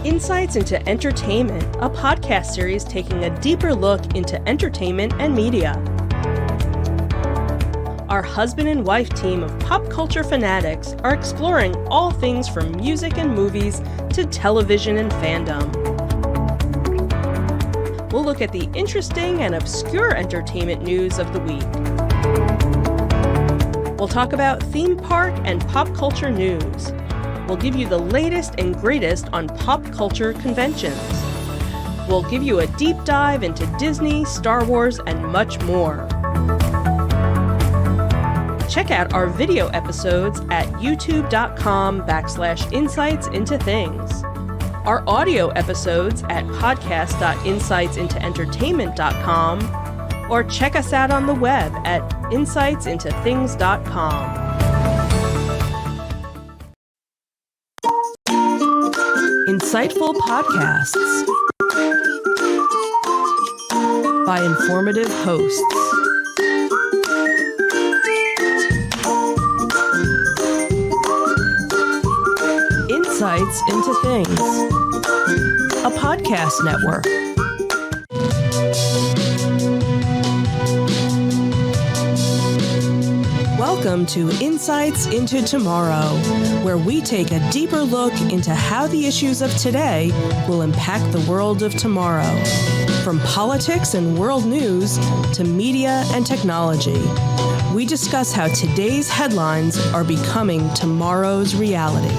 Insights into Entertainment, a podcast series taking a deeper look into entertainment and media. Our husband and wife team of pop culture fanatics are exploring all things from music and movies to television and fandom. We'll look at the interesting and obscure entertainment news of the week. We'll talk about theme park and pop culture news. We'll give you the latest and greatest on pop culture conventions. We'll give you a deep dive into Disney, Star Wars, and much more. Check out our video episodes at youtube.com/insightsintothings. Our audio episodes at podcast.insightsintoentertainment.com, or check us out on the web at insightsintothings.com. Insightful podcasts by informative hosts. Insights into Things, a podcast network. Welcome to Insights into Tomorrow, where we take a deeper look into how the issues of today will impact the world of tomorrow. From politics and world news to media and technology, we discuss how today's headlines are becoming tomorrow's reality.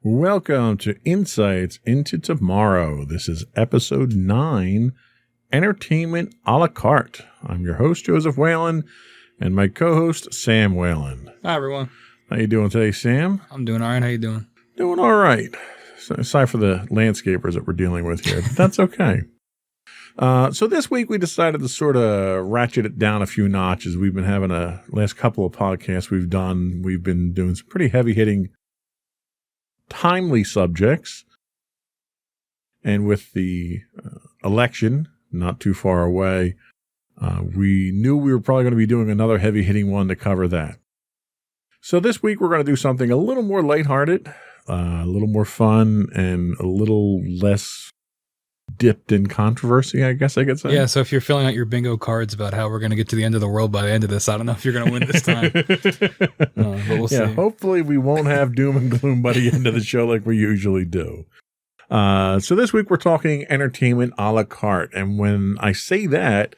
Welcome to Insights into Tomorrow. This is episode 9, Entertainment a la carte. I'm your host, Joseph Whalen, and my co-host, Sam Whalen. Hi, everyone. How you doing today, Sam? I'm doing all right. How you doing? Doing all right. So, aside for the landscapers that we're dealing with here, but that's okay. So this week we decided to sort of ratchet it down a few notches. We've been having last couple of podcasts we've been doing some pretty heavy-hitting timely subjects, and with the election not too far away, we knew we were probably going to be doing another heavy-hitting one to cover that. So this week we're going to do something a little more lighthearted, a little more fun, and a little less dipped in controversy, I guess I could say. Yeah, so if you're filling out your bingo cards about how we're going to get to the end of the world by the end of this, I don't know if you're going to win this time. But we'll see. Hopefully we won't have doom and gloom by the end of the show like we usually do. So this week we're talking entertainment a la carte. And when I say that,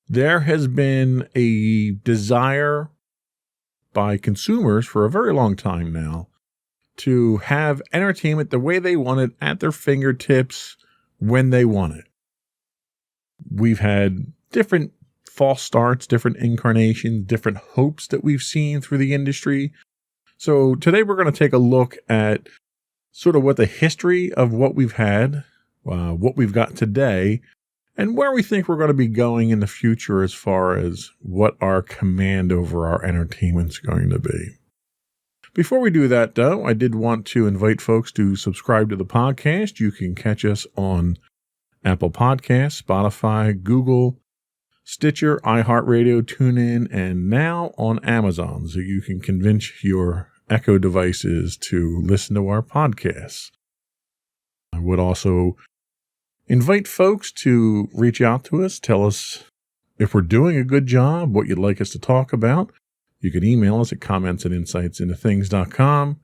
there has been a desire by consumers for a very long time now to have entertainment the way they want it at their fingertips when they want it. We've had different false starts, different incarnations, different hopes that we've seen through the industry. So today we're going to take a look at sort of what the history of what we've had, what we've got today, and where we think we're going to be going in the future as far as what our command over our entertainment's going to be. Before we do that, though, I did want to invite folks to subscribe to the podcast. You can catch us on Apple Podcasts, Spotify, Google, Stitcher, iHeartRadio, TuneIn, and now on Amazon. So you can convince your Echo devices to listen to our podcasts. I would also invite folks to reach out to us, tell us if we're doing a good job, what you'd like us to talk about. You can email us at comments@insightsintothings.com.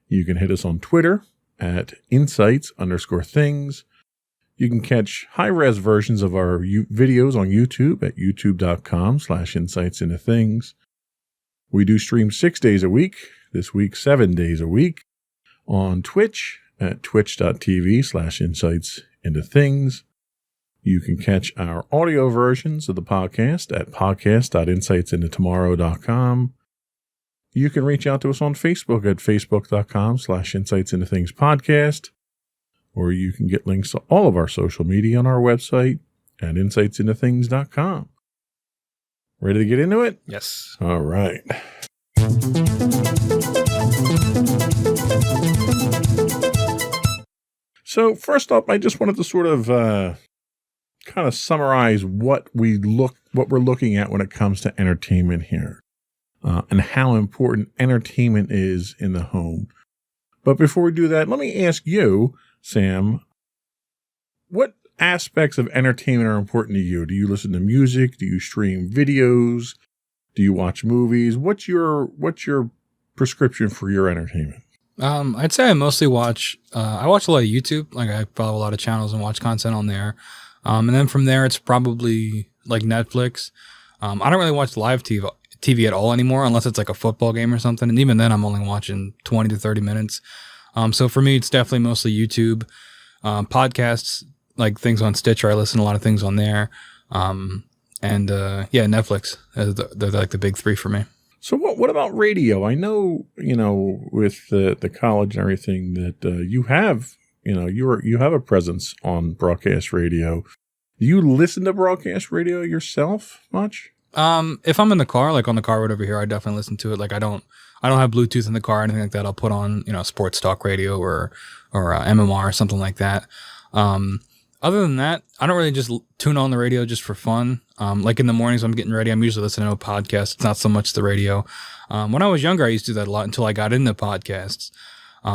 You can hit us on Twitter at insights_things. You can catch high-res versions of our videos on YouTube at youtube.com/insightsintothings. We do stream 6 days a week, this week 7 days a week, on Twitch at twitch.tv/insightsintothings. You can catch our audio versions of the podcast at podcast.insightsintotomorrow.com. You can reach out to us on Facebook at facebook.com/insightsintothingspodcast, or you can get links to all of our social media on our website at insightsintothings.com. Ready to get into it? Yes. All right. So first up, I just wanted to sort of kind of summarize what we're looking at when it comes to entertainment here, and how important entertainment is in the home. But before we do that, let me ask you, Sam, what aspects of entertainment are important to you? Do you listen to music? Do you stream videos? Do you watch movies? What's your prescription for your entertainment? I'd say I mostly watch a lot of YouTube. Like I follow a lot of channels and watch content on there. And then from there, it's probably like Netflix. I don't really watch live TV at all anymore, unless it's like a football game or something. And even then, I'm only watching 20 to 30 minutes. So for me, it's definitely mostly YouTube. Podcasts, like things on Stitcher. I listen to a lot of things on there. Netflix. They're like the big three for me. So what about radio? I know, with the college and everything that you have, you have a presence on broadcast radio. Do you listen to broadcast radio yourself much? If I'm in the car, like on the car road over here, I definitely listen to it. Like I don't have Bluetooth in the car or anything like that. I'll put on, sports talk radio or MMR or something like that. Other than that, I don't really just tune on the radio just for fun. Like in the mornings when I'm getting ready, I'm usually listening to a podcast. It's not so much the radio. When I was younger, I used to do that a lot until I got into podcasts.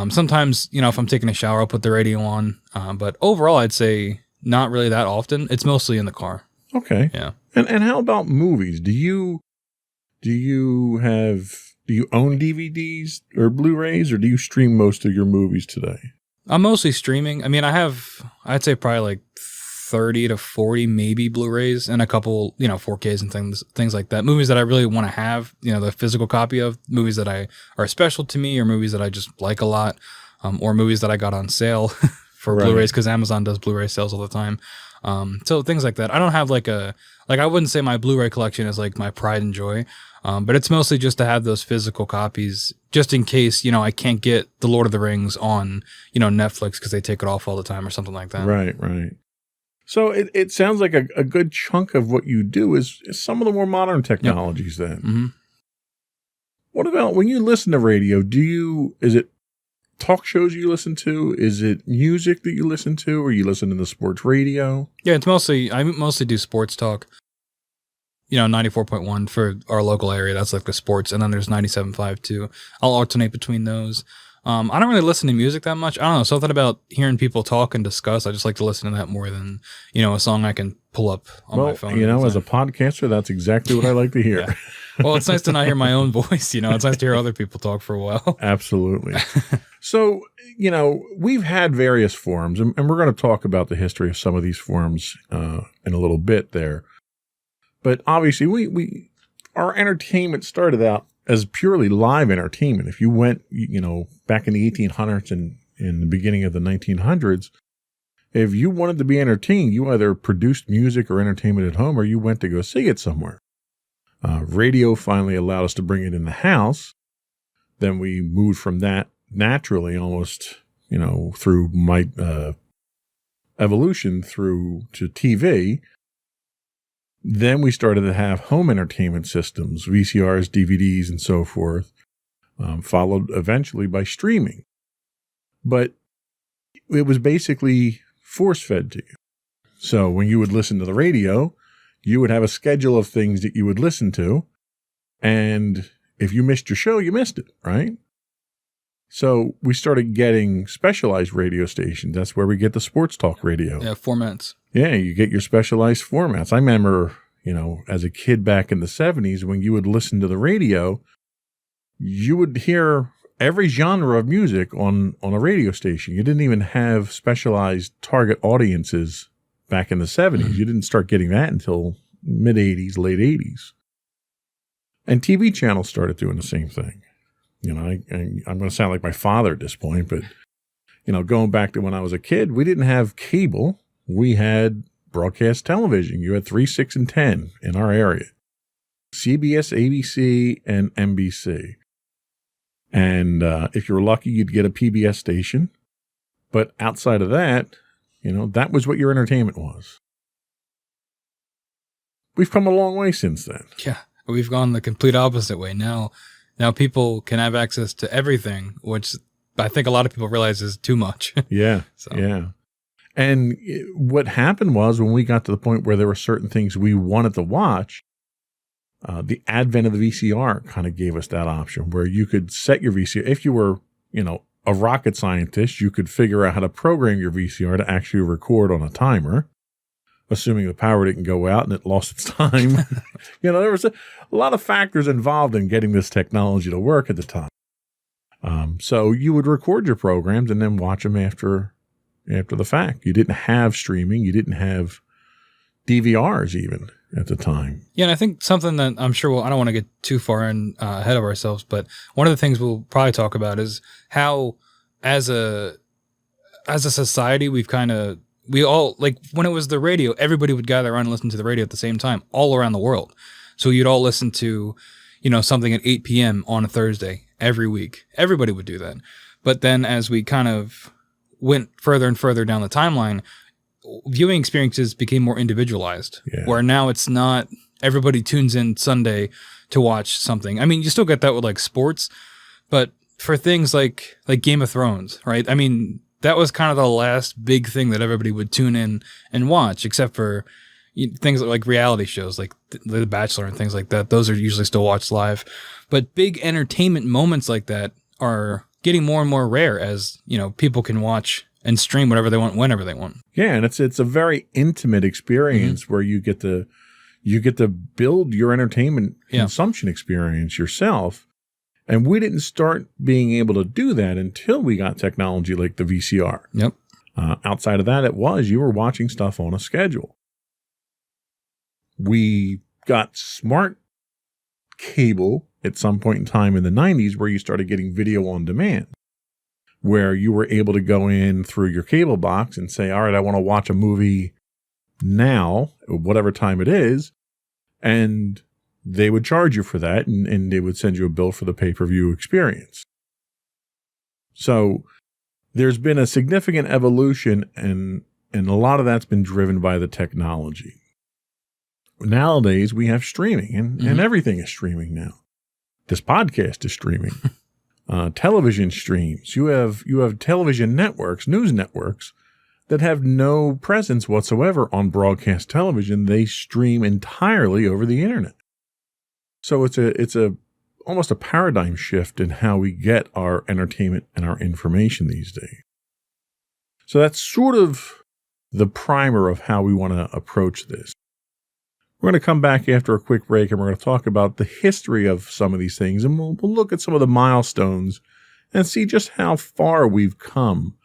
Sometimes, if I'm taking a shower, I'll put the radio on. But overall, I'd say not really that often. It's mostly in the car. Okay. Yeah. And how about movies? Do you own DVDs or Blu-rays, or do you stream most of your movies today? I'm mostly streaming. I mean, I'd say probably like 30 to 40 maybe Blu-rays and a couple, 4Ks and things like that. Movies that I really want to have, the physical copy of, movies that are special to me, or movies that I just like a lot, or movies that I got on sale for Right. Blu-rays, because Amazon does Blu-ray sales all the time. So things like that. I don't have I wouldn't say my Blu-ray collection is like my pride and joy. But it's mostly just to have those physical copies, just in case, I can't get The Lord of the Rings on, Netflix because they take it off all the time or something like that. Right. So it sounds like a good chunk of what you do is some of the more modern technologies then. Mm-hmm. What about when you listen to radio? Is it talk shows you listen to? Is it music that you listen to, or you listen to the sports radio? Yeah, I mostly do sports talk. 94.1 for our local area. That's like the sports. And then there's 97.5 too. I'll alternate between those. I don't really listen to music that much. I don't know. Something about hearing people talk and discuss. I just like to listen to that more than, a song I can pull up on my phone. As a podcaster, that's exactly what I like to hear. Yeah. Well, it's nice to not hear my own voice. It's nice to hear other people talk for a while. Absolutely. So, we've had various forums, and we're going to talk about the history of some of these forums in a little bit there. But obviously, our entertainment started out as purely live entertainment. If you went, back in the 1800s and in the beginning of the 1900s, if you wanted to be entertained, you either produced music or entertainment at home, or you went to go see it somewhere. Radio finally allowed us to bring it in the house. Then we moved from that naturally, almost, through evolution through to TV. Then we started to have home entertainment systems, VCRs, DVDs, and so forth, followed eventually by streaming. But it was basically force-fed to you. So when you would listen to the radio, you would have a schedule of things that you would listen to, and if you missed your show, you missed it, right? So we started getting specialized radio stations. That's where we get the sports talk radio. Yeah, formats. Yeah, you get your specialized formats. I remember, as a kid back in the 70s, when you would listen to the radio, you would hear every genre of music on a radio station. You didn't even have specialized target audiences back in the 70s. You didn't start getting that until mid-80s, late 80s. And TV channels started doing the same thing. I'm going to sound like my father at this point, but, going back to when I was a kid, we didn't have cable. We had broadcast television. You had 3, 6, and 10 in our area. CBS, ABC, and NBC. And if you were lucky, you'd get a PBS station. But outside of that, that was what your entertainment was. We've come a long way since then. Yeah, we've gone the complete opposite way. Now people can have access to everything, which I think a lot of people realize is too much. Yeah, So. yeah. And what happened was when we got to the point where there were certain things we wanted to watch, the advent of the VCR kind of gave us that option where you could set your VCR. If you were, a rocket scientist, you could figure out how to program your VCR to actually record on a timer, assuming the power didn't go out and it lost its time. There was a lot of factors involved in getting this technology to work at the time. So you would record your programs and then watch them after the fact. You didn't have streaming. You didn't have DVRs even at the time. Yeah, and I think something that I'm sure I don't want to get too far ahead of ourselves, but one of the things we'll probably talk about is how, as a society, we all, like when it was the radio, everybody would gather around and listen to the radio at the same time, all around the world. So you'd all listen to, something at 8 p.m. on a Thursday every week. Everybody would do that. But then as we kind of went further and further down the timeline, viewing experiences became more individualized, where now it's not everybody tunes in Sunday to watch something. I mean, you still get that with like sports, but for things like Game of Thrones, right? I mean, that was kind of the last big thing that everybody would tune in and watch, except for things like reality shows like The Bachelor and things like that. Those are usually still watched live. But big entertainment moments like that are getting more and more rare as, people can watch and stream whatever they want, whenever they want. Yeah, and it's a very intimate experience where you get to build your entertainment consumption experience yourself. And we didn't start being able to do that until we got technology like the VCR. Yep. Outside of that, you were watching stuff on a schedule. We got smart cable at some point in time in the 90s where you started getting video on demand, where you were able to go in through your cable box and say, all right, I want to watch a movie now, whatever time it is. And they would charge you for that, and they would send you a bill for the pay-per-view experience. So there's been a significant evolution, and a lot of that's been driven by the technology. Nowadays, we have streaming, and everything is streaming now. This podcast is streaming. Television streams. You have television networks, news networks, that have no presence whatsoever on broadcast television. They stream entirely over the internet. So it's almost a paradigm shift in how we get our entertainment and our information these days. So that's sort of the primer of how we want to approach this. We're going to come back after a quick break, and we're going to talk about the history of some of these things, and we'll look at some of the milestones and see just how far we've come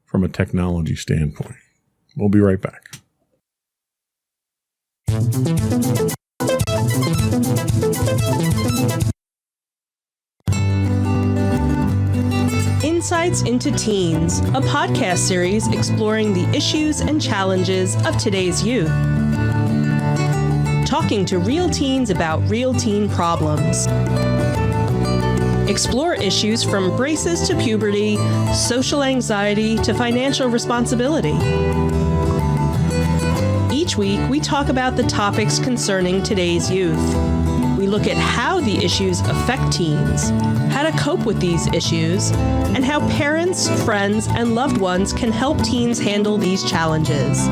from a technology standpoint. We'll be right back. Insights into Teens, a podcast series exploring the issues and challenges of today's youth. Talking to real teens about real teen problems. Explore issues from braces to puberty, social anxiety to financial responsibility. Each week, we talk about the topics concerning today's youth. We look at how the issues affect teens, how to cope with these issues, and how parents, friends, and loved ones can help teens handle these challenges.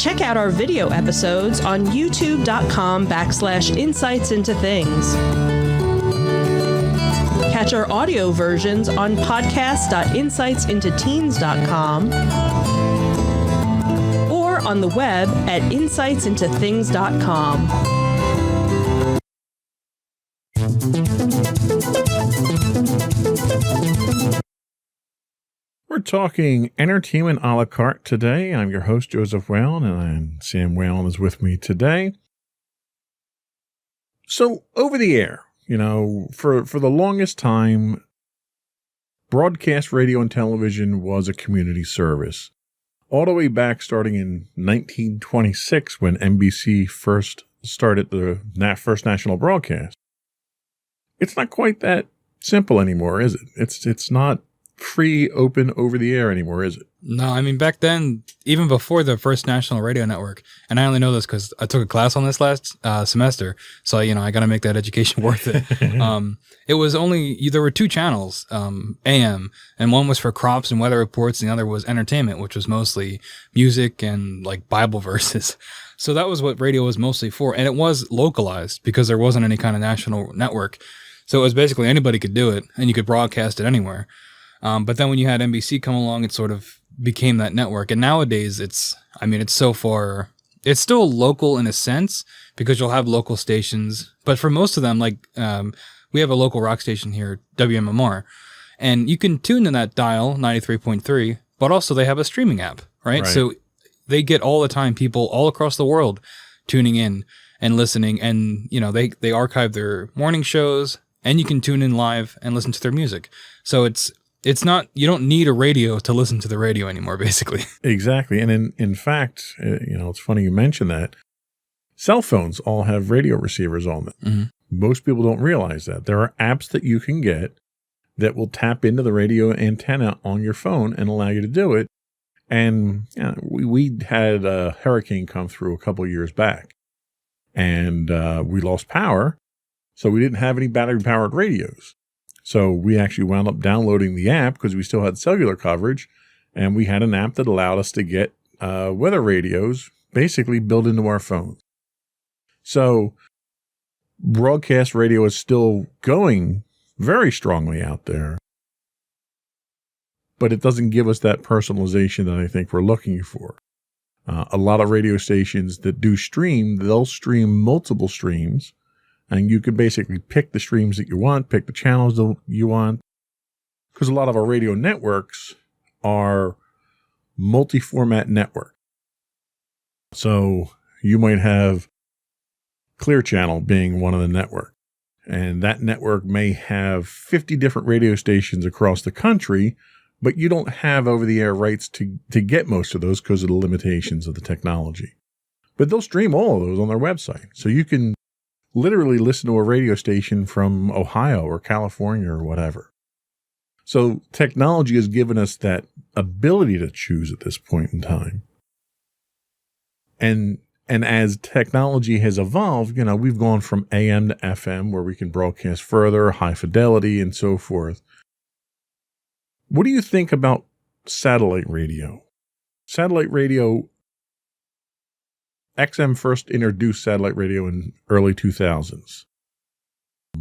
Check out our video episodes on youtube.com/insightsintothings. Catch our audio versions on podcast.insightsintoteens.com or on the web at insightsintothings.com. We're talking entertainment a la carte today. I'm your host, Joseph Whalen, and Sam Whalen is with me today. So, over the air, for the longest time, broadcast radio and television was a community service. All the way back starting in 1926 when NBC first started the first national broadcast. It's not quite that simple anymore, is it? It's not free, open, over the air anymore, is it? No, I mean, back then, even before the first national radio network, and I only know this because I took a class on this last semester, so, I got to make that education worth it. It was there were 2 channels, AM, and one was for crops and weather reports, and the other was entertainment, which was mostly music and like Bible verses. So that was what radio was mostly for, and it was localized because there wasn't any kind of national network. So it was basically anybody could do it, and you could broadcast it anywhere. But then when you had NBC come along, it sort of became that network. And nowadays it's so far, it's still local in a sense because you'll have local stations. But for most of them, we have a local rock station here, WMMR, and you can tune in that dial 93.3, but also they have a streaming app, right? So they get all the time people all across the world tuning in and listening. And, they archive their morning shows, and you can tune in live and listen to their music. So it's not, you don't need a radio to listen to the radio anymore, basically. Exactly. And in fact, it's funny you mention that. Cell phones all have radio receivers on them. Mm-hmm. Most people don't realize that. There are apps that you can get that will tap into the radio antenna on your phone and allow you to do it. And we had a hurricane come through a couple of years back, and we lost power. So we didn't have any battery-powered radios. So we actually wound up downloading the app because we still had cellular coverage, and we had an app that allowed us to get weather radios basically built into our phones. So broadcast radio is still going very strongly out there, but it doesn't give us that personalization that I think we're looking for. A lot of radio stations that do stream, they'll stream multiple streams. And you can basically pick the streams that you want, pick the channels that you want. Because a lot of our radio networks are multi-format network. So you might have Clear Channel being one of the network. And that network may have 50 different radio stations across the country, but you don't have over-the-air rights to get most of those because of the limitations of the technology. But they'll stream all of those on their website. So you can literally listen to a radio station from Ohio or California or whatever. So technology has given us that ability to choose at this point in time. And as technology has evolved, we've gone from AM to FM where we can broadcast further, high fidelity and so forth. What do you think about satellite radio? Satellite radio, XM first introduced satellite radio in early 2000s.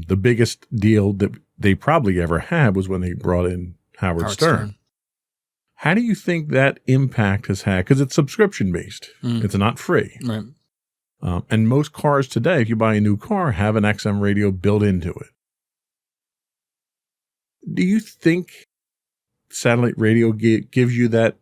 The biggest deal that they probably ever had was when they brought in Howard Stern. How do you think that impact has had? Because it's subscription-based. It's not free. Right. And most cars today, if you buy a new car, have an XM radio built into it. Do you think satellite radio gives you that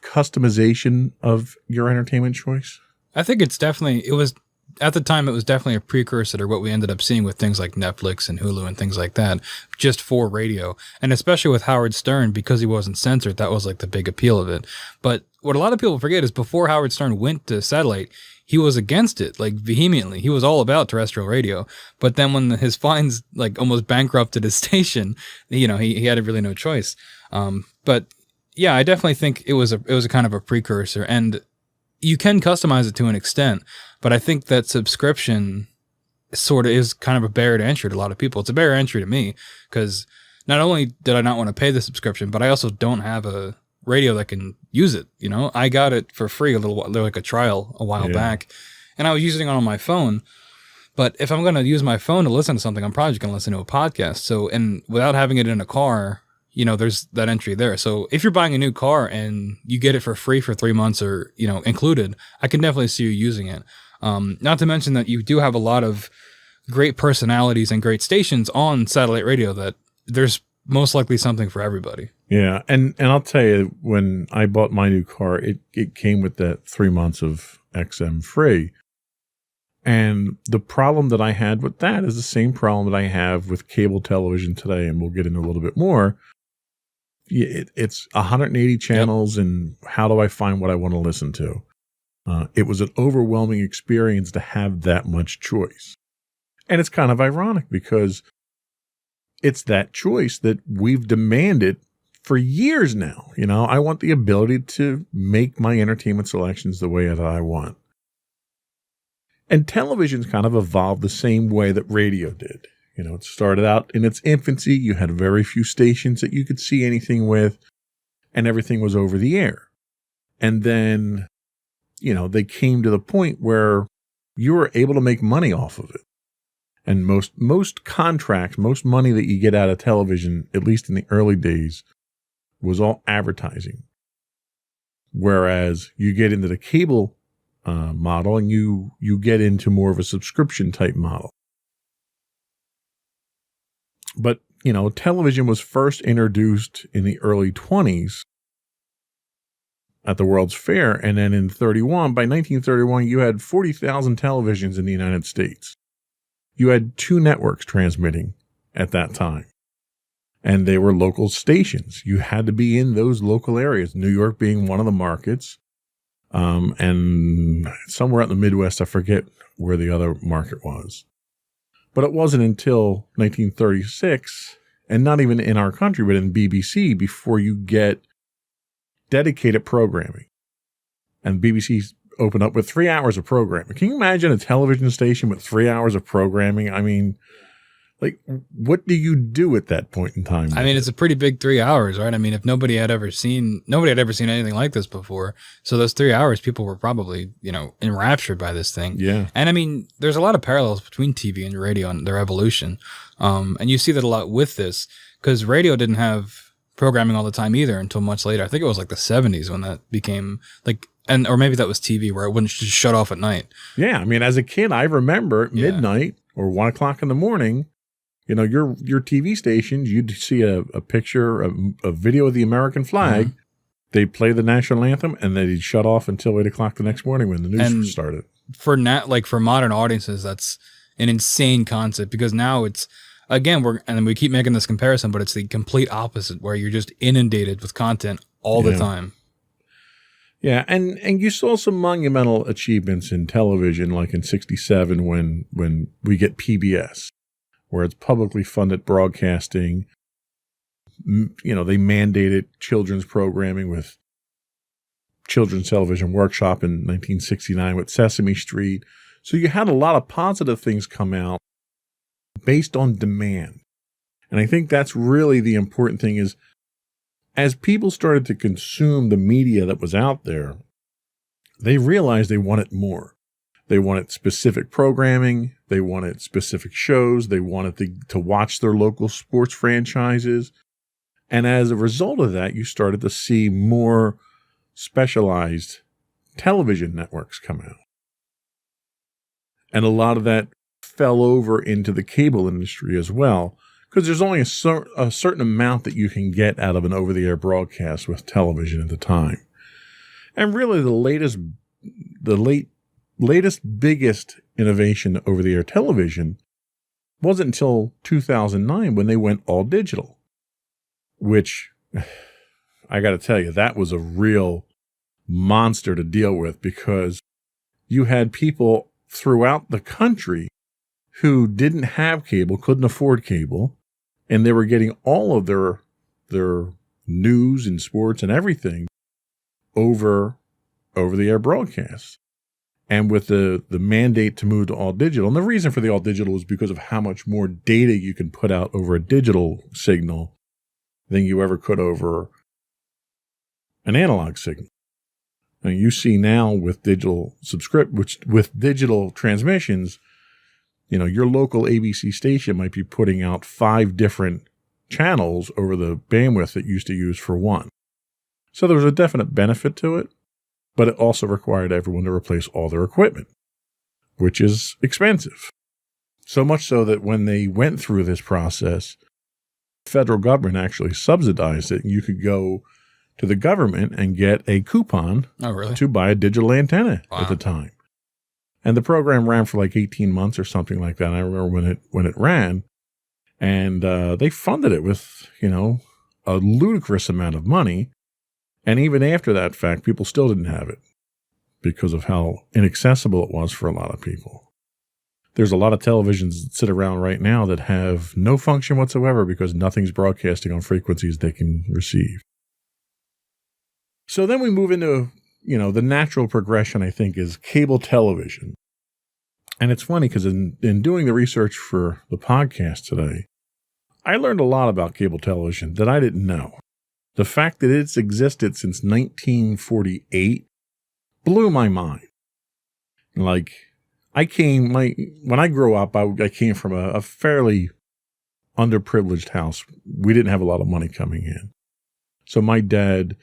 customization of your entertainment choice? I think at the time, it was definitely a precursor to what we ended up seeing with things like Netflix and Hulu and things like that, just for radio. And especially with Howard Stern, because he wasn't censored, that was like the big appeal of it. But what a lot of people forget is before Howard Stern went to satellite, he was against it, like vehemently. He was all about terrestrial radio. But then when his fines like almost bankrupted his station, he had really no choice. But yeah, I definitely think it was a kind of a precursor, and you can customize it to an extent, but I think that subscription sort of is kind of a barrier to entry to a lot of people. It's a barrier to entry to me because not only did I not want to pay the subscription, but I also don't have a radio that can use it. I got it for free like a trial a while back, and I was using it on my phone. But if I'm going to use my phone to listen to something, I'm probably just going to listen to a podcast. So, and without having it in a car, there's that entry there. So if you're buying a new car and you get it for free for 3 months or, included, I can definitely see you using it. Not to mention that you do have a lot of great personalities and great stations on satellite radio that there's most likely something for everybody. Yeah. And I'll tell you, when I bought my new car, it came with that 3 months of XM free. And the problem that I had with that is the same problem that I have with cable television today. And we'll get into a little bit more. It's 180 channels, and how do I find what I want to listen to? It was an overwhelming experience to have that much choice. And it's kind of ironic because it's that choice that we've demanded for years now, I want the ability to make my entertainment selections the way that I want. And television's kind of evolved the same way that radio did. It started out in its infancy. You had very few stations that you could see anything with, and everything was over the air. And then, they came to the point where you were able to make money off of it. And most contracts, most money that you get out of television, at least in the early days, was all advertising. Whereas you get into the cable model and you get into more of a subscription type model. But, television was first introduced in the early 20s at the World's Fair. And then by 1931, you had 40,000 televisions in the United States. You had 2 networks transmitting at that time. And they were local stations. You had to be in those local areas, New York being one of the markets. And somewhere out in the Midwest, I forget where the other market was. But it wasn't until 1936, and not even in our country, but in BBC, before you get dedicated programming. And BBC opened up with 3 hours of programming. Can you imagine a television station with 3 hours of programming? I mean, what do you do at that point in time? I mean, it's a pretty big 3 hours, right? I mean, if nobody had ever seen anything like this before. So those 3 hours, people were probably, enraptured by this thing. Yeah. And I mean, there's a lot of parallels between TV and radio and their evolution. And you see that a lot with this, because radio didn't have programming all the time either until much later. I think it was like the 70s when that became or maybe that was TV where it wouldn't just shut off at night. Yeah. I mean, as a kid, I remember at midnight or 1 o'clock in the morning, your TV stations, you'd see a picture, a video of the American flag. Mm-hmm. They'd play the national anthem, and they'd shut off until 8 o'clock the next morning when the news started. For modern audiences, that's an insane concept, because now it's, again, we keep making this comparison, but it's the complete opposite, where you're just inundated with content all the time. Yeah, and you saw some monumental achievements in television, like in '67 when we get PBS, where it's publicly funded broadcasting. They mandated children's programming with Children's Television Workshop in 1969 with Sesame Street. So you had a lot of positive things come out based on demand. And I think that's really the important thing is, as people started to consume the media that was out there, they realized they wanted more. They wanted specific programming. They wanted specific shows. They wanted to watch their local sports franchises. And as a result of that, you started to see more specialized television networks come out. And a lot of that fell over into the cable industry as well, because there's only a certain amount that you can get out of an over-the-air broadcast with television at the time. And really the latest biggest innovation to over-the-air television wasn't until 2009 when they went all digital, which I got to tell you, that was a real monster to deal with, because you had people throughout the country who didn't have cable, couldn't afford cable, and they were getting all of their news and sports and everything over the air broadcasts. And with the mandate to move to all digital, and the reason for the all digital is because of how much more data you can put out over a digital signal than you ever could over an analog signal. And you see now with digital with digital transmissions, your local ABC station might be putting out 5 different channels over the bandwidth it used to use for one. So there was a definite benefit to it, but it also required everyone to replace all their equipment, which is expensive. So much so that when they went through this process, the federal government actually subsidized it. You could go to the government and get a coupon to buy a digital antenna at the time. And the program ran for like 18 months or something like that. I remember when it ran, and they funded it with, a ludicrous amount of money. And even after that fact, people still didn't have it because of how inaccessible it was for a lot of people. There's a lot of televisions that sit around right now that have no function whatsoever because nothing's broadcasting on frequencies they can receive. So then we move into, the natural progression, I think, is cable television. And it's funny because in doing the research for the podcast today, I learned a lot about cable television that I didn't know. The fact that it's existed since 1948 blew my mind. Like, when I grew up, I came from a fairly underprivileged house. We didn't have a lot of money coming in. So my dad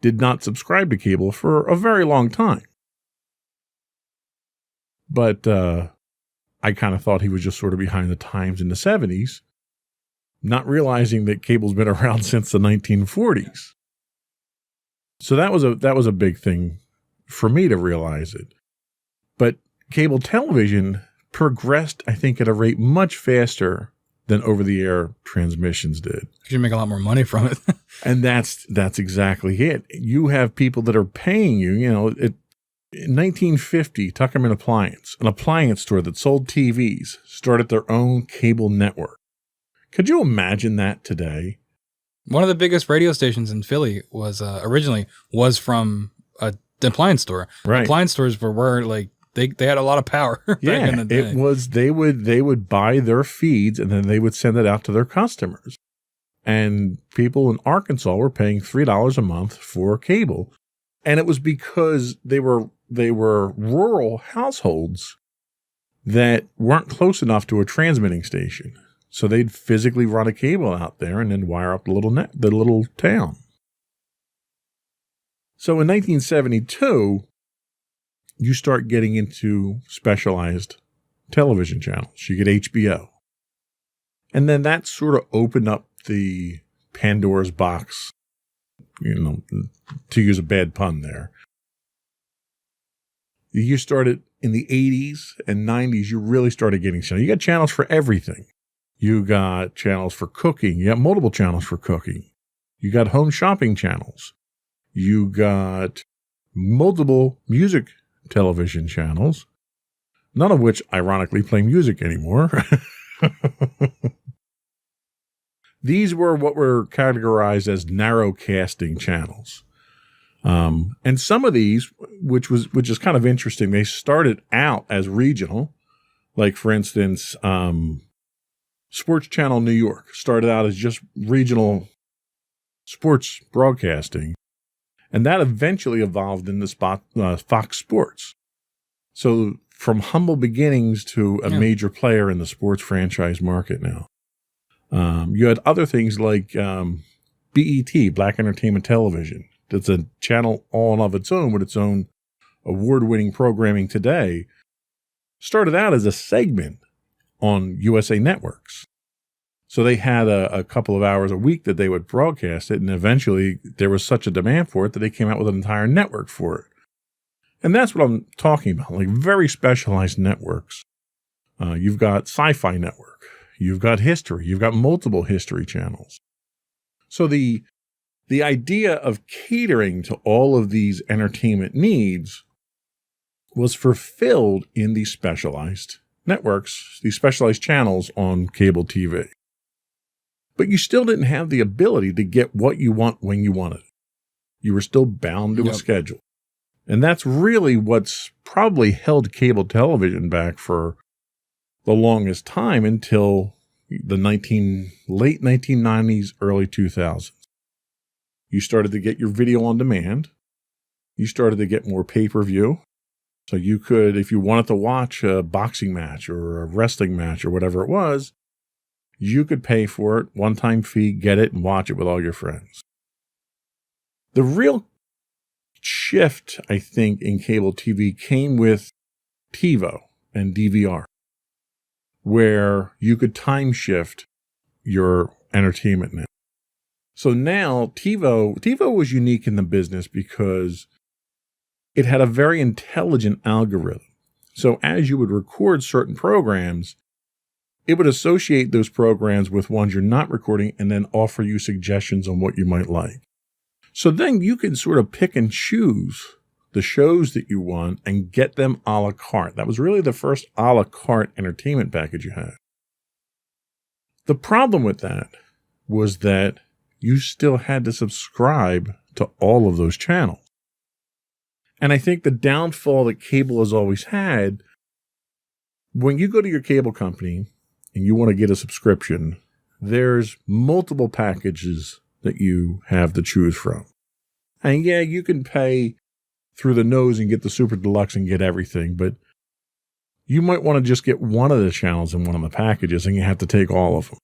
did not subscribe to cable for a very long time. But I kind of thought he was just sort of behind the times in the 70s, not realizing that cable's been around since the 1940s. So that was a big thing for me to realize it. But cable television progressed, I think, at a rate much faster than over-the-air transmissions did. You make a lot more money from it. And that's exactly it. You have people that are paying you, in 1950, Tuckerman Appliance, an appliance store that sold TVs, started their own cable network. Could you imagine that today? One of the biggest radio stations in Philly was originally from the appliance store. Right. Appliance stores were like they had a lot of power back in the day. It was they would buy their feeds and then they would send it out to their customers. And people in Arkansas were paying $3 a month for cable. And it was because they were rural households that weren't close enough to a transmitting station. So they'd physically run a cable out there and then wire up the little town. So in 1972, you start getting into specialized television channels. You get HBO. And then that sort of opened up the Pandora's box, to use a bad pun there. You started in the 80s and 90s, you really started getting channels. You got channels for everything. You got channels for cooking. You got multiple channels for cooking. You got home shopping channels. You got multiple music television channels, none of which ironically play music anymore. These were what were categorized as narrowcasting channels. And some of these, which is kind of interesting, they started out as regional. Like, for instance, Sports Channel New York started out as just regional sports broadcasting. And that eventually evolved into Fox Sports. So from humble beginnings to a major player in the sports franchise market now. You had other things like BET, Black Entertainment Television. That's a channel all of its own with its own award-winning programming today. Started out as a segment on USA Networks. So they had a couple of hours a week that they would broadcast it, and eventually there was such a demand for it that they came out with an entire network for it. And that's what I'm talking about, like very specialized networks. You've got Sci-Fi Network. You've got History. You've got multiple history channels. So the idea of catering to all of these entertainment needs was fulfilled in these specialized networks, these specialized channels on cable TV. But you still didn't have the ability to get what you want when you wanted it. You were still bound to a schedule. And that's really what's probably held cable television back for the longest time until the late 1990s, early 2000s. You started to get your video on demand. You started to get more pay-per-view. So you could, if you wanted to watch a boxing match or a wrestling match or whatever it was, you could pay for it, one-time fee, get it, and watch it with all your friends. The real shift, I think, in cable TV came with TiVo and DVR, where you could time shift your entertainment now. So now TiVo was unique in the business because it had a very intelligent algorithm. So as you would record certain programs, it would associate those programs with ones you're not recording and then offer you suggestions on what you might like. So then you can sort of pick and choose the shows that you want and get them a la carte. That was really the first a la carte entertainment package you had. The problem with that was that you still had to subscribe to all of those channels. And I think the downfall that cable has always had, when you go to your cable company and you want to get a subscription, there's multiple packages that you have to choose from. And yeah, you can pay through the nose and get the super deluxe and get everything, but you might want to just get one of the channels in one of the packages and you have to take all of them.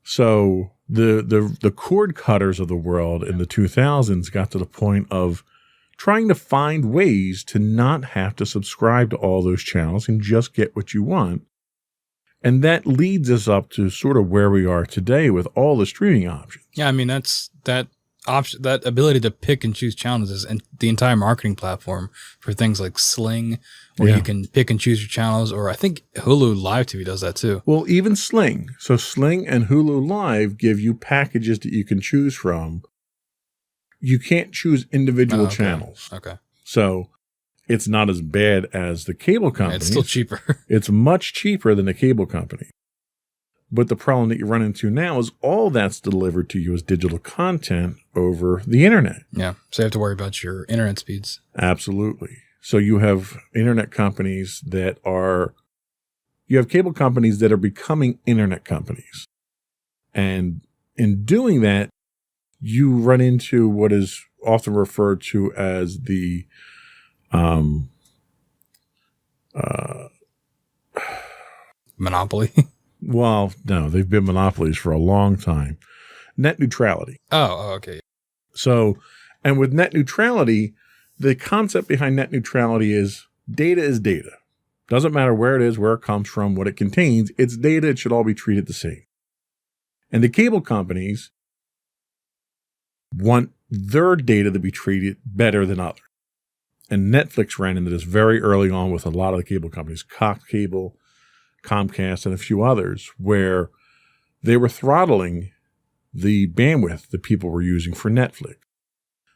So the cord cutters of the world in the 2000s got to the point of trying to find ways to not have to subscribe to all those channels and just get what you want. And that leads us up to sort of where we are today with all the streaming options. Yeah, I mean, that ability to pick and choose channels is the entire marketing platform for things like Sling, where you can pick and choose your channels, or I think Hulu Live TV does that too. Well, even Sling. So Sling and Hulu Live give you packages that you can choose from. You can't choose individual channels. Okay. So it's not as bad as the cable company. It's still cheaper. It's much cheaper than the cable company. But the problem that you run into now is all that's delivered to you as digital content over the internet. Yeah. So you have to worry about your internet speeds. Absolutely. So you have internet companies you have cable companies that are becoming internet companies. And in doing that, you run into what is often referred to as the monopoly. Well, no, they've been monopolies for a long time. Net neutrality. Oh, okay. So, and with net neutrality, the concept behind net neutrality is data. Doesn't matter where it is, where it comes from, what it contains. It's data. It should all be treated the same. And the cable companies want their data to be treated better than others. And Netflix ran into this very early on with a lot of the cable companies, Cox Cable, Comcast, and a few others, where they were throttling the bandwidth that people were using for Netflix.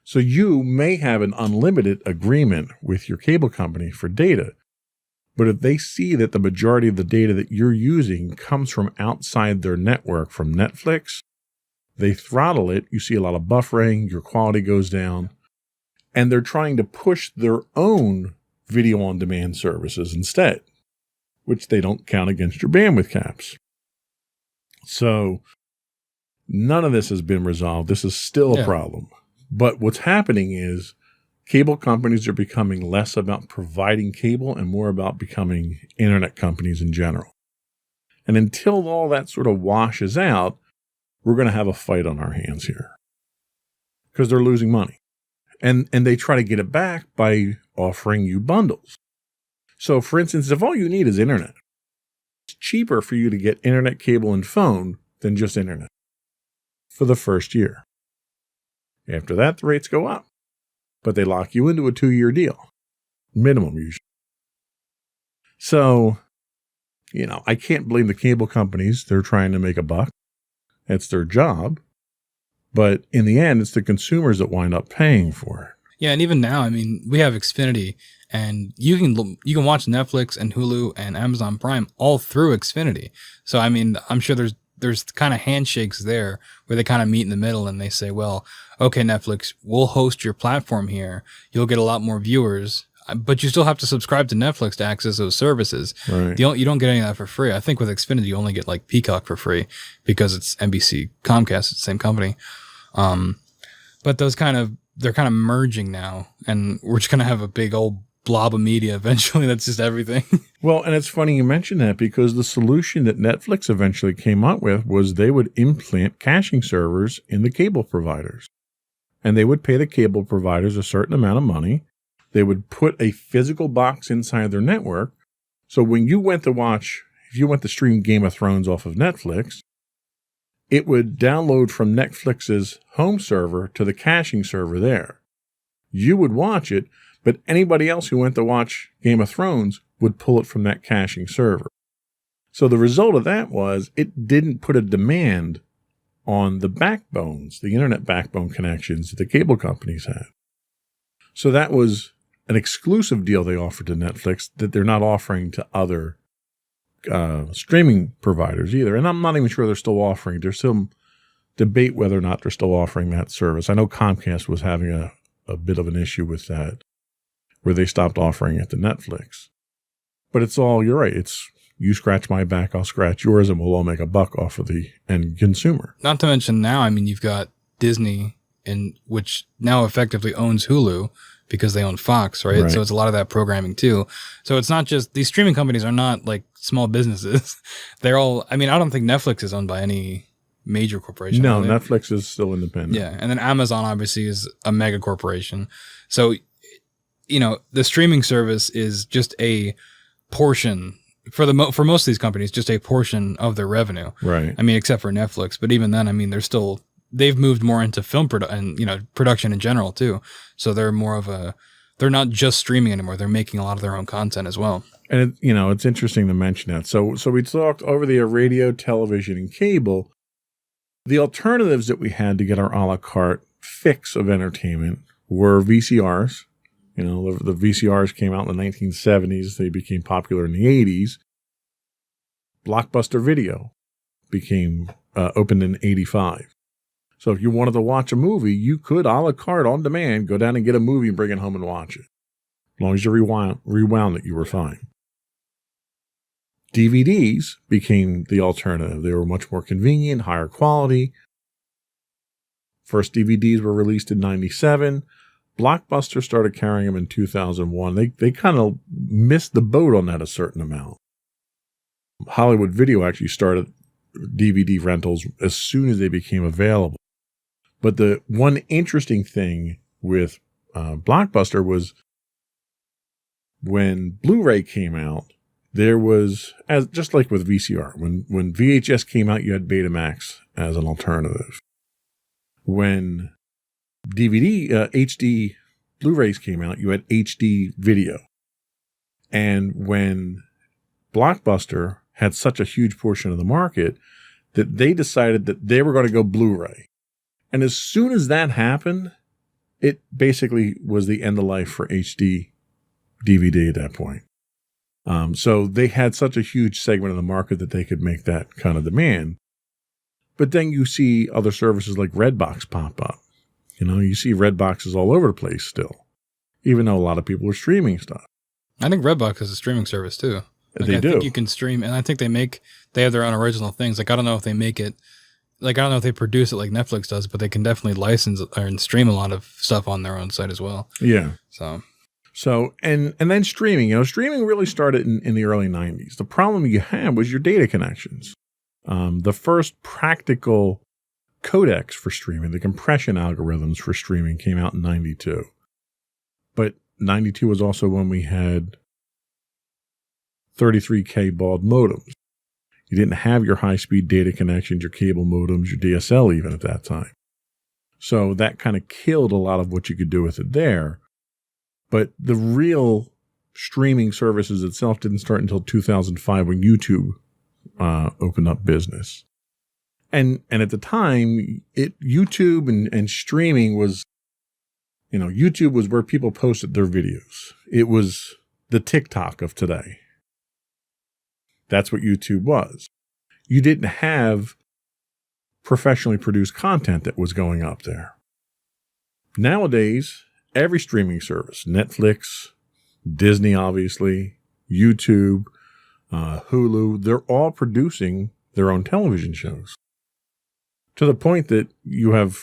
So you may have an unlimited agreement with your cable company for data, but if they see that the majority of the data that you're using comes from outside their network from Netflix, they throttle it. You see a lot of buffering, your quality goes down, and they're trying to push their own video on demand services instead, which they don't count against your bandwidth caps. So none of this has been resolved. This is still a problem. But what's happening is cable companies are becoming less about providing cable and more about becoming internet companies in general. And until all that sort of washes out, we're going to have a fight on our hands here because they're losing money. And they try to get it back by offering you bundles. So, for instance, if all you need is internet, it's cheaper for you to get internet, cable, and phone than just internet for the first year. After that, the rates go up, but they lock you into a 2-year deal, minimum usually. So, I can't blame the cable companies. They're trying to make a buck. It's their job. But in the end, it's the consumers that wind up paying for it. Yeah, and even now, I mean, we have Xfinity, and you can watch Netflix and Hulu and Amazon Prime all through Xfinity. So, I mean, I'm sure there's kind of handshakes there where they kind of meet in the middle and they say, well, okay, Netflix, we'll host your platform here. You'll get a lot more viewers, but you still have to subscribe to Netflix to access those services. Right. You don't get any of that for free. I think with Xfinity, you only get like Peacock for free because it's NBC, Comcast, it's the same company. But they're kind of merging now, and we're just going to have a big old blob of media eventually. That's just everything. Well, and it's funny you mention that because the solution that Netflix eventually came up with was they would implant caching servers in the cable providers. And they would pay the cable providers a certain amount of money. They would put a physical box inside their network. So when you went to stream Game of Thrones off of Netflix, it would download from Netflix's home server to the caching server there. You would watch it, but anybody else who went to watch Game of Thrones would pull it from that caching server. So the result of that was it didn't put a demand on the backbones, the internet backbone connections that the cable companies had. So that was an exclusive deal they offered to Netflix that they're not offering to other streaming providers either. And I'm not even sure they're still offering. There's some debate whether or not they're still offering that service. I know Comcast was having a bit of an issue with that, where they stopped offering it to Netflix. But it's all, you're right, it's you scratch my back, I'll scratch yours, and we'll all make a buck off of the end consumer. Not to mention now, I mean, you've got Disney, which now effectively owns Hulu because they own Fox, right? So it's a lot of that programming too. So it's not just, these streaming companies are not like small businesses. They're all, I mean, I don't think Netflix is owned by any major corporation. No, Netflix is still independent. Yeah. And then Amazon obviously is a mega corporation. So, you know, the streaming service is just a portion for most of these companies, just a portion of their revenue. Right. I mean, except for Netflix, but even then, I mean, they've moved more into film production in general too. So they're more of they're not just streaming anymore. They're making a lot of their own content as well. And it's interesting to mention that. So we talked over the radio, television, and cable. The alternatives that we had to get our a la carte fix of entertainment were VCRs. You know, the VCRs came out in the 1970s. They became popular in the 80s. Blockbuster Video became opened in 85. So if you wanted to watch a movie, you could a la carte on demand, go down and get a movie and bring it home and watch it. As long as you rewound it, you were fine. DVDs became the alternative. They were much more convenient, higher quality. First DVDs were released in 97. Blockbuster started carrying them in 2001. They kind of missed the boat on that a certain amount. Hollywood Video actually started DVD rentals as soon as they became available. But the one interesting thing with Blockbuster was when Blu-ray came out, there was, just like with VCR, when VHS came out, you had Betamax as an alternative. When HD Blu-rays came out, you had HD video. And when Blockbuster had such a huge portion of the market that they decided that they were going to go Blu-ray. And as soon as that happened, it basically was the end of life for HD DVD at that point. So they had such a huge segment of the market that they could make that kind of demand. But then you see other services like Redbox pop up. You know, you see Redboxes all over the place still, even though a lot of people are streaming stuff. I think Redbox is a streaming service too. Like, I think you can stream, and I think they have their own original things. Like, I don't know if they make it, like, I don't know if they produce it like Netflix does, but they can definitely license and stream a lot of stuff on their own site as well. Yeah. So, and then streaming, streaming really started in the early 90s. The problem you had was your data connections. The first practical codecs for streaming, the compression algorithms for streaming came out in 92. But 92 was also when we had 33K baud modems. You didn't have your high-speed data connections, your cable modems, your DSL even at that time. So that kind of killed a lot of what you could do with it there. But the real streaming services itself didn't start until 2005 when YouTube opened up business. And at the time, YouTube and streaming was, YouTube was where people posted their videos. It was the TikTok of today. That's what YouTube was. You didn't have professionally produced content that was going up there. Nowadays, every streaming service, Netflix, Disney, obviously, YouTube, Hulu, they're all producing their own television shows. To the point that you have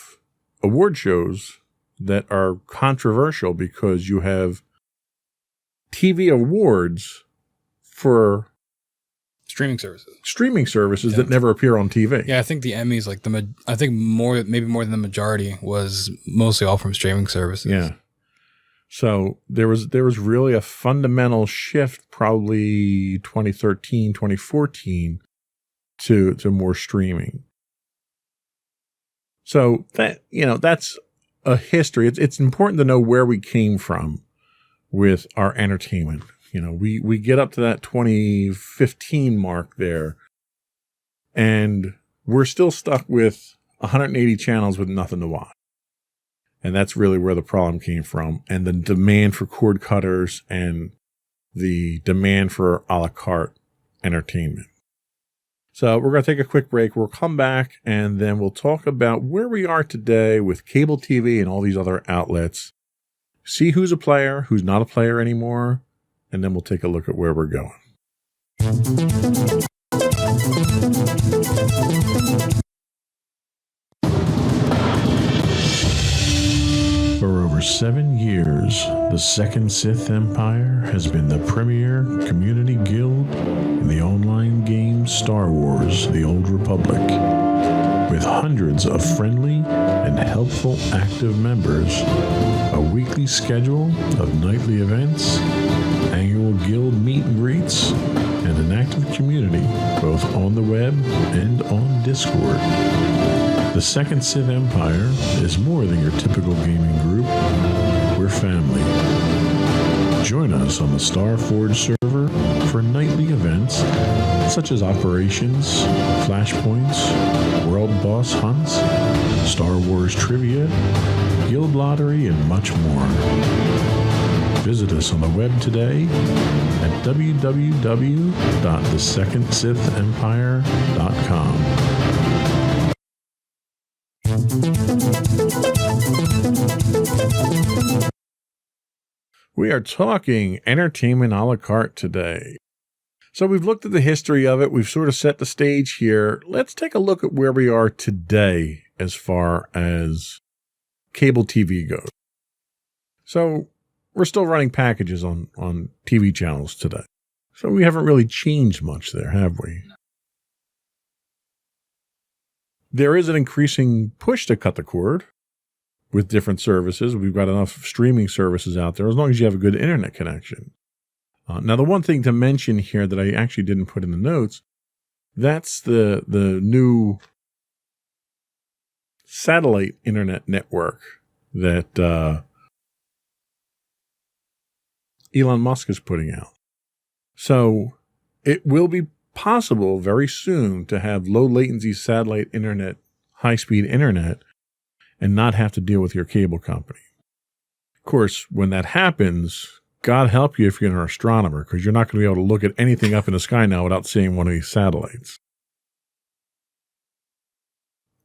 award shows that are controversial because you have TV awards for streaming services that never appear on TV. Yeah, I think the Emmys, maybe more than the majority, was mostly all from streaming services. Yeah. So there was really a fundamental shift, probably 2013, 2014, to more streaming. So that's a history. It's important to know where we came from with our entertainment. We get up to that 2015 mark there, and we're still stuck with 180 channels with nothing to watch. And that's really where the problem came from. And the demand for cord cutters and the demand for a la carte entertainment. So we're going to take a quick break. We'll come back and then we'll talk about where we are today with cable TV and all these other outlets. See who's a player, who's not a player anymore, and then we'll take a look at where we're going. For over 7 years, the Second Sith Empire has been the premier community guild in the online game Star Wars: The Old Republic. With hundreds of friendly and helpful active members, a weekly schedule of nightly events, annual guild meet and greets, and an active community both on the web and on Discord. The Second Sith Empire is more than your typical gaming group. We're family. Join us on the Starforge server for nightly events such as operations, flashpoints, world boss hunts, Star Wars trivia, guild lottery, and much more. Visit us on the web today at www.thesecondsithempire.com. We are talking entertainment a la carte today. So we've looked at the history of it. We've sort of set the stage here. Let's take a look at where we are today as far as cable TV goes. So we're still running packages on TV channels today. So we haven't really changed much there, have we? There is an increasing push to cut the cord with different services. We've got enough streaming services out there as long as you have a good internet connection. Now, the one thing to mention here that I actually didn't put in the notes, that's the new satellite internet network that Elon Musk is putting out. So it will be possible very soon to have low latency satellite internet, high-speed internet, and not have to deal with your cable company. Of course, when that happens, God help you if you're an astronomer, because you're not going to be able to look at anything up in the sky now without seeing one of these satellites.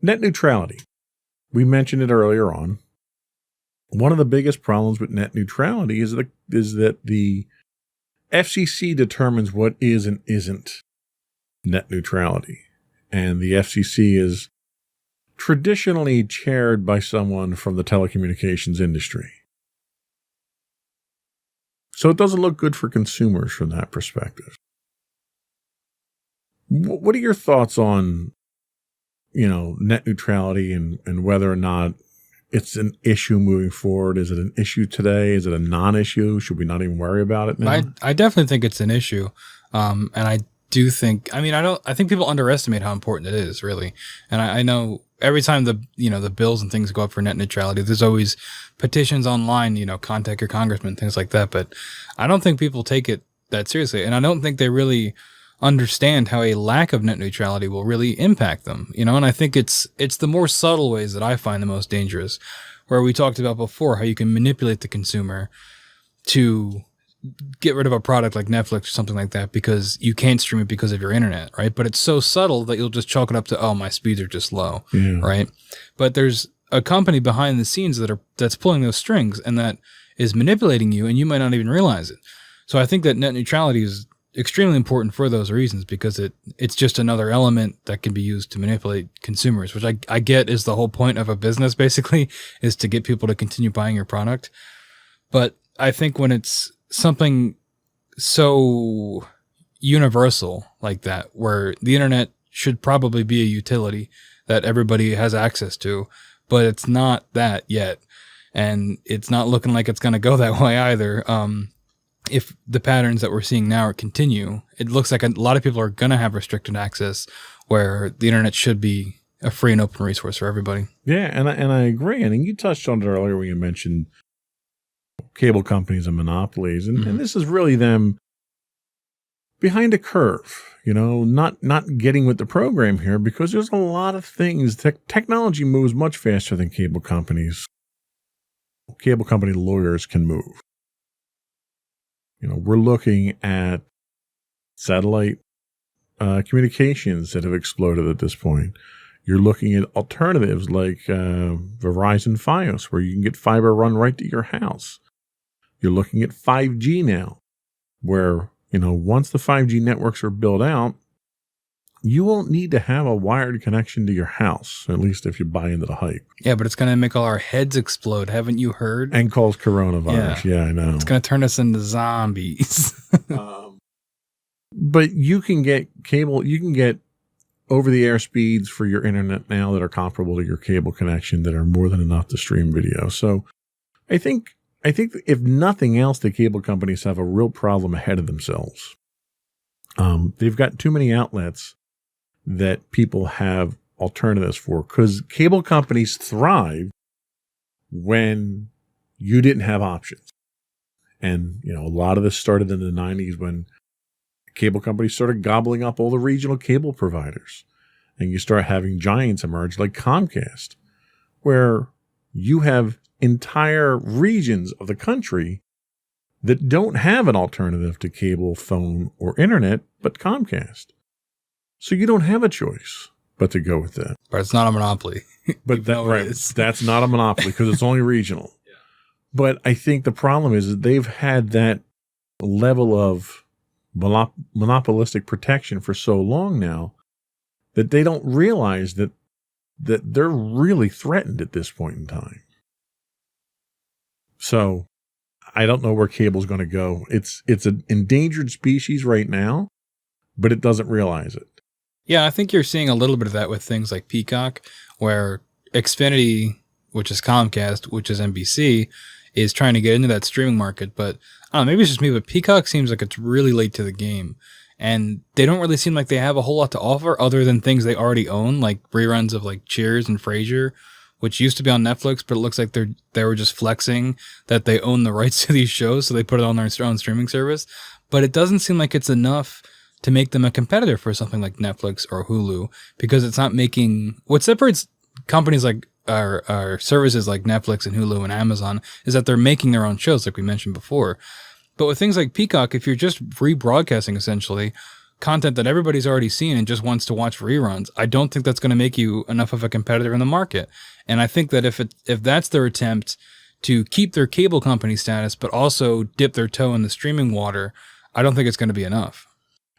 Net neutrality. We mentioned it earlier on. One of the biggest problems with net neutrality is that the FCC determines what is and isn't net neutrality. And the FCC is traditionally chaired by someone from the telecommunications industry. So it doesn't look good for consumers from that perspective. What are your thoughts on, net neutrality and whether or not it's an issue moving forward? Is it an issue today? Is it a non-issue? Should we not even worry about it now? I definitely think it's an issue. And I do think, I think people underestimate how important it is, really. And I know every time the bills and things go up for net neutrality, there's always petitions online, contact your congressman, things like that. But I don't think people take it that seriously. And I don't think they really understand how a lack of net neutrality will really impact them, and I think it's the more subtle ways that I find the most dangerous, where we talked about before, how you can manipulate the consumer to get rid of a product like Netflix or something like that because you can't stream it because of your internet, right? But it's so subtle that you'll just chalk it up to, oh, my speeds are just low, right? But there's a company behind the scenes that's pulling those strings and that is manipulating you, and you might not even realize it. So I think that net neutrality is extremely important for those reasons, because it's just another element that can be used to manipulate consumers, which I get is the whole point of a business, basically, is to get people to continue buying your product. But I think when it's something so universal like that, where the internet should probably be a utility that everybody has access to, but it's not that yet. And it's not looking like it's going to go that way either. If the patterns that we're seeing now continue, it looks like a lot of people are going to have restricted access, where the internet should be a free and open resource for everybody. Yeah, and I agree. And you touched on it earlier when you mentioned cable companies and monopolies. And this is really them behind a curve, not getting with the program here, because there's a lot of things. Technology moves much faster than cable companies cable company lawyers can move. We're looking at satellite communications that have exploded at this point. You're looking at alternatives like Verizon Fios, where you can get fiber run right to your house. You're looking at 5G now, where, once the 5G networks are built out, you won't need to have a wired connection to your house, at least if you buy into the hype. Yeah, but it's going to make all our heads explode. Haven't you heard? And cause coronavirus. Yeah, I know. It's going to turn us into zombies. But you can get over-the-air speeds for your internet now that are comparable to your cable connection that are more than enough to stream video. So I think if nothing else, the cable companies have a real problem ahead of themselves. They've got too many outlets that people have alternatives for, because cable companies thrive when you didn't have options. And, a lot of this started in the 90s when cable companies started gobbling up all the regional cable providers. And you start having giants emerge like Comcast, where you have entire regions of the country that don't have an alternative to cable, phone, or internet but Comcast. So you don't have a choice but to go with that. But it's not a monopoly. But that's not a monopoly because it's only regional. Yeah. But I think the problem is that they've had that level of monopolistic protection for so long now that they don't realize that they're really threatened at this point in time. So I don't know where cable's going to go. It's an endangered species right now, but it doesn't realize it. Yeah, I think you're seeing a little bit of that with things like Peacock, where Xfinity, which is Comcast, which is NBC, is trying to get into that streaming market. But I don't know, maybe it's just me, but Peacock seems like it's really late to the game. And they don't really seem like they have a whole lot to offer other than things they already own, like reruns of like Cheers and Frasier, which used to be on Netflix, but it looks like they were just flexing that they own the rights to these shows, so they put it on their own streaming service. But it doesn't seem like it's enough to make them a competitor for something like Netflix or Hulu, because it's not making... What separates companies like our services like Netflix and Hulu and Amazon is that they're making their own shows, like we mentioned before. But with things like Peacock, if you're just rebroadcasting essentially content that everybody's already seen and just wants to watch reruns, I don't think that's going to make you enough of a competitor in the market. And I think that if that's their attempt to keep their cable company status, but also dip their toe in the streaming water, I don't think it's going to be enough.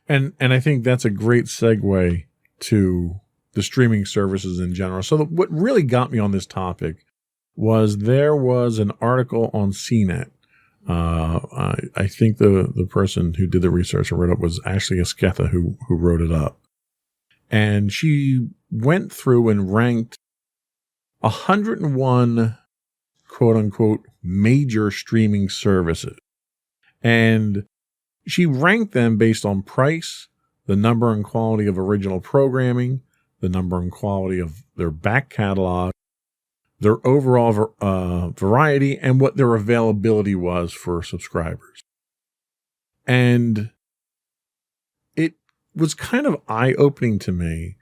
And I think that's a great segue to the streaming services in general. So what really got me on this topic was there was an article on CNET. I think the person who did the research and wrote it was Ashley Esqueta who wrote it up. And she went through and ranked 101 quote unquote major streaming services. And she ranked them based on price, the number and quality of original programming, the number and quality of their back catalog, their overall variety, and what their availability was for subscribers. And it was kind of eye-opening to me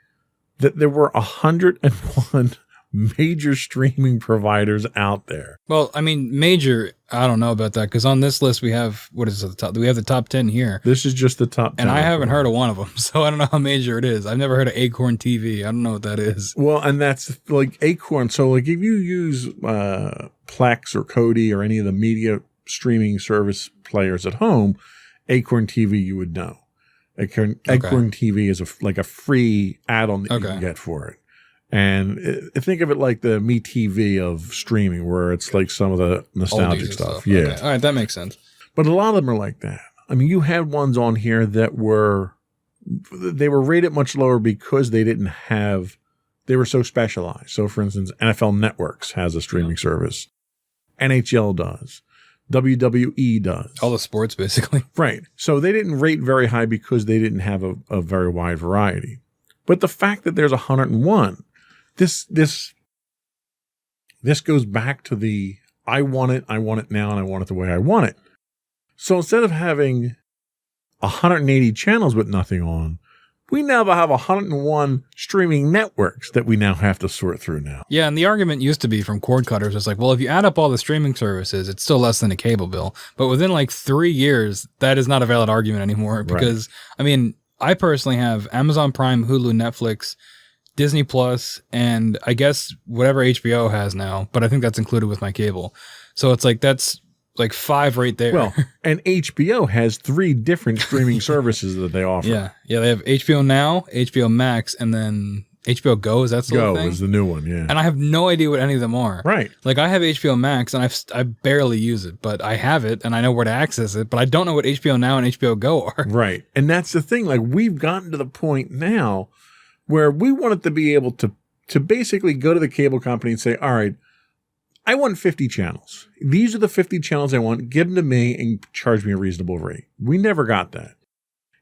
that there were 101 major streaming providers out there. Well, I mean, major, I don't know about that, because on this list we have, what is it, we have the top 10 here. This is just the top 10. And I haven't heard of one of them, so I don't know how major it is. I've never heard of Acorn TV. I don't know what that is. Well, and that's like Acorn. So like if you use Plex or Kodi or any of the media streaming service players at home, Acorn TV you would know. Acorn TV is like a free add-on that you can get for it. And think of it like the MeTV of streaming, where it's like some of the nostalgic stuff. Yeah. Okay. All right. That makes sense. But a lot of them are like that. I mean, you had ones on here that were rated much lower because they were so specialized. So for instance, NFL Networks has a streaming service. NHL does. WWE does. All the sports, basically. Right. So they didn't rate very high because they didn't have a very wide variety. But the fact that there's 101, this goes back to the I want it now, and I want it the way I want it. So instead of having 180 channels with nothing on, We now have 101 streaming networks that we now have to sort through now. Yeah, and the argument used to be from cord cutters, it's like, well, if you add up all the streaming services, it's still less than a cable bill. But within like 3 years, that is not a valid argument anymore because, I mean, I personally have Amazon Prime, Hulu, Netflix, Disney Plus, and I guess whatever HBO has now, but I think that's included with my cable. So it's like, that's like 5 right there. Well, and HBO has 3 different streaming services that they offer. Yeah, they have HBO Now, HBO Max, and then HBO Go. Is that still a thing? Go is the new one, yeah. And I have no idea what any of them are. Right. Like I have HBO Max, and I barely use it, but I have it, and I know where to access it, but I don't know what HBO Now and HBO Go are. Right. And that's the thing. Like we've gotten to the point now where we want it to be able to basically go to the cable company and say, all right, I want 50 channels. These are the 50 channels I want. Give them to me and charge me a reasonable rate. We never got that.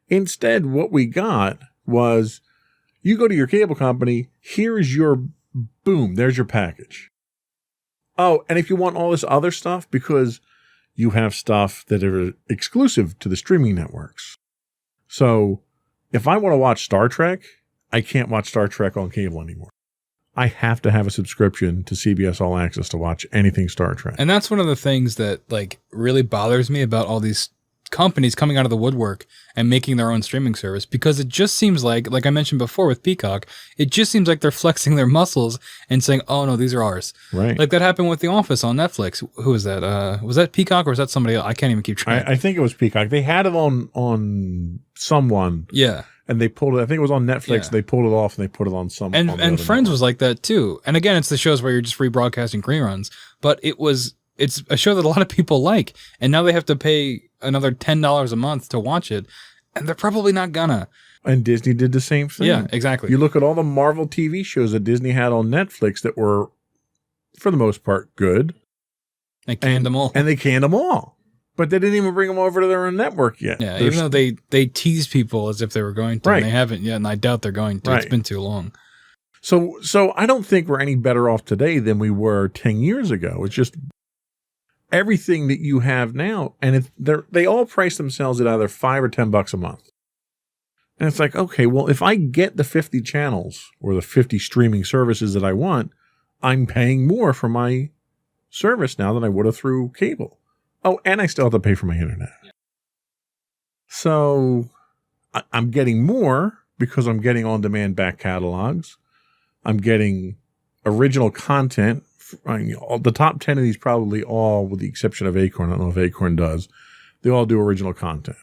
Instead, what we got was you go to your cable company. Here's your boom. There's your package. Oh, and if you want all this other stuff, because you have stuff that are exclusive to the streaming networks. So if I want to watch Star Trek, I can't watch Star Trek on cable anymore. I have to have a subscription to CBS All Access to watch anything Star Trek. And that's one of the things that like really bothers me about all these companies coming out of the woodwork and making their own streaming service, because it just seems like I mentioned before with Peacock, it just seems like they're flexing their muscles and saying, oh no, these are ours. Right. Like that happened with The Office on Netflix. Who was that? Was that Peacock or was that somebody else? I can't even keep track. I think it was Peacock. They had it on someone. Yeah. And they pulled it. I think it was on Netflix. Yeah. They pulled it off and they put it on some. And on the other Friends network. was like that too. And again, it's the shows where you're just rebroadcasting reruns. But it's a show that a lot of people like, and now they have to pay another $10 a month to watch it, and they're probably not gonna. And Disney did the same thing. Yeah, exactly. You look at all the Marvel TV shows that Disney had on Netflix that were, for the most part, good. They canned them all. And they canned them all. But they didn't even bring them over to their own network yet. Yeah, even though they tease people as if they were going to, Right. and they haven't yet, and I doubt they're going to. Right. It's been too long. So I don't think we're any better off today than we were 10 years ago. It's just everything that you have now, and they all price themselves at either $5 or $10 a month. And it's like, okay, well, if I get the 50 channels or the 50 streaming services that I want, I'm paying more for my service now than I would have through cable. Oh, and I still have to pay for my internet. So I'm getting more because I'm getting on-demand back catalogs. I'm getting original content. The top 10 of these probably all, with the exception of Acorn, I don't know if Acorn does, they all do original content.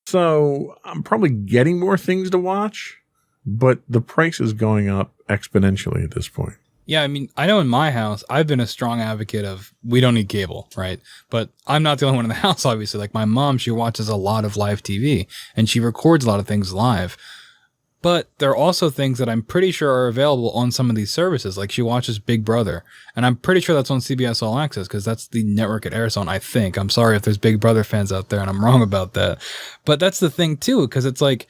So I'm probably getting more things to watch, but the price is going up exponentially at this point. Yeah, I mean, I know in my house, I've been a strong advocate of we don't need cable, right? But I'm not the only one in the house, obviously. Like my mom, she watches a lot of live TV and she records a lot of things live. But there are also things that I'm pretty sure are available on some of these services. Like she watches Big Brother, and I'm pretty sure that's on CBS All Access because that's the network it airs on, I think. I'm sorry if there's Big Brother fans out there and I'm wrong about that. But that's the thing too, because it's like,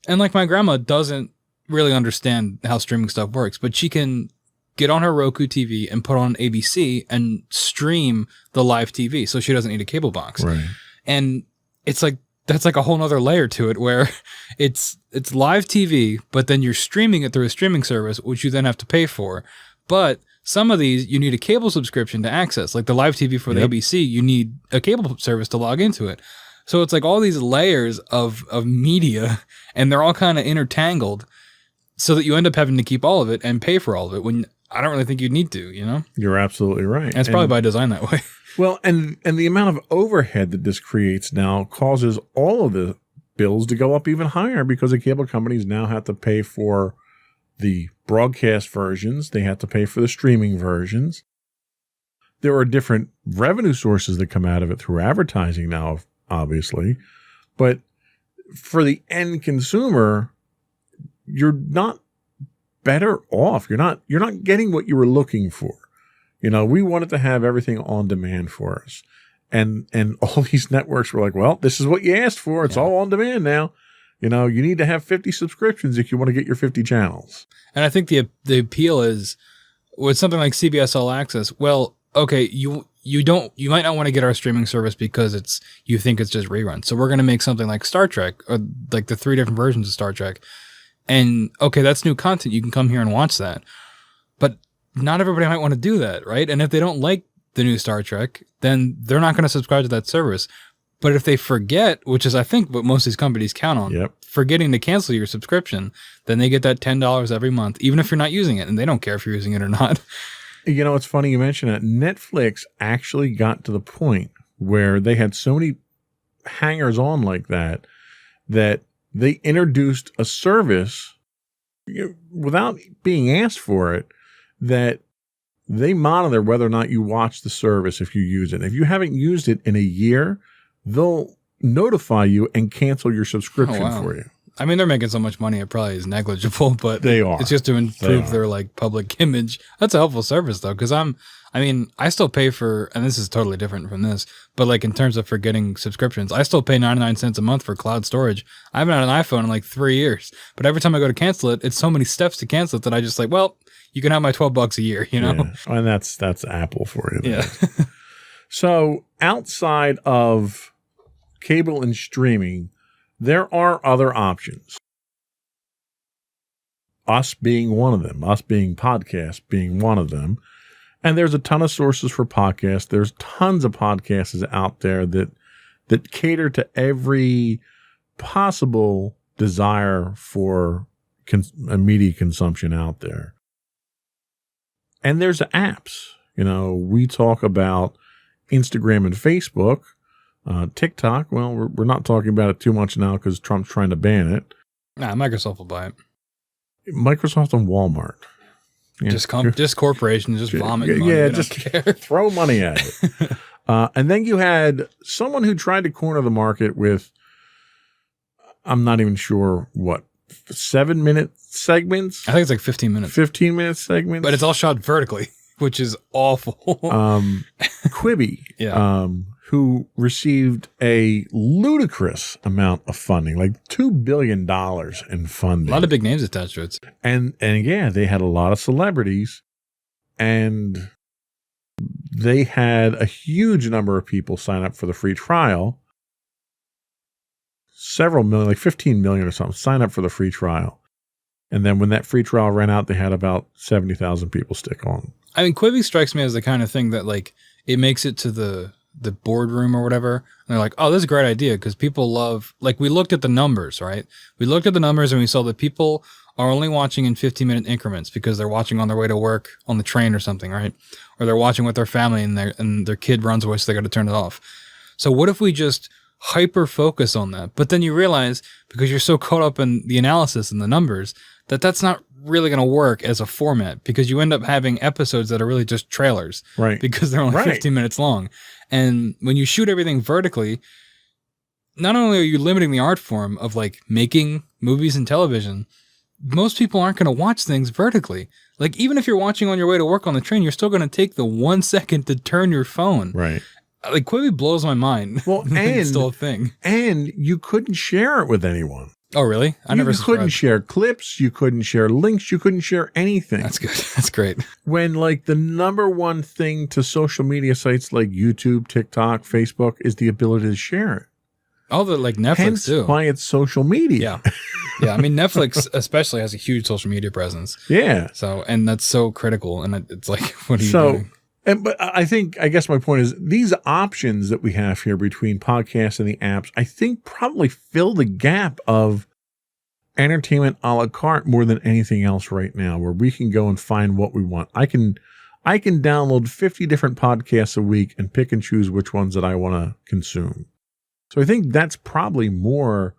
and like my grandma doesn't really understand how streaming stuff works, but she can get on her Roku TV and put on ABC and stream the live TV. So she doesn't need a cable box. Right. And it's like, that's like a whole nother layer to it where it's live TV, but then you're streaming it through a streaming service, which you then have to pay for. But some of these you need a cable subscription to access. Like the live TV for the ABC, you need a cable service to log into it. So it's like all these layers of media, and they're all kind of intertangled so that you end up having to keep all of it and pay for all of it when I don't really think you'd need to, you know? You're absolutely right. And it's probably by design that way. Well, and the amount of overhead that this creates now causes all of the bills to go up even higher because the cable companies now have to pay for the broadcast versions. They have to pay for the streaming versions. There are different revenue sources that come out of it through advertising now, obviously. But for the end consumer, you're not better off. You're not getting what you were looking for. You know, we wanted to have everything on demand for us. And all these networks were like, well, this is what you asked for. It's all on demand now. You know, you need to have 50 subscriptions if you want to get your 50 channels. And I think the appeal is with something like CBS All Access, well, okay, you you might not want to get our streaming service because you think it's just reruns. So we're going to make something like Star Trek, or like the 3 different versions of Star Trek. And okay, that's new content. You can come here and watch that. But not everybody might want to do that, right? And if they don't like the new Star Trek, then they're not going to subscribe to that service. But if they forget, which is I think what most of these companies count on, forgetting to cancel your subscription, then they get that $10 every month, even if you're not using it, and they don't care if you're using it or not. You know, it's funny you mention that. Netflix actually got to the point where they had so many hangers on like that they introduced a service without being asked for it, that they monitor whether or not you watch the service if you use it. If you haven't used it in a year, they'll notify you and cancel your subscription for you. I mean, they're making so much money, it probably is negligible, but they are. It's just to improve their like public image. That's a helpful service though, because I still pay for, and this is totally different from this, but like in terms of for getting subscriptions, I still pay 99 cents a month for cloud storage. I haven't had an iPhone in like 3 years, but every time I go to cancel it, it's so many steps to cancel it that I just like, well, you can have my $12 a year, you know? Yeah. And that's Apple for you. Yeah. So outside of cable and streaming, there are other options. Us being one of them, us being podcasts being one of them. And there's a ton of sources for podcasts. There's tons of podcasts out there that cater to every possible desire for media consumption out there. And there's apps. You know, we talk about Instagram and Facebook. TikTok, well, we're not talking about it too much now because Trump's trying to ban it. Nah, Microsoft will buy it. Microsoft and Walmart. Yeah. Just corporations, just vomit money. Yeah, just throw money at it. And then you had someone who tried to corner the market with, I'm not even sure what, 7-minute segments? I think it's like 15 minutes. 15-minute segments? But it's all shot vertically, which is awful. Quibi, who received a ludicrous amount of funding, like $2 billion in funding. A lot of big names attached to it. And yeah, they had a lot of celebrities, and they had a huge number of people sign up for the free trial. Several million, like 15 million or something, sign up for the free trial. And then when that free trial ran out, they had about 70,000 people stick on. I mean, Quibi strikes me as the kind of thing that like it makes it to the boardroom or whatever. And they're like, oh, this is a great idea because people love, like we looked at the numbers, right? We looked at the numbers and we saw that people are only watching in 15-minute increments because they're watching on their way to work on the train or something, right? Or they're watching with their family and their kid runs away, so they got to turn it off. So what if we just hyper focus on that? But then you realize, because you're so caught up in the analysis and the numbers, that's not really going to work as a format, because you end up having episodes that are really just trailers, right? Because they're only 15 minutes long. And when you shoot everything vertically, not only are you limiting the art form of like making movies and television, most people aren't going to watch things vertically. Like even if you're watching on your way to work on the train, you're still going to take the 1 second to turn your phone. Right. Like Quibi blows my mind. Well, and it's still a thing. And you couldn't share it with anyone. Oh, really? You couldn't share clips. You couldn't share links. You couldn't share anything. That's good. That's great. When like the number one thing to social media sites like YouTube, TikTok, Facebook is the ability to share it. Oh, the like Netflix Hence too. Why it's social media. Yeah. Yeah. I mean, Netflix especially has a huge social media presence. Yeah. So, and that's so critical. And it's like, what are you doing? But I guess my point is these options that we have here between podcasts and the apps, I think probably fill the gap of entertainment a la carte more than anything else right now, where we can go and find what we want. I can download 50 different podcasts a week and pick and choose which ones that I want to consume. So I think that's probably more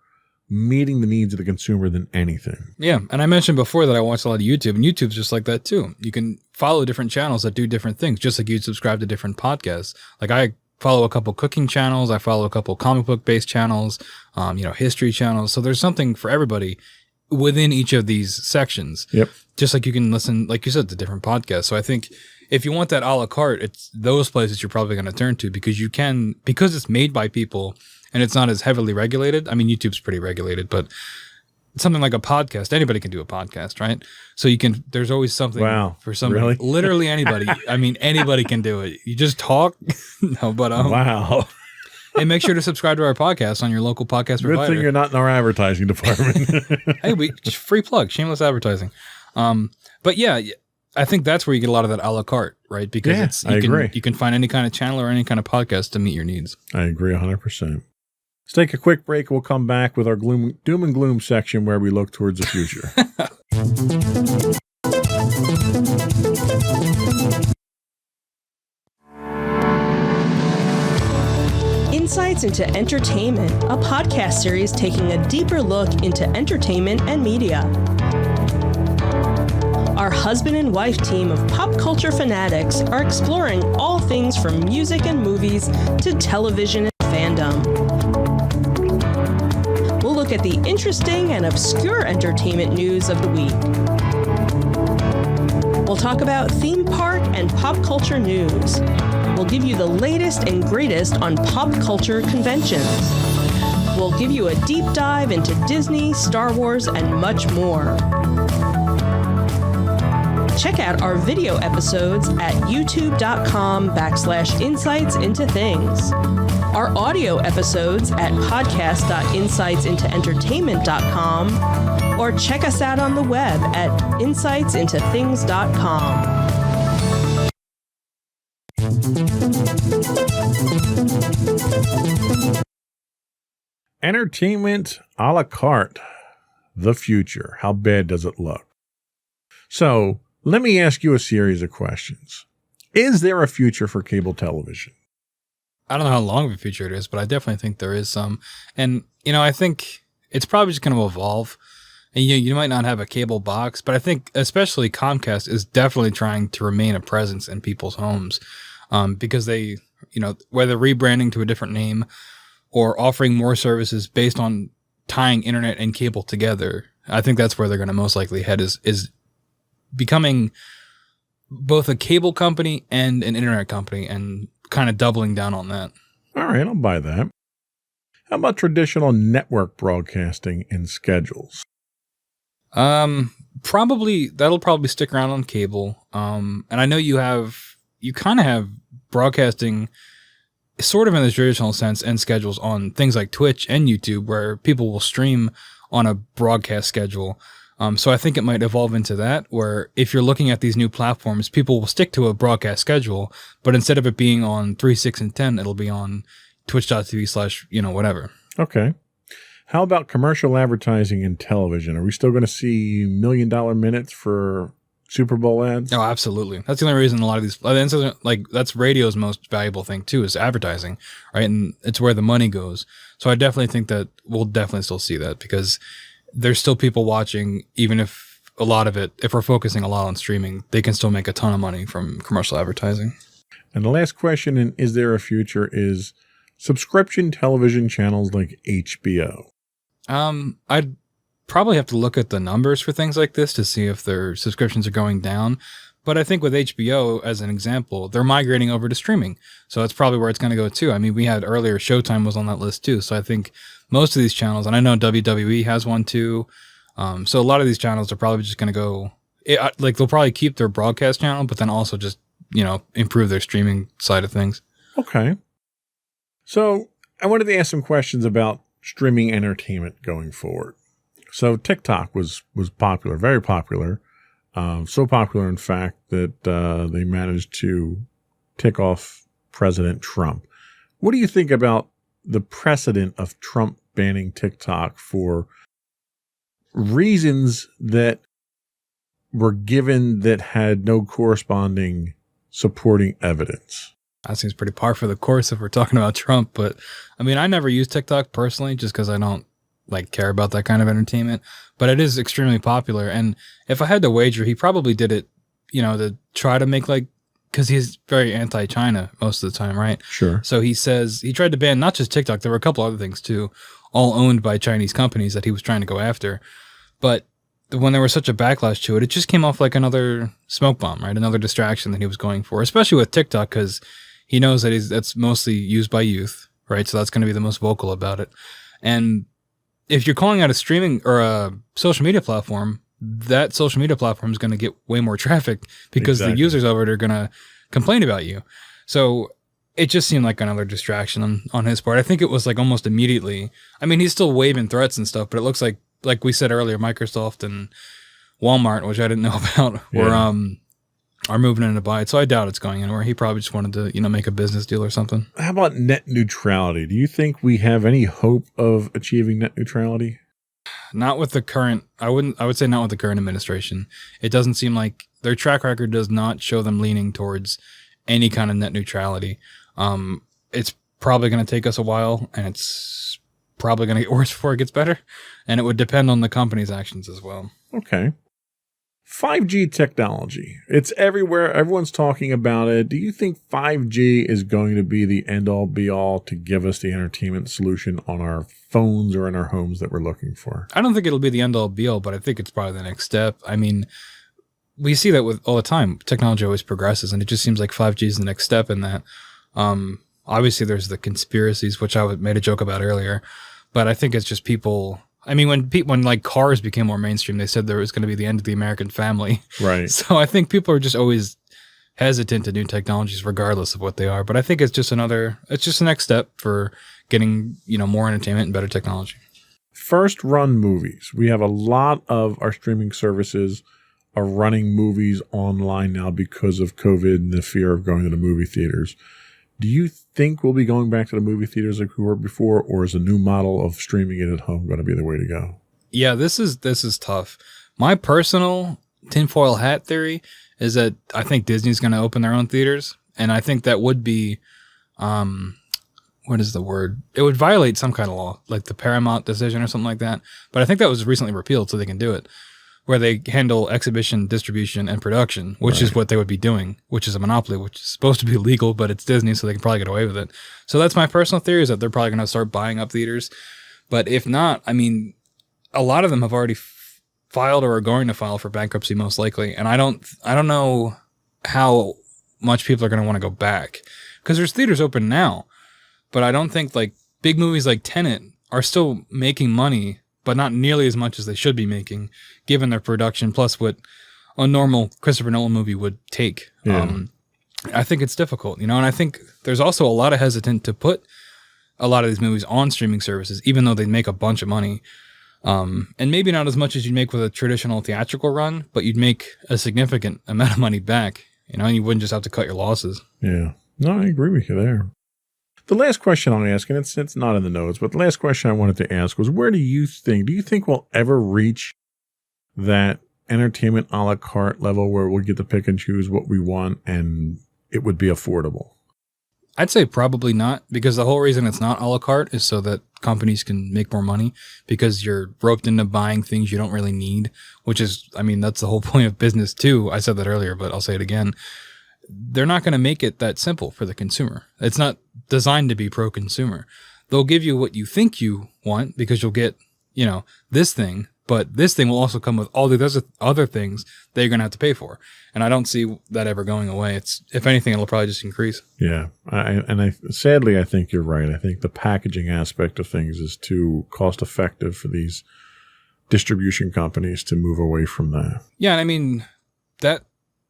meeting the needs of the consumer than anything. Yeah. And I mentioned before that I watch a lot of YouTube, and YouTube's just like that too. You can follow different channels that do different things, just like you'd subscribe to different podcasts. Like I follow a couple cooking channels. I follow a couple comic book based channels, history channels. So there's something for everybody within each of these sections. Yep. Just like you can listen, like you said, to different podcasts. So I think if you want that a la carte, it's those places you're probably going to turn to, because it's made by people and it's not as heavily regulated. I mean, YouTube's pretty regulated, but something like a podcast. Anybody can do a podcast, right? So there's always something for somebody. Really? Literally anybody. I mean, anybody can do it. You just talk. No, but wow. And make sure to subscribe to our podcast on your local podcast provider. Good thing you're not in our advertising department. Hey, free plug, shameless advertising. But yeah, I think that's where you get a lot of that a la carte, right? Because I agree. You can find any kind of channel or any kind of podcast to meet your needs. I agree 100%. Let's take a quick break. We'll come back with our doom and gloom section where we look towards the future. Insights into Entertainment, a podcast series taking a deeper look into entertainment and media. Our husband and wife team of pop culture fanatics are exploring all things from music and movies to television and fandom. We'll look at the interesting and obscure entertainment news of the week. We'll talk about theme park and pop culture news. We'll give you the latest and greatest on pop culture conventions. We'll give you a deep dive into Disney, Star Wars, and much more. Check out our video episodes at youtube.com/insightsintothings. Our audio episodes at podcast.insightsintoentertainment.com, or check us out on the web at insightsintothings.com. Entertainment a la carte. The future. How bad does it look? So let me ask you a series of questions. Is there a future for cable television? I don't know how long of a future it is, but I definitely think there is some. And, I think it's probably just going to evolve. And you might not have a cable box, but I think especially Comcast is definitely trying to remain a presence in people's homes because they, whether rebranding to a different name or offering more services based on tying internet and cable together. I think that's where they're going to most likely head is becoming both a cable company and an internet company and kind of doubling down on that. All right, I'll buy that. How about traditional network broadcasting and schedules? That'll probably stick around on cable. And I know you kind of have broadcasting sort of in the traditional sense and schedules on things like Twitch and YouTube where people will stream on a broadcast schedule. So I think it might evolve into that, where if you're looking at these new platforms, people will stick to a broadcast schedule, but instead of it being on 3, 6, and 10, it'll be on twitch.tv/ whatever. Okay. How about commercial advertising in television? Are we still going to see $1 million minutes for Super Bowl ads? Oh, absolutely. That's the only reason a lot of these, that's radio's most valuable thing too, is advertising, right? And it's where the money goes. So I definitely think that we'll definitely still see that because there's still people watching, even if a lot of it, if we're focusing a lot on streaming, they can still make a ton of money from commercial advertising. And the last question in Is There a Future is subscription television channels like HBO. I'd probably have to look at the numbers for things like this to see if their subscriptions are going down. But I think with HBO, as an example, they're migrating over to streaming. So that's probably where it's going to go too. I mean, we had earlier Showtime was on that list too. So I think most of these channels, and I know WWE has one too. So a lot of these channels are probably just going to go, they'll probably keep their broadcast channel, but then also just, improve their streaming side of things. Okay. So I wanted to ask some questions about streaming entertainment going forward. So TikTok was popular, very popular. So popular, in fact, that they managed to tick off President Trump. What do you think about the precedent of Trump banning TikTok for reasons that were given that had no corresponding supporting evidence? That seems pretty par for the course if we're talking about Trump. But I mean, I never use TikTok personally just because I don't care about that kind of entertainment, but it is extremely popular. And if I had to wager, he probably did it, to try to make because he's very anti-China most of the time, right? Sure. So he says he tried to ban not just TikTok, there were a couple other things too, all owned by Chinese companies that he was trying to go after. But when there was such a backlash to it, it just came off like another smoke bomb, right? Another distraction that he was going for, especially with TikTok, because he knows that that's mostly used by youth, right? So that's going to be the most vocal about it. And if you're calling out a streaming or a social media platform, that social media platform is going to get way more traffic because the users of it are going to complain about you. So it just seemed like another distraction on his part. I think it was like almost immediately. I mean, he's still waving threats and stuff, but it looks like we said earlier, Microsoft and Walmart, which I didn't know about, are moving in to buy it. So I doubt it's going anywhere. He probably just wanted to, make a business deal or something. How about net neutrality? Do you think we have any hope of achieving net neutrality? Not with the current, I would say not with the current administration. It doesn't seem like their track record does not show them leaning towards any kind of net neutrality. It's probably going to take us a while, and it's probably going to get worse before it gets better. And it would depend on the company's actions as well. Okay. 5G technology. It's everywhere. Everyone's talking about it. Do you think 5G is going to be the end-all, be-all to give us the entertainment solution on our phones or in our homes that we're looking for? I don't think it'll be the end-all, be-all, but I think it's probably the next step. I mean, we see that with all the time. Technology always progresses, and it just seems like 5G is the next step in that. Obviously, there's the conspiracies, which I made a joke about earlier, but I think it's just people... I mean, when like cars became more mainstream, they said there was going to be the end of the American family. Right. So I think people are just always hesitant to new technologies, regardless of what they are. But I think it's just the next step for getting, more entertainment and better technology. First run movies. We have a lot of our streaming services are running movies online now because of COVID and the fear of going to the movie theaters. Do you think we'll be going back to the movie theaters like we were before, or is a new model of streaming it at home going to be the way to go? Yeah, this is tough. My personal tinfoil hat theory is that I think Disney's going to open their own theaters, and I think that would be, what is the word? It would violate some kind of law, like the Paramount decision or something like that. But I think that was recently repealed, so they can do it, where they handle exhibition, distribution, and production, which is what they would be doing, which is a monopoly, which is supposed to be legal, but it's Disney, so they can probably get away with it. So that's my personal theory, is that they're probably going to start buying up theaters. But if not, I mean, a lot of them have already filed or are going to file for bankruptcy, most likely. And I don't know how much people are going to want to go back, because there's theaters open now, but I don't think like big movies like Tenet are still making money, but not nearly as much as they should be making, given their production, plus what a normal Christopher Nolan movie would take. Yeah. I think it's difficult, and I think there's also a lot of hesitant to put a lot of these movies on streaming services, even though they make a bunch of money. And maybe not as much as you'd make with a traditional theatrical run, but you'd make a significant amount of money back, and you wouldn't just have to cut your losses. Yeah. No, I agree with you there. The last question I'll ask, and it's not in the notes, but the last question I wanted to ask was, do you think we'll ever reach that entertainment a la carte level where we'll get to pick and choose what we want and it would be affordable? I'd say probably not, because the whole reason it's not a la carte is so that companies can make more money, because you're roped into buying things you don't really need, which is, I mean, that's the whole point of business too. I said that earlier, but I'll say it again. They're not going to make it that simple for the consumer. It's not designed to be pro-consumer. They'll give you what you think you want, because you'll get, this thing, but this thing will also come with all the other things that you're going to have to pay for. And I don't see that ever going away. If anything, it'll probably just increase. Yeah. Sadly, I think you're right. I think the packaging aspect of things is too cost effective for these distribution companies to move away from that. Yeah. And I mean, that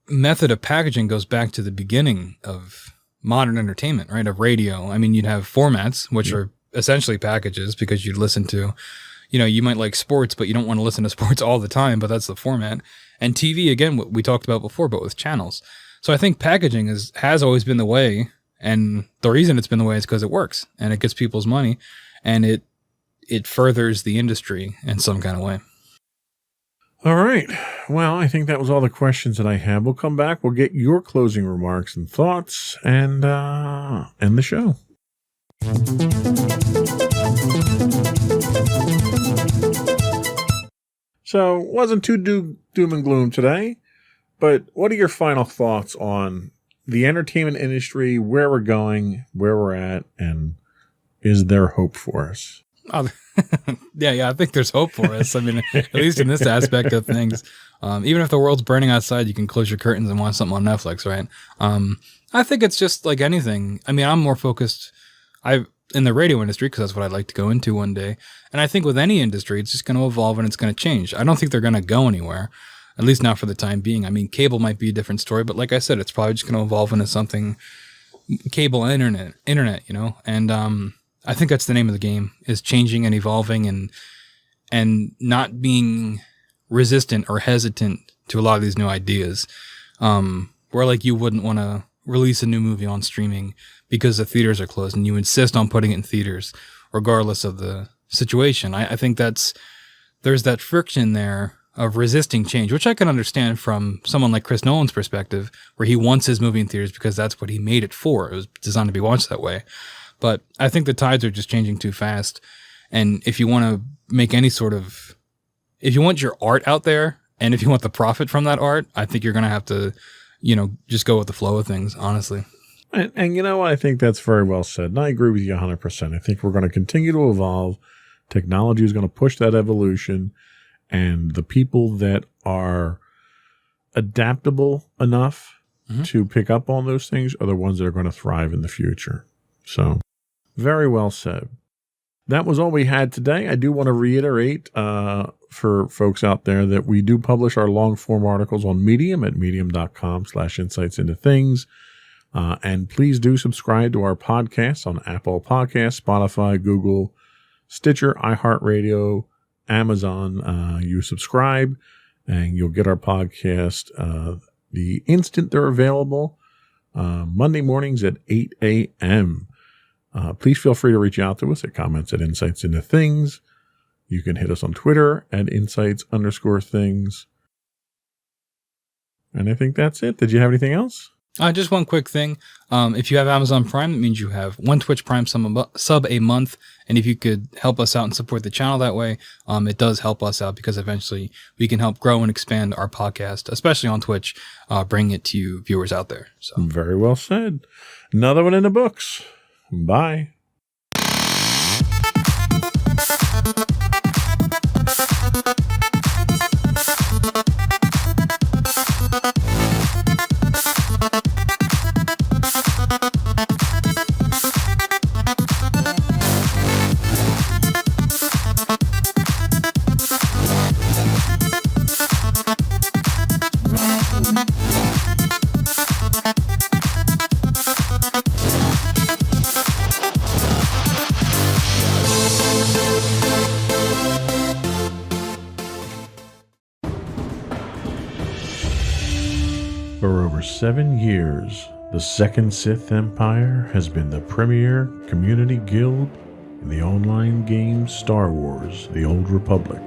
method of packaging goes back to the beginning of modern entertainment, right? Of radio. I mean, you'd have formats, which are essentially packages, because you'd listen to, you might like sports, but you don't want to listen to sports all the time, but that's the format. And TV, again, what we talked about before, but with channels. So I think packaging has always been the way. And the reason it's been the way is because it works and it gets people's money, and it furthers the industry in some kind of way. All right. Well, I think that was all the questions that I have. We'll come back. We'll get your closing remarks and thoughts and end the show. So, wasn't too doom and gloom today, but what are your final thoughts on the entertainment industry, where we're going, where we're at, and is there hope for us? Yeah, I think there's hope for us. I mean, at least in this aspect of things. Even if the world's burning outside, you can close your curtains and watch something on Netflix, right? I think it's just like anything. I mean, I'm more focused. in the radio industry, because that's what I'd like to go into one day. And I think with any industry, it's just going to evolve and it's going to change. I don't think they're going to go anywhere, at least not for the time being. I mean, cable might be a different story, but like I said, it's probably just going to evolve into something cable internet, and I think that's the name of the game, is changing and evolving and not being resistant or hesitant to a lot of these new ideas. Where like you wouldn't want to release a new movie on streaming because the theaters are closed and you insist on putting it in theaters regardless of the situation. I think there's that friction there of resisting change, which I can understand from someone like Chris Nolan's perspective, where he wants his movie in theaters because that's what he made it for. It was designed to be watched that way. But I think the tides are just changing too fast. And if you want to make any sort of, if you want your art out there and if you want the profit from that art, I think you're going to have to, just go with the flow of things, honestly. And I think that's very well said. And I agree with you 100%. I think we're going to continue to evolve. Technology is going to push that evolution. And the people that are adaptable enough to pick up on those things are the ones that are going to thrive in the future. So, very well said. That was all we had today. I do want to reiterate for folks out there that we do publish our long form articles on Medium at medium.com/insightsintothings. And please do subscribe to our podcasts on Apple Podcasts, Spotify, Google, Stitcher, iHeartRadio, Amazon. You subscribe and you'll get our podcast the instant they're available, Monday mornings at 8 a.m. Please feel free to reach out to us at comments@insightsintothings. You can hit us on Twitter at insights_things. And I think that's it. Did you have anything else? Just one quick thing. If you have Amazon Prime, that means you have one Twitch Prime sub a month. And if you could help us out and support the channel that way, it does help us out because eventually we can help grow and expand our podcast, especially on Twitch, bring it to you viewers out there. So very well said. Another one in the books. Bye. For over 7 years, the Second Sith Empire has been the premier community guild in the online game Star Wars: The Old Republic.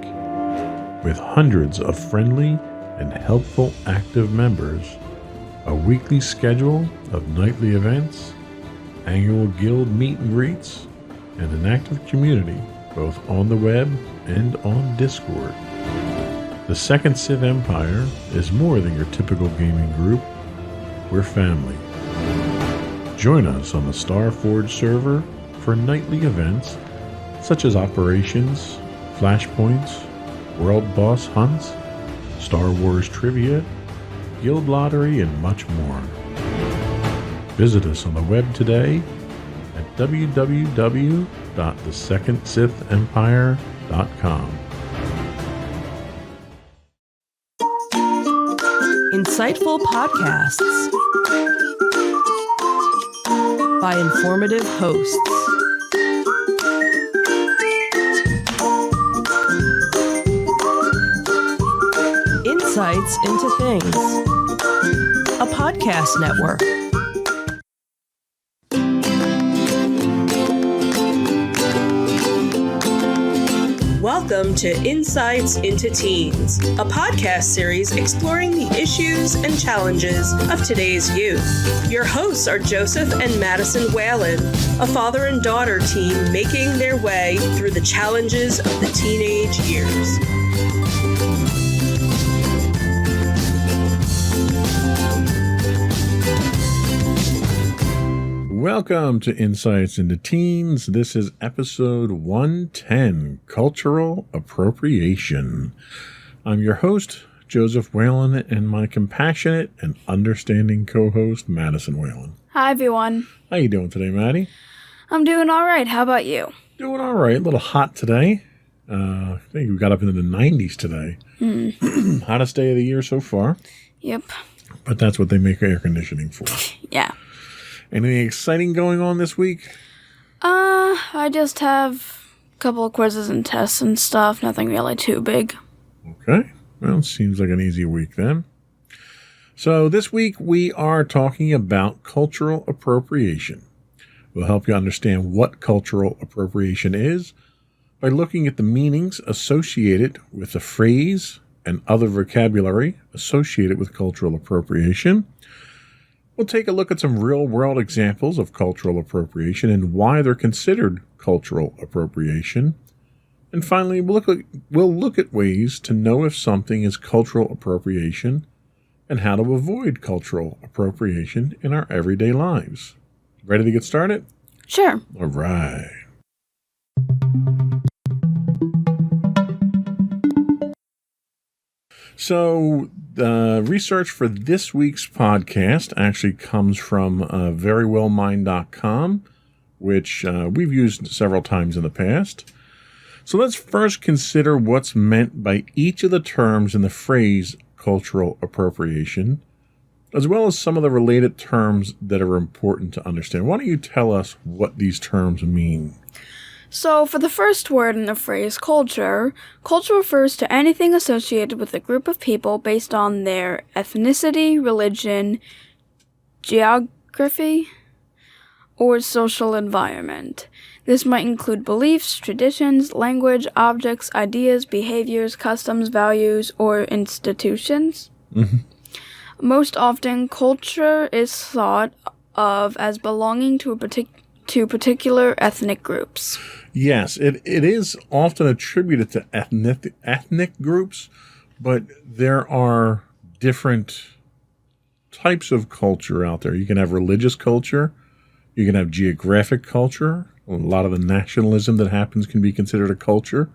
With hundreds of friendly and helpful active members, a weekly schedule of nightly events, annual guild meet and greets, and an active community both on the web and on Discord. The Second Sith Empire is more than your typical gaming group. We're family. Join us on the Starforge server for nightly events such as operations, flashpoints, world boss hunts, Star Wars trivia, guild lottery, and much more. Visit us on the web today at www.thesecondsithempire.com. Insightful podcasts by informative hosts. Insights into Things, a podcast network. Welcome to Insights into Teens, a podcast series exploring the issues and challenges of today's youth. Your hosts are Joseph and Madison Whalen, a father and daughter team making their way through the challenges of the teenage years. Welcome to Insights into Teens. This is episode 110, Cultural Appropriation. I'm your host, Joseph Whalen, and my compassionate and understanding co-host, Madison Whalen. Hi, everyone. How you doing today, Maddie? I'm doing all right. How about you? Doing all right. A little hot today. I think we got up into the 90s today. Hottest day of the year so far. Yep. But that's what they make air conditioning for. Yeah. Anything exciting going on this week? I just have a couple of quizzes and tests and stuff. Nothing really too big. Okay. Well, seems like an easy week then. So this week we are talking about cultural appropriation. We'll help you understand what cultural appropriation is by looking at the meanings associated with the phrase and other vocabulary associated with cultural appropriation. We'll take a look at some real-world examples of cultural appropriation and why they're considered cultural appropriation. And finally, we'll look at ways to know if something is cultural appropriation and how to avoid cultural appropriation in our everyday lives. Ready to get started? Sure. All right. So the research for this week's podcast actually comes from verywellmind.com, which we've used several times in the past. So let's first consider what's meant by each of the terms in the phrase cultural appropriation, as well as some of the related terms that are important to understand. Why don't you tell us what these terms mean? So, for the first word in the phrase culture, culture refers to anything associated with a group of people based on their ethnicity, religion, geography, or social environment. This might include beliefs, traditions, language, objects, ideas, behaviors, customs, values, or institutions. Mm-hmm. Most often, culture is thought of as belonging to particular ethnic groups. Yes, it is often attributed to ethnic groups, but there are different types of culture out there. You can have religious culture, you can have geographic culture. A lot of the nationalism that happens can be considered a culture.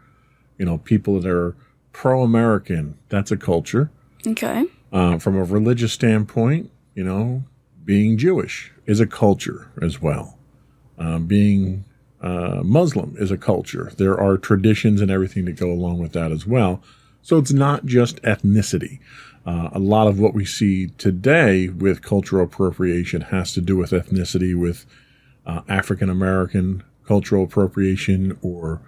You know, people that are pro-American, that's a culture. Okay. From a religious standpoint, you know, being Jewish is a culture as well. Being Muslim is a culture. There are traditions and everything that go along with that as well. So it's not just ethnicity. A lot of what we see today with cultural appropriation has to do with ethnicity, with African American cultural appropriation, or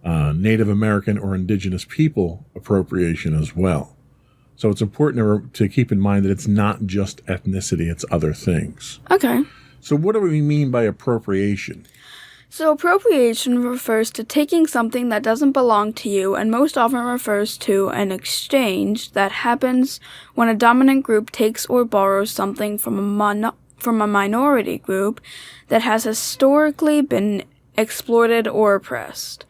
Native American or indigenous people appropriation as well. So it's important to keep in mind that it's not just ethnicity, it's other things. Okay. So what do we mean by appropriation? So appropriation refers to taking something that doesn't belong to you, and most often refers to an exchange that happens when a dominant group takes or borrows something from a minority group that has historically been exploited or oppressed.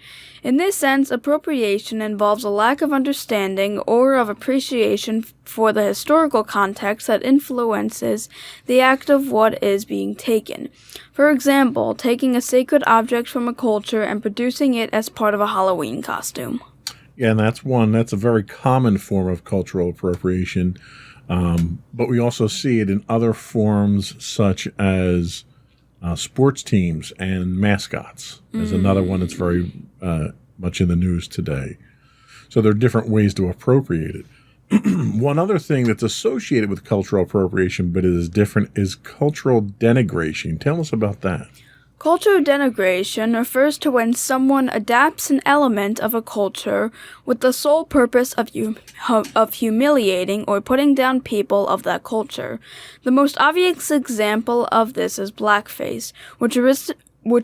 In this sense, appropriation involves a lack of understanding or of appreciation for the historical context that influences the act of what is being taken. For example, taking a sacred object from a culture and producing it as part of a Halloween costume. Yeah, and that's a very common form of cultural appropriation. But we also see it in other forms such as sports teams and mascots. There's another one that's very much in the news today. So there are different ways to appropriate it. One other thing that's associated with cultural appropriation but is different is cultural denigration. Tell us about that. Cultural denigration refers to when someone adapts an element of a culture with the sole purpose of humiliating or putting down people of that culture. The most obvious example of this is blackface, which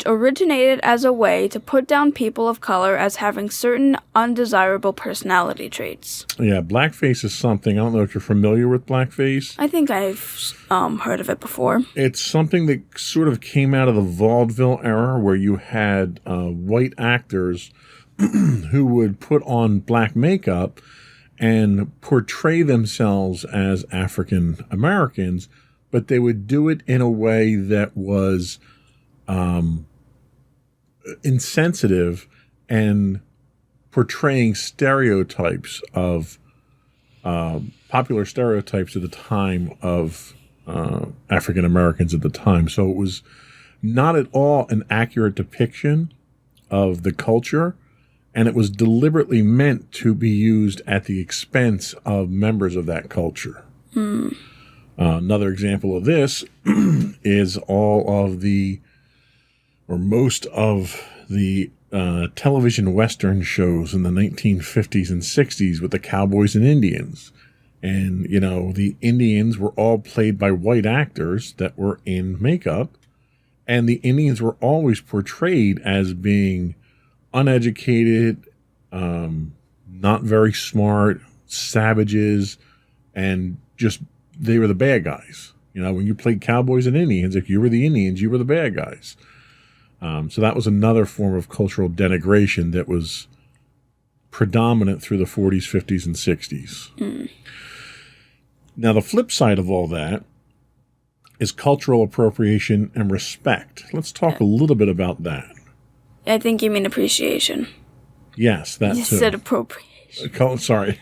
originated as a way to put down people of color as having certain undesirable personality traits. Yeah, blackface is something, I don't know if you're familiar with blackface. I think I've heard of it before. It's something that sort of came out of the vaudeville era where you had white actors who would put on black makeup and portray themselves as African Americans, but they would do it in a way that was insensitive and portraying stereotypes of popular stereotypes at the time of African Americans at the time. So it was not at all an accurate depiction of the culture, and it was deliberately meant to be used at the expense of members of that culture. Another example of this is all of the, or most of the television Western shows in the 1950s and 60s with the cowboys and Indians. And, you know, the Indians were all played by white actors that were in makeup. And the Indians were always portrayed as being uneducated, not very smart, savages, and just they were the bad guys. You know, when you played cowboys and Indians, if you were the Indians, you were the bad guys. So that was another form of cultural denigration that was predominant through the 40s, 50s, and 60s. Now, the flip side of all that is cultural appropriation and respect. Let's talk a little bit about that. I think you mean appreciation. Yes, that You too. said appropriation. Sorry.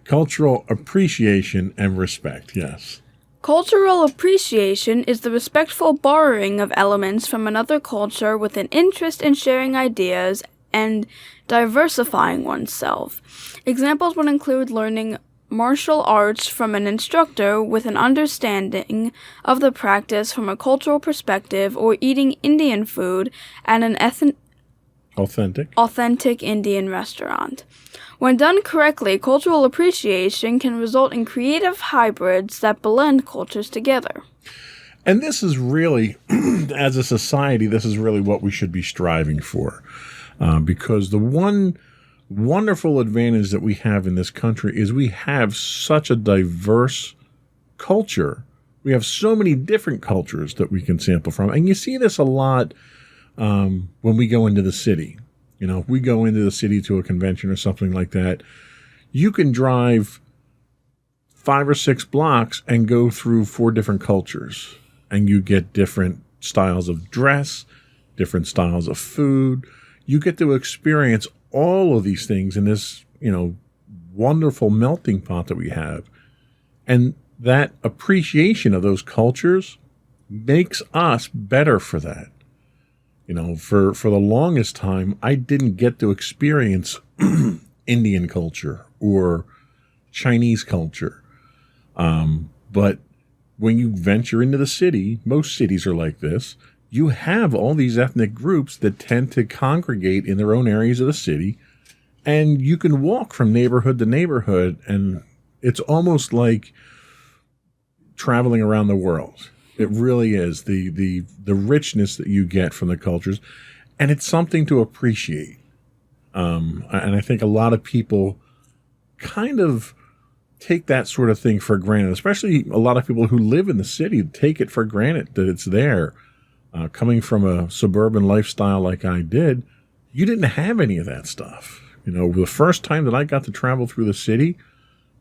Cultural appreciation and respect, yes. Cultural appreciation is the respectful borrowing of elements from another culture with an interest in sharing ideas and diversifying oneself. Examples would include learning martial arts from an instructor with an understanding of the practice from a cultural perspective, or eating Indian food at an authentic Indian restaurant. When done correctly, cultural appreciation can result in creative hybrids that blend cultures together. And this is really, as a society, this is really what we should be striving for. Because the one wonderful advantage that we have in this country is we have such a diverse culture. We have so many different cultures that we can sample from. And you see this a lot when we go into the city. You know, if we go into the city to a convention or something like that, you can drive 5 or 6 blocks and go through 4 different cultures. And you get different styles of dress, different styles of food. You get to experience all of these things in this, you know, wonderful melting pot that we have. And that appreciation of those cultures makes us better for that. You know, for the longest time, I didn't get to experience Indian culture or Chinese culture. But when you venture into the city, most cities are like this, you have all these ethnic groups that tend to congregate in their own areas of the city, and you can walk from neighborhood to neighborhood, and it's almost like traveling around the world. It really is the richness that you get from the cultures, and it's something to appreciate. And I think a lot of people kind of take that sort of thing for granted, especially a lot of people who live in the city take it for granted that it's there. Coming from a suburban lifestyle like I did, you didn't have any of that stuff. You know, the first time that I got to travel through the city,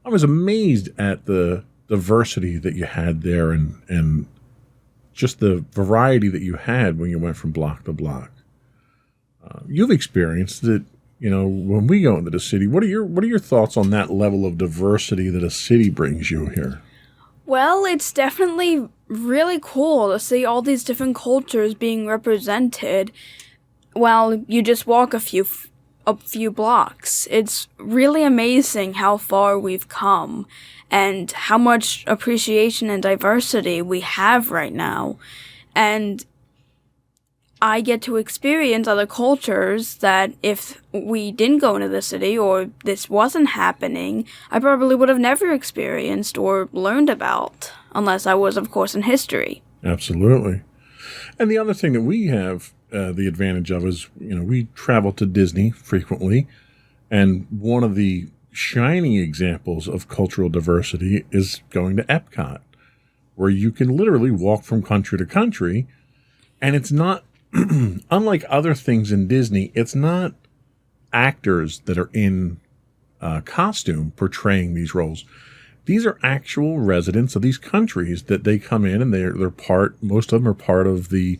I was amazed at the diversity that you had there and just the variety that you had when you went from block to block. You've experienced it, you know, when we go into the city. What are your thoughts on that level of diversity that a city brings you here? Well, it's definitely really cool to see all these different cultures being represented while you just walk a few blocks. It's really amazing how far we've come and how much appreciation and diversity we have right now. And I get to experience other cultures that if we didn't go into the city or this wasn't happening, I probably would have never experienced or learned about, unless I was, of course, in history. Absolutely. And the other thing that we have the advantage of is, you know, we travel to Disney frequently, and one of the shining examples of cultural diversity is going to Epcot, where you can literally walk from country to country, and it's not unlike other things in Disney, it's not actors that are in costume portraying these roles. These are actual residents of these countries that they come in, and they're part. Most of them are part of the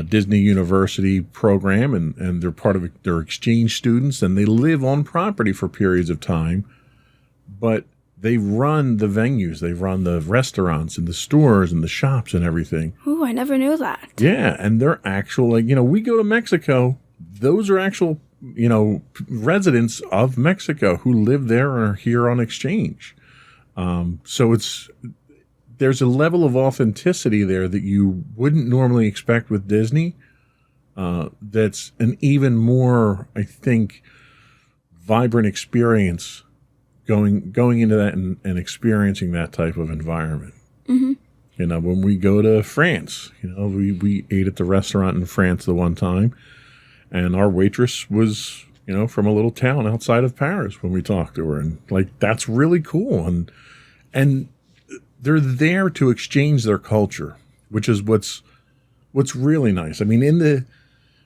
Disney University program, and they're part of their exchange students, and they live on property for periods of time. But they run the venues, they run the restaurants and the stores and the shops and everything. Ooh, I never knew that. Yeah, and they're actual, like, we go to Mexico, those are actual, residents of Mexico who live there and are here on exchange. So there's a level of authenticity there that you wouldn't normally expect with Disney. That's an even more, I think, vibrant experience going into that and experiencing that type of environment. Mm-hmm. When we go to France, we ate at the restaurant in France the one time, and our waitress was, from a little town outside of Paris when we talked to her, and like, that's really cool. And they're there to exchange their culture, which is what's really nice. I mean,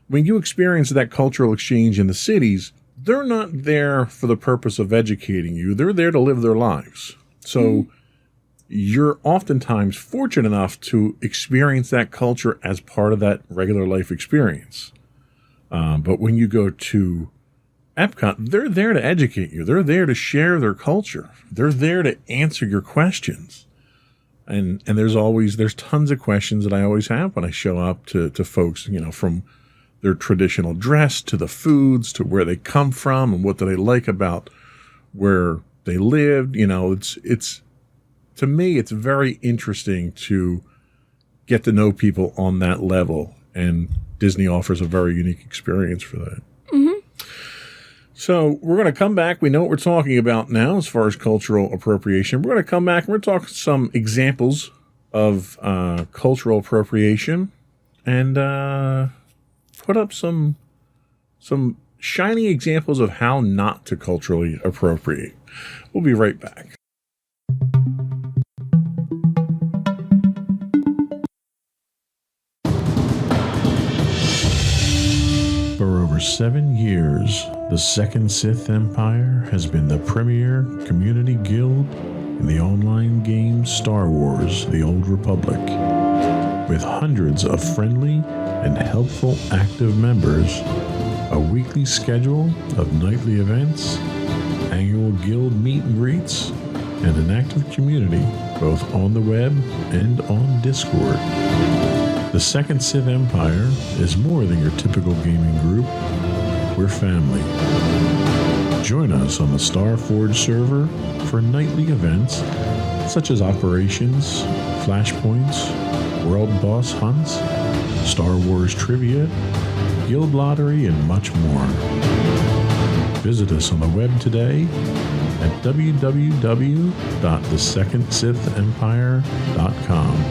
when you experience that cultural exchange in the cities, they're not there for the purpose of educating you. They're there to live their lives. So you're oftentimes fortunate enough to experience that culture as part of that regular life experience. But when you go to Epcot, they're there to educate you. They're there to share their culture. They're there to answer your questions. And there's tons of questions that I always have when I show up to folks, from their traditional dress to the foods to where they come from and what do they like about where they lived. It's to me, it's very interesting to get to know people on that level, and Disney offers a very unique experience for that. Mm-hmm. So we're going to come back. We know what we're talking about now as far as cultural appropriation. We're going to come back and we're going to talk some examples of cultural appropriation and put up some shining examples of how not to culturally appropriate. We'll be right back. For over 7 years, the Second Sith Empire has been the premier community guild in the online game Star Wars: The Old Republic. With hundreds of friendly and helpful active members, a weekly schedule of nightly events, annual guild meet and greets, and an active community both on the web and on Discord. The Second Sith Empire is more than your typical gaming group. We're family. Join us on the Starforge server for nightly events such as operations, flashpoints, world boss hunts, Star Wars trivia, guild lottery, and much more. Visit us on the web today at www.thesecondsithempire.com.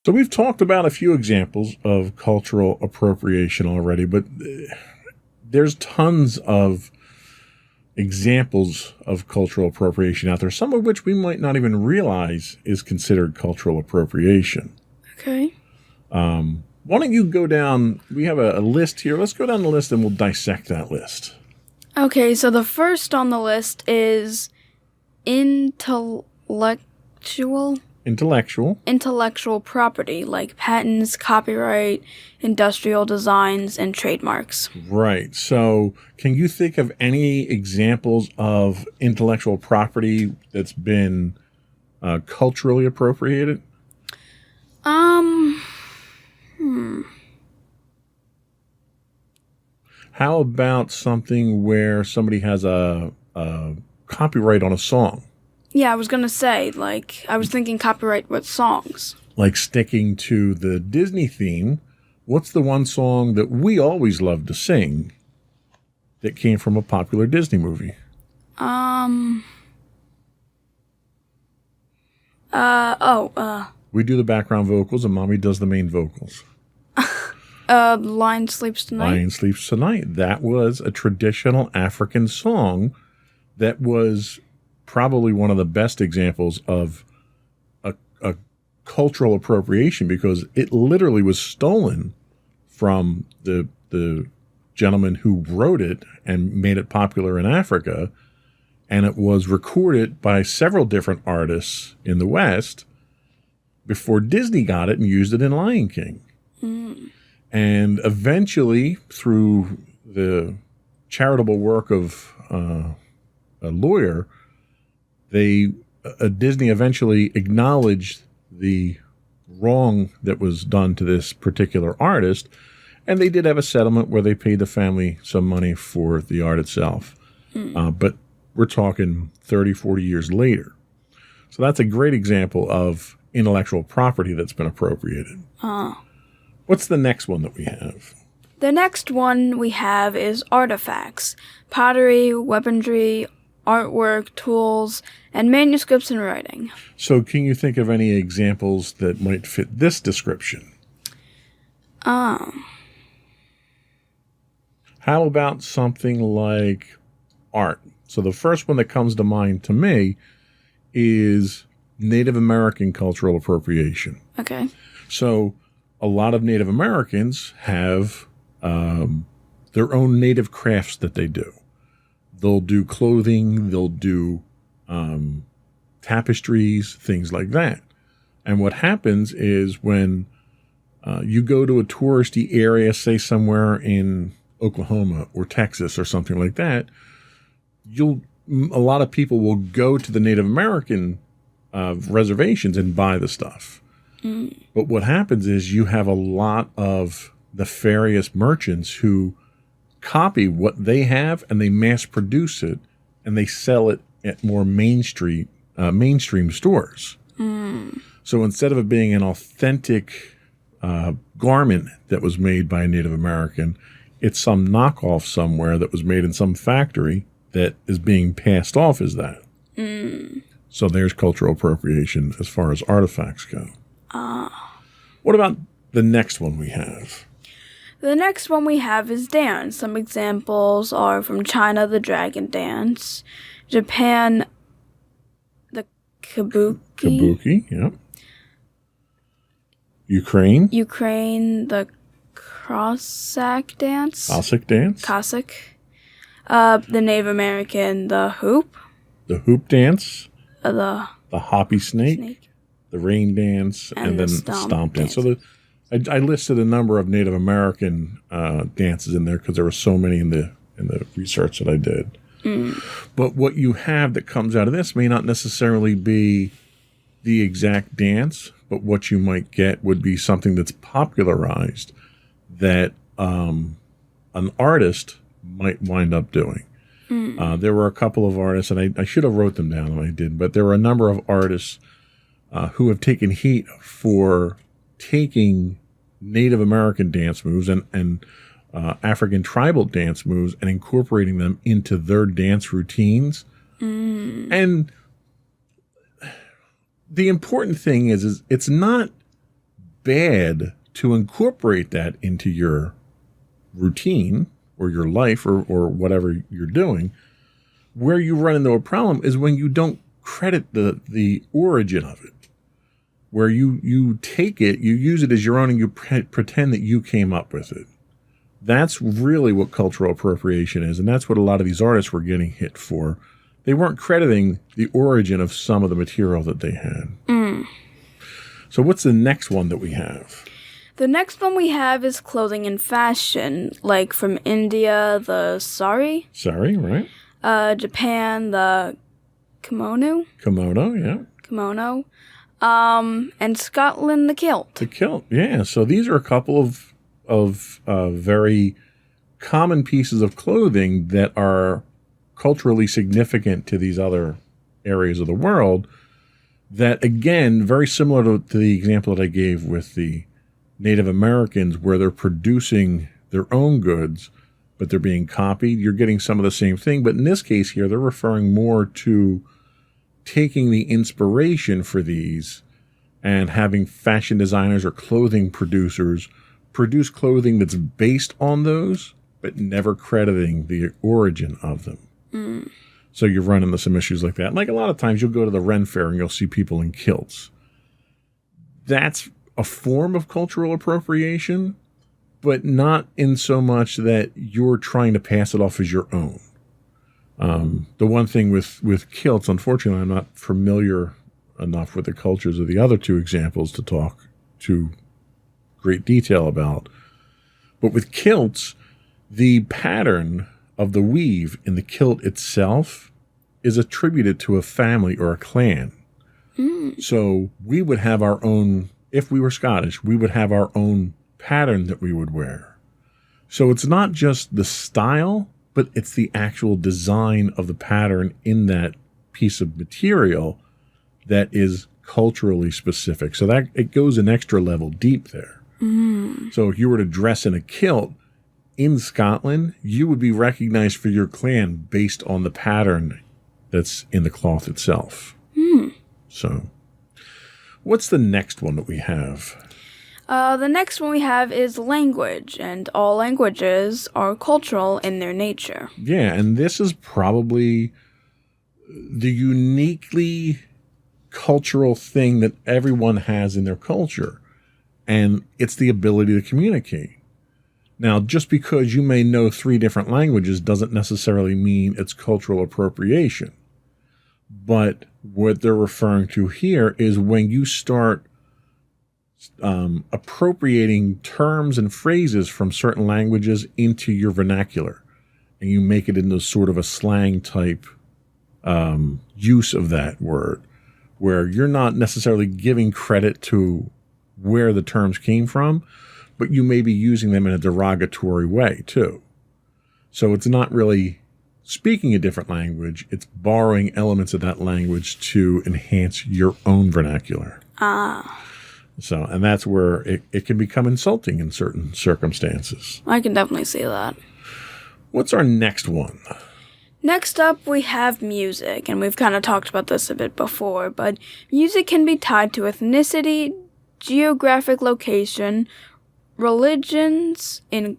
So we've talked about a few examples of cultural appropriation already, but there's tons of examples of cultural appropriation out there, some of which we might not even realize is considered cultural appropriation. Okay. Why don't you go down? We have a list here. Let's go down the list and we'll dissect that list. Okay, so the first on the list is intellectual property, like patents, copyright, industrial designs, and trademarks. Right. So can you think of any examples of intellectual property that's been culturally appropriated? How about something where somebody has a copyright on a song? Yeah, I was going to say, I was thinking copyright with songs. Like sticking to the Disney theme, what's the one song that we always loved to sing that came from a popular Disney movie? We do the background vocals and Mommy does the main vocals. Lion Sleeps Tonight. Lion Sleeps Tonight. That was a traditional African song that was probably one of the best examples of a cultural appropriation, because it literally was stolen from the gentleman who wrote it and made it popular in Africa, and it was recorded by several different artists in the West before Disney got it and used it in Lion King. And eventually, through the charitable work of a lawyer, Disney eventually acknowledged the wrong that was done to this particular artist, and they did have a settlement where they paid the family some money for the art itself. But we're talking 30, 40 years later. So that's a great example of intellectual property that's been appropriated. What's the next one that we have? The next one we have is artifacts, pottery, weaponry, artwork, tools, and manuscripts and writing. So can you think of any examples that might fit this description? How about something like art? So the first one that comes to mind to me is Native American cultural appropriation. Okay. So a lot of Native Americans have their own native crafts that they do. They'll do clothing, they'll do tapestries, things like that. And what happens is when you go to a touristy area, say somewhere in Oklahoma or Texas or something like that, a lot of people will go to the Native American reservations and buy the stuff. But what happens is you have a lot of nefarious merchants who copy what they have and they mass produce it and they sell it at more mainstream stores. So instead of it being an authentic garment that was made by a Native American, it's some knockoff somewhere that was made in some factory that is being passed off as that. So there's cultural appropriation as far as artifacts go. What about the next one we have? The next one we have is dance. Some examples are from China, the dragon dance, Japan, the kabuki. Kabuki, yeah. Ukraine, the Cossack dance. Cossack dance. Cossack. The Native American, the hoop. The hoop dance. The hoppy snake. The rain dance, and then the stomp dance. So I listed a number of Native American dances in there because there were so many in the research that I did. But what you have that comes out of this may not necessarily be the exact dance, but what you might get would be something that's popularized that an artist might wind up doing. There were a couple of artists, and I should have wrote them down, and I didn't, but there were a number of artists who have taken heat for taking Native American dance moves and African tribal dance moves and incorporating them into their dance routines. And the important thing is it's not bad to incorporate that into your routine or your life or whatever you're doing. Where you run into a problem is when you don't credit the origin of it. Where you take it, you use it as your own, and you pretend that you came up with it. That's really what cultural appropriation is, and that's what a lot of these artists were getting hit for. They weren't crediting the origin of some of the material that they had. So what's the next one that we have? The next one we have is clothing and fashion, like from India, the sari. Sari, right? Japan, the kimono. Kimono, yeah. Kimono. And Scotland, the kilt. The kilt, yeah. So these are a couple of very common pieces of clothing that are culturally significant to these other areas of the world that, again, very similar to the example that I gave with the Native Americans where they're producing their own goods, but they're being copied. You're getting some of the same thing. But in this case here, they're referring more to taking the inspiration for these and having fashion designers or clothing producers produce clothing that's based on those, but never crediting the origin of them. So you run into some issues like that. Like a lot of times you'll go to the Ren Fair and you'll see people in kilts. That's a form of cultural appropriation, but not in so much that you're trying to pass it off as your own. The one thing with kilts, unfortunately, I'm not familiar enough with the cultures of the other two examples to talk to great detail about. But with kilts, the pattern of the weave in the kilt itself is attributed to a family or a clan. So we would have our own, if we were Scottish, we would have our own pattern that we would wear. So it's not just the style, but it's the actual design of the pattern in that piece of material that is culturally specific. So that it goes an extra level deep there. So if you were to dress in a kilt in Scotland, you would be recognized for your clan based on the pattern that's in the cloth itself. So what's the next one that we have? The next one we have is language, and all languages are cultural in their nature. Yeah, and this is probably the uniquely cultural thing that everyone has in their culture, and it's the ability to communicate. Now, just because you may know 3 different languages doesn't necessarily mean it's cultural appropriation. But what they're referring to here is when you start appropriating terms and phrases from certain languages into your vernacular, and you make it into sort of a slang type use of that word, where you're not necessarily giving credit to where the terms came from, but you may be using them in a derogatory way too. So it's not really speaking a different language, it's borrowing elements of that language to enhance your own vernacular. So, and that's where it can become insulting in certain circumstances. I can definitely see that. What's our next one? Next up, we have music, and we've kind of talked about this a bit before, but music can be tied to ethnicity, geographic location, religions, and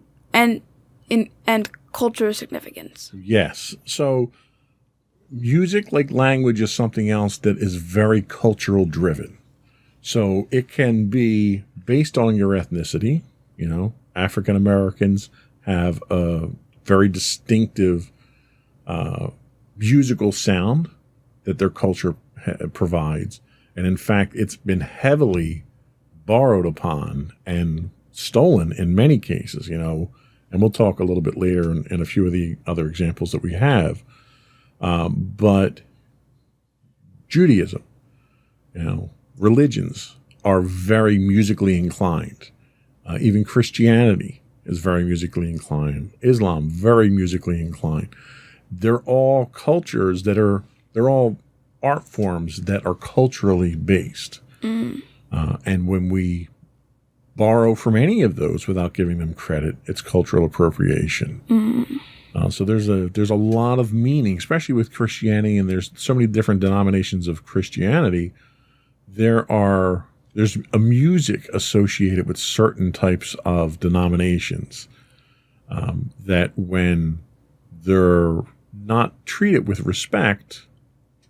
cultural significance. Yes. So music, like language, is something else that is very cultural driven. So it can be based on your ethnicity. You know, African Americans have a very distinctive musical sound that their culture provides. And in fact, it's been heavily borrowed upon and stolen in many cases, you know, and we'll talk a little bit later in a few of the other examples that we have. But Judaism, you know, religions are very musically inclined. Even Christianity is very musically inclined. Islam, very musically inclined. They're all cultures they're all art forms that are culturally based. And when we borrow from any of those without giving them credit, it's cultural appropriation. So there's a lot of meaning, especially with Christianity, and there's so many different denominations of Christianity. There's a music associated with certain types of denominations that when they're not treated with respect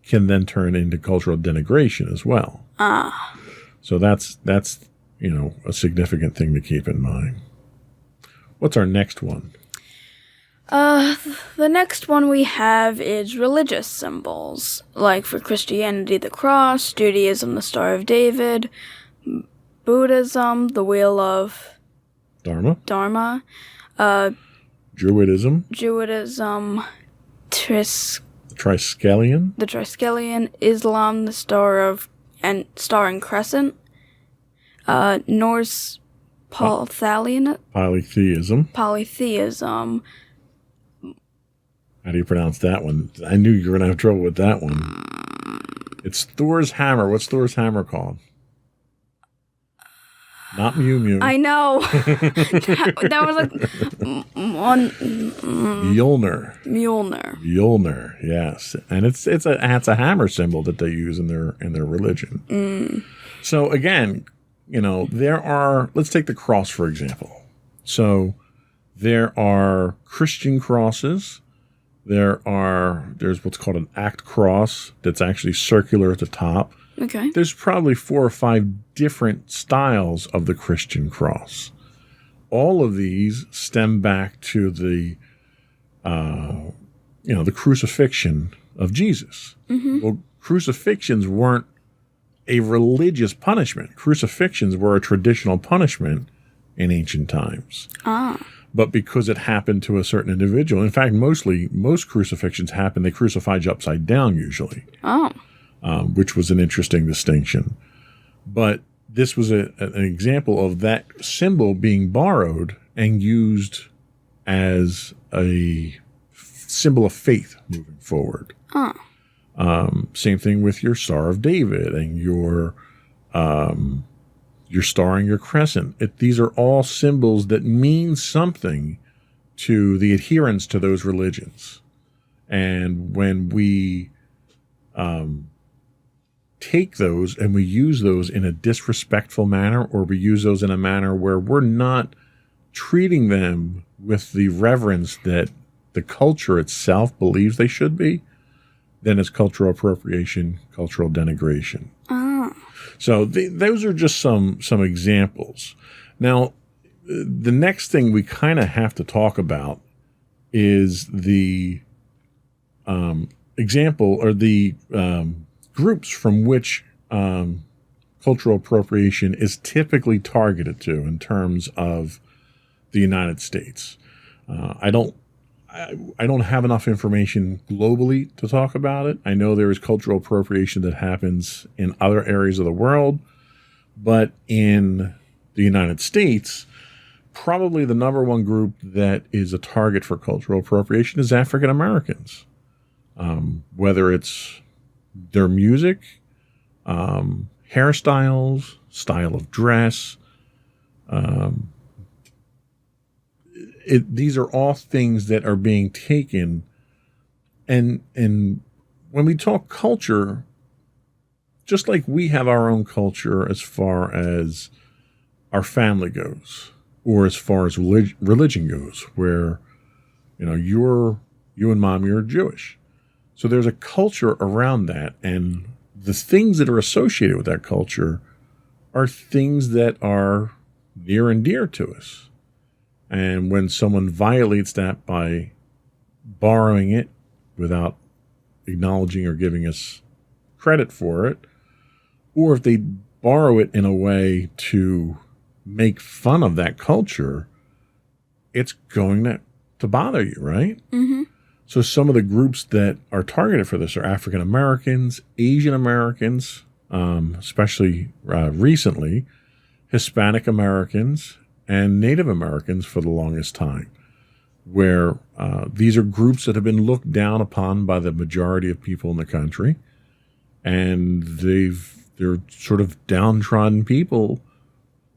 can then turn into cultural denigration as well. So that's you know, a significant thing to keep in mind. What's our next one? The next one we have is religious symbols, like for Christianity, the cross, Judaism, the Star of David, Buddhism, the Wheel of Dharma, Druidism, Triskelion, the Triskelion, Islam, the Star and Crescent, Norse polytheism. How do you pronounce that one? I knew you were going to have trouble with that one. It's Thor's hammer. What's Thor's hammer called? Not Mew Mew. I know. that was like one. Mjolnir, yes, and it's a hammer symbol that they use in their religion. So again, you know, let's take the cross for example. So there are Christian crosses. There's what's called an act cross that's actually circular at the top. Okay. There's probably 4 or 5 different styles of the Christian cross. All of these stem back to the crucifixion of Jesus. Well, crucifixions weren't a religious punishment. Crucifixions were a traditional punishment in ancient times. Ah. But because it happened to a certain individual, in fact, most crucifixions happen, they crucified you upside down usually, Oh. which was an interesting distinction. But this was an example of that symbol being borrowed and used as a symbol of faith moving forward. Oh. Same thing with your Star of David and your star and your crescent. These are all symbols that mean something to the adherents to those religions. And when we take those and we use those in a disrespectful manner, or we use those in a manner where we're not treating them with the reverence that the culture itself believes they should be, then it's cultural appropriation, cultural denigration. So those are just some examples. Now, the next thing we kind of have to talk about is the example or the groups from which cultural appropriation is typically targeted to in terms of the United States. I don't have enough information globally to talk about it. I know there is cultural appropriation that happens in other areas of the world, but in the United States, probably the number one group that is a target for cultural appropriation is African Americans. Whether it's their music, hairstyles, style of dress, these are all things that are being taken, and when we talk culture, just like we have our own culture as far as our family goes, or as far as religion goes, where you and Mom, you're Jewish, so there's a culture around that, and the things that are associated with that culture are things that are near and dear to us. And when someone violates that by borrowing it without acknowledging or giving us credit for it, or if they borrow it in a way to make fun of that culture, it's going to bother you, right? Mm-hmm. So some of the groups that are targeted for this are African Americans, Asian Americans, especially recently, Hispanic Americans, and Native Americans for the longest time, where these are groups that have been looked down upon by the majority of people in the country, and they're sort of downtrodden people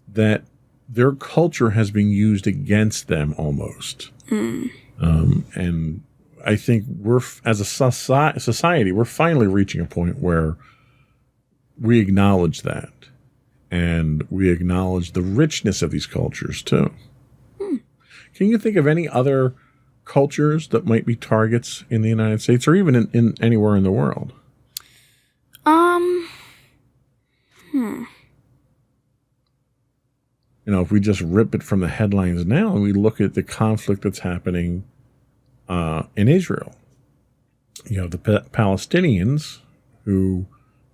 that their culture has been used against them almost. And I think we're, as a society, we're finally reaching a point where we acknowledge that. And we acknowledge the richness of these cultures, too. Can you think of any other cultures that might be targets in the United States or even in anywhere in the world? If we just rip it from the headlines now and we look at the conflict that's happening in Israel, you have the Palestinians who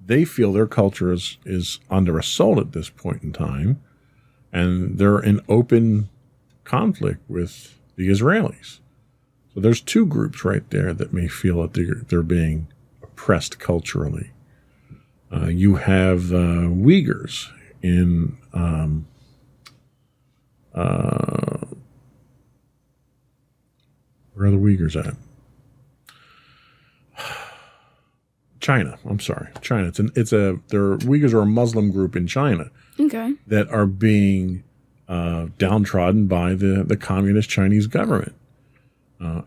they feel their culture is under assault at this point in time, and they're in open conflict with the Israelis. So there's two groups right there that may feel that they're being oppressed culturally. You have Uyghurs in where are the Uyghurs at? China. I'm sorry, China. Uyghurs are a Muslim group in China. Okay. That are being downtrodden by the communist Chinese government.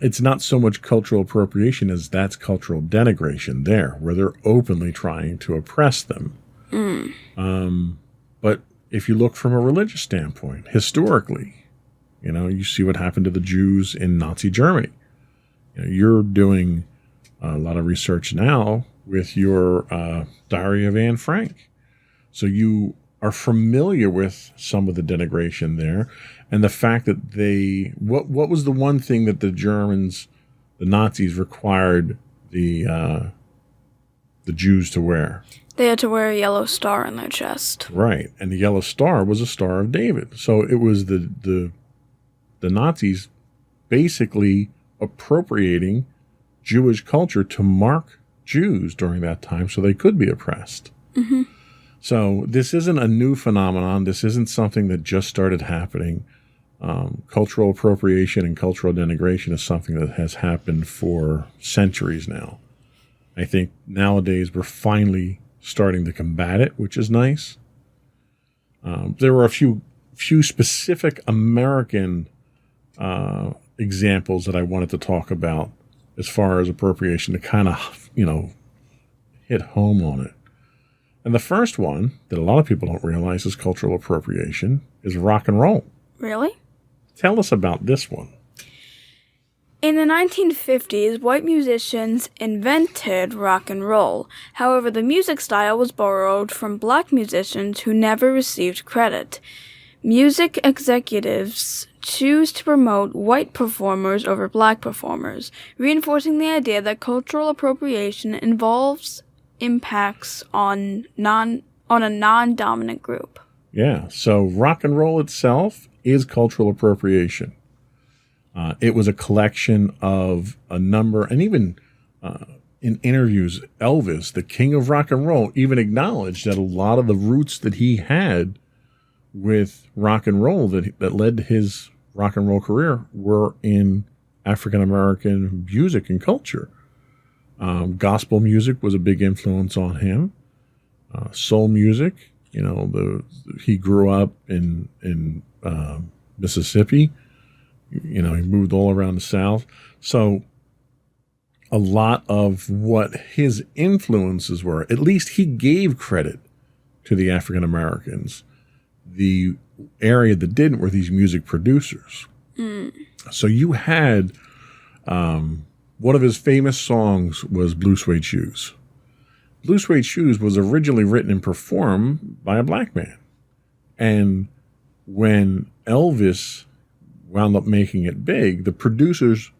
It's not so much cultural appropriation as that's cultural denigration there, where they're openly trying to oppress them. But if you look from a religious standpoint, historically, you see what happened to the Jews in Nazi Germany. You're doing a lot of research now with your Diary of Anne Frank. So you are familiar with some of the denigration there, and the fact that what was the one thing that the Nazis required the the Jews to wear. They had to wear a yellow star on their chest. Right. And the yellow star was a Star of David. So it was the Nazis basically appropriating Jewish culture to mark Jews during that time so they could be oppressed. Mm-hmm. So this isn't a new phenomenon. This isn't something that just started happening. Cultural appropriation and cultural denigration is something that has happened for centuries now. I think nowadays we're finally starting to combat it, which is nice. There were a few specific American examples that I wanted to talk about as far as appropriation to kind of, hit home on it. And the first one that a lot of people don't realize is cultural appropriation is rock and roll. Really? Tell us about this one. In the 1950s, white musicians invented rock and roll. However, the music style was borrowed from black musicians who never received credit. Music executives choose to promote white performers over black performers, reinforcing the idea that cultural appropriation involves impacts on a non-dominant group. Yeah, so rock and roll itself is cultural appropriation. It was a collection of a number, and even in interviews, Elvis, the king of rock and roll, even acknowledged that a lot of the roots that he had with rock and roll that led to his rock and roll career were in African American music and culture. Gospel music was a big influence on him. Soul music, he grew up in Mississippi. He moved all around the South. So a lot of what his influences were, at least he gave credit to the African Americans. The area that didn't were these music producers. Mm. So you had one of his famous songs was Blue Suede Shoes. Blue Suede Shoes was originally written and performed by a black man. And when Elvis wound up making it big, the producers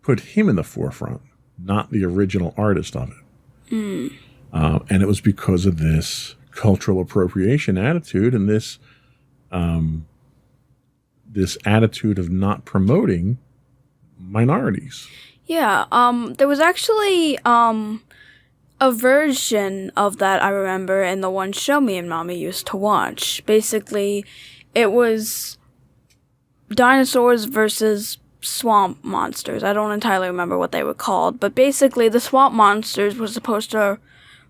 put him in the forefront, not the original artist of it. Mm. And it was because of this cultural appropriation attitude and this attitude of not promoting minorities. Yeah, there was actually a version of that I remember in the one show me and Mommy used to watch. Basically, it was dinosaurs versus swamp monsters. I don't entirely remember what they were called, but basically the swamp monsters were supposed to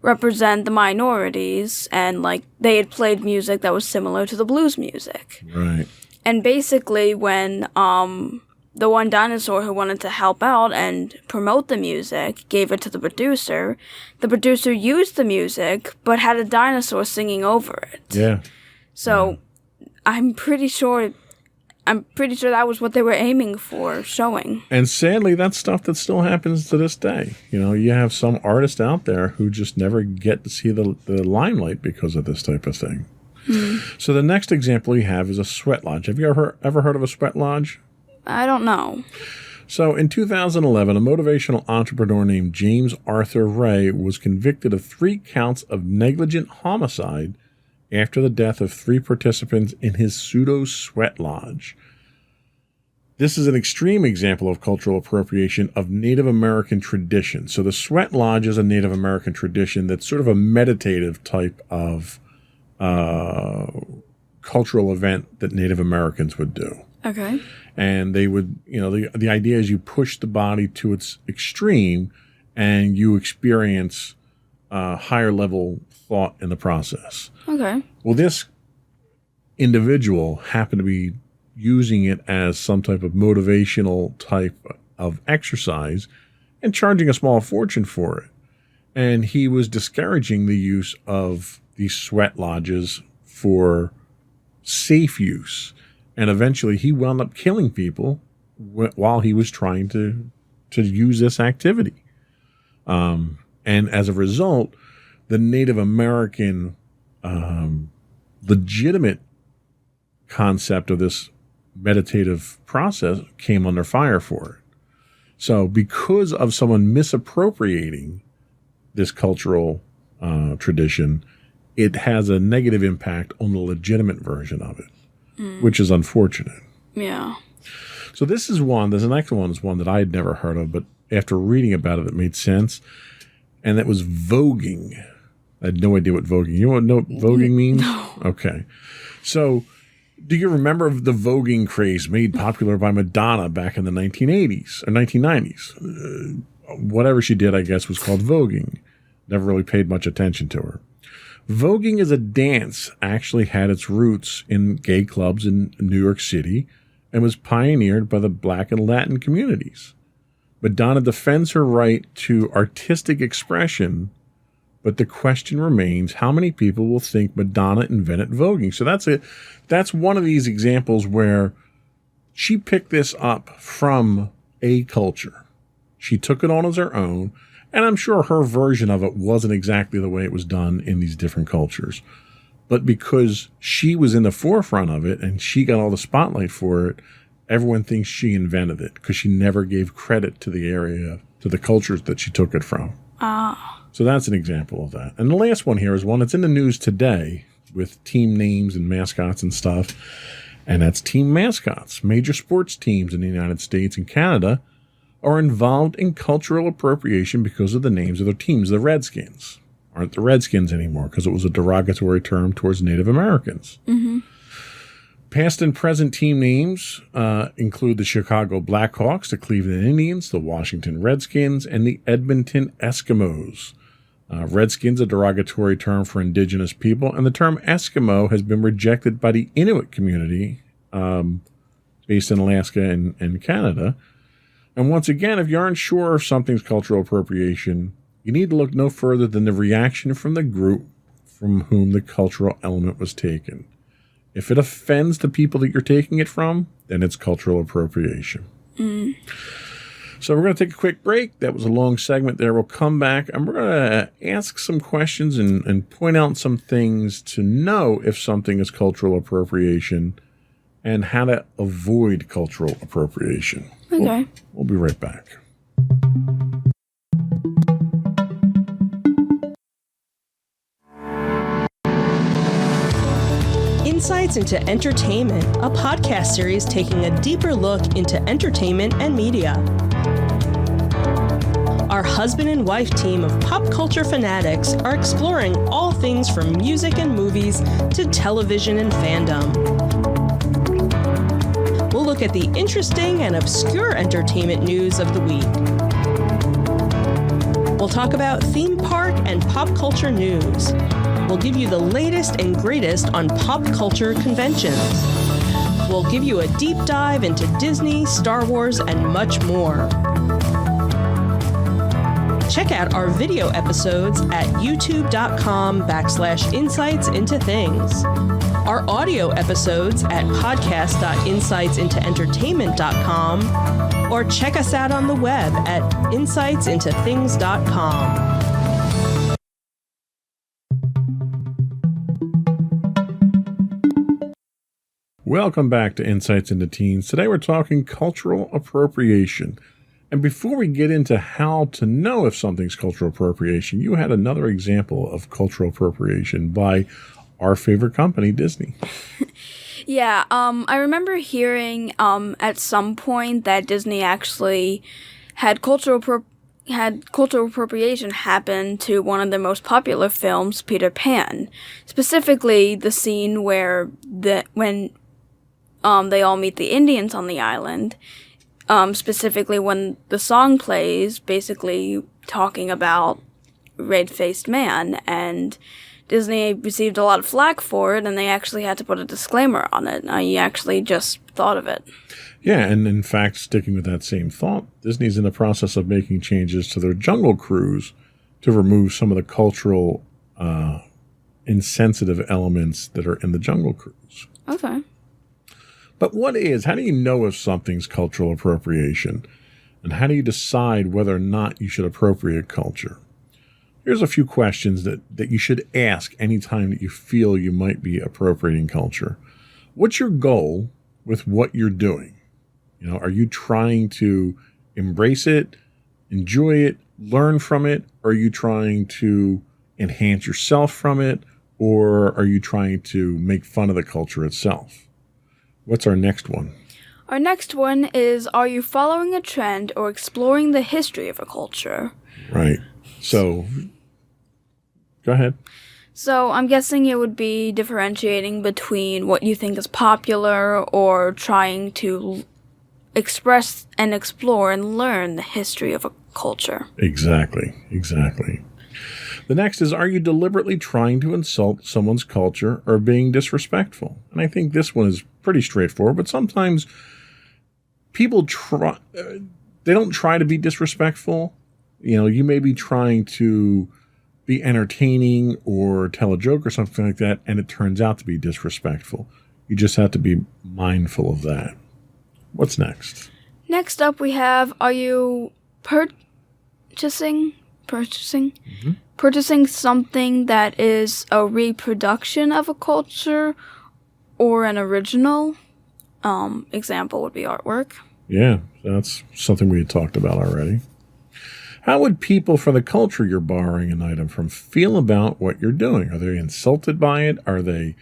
represent the minorities, and they had played music that was similar to the blues music. Right. And basically when the one dinosaur who wanted to help out and promote the music gave it to the producer used the music but had a dinosaur singing over it. Yeah. So I'm pretty sure that was what they were aiming for showing. And sadly, that's stuff that still happens to this day. You have some artists out there who just never get to see the limelight because of this type of thing. Mm. So the next example we have is a sweat lodge. Have you ever heard of a sweat lodge? I don't know. So in 2011, a motivational entrepreneur named James Arthur Ray was convicted of 3 counts of negligent homicide after the death of 3 participants in his pseudo sweat lodge. This is an extreme example of cultural appropriation of Native American tradition. So the sweat lodge is a Native American tradition that's sort of a meditative type of cultural event that Native Americans would do. Okay. And they would, the idea is you push the body to its extreme and you experience higher level thought in the process. Okay. Well, this individual happened to be using it as some type of motivational type of exercise and charging a small fortune for it. And he was discouraging the use of these sweat lodges for safe use. And eventually he wound up killing people while he was trying to use this activity. And as a result, the Native American legitimate concept of this meditative process came under fire for it. So because of someone misappropriating this cultural tradition, it has a negative impact on the legitimate version of it, which is unfortunate. Yeah. So this next one is one that I had never heard of, but after reading about it, it made sense. And that was voguing. I had no idea what voguing. You know what voguing means? No. Okay. So do you remember the voguing craze made popular by Madonna back in the 1980s or 1990s? Whatever she did, I guess, was called voguing. Never really paid much attention to her. Voguing as a dance actually had its roots in gay clubs in New York City and was pioneered by the Black and Latin communities. Madonna defends her right to artistic expression, but the question remains, how many people will think Madonna invented voguing? So that's one of these examples where she picked this up from a culture. She took it on as her own, and I'm sure her version of it wasn't exactly the way it was done in these different cultures. But because she was in the forefront of it and she got all the spotlight for it, everyone thinks she invented it because she never gave credit to the area, to the cultures that she took it from. So that's an example of that. And the last one here is one that's in the news today with team names and mascots and stuff. And that's team mascots. Major sports teams in the United States and Canada are involved in cultural appropriation because of the names of their teams. The Redskins aren't the Redskins anymore because it was a derogatory term towards Native Americans. Mm-hmm. Past and present team names include the Chicago Blackhawks, the Cleveland Indians, the Washington Redskins, and the Edmonton Eskimos. Redskins, a derogatory term for indigenous people, and the term Eskimo has been rejected by the Inuit community based in Alaska and Canada. And once again, if you aren't sure if something's cultural appropriation, you need to look no further than the reaction from the group from whom the cultural element was taken. If it offends the people that you're taking it from, then it's cultural appropriation. So we're going to take a quick break. That was a long segment there. We'll come back and we're going to ask some questions and point out some things to know if something is cultural appropriation and how to avoid cultural appropriation. Okay. We'll be right back. Insights into Entertainment, a podcast series taking a deeper look into entertainment and media. Our husband and wife team of pop culture fanatics are exploring all things from music and movies to television and fandom. We'll look at the interesting and obscure entertainment news of the week. We'll talk about theme park and pop culture news. We'll give you the latest and greatest on pop culture conventions. We'll give you a deep dive into Disney, Star Wars, and much more. Check out our video episodes at youtube.com/insightsintothings. Our audio episodes at podcast.insightsintoentertainment.com, or check us out on the web at insightsintothings.com. Welcome back to Insights into Teens. Today we're talking cultural appropriation. And before we get into how to know if something's cultural appropriation, you had another example of cultural appropriation by our favorite company, Disney. Yeah, I remember hearing at some point that Disney actually had cultural appropriation happen to one of their most popular films, Peter Pan. Specifically, the scene where when they all meet the Indians on the island. Specifically when the song plays, basically talking about red-faced man, and Disney received a lot of flack for it, and they actually had to put a disclaimer on it. I actually just thought of it. Yeah, and in fact, sticking with that same thought, Disney's in the process of making changes to their Jungle Cruise to remove some of the cultural insensitive elements that are in the Jungle Cruise. Okay. But how do you know if something's cultural appropriation? And how do you decide whether or not you should appropriate culture? Here's a few questions that you should ask anytime that you feel you might be appropriating culture. What's your goal with what you're doing? Are you trying to embrace it, enjoy it, learn from it? Or are you trying to enhance yourself from it? Or are you trying to make fun of the culture itself? What's our next one? Our next one is, are you following a trend or exploring the history of a culture? Right. So, go ahead. So I'm guessing it would be differentiating between what you think is popular or trying to express and explore and learn the history of a culture. Exactly. The next is, are you deliberately trying to insult someone's culture or being disrespectful? And I think this one is pretty straightforward, but sometimes people they don't try to be disrespectful. You may be trying to be entertaining or tell a joke or something like that, and it turns out to be disrespectful. You just have to be mindful of that. What's next? Next up we have, are you purchasing something that is a reproduction of a culture or an original? Example would be artwork. Yeah, that's something we had talked about already. How would people from the culture you're borrowing an item from feel about what you're doing? Are they insulted by it? Are they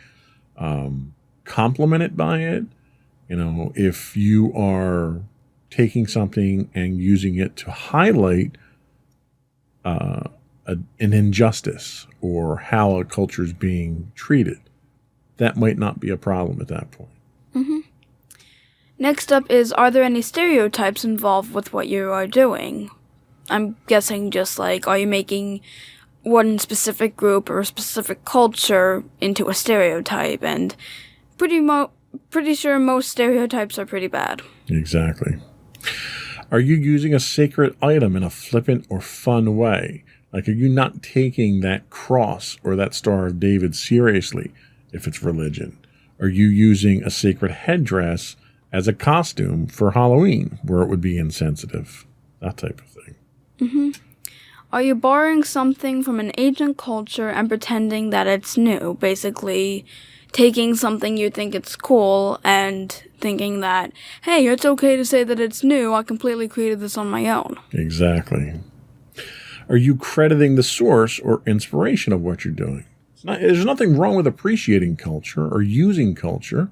complimented by it? If you are taking something and using it to highlight an injustice or how a culture is being treated, that might not be a problem at that point. Mm-hmm. Next up is, are there any stereotypes involved with what you are doing? I'm guessing just like, are you making one specific group or a specific culture into a stereotype? And pretty sure most stereotypes are pretty bad. Exactly. Are you using a sacred item in a flippant or fun way? Like, are you not taking that cross or that Star of David seriously if it's religion? Are you using a sacred headdress as a costume for Halloween where it would be insensitive? That type of thing. Mm-hmm. Are you borrowing something from an ancient culture and pretending that it's new? Basically, taking something you think it's cool and thinking that, hey, it's okay to say that it's new. I completely created this on my own. Exactly. Are you crediting the source or inspiration of what you're doing? There's nothing wrong with appreciating culture or using culture,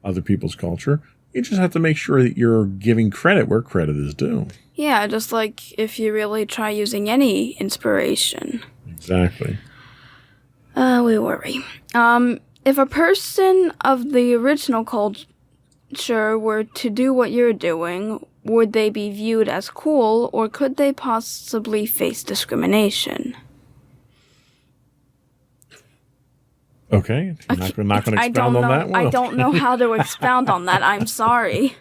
other people's culture. You just have to make sure that you're giving credit where credit is due. Yeah, just like if you really try using any inspiration. Exactly. We worry. If a person of the original culture were to do what you're doing, would they be viewed as cool, or could they possibly face discrimination? Okay, you're not going to expound on that one? I don't know how to expound on that. I'm sorry.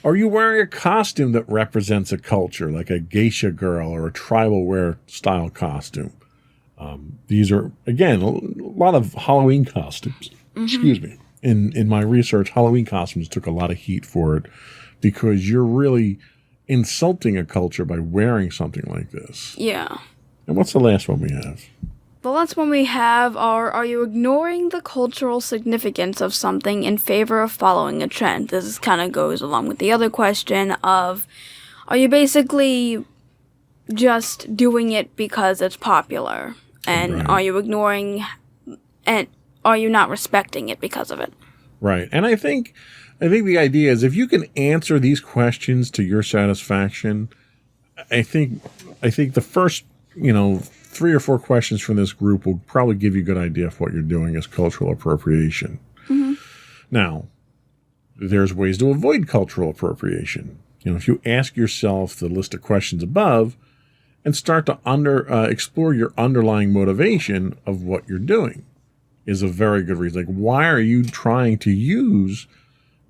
Are you wearing a costume that represents a culture, like a geisha girl or a tribal wear style costume? These are, again, a lot of Halloween costumes. Mm-hmm. Excuse me. In my research, Halloween costumes took a lot of heat for it because you're really insulting a culture by wearing something like this. Yeah. And what's the last one we have? The last one we have are you ignoring the cultural significance of something in favor of following a trend? This kind of goes along with the other question of, are you basically just doing it because it's popular? And right. Are you ignoring, and are you not respecting it because of it? Right. And I think the idea is if you can answer these questions to your satisfaction, I think the first, 3 or 4 questions from this group will probably give you a good idea of what you're doing as cultural appropriation. Mm-hmm. Now, there's ways to avoid cultural appropriation. If you ask yourself the list of questions above and start to explore your underlying motivation of what you're doing is a very good reason. Like, why are you trying to use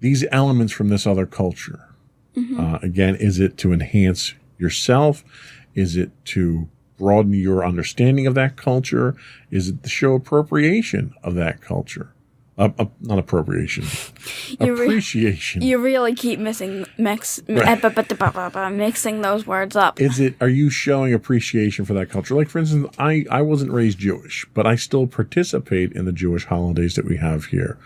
these elements from this other culture? Mm-hmm. Again, is it to enhance yourself? Is it to broaden your understanding of that culture? Is it to show appropriation of that culture? Not appropriation. Appreciation. You really keep mixing those words up. Are you showing appreciation for that culture? Like, for instance, I wasn't raised Jewish, but I still participate in the Jewish holidays that we have here.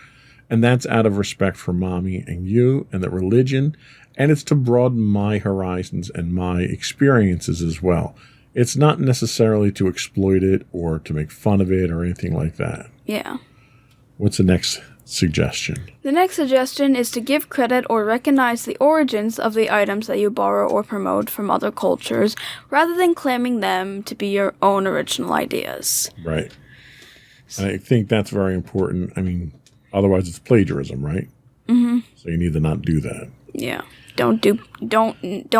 And that's out of respect for mommy and you and the religion And it's to broaden my horizons and my experiences as well. It's not necessarily to exploit it or to make fun of it or anything like that. Yeah. What's the next suggestion? The next suggestion is to give credit or recognize the origins of the items that you borrow or promote from other cultures, rather than claiming them to be your own original ideas. Right. And I think that's very important. I mean, otherwise it's plagiarism, right? Mm-hmm. So you need to not do that. Yeah. Don't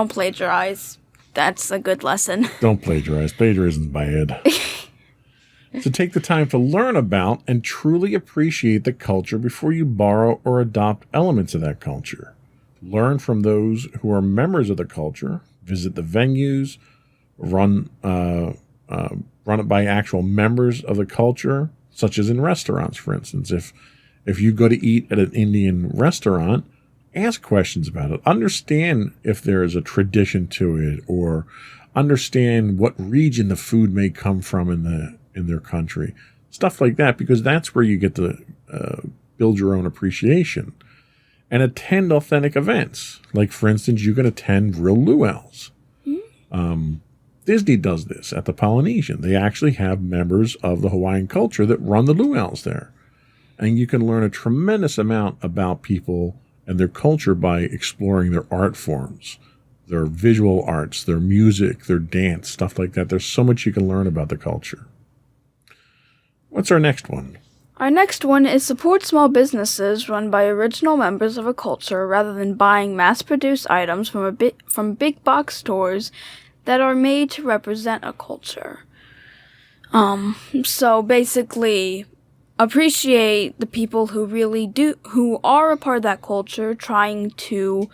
plagiarize. That's a good lesson. Don't plagiarize. Plagiarism is bad. So take the time to learn about and truly appreciate the culture before you borrow or adopt elements of that culture. Learn from those who are members of the culture. Visit the venues. Run it by actual members of the culture, such as in restaurants, for instance. If you go to eat at an Indian restaurant, ask questions about it. Understand if there is a tradition to it, or understand what region the food may come from in their country. Stuff like that, because that's where you get to build your own appreciation. And attend authentic events. Like, for instance, you can attend real luau's. Disney does this at the Polynesian. They actually have members of the Hawaiian culture that run the luau's there. And you can learn a tremendous amount about people and their culture by exploring their art forms, their visual arts, their music, their dance, stuff like that. There's so much you can learn about the culture. What's our next one? Our next one is support small businesses run by original members of a culture rather than buying mass-produced items from big box stores that are made to represent a culture. So basically, appreciate the people who are a part of that culture, trying to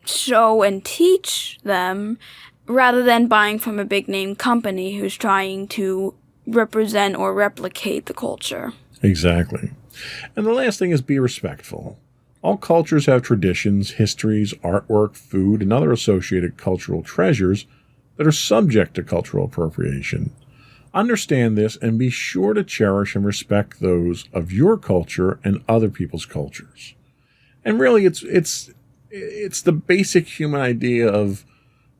show and teach them, rather than buying from a big name company who's trying to represent or replicate the culture. Exactly. And the last thing is be respectful. All cultures have traditions, histories, artwork, food, and other associated cultural treasures that are subject to cultural appropriation. Understand this and be sure to cherish and respect those of your culture and other people's cultures. And really, it's the basic human idea of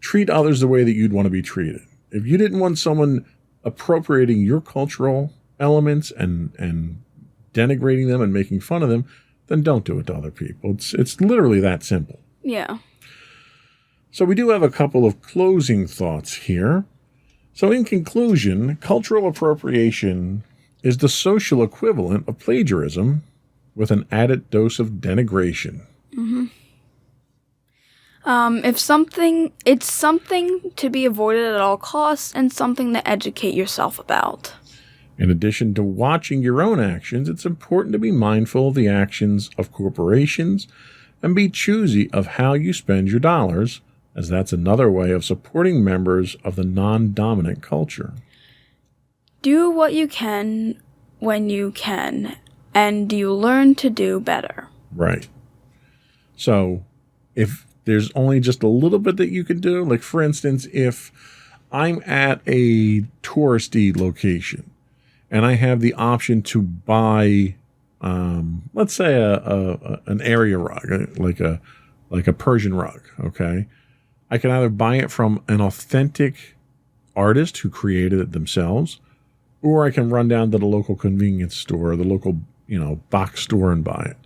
treat others the way that you'd want to be treated. If you didn't want someone appropriating your cultural elements and denigrating them and making fun of them, then don't do it to other people. It's literally that simple. Yeah. So we do have a couple of closing thoughts here. So in conclusion, cultural appropriation is the social equivalent of plagiarism with an added dose of denigration. Mm-hmm. It's something to be avoided at all costs and something to educate yourself about. In addition to watching your own actions, it's important to be mindful of the actions of corporations and be choosy of how you spend your dollars, as that's another way of supporting members of the non-dominant culture. Do what you can when you can, and you learn to do better. Right. So if there's only just a little bit that you can do, like for instance, if I'm at a touristy location and I have the option to buy, let's say an area rug, like a Persian rug, okay? I can either buy it from an authentic artist who created it themselves, or I can run down to the local convenience store, the local, box store and buy it.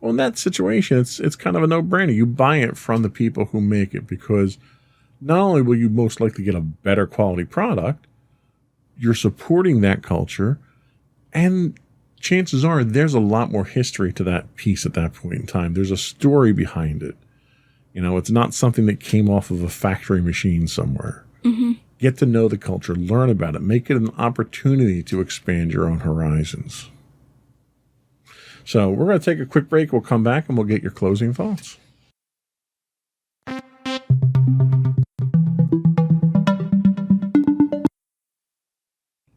Well, in that situation, it's kind of a no-brainer. You buy it from the people who make it, because not only will you most likely get a better quality product, you're supporting that culture, and chances are there's a lot more history to that piece at that point in time. There's a story behind it. It's not something that came off of a factory machine somewhere. Mm-hmm. Get to know the culture, learn about it, make it an opportunity to expand your own horizons. So we're going to take a quick break. We'll come back and we'll get your closing thoughts.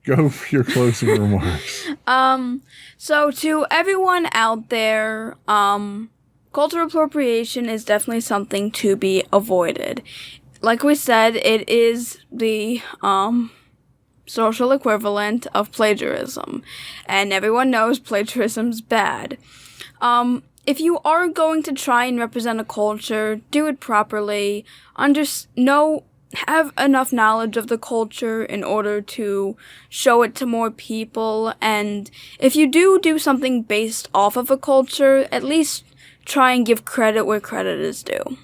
Go for your closing remarks. So to everyone out there, cultural appropriation is definitely something to be avoided. Like we said, it is the social equivalent of plagiarism, and everyone knows plagiarism's bad. if you are going to try and represent a culture, do it properly. Have enough knowledge of the culture in order to show it to more people. And if you do something based off of a culture, at least try and give credit where credit is due.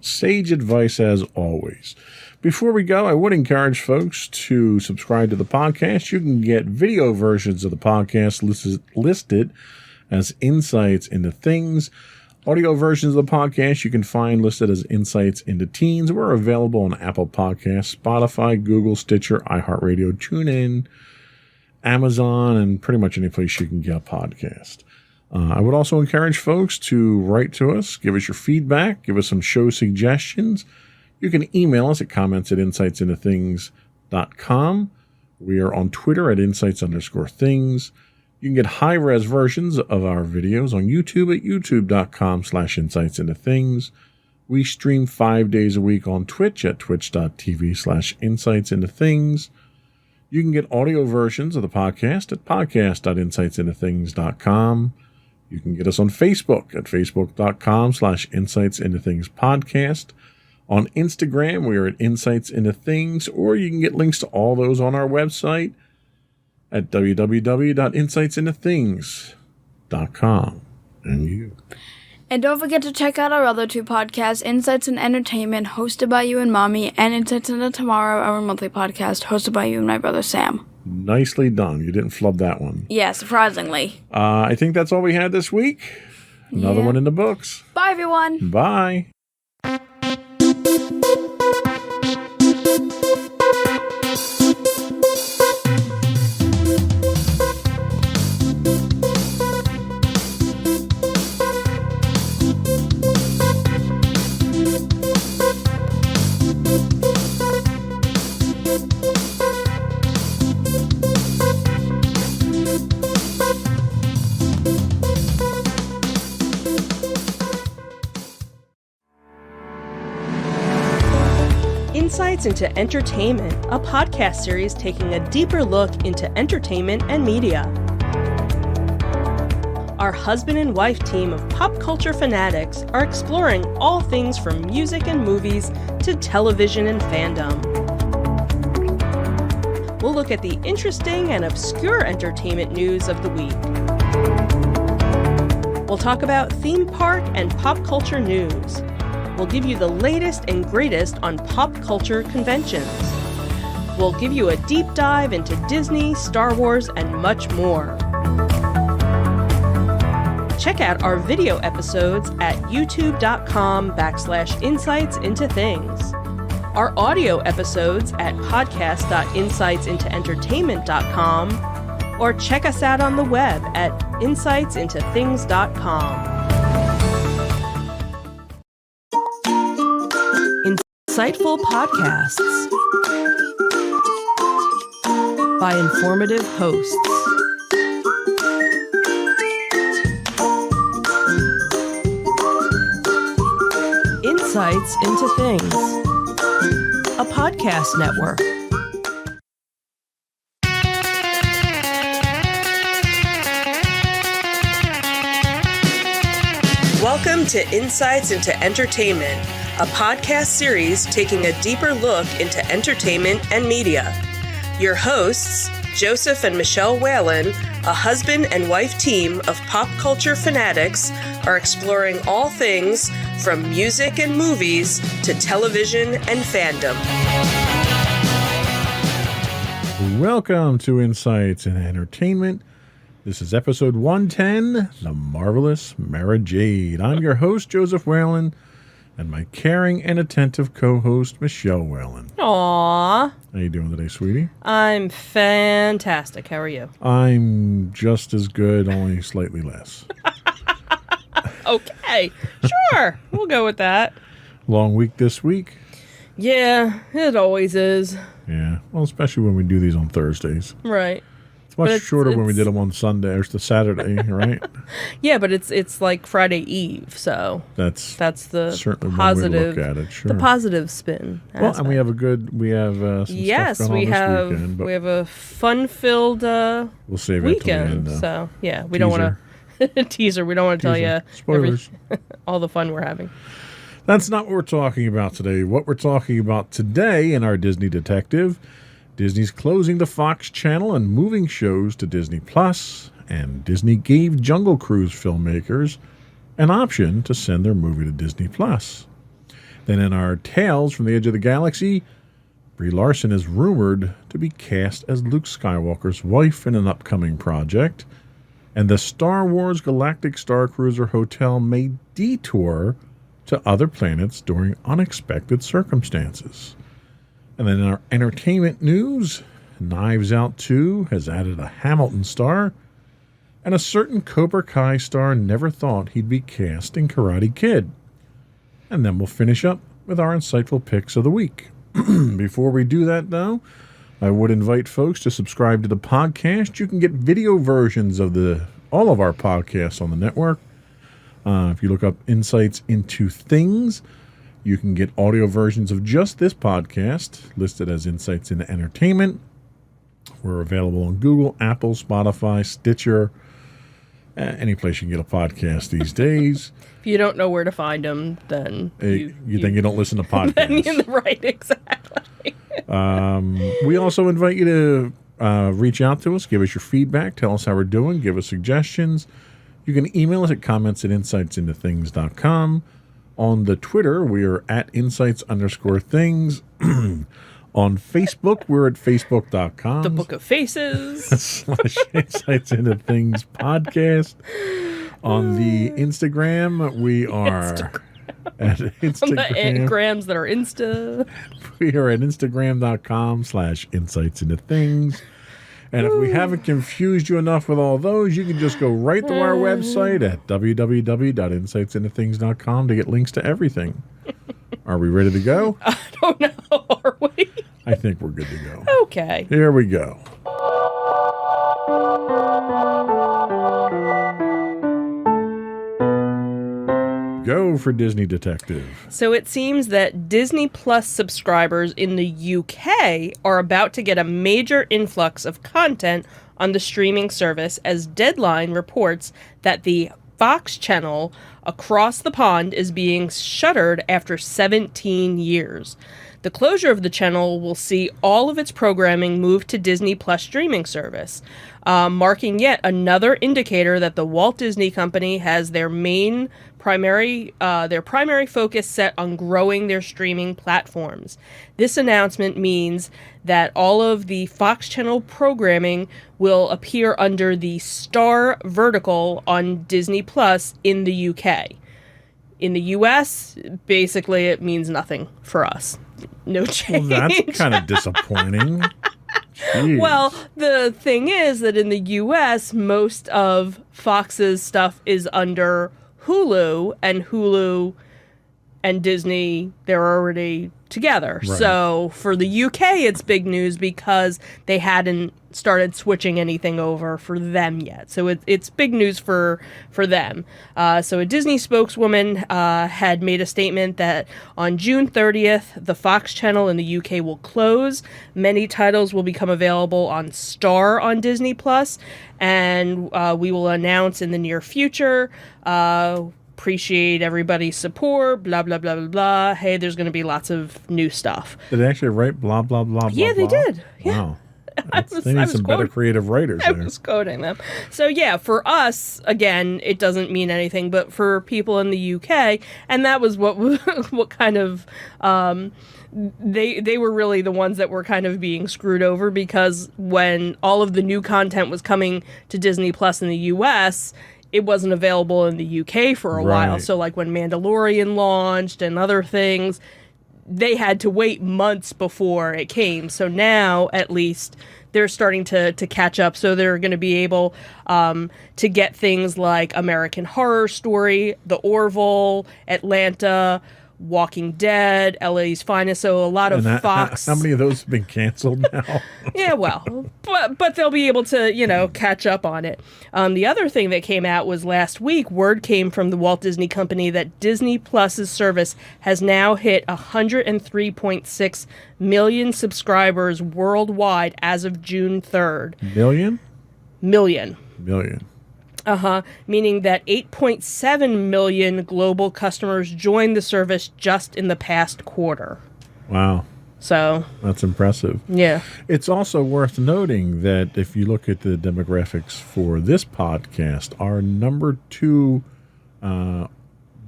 Sage advice as always. Before we go, I would encourage folks to subscribe to the podcast. You can get video versions of the podcast listed as Insights into Things. Audio versions of the podcast you can find listed as Insights into Teens. We're available on Apple Podcasts, Spotify, Google, Stitcher, iHeartRadio, TuneIn, Amazon, and pretty much any place you can get a podcast. I would also encourage folks to write to us, give us your feedback, give us some show suggestions. You can email us at comments@insightsintothings.com. We are on Twitter at insights_things. You can get high-res versions of our videos on YouTube at youtube.com/insightsintothings. We stream 5 days a week on Twitch at twitch.tv/insightsintothings. You can get audio versions of the podcast at podcast.insightsintothings.com. You can get us on Facebook at facebook.com/insightsintothingspodcast. On Instagram, we are at Insights Into Things, or you can get links to all those on our website at www.insightsintothings.com. And you. And don't forget to check out our other two podcasts, Insights and Entertainment, hosted by you and Mommy, and Insights into Tomorrow, our monthly podcast, hosted by you and my brother Sam. Nicely done. You didn't flub that one. Yeah, surprisingly. I think that's all we had this week. Another one in the books. Bye, everyone. Bye. Insights into Entertainment, a podcast series taking a deeper look into entertainment and media. Our husband and wife team of pop culture fanatics are exploring all things from music and movies to television and fandom. We'll look at the interesting and obscure entertainment news of the week. We'll talk about theme park and pop culture news. We'll give you the latest and greatest on pop culture conventions. We'll give you a deep dive into Disney, Star Wars, and much more. Check out our video episodes at youtube.com/insightsintothings. Our audio episodes at podcast.insightsintoentertainment.com, or check us out on the web at insightsintothings.com. Insightful podcasts by informative hosts. Insights into Things, a podcast network. Welcome to Insights into Entertainment, a podcast series taking a deeper look into entertainment and media. Your hosts, Joseph and Michelle Whalen, a husband and wife team of pop culture fanatics, are exploring all things from music and movies to television and fandom. Welcome to Insights in Entertainment. This is episode 110, The Marvelous Mara Jade. I'm your host, Joseph Whalen, and my caring and attentive co-host, Michelle Whalen. Aww. How you doing today, sweetie? I'm fantastic. How are you? I'm just as good, only slightly less. Okay. Sure. We'll go with that. Long week this week. Yeah, it always is. Yeah, well, especially when we do these on Thursdays. Right. It's much shorter when we did them on Sunday or the Saturday, right? Yeah, but it's like Friday Eve, so that's the certainly positive one way to look at it. Sure. The positive spin. Well, and we have some stuff going on this weekend. But we have a fun-filled we'll save weekend. It till the end, so yeah, we don't want to teaser. We don't want to tell you Spoilers. all the fun we're having. That's not what we're talking about today. What we're talking about today in our Disney Detective, Disney's closing the Fox channel and moving shows to Disney Plus, and Disney gave Jungle Cruise filmmakers an option to send their movie to Disney Plus. Then in our Tales from the Edge of the Galaxy, Brie Larson is rumored to be cast as Luke Skywalker's wife in an upcoming project, and the Star Wars Galactic Star Cruiser Hotel may detour to other planets during unexpected circumstances. And then in our entertainment news, Knives Out 2 has added a Hamilton star, and a certain Cobra Kai star never thought he'd be cast in Karate Kid. And then we'll finish up with our insightful picks of the week. Before we do that, though, I would invite folks to subscribe to the podcast. You can get video versions of all of our podcasts on the network. If you look up Insights into Things, you can get audio versions of just this podcast listed as Insights into Entertainment. We're available on Google, Apple, Spotify, Stitcher, any place you can get a podcast these days. If you don't know where to find them, then then you don't listen to podcasts. Right, exactly. We also invite you to reach out to us, give us your feedback, tell us how we're doing, give us suggestions. You can email us at comments@insightsintothings.com. On the Twitter, we are at insights_things. On Facebook, we're at facebook.com. The Book of Faces. / Insights into Things podcast. On the Instagram, we are at Instagram. The grams that are Insta. We are at instagram.com/insights into things. And if we haven't confused you enough with all those, you can just go right to our website at www.insightsintothings.com to get links to everything. Are we ready to go? I don't know. Are we? I think we're good to go. Okay. Here we go. Go for Disney Detective. So it seems that Disney Plus subscribers in the UK are about to get a major influx of content on the streaming service, as Deadline reports that the Fox channel across the pond is being shuttered after 17 years. The closure of the channel will see all of its programming move to Disney Plus streaming service, marking yet another indicator that the Walt Disney Company has their primary focus set on growing their streaming platforms. This announcement means that all of the Fox channel programming will appear under the Star vertical on Disney Plus in the UK. In the US, basically it means nothing for us. No change. Well, that's kind of disappointing. Jeez. Well, the thing is that in the US, most of Fox's stuff is under Hulu, and Disney, they're already together. Right. So for the UK, it's big news because they hadn't started switching anything over for them yet. So it's big news for them. So a Disney spokeswoman had made a statement that on June 30th, the Fox channel in the UK will close. Many titles will become available on Star on Disney Plus, and we will announce in the near future. Appreciate everybody's support, blah, blah, blah, blah, blah. Hey, there's going to be lots of new stuff. Did they actually write blah, blah, blah, Yeah, blah, they did. Yeah. Wow. They need some better creative writers I there. was quoting them. So yeah, for us, again, it doesn't mean anything, but for people in the UK, and that was what kind of they were really the ones that were kind of being screwed over, because when all of the new content was coming to Disney Plus in the US, it wasn't available in the UK for a while. So like when Mandalorian launched and other things, they had to wait months before it came. So now, at least, they're starting to catch up. So they're going to be able to get things like American Horror Story, The Orville, Atlanta, Walking Dead, LA's Finest. So a lot of Fox. How many of those have been canceled now? Yeah, well, but they'll be able to, catch up on it. The other thing that came out was last week, word came from the Walt Disney Company that Disney Plus's service has now hit 103.6 million subscribers worldwide as of June 3rd. Million. Million. Meaning that 8.7 million global customers joined the service just in the past quarter. Wow. So That's impressive. yeah. It's also worth noting that if you look at the demographics for this podcast, our number 2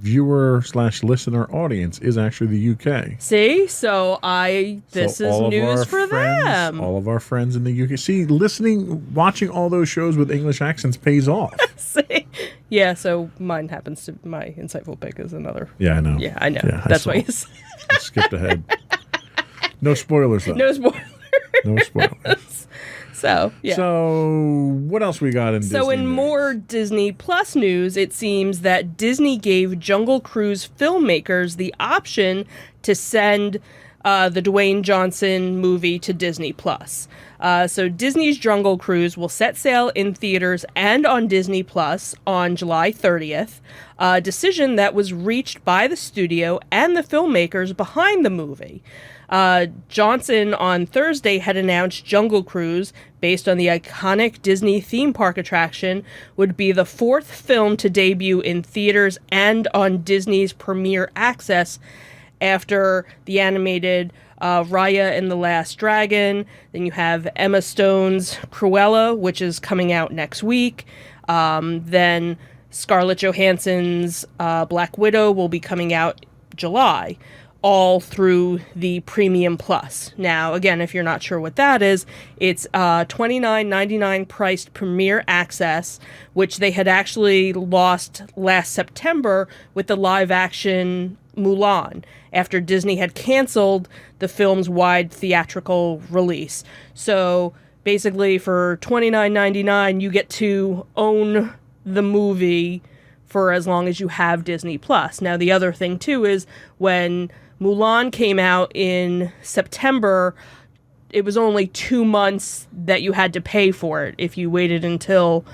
viewer/listener audience is actually the UK. See, so this So is all of news our for friends, them. All of our friends in the UK. See, watching all those shows with English accents pays off. See? Yeah, so my insightful pick is another. Yeah, I know. Yeah, I know. Yeah, I That's saw. why he's I skipped ahead. No spoilers, though. no spoiler. No spoilers. So yeah. So, what else we got in Disney So, in news? more Disney Plus news, it seems that Disney gave Jungle Cruise filmmakers the option to send the Dwayne Johnson movie to Disney Plus. So, Disney's Jungle Cruise will set sail in theaters and on Disney Plus on July 30th, a decision that was reached by the studio and the filmmakers behind the movie. Johnson on Thursday had announced Jungle Cruise, based on the iconic Disney theme park attraction, would be the 4th film to debut in theaters and on Disney's Premier Access after the animated Raya and the Last Dragon. Then you have Emma Stone's Cruella, which is coming out next week. Then Scarlett Johansson's Black Widow will be coming out July, all through the Premium Plus. Now, again, if you're not sure what that is, it's $29.99 priced Premier Access, which they had actually lost last September with the live-action Mulan, after Disney had canceled the film's wide theatrical release. So, basically, for $29.99, you get to own the movie for as long as you have Disney Plus. Now, the other thing, too, is when Mulan came out in September, it was only 2 months that you had to pay for it. If you waited until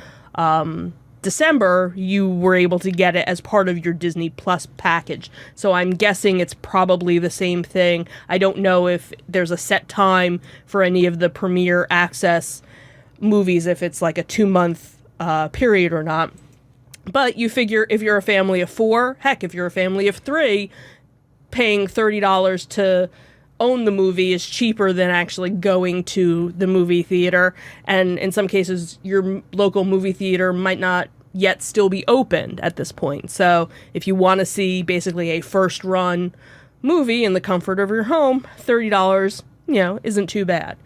December, you were able to get it as part of your Disney Plus package. So I'm guessing it's probably the same thing. I don't know if there's a set time for any of the Premier Access movies, if it's like a 2-month period or not. But you figure if you're a family of 4, heck, if you're a family of 3, paying $30 to own the movie is cheaper than actually going to the movie theater. And in some cases, your local movie theater might not yet still be opened at this point. So if you want to see basically a first run movie in the comfort of your home, $30, isn't too bad.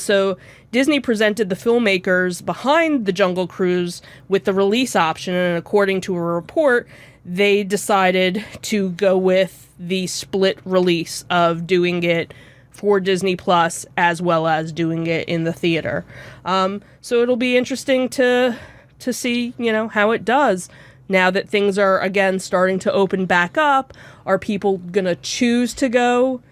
So Disney presented the filmmakers behind the Jungle Cruise with the release option, and according to a report, they decided to go with the split release of doing it for Disney Plus as well as doing it in the theater. So it'll be interesting to see, how it does now that things are again starting to open back up. Are people gonna choose to go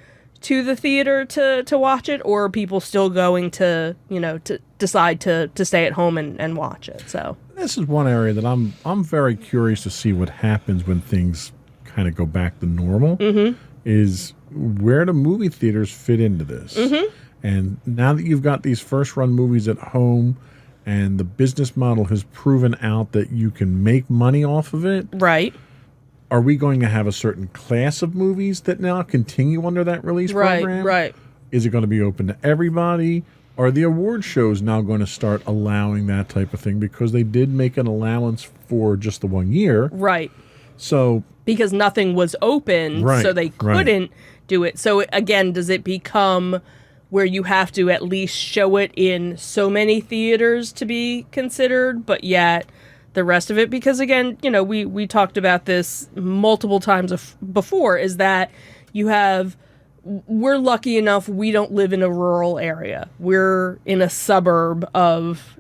to the theater to watch it, or are people still going to to decide to stay at home and watch it? So this is one area that I'm very curious to see what happens when things kind of go back to normal. Is where do movie theaters fit into this? And now that you've got these first run movies at home and the business model has proven out that you can make money off of it, right. Are we going to have a certain class of movies that now continue under that release program? Right. Is it going to be open to everybody? Are the award shows now going to start allowing that type of thing? Because they did make an allowance for just the 1 year. Right. So because nothing was open, so they couldn't do it. So again, does it become where you have to at least show it in so many theaters to be considered, but yet the rest of it, because again, we talked about this multiple times before, is that we're lucky enough we don't live in a rural area. We're in a suburb of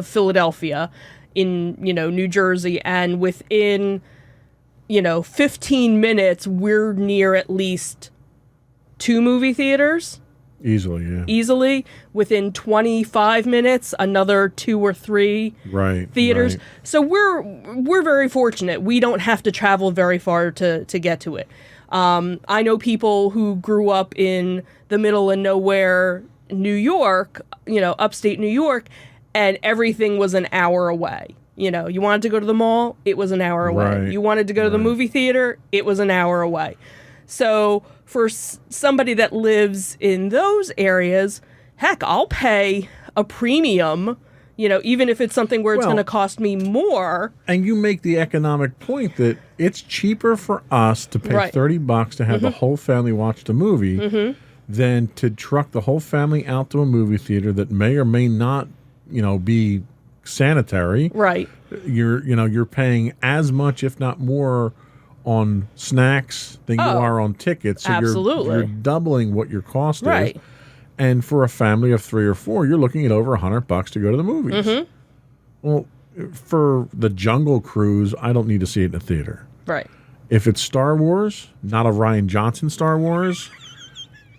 Philadelphia, in New Jersey, and within 15 minutes we're near at least 2 movie theaters. Easily. Within 25 minutes, another 2 or 3 theaters. Right. So we're very fortunate. We don't have to travel very far to get to it. I know people who grew up in the middle of nowhere, New York, upstate New York, and everything was an hour away. You know, you wanted to go to the mall, it was an hour away. Right. You wanted to go to the movie theater, it was an hour away. So for somebody that lives in those areas, heck, I'll pay a premium, you know, even if it's something where it's Well, going to cost me more. And you make the economic point that it's cheaper for us to pay Right. $30 to have the whole family watch the movie than to truck the whole family out to a movie theater that may or may not, you know, be sanitary. Right. You're paying as much, if not more, on snacks than you are on tickets. So absolutely. you're doubling what your cost Right. is. And for a family of 3 or 4, you're looking at over $100 to go to the movies. Well, for the Jungle Cruise, I don't need to see it in a theater. Right. If it's Star Wars, not a Rian Johnson Star Wars,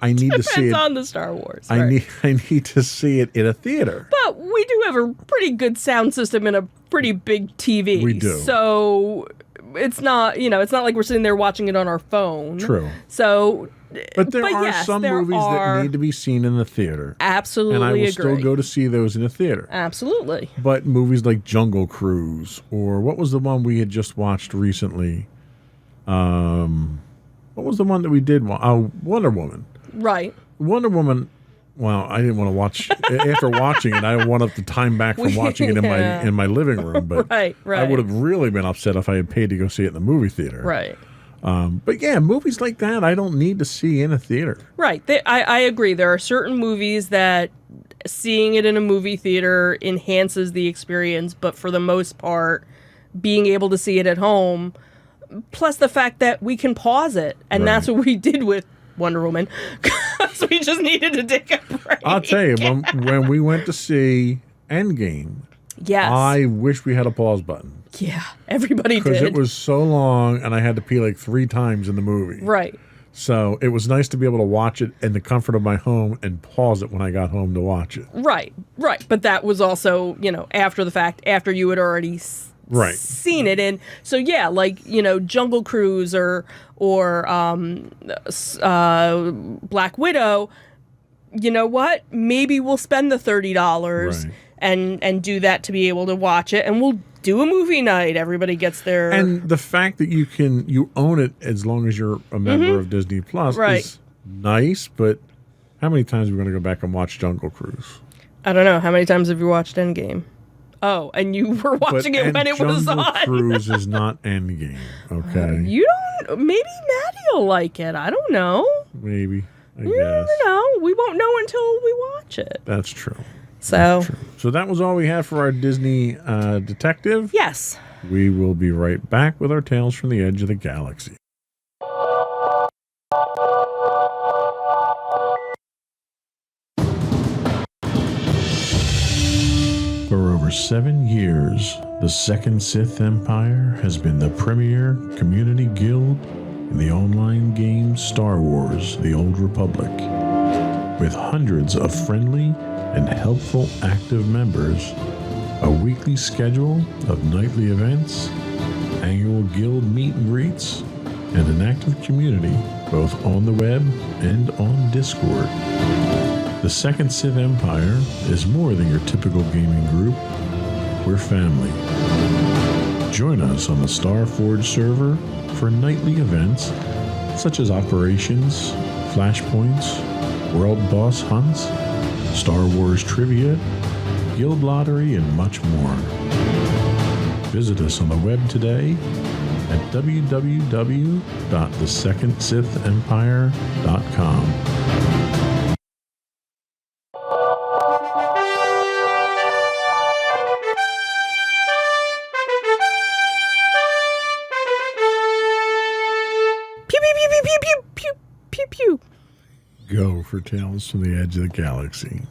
I need to see Depends it. on the Star Wars. I right. need to see it in a theater. But we do have a pretty good sound system and a pretty big TV. We do. So it's not, you know, it's not like we're sitting there watching it on our phone. True. So, But there are yes, some there movies are. that need to be seen in the theater. Absolutely And I will agree. still go to see those in the theater. Absolutely. But movies like Jungle Cruise, or what was the one we had just watched recently? What was the one that we did? Wonder Woman. Right. Wonder Woman. Well, I didn't want to watch after watching it. I didn't want the time back from watching it Yeah. in my living room. But Right, I right. would have really been upset if I had paid to go see it in the movie theater. Right. But yeah, movies like that I don't need to see in a theater. Right. I agree. There are certain movies that seeing it in a movie theater enhances the experience, but for the most part, being able to see it at home, plus the fact that we can pause it, and that's Right. what we did with Wonder Woman, because we just needed to take a break. I'll tell you, when we went to see Endgame, Yes. I wish we had a pause button. Yeah. Everybody Because did. it was so long and I had to pee like 3 times in the movie. Right. So it was nice to be able to watch it in the comfort of my home and pause it when I got home to watch it. Right. Right. But that was also, you know, after the fact, after you had already Right. seen it. And so, yeah, like, you know, Jungle Cruise or Black Widow, you know what? Maybe we'll spend the $30 Right. and do that to be able to watch it. And we'll do a movie night. Everybody gets their... And the fact that you own it as long as you're a member of Disney Plus Right. is nice, but how many times are we going to go back and watch Jungle Cruise? I don't know. How many times have you watched Endgame? Oh, and you were watching it and when it was Jungle on. Cruise is not Endgame, okay? You don't... Maybe Maddie will like it. I don't know. Maybe, I You guess. never know. We won't know until we watch it. That's true. So, So that was all we had for our Disney detective. yes. We will be right back with our Tales from the Edge of the Galaxy. For over 7 years, the Second Sith Empire has been the premier community guild in the online game Star Wars: The Old Republic. With hundreds of friendly and helpful active members, a weekly schedule of nightly events, annual guild meet and greets, and an active community both on the web and on Discord. The Second Sith Empire is more than your typical gaming group. We're family. Join us on the Starforge server for nightly events such as operations, flashpoints, world boss hunts, Star Wars trivia, guild lottery, and much more. Visit us on the web today at www.thesecondsithempire.com. Pew, pew, pew, pew, pew, pew, pew, pew, pew. Go for Tales from the Edge of the Galaxy.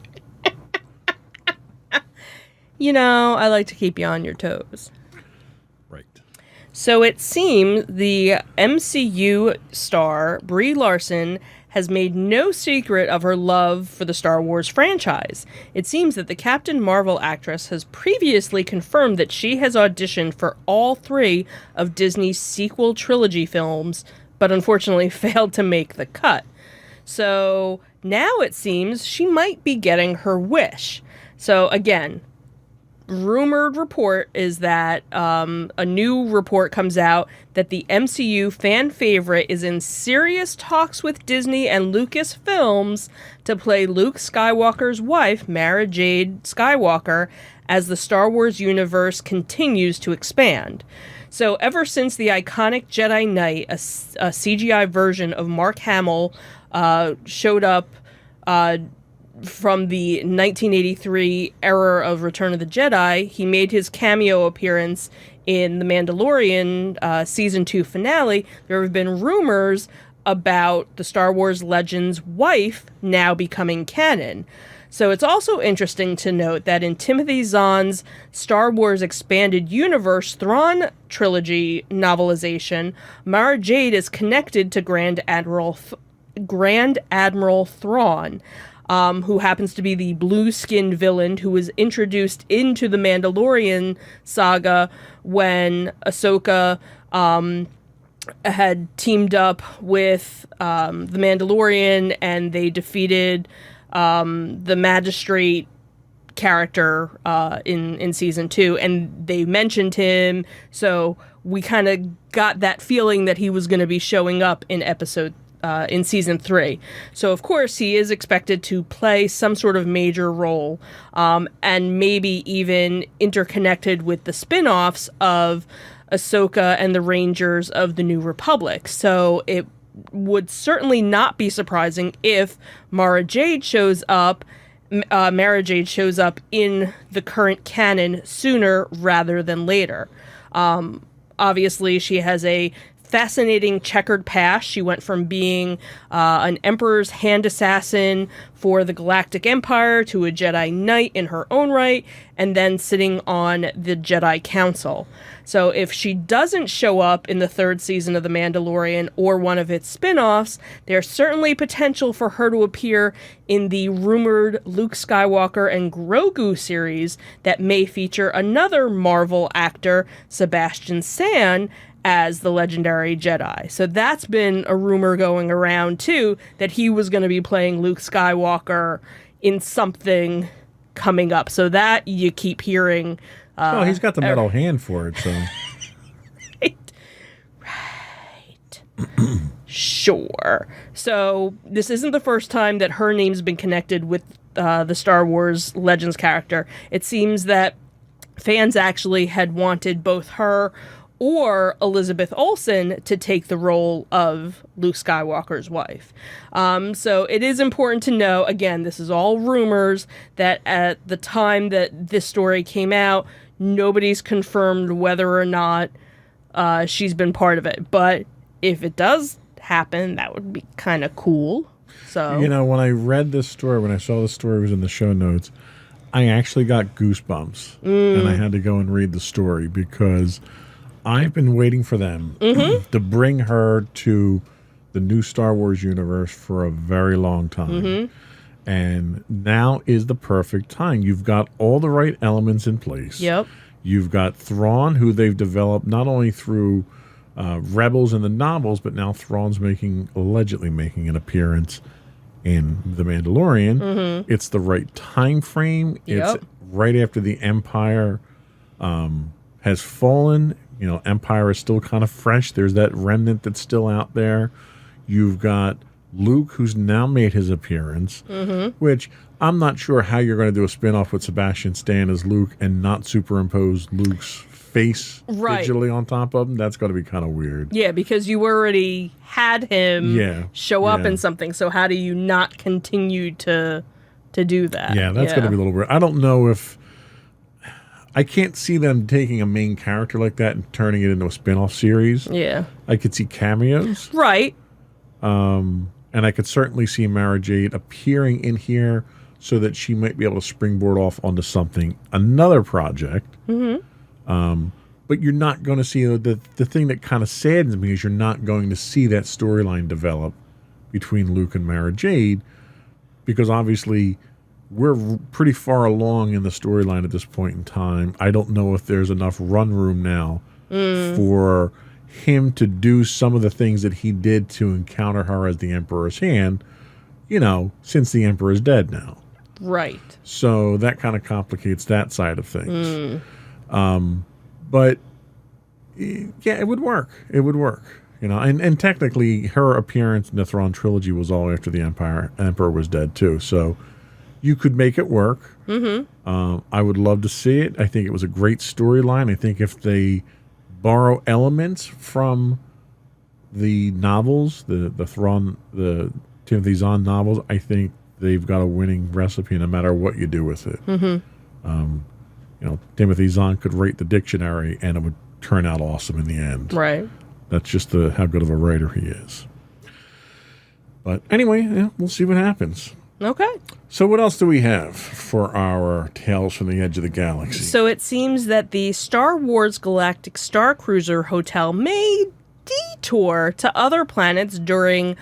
You know, I like to keep you on your toes. Right. So it seems the MCU star Brie Larson has made no secret of her love for the Star Wars franchise. It seems that the Captain Marvel actress has previously confirmed that she has auditioned for all 3 of Disney's sequel trilogy films, but unfortunately failed to make the cut. So now it seems she might be getting her wish. So again, rumored report is that a new report comes out that the MCU fan favorite is in serious talks with Disney and Lucasfilms to play Luke Skywalker's wife, Mara Jade Skywalker, as the Star Wars universe continues to expand. So ever since the iconic Jedi Knight, a CGI version of Mark Hamill, showed up from the 1983 era of Return of the Jedi, he made his cameo appearance in The Mandalorian Season 2 finale. There have been rumors about the Star Wars Legend's wife now becoming canon. So it's also interesting to note that in Timothy Zahn's Star Wars Expanded Universe Thrawn trilogy novelization, Mara Jade is connected to Grand Admiral Thrawn, who happens to be the blue-skinned villain who was introduced into the Mandalorian saga when Ahsoka had teamed up with the Mandalorian and they defeated the magistrate character in season 2, and they mentioned him, so we kind of got that feeling that he was going to be showing up in in season 3. So of course he is expected to play some sort of major role, and maybe even interconnected with the spin-offs of Ahsoka and the Rangers of the New Republic. So it would certainly not be surprising if Mara Jade shows up in the current canon sooner rather than later. Obviously, she has a fascinating checkered past. She went from being an Emperor's hand assassin for the Galactic Empire to a Jedi Knight in her own right, and then sitting on the Jedi Council. So if she doesn't show up in the 3rd season of The Mandalorian or one of its spin-offs, there's certainly potential for her to appear in the rumored Luke Skywalker and Grogu series that may feature another Marvel actor, Sebastian Stan, as the legendary Jedi. So that's been a rumor going around too, that he was going to be playing Luke Skywalker in something coming up. So that you keep hearing. Well, he's got the metal hand for it, so. Right. Sure. So this isn't the first time that her name's been connected with the Star Wars Legends character. It seems that fans actually had wanted both her or Elizabeth Olsen to take the role of Luke Skywalker's wife. So it is important to know, again, this is all rumors, that at the time that this story came out, nobody's confirmed whether or not she's been part of it. But if it does happen, that would be kind of cool. So, you know, when I read this story, when I saw the story was in the show notes, I actually got goosebumps. And I had to go and read the story because I've been waiting for them to bring her to the new Star Wars universe for a very long time. And now is the perfect time. You've got all the right elements in place. Yep. You've got Thrawn, who they've developed not only through Rebels and the novels, but now Thrawn's allegedly making an appearance in The Mandalorian. It's the right time frame. Yep. It's right after the Empire has fallen. You know, Empire is still kind of fresh. There's that remnant that's still out there. You've got Luke, who's now made his appearance, which I'm not sure how you're going to do a spinoff with Sebastian Stan as Luke and not superimpose Luke's face digitally on top of him. That's going to be kind of weird. Yeah, because you already had him show up in something. So how do you not continue to do that? Yeah, that's going to be a little weird. I don't know if... I can't see them taking a main character like that and turning it into a spin-off series. Yeah. I could see cameos. Right. And I could certainly see Mara Jade appearing in here so that she might be able to springboard off onto another project. But you're not going to see the thing that kind of saddens me is you're not going to see that storyline develop between Luke and Mara Jade, because obviously we're pretty far along in the storyline at this point in time. I don't know if there's enough run room now for him to do some of the things that he did to encounter her as the Emperor's hand, you know, since the Emperor's dead now. Right. So that kind of complicates that side of things. But yeah, it would work. It would work. You know, and technically her appearance in the Thrawn trilogy was all after the Emperor was dead too. So you could make it work. I would love to see it. I think it was a great storyline. I think if they borrow elements from the novels, the Thrawn, the Timothy Zahn novels, I think they've got a winning recipe no matter what you do with it. You know, Timothy Zahn could rate the dictionary and it would turn out awesome in the end. Right. That's just how good of a writer he is. But anyway, yeah, we'll see what happens. Okay. So what else do we have for our Tales from the Edge of the Galaxy? So it seems that the Star Wars Galactic Star Cruiser Hotel may detour to other planets during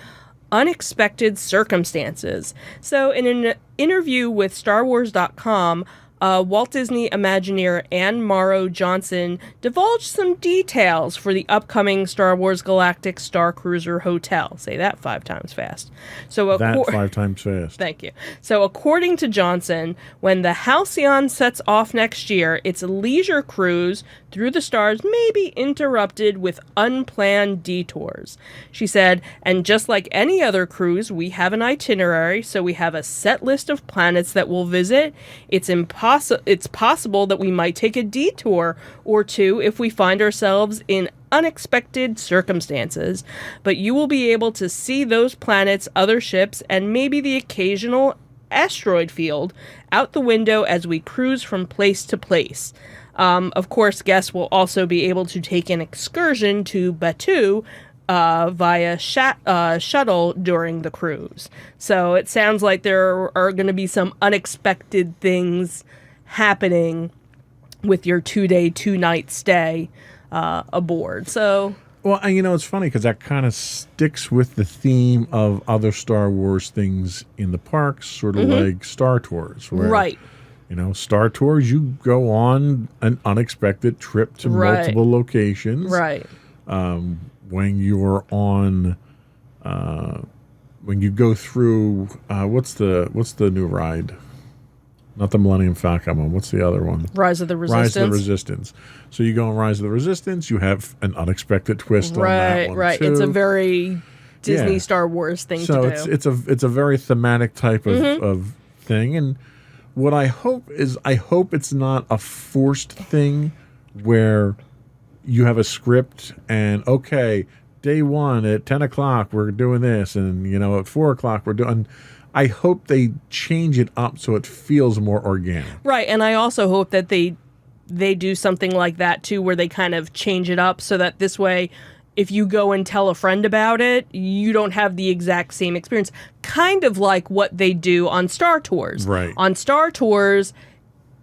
unexpected circumstances. So in an interview with StarWars.com, Walt Disney Imagineer Anne Morrow Johnson divulged some details for the upcoming Star Wars Galactic Star Cruiser Hotel. Say that 5 times fast. So that 5 times fast. Thank you. So according to Johnson, when the Halcyon sets off next year, its leisure cruise through the stars may be interrupted with unplanned detours. She said, and just like any other cruise, we have an itinerary, so we have a set list of planets that we'll visit. It's possible that we might take a detour or two if we find ourselves in unexpected circumstances, but you will be able to see those planets, other ships, and maybe the occasional asteroid field out the window as we cruise from place to place. Of course, guests will also be able to take an excursion to Batuu via shuttle during the cruise. So it sounds like there are going to be some unexpected things happening with your 2-day, 2-night stay aboard. So, well, you know, it's funny because that kind of sticks with the theme of other Star Wars things in the parks, sort of like Star Tours. Where, right. You know, Star Tours, you go on an unexpected trip to multiple locations. Right. When you're on, when you go through, what's the new ride? Not the Millennium Falcon one. What's the other one? Rise of the Resistance. Rise of the Resistance. So you go on Rise of the Resistance, you have an unexpected twist on that one Right. too. It's a very Disney Star Wars thing to do. So it's a very thematic type of thing. And what I hope is, it's not a forced thing where you have a script and, okay, day 1 at 10 o'clock, we're doing this. And, you know, at 4 o'clock, we're doing... I hope they change it up so it feels more organic. Right, and I also hope that they do something like that, too, where they kind of change it up so that this way, if you go and tell a friend about it, you don't have the exact same experience. Kind of like what they do on Star Tours. Right. On Star Tours,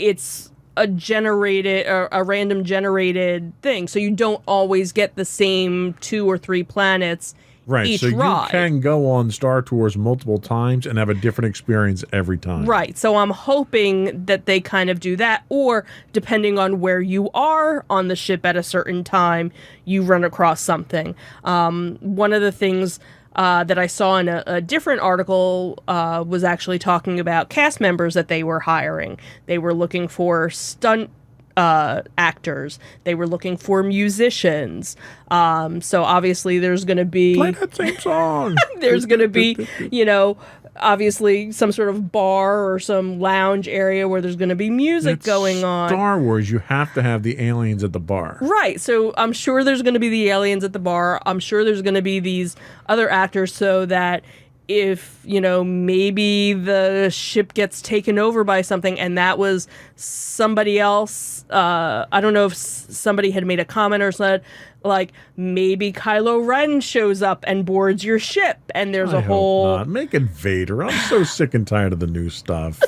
it's a random generated thing, so you don't always get the same 2 or 3 planets. Right, each so ride. You can go on Star Tours multiple times and have a different experience every time. Right, so I'm hoping that they kind of do that, or depending on where you are on the ship at a certain time, you run across something. One of the things that I saw in a different article was actually talking about cast members that they were hiring. They were looking for stunt actors. They were looking for musicians. So obviously there's going to be... Play that same song! There's going to be, you know, obviously some sort of bar or some lounge area where there's going to be music going on. Star Wars, you have to have the aliens at the bar. Right. So I'm sure there's going to be the aliens at the bar. I'm sure there's going to be these other actors so that if, you know, maybe the ship gets taken over by something and that was somebody else, I don't know if somebody had made a comment or said, like, maybe Kylo Ren shows up and boards your ship and there's I a whole... hope not. Make it Vader. I'm so sick and tired of the new stuff.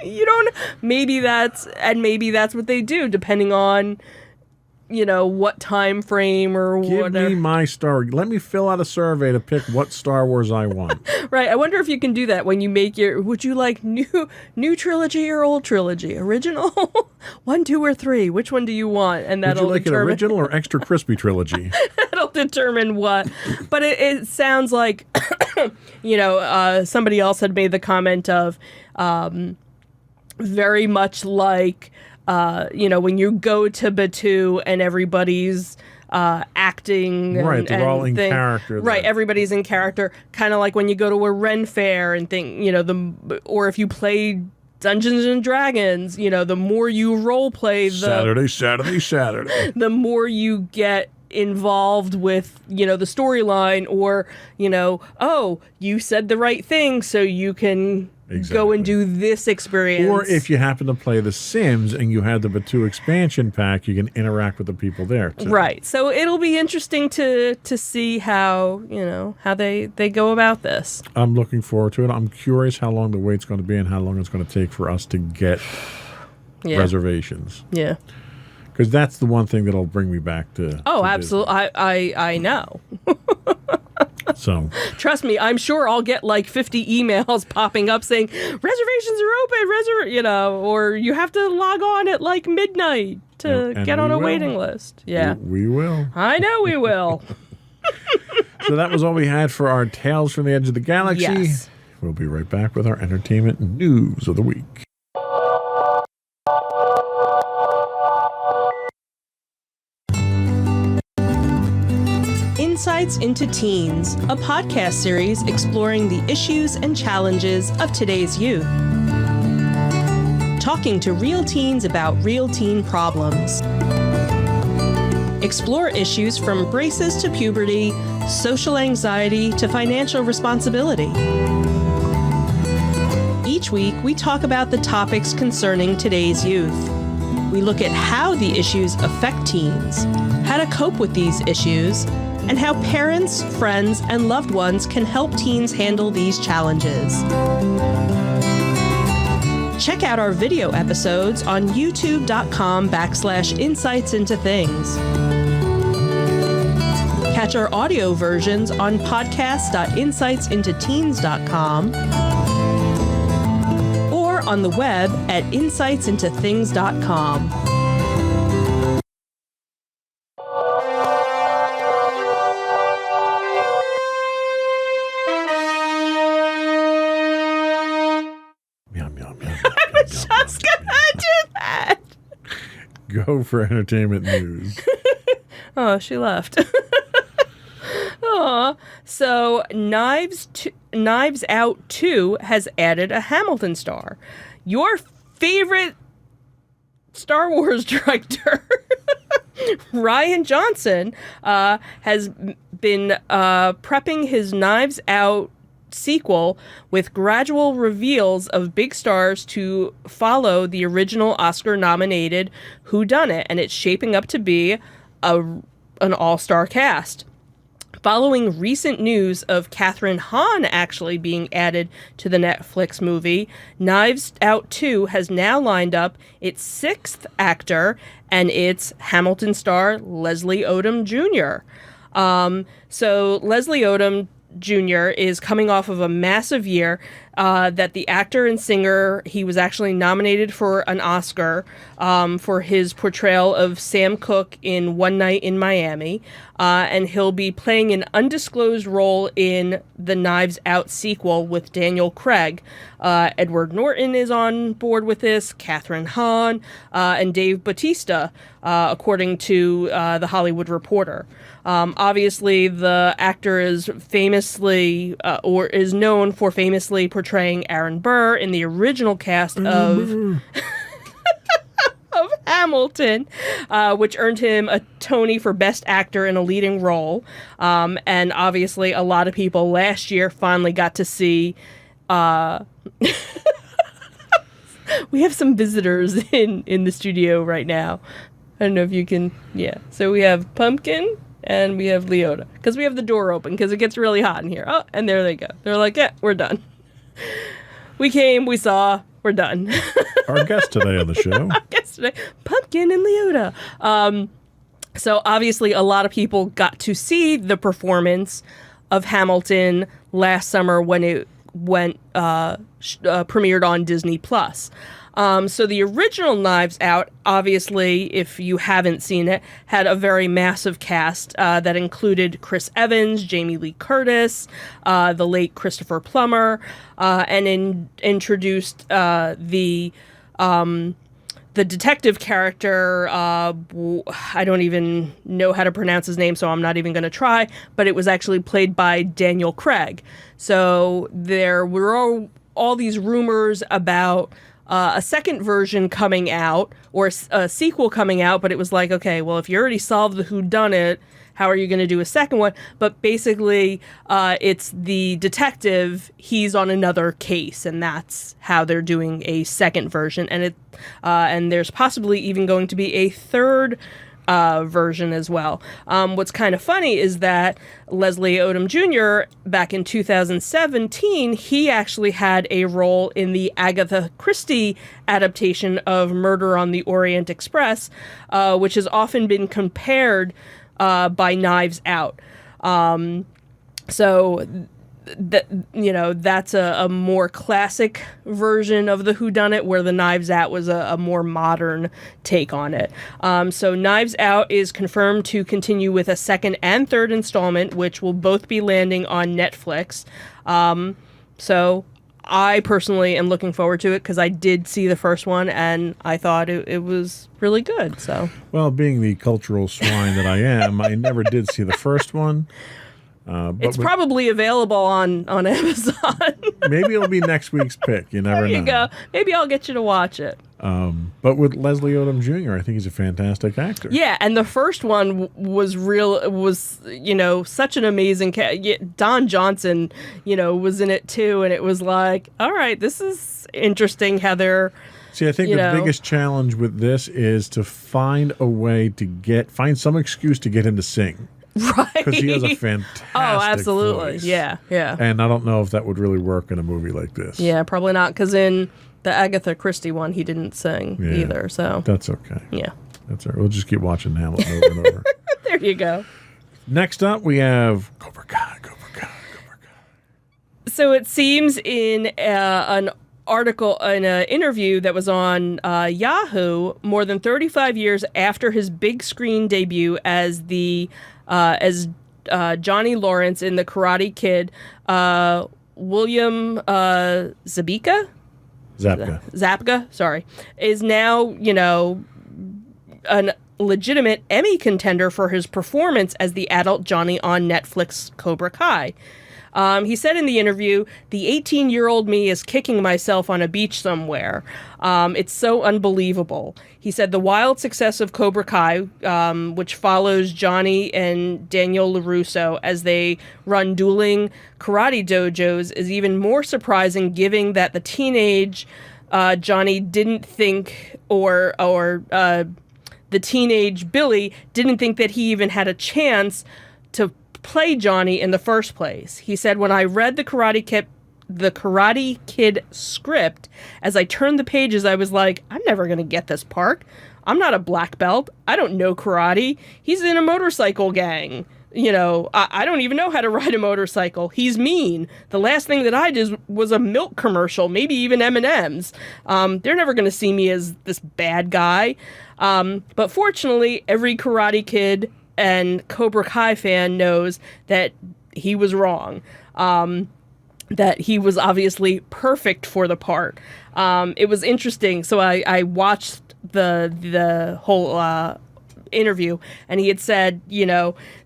You don't... Maybe that's what they do, depending on... you know, what time frame or Give whatever. me my Star. Let me fill out a survey to pick what Star Wars I want. Right. I wonder if you can do that when you make your... Would you like new trilogy or old trilogy? Original? 1, 2, or 3? Which one do you want? And Would that'll you like determine... an original or extra crispy trilogy? That'll determine what. But it sounds like, you know, somebody else had made the comment of... very much like, when you go to Batuu and everybody's acting. Right, they're all in thing. character. Right, there. everybody's in character. Kind of like when you go to a Ren Fair and or if you play Dungeons and Dragons, the more you role play Saturday. the more you get involved with, the storyline, or, oh, you said the right thing, so you can go and do this experience. Or if you happen to play The Sims and you had the Batuu expansion pack, you can interact with the people there too. Right. So it'll be interesting to see how, how they go about this. I'm looking forward to it. I'm curious how long the wait's going to be and how long it's going to take for us to get reservations. Yeah. Because that's the one thing that'll bring me back to. Oh, to absolutely. I know. So trust me, I'm sure I'll get like 50 emails popping up saying reservations are open, or you have to log on at like midnight to get on a waiting list. Yeah. We will. I know we will. So that was all we had for our Tales from the Edge of the Galaxy. Yes. We'll be right back with our entertainment news of the week. Insights into Teens, a podcast series exploring the issues and challenges of today's youth. Talking to real teens about real teen problems. Explore issues from braces to puberty, social anxiety to financial responsibility. Each week, we talk about the topics concerning today's youth. We look at how the issues affect teens, how to cope with these issues, and how parents, friends, and loved ones can help teens handle these challenges. Check out our video episodes on youtube.com/insightsintothings. Catch our audio versions on podcast.insightsintoteens.com or on the web at insightsintothings.com. Go for entertainment news. Oh, she left. Aw. So, Knives Out 2 has added a Hamilton star. Your favorite Star Wars director, Rian Johnson, has been prepping his Knives Out sequel with gradual reveals of big stars to follow the original Oscar-nominated whodunit, and it's shaping up to be an all-star cast. Following recent news of Catherine Hahn actually being added to the Netflix movie, Knives Out 2 has now lined up its sixth actor, and it's Hamilton star Leslie Odom Jr. So Leslie Odom Jr. is coming off of a massive year that the actor and singer, he was actually nominated for an Oscar for his portrayal of Sam Cooke in One Night in Miami, and he'll be playing an undisclosed role in the Knives Out sequel with Daniel Craig. Edward Norton is on board with this, Catherine Hahn, and Dave Bautista, according to The Hollywood Reporter. Obviously, the actor is famously, or is known for famously portraying Aaron Burr in the original cast of of Hamilton, which earned him a Tony for Best Actor in a Leading Role. And obviously, a lot of people last year finally got to see. We have some visitors in the studio right now. I don't know if you can. Yeah. So we have Pumpkin. And we have Leota, because we have the door open, because it gets really hot in here. Oh, and there they go. They're like, yeah, we're done. We came, we saw, we're done. Our guest today on the show. Our guest today, Pumpkin and Leota. So obviously a lot of people got to see the performance of Hamilton last summer when it went premiered on Disney+. So the original Knives Out, obviously, if you haven't seen it, had a very massive cast that included Chris Evans, Jamie Lee Curtis, the late Christopher Plummer, and introduced the the detective character, I don't even know how to pronounce his name, so I'm not even going to try, but it was actually played by Daniel Craig. So there were all these rumors about a second version coming out, or a sequel coming out, but it was like, okay, well, if you already solved the whodunit, how are you going to do a second one? But basically, it's the detective. He's on another case, and that's how they're doing a second version. And there's possibly even going to be a third version as well. What's kind of funny is that Leslie Odom Jr., back in 2017, he actually had a role in the Agatha Christie adaptation of Murder on the Orient Express, which has often been compared by Knives Out. So that's a more classic version of the whodunit, where the Knives Out was a more modern take on it. So Knives Out is confirmed to continue with a second and third installment, which will both be landing on Netflix. So I personally am looking forward to it, because I did see the first one and I thought it was really good. So, well, being the cultural swine that I am, I never did see the first one. But it's probably available on Amazon. Maybe it'll be next week's pick. You never know. There you go. Maybe I'll get you to watch it. But with Leslie Odom Jr., I think he's a fantastic actor. Yeah, and the first one was such an amazing Don Johnson, was in it too, and it was like, all right, this is interesting how they're... See, I think the biggest challenge with this is to find a way to find some excuse to get him to sing. Right. Because he has a fantastic absolutely. voice. Yeah. And I don't know if that would really work in a movie like this. Yeah, probably not, because in the Agatha Christie one, he didn't sing either, so... That's okay. Yeah. That's all right. We'll just keep watching Hamilton over and over. There you go. Next up, we have Cobra Kai. So it seems in an article, in an interview that was on Yahoo, more than 35 years after his big screen debut as Johnny Lawrence in The Karate Kid, William Zabka, sorry, is now, an legitimate Emmy contender for his performance as the adult Johnny on Netflix Cobra Kai. He said in the interview, "The 18-year-old me is kicking myself on a beach somewhere. It's so unbelievable." He said the wild success of Cobra Kai, which follows Johnny and Daniel LaRusso as they run dueling karate dojos, is even more surprising, given that the teenage Johnny didn't think, or the teenage Billy didn't think that he even had a chance to play Johnny in the first place. He said, "When I read the Karate Kid script, as I turned the pages, I was like, I'm never going to get this part. I'm not a black belt. I don't know karate. He's in a motorcycle gang. I don't even know how to ride a motorcycle. He's mean. The last thing that I did was a milk commercial, maybe even M&M's. They're never going to see me as this bad guy." But fortunately, every Karate Kid and Cobra Kai fan knows that he was wrong. That he was obviously perfect for the part. It was interesting. So I watched the whole interview, and he had said,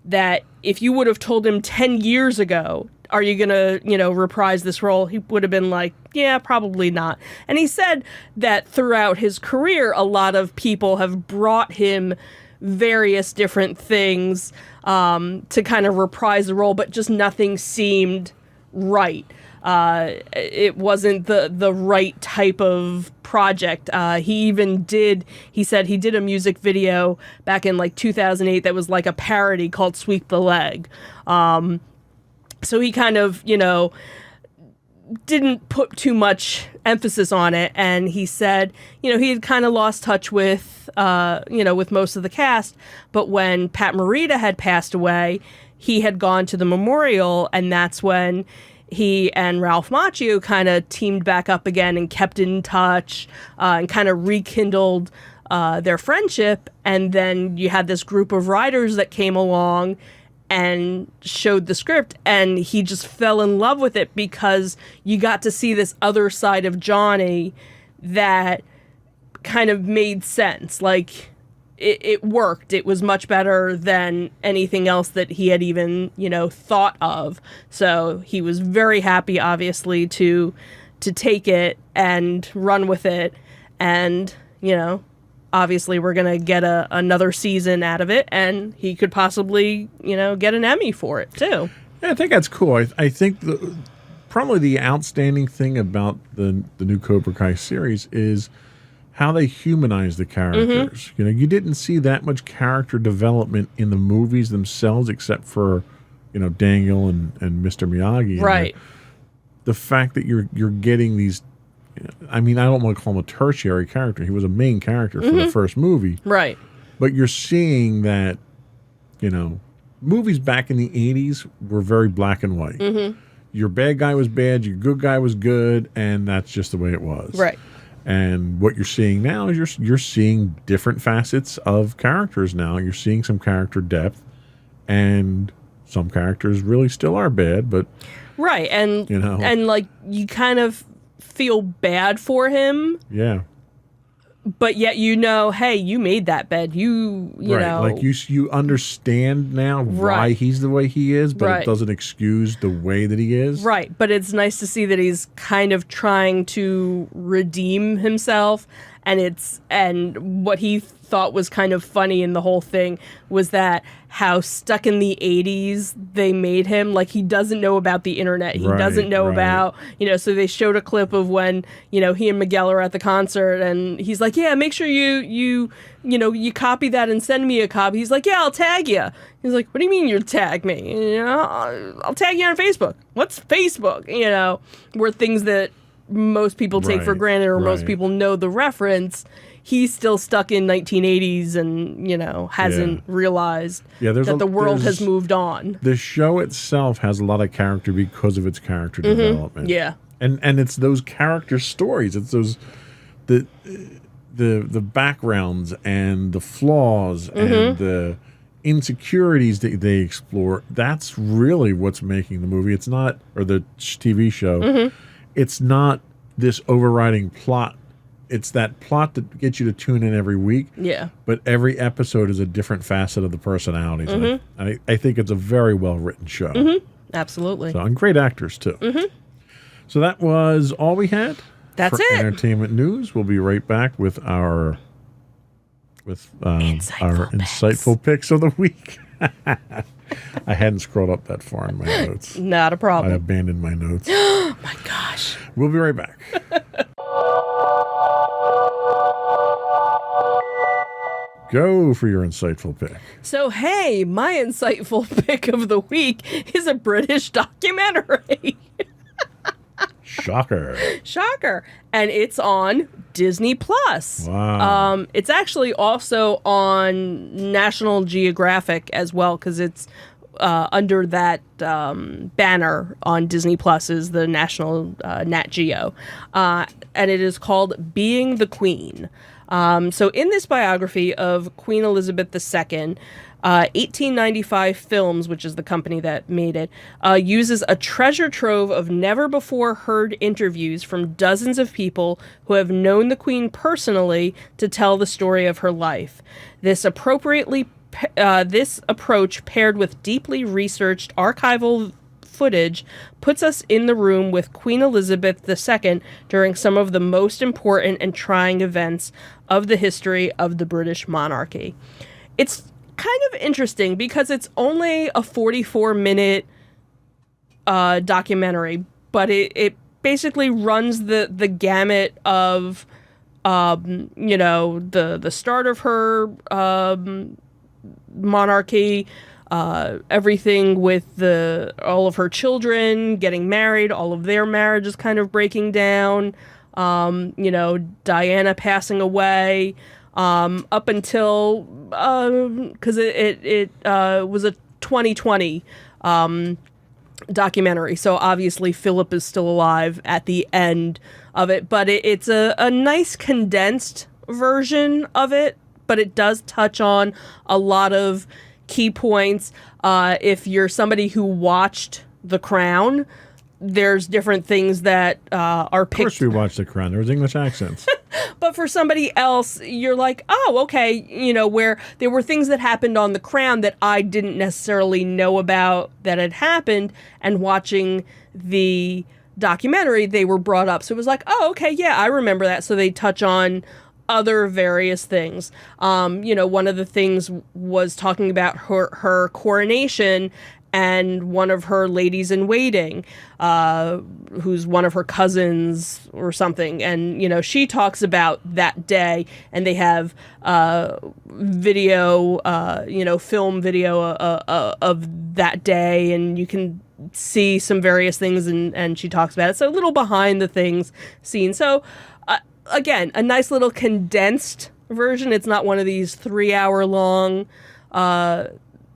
that if you would have told him 10 years ago, are you going to, reprise this role? He would have been like, yeah, probably not. And he said that throughout his career, a lot of people have brought him various different things to kind of reprise the role, but just nothing seemed right. It wasn't the right type of project. He said he did a music video back in like 2008 that was like a parody called Sweep the Leg. So he kind of, didn't put too much emphasis on it. And he said, he had kind of lost touch with, with most of the cast. But when Pat Morita had passed away, he had gone to the memorial, and that's when he and Ralph Macchio kind of teamed back up again and kept in touch and kind of rekindled their friendship. And then you had this group of writers that came along and showed the script, and he just fell in love with it because you got to see this other side of Johnny that kind of made sense. Like, it worked. It was much better than anything else that he had even, thought of. So he was very happy, obviously, to take it and run with it. And, obviously we're going to get another season out of it, and he could possibly, get an Emmy for it too. Yeah, I think that's cool. I think probably the outstanding thing about the new Cobra Kai series is how they humanize the characters. You didn't see that much character development in the movies themselves, except for, Daniel and Mr. Miyagi. Right. The fact that you're getting these, I mean, I don't want to call him a tertiary character. He was a main character for the first movie. Right. But you're seeing that, movies back in the 80s were very black and white. Your bad guy was bad, your good guy was good, and that's just the way it was. Right. And what you're seeing now is you're seeing different facets of characters now. You're seeing some character depth, and some characters really still are bad, but right. And and like you kind of feel bad for him. Yeah. But yet hey, you made that bed. You know, like you understand now why he's the way he is, but it doesn't excuse the way that he is. Right, but it's nice to see that he's kind of trying to redeem himself, and what he thought was kind of funny in the whole thing was that how stuck in the 80s they made him. Like, he doesn't know about the internet. He doesn't know about, so they showed a clip of when, he and Miguel are at the concert, and he's like, yeah, make sure you copy that and send me a copy. He's like, yeah, I'll tag you. He's like, what do you mean you'll tag me? I'll tag you on Facebook. What's Facebook? Were things that most people take for granted, or most people know the reference. He's still stuck in 1980s and, hasn't realized that the world has moved on. The show itself has a lot of character because of its character development. Yeah. And it's those character stories. It's those the backgrounds and the flaws and the insecurities that they explore. That's really what's making the movie. It's not, or the TV show. It's not this overriding plot. It's that plot that gets you to tune in every week. Yeah. But every episode is a different facet of the personalities. And I think it's a very well-written show. Absolutely. So, and great actors, too. So that was all we had. That's for it. Entertainment news. We'll be right back with our insightful picks of the week. I hadn't scrolled up that far in my notes. Not a problem. I abandoned my notes. Oh my gosh. We'll be right back. Go for your insightful pick. So, hey, my insightful pick of the week is a British documentary. Shocker. Shocker. And it's on Disney Plus. Wow. It's actually also on National Geographic as well, because it's under that banner on Disney Plus is the National Nat Geo. And it is called Being the Queen. So in this biography of Queen Elizabeth II, 1895 Films, which is the company that made it, uses a treasure trove of never-before-heard interviews from dozens of people who have known the Queen personally to tell the story of her life. This approach paired with deeply researched archival footage puts us in the room with Queen Elizabeth II during some of the most important and trying events of the history of the British monarchy. It's kind of interesting because it's only a 44-minute documentary, but it basically runs the gamut of the start of her monarchy, everything with all of her children getting married, all of their marriages kind of breaking down, Diana passing away, up until because it was a 2020 documentary, so obviously Philip is still alive at the end of it, but it's a nice condensed version of it, but it does touch on a lot of key points. If you're somebody who watched The Crown, there's different things that are picked. Of course we watched The Crown. There was English accents. But for somebody else, you're like, oh, okay, you know, where there were things that happened on The Crown that I didn't necessarily know about that had happened, and watching the documentary, they were brought up. So it was like, oh, okay, yeah, I remember that. So they touch on other various things. You know, one of the things was talking about her coronation, and one of her ladies in waiting, who's one of her cousins or something. And, you know, she talks about that day, and they have video, you know, film video of that day, and you can see some various things, and she talks about it. So a little behind the things scene. So, again, a nice little condensed version. It's not one of these 3-hour long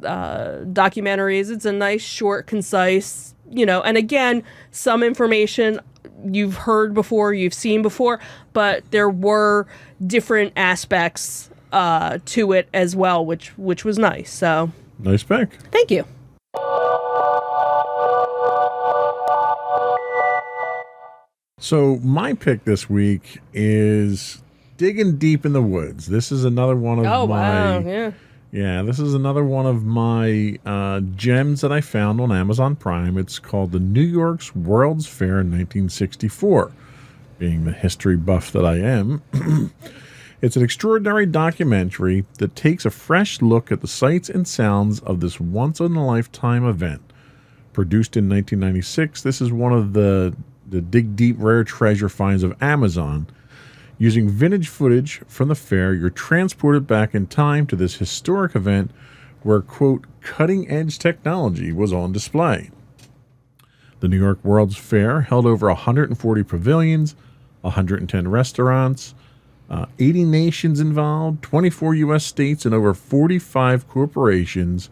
documentaries. It's a nice, short, concise, you know, and again, some information you've heard before, you've seen before, but there were different aspects to it as well, which was nice. So Nice pick. thank you. So my pick this week is Digging Deep in the Woods. This is another one of Oh, my... wow, yeah. This is another one of my gems that I found on Amazon Prime. It's called The New York's World's Fair in 1964. Being the history buff that I am, it's an extraordinary documentary that takes a fresh look at the sights and sounds of this once-in-a-lifetime event. Produced in 1996, this is one of the dig deep rare treasure finds of Amazon. Using vintage footage from the fair, you're transported back in time to this historic event where, quote, cutting-edge technology was on display. The New York World's Fair held over 140 pavilions, 110 restaurants, 80 nations involved, 24 U.S. states, and over 45 corporations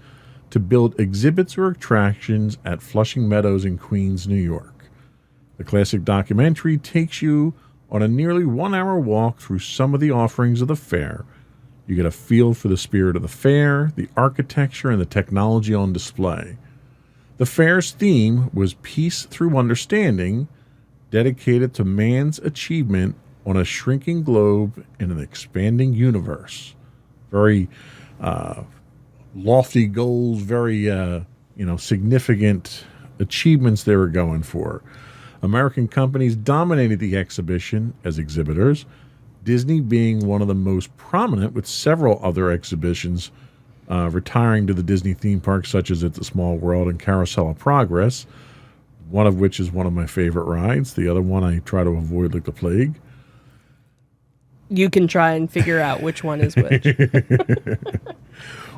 to build exhibits or attractions at Flushing Meadows in Queens, New York. The classic documentary takes you on a nearly 1-hour walk through some of the offerings of the fair. You get a feel for the spirit of the fair, the architecture, and the technology on display. The fair's theme was Peace Through Understanding, dedicated to man's achievement on a shrinking globe in an expanding universe. Very lofty goals, very significant achievements they were going for. American companies dominated the exhibition as exhibitors, Disney being one of the most prominent, with several other exhibitions retiring to the Disney theme parks, such as It's a Small World and Carousel of Progress, one of which is one of my favorite rides. The other one I try to avoid like the plague. You can try and figure out which one is which.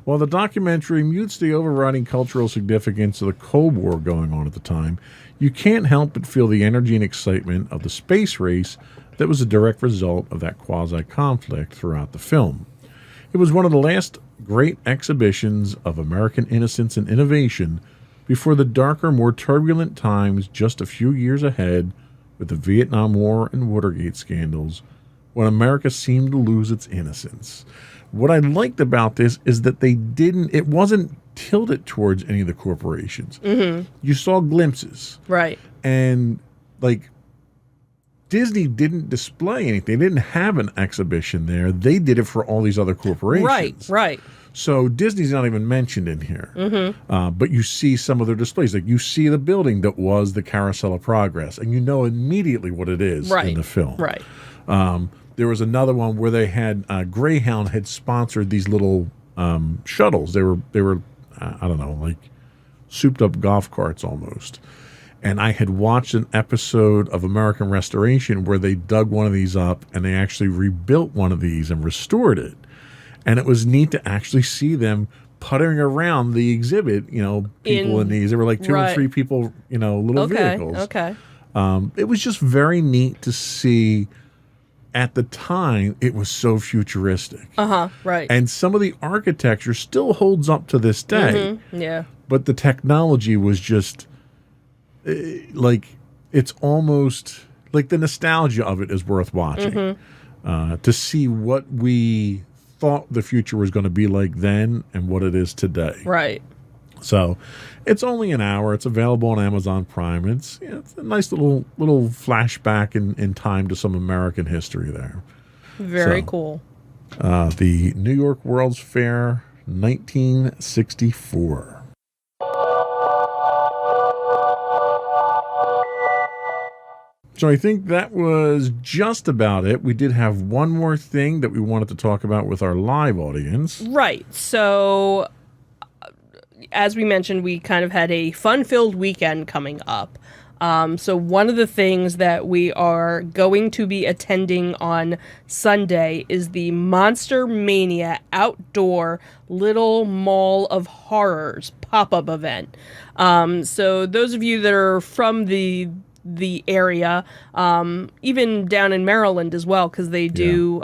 While the documentary mutes the overriding cultural significance of the Cold War going on at the time, you can't help but feel the energy and excitement of the space race that was a direct result of that quasi-conflict throughout the film. It was one of the last great exhibitions of American innocence and innovation before the darker, more turbulent times just a few years ahead with the Vietnam War and Watergate scandals, when America seemed to lose its innocence. What I liked about this is that it wasn't tilted towards any of the corporations. Mm-hmm. You saw glimpses. Right. And, like, Disney didn't display anything. They didn't have an exhibition there. They did it for all these other corporations. Right. So Disney's not even mentioned in here. Mm-hmm. But you see some of their displays. Like, you see the building that was the Carousel of Progress, and you know immediately what it is in the film. Right. There was another one where they had Greyhound had sponsored these little shuttles. They were I don't know, like souped up golf carts almost. And I had watched an episode of American Restoration where they dug one of these up and they actually rebuilt one of these and restored it. And it was neat to actually see them puttering around the exhibit, people in these. There were like 2 or 3 people, little vehicles. Okay. It was just very neat to see. At the time, it was so futuristic. Right. And some of the architecture still holds up to this day. Mm-hmm. Yeah. But the technology was just, it's almost, like the nostalgia of it is worth watching. To see what we thought the future was going to be like then and what it is today. Right. So it's only an hour. It's available on Amazon Prime. It's a nice little flashback in time to some American history there. Very So, cool. The New York World's Fair, 1964. So I think that was just about it. We did have one more thing that we wanted to talk about with our live audience. Right. So, as we mentioned, we kind of had a fun-filled weekend coming up. So one of the things that we are going to be attending on Sunday is the Monster Mania Outdoor Little Mall of Horrors pop-up event. So those of you that are from the area, even down in Maryland as well, because they do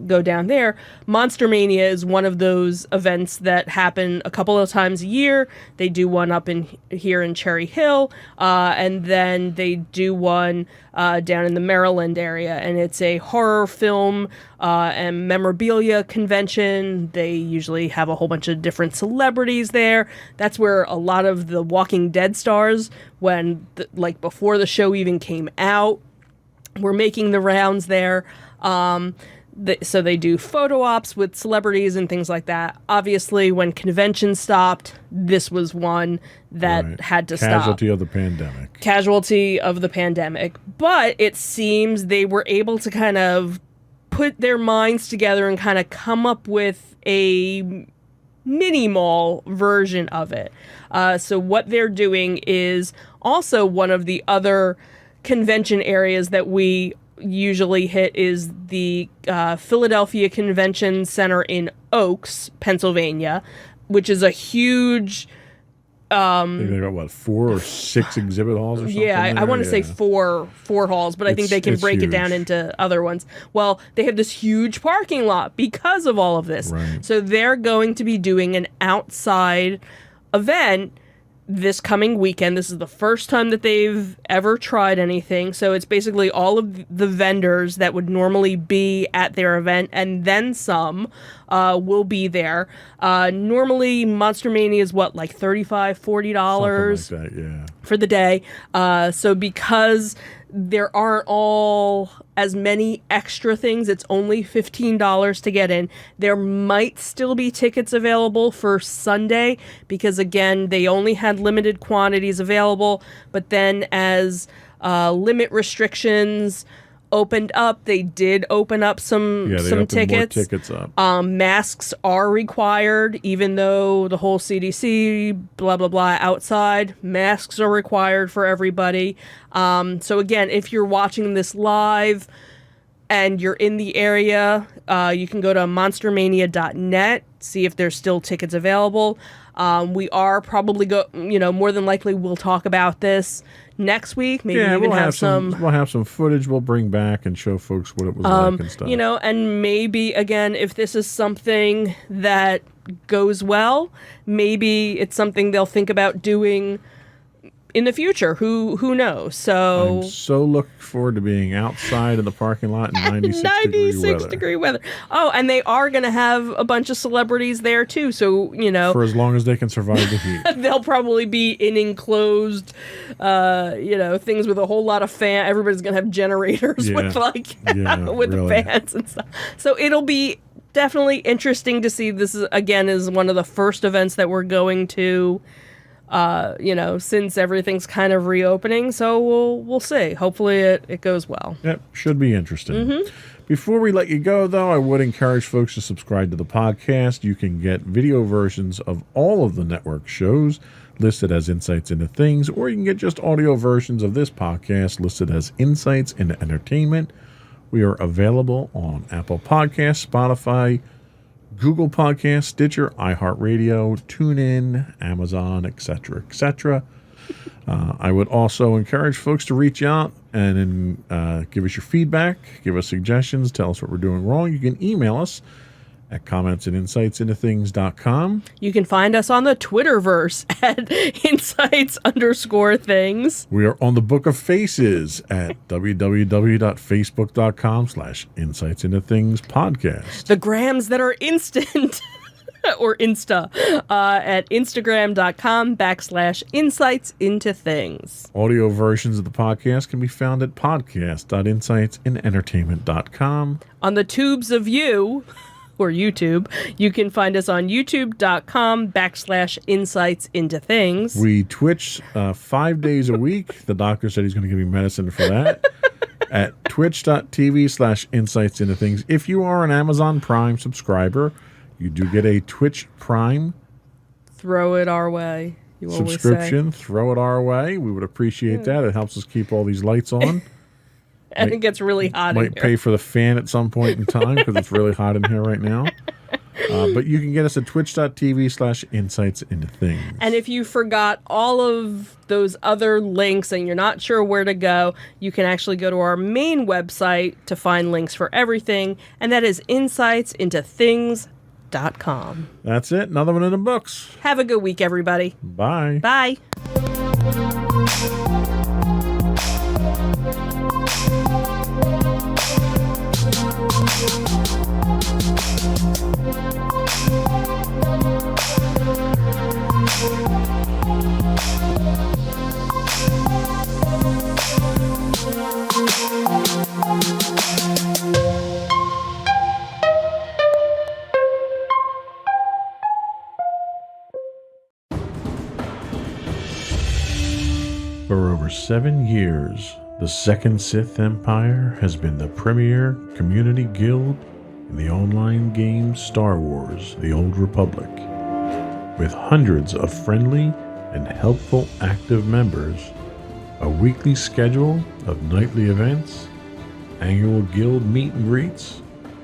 go down there. Monster Mania is one of those events that happen a couple of times a year. They do one up here in Cherry Hill, and then they do one down in the Maryland area, and it's a horror film and memorabilia convention. They usually have a whole bunch of different celebrities there. That's where a lot of the Walking Dead stars, when before the show even came out, were making the rounds there. So they do photo ops with celebrities and things like that. Obviously, when conventions stopped, this was one that had to stop. Casualty of the pandemic. Casualty of the pandemic. But it seems they were able to kind of put their minds together and kind of come up with a mini mall version of it. So what they're doing is also one of the other convention areas that we usually hit is the Philadelphia Convention Center in Oaks, Pennsylvania, which is a huge... I think they got, 4 or 6 exhibit halls or something? Yeah, I want to say four halls, but I think they can break it down into other ones. Well, they have this huge parking lot because of all of this. Right. So they're going to be doing an outside event this coming weekend. This is the first time that they've ever tried anything. So it's basically all of the vendors that would normally be at their event and then some will be there. Normally Monster Mania is what, like $35, $40 Something like that, yeah. for the day. So because there aren't all as many extra things, it's only $15 to get in. There might still be tickets available for Sunday because, again, they only had limited quantities available. But then as limit restrictions opened up, they did open up some tickets. More tickets up. Masks are required, even though the whole CDC, blah, blah, blah, outside. Masks are required for everybody. So again, if you're watching this live and you're in the area, you can go to monstermania.net, see if there's still tickets available. We are probably more than likely we'll talk about this next week. Maybe even we'll have some. We'll have some footage we'll bring back and show folks what it was like and stuff. And maybe again, if this is something that goes well, maybe it's something they'll think about doing in the future. Who knows? So I'm so looking forward to being outside in the parking lot in 96 degree weather. Oh, and they are going to have a bunch of celebrities there too. So, for as long as they can survive the heat. They'll probably be in enclosed, things with a whole lot of fan. Everybody's going to have generators with really. fans and stuff. So it'll be definitely interesting to see. This is one of the first events that we're going to, since everything's kind of reopening. So we'll see. Hopefully it goes well. Yep, should be interesting. Before we let you go, though, I would encourage folks to subscribe to the podcast. You can get video versions of all of the network shows listed as Insights into Things, or you can get just audio versions of this podcast listed as Insights into Entertainment. We are available on Apple Podcasts, Spotify, Google Podcasts, Stitcher, iHeartRadio, TuneIn, Amazon, etc., etc. I would also encourage folks to reach out and give us your feedback, give us suggestions, tell us what we're doing wrong. You can email us at comments@insightsintothings.com. You can find us on the Twitterverse at insights_things. We are on the Book of Faces at www.facebook.com/insightsintothingspodcast. The grams that are instant. or Insta at instagram.com/insightsintothings. Audio versions of the podcast can be found at podcast.insightsinentertainment.com. On the tubes of you, or YouTube, you can find us on youtube.com/insightsintothings. We Twitch 5 days a week. The doctor said he's going to give me medicine for that. At twitch.tv/insightsintothings. If you are an Amazon Prime subscriber, you do get a Twitch Prime Throw it our way. You subscription. Throw it our way. We would appreciate that. It helps us keep all these lights on. And it gets really hot in Might here. pay for the fan at some point in time because it's really hot in here right now. But you can get us at twitch.tv/insightsintothings. And if you forgot all of those other links and you're not sure where to go, you can actually go to our main website to find links for everything, and that is insightsintothings.com. That's it. Another one in the books. Have a good week, everybody. Bye. Bye. For over 7 years, the Second Sith Empire has been the premier community guild in the online game Star Wars: The Old Republic. With hundreds of friendly and helpful active members, a weekly schedule of nightly events, annual guild meet and greets,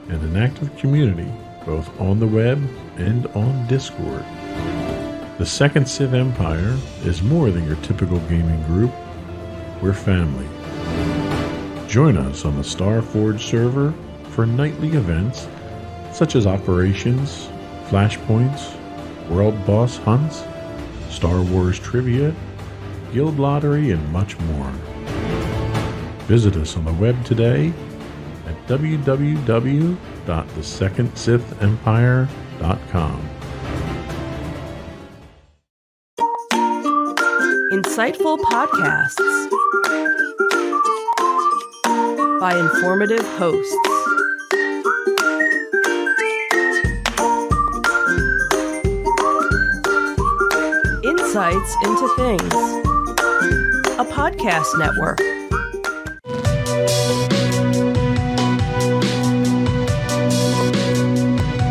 and an active community both on the web and on Discord. The Second Sith Empire is more than your typical gaming group. We're family. Join us on the Starforge server for nightly events such as operations, flashpoints, world boss hunts, Star Wars trivia, guild lottery, and much more. Visit us on the web today at www.thesecondsithempire.com. Insightful podcasts by informative hosts. Insights into Things, a podcast network.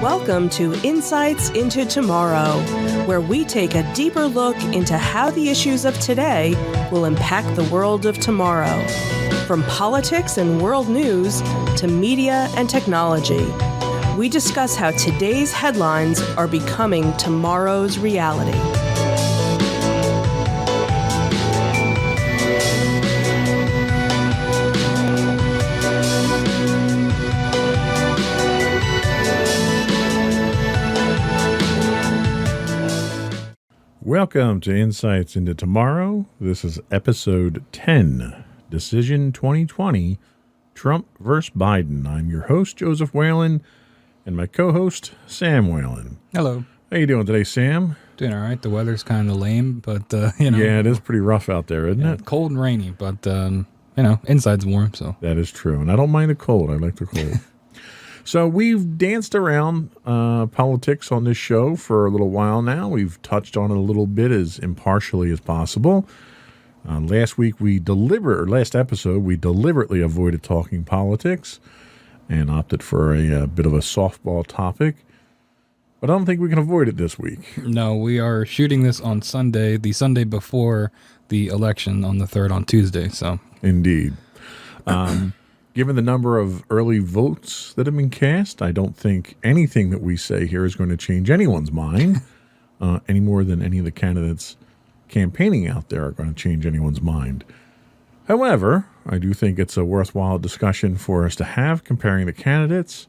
Welcome to Insights into Tomorrow, where we take a deeper look into how the issues of today will impact the world of tomorrow. From politics and world news to media and technology, we discuss how today's headlines are becoming tomorrow's reality. Welcome to Insights into Tomorrow. This is episode 10, Decision 2020, Trump versus Biden. I'm your host, Joseph Whalen, and my co-host, Sam Whalen. Hello. How you doing today, Sam? Doing all right. The weather's kind of lame, but, Yeah, it is pretty rough out there, isn't it? cold and rainy, but, inside's warm, so. That is true. And I don't mind the cold. I like the cold. So we've danced around politics on this show for a little while now. We've touched on it a little bit as impartially as possible. Last episode, we deliberately avoided talking politics and opted for a bit of a softball topic. But I don't think we can avoid it this week. No, we are shooting this on Sunday, the Sunday before the election on the 3rd on Tuesday, so. Indeed. Given the number of early votes that have been cast, I don't think anything that we say here is going to change anyone's mind any more than any of the candidates campaigning out there are going to change anyone's mind. However, I do think it's a worthwhile discussion for us to have comparing the candidates.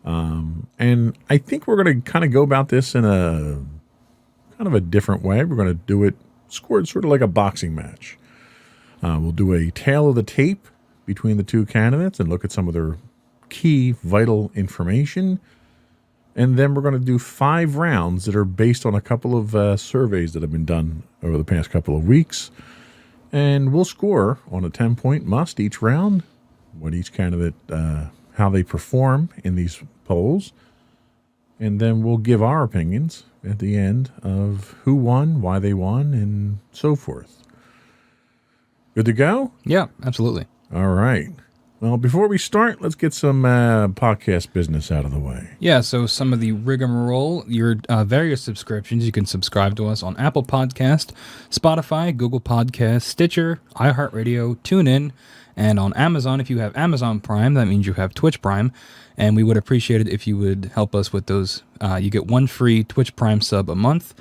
And I think we're going to kind of go about this in a kind of a different way. We're going to do it sort of like a boxing match. We'll do a tail of the tape between the two candidates and look at some of their key vital information. And then we're going to do 5 rounds that are based on a couple of surveys that have been done over the past couple of weeks. And we'll score on a 10-point must each round, what each candidate, how they perform in these polls. And then we'll give our opinions at the end of who won, why they won, and so forth. Good to go? Yeah, absolutely. All right. Well, before we start, let's get some podcast business out of the way. Yeah, so some of the rigmarole, your various subscriptions, you can subscribe to us on Apple Podcast, Spotify, Google Podcast, Stitcher, iHeartRadio, TuneIn, and on Amazon. If you have Amazon Prime, that means you have Twitch Prime, and we would appreciate it if you would help us with those. You get 1 free Twitch Prime sub a month.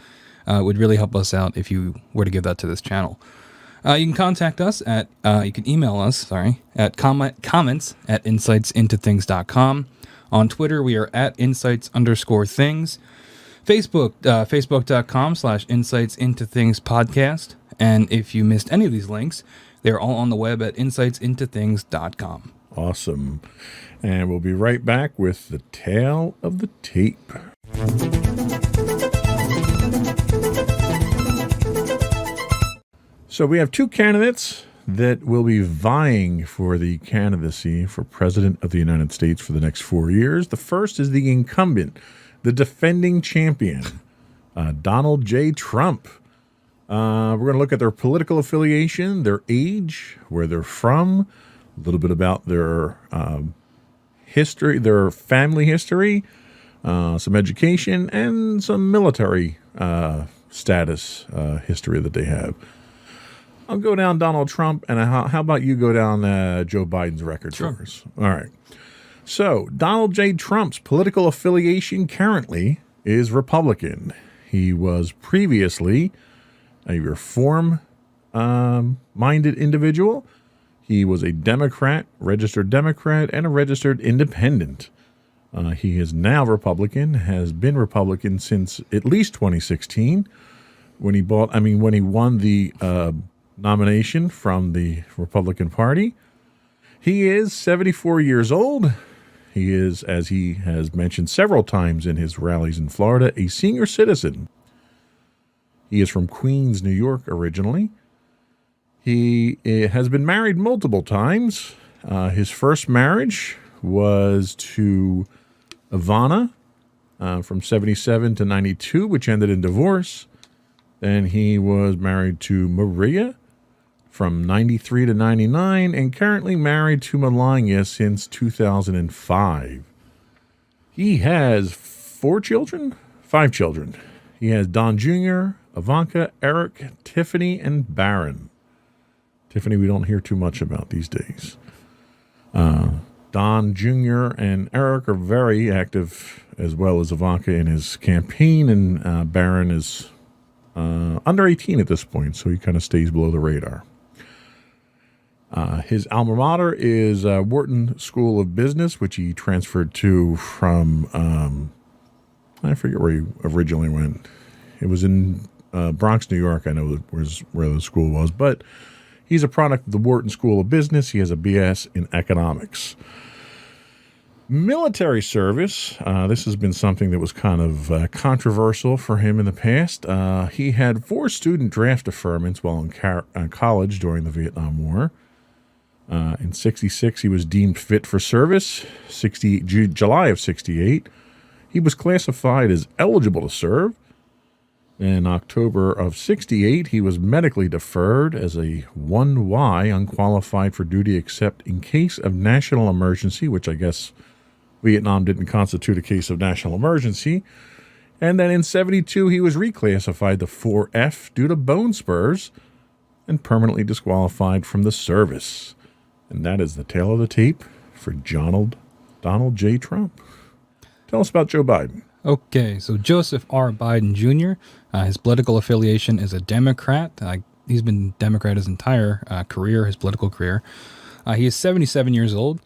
It would really help us out if you were to give that to this channel. You can contact us at, you can email us, at comments at insightsintothings.com. On Twitter, we are at insights_things. Facebook, facebook.com/insightsintothingspodcast. And if you missed any of these links, they're all on the web at insightsintothings.com. Awesome. And we'll be right back with the tale of the tape. So we have 2 candidates that will be vying for the candidacy for President of the United States for the next 4 years. The first is the incumbent, the defending champion, Donald J. Trump. We're going to look at their political affiliation, their age, where they're from, a little bit about their history, their family history, some education, and some military status history that they have. I'll go down Donald Trump, and how about you go down Joe Biden's record for us? All right. So Donald J. Trump's political affiliation currently is Republican. He was previously a reform-minded individual. He was a Democrat, registered Democrat, and a registered independent. He is now Republican, has been Republican since at least 2016, when he won the nomination from the Republican Party. He is 74 years old. He is, as he has mentioned several times in his rallies in Florida, a senior citizen. He is from Queens, New York originally. He has been married multiple times. His first marriage was to Ivana from 77 to 92, which ended in divorce. Then he was married to Maria from 93 to 99, and currently married to Melania since 2005. He has 5 children. He has Don Jr., Ivanka, Eric, Tiffany, and Barron. Tiffany we don't hear too much about these days. Don Jr. and Eric are very active, as well as Ivanka, in his campaign, and Barron is under 18 at this point, so he kind of stays below the radar. His alma mater is Wharton School of Business, which he transferred to from, I forget where he originally went. It was in Bronx, New York, I know was where the school was, but he's a product of the Wharton School of Business. He has a BS in economics. Military service, this has been something that was kind of controversial for him in the past. He had 4 student draft deferments while in college during the Vietnam War. In 66, he was deemed fit for service. July of 68, he was classified as eligible to serve. In October of 68, he was medically deferred as a 1Y, unqualified for duty except in case of national emergency, which I guess Vietnam didn't constitute a case of national emergency. And then in 72, he was reclassified to 4F due to bone spurs and permanently disqualified from the service. And that is the tale of the tape for Donald J. Trump. Tell us about Joe Biden. Okay, so Joseph R. Biden Jr., his political affiliation is a Democrat. He's been Democrat his entire career, his political career. He is 77 years old,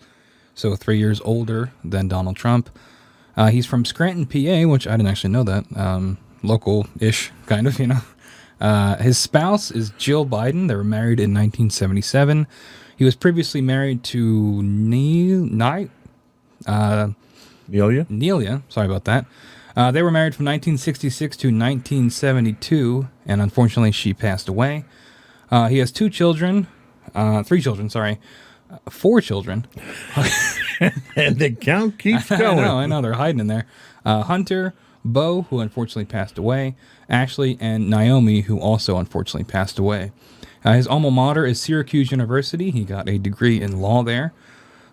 so 3 years older than Donald Trump. He's from Scranton, PA, which I didn't actually know that. Local-ish, kind of, you know. His spouse is Jill Biden. They were married in 1977. He was previously married to Nelia, sorry about that. They were married from 1966 to 1972, and unfortunately she passed away. He has 4 children. And the count keeps going. I know, they're hiding in there. Hunter, Bo, who unfortunately passed away, Ashley, and Naomi, who also unfortunately passed away. His alma mater is Syracuse University. He got a degree in law there.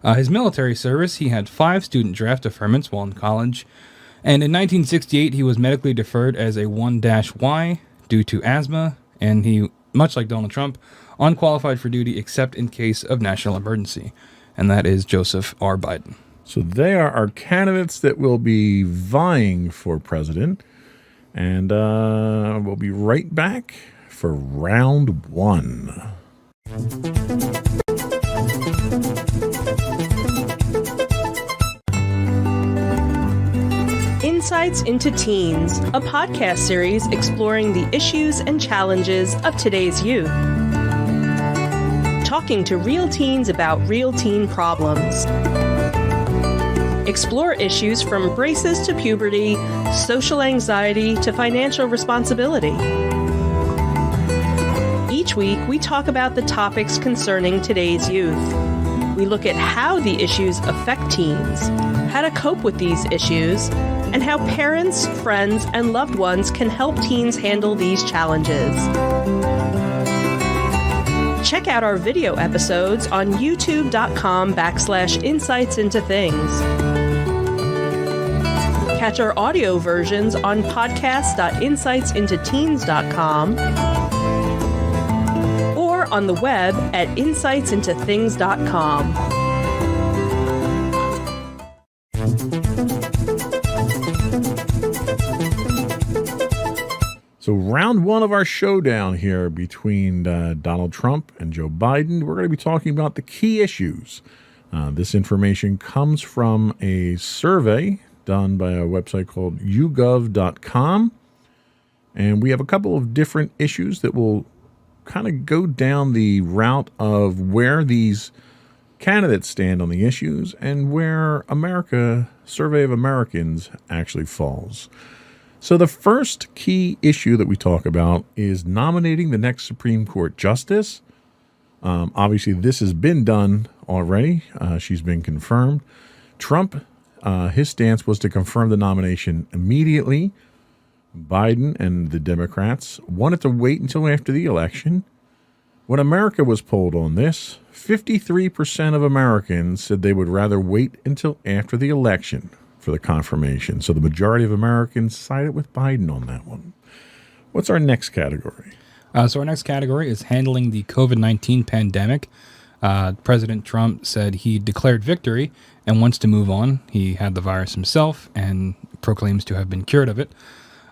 His military service, he had 5 student draft deferments while in college. And in 1968, he was medically deferred as a 1-Y due to asthma, and he, much like Donald Trump, unqualified for duty except in case of national emergency. And that is Joseph R. Biden. So they are our candidates that will be vying for president. And we'll be right back for round 1. Insights into Teens, a podcast series exploring the issues and challenges of today's youth. Talking to real teens about real teen problems. Explore issues from braces to puberty, social anxiety to financial responsibility. Each week, we talk about the topics concerning today's youth. We look at how the issues affect teens, how to cope with these issues, and how parents, friends, and loved ones can help teens handle these challenges. Check out our video episodes on youtube.com/insightsintothings. Catch our audio versions on podcast.insightsintoteens.com or on the web at insightsintothings.com. So round 1 of our showdown here between Donald Trump and Joe Biden, we're going to be talking about the key issues. This information comes from a survey done by a website called yougov.com. And we have a couple of different issues that will kind of go down the route of where these candidates stand on the issues and where Survey of Americans actually falls. So the first key issue that we talk about is nominating the next Supreme Court justice. Obviously, this has been done already. She's been confirmed. Trump, his stance was to confirm the nomination immediately. Biden and the Democrats wanted to wait until after the election. When America was polled on this, 53% of Americans said they would rather wait until after the election for the confirmation. So the majority of Americans sided with Biden on that one. What's our next category? So our next category is handling the COVID-19 pandemic. President Trump said he declared victory and wants to move on. He had the virus himself and proclaims to have been cured of it.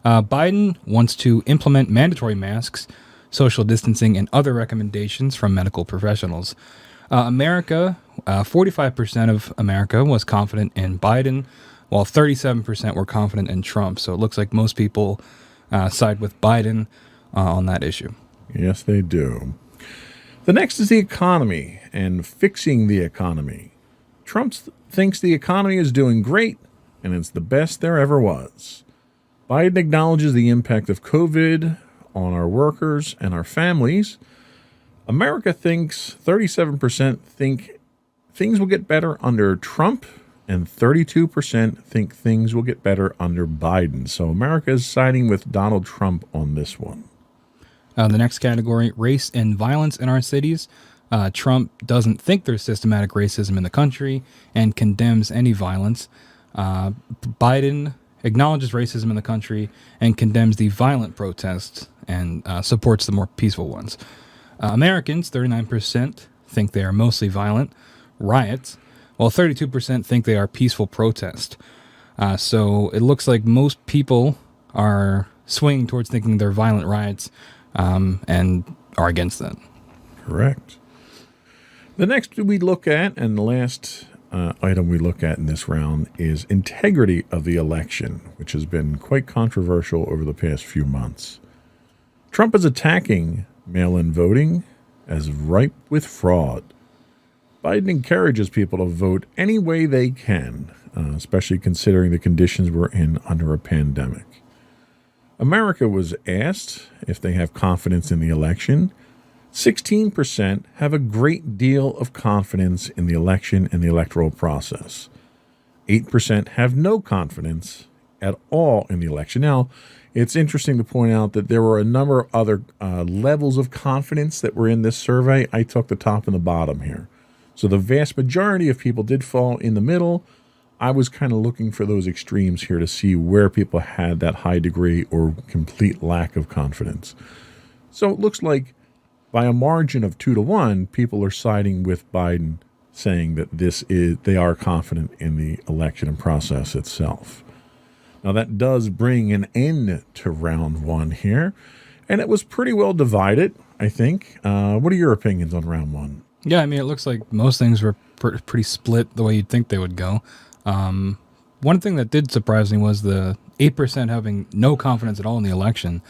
Biden wants to implement mandatory masks, social distancing, and other recommendations from medical professionals. 45% of America was confident in Biden, while 37% were confident in Trump. So it looks like most people side with Biden on that issue. Yes, they do. The next is the economy and fixing the economy. Trump thinks the economy is doing great and it's the best there ever was. Biden acknowledges the impact of COVID on our workers and our families. America thinks 37% think things will get better under Trump, and 32% think things will get better under Biden. So America is siding with Donald Trump on this one. The next category, race and violence in our cities. Trump doesn't think there's systematic racism in the country and condemns any violence. Biden acknowledges racism in the country and condemns the violent protests and supports the more peaceful ones. Americans, 39%, think they are mostly violent riots, while 32% think they are peaceful protests. So it looks like most people are swinging towards thinking they're violent riots and are against that. Correct. The next we look at, and the last item we look at in this round, is integrity of the election, which has been quite controversial over the past few months. Trump is attacking mail-in voting as ripe with fraud. Biden encourages people to vote any way they can, especially considering the conditions we're in under a pandemic. America was asked if they have confidence in the election. 16% have a great deal of confidence in the election and the electoral process. 8% have no confidence at all in the election. Now, it's interesting to point out that there were a number of other levels of confidence that were in this survey. I took the top and the bottom here. So the vast majority of people did fall in the middle. I was kind of looking for those extremes here to see where people had that high degree or complete lack of confidence. So it looks like by a margin of 2-1, people are siding with Biden, saying that they are confident in the election and process itself. Now that does bring an end to round one here, and it was pretty well divided, I think. What are your opinions on round one? Yeah, I mean, it looks like most things were pretty split the way you'd think they would go. One thing that did surprise me was the 8% having no confidence at all in the election.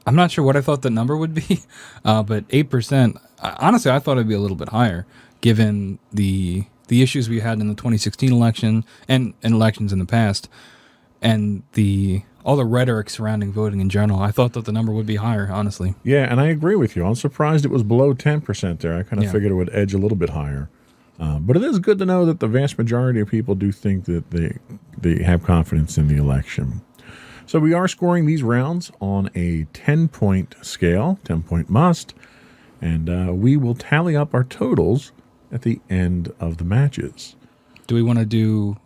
I'm not sure what I thought the number would be, but 8%, honestly, I thought it'd be a little bit higher, given the issues we had in the 2016 election and elections in the past, and all the rhetoric surrounding voting in general. I thought that the number would be higher, honestly. Yeah, and I agree with you. I'm surprised it was below 10% there. I kind of figured it would edge a little bit higher. But it is good to know that the vast majority of people do think that they have confidence in the election. So we are scoring these rounds on a 10-point scale, 10-point must, and we will tally up our totals at the end of the matches. Do we want to do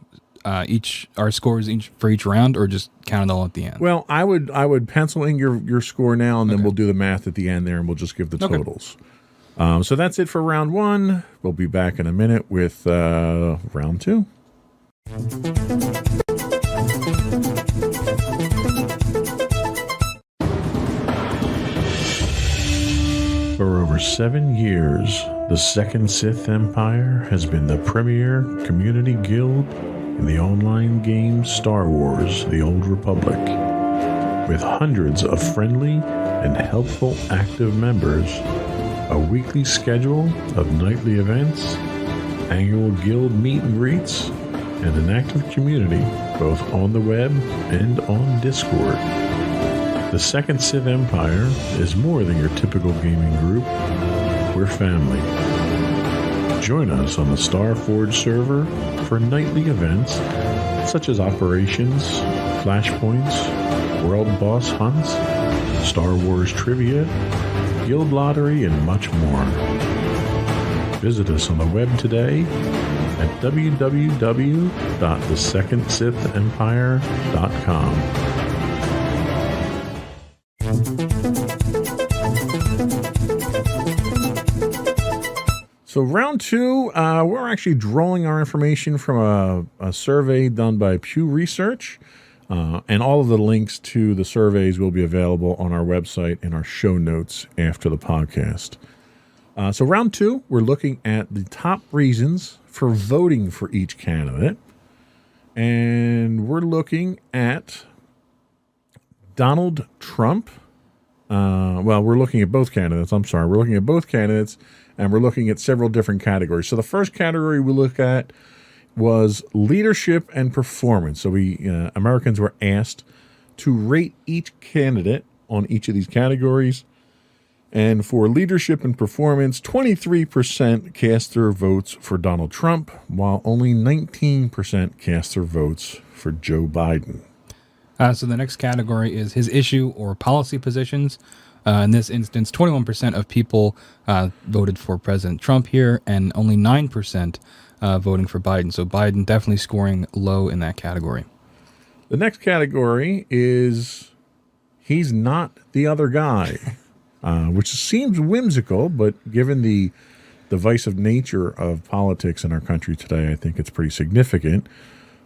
our scores for each round, or just count it all at the end? Well, I would pencil in your score now, and then we'll do the math at the end there, and we'll just give the totals. So that's it for round one. We'll be back in a minute with round two. For over 7 years, the Second Sith Empire has been the premier community guild in the online game Star Wars: The Old Republic. With hundreds of friendly and helpful active members, a weekly schedule of nightly events, annual guild meet and greets, and an active community both on the web and on Discord. The Second Sith Empire is more than your typical gaming group. We're family. Join us on the Starforge server for nightly events such as operations, flashpoints, world boss hunts, Star Wars trivia, guild lottery, and much more. Visit us on the web today at www.thesecondsithempire.com. So round two, we're actually drawing our information from a survey done by Pew Research, and all of the links to the surveys will be available on our website in our show notes after the podcast. So round two, we're looking at the top reasons for voting for each candidate, and we're looking at Donald Trump. We're looking at both candidates. We're looking at both candidates, and we're looking at several different categories. So the first category we look at was leadership and performance. So Americans were asked to rate each candidate on each of these categories. And for leadership and performance, 23% cast their votes for Donald Trump, while only 19% cast their votes for Joe Biden. So the next category is his issue or policy positions. In this instance, 21% of people voted for President Trump here, and only 9% voting for Biden. So Biden definitely scoring low in that category. The next category is he's not the other guy, which seems whimsical, but given the divisive nature of politics in our country today, I think it's pretty significant.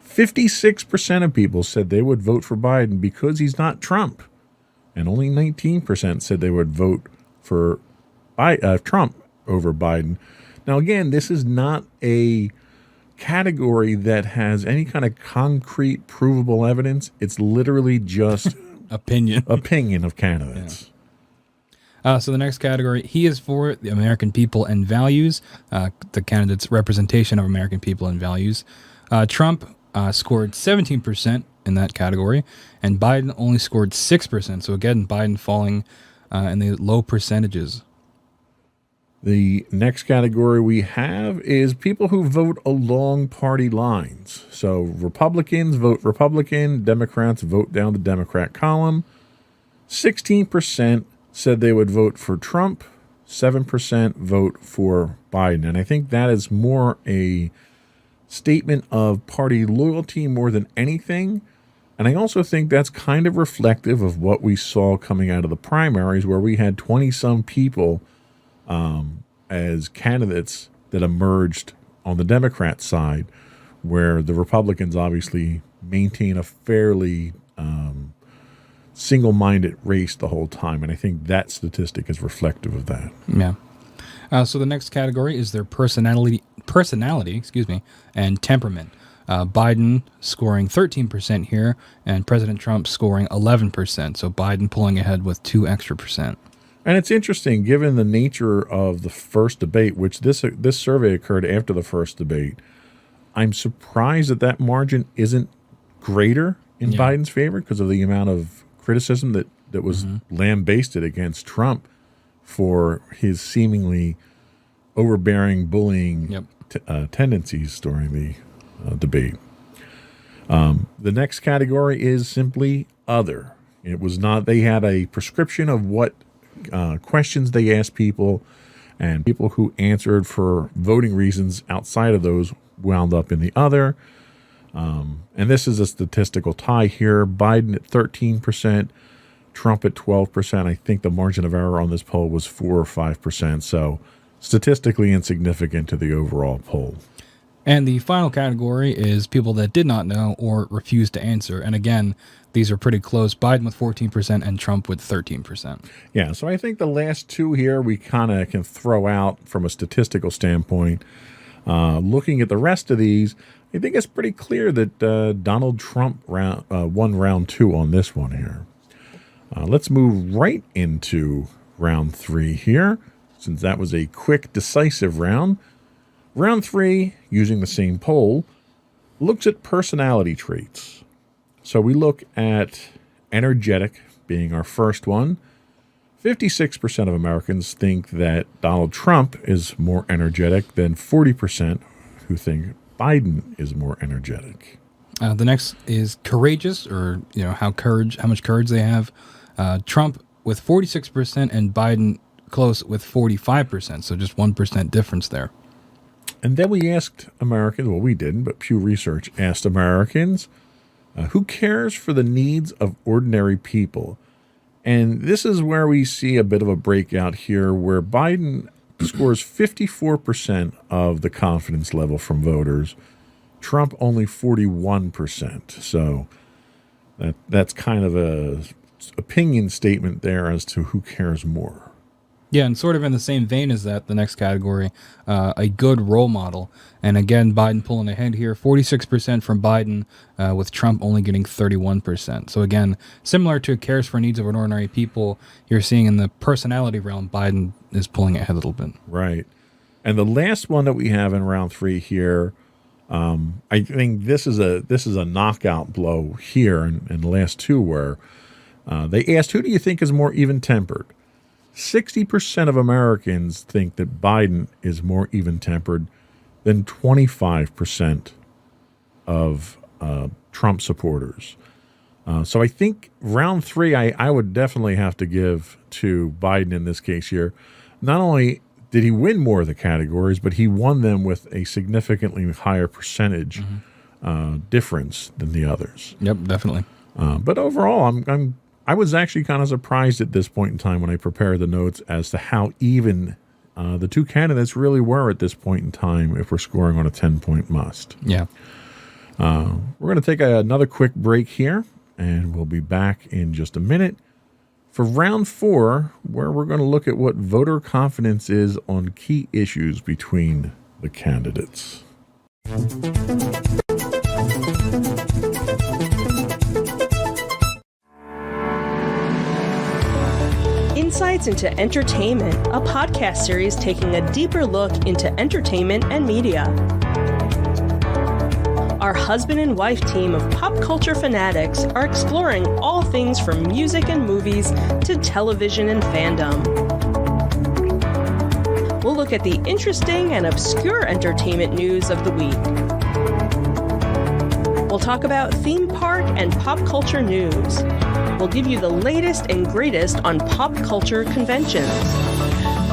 56% of people said they would vote for Biden because he's not Trump, and only 19% said they would vote for Trump over Biden. Now, again, this is not a category that has any kind of concrete, provable evidence. It's literally just opinion of candidates. So the next category, he is for the American people and values, the candidate's representation of American people and values. Trump scored 17% in that category, and Biden only scored 6%. So again, Biden falling in the low percentages. The next category we have is people who vote along party lines. So Republicans vote Republican, Democrats vote down the Democrat column. 16% said they would vote for Trump, 7% vote for Biden. And I think that is more a statement of party loyalty more than anything. And I also think that's kind of reflective of what we saw coming out of the primaries, where we had 20-some people as candidates that emerged on the Democrat side, where the Republicans obviously maintain a fairly single-minded race the whole time. And I think that statistic is reflective of that. Yeah. So the next category is their personality, and temperament. Biden scoring 13% here, and President Trump scoring 11%. So Biden pulling ahead with 2 extra percent. And it's interesting, given the nature of the first debate, which this survey occurred after the first debate. I'm surprised that margin isn't greater in Biden's favor because of the amount of criticism that was lambasted against Trump for his seemingly overbearing, bullying tendencies during the debate. The next category is simply other. It was not, they had a prescription of what questions they asked people, and people who answered for voting reasons outside of those wound up in the other. And this is a statistical tie here. Biden at 13%, Trump at 12%. I think the margin of error on this poll was 4 or 5%. So statistically insignificant to the overall poll. And the final category is people that did not know or refused to answer. And again, these are pretty close. Biden with 14% and Trump with 13%. Yeah, so I think the last two here we kind of can throw out from a statistical standpoint. Looking at the rest of these, I think it's pretty clear that Donald Trump won round 2 on this one here. Let's move right into round 3 here, since that was a quick, decisive round. Round 3, using the same poll, looks at personality traits. So we look at energetic being our first one. 56% of Americans think that Donald Trump is more energetic than 40% who think Biden is more energetic. The next is courageous, or how much courage they have. Trump with 46% and Biden close with 45%. So just 1% difference there. And then we asked Americans, well, we didn't, but Pew Research asked Americans, who cares for the needs of ordinary people? And this is where we see a bit of a breakout here, where Biden scores 54% of the confidence level from voters, Trump only 41%. So that's kind of a opinion statement there as to who cares more. Yeah, and sort of in the same vein as that, the next category, a good role model. And again, Biden pulling ahead here, 46% from Biden, with Trump only getting 31%. So again, similar to cares for needs of ordinary people, you're seeing in the personality realm, Biden is pulling ahead a little bit. Right. And the last one that we have in round 3 here, I think this is a knockout blow here in the last two, where they asked, who do you think is more even-tempered? 60% of Americans think that Biden is more even-tempered than 25% of Trump supporters. So I think round 3, I would definitely have to give to Biden in this case here. Not only did he win more of the categories, but he won them with a significantly higher percentage difference than the others. Yep, definitely. But overall, I was actually kind of surprised at this point in time when I prepared the notes as to how even the two candidates really were at this point in time if we're scoring on a 10-point must. Yeah. We're going to take another quick break here, and we'll be back in just a minute for round 4, where we're going to look at what voter confidence is on key issues between the candidates. Insights Insights into Entertainment, a podcast series taking a deeper look into entertainment and media. Our husband and wife team of pop culture fanatics are exploring all things from music and movies to television and fandom. We'll look at the interesting and obscure entertainment news of the week. We'll talk about theme park and pop culture news. We'll give you the latest and greatest on pop culture conventions.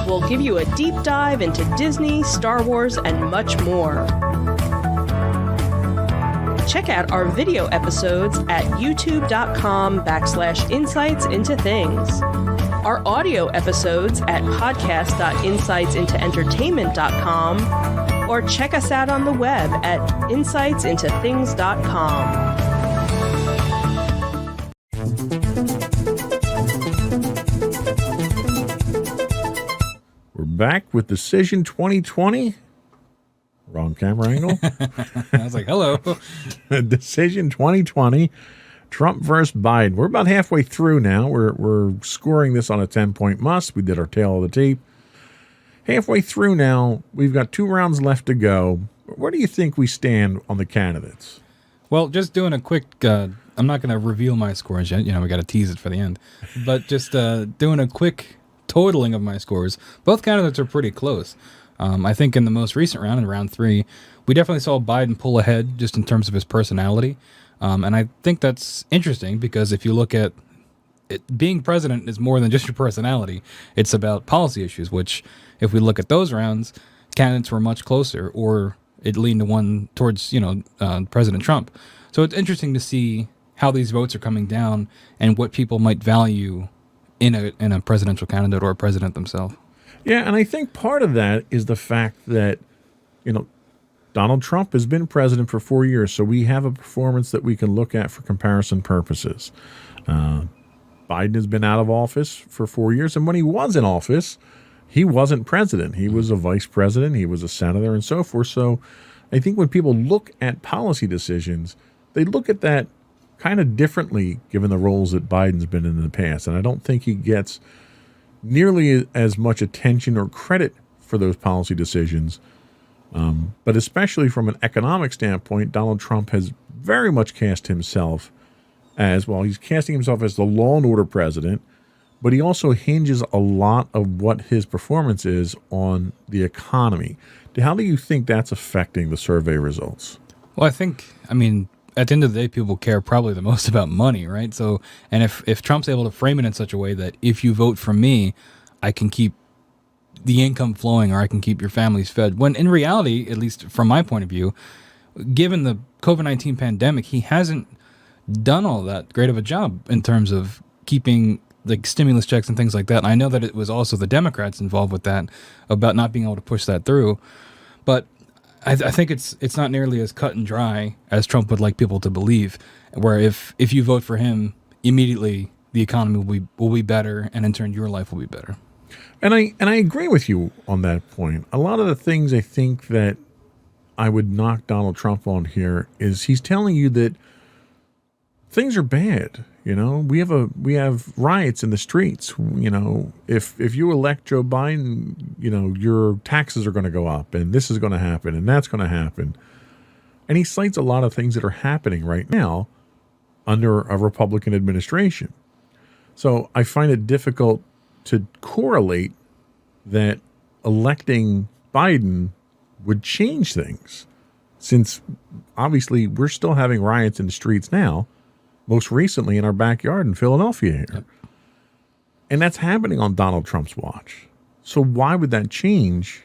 We'll give you a deep dive into Disney, Star Wars, and much more. Check out our video episodes at youtube.com/insightsintothings. Our audio episodes at podcast.insightsintoentertainment.com, or check us out on the web at insightsintothings.com. We're back with Decision 2020. Wrong camera angle. I was like, hello. Decision 2020. Trump versus Biden. We're about halfway through now. We're scoring this on a 10-point must. We did our tail of the tape. Halfway through now. We've got 2 rounds left to go. Where do you think we stand on the candidates? Well, just doing a quick, I'm not going to reveal my scores yet. You know, we got to tease it for the end. But just doing a quick totaling of my scores. Both candidates are pretty close. I think in the most recent round, in round 3, we definitely saw Biden pull ahead just in terms of his personality. And I think that's interesting because if you look at it, being president is more than just your personality. It's about policy issues, which if we look at those rounds, candidates were much closer, or it leaned to one towards, President Trump. So it's interesting to see how these votes are coming down and what people might value in a presidential candidate or a president themselves. Yeah, and I think part of that is the fact that, Donald Trump has been president for 4 years, so we have a performance that we can look at for comparison purposes. Biden has been out of office for 4 years, and when he was in office, he wasn't president. He was a vice president, he was a senator, and so forth. So I think when people look at policy decisions, they look at that kind of differently given the roles that Biden's been in the past. And I don't think he gets nearly as much attention or credit for those policy decisions. But especially from an economic standpoint, Donald Trump has very much cast himself as, well, he's casting himself as the law and order president, but he also hinges a lot of what his performance is on the economy. How do you think that's affecting the survey results? Well, at the end of the day, people care probably the most about money, right? So, and if Trump's able to frame it in such a way that if you vote for me, I can keep the income flowing, or I can keep your families fed. When in reality, at least from my point of view, given the COVID-19 pandemic, he hasn't done all that great of a job in terms of keeping like stimulus checks and things like that. And I know that it was also the Democrats involved with that, about not being able to push that through. But I think it's not nearly as cut and dry as Trump would like people to believe, where if you vote for him, immediately the economy will be better, and in turn your life will be better. And I agree with you on that point. A lot of the things I think that I would knock Donald Trump on here is he's telling you that things are bad. We have riots in the streets. If you elect Joe Biden, your taxes are going to go up, and this is going to happen, and that's going to happen. And he cites a lot of things that are happening right now under a Republican administration. So I find it difficult to correlate that electing Biden would change things, since obviously we're still having riots in the streets now, most recently in our backyard in Philadelphia here. Yep. And that's happening on Donald Trump's watch. So why would that change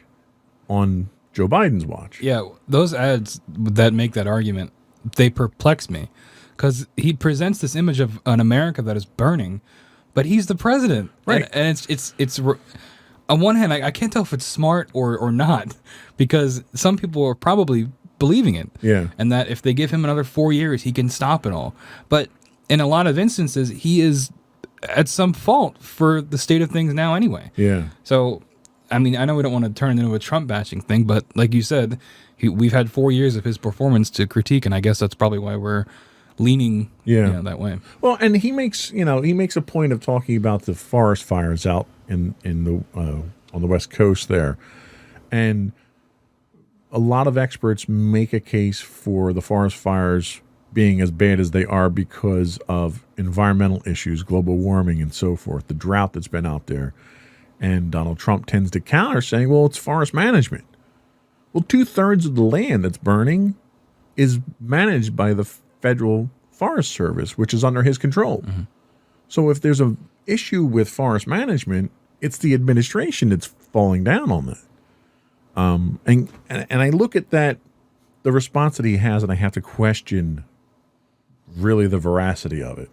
on Joe Biden's watch? Yeah, those ads that make that argument, they perplex me, because he presents this image of an America that is burning, but he's the president. Right. And it's on one hand, I can't tell if it's smart or not, because some people are probably believing it. Yeah. And that if they give him another 4 years, he can stop it all. But in a lot of instances, he is at some fault for the state of things now anyway. Yeah. So, I know we don't want to turn it into a Trump bashing thing, but like you said, we've had 4 years of his performance to critique, and I guess that's probably why we're leaning that way. Well, and he makes a point of talking about the forest fires out in the on the West Coast there, and a lot of experts make a case for the forest fires being as bad as they are because of environmental issues, global warming, and so forth, the drought that's been out there. And Donald Trump tends to counter saying, well, it's forest management. Well, 2/3 of the land that's burning is managed by the Federal Forest Service, which is under his control. Mm-hmm. So if there's an issue with forest management, it's the administration that's falling down on that. And I look at that, the response that he has, and I have to question really the veracity of it.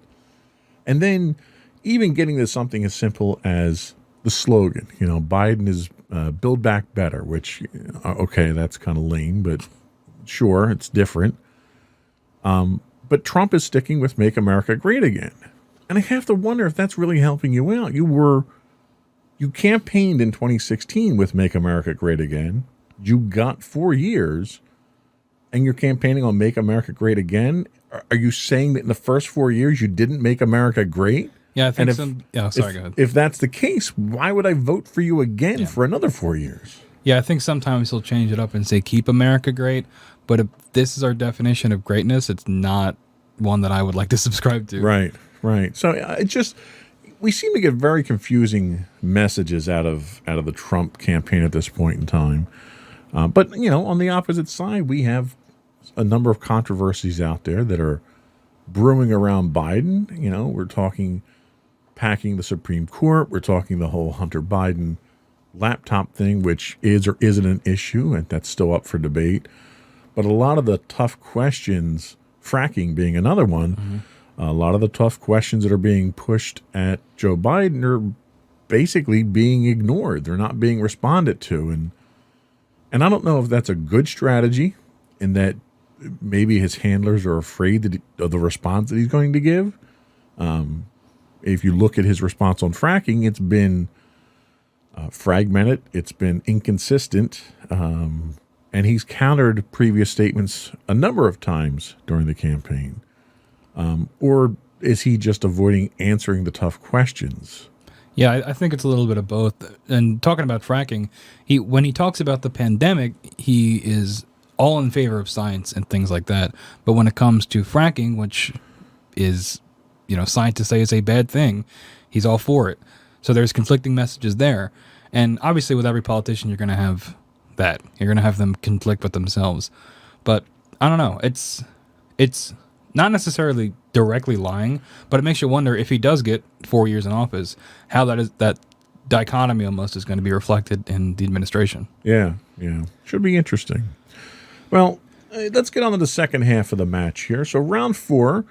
And then even getting to something as simple as the slogan, Biden is Build Back Better, which, okay, that's kind of lame, but sure, it's different. But Trump is sticking with Make America Great Again. And I have to wonder if that's really helping you out. You campaigned in 2016 with Make America Great Again. You got 4 years, and you're campaigning on Make America Great Again. Are you saying that in the first 4 years you didn't make America great? Yeah, I think go ahead. If that's the case, why would I vote for you again for another 4 years? Yeah, I think sometimes he'll change it up and say, keep America great. But if this is our definition of greatness, it's not one that I would like to subscribe to. Right. So we seem to get very confusing messages out of the Trump campaign at this point in time. But, on the opposite side, we have a number of controversies out there that are brewing around Biden. We're talking packing the Supreme Court. We're talking the whole Hunter Biden laptop thing, which is or isn't an issue, and that's still up for debate. But a lot of the tough questions, fracking being another one, a lot of the tough questions that are being pushed at Joe Biden are basically being ignored. They're not being responded to. And I don't know if that's a good strategy, in that maybe his handlers are afraid of the response that he's going to give. If you look at his response on fracking, it's been fragmented. It's been inconsistent. And he's countered previous statements a number of times during the campaign. Or is he just avoiding answering the tough questions? Yeah, I think it's a little bit of both. And talking about fracking, when he talks about the pandemic, he is all in favor of science and things like that. But when it comes to fracking, which is, scientists say is a bad thing, he's all for it. So there's conflicting messages there. And obviously with every politician, you're going to have that. You're going to have them conflict with themselves. But I don't know. It's not necessarily directly lying, but it makes you wonder, if he does get 4 years in office, how that dichotomy almost is going to be reflected in the administration. Yeah. Should be interesting. Well, let's get on to the second half of the match here. So round 4,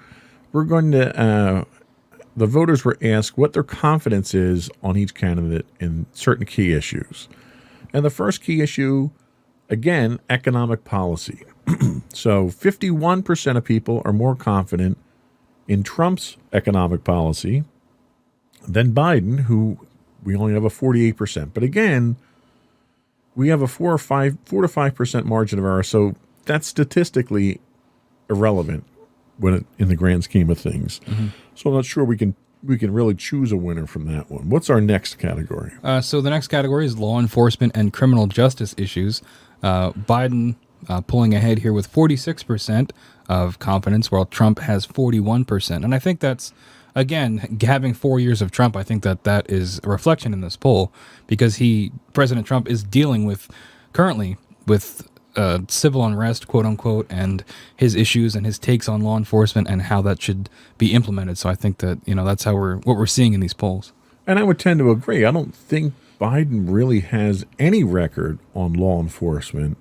we're going to, the voters were asked what their confidence is on each candidate in certain key issues. And the first key issue, again, economic policy. So 51% of people are more confident in Trump's economic policy than Biden, who we only have a 48%. But again, we have a 4 to 5% margin of error. So that's statistically irrelevant in the grand scheme of things. Mm-hmm. So I'm not sure we can really choose a winner from that one. What's our next category? So the next category is law enforcement and criminal justice issues. Biden pulling ahead here with 46% of confidence, while Trump has 41%. And I think that's, again, having 4 years of Trump, I think that is a reflection in this poll, because President Trump is dealing currently with civil unrest, quote unquote, and his issues and his takes on law enforcement and how that should be implemented. So I think that, that's what we're seeing in these polls. And I would tend to agree. I don't think Biden really has any record on law enforcement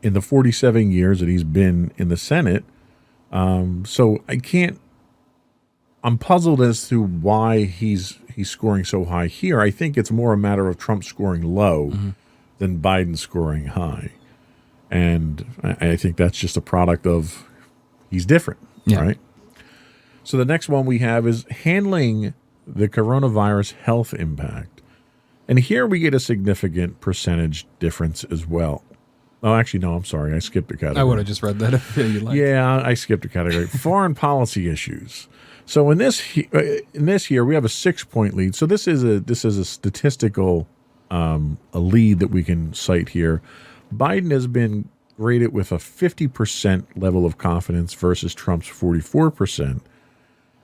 in the 47 years that he's been in the Senate. So I'm puzzled as to why he's scoring so high here. I think it's more a matter of Trump scoring low than Biden scoring high. And I think that's just a product of he's different, right? So the next one we have is handling the coronavirus health impact. And here we get a significant percentage difference as well. Oh, actually, no, I'm sorry. I skipped a category. I would have just read that if you like. Yeah, I skipped a category. Foreign policy issues. So in this year, we have a 6-point lead. So this is a statistical a lead that we can cite here. Biden has been rated with a 50% level of confidence versus Trump's 44%.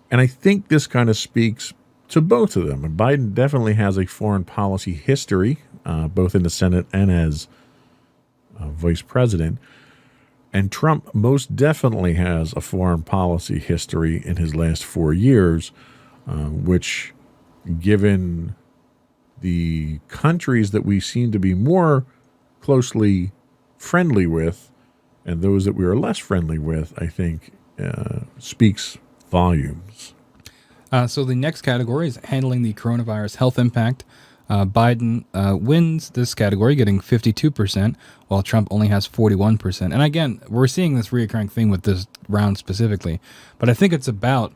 And I think this kind of speaks to both of them. And Biden definitely has a foreign policy history, both in the Senate and as vice president. And Trump most definitely has a foreign policy history in his last 4 years, which, given the countries that we seem to be more closely friendly with and those that we are less friendly with, I think speaks volumes. So the next category is handling the coronavirus health impact. Biden wins this category, getting 52%, while Trump only has 41%. And again, we're seeing this reoccurring thing with this round specifically. But I think it's about,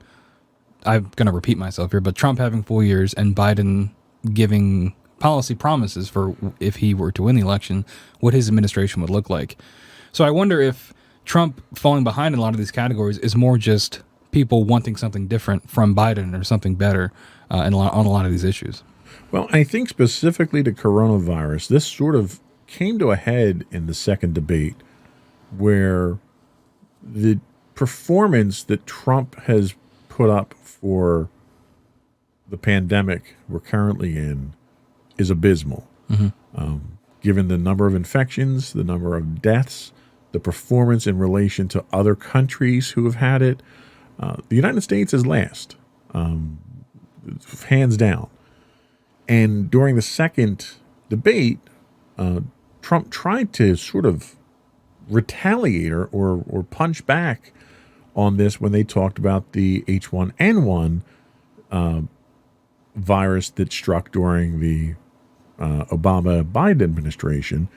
I'm going to repeat myself here, but Trump having 4 years and Biden giving policy promises for if he were to win the election, what his administration would look like. So I wonder if Trump falling behind in a lot of these categories is more just people wanting something different from Biden or something better on a lot of these issues. Well, I think specifically to coronavirus, this sort of came to a head in the second debate where the performance that Trump has put up for the pandemic we're currently in is abysmal. Given the number of infections, the number of deaths, the performance in relation to other countries who have had it, the United States is last, hands down. And during the second debate, Trump tried to sort of retaliate or punch back on this when they talked about the H1N1 virus that struck during the Obama-Biden administration,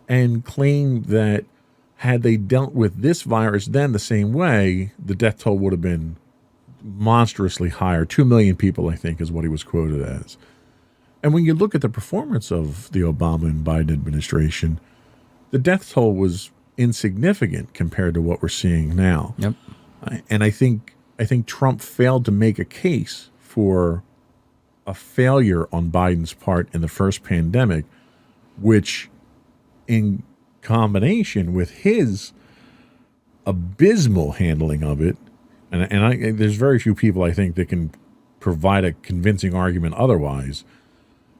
and claimed that had they dealt with this virus then the same way, the death toll would have been monstrously higher. 2 million people, I think, is what he was quoted as. And when you look at the performance of the Obama and Biden administration, the death toll was insignificant compared to what we're seeing now. Yep. And I think Trump failed to make a case for a failure on Biden's part in the first pandemic, which in combination with his abysmal handling of it, and there's very few people, I think, that can provide a convincing argument otherwise.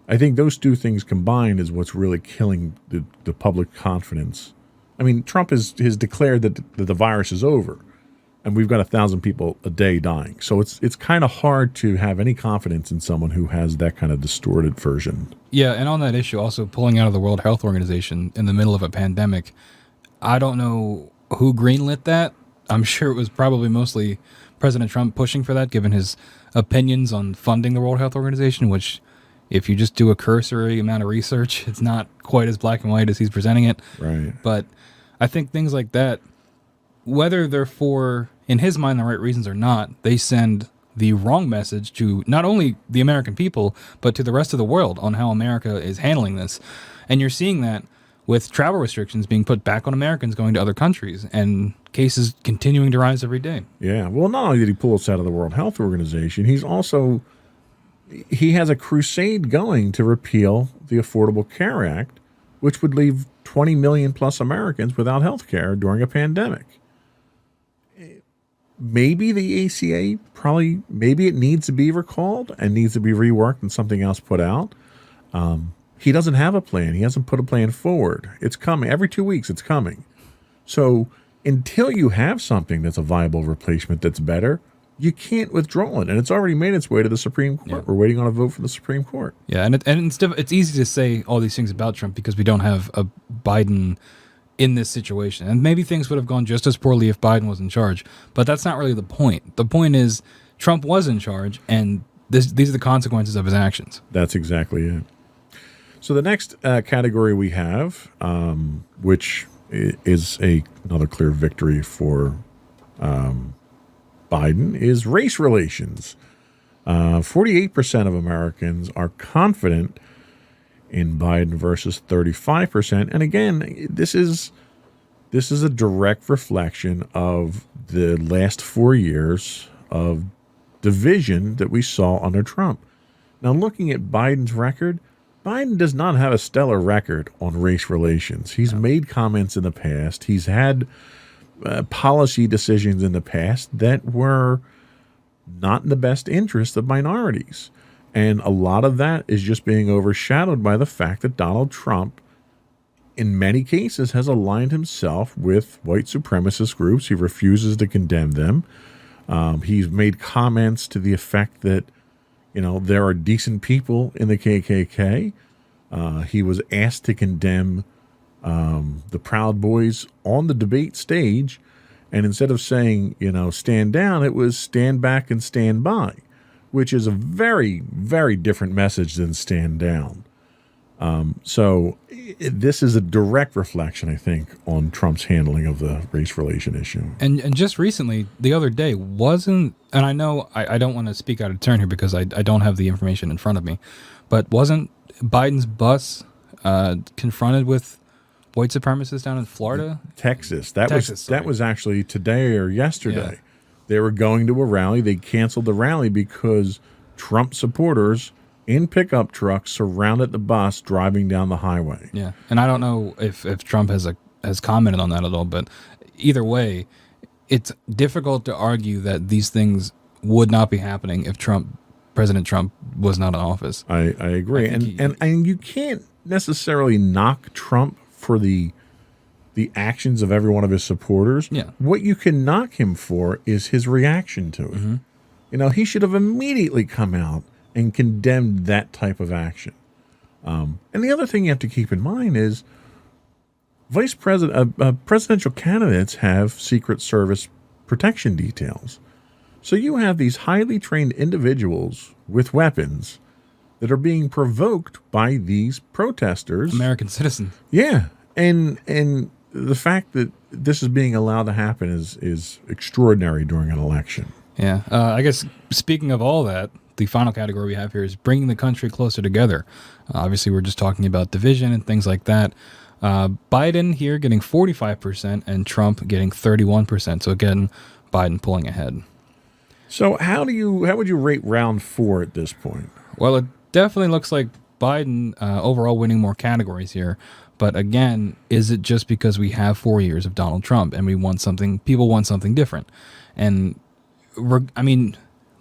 I think those two things combined is what's really killing the public confidence. I mean, Trump has declared that the virus is over, and we've got 1,000 people a day dying. So it's kind of hard to have any confidence in someone who has that kind of distorted version. Yeah, and on that issue, also pulling out of the World Health Organization in the middle of a pandemic, I don't know who greenlit that. I'm sure it was probably mostly President Trump pushing for that, given his opinions on funding the World Health Organization, which, if you just do a cursory amount of research, it's not quite as black and white as he's presenting it. Right. But I think things like that, whether they're for, in his mind, the right reasons or not, they send the wrong message to not only the American people, but to the rest of the world on how America is handling this. And you're seeing that with travel restrictions being put back on Americans going to other countries and cases continuing to rise every day. Yeah. Well, not only did he pull us out of the World Health Organization, he has a crusade going to repeal the Affordable Care Act, which would leave 20 million plus Americans without health care during a pandemic. Maybe the ACA, maybe it needs to be recalled and needs to be reworked and something else put out. He doesn't have a plan. He hasn't put a plan forward. It's coming. Every 2 weeks it's coming. So until you have something that's a viable replacement that's better, you can't withdraw it. And it's already made its way to the Supreme Court. Yeah. We're waiting on a vote from the Supreme Court. Yeah, and it's easy to say all these things about Trump because we don't have a Biden in this situation. And maybe things would have gone just as poorly if Biden was in charge. But that's not really the point. The point is Trump was in charge, and these are the consequences of his actions. That's exactly it. So the next category we have, which is another clear victory for Biden, is race relations. 48% of Americans are confident in Biden versus 35%. And again, this is a direct reflection of the last 4 years of division that we saw under Trump. Now, looking at Biden's record, Biden does not have a stellar record on race relations. He's made comments in the past. He's had policy decisions in the past that were not in the best interest of minorities. And a lot of that is just being overshadowed by the fact that Donald Trump, in many cases, has aligned himself with white supremacist groups. He refuses to condemn them. He's made comments to the effect that, there are decent people in the KKK. He was asked to condemn the Proud Boys on the debate stage. And instead of saying, stand down, it was stand back and stand by, which is a very, very different message than stand down. So this is a direct reflection, I think, on Trump's handling of the race relation issue. And just recently, the other day, and I know I don't want to speak out of turn here because I don't have the information in front of me, but wasn't Biden's bus confronted with white supremacists down in Florida? Texas. That was actually today or yesterday. Yeah. They were going to a rally. They canceled the rally because Trump supporters in pickup trucks surrounded the bus driving down the highway. Yeah, and I don't know if Trump has commented on that at all, but either way, it's difficult to argue that these things would not be happening if President Trump was not in office. I agree, and you can't necessarily knock Trump for the actions of every one of his supporters. Yeah. What you can knock him for is his reaction to it. Mm-hmm. He should have immediately come out and condemned that type of action. And the other thing you have to keep in mind is presidential candidates have Secret Service protection details. So you have these highly trained individuals with weapons that are being provoked by these protesters. American citizens. Yeah. And the fact that this is being allowed to happen is extraordinary during an election. Yeah. I guess speaking of all that, the final category we have here is bringing the country closer together. Obviously, we're just talking about division and things like that. Biden here getting 45% and Trump getting 31%. So again, Biden pulling ahead. So how would you rate round 4 at this point? Well, it definitely looks like Biden overall winning more categories here. But again, is it just because we have 4 years of Donald Trump and people want something different? And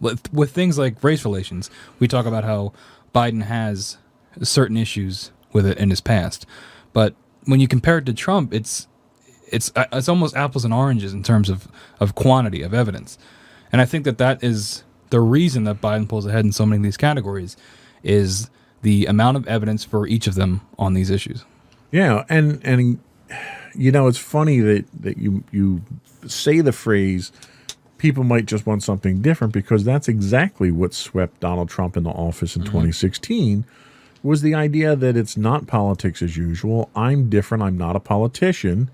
with things like race relations, we talk about how Biden has certain issues with it in his past. But when you compare it to Trump, it's almost apples and oranges in terms of quantity of evidence. And I think that is the reason that Biden pulls ahead in so many of these categories is the amount of evidence for each of them on these issues. Yeah, and it's funny that you say the phrase, people might just want something different, because that's exactly what swept Donald Trump into office in 2016, was the idea that it's not politics as usual. I'm different. I'm not a politician.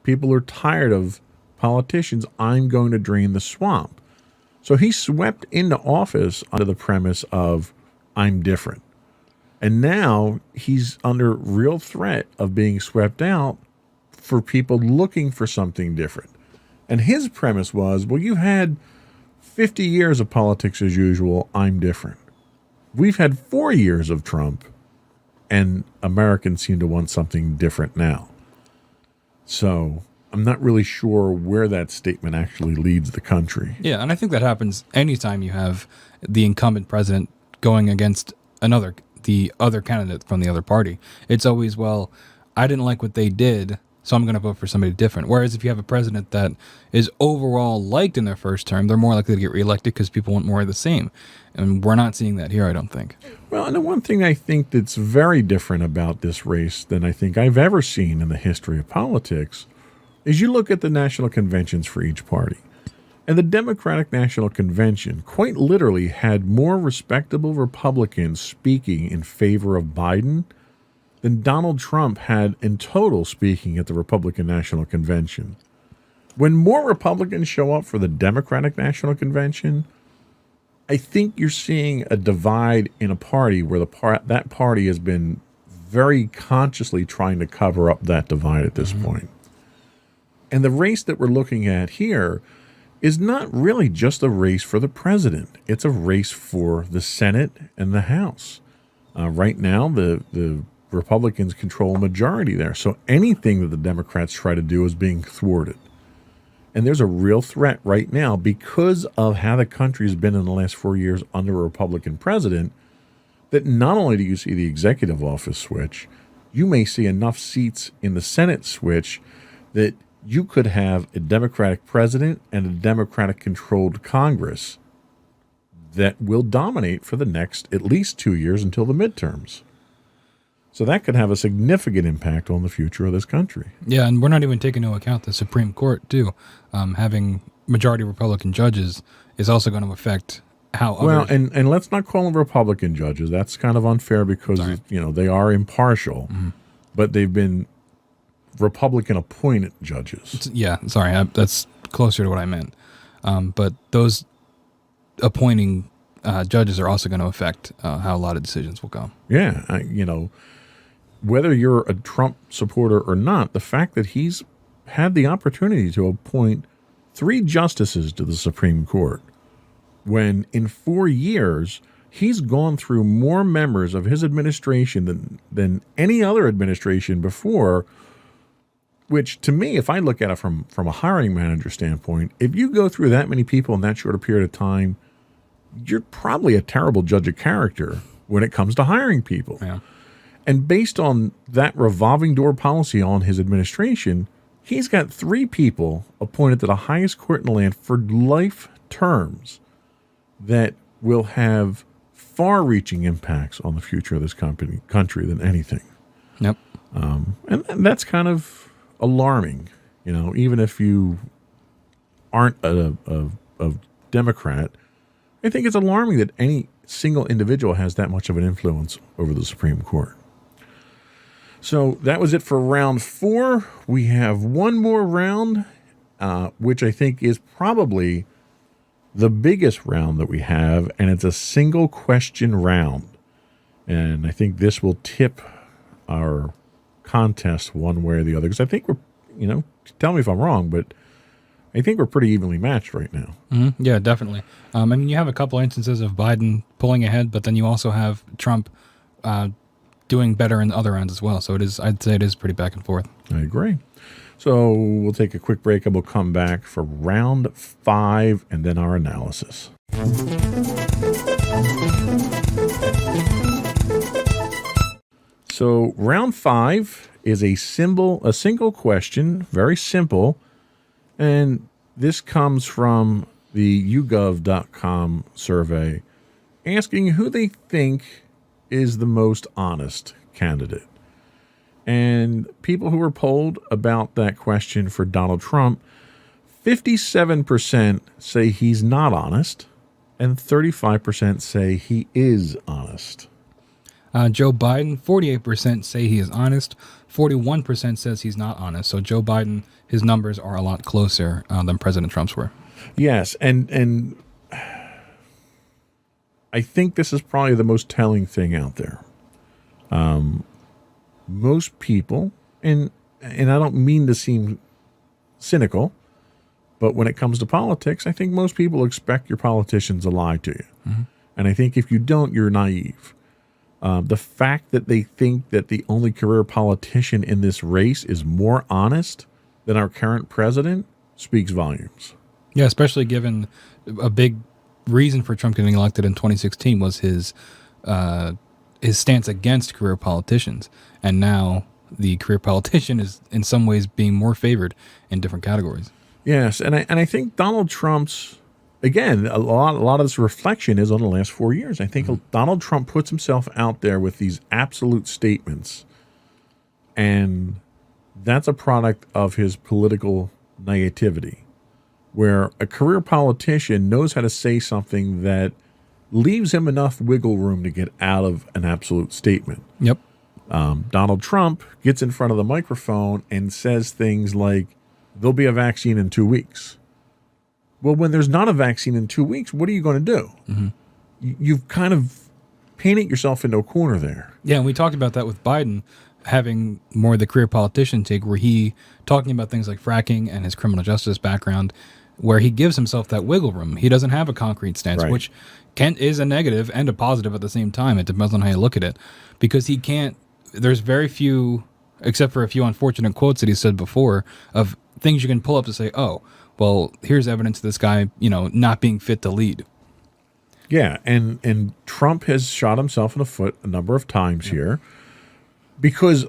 People are tired of politicians. I'm going to drain the swamp. So he swept into office under the premise of I'm different. And now he's under real threat of being swept out for people looking for something different. And his premise was, well, you've had 50 years of politics as usual. I'm different. We've had 4 years of Trump, and Americans seem to want something different now. So I'm not really sure where that statement actually leads the country. Yeah, and I think that happens anytime you have the incumbent president going against the other candidate from the other party. It's always, well, I didn't like what they did, so I'm going to vote for somebody different. Whereas if you have a president that is overall liked in their first term, they're more likely to get reelected because people want more of the same. And we're not seeing that here, I don't think. Well, and the one thing I think that's very different about this race than I think I've ever seen in the history of politics is you look at the national conventions for each party. And the Democratic National Convention quite literally had more respectable Republicans speaking in favor of Biden than Donald Trump had in total speaking at the Republican National Convention. When more Republicans show up for the Democratic National Convention, I think you're seeing a divide in a party where that party has been very consciously trying to cover up that divide at this point. And the race that we're looking at here is not really just a race for the president. It's a race for the Senate and the House. Right now, the Republicans control a majority there. So anything that the Democrats try to do is being thwarted. And there's a real threat right now because of how the country's been in the last 4 years under a Republican president, that not only do you see the executive office switch, you may see enough seats in the Senate switch that you could have a Democratic president and a Democratic-controlled Congress that will dominate for the next at least 2 years until the midterms. So that could have a significant impact on the future of this country. Yeah, and we're not even taking into account the Supreme Court, too. Having majority Republican judges is also going to affect how others... Well, and let's not call them Republican judges. That's kind of unfair because, they are impartial, but they've been Republican-appointed judges. Yeah, sorry, that's closer to what I meant. But those appointing judges are also going to affect how a lot of decisions will go. Yeah, whether you're a Trump supporter or not, the fact that he's had the opportunity to appoint 3 justices to the Supreme Court, when in 4 years he's gone through more members of his administration than any other administration before, which to me, if I look at it from a hiring manager standpoint, if you go through that many people in that short a period of time, you're probably a terrible judge of character when it comes to hiring people. Yeah. And based on that revolving door policy on his administration, he's got 3 people appointed to the highest court in the land for life terms that will have far-reaching impacts on the future of this country than anything. Yep. And that's kind of alarming, even if you aren't a Democrat. I think it's alarming that any single individual has that much of an influence over the Supreme Court. So that was it for round 4. We have one more round, which I think is probably the biggest round that we have, and it's a single question round. And I think this will tip our contest one way or the other, because I think we're, tell me if I'm wrong, but I think we're pretty evenly matched right now. Mm-hmm. Yeah, definitely. You have a couple instances of Biden pulling ahead, but then you also have Trump doing better in the other ends as well. So I'd say it is pretty back and forth. I agree. So we'll take a quick break and we'll come back for round 5 and then our analysis. So round 5 is a single question, very simple. And this comes from the YouGov.com survey asking who they think is the most honest candidate. And people who were polled about that question for Donald Trump, 57% say he's not honest, and 35% say he is honest. Joe Biden, 48% say he is honest, 41% says he's not honest. So Joe Biden, his numbers are a lot closer than President Trump's were. Yes, and I think this is probably the most telling thing out there. Most people, and I don't mean to seem cynical, but when it comes to politics, I think most people expect your politicians to lie to you. Mm-hmm. And I think if you don't, you're naive. The fact that they think that the only career politician in this race is more honest than our current president speaks volumes. Yeah, especially given a big reason for Trump getting elected in 2016 was his stance against career politicians. And now the career politician is in some ways being more favored in different categories. Yes, and I think Donald Trump's, again, a lot of this reflection is on the last 4 years. I think Donald Trump puts himself out there with these absolute statements, and that's a product of his political naivety, where a career politician knows how to say something that leaves him enough wiggle room to get out of an absolute statement. Yep. Donald Trump gets in front of the microphone and says things like, there'll be a vaccine in 2 weeks. Well, when there's not a vaccine in 2 weeks, what are you going to do? Mm-hmm. You've kind of painted yourself into a corner there. Yeah, and we talked about that with Biden having more of the career politician take, where he talking about things like fracking and his criminal justice background, where he gives himself that wiggle room. He doesn't have a concrete stance, Right. which is a negative and a positive at the same time. It depends on how you look at it, because he can't. There's very few, except for a few unfortunate quotes that he said before, of things you can pull up to say, oh, well, here's evidence of this guy, not being fit to lead. Yeah, and Trump has shot himself in the foot a number of times here because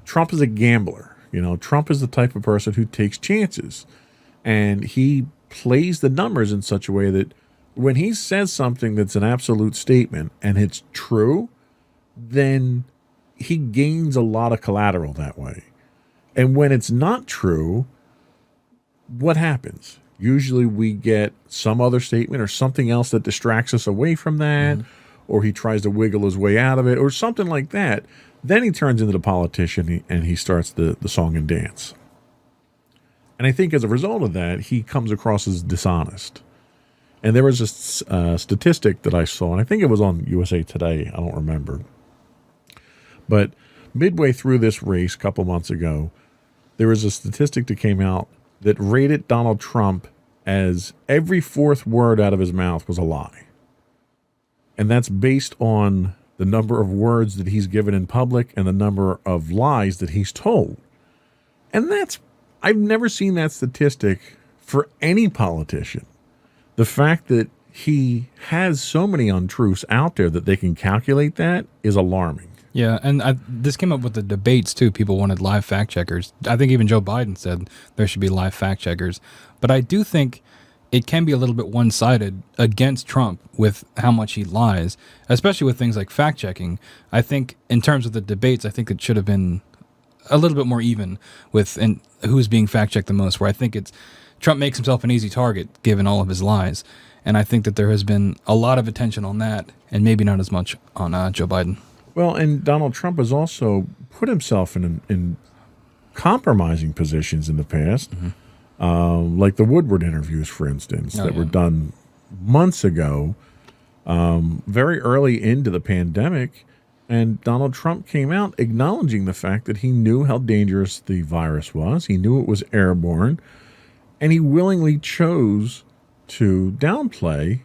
Trump is a gambler. Trump is the type of person who takes chances, and he plays the numbers in such a way that when he says something that's an absolute statement and it's true, then he gains a lot of collateral that way. And when it's not true, what happens? Usually we get some other statement or something else that distracts us away from that, or he tries to wiggle his way out of it, or something like that. Then he turns into the politician and he starts the song and dance. And I think as a result of that, he comes across as dishonest. And there was a statistic that I saw, and I think it was on USA Today. I don't remember. But midway through this race a couple months ago, there was a statistic that came out that rated Donald Trump as every fourth word out of his mouth was a lie. And that's based on the number of words that he's given in public and the number of lies that he's told. And I've never seen that statistic for any politician. The fact that he has so many untruths out there that they can calculate that is alarming. Yeah, and this came up with the debates, too. People wanted live fact checkers. I think even Joe Biden said there should be live fact checkers. But I do think it can be a little bit one-sided against Trump with how much he lies, especially with things like fact checking. I think in terms of the debates, I think it should have been a little bit more even with who's being fact checked the most, where I think Trump makes himself an easy target given all of his lies. And I think that there has been a lot of attention on that and maybe not as much on Joe Biden. Well, and Donald Trump has also put himself in compromising positions in the past, like the Woodward interviews, for instance, that were done months ago, very early into the pandemic. And Donald Trump came out acknowledging the fact that he knew how dangerous the virus was. He knew it was airborne, and he willingly chose to downplay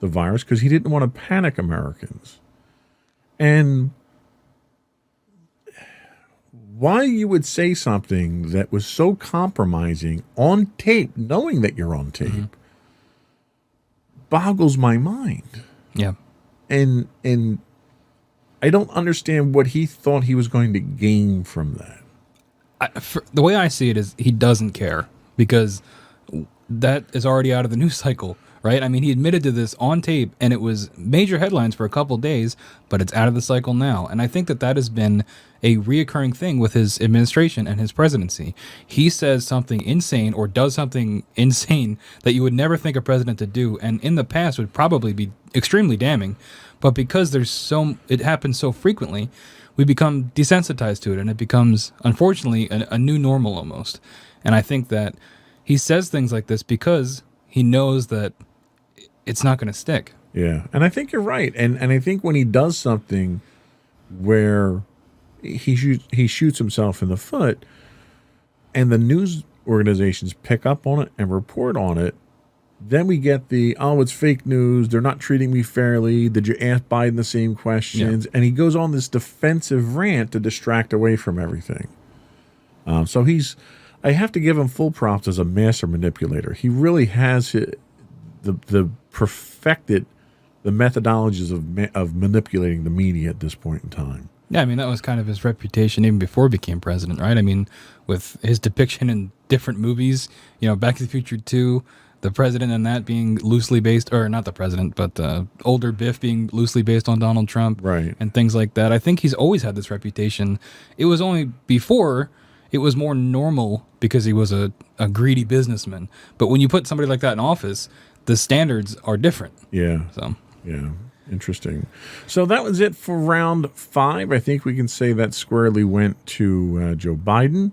the virus because he didn't want to panic Americans. And why you would say something that was so compromising on tape, knowing that you're on tape, boggles my mind. Yeah. And I don't understand what he thought he was going to gain from that. The way I see it is he doesn't care, because that is already out of the news cycle. Right? I mean, he admitted to this on tape, and it was major headlines for a couple of days, but it's out of the cycle now. And I think that has been a reoccurring thing with his administration and his presidency. He says something insane or does something insane that you would never think a president to do, and in the past would probably be extremely damning. But because it happens so frequently, we become desensitized to it, and it becomes, unfortunately, a new normal almost. And I think that he says things like this because he knows that it's not going to stick. Yeah, and I think you're right. And I think when he does something where he shoots himself in the foot, and the news organizations pick up on it and report on it, then we get it's fake news, they're not treating me fairly, did you ask Biden the same questions? Yeah. And he goes on this defensive rant to distract away from everything. So I have to give him full props as a master manipulator. He really has perfected the methodologies of manipulating the media at this point in time. Yeah, I mean, that was kind of his reputation even before he became president, right? I mean, with his depiction in different movies, Back to the Future 2, the president in that being loosely based, or not the president, but older Biff being loosely based on Donald Trump, right, and things like that. I think he's always had this reputation. It was only before it was more normal because he was a greedy businessman. But when you put somebody like that in office, the standards are different. Yeah. So. Yeah. Interesting. So that was it for round 5. I think we can say that squarely went to Joe Biden.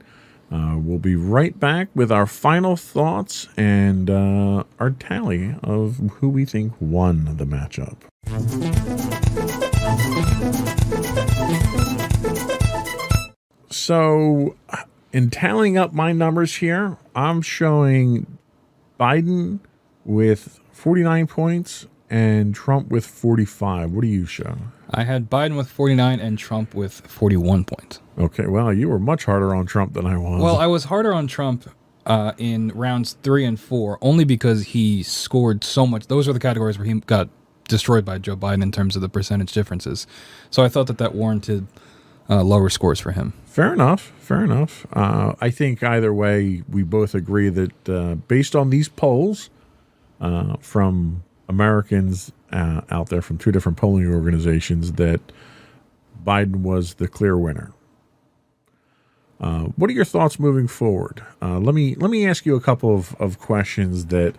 We'll be right back with our final thoughts and our tally of who we think won the matchup. So in tallying up my numbers here, I'm showing Biden with 49 points and Trump with 45. What do you show? I had Biden with 49 and Trump with 41 points. Okay, well, you were much harder on Trump than I was. Well, I was harder on Trump in rounds 3 and 4 only because he scored so much. Those were the categories where he got destroyed by Joe Biden in terms of the percentage differences. So I thought that warranted lower scores for him. Fair enough. I think either way, we both agree that based on these polls from Americans out there from 2 different polling organizations, that Biden was the clear winner. What are your thoughts moving forward? Let me ask you a couple of questions that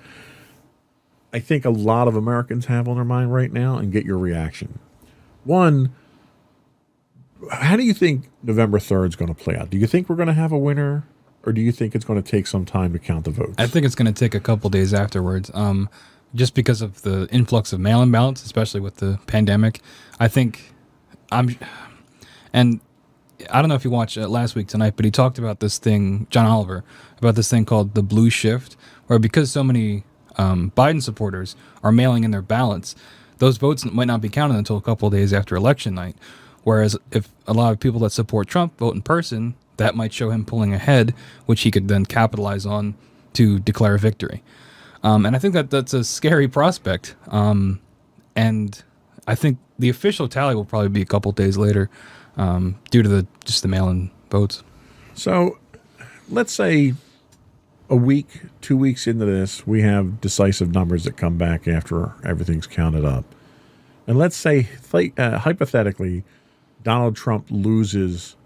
I think a lot of Americans have on their mind right now and get your reaction. One, how do you think November 3rd is going to play out? Do you think we're going to have a winner, or do you think it's going to take some time to count the votes? I think it's going to take a couple days afterwards, just because of the influx of mail-in ballots, especially with the pandemic. I think and I don't know if you watched last week tonight, but he talked about this thing, John Oliver, about this thing called the blue shift, where because so many Biden supporters are mailing in their ballots, those votes might not be counted until a couple of days after election night. Whereas if a lot of people that support Trump vote in person, that might show him pulling ahead, which he could then capitalize on to declare victory. And I think that's a scary prospect. And I think the official tally will probably be a couple days later due to the mail-in votes. So let's say a week, 2 weeks into this, we have decisive numbers that come back after everything's counted up. And let's say, hypothetically, Donald Trump loses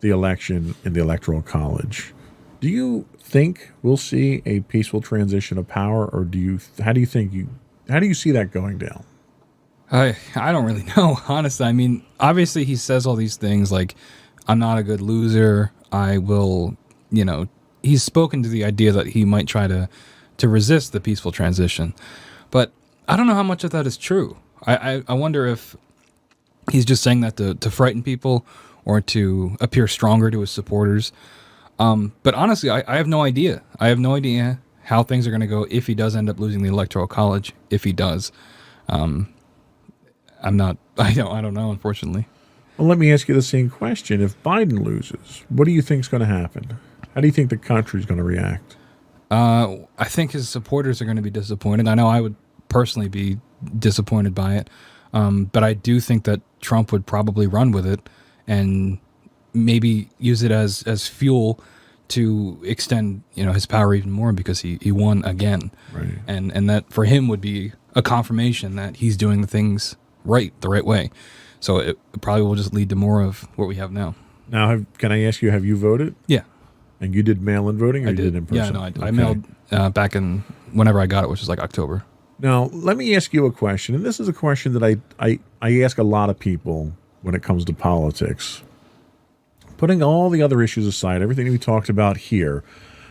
the election in the Electoral College. Do you think we'll see a peaceful transition of power, or how do you see that going down? I don't really know, honestly. I mean, obviously he says all these things like, I'm not a good loser. I will, he's spoken to the idea that he might try to resist the peaceful transition. But I don't know how much of that is true. I wonder if he's just saying that to frighten people or to appear stronger to his supporters. But honestly, I have no idea. I have no idea how things are going to go if he does end up losing the Electoral College, if he does. I don't know, unfortunately. Well, let me ask you the same question. If Biden loses, what do you think is going to happen? How do you think the country's going to react? I think his supporters are going to be disappointed. I know I would personally be disappointed by it. But I do think that Trump would probably run with it and maybe use it as fuel to extend, his power even more because he won again. Right. And that for him would be a confirmation that he's doing the things the right way. So it probably will just lead to more of what we have now. Now, can I ask you, have you voted? Yeah. And you did mail-in voting, or I you did in person? Yeah, no, I mailed back in whenever I got it, which was like October. Now, let me ask you a question, and this is a question that I ask a lot of people when it comes to politics. Putting all the other issues aside, everything we talked about here,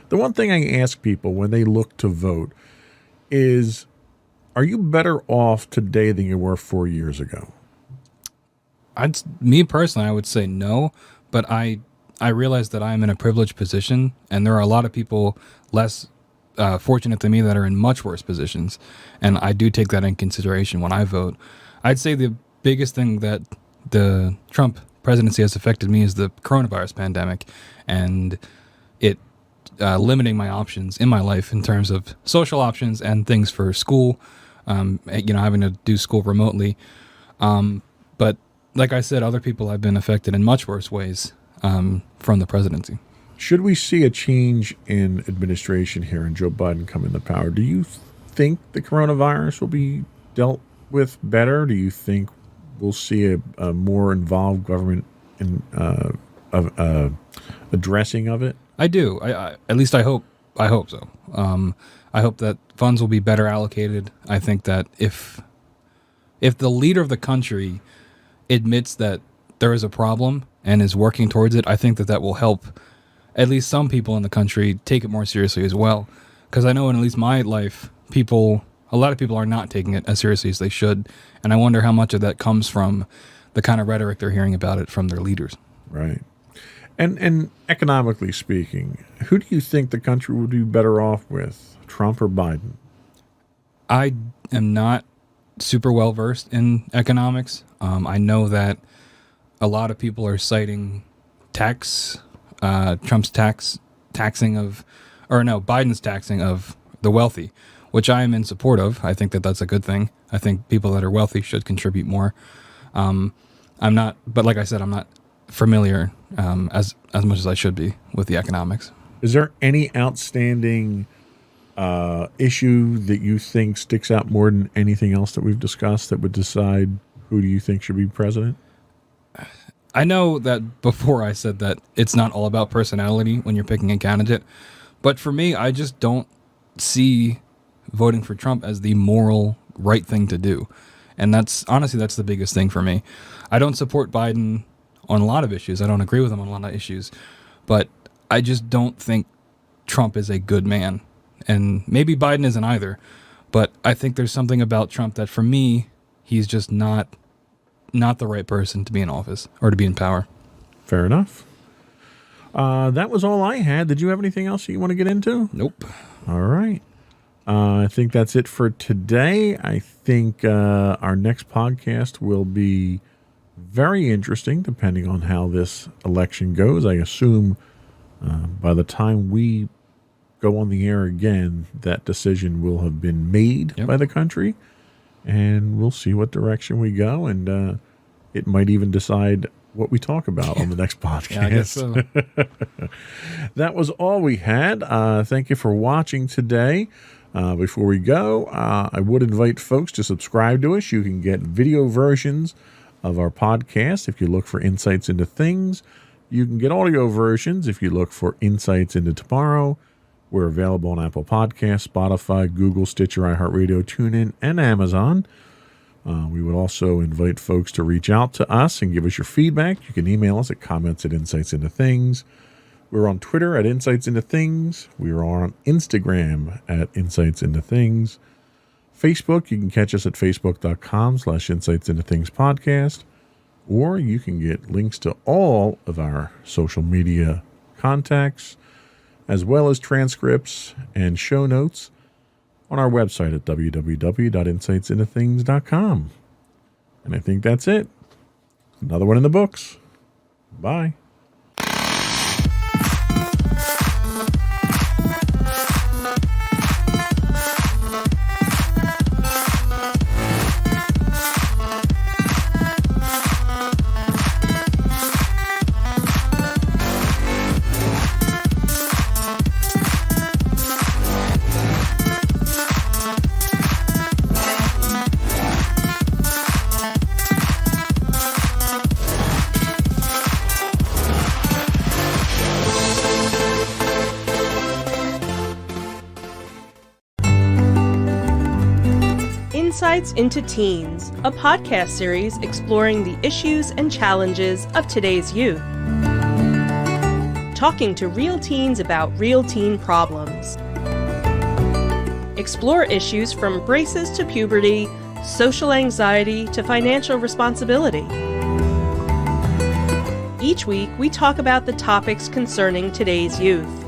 the one thing I ask people when they look to vote is, are you better off today than you were 4 years ago? Me personally, I would say no, but I realize that I'm in a privileged position, and there are a lot of people less fortunate than me that are in much worse positions, and I do take that in consideration when I vote. I'd say the biggest thing that the Trump presidency has affected me is the coronavirus pandemic, and it limiting my options in my life in terms of social options and things for school, having to do school remotely. But like I said, other people have been affected in much worse ways from the presidency. Should we see a change in administration here and Joe Biden come into power, do you think the coronavirus will be dealt with better? Do you think we'll see a more involved government in addressing of it? I do. I at least I hope so. I hope that funds will be better allocated. I think that if the leader of the country admits that there is a problem and is working towards it, I think that will help at least some people in the country take it more seriously as well. Because I know in at least my life, a lot of people are not taking it as seriously as they should. And I wonder how much of that comes from the kind of rhetoric they're hearing about it from their leaders. Right. And economically speaking, who do you think the country would be better off with? Trump or Biden? I am not super well versed in economics. I know that a lot of people are citing Trump's taxing of, or no, Biden's taxing of the wealthy, which I am in support of. I think that that's a good thing. I think people that are wealthy should contribute more. I'm not, but like I said, I'm not familiar as much as I should be with the economics. Is there any outstanding issue that you think sticks out more than anything else that we've discussed that would decide who do you think should be president? I know that before I said that it's not all about personality when you're picking a candidate, but for me, I just don't see voting for Trump as the moral right thing to do. And that's the biggest thing for me. I don't support Biden on a lot of issues. I don't agree with him on a lot of issues, but I just don't think Trump is a good man. And maybe Biden isn't either, but I think there's something about Trump that for me, he's just not the right person to be in office or to be in power. Fair enough. That was all I had. Did you have anything else you want to get into? Nope. All right. I think that's it for today. I think our next podcast will be very interesting depending on how this election goes. I assume by the time we go on the air again, that decision will have been made by the country, and we'll see what direction we go, and it might even decide what we talk about on the next podcast. Yeah, I guess so. That was all we had. Thank you for watching today. Before we go, I would invite folks to subscribe to us. You can get video versions of our podcast if you look for Insights into Things. You can get audio versions if you look for Insights into Tomorrow. We're available on Apple Podcasts, Spotify, Google, Stitcher, iHeartRadio, TuneIn, and Amazon. We would also invite folks to reach out to us and give us your feedback. You can email us at comments@insightsintothings. We're on Twitter at Insights Into Things. We are on Instagram at Insights Into Things. Facebook, you can catch us at facebook.com/Insights Into Things podcast. Or you can get links to all of our social media contacts, as well as transcripts and show notes on our website at www.insightsintothings.com. And I think that's it. Another one in the books. Bye. Insights into Teens, a podcast series exploring the issues and challenges of today's youth. Talking to real teens about real teen problems. Explore issues from braces to puberty, social anxiety to financial responsibility. Each week, we talk about the topics concerning today's youth.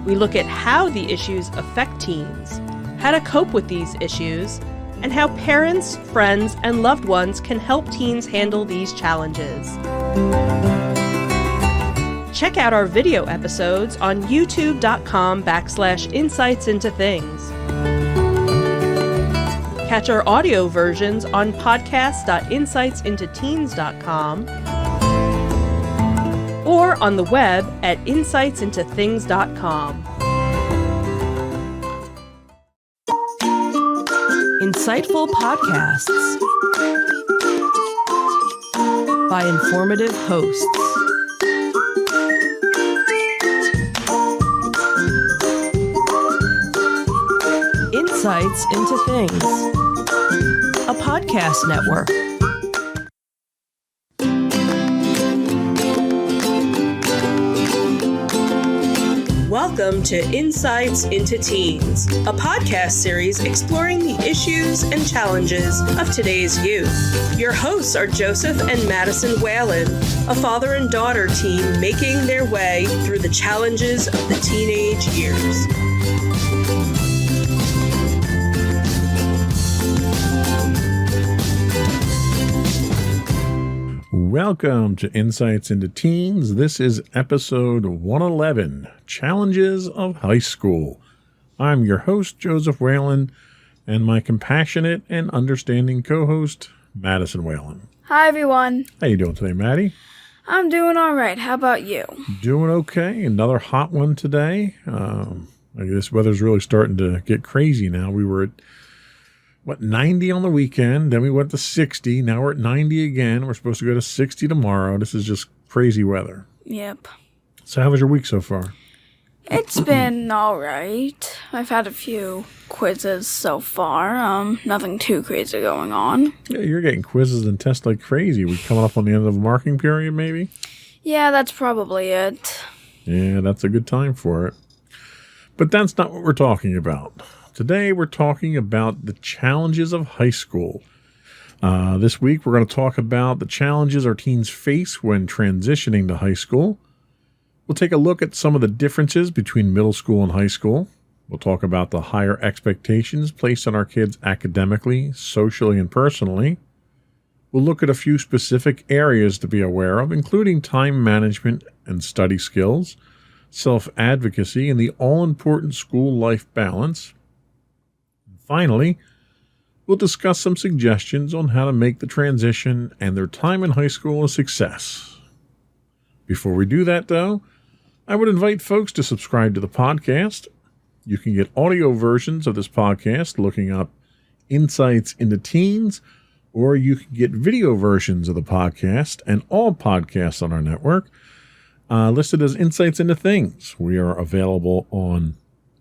We look at how the issues affect teens, how to cope with these issues, and how parents, friends, and loved ones can help teens handle these challenges. Check out our video episodes on youtube.com/insightsintothings. Catch our audio versions on podcast.insightsintoteens.com or on the web at insightsintothings.com. Insightful podcasts by informative hosts. Insights into Things, a podcast network. Welcome to Insights into Teens, a podcast series exploring the issues and challenges of today's youth. Your hosts are Joseph and Madison Whalen, a father and daughter team making their way through the challenges of the teenage years. welcome to Insights into Teens. This is episode 111, Challenges of High School. I'm your host, Joseph Whalen, and my compassionate and understanding co-host, Madison Whalen. Hi, everyone. How you doing today, Maddie? I'm doing all right. How about you? Doing okay. Another hot one today. This weather's really starting to get crazy now. We were at 90 on the weekend, then we went to 60. Now we're at 90 again. We're supposed to go to 60 tomorrow. This is just crazy weather. Yep. So how was your week so far? It's been all right. I've had a few quizzes so far. Nothing too crazy going on. Yeah, you're getting quizzes and tests like crazy. We coming up on the end of the marking period, maybe? Yeah, that's probably it. Yeah, that's a good time for it. But that's not what we're talking about. Today, we're talking about the challenges of high school. This week, we're going to talk about the challenges our teens face when transitioning to high school. We'll take a look at some of the differences between middle school and high school. We'll talk about the higher expectations placed on our kids academically, socially, and personally. We'll look at a few specific areas to be aware of, including time management and study skills, self-advocacy, and the all-important school-life balance. Finally, we'll discuss some suggestions on how to make the transition and their time in high school a success. Before we do that, though, I would invite folks to subscribe to the podcast. You can get audio versions of this podcast looking up Insights into Teens, or you can get video versions of the podcast and all podcasts on our network listed as Insights into Things. We are available on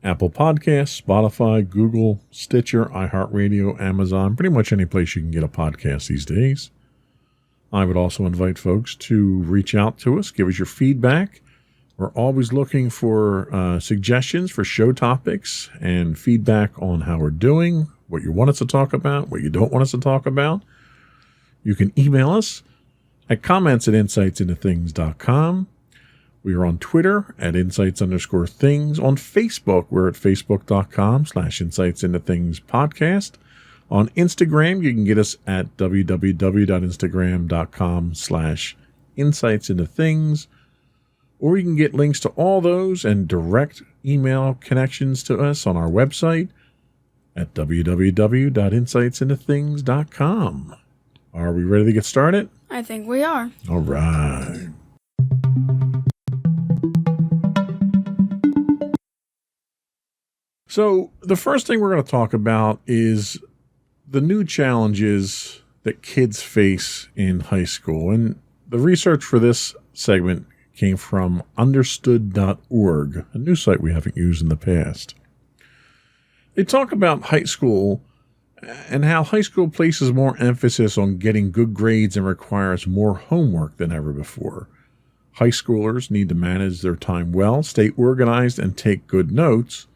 Apple Podcasts, Spotify, Google, Stitcher, iHeartRadio, Amazon, pretty much any place you can get a podcast these days. I would also invite folks to reach out to us, give us your feedback. We're always looking for suggestions for show topics and feedback on how we're doing, what you want us to talk about, what you don't want us to talk about. You can email us at comments@insightsintothings.com. We are on Twitter at insights_things. On Facebook, we're at facebook.com/insightsintothingspodcast. On Instagram, you can get us at www.instagram.com/insightsintothings. Or you can get links to all those and direct email connections to us on our website at www.insightsintothings.com. Are we ready to get started? I think we are. All right. So the first thing we're going to talk about is the new challenges that kids face in high school. And the research for this segment came from understood.org, a new site we haven't used in the past. They talk about high school and how high school places more emphasis on getting good grades and requires more homework than ever before. High schoolers need to manage their time well, stay organized, and take good notes.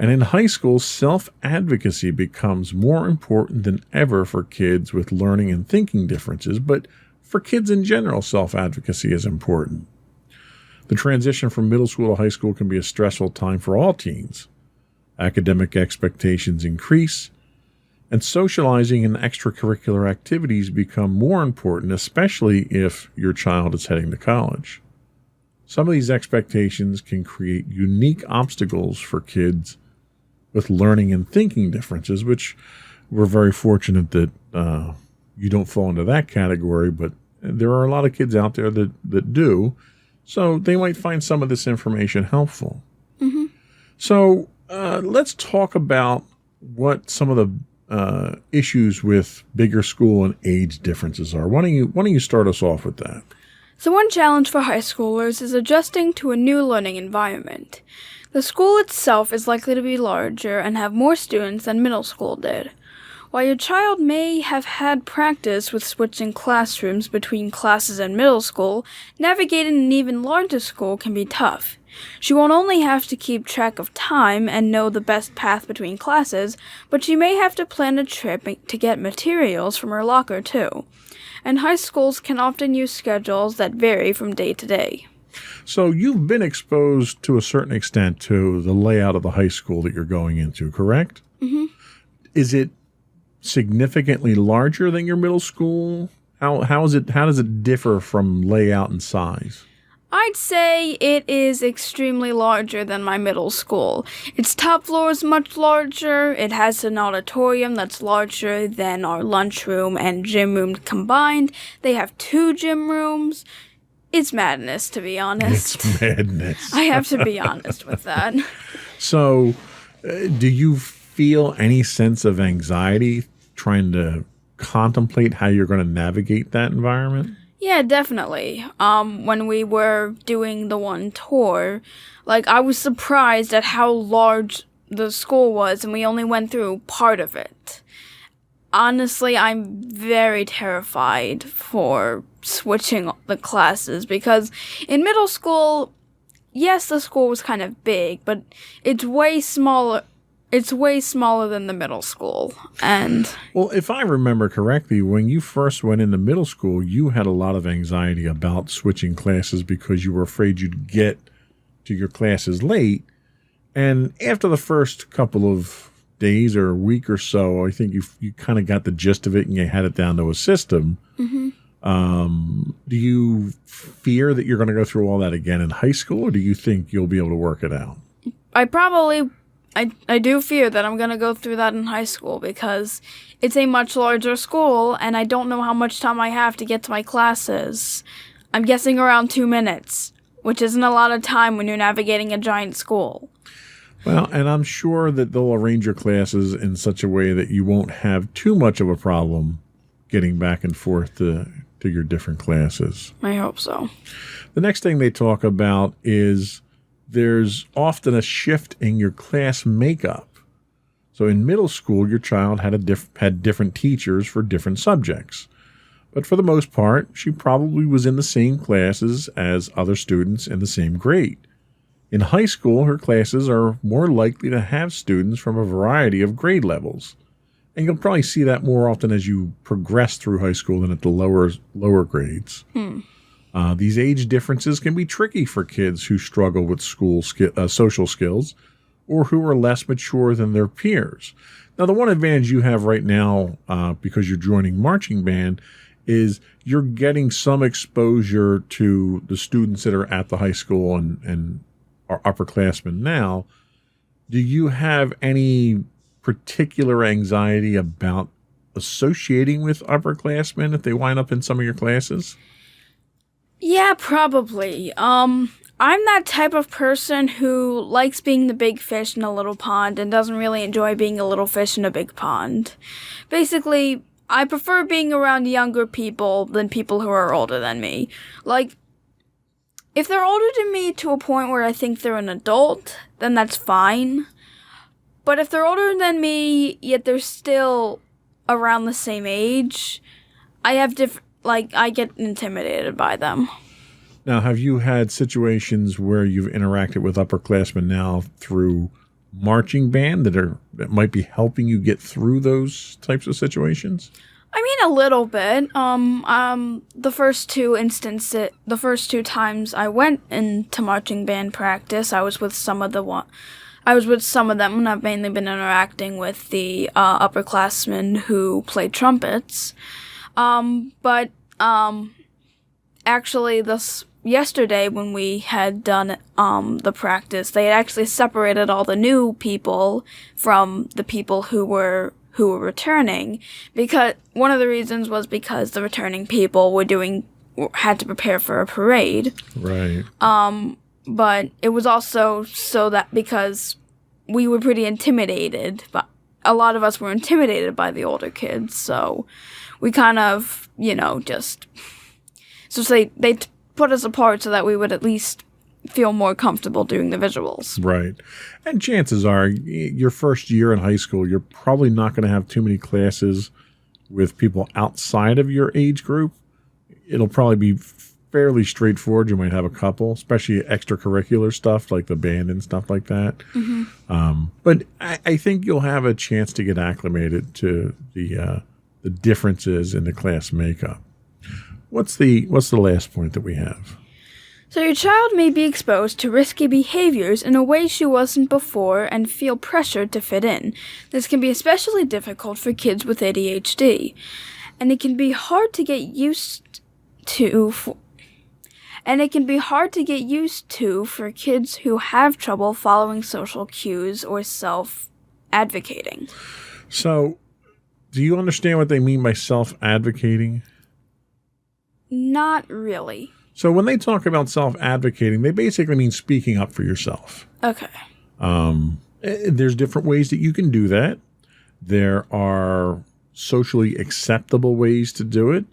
And in high school, self-advocacy becomes more important than ever for kids with learning and thinking differences, but for kids in general, self-advocacy is important. The transition from middle school to high school can be a stressful time for all teens. Academic expectations increase, and socializing and extracurricular activities become more important, especially if your child is heading to college. Some of these expectations can create unique obstacles for kids with learning and thinking differences, which we're very fortunate that you don't fall into that category, but there are a lot of kids out there that do, so they might find some of this information helpful. Mm-hmm. So let's talk about what some of the issues with bigger school and age differences are. Why don't you start us off with that? So one challenge for high schoolers is adjusting to a new learning environment. The school itself is likely to be larger and have more students than middle school did. While your child may have had practice with switching classrooms between classes in middle school, navigating an even larger school can be tough. She won't only have to keep track of time and know the best path between classes, but she may have to plan a trip to get materials from her locker too. And high schools can often use schedules that vary from day to day. So you've been exposed to a certain extent to the layout of the high school that you're going into, correct? Mm-hmm. Is it significantly larger than your middle school? How is it? How does it differ from layout and size? I'd say it is extremely larger than my middle school. Its top floor is much larger. It has an auditorium that's larger than our lunchroom and gym room combined. They have 2 gym rooms. It's madness, to be honest. It's madness. I have to be honest with that. So, do you feel any sense of anxiety trying to contemplate how you're going to navigate that environment? Yeah, definitely. When we were doing the one tour, I was surprised at how large the school was, and we only went through part of it. Honestly, I'm very terrified for switching the classes because in middle school, yes, the school was kind of big, but it's way smaller. It's way smaller than the middle school. And well, if I remember correctly, when you first went into middle school, you had a lot of anxiety about switching classes because you were afraid you'd get to your classes late. And after the first couple of days or a week or so, I think you kind of got the gist of it and you had it down to a system. Mm-hmm. Do you fear that you're going to go through all that again in high school, or do you think you'll be able to work it out? I do fear that I'm going to go through that in high school because it's a much larger school and I don't know how much time I have to get to my classes. I'm guessing around 2 minutes, which isn't a lot of time when you're navigating a giant school. Well, and I'm sure that they'll arrange your classes in such a way that you won't have too much of a problem getting back and forth to your different classes. I hope so. The next thing they talk about is there's often a shift in your class makeup. So in middle school, your child had different teachers for different subjects. But for the most part, she probably was in the same classes as other students in the same grade. In high school, her classes are more likely to have students from a variety of grade levels. And you'll probably see that more often as you progress through high school than at the lower grades. These age differences can be tricky for kids who struggle with social skills or who are less mature than their peers. Now, the one advantage you have right now, because you're joining marching band, is you're getting some exposure to the students that are at the high school and are upperclassmen now. Do you have any particular anxiety about associating with upperclassmen if they wind up in some of your classes? Yeah, probably. I'm that type of person who likes being the big fish in a little pond and doesn't really enjoy being a little fish in a big pond. Basically, I prefer being around younger people than people who are older than me. If they're older than me to a point where I think they're an adult, then that's fine. But if they're older than me, yet they're still around the same age, I get intimidated by them. Now, have you had situations where you've interacted with upperclassmen now through marching band that might be helping you get through those types of situations? I mean, a little bit. The first two times I went into marching band practice, I was with some of them, and I've mainly been interacting with the upperclassmen who play trumpets. But actually, yesterday when we had done the practice, they had actually separated all the new people from the people who were returning, because one of the reasons was because the returning people had to prepare for a parade. Right. But it was also so that because we were pretty intimidated, but a lot of us were intimidated by the older kids, so we kind of, they put us apart so that we would at least feel more comfortable doing the visuals. Right. And chances are, your first year in high school, you're probably not going to have too many classes with people outside of your age group. It'll probably be fairly straightforward. You might have a couple, especially extracurricular stuff like the band and stuff like that. Mm-hmm. But I think you'll have a chance to get acclimated to the differences in the class makeup. What's the last point that we have? So your child may be exposed to risky behaviors in a way she wasn't before and feel pressured to fit in. This can be especially difficult for kids with ADHD. And it can be hard to get used to for kids who have trouble following social cues or self-advocating. So, do you understand what they mean by self-advocating? Not really. So when they talk about self-advocating, they basically mean speaking up for yourself. Okay. There's different ways that you can do that. There are socially acceptable ways to do it.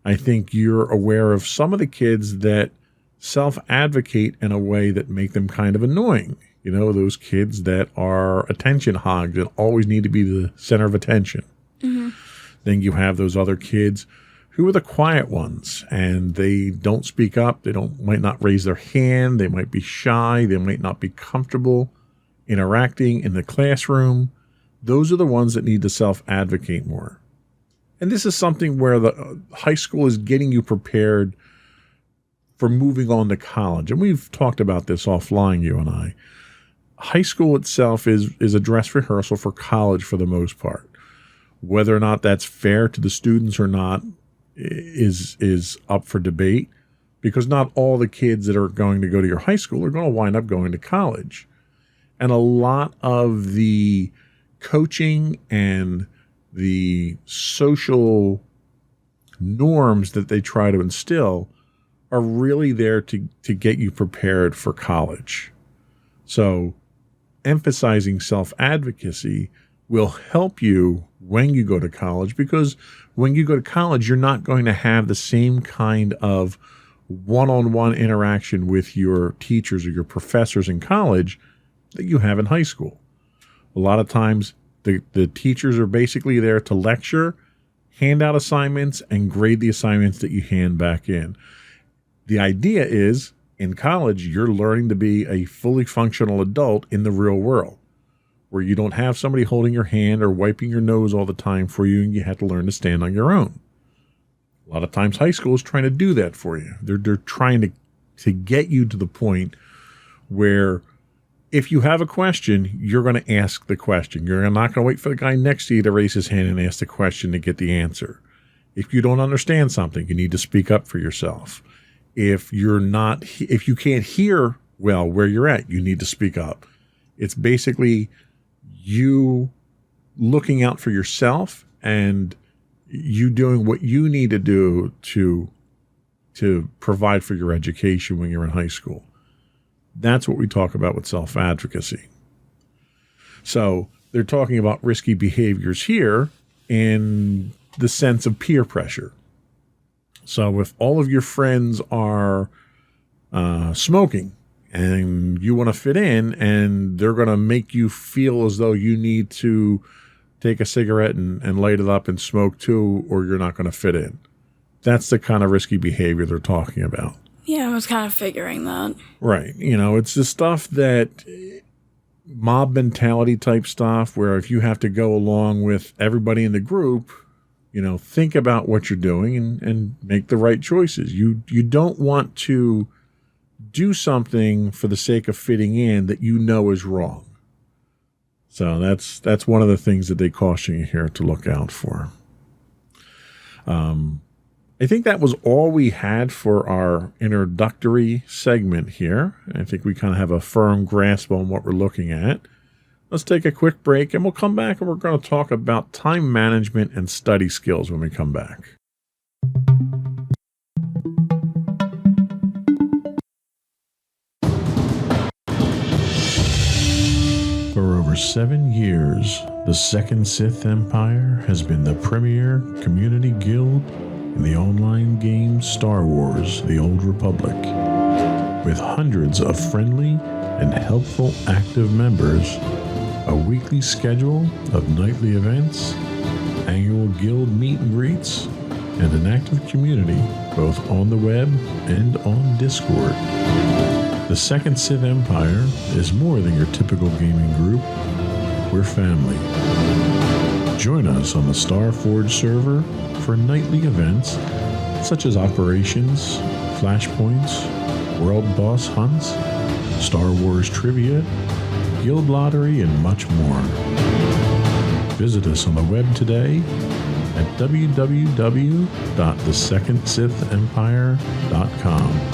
I think you're aware of some of the kids that self-advocate in a way that make them kind of annoying. You know, those kids that are attention hogs and always need to be the center of attention. Mm-hmm. Then you have those other kids who are the quiet ones, and they don't speak up. They might not raise their hand. They might be shy. They might not be comfortable interacting in the classroom. Those are the ones that need to self-advocate more. And this is something where the high school is getting you prepared for moving on to college. And we've talked about this offline, you and I. High school itself is a dress rehearsal for college for the most part. Whether or not that's fair to the students or not is up for debate, because not all the kids that are going to go to your high school are going to wind up going to college. And a lot of the coaching and the social norms that they try to instill are really there to get you prepared for college. So emphasizing self-advocacy will help you when you go to college, because when you go to college, you're not going to have the same kind of one-on-one interaction with your teachers or your professors in college that you have in high school. A lot of times, the teachers are basically there to lecture, hand out assignments, and grade the assignments that you hand back in. The idea is, in college, you're learning to be a fully functional adult in the real world, where you don't have somebody holding your hand or wiping your nose all the time for you, and you have to learn to stand on your own. A lot of times high school is trying to do that for you. They're trying to get you to the point where if you have a question, you're going to ask the question. You're not going to wait for the guy next to you to raise his hand and ask the question to get the answer. If you don't understand something, you need to speak up for yourself. If you can't hear well where you're at, you need to speak up. It's basically you looking out for yourself and you doing what you need to do to provide for your education when you're in high school. That's what we talk about with self-advocacy. So they're talking about risky behaviors here in the sense of peer pressure. So if all of your friends are smoking and you want to fit in, and they're going to make you feel as though you need to take a cigarette and light it up and smoke too, or you're not going to fit in. That's the kind of risky behavior they're talking about. Yeah, I was kind of figuring that. Right. You know, it's the stuff that mob mentality type stuff where if you have to go along with everybody in the group, you know, think about what you're doing and make the right choices. You don't want to do something for the sake of fitting in that you know is wrong. So that's one of the things that they caution you here to look out for. I think that was all we had for our introductory segment here. I think we kind of have a firm grasp on what we're looking at. Let's take a quick break, and we'll come back and we're going to talk about time management and study skills when we come back. For over 7 years, the Second Sith Empire has been the premier community guild in the online game Star Wars: The Old Republic. With hundreds of friendly and helpful active members, a weekly schedule of nightly events, annual guild meet and greets, and an active community both on the web and on Discord. The Second Sith Empire is more than your typical gaming group. We're family. Join us on the Starforge server for nightly events such as operations, flashpoints, world boss hunts, Star Wars trivia, guild lottery, and much more. Visit us on the web today at www.thesecondsithempire.com.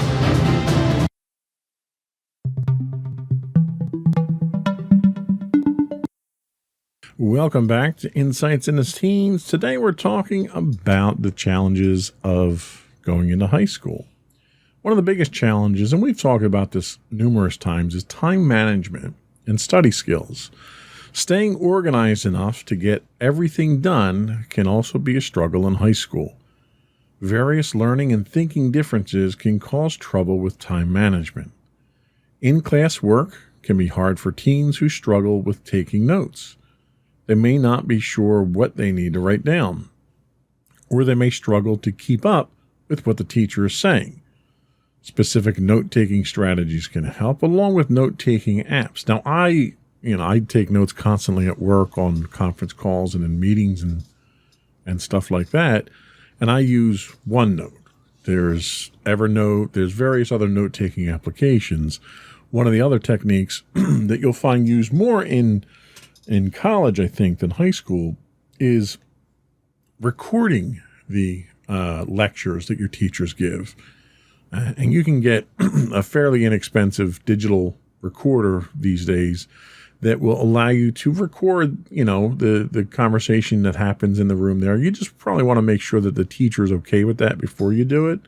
Welcome back to Insights into Teens. Today we're talking about the challenges of going into high school. One of the biggest challenges, and we've talked about this numerous times, is time management and study skills. Staying organized enough to get everything done can also be a struggle in high school. Various learning and thinking differences can cause trouble with time management. In-class work can be hard for teens who struggle with taking notes. They may not be sure what they need to write down, or they may struggle to keep up with what the teacher is saying. Specific note-taking strategies can help, along with note-taking apps. Now, I take notes constantly at work on conference calls and in meetings and stuff like that, and I use OneNote. There's Evernote. There's various other note-taking applications. One of the other techniques that you'll find used more in college, I think, than high school is recording the lectures that your teachers give. And you can get a fairly inexpensive digital recorder these days that will allow you to record, the conversation that happens in the room there. You just probably want to make sure that the teacher is okay with that before you do it.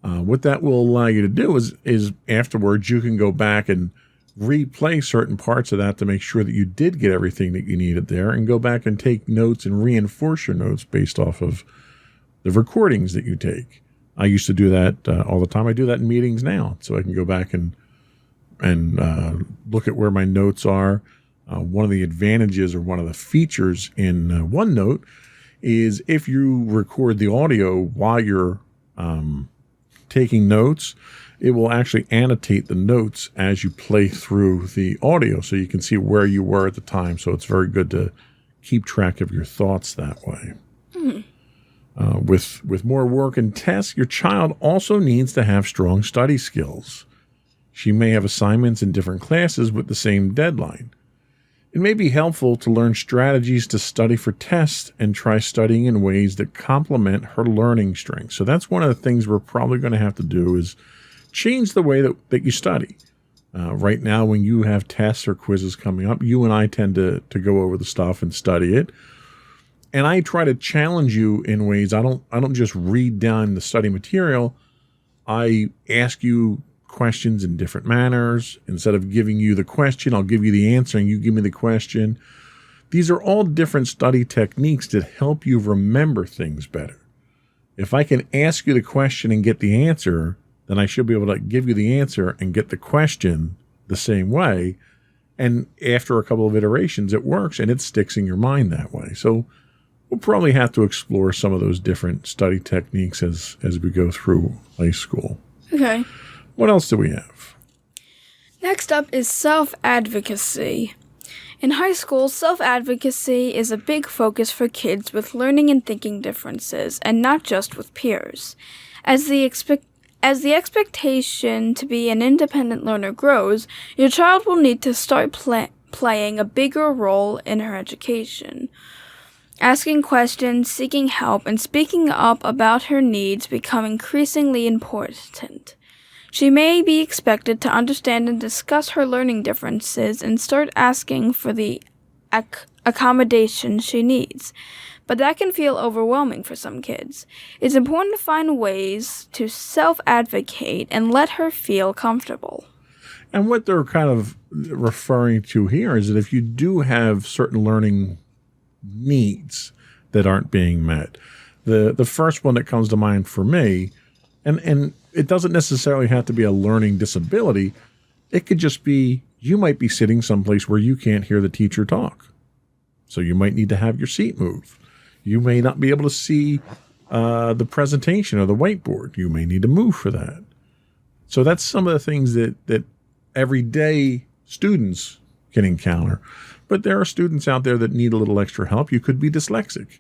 What that will allow you to do is afterwards you can go back and replay certain parts of that to make sure that you did get everything that you needed there, and go back and take notes and reinforce your notes based off of the recordings that you take. I used to do that all the time. I do that in meetings now, so I can go back and look at where my notes are. One of the advantages or one of the features in OneNote is if you record the audio while you're taking notes, it will actually annotate the notes as you play through the audio, so you can see where you were at the time. So it's very good to keep track of your thoughts that way. With more work and tests, your child also needs to have strong study skills. She may have assignments in different classes with the same deadline. It may be helpful to learn strategies to study for tests and try studying in ways that complement her learning strengths. So that's one of the things we're probably going to have to do, is change the way that you study. Right now, when you have tests or quizzes coming up, you and I tend to go over the stuff and study it. And I try to challenge you in ways. I don't just read down the study material. I ask you questions in different manners. Instead of giving you the question, I'll give you the answer and you give me the question. These are all different study techniques that help you remember things better. If I can ask you the question and get the answer, then I should be able to give you the answer and get the question the same way. And after a couple of iterations, it works and it sticks in your mind that way. So we'll probably have to explore some of those different study techniques as we go through high school. Okay. What else do we have? Next up is self-advocacy. In high school, self-advocacy is a big focus for kids with learning and thinking differences, and not just with peers. As the expectation to be an independent learner grows, your child will need to start playing a bigger role in her education. Asking questions, seeking help, and speaking up about her needs become increasingly important. She may be expected to understand and discuss her learning differences and start asking for the accommodation she needs. But that can feel overwhelming for some kids. It's important to find ways to self-advocate and let her feel comfortable. And what they're kind of referring to here is that if you do have certain learning needs that aren't being met, the first one that comes to mind for me, and it doesn't necessarily have to be a learning disability. It could just be you might be sitting someplace where you can't hear the teacher talk. So you might need to have your seat moved. You may not be able to see the presentation or the whiteboard. You may need to move for that. So that's some of the things that everyday students can encounter. But there are students out there that need a little extra help. You could be dyslexic.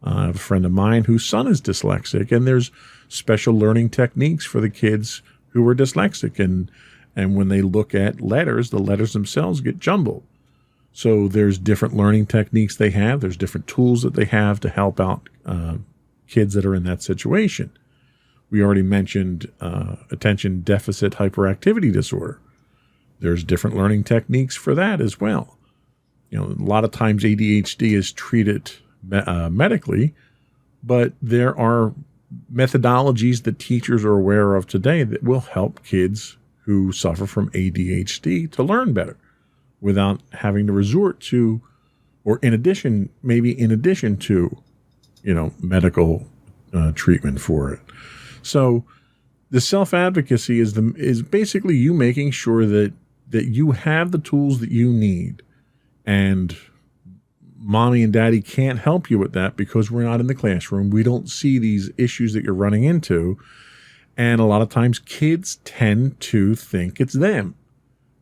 I have a friend of mine whose son is dyslexic, and there's special learning techniques for the kids who are dyslexic. And when they look at letters, the letters themselves get jumbled. So there's different learning techniques they have. There's different tools that they have to help out kids that are in that situation. We already mentioned attention deficit hyperactivity disorder. There's different learning techniques for that as well. A lot of times ADHD is treated medically, but there are methodologies that teachers are aware of today that will help kids who suffer from ADHD to learn better without having to resort to, or in addition to, medical treatment for it. So the self-advocacy is basically you making sure that you have the tools that you need, and mommy and daddy can't help you with that because we're not in the classroom. We don't see these issues that you're running into. And a lot of times kids tend to think it's them.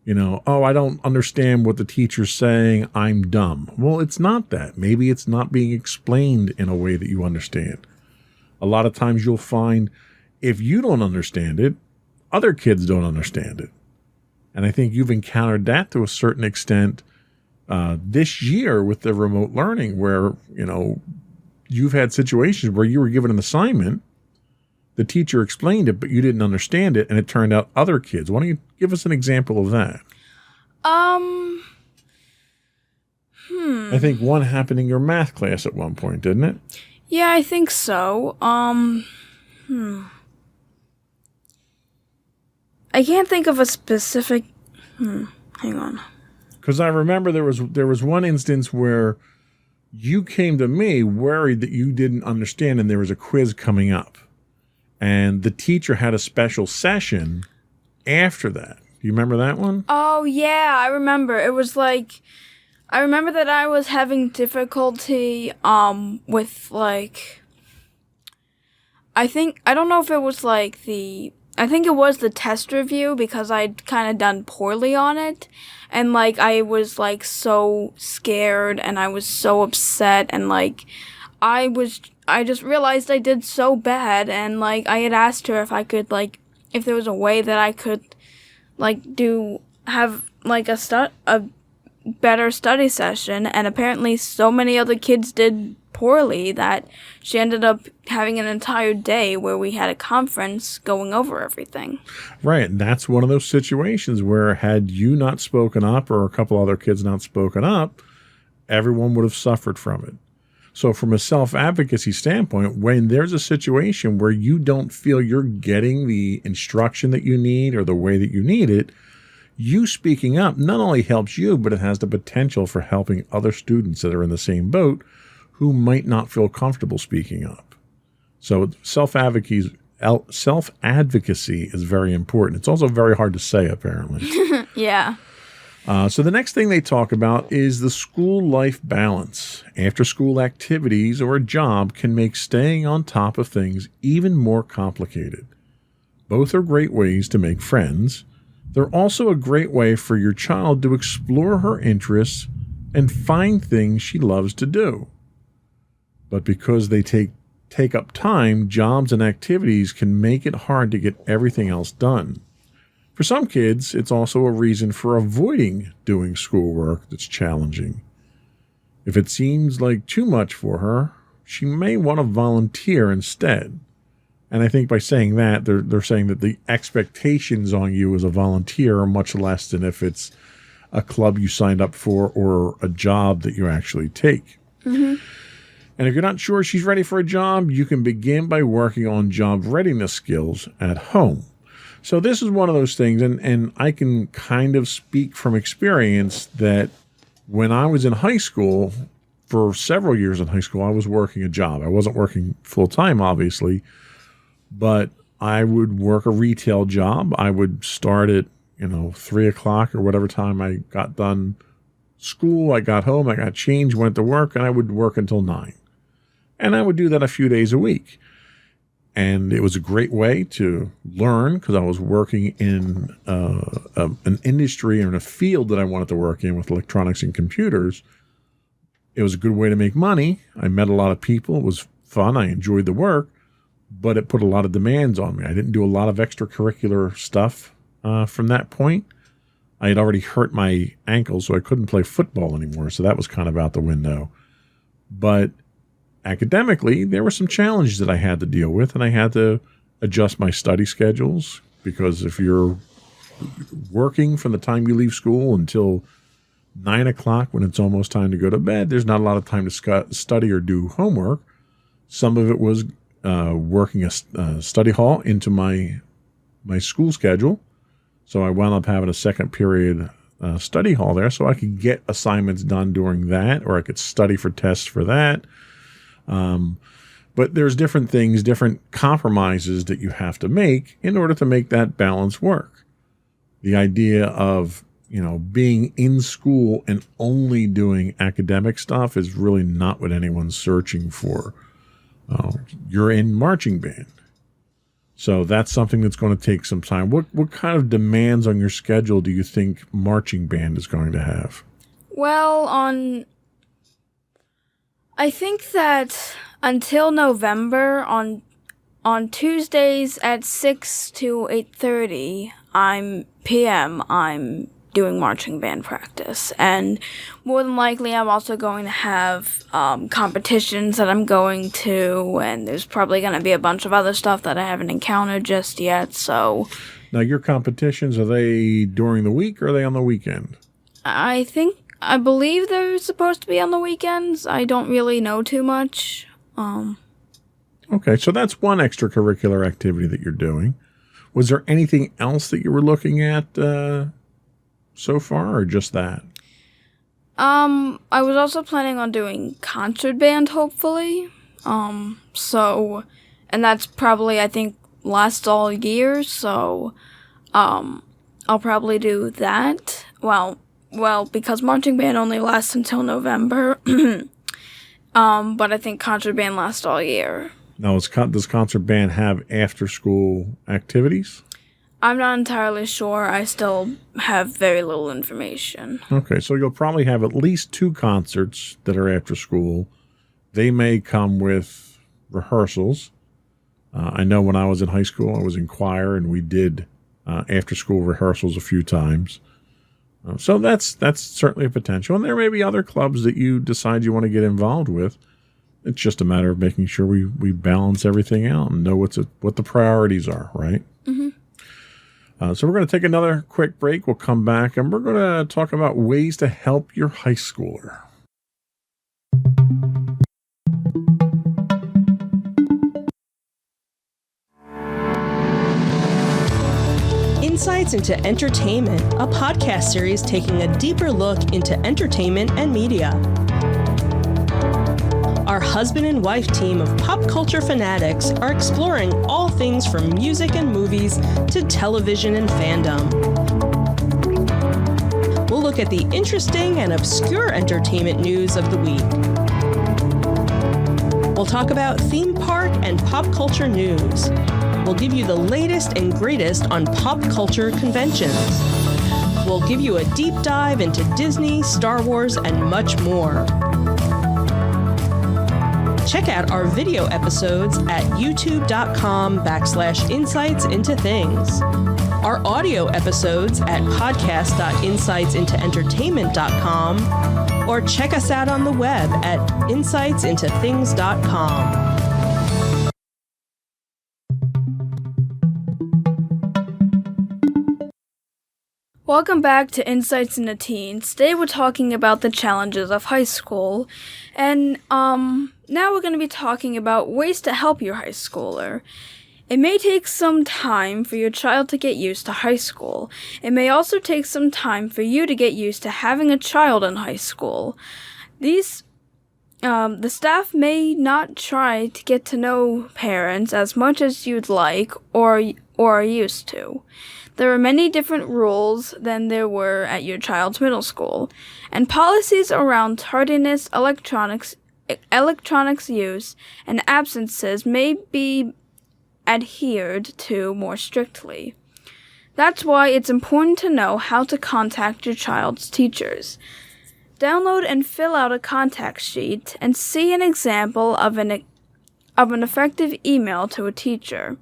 Oh, I don't understand what the teacher's saying. I'm dumb. Well, it's not that. Maybe it's not being explained in a way that you understand. A lot of times you'll find if you don't understand it, other kids don't understand it. And I think you've encountered that to a certain extent this year with the remote learning where, you've had situations where you were given an assignment, the teacher explained it, but you didn't understand it, and it turned out other kids. Why don't you give us an example of that? I think one happened in your math class at one point, didn't it? Yeah, I think so. I can't think of a specific. Hang on. Because I remember there was one instance where you came to me worried that you didn't understand, and there was a quiz coming up, and the teacher had a special session after that. Do you remember that one? Oh yeah, I remember. It was like, I remember that I was having difficulty with like, I don't know if it was like I think it was the test review because I'd kind of done poorly on it. And, like, I was, like, so scared and I was so upset and, like, I just realized I did so bad and, like, I had asked her if I could, like, if there was a way that I could, like, have, like, a better study session, and apparently so many other kids did poorly that she ended up having an entire day where we had a conference going over everything. Right. And that's one of those situations where had you not spoken up or a couple other kids not spoken up, everyone would have suffered from it. So from a self-advocacy standpoint, when there's a situation where you don't feel you're getting the instruction that you need or the way that you need it, you speaking up not only helps you, but it has the potential for helping other students that are in the same boat who might not feel comfortable speaking up. So self-advocacy is very important. It's also very hard to say, apparently. Yeah. So the next thing they talk about is the school life balance. After-school activities or a job can make staying on top of things even more complicated. Both are great ways to make friends. They're also a great way for your child to explore her interests and find things she loves to do. But because they take up time, jobs and activities can make it hard to get everything else done. For some kids, it's also a reason for avoiding doing schoolwork that's challenging. If it seems like too much for her, she may want to volunteer instead. And I think by saying that, they're saying that the expectations on you as a volunteer are much less than if it's a club you signed up for or a job that you actually take. Mm-hmm. And if you're not sure she's ready for a job, you can begin by working on job readiness skills at home. So this is one of those things, and I can kind of speak from experience that when I was in high school, for several years in high school, I was working a job. I wasn't working full-time, obviously, but I would work a retail job. I would start at, 3 o'clock or whatever time I got done school. I got home, I got changed, went to work, and I would work until 9. And I would do that a few days a week. And it was a great way to learn because I was working in an industry or in a field that I wanted to work in with electronics and computers. It was a good way to make money. I met a lot of people. It was fun. I enjoyed the work, but it put a lot of demands on me. I didn't do a lot of extracurricular stuff from that point. I had already hurt my ankle, so I couldn't play football anymore. So that was kind of out the window. But academically, there were some challenges that I had to deal with, and I had to adjust my study schedules, because if you're working from the time you leave school until 9 o'clock when it's almost time to go to bed, there's not a lot of time to study or do homework. Some of it was working a study hall into my school schedule. So I wound up having a second period study hall there, so I could get assignments done during that, or I could study for tests for that. But there's different things, different compromises that you have to make in order to make that balance work. The idea of, being in school and only doing academic stuff is really not what anyone's searching for. You're in marching band. So that's something that's going to take some time. What kind of demands on your schedule do you think marching band is going to have? Well, I think that until November, on Tuesdays at 6 to 8:30 p.m., I'm doing marching band practice. And more than likely, I'm also going to have competitions that I'm going to, and there's probably going to be a bunch of other stuff that I haven't encountered just yet, so... Now, your competitions, are they during the week or are they on the weekend? I believe they're supposed to be on the weekends. I don't really know too much. Okay, so that's one extracurricular activity that you're doing. Was there anything else that you were looking at so far, or just that? I was also planning on doing concert band, hopefully. And that's probably, I think, last all year, so, I'll probably do that. Well, because marching band only lasts until November, but I think concert band lasts all year. Now, does concert band have after-school activities? I'm not entirely sure. I still have very little information. Okay, so you'll probably have at least 2 concerts that are after school. They may come with rehearsals. I know when I was in high school, I was in choir, and we did after-school rehearsals a few times. So that's certainly a potential. And there may be other clubs that you decide you want to get involved with. It's just a matter of making sure we balance everything out and know what the priorities are, right? Mm-hmm. So we're going to take another quick break. We'll come back, and we're going to talk about ways to help your high schooler. Insights into Entertainment, a podcast series taking a deeper look into entertainment and media. Our husband and wife team of pop culture fanatics are exploring all things from music and movies to television and fandom. We'll look at the interesting and obscure entertainment news of the week. We'll talk about theme park and pop culture news. We'll give you the latest and greatest on pop culture conventions. We'll give you a deep dive into Disney, Star Wars, and much more. Check out our video episodes at youtube.com/insightsintothings. Our audio episodes at podcast.insightsintoentertainment.com, or check us out on the web at insightsintothings.com. Welcome back to Insights into Teens. Today we're talking about the challenges of high school, and now we're going to be talking about ways to help your high schooler. It may take some time for your child to get used to high school. It may also take some time for you to get used to having a child in high school. The staff may not try to get to know parents as much as you'd like or are used to. There are many different rules than there were at your child's middle school, and policies around tardiness, electronics use, and absences may be adhered to more strictly. That's why it's important to know how to contact your child's teachers. Download and fill out a contact sheet and see an example of an effective email to a teacher.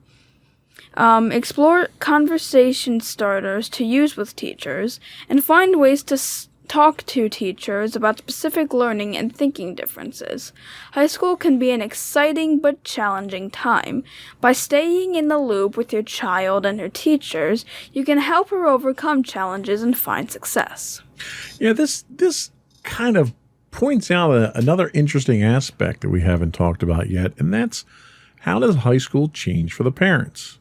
Explore conversation starters to use with teachers, and find ways to talk to teachers about specific learning and thinking differences. High school can be an exciting but challenging time. By staying in the loop with your child and her teachers, you can help her overcome challenges and find success. Yeah, this kind of points out another interesting aspect that we haven't talked about yet, and that's how does high school change for the parents?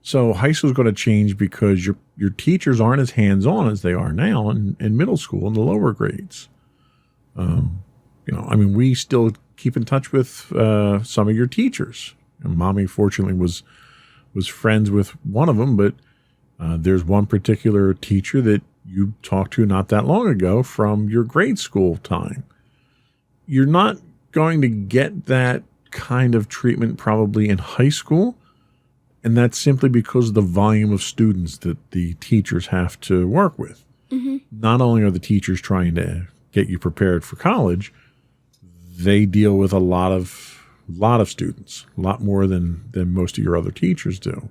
So high school is going to change because your teachers aren't as hands-on as they are now in middle school and the lower grades. We still keep in touch with some of your teachers. And Mommy, fortunately, was friends with one of them, but there's one particular teacher that you talked to not that long ago from your grade school time. You're not going to get that kind of treatment probably in high school. And that's simply because of the volume of students that the teachers have to work with. Mm-hmm. Not only are the teachers trying to get you prepared for college, they deal with a lot of students, a lot more than most of your other teachers do.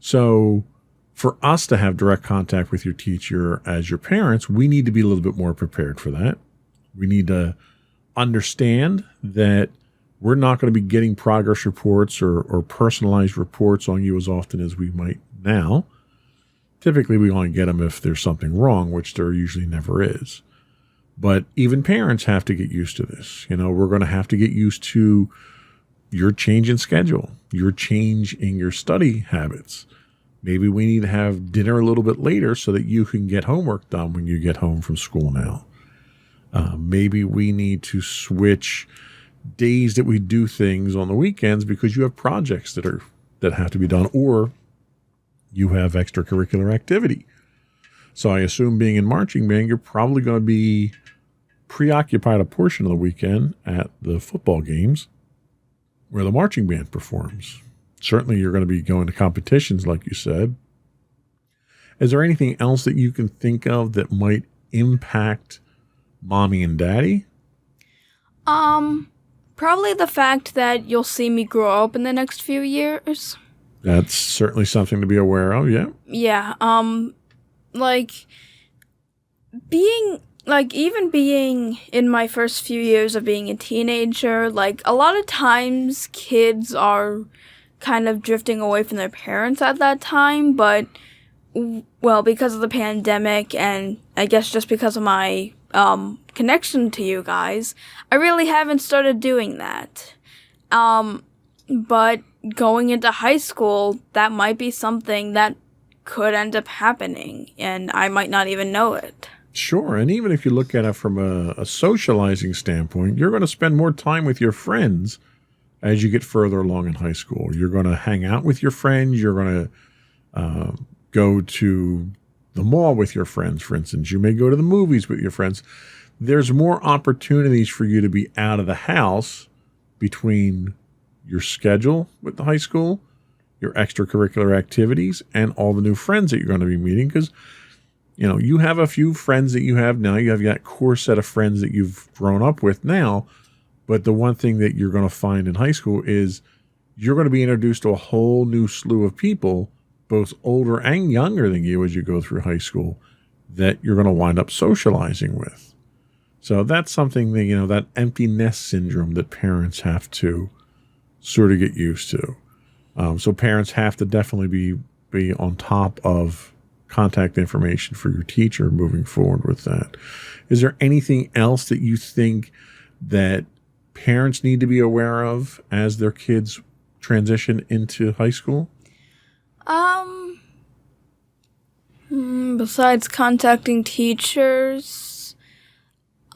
So for us to have direct contact with your teacher as your parents, we need to be a little bit more prepared for that. We need to understand that we're not going to be getting progress reports or personalized reports on you as often as we might now. Typically, we only get them if there's something wrong, which there usually never is. But even parents have to get used to this. We're going to have to get used to your change in schedule, your change in your study habits. Maybe we need to have dinner a little bit later so that you can get homework done when you get home from school now. Maybe we need to switch days that we do things on the weekends because you have projects that have to be done, or you have extracurricular activity. So I assume being in marching band, you're probably going to be preoccupied a portion of the weekend at the football games where the marching band performs. Certainly you're going to be going to competitions, like you said. Is there anything else that you can think of that might impact Mommy and Daddy? Probably the fact that you'll see me grow up in the next few years. That's certainly something to be aware of, yeah. Yeah, even being in my first few years of being a teenager, a lot of times kids are kind of drifting away from their parents at that time, but, because of the pandemic and I guess just because of my connection to you guys, I really haven't started doing that. But going into high school, that might be something that could end up happening, and I might not even know it. Sure, and even if you look at it from a socializing standpoint, you're going to spend more time with your friends as you get further along in high school. You're going to hang out with your friends. You're going to go to the mall with your friends, for instance. You may go to the movies with your friends. There's more opportunities for you to be out of the house between your schedule with the high school, your extracurricular activities, and all the new friends that you're going to be meeting. Because, you have a few friends that you have now. You have that core set of friends that you've grown up with now. But the one thing that you're going to find in high school is you're going to be introduced to a whole new slew of people, both older and younger than you as you go through high school, that you're going to wind up socializing with. So that's something that, that empty nest syndrome that parents have to sort of get used to. So parents have to definitely be on top of contact information for your teacher moving forward with that. Is there anything else that you think that parents need to be aware of as their kids transition into high school? Besides contacting teachers,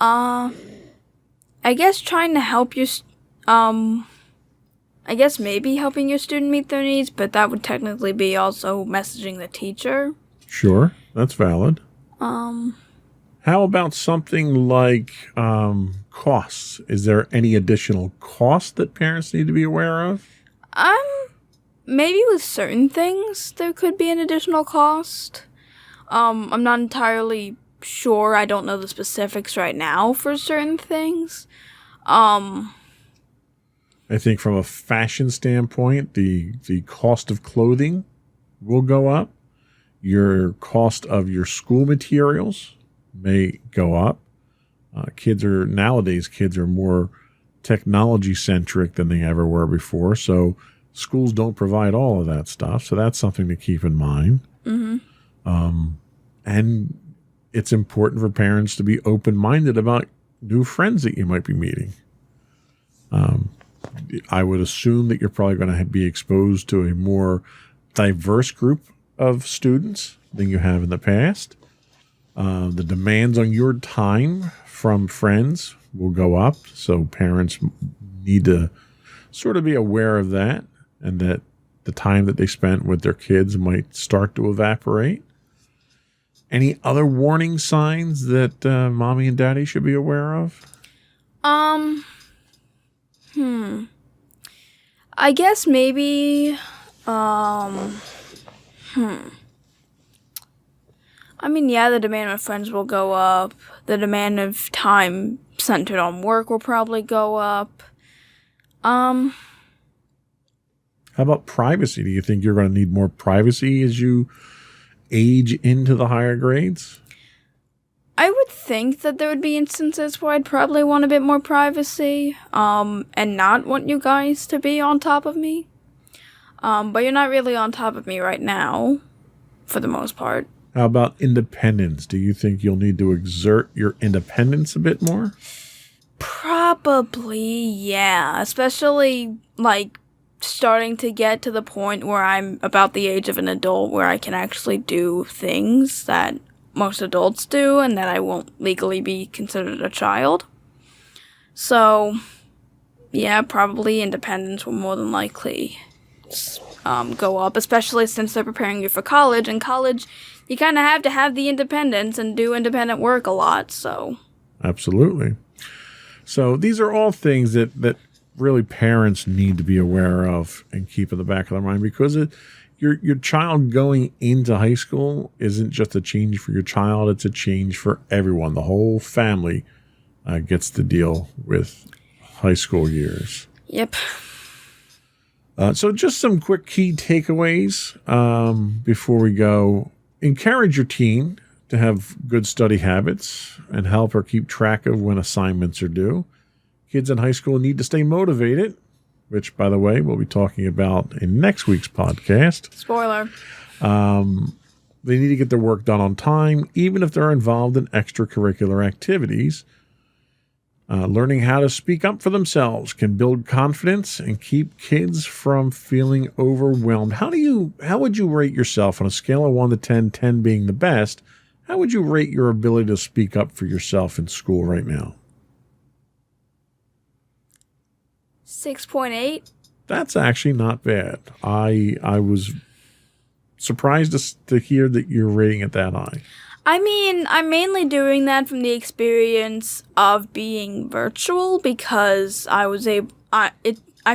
I guess trying to help your, I guess maybe helping your student meet their needs, but that would technically be also messaging the teacher. Sure, that's valid. How about something like costs? Is there any additional cost that parents need to be aware of? Maybe with certain things there could be an additional cost. I'm not entirely sure. I don't know the specifics right now for certain things. I think from a fashion standpoint, the cost of clothing will go up. Your cost of your school materials may go up. Kids are more technology centric than they ever were before. So schools don't provide all of that stuff. So that's something to keep in mind. And it's important for parents to be open-minded about new friends that you might be meeting. I would assume that you're probably going to be exposed to a more diverse group of students than you have in the past. The demands on your time from friends will go up, so parents need to sort of be aware of that, and that the time that they spent with their kids might start to evaporate. Any other warning signs that mommy and daddy should be aware of? I guess maybe, I mean, yeah, the demand of friends will go up. The demand of time centered on work will probably go up. How about privacy? Do you think you're going to need more privacy as you age into the higher grades? I would think that there would be instances where I'd probably want a bit more privacy, and not want you guys to be on top of me. But you're not really on top of me right now, for the most part. How about independence? Do you think you'll need to exert your independence a bit more? Probably, yeah. Especially, like, starting to get to the point where I'm about the age of an adult where I can actually do things that most adults do and that I won't legally be considered a child. So, yeah, probably independence will more than likely go up, especially since they're preparing you for college. In college, you kind of have to have the independence and do independent work a lot, so. Absolutely. So these are all things that really parents need to be aware of and keep in the back of their mind, because your child going into high school isn't just a change for your child, it's a change for everyone. The whole family gets to deal with high school years. Yep. So just some quick key takeaways before we go. Encourage your teen to have good study habits and help her keep track of when assignments are due. Kids in high school need to stay motivated, which, by the way, we'll be talking about in next week's podcast. Spoiler. They need to get their work done on time, even if they're involved in extracurricular activities. Learning how to speak up for themselves can build confidence and keep kids from feeling overwhelmed. How would you rate yourself on a scale of 1 to 10, 10 being the best? How would you rate your ability to speak up for yourself in school right now? 6.8. That's actually not bad. I was surprised to hear that you're rating it that high. I mean, I'm mainly doing that from the experience of being virtual, because I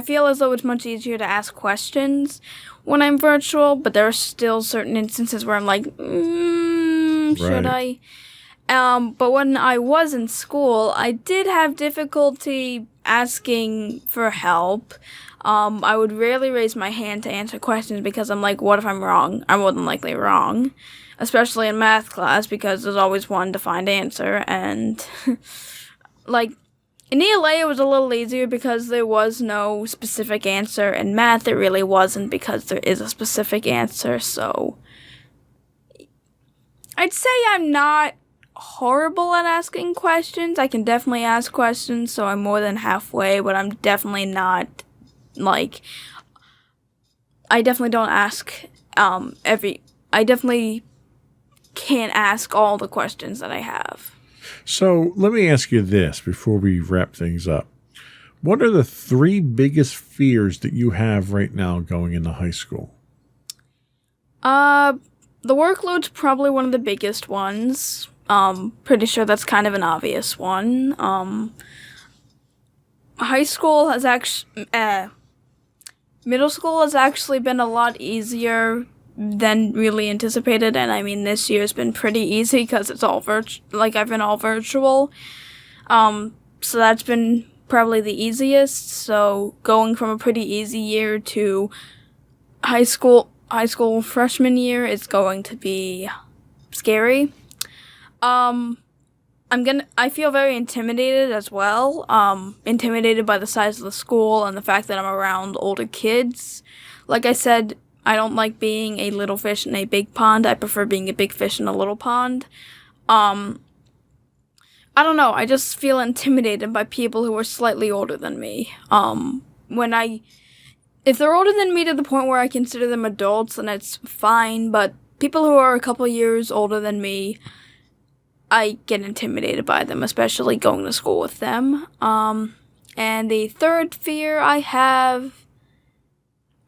feel as though it's much easier to ask questions when I'm virtual, but there are still certain instances where I'm like, should I? But when I was in school, I did have difficulty asking for help. I would rarely raise my hand to answer questions because I'm like, what if I'm wrong? I'm more than likely wrong. Especially in math class, because there's always one defined answer, and like in ELA it was a little easier because there was no specific answer. In math it really wasn't, because there is a specific answer. So I'd say I'm not horrible at asking questions. I can definitely ask questions, so I'm more than halfway, but I'm definitely not, like, I definitely don't ask I definitely can't ask all the questions that I have. So let me ask you this before we wrap things up. What are the 3 biggest fears that you have right now going into high school? The workload's probably one of the biggest ones. Pretty sure that's kind of an obvious one. High school has middle school has actually been a lot easier than really anticipated, and I mean this year's been pretty easy because it's all I've been all virtual. So that's been probably the easiest. So going from a pretty easy year to high school freshman year is going to be scary. I feel very intimidated as well. Intimidated by the size of the school and the fact that I'm around older kids. Like I said, I don't like being a little fish in a big pond. I prefer being a big fish in a little pond. I don't know. I just feel intimidated by people who are slightly older than me. If they're older than me to the point where I consider them adults, then it's fine. But people who are a couple years older than me, I get intimidated by them, especially going to school with them. And the third fear I have,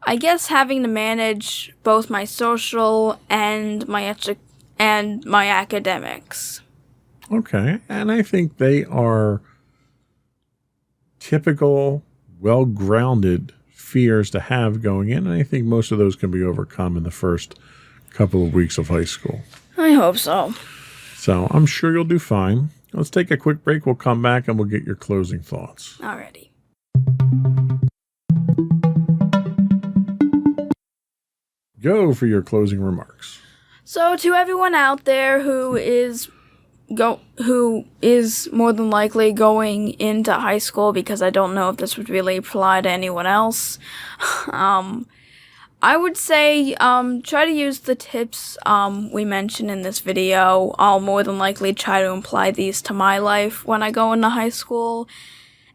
I guess, having to manage both my social and my academics. Okay. And I think they are typical, well-grounded fears to have going in. And I think most of those can be overcome in the first couple of weeks of high school. I hope so. So I'm sure you'll do fine. Let's take a quick break. We'll come back and we'll get your closing thoughts. Alrighty. Go for your closing remarks. So to everyone out there who is more than likely going into high school, because I don't know if this would really apply to anyone else, I would say try to use the tips we mentioned in this video. I'll more than likely try to apply these to my life when I go into high school.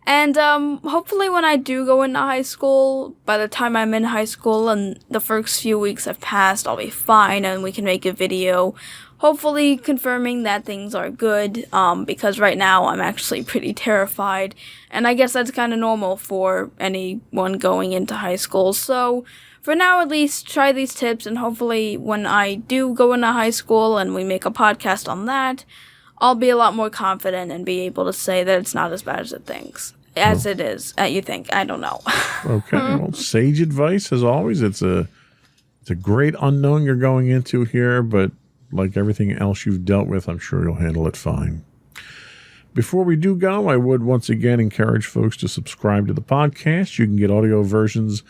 And hopefully when I do go into high school, by the time I'm in high school and the first few weeks have passed, I'll be fine and we can make a video hopefully confirming that things are good, because right now I'm actually pretty terrified. And I guess that's kind of normal for anyone going into high school. So for now, at least, try these tips, and hopefully when I do go into high school and we make a podcast on that, I'll be a lot more confident and be able to say that it's not as bad as it is. You think. I don't know. Okay. Well, sage advice, as always. It's a great unknown you're going into here, but like everything else you've dealt with, I'm sure you'll handle it fine. Before we do go, I would once again encourage folks to subscribe to the podcast. You can get audio versions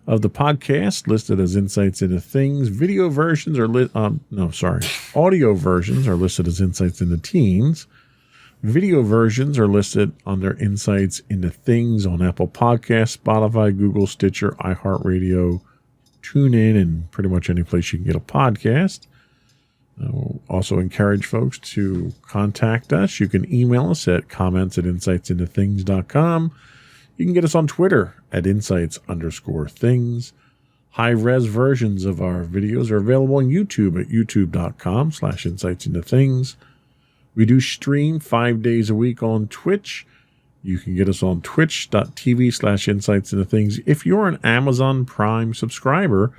of the podcast listed as Insights into Things. Video versions are audio versions are listed as Insights into Teens. Video versions are listed under Insights into Things on Apple Podcasts, Spotify, Google, Stitcher, iHeartRadio, TuneIn, and pretty much any place you can get a podcast. I will also encourage folks to contact us. You can email us at comments@insightsintothings.com. You can get us on Twitter at insights_things. High-res versions of our videos are available on YouTube at youtube.com/insightsintothings. We do stream 5 days a week on Twitch. You can get us on twitch.tv/insightsintothings. If you're an Amazon Prime subscriber,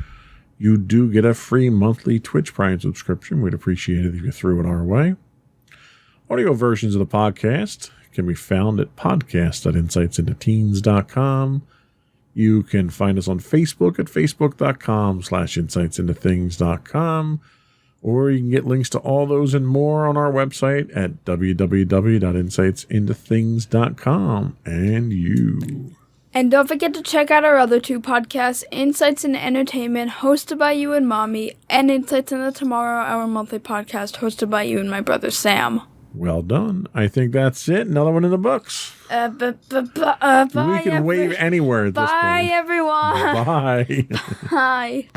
you do get a free monthly Twitch Prime subscription. We'd appreciate it if you threw it our way. Audio versions of the podcast can be found at podcast.insightsintoteens.com. You can find us on Facebook at facebook.com/insightsintothings.com. Or you can get links to all those and more on our website at www.insightsintothings.com. And don't forget to check out our other two podcasts, Insights into Entertainment, hosted by you and Mommy, and Insights into Tomorrow, our monthly podcast, hosted by you and my brother Sam. Well done. I think that's it. Another one in the books. Bye, we can wave anywhere at this point. Bye, everyone. Bye. Hi.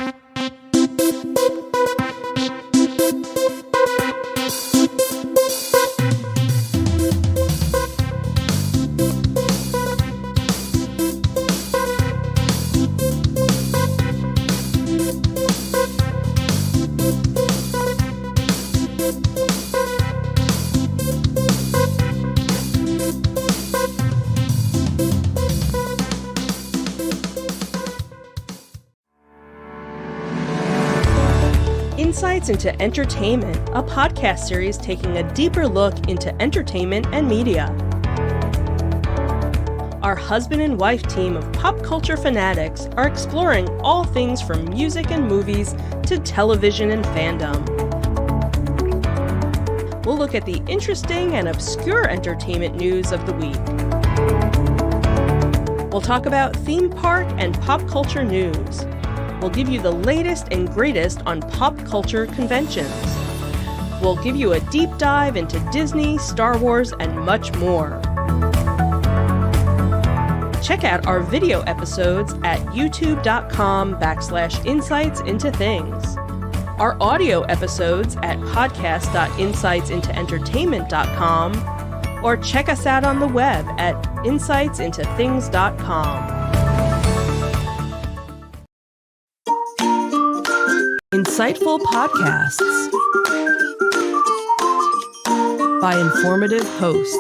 Insights into Entertainment, a podcast series taking a deeper look into entertainment and media. Our husband and wife team of pop culture fanatics are exploring all things from music and movies to television and fandom. We'll look at the interesting and obscure entertainment news of the week. We'll talk about theme park and pop culture news. We'll give you the latest and greatest on pop culture conventions. We'll give you a deep dive into Disney, Star Wars, and much more. Check out our video episodes at youtube.com/insightsintothings. Our audio episodes at podcast.insightsintoentertainment.com, or check us out on the web at insightsintothings.com. Insightful podcasts by informative hosts.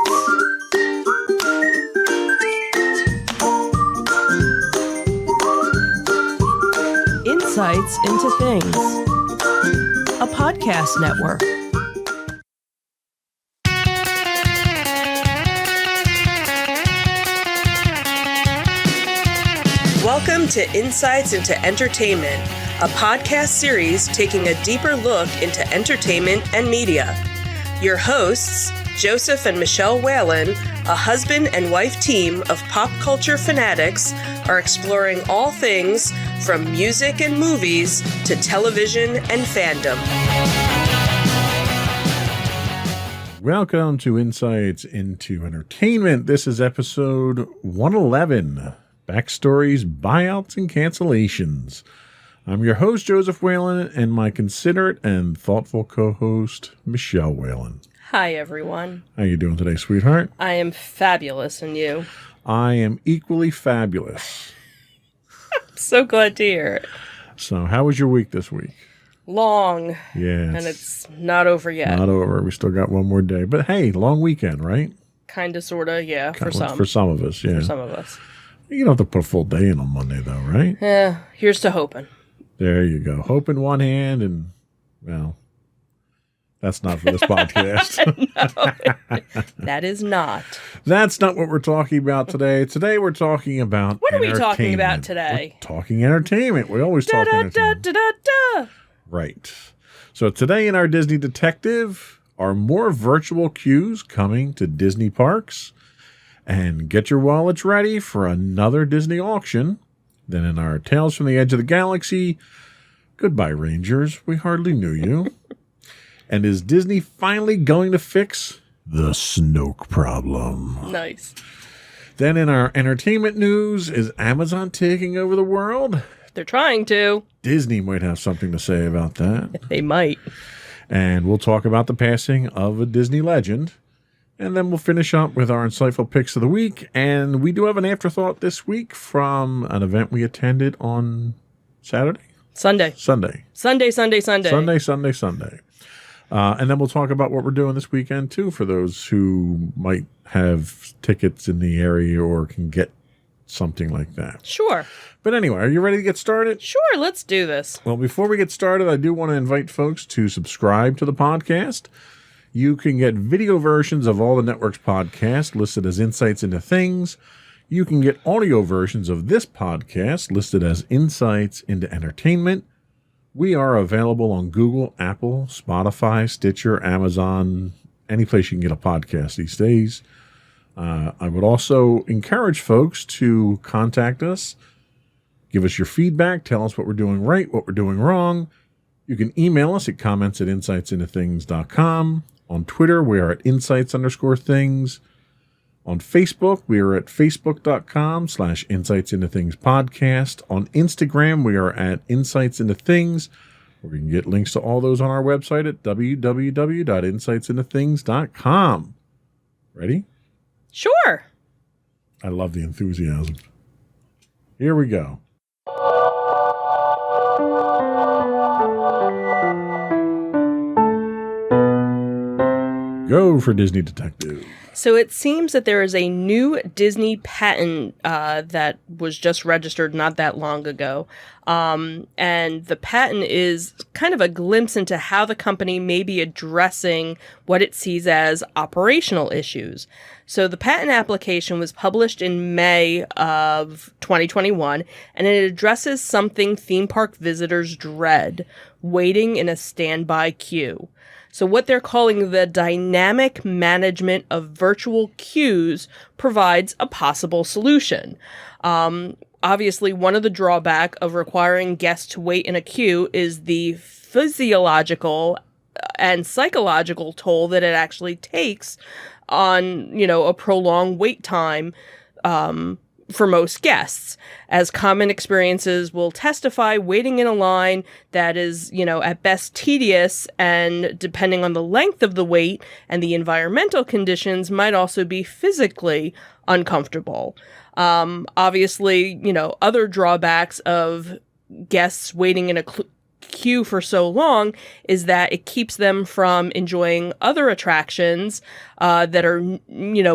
Insights into Things, a podcast network. Welcome to Insights into Entertainment, a podcast series taking a deeper look into entertainment and media. Your hosts, Joseph and Michelle Whalen, a husband and wife team of pop culture fanatics, are exploring all things from music and movies to television and fandom. Welcome to Insights into Entertainment. This is episode 111, Backstories, Buyouts, and Cancellations. I'm your host, Joseph Whalen, and my considerate and thoughtful co-host, Michelle Whalen. Hi, everyone. How you doing today, sweetheart? I am fabulous, and you? I am equally fabulous. So glad to hear it. So, how was your week this week? Long. Yeah. And it's not over yet. Not over. We still got one more day. But hey, long weekend, right? Kind of, sort of, yeah, for some. For some of us, yeah. For some of us. You don't have to put a full day in on Monday, though, right? Yeah, here's to hoping. There you go. Hope in one hand and, well, that's not for this podcast. That is not. That's not what we're talking about today. Today we're talking about What are we talking about entertainment. today? We're talking entertainment. We always talk entertainment. Right. So today in our Disney Detective are more virtual queues coming to Disney parks. And get your wallets ready for another Disney auction. Then in our Tales from the Edge of the Galaxy, goodbye Rangers, we hardly knew you. And is Disney finally going to fix the Snoke problem? Nice. Then in our entertainment news, is Amazon taking over the world? They're trying to. Disney might have something to say about that. They might. And we'll talk about the passing of a Disney legend. And then we'll finish up with our insightful picks of the week. And we do have an afterthought this week from an event we attended on Saturday? Sunday. Sunday. And then we'll talk about what we're doing this weekend, too, for those who might have tickets in the area or can get something like that. Sure. But anyway, are you ready to get started? Sure, let's do this. Well, before we get started, I do want to invite folks to subscribe to the podcast. You can get video versions of all the network's podcasts listed as Insights into Things. You can get audio versions of this podcast listed as Insights into Entertainment. We are available on Google, Apple, Spotify, Stitcher, Amazon, any place you can get a podcast these days. I would also encourage folks to contact us, give us your feedback, tell us what we're doing right, what we're doing wrong. You can email us at comments@insightsintothings.com. On Twitter, we are at insights_things. On Facebook, we are at facebook.com/insightsintothingspodcast. On Instagram, we are at insightsintothings. Or you can get links to all those on our website at www.insightsintothings.com. Ready? Sure. I love the enthusiasm. Here we go. Go for Disney Detective. So it seems that there is a new Disney patent that was just registered not that long ago. And the patent is kind of a glimpse into how the company may be addressing what it sees as operational issues. So the patent application was published in May of 2021, and it addresses something theme park visitors dread: waiting in a standby queue. So what they're calling the dynamic management of virtual queues provides a possible solution. Obviously, one of the drawbacks of requiring guests to wait in a queue is the physiological and psychological toll that it actually takes on, a prolonged wait time for most guests. As common experiences will testify, waiting in a line that is, at best tedious, and depending on the length of the wait and the environmental conditions, might also be physically uncomfortable. Obviously, other drawbacks of guests waiting in a queue for so long is that it keeps them from enjoying other attractions that are,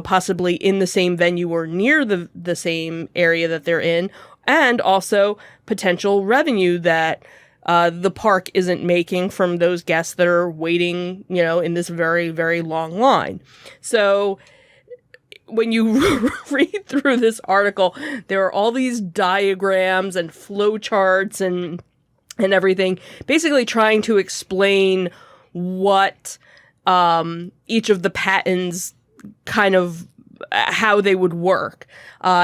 possibly in the same venue or near the same area that they're in, and also potential revenue that the park isn't making from those guests that are waiting, in this very, very long line. So when you read through this article, there are all these diagrams and flowcharts and everything, basically trying to explain what each of the patents kind of how they would work.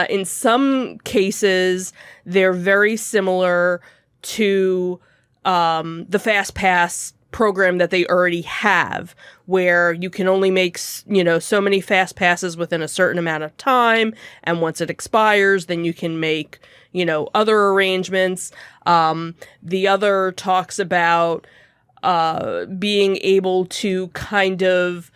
In some cases, they're very similar to the Fast Pass program that they already have, where you can only make, so many Fast Passes within a certain amount of time. And once it expires, then you can make, other arrangements. The other talks about being able to kind of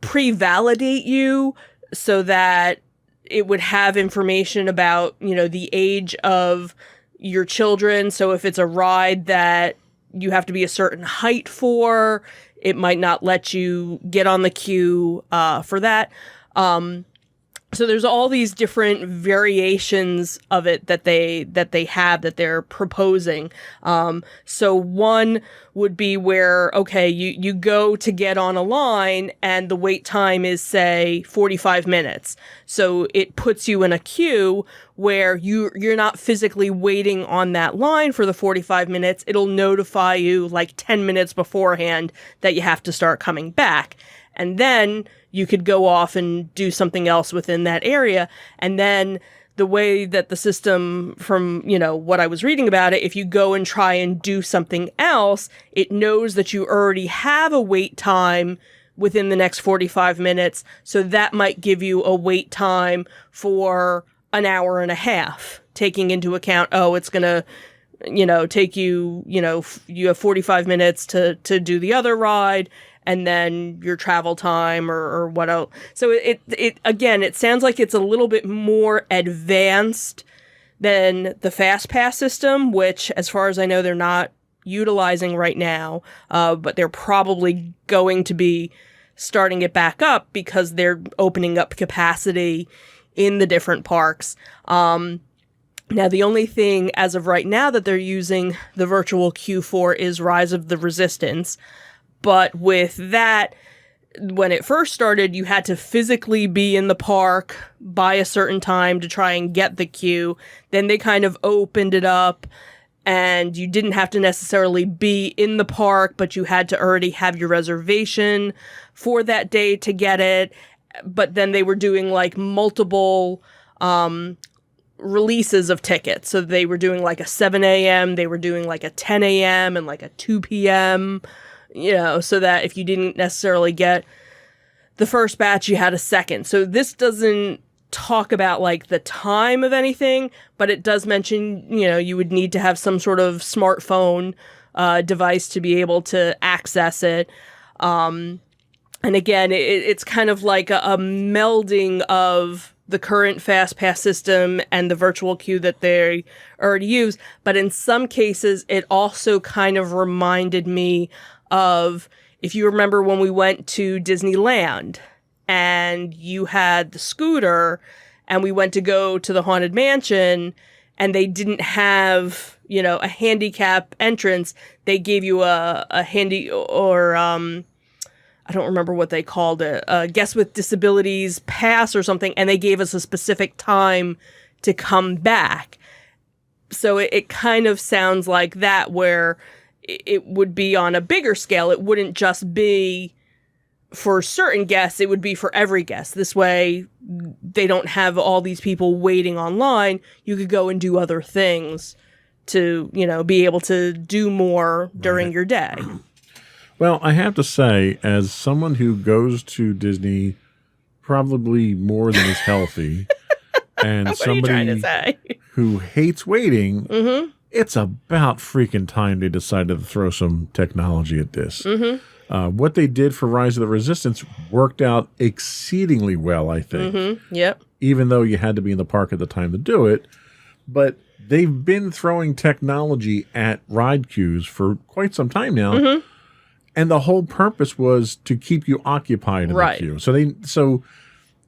pre-validate you so that it would have information about, the age of your children. So if it's a ride that you have to be a certain height for, it might not let you get on the queue for that. So there's all these different variations of it that they have that they're proposing. So one would be where, okay, you go to get on a line and the wait time is, say, 45 minutes. So it puts you in a queue where you're not physically waiting on that line for the 45 minutes. It'll notify you like 10 minutes beforehand that you have to start coming back. And then you could go off and do something else within that area. And then the way that the system, from, what I was reading about it, if you go and try and do something else, it knows that you already have a wait time within the next 45 minutes. So that might give you a wait time for an hour and a half, taking into account, it's going to, take you, you have 45 minutes to do the other ride, and then your travel time or what else. So it again, it sounds like it's a little bit more advanced than the Fast Pass system, which, as far as I know, they're not utilizing right now, but they're probably going to be starting it back up because they're opening up capacity in the different parks. Now, the only thing as of right now that they're using the virtual queue for is Rise of the Resistance. But with that, when it first started, you had to physically be in the park by a certain time to try and get the queue. Then they kind of opened it up, and you didn't have to necessarily be in the park, but you had to already have your reservation for that day to get it. But then they were doing like multiple releases of tickets. So they were doing like a 7 a.m., they were doing like a 10 a.m. and like a 2 p.m., so that if you didn't necessarily get the first batch, you had a second. So this doesn't talk about like the time of anything, but it does mention, you would need to have some sort of smartphone device to be able to access it. And again, it's kind of like a melding of the current Fast Pass system and the virtual queue that they already use. But in some cases, it also kind of reminded me of, if you remember when we went to Disneyland and you had the scooter and we went to go to the Haunted Mansion and they didn't have, a handicap entrance. They gave you a handy, or I don't remember what they called it, guest with disabilities pass or something, and they gave us a specific time to come back. So it kind of sounds like that, where it would be on a bigger scale. It wouldn't just be for certain guests, it would be for every guest. This way, they don't have all these people waiting online. You could go and do other things to, be able to do more during your day. Well, I have to say, as someone who goes to Disney probably more than is healthy, and What are you trying to somebody say? who hates waiting, it's about freaking time they decided to throw some technology at this. What they did for Rise of the Resistance worked out exceedingly well, I think. Yep. Even though you had to be in the park at the time to do it. But they've been throwing technology at ride queues for quite some time now. And the whole purpose was to keep you occupied in the queue. So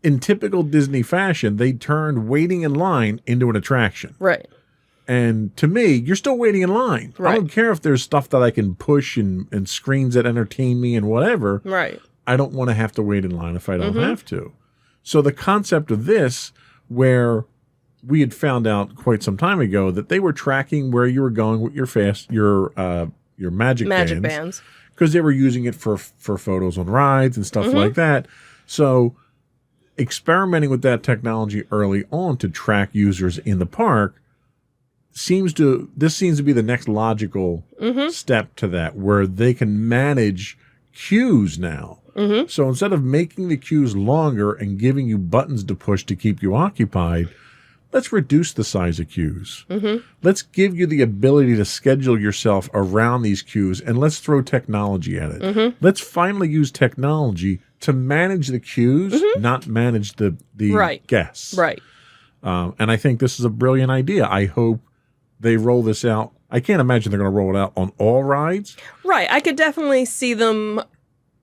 in typical Disney fashion, they turned waiting in line into an attraction. Right. And to me, you're still waiting in line. Right. I don't care if there's stuff that I can push and screens that entertain me and whatever. Right. I don't want to have to wait in line if I don't have to. So the concept of this, where we had found out quite some time ago that they were tracking where you were going with your magic bands. Because they were using it for photos on rides and stuff like that. So experimenting with that technology early on to track users in the park seems to be the next logical step to that, where they can manage queues now. So instead of making the queues longer and giving you buttons to push to keep you occupied, let's reduce the size of queues. Let's give you the ability to schedule yourself around these queues, and let's throw technology at it. Let's finally use technology to manage the queues, not manage the guests. Right. And I think this is a brilliant idea. I hope they roll this out. I can't imagine they're going to roll it out on all rides. Right. I could definitely see them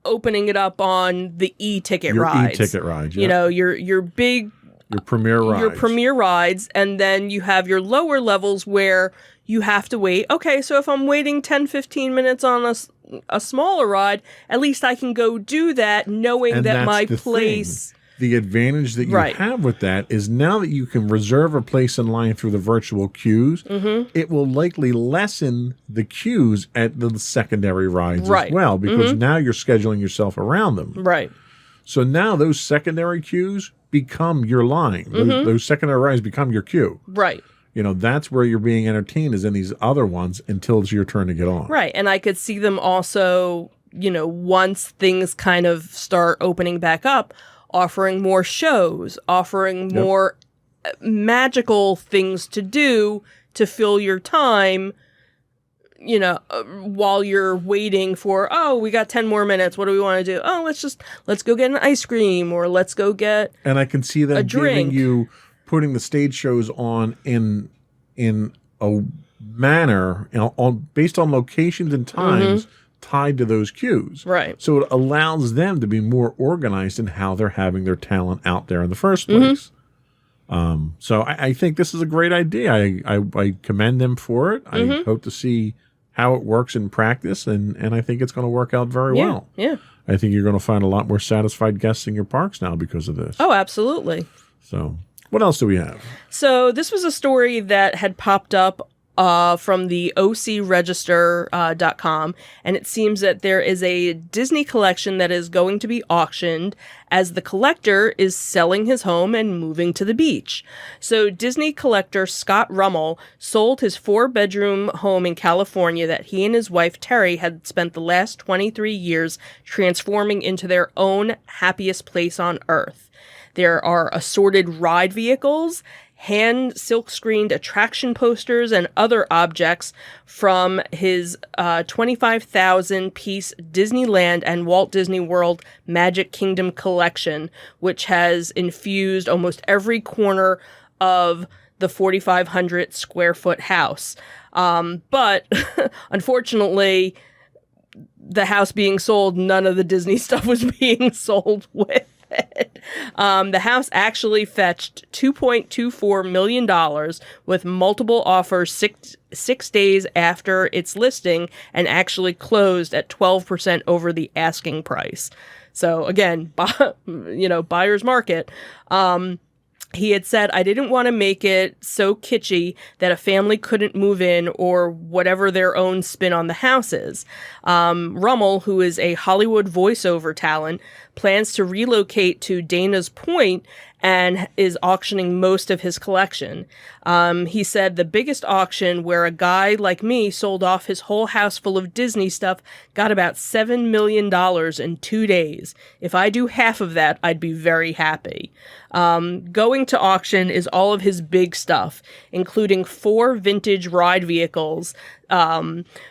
opening it up on the e-ticket rides. Your e-ticket rides, your big... Your premier rides. Your premier rides, and then you have your lower levels where you have to wait. Okay, so if I'm waiting 10, 15 minutes on a smaller ride, at least I can go do that knowing And that that's my the place... thing. The advantage that you have with that is now that you can reserve a place in line through the virtual queues, it will likely lessen the queues at the secondary rides as well, because now you're scheduling yourself around them. Right. So now those secondary queues become your line. Those secondary rides become your queue. Right. That's where you're being entertained, is in these other ones until it's your turn to get on. Right. And I could see them also, once things kind of start opening back up, offering more shows, offering more magical things to do to fill your time, while you're waiting for, we got 10 more minutes. What do we want to do? Let's go get an ice cream, or let's go get And I can see them drink. giving you, putting the stage shows on in a manner, based on locations and times tied to those queues. Right. So it allows them to be more organized in how they're having their talent out there in the first place. So I think this is a great idea. I commend them for it. I hope to see how it works in practice, and I think it's going to work out very well. Yeah. I think you're going to find a lot more satisfied guests in your parks now because of this. Oh, absolutely. So what else do we have? So this was a story that had popped up from the ocregister.com, and it seems that there is a Disney collection that is going to be auctioned as the collector is selling his home and moving to the beach. So Disney collector Scott Rummel sold his 4-bedroom home in California that he and his wife Terry had spent the last 23 years transforming into their own happiest place on earth. There are assorted ride vehicles, hand silk-screened attraction posters, and other objects from his 25,000-piece Disneyland and Walt Disney World Magic Kingdom collection, which has infused almost every corner of the 4,500 square foot house. But unfortunately, the house being sold, none of the Disney stuff was being sold with it. The house actually fetched $2.24 million with multiple offers six days after its listing, and actually closed at 12% over the asking price. So again, buyer's market. He had said, I didn't want to make it so kitschy that a family couldn't move in or whatever their own spin on the house is. Rummel, who is a Hollywood voiceover talent, plans to relocate to Dana's Point and is auctioning most of his collection. He said the biggest auction where a guy like me sold off his whole house full of Disney stuff got about $7 million in 2 days. If I do half of that, I'd be very happy. Going to auction is all of his big stuff, including 4 vintage ride vehicles,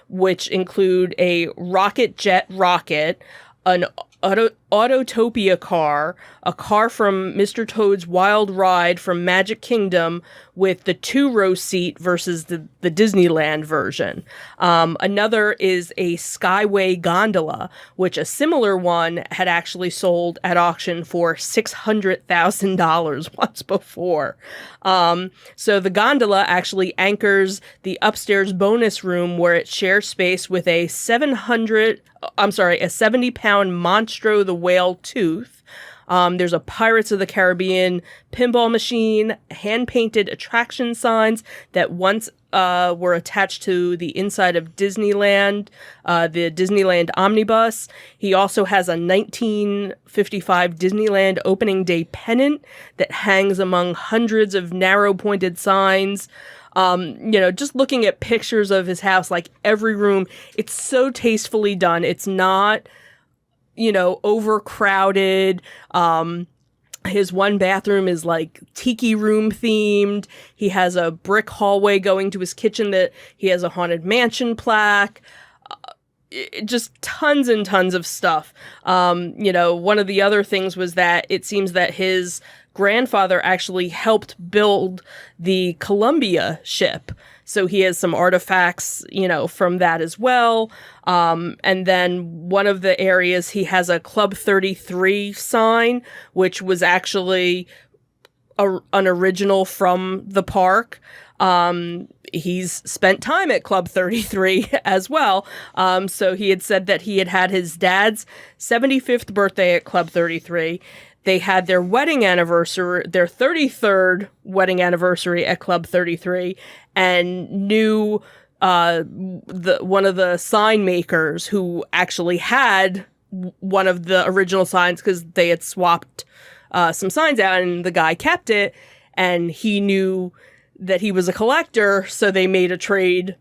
which include a rocket jet rocket, an Autotopia car, a car from Mr. Toad's Wild Ride from Magic Kingdom with the 2-row seat versus the Disneyland version. Another is a Skyway gondola, which a similar one had actually sold at auction for $600,000 once before. So the gondola actually anchors the upstairs bonus room where it shares space with a 70-pound Monstro the Whale Tooth. There's a Pirates of the Caribbean pinball machine, hand-painted attraction signs that once were attached to the inside of Disneyland, the Disneyland Omnibus. He also has a 1955 Disneyland opening day pennant that hangs among hundreds of narrow-pointed signs. Just looking at pictures of his house, like every room, it's so tastefully done. It's not, overcrowded. His one bathroom is like tiki room themed. He has a brick hallway going to his kitchen that he has a Haunted Mansion plaque. Just tons and tons of stuff. One of the other things was that it seems that his grandfather actually helped build the Columbia ship. So he has some artifacts, from that as well. And then one of the areas, he has a Club 33 sign, which was actually an original from the park. He's spent time at Club 33 as well. So he had said that he had his dad's 75th birthday at Club 33. They had their wedding anniversary, their 33rd wedding anniversary at Club 33, and knew one of the sign makers who actually had one of the original signs because they had swapped some signs out, and the guy kept it, and he knew that he was a collector, so they made a trade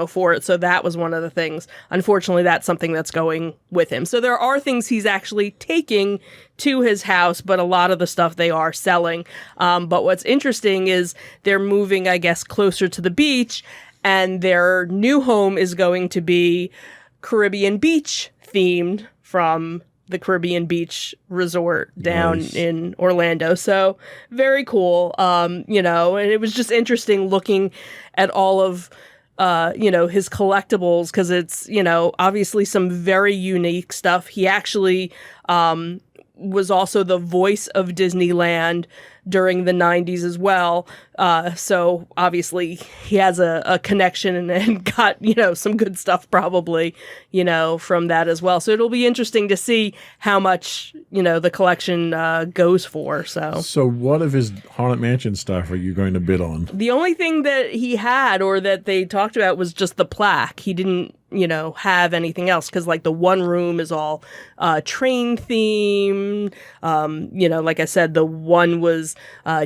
for it. So that was one of the things. Unfortunately, that's something that's going with him. So there are things he's actually taking to his house, but a lot of the stuff they are selling. But what's interesting is they're moving, I guess, closer to the beach, and their new home is going to be Caribbean Beach themed from the Caribbean Beach Resort down in Orlando. So very cool. And it was just interesting looking at all of his collectibles, because it's, obviously some very unique stuff. He actually was also the voice of Disneyland during the 90s as well. So obviously he has a connection and got, some good stuff probably, from that as well. So it'll be interesting to see how much, the collection goes for. So what of his Haunted Mansion stuff are you going to bid on? The only thing that he had or that they talked about was just the plaque. He didn't, have anything else, because like the one room is all train themed. Like I said, the one was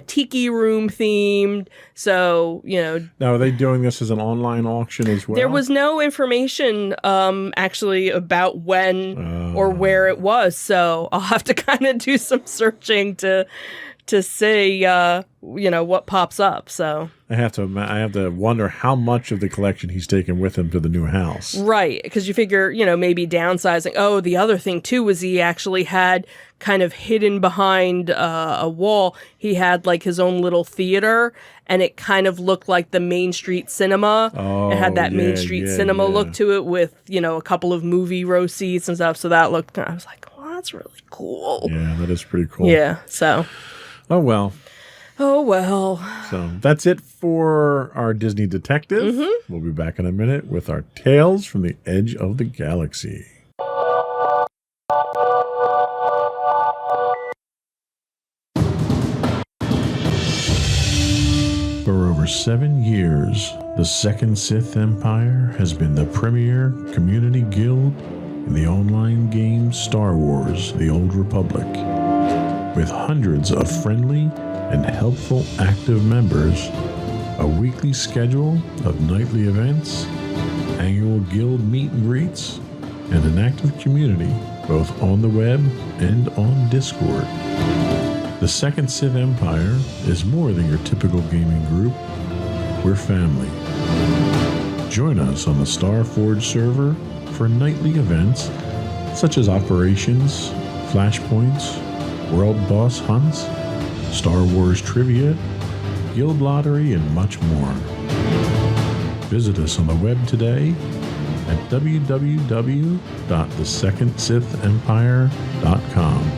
tiki room themed. So, Now, are they doing this as an online auction as well? There was no information actually about when or where it was. So I'll have to kind of do some searching to see, what pops up. So I have to wonder how much of the collection he's taken with him to the new house. Right, because you figure, maybe downsizing. Oh, the other thing too was he actually had kind of hidden behind a wall. He had like his own little theater, and it kind of looked like the Main Street Cinema. It had that Main Street Cinema look to it with, a couple of movie row seats and stuff. So that looked, I was like, well, that's really cool. Yeah, that is pretty cool. Yeah, so. Oh, well. So that's it for our Disney Detective. We'll be back in a minute with our Tales from the Edge of the Galaxy. over 7 years, the Second Sith Empire has been the premier community guild in the online game Star Wars: The Old Republic. With hundreds of friendly and helpful active members, a weekly schedule of nightly events, annual guild meet and greets, and an active community both on the web and on Discord. The Second Sith Empire is more than your typical gaming group. We're family. Join us on the Starforge server for nightly events such as operations, flashpoints, world boss hunts, Star Wars trivia, guild lottery, and much more. Visit us on the web today at www.thesecondsithempire.com.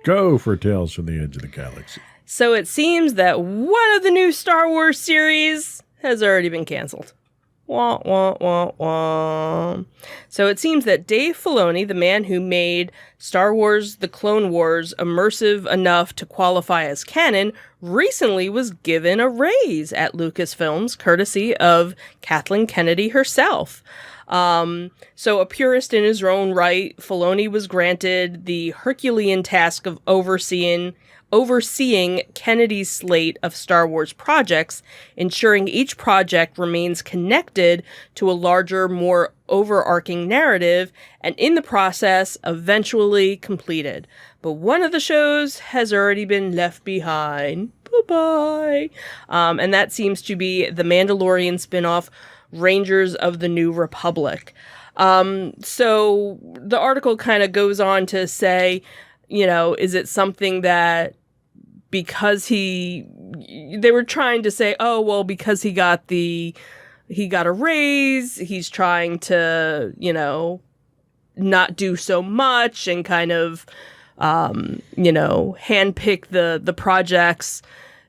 Go for Tales from the Edge of the Galaxy. So it seems that one of the new Star Wars series has already been canceled. Wah, wah, wah, wah. So it seems that Dave Filoni, the man who made Star Wars The Clone Wars immersive enough to qualify as canon, recently was given a raise at Lucasfilms, courtesy of Kathleen Kennedy herself. So a purist in his own right, Filoni was granted the Herculean task of overseeing Kennedy's slate of Star Wars projects, ensuring each project remains connected to a larger, more overarching narrative, and in the process, eventually completed. But one of the shows has already been left behind. Bye-bye. And that seems to be the Mandalorian spin-off, Rangers of the New Republic. So the article kind of goes on to say, is it something that because they were trying to say, oh, well, because he got a raise, he's trying to, not do so much and kind of, handpick the projects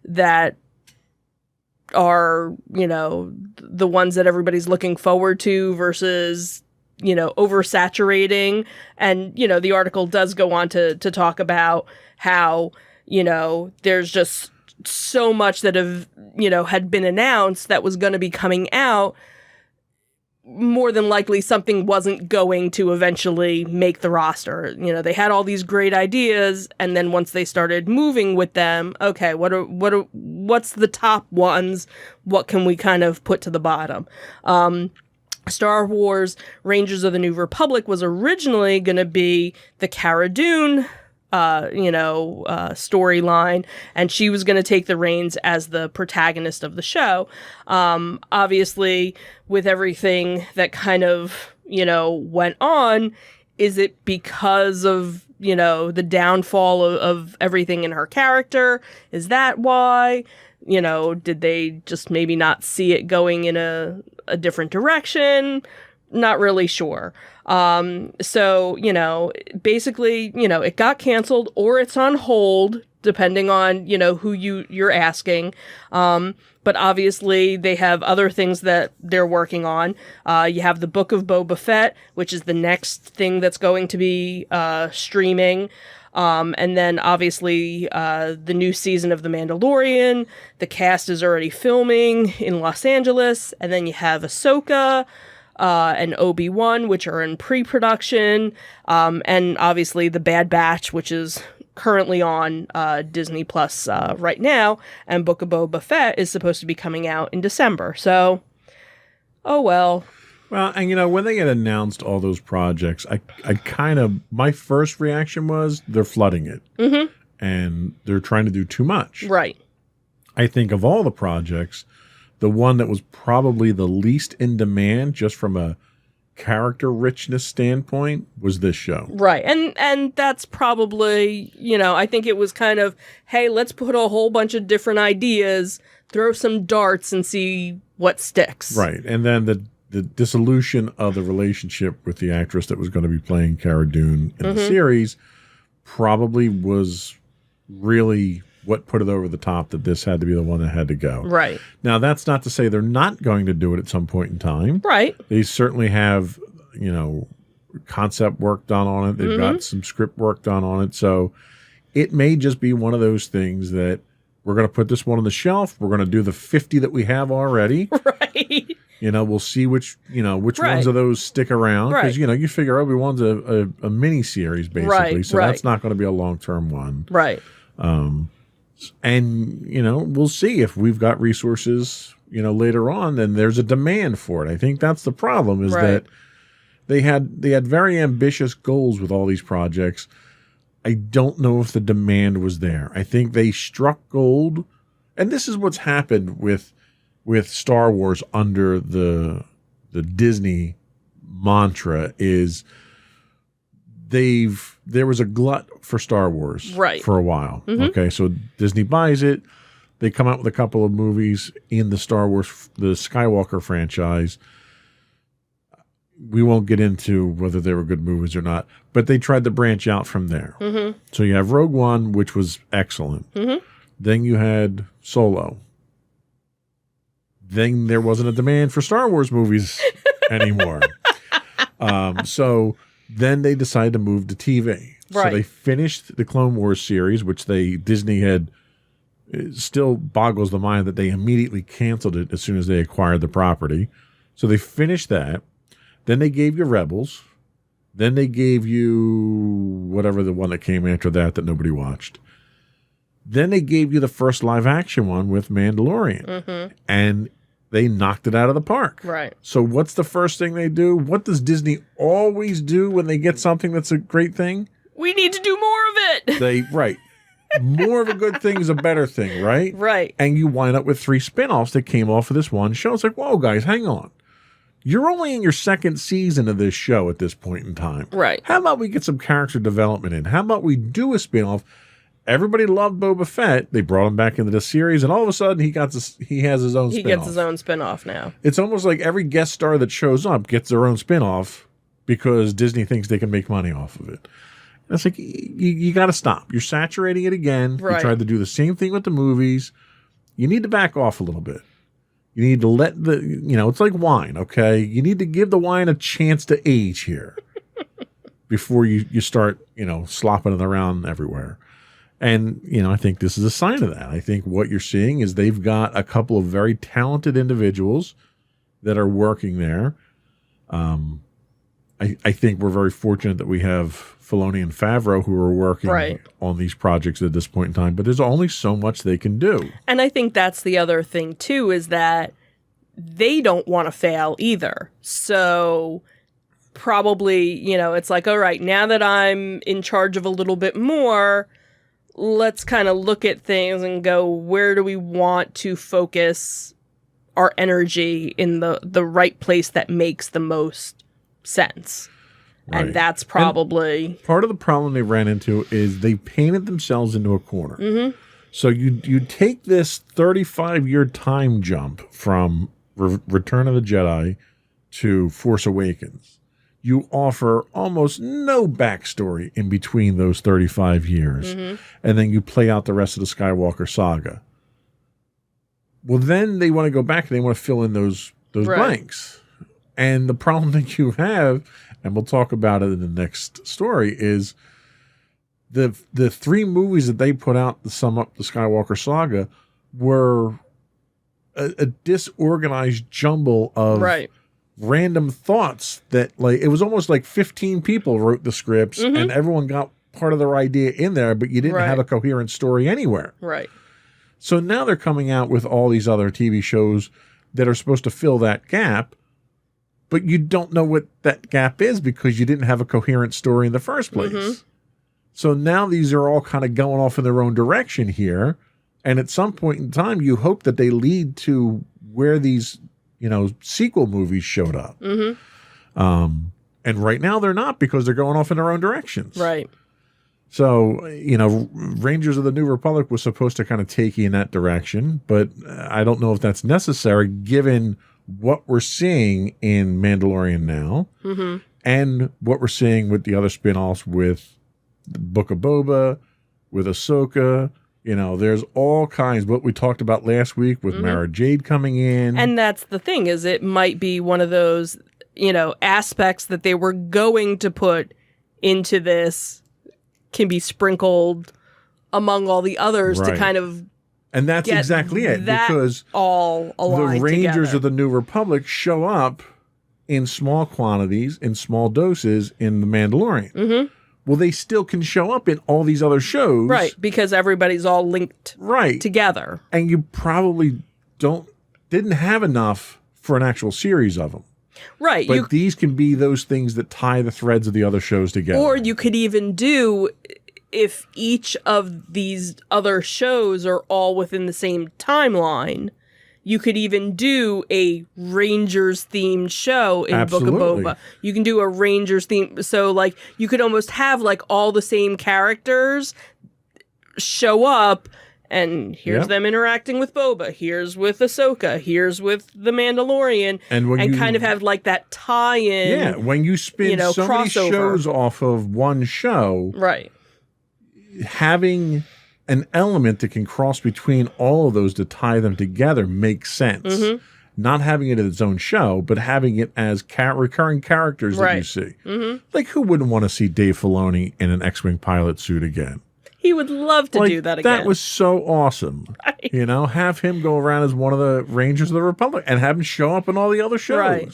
that are, the ones that everybody's looking forward to versus, oversaturating. And, the article does go on to talk about how, there's just so much that had been announced that was going to be coming out. More than likely something wasn't going to eventually make the roster. They had all these great ideas, and then once they started moving with them, okay, what's the top ones? What can we kind of put to the bottom? Star Wars Rangers of the New Republic was originally going to be the Cara Dune storyline, and she was going to take the reins as the protagonist of the show. Obviously, with everything that kind of, went on, is it because of, the downfall of everything in her character? Is that why? Did they just maybe not see it going in a different direction? Not really sure. So, basically, it got canceled or it's on hold, depending on, who you're asking. But obviously they have other things that they're working on. You have the Book of Boba Fett, which is the next thing that's going to be streaming. And then obviously the new season of The Mandalorian. The cast is already filming in Los Angeles. And then you have Ahsoka and Obi-Wan, which are in pre-production. And obviously The Bad Batch, which is currently on Disney Plus right now. And Book of Boba Fett is supposed to be coming out in December. So, oh well. Well, and when they had announced all those projects, I kind of, my first reaction was they're flooding it. Mm-hmm. And they're trying to do too much. Right. I think of all the projects, the one that was probably the least in demand, just from a character richness standpoint, was this show. Right. And that's probably, I think it was kind of, hey, let's put a whole bunch of different ideas, throw some darts and see what sticks. Right. And then the dissolution of the relationship with the actress that was going to be playing Cara Dune in the series probably was really what put it over the top that this had to be the one that had to go. Right. Now, that's not to say they're not going to do it at some point in time. Right. They certainly have, concept work done on it. They've got some script work done on it. So it may just be one of those things that we're going to put this one on the shelf. We're going to do the 50 that we have already. Right. We'll see which Right. ones of those stick around. Because, Right. you figure Obi-Wan's a mini series, basically. Right, So right. that's not going to be a long-term one. Right. And, we'll see if we've got resources, later on, then there's a demand for it. I think that's the problem is Right. that they had very ambitious goals with all these projects. I don't know if the demand was there. I think they struck gold. And this is what's happened with Star Wars under the Disney mantra is there was a glut for Star Wars Right. for a while. Okay, so Disney buys it. They come out with a couple of movies in the the Skywalker franchise. We won't get into whether they were good movies or not, but they tried to branch out from there. So you have Rogue One, which was excellent. Then you had Solo. Then there wasn't a demand for Star Wars movies anymore. So then they decided to move to TV. Right. So they finished the Clone Wars series, which Disney had. It still boggles the mind that they immediately canceled it as soon as they acquired the property. So they finished that. Then they gave you Rebels. Then they gave you whatever the one that came after that nobody watched. Then they gave you the first live action one with Mandalorian. And they knocked it out of the park. Right. So what's the first thing they do? What does Disney always do when they get something that's a great thing? We need to do more of it. Right. More of a good thing is a better thing, right? Right. And you wind up with 3 spinoffs that came off of this one show. It's like, whoa, guys, hang on. You're only in your second season of this show at this point in time. Right. How about we get some character development in? How about we do a spinoff? Everybody loved Boba Fett. They brought him back into the series, and all of a sudden he has his own spinoff. He gets his own spinoff now. It's almost like every guest star that shows up gets their own spinoff because Disney thinks they can make money off of it. And it's like, you got to stop. You're saturating it again. Right. You tried to do the same thing with the movies. You need to back off a little bit. You need to let it's like wine, okay? You need to give the wine a chance to age here before you start, slopping it around everywhere. And, I think this is a sign of that. I think what you're seeing is they've got a couple of very talented individuals that are working there. I think we're very fortunate that we have Filoni and Favreau who are working Right. on these projects at this point in time, but there's only so much they can do. And I think that's the other thing too, is that they don't want to fail either. So probably, it's like, all right, now that I'm in charge of a little bit more, let's kind of look at things and go, where do we want to focus our energy in the right place that makes the most sense? Right. And that's probably Part of the problem they ran into is they painted themselves into a corner. So you take this 35-year time jump from Return of the Jedi to Force Awakens. You offer almost no backstory in between those 35 years. And then you play out the rest of the Skywalker saga. Well, then they want to go back and they want to fill in those Right. blanks. And the problem that you have, and we'll talk about it in the next story, is the 3 movies that they put out to sum up the Skywalker saga were a disorganized jumble of right. random thoughts that, like, it was almost like 15 people wrote the scripts and everyone got part of their idea in there, but you didn't Right. have a coherent story anywhere. Right. So now they're coming out with all these other TV shows that are supposed to fill that gap, but you don't know what that gap is because you didn't have a coherent story in the first place. So now these are all kind of going off in their own direction here. And at some point in time, you hope that they lead to where these, sequel movies showed up. And right now they're not because they're going off in their own directions. Right. So, Rangers of the New Republic was supposed to kind of take you in that direction, but I don't know if that's necessary given what we're seeing in Mandalorian now and what we're seeing with the other spinoffs with the Book of Boba, with Ahsoka, You know, there's all kinds. What we talked about last week with Mara Jade coming in. And that's the thing, is it might be one of those, you know, aspects that they were going to put into this can be sprinkled among all the others to Right. kind of And that's get exactly it, that because all the aligned Rangers together. of the New Republic show up in small quantities, in small doses in The Mandalorian. Mm-hmm. Well, they still can show up in all these other shows. Right, because everybody's all linked Right. together. And you probably didn't have enough for an actual series of them. Right. But these can be those things that tie the threads of the other shows together. Or you could even do, if each of these other shows are all within the same timeline, you could even do a Rangers themed show in Absolutely. Book of Boba. You can do a Rangers theme. So, like, you could almost have, like, all the same characters show up, and here's Yep. them interacting with Boba. Here's with Ahsoka. Here's with The Mandalorian. And when you- kind of have, like, that tie-in. Yeah, when you spin you know, so many crossover. shows off of one show, Right. having an element that can cross between all of those to tie them together makes sense. Mm-hmm. Not having it as its own show, but having it as recurring characters that you Right. see. Mm-hmm. Like, who wouldn't want to see Dave Filoni in an X-Wing pilot suit again? He would love to Like, do that again. That was so awesome. Right. You know, have him go around as one of the Rangers of the Republic and have him show up in all the other shows. Right.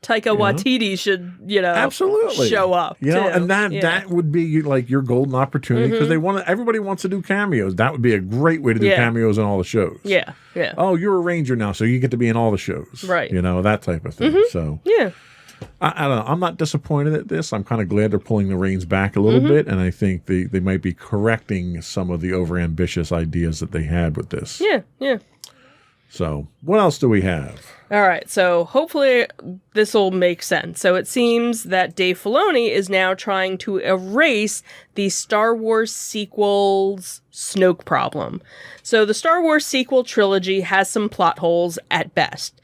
Taika Waititi should, you know, Absolutely show up. You know, too. and that Yeah. that would be like your golden opportunity because everybody wants to do cameos. That would be a great way to do Yeah. cameos in all the shows. Yeah. Yeah. Oh, you're a Ranger now, so you get to be in all the shows. Right. You know, that type of thing. So Yeah. I don't know. I'm not disappointed at this. I'm kind of glad they're pulling the reins back a little bit, and I think they might be correcting some of the overambitious ideas that they had with this. Yeah. Yeah. So what else do we have? All right, so hopefully this will make sense. So it seems that Dave Filoni is now trying to erase the Star Wars sequels Snoke problem. So the Star Wars sequel trilogy has some plot holes at best.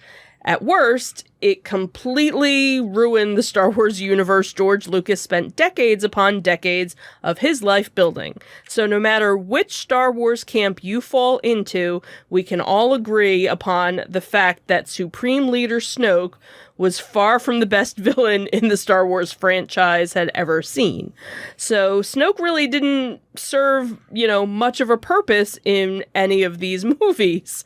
At worst, it completely ruined the Star Wars universe George Lucas spent decades upon decades of his life building. So no matter which Star Wars camp you fall into, we can all agree upon the fact that Supreme Leader Snoke was far from the best villain in the Star Wars franchise had ever seen. So Snoke really didn't serve, you know, much of a purpose in any of these movies.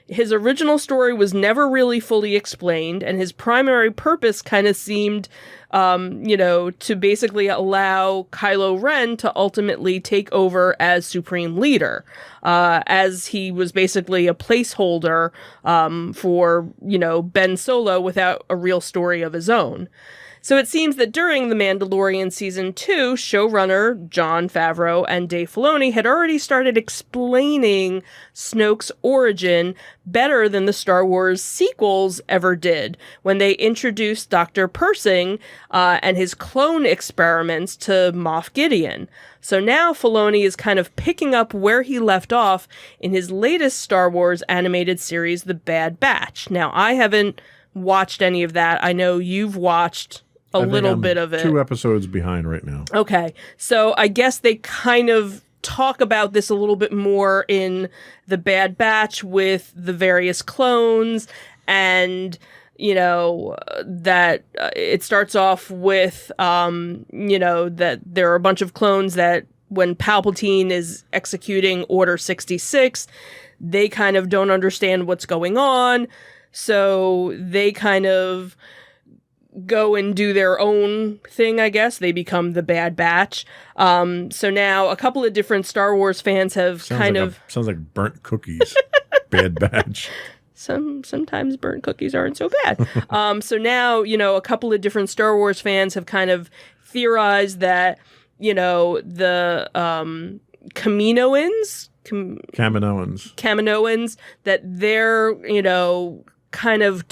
His original story was never really fully explained, and his primary purpose kind of seemed, you know, to basically allow Kylo Ren to ultimately take over as Supreme Leader, as he was basically a placeholder for, you know, Ben Solo without a real story of his own. So it seems that during The Mandalorian Season 2, showrunner Jon Favreau and Dave Filoni had already started explaining Snoke's origin better than the Star Wars sequels ever did when they introduced Dr. Persing and his clone experiments to Moff Gideon. So now Filoni is kind of picking up where he left off in his latest Star Wars animated series, The Bad Batch. Now, I haven't watched any of that. I know you've watched a I think little I'm bit of it. 2 episodes behind right now. Okay. So I guess they kind of talk about this a little bit more in The Bad Batch with the various clones, and, you know, that it starts off with, you know, that there are a bunch of clones that when Palpatine is executing Order 66, they kind of don't understand what's going on. So they kind of go and do their own thing, I guess. They become the Bad Batch. So now a couple of different Star Wars fans have Sounds like burnt cookies. Bad Batch. Sometimes burnt cookies aren't so bad. So now, you know, a couple of different Star Wars fans have kind of theorized that, you know, the Kaminoans, that they're, you know, kind of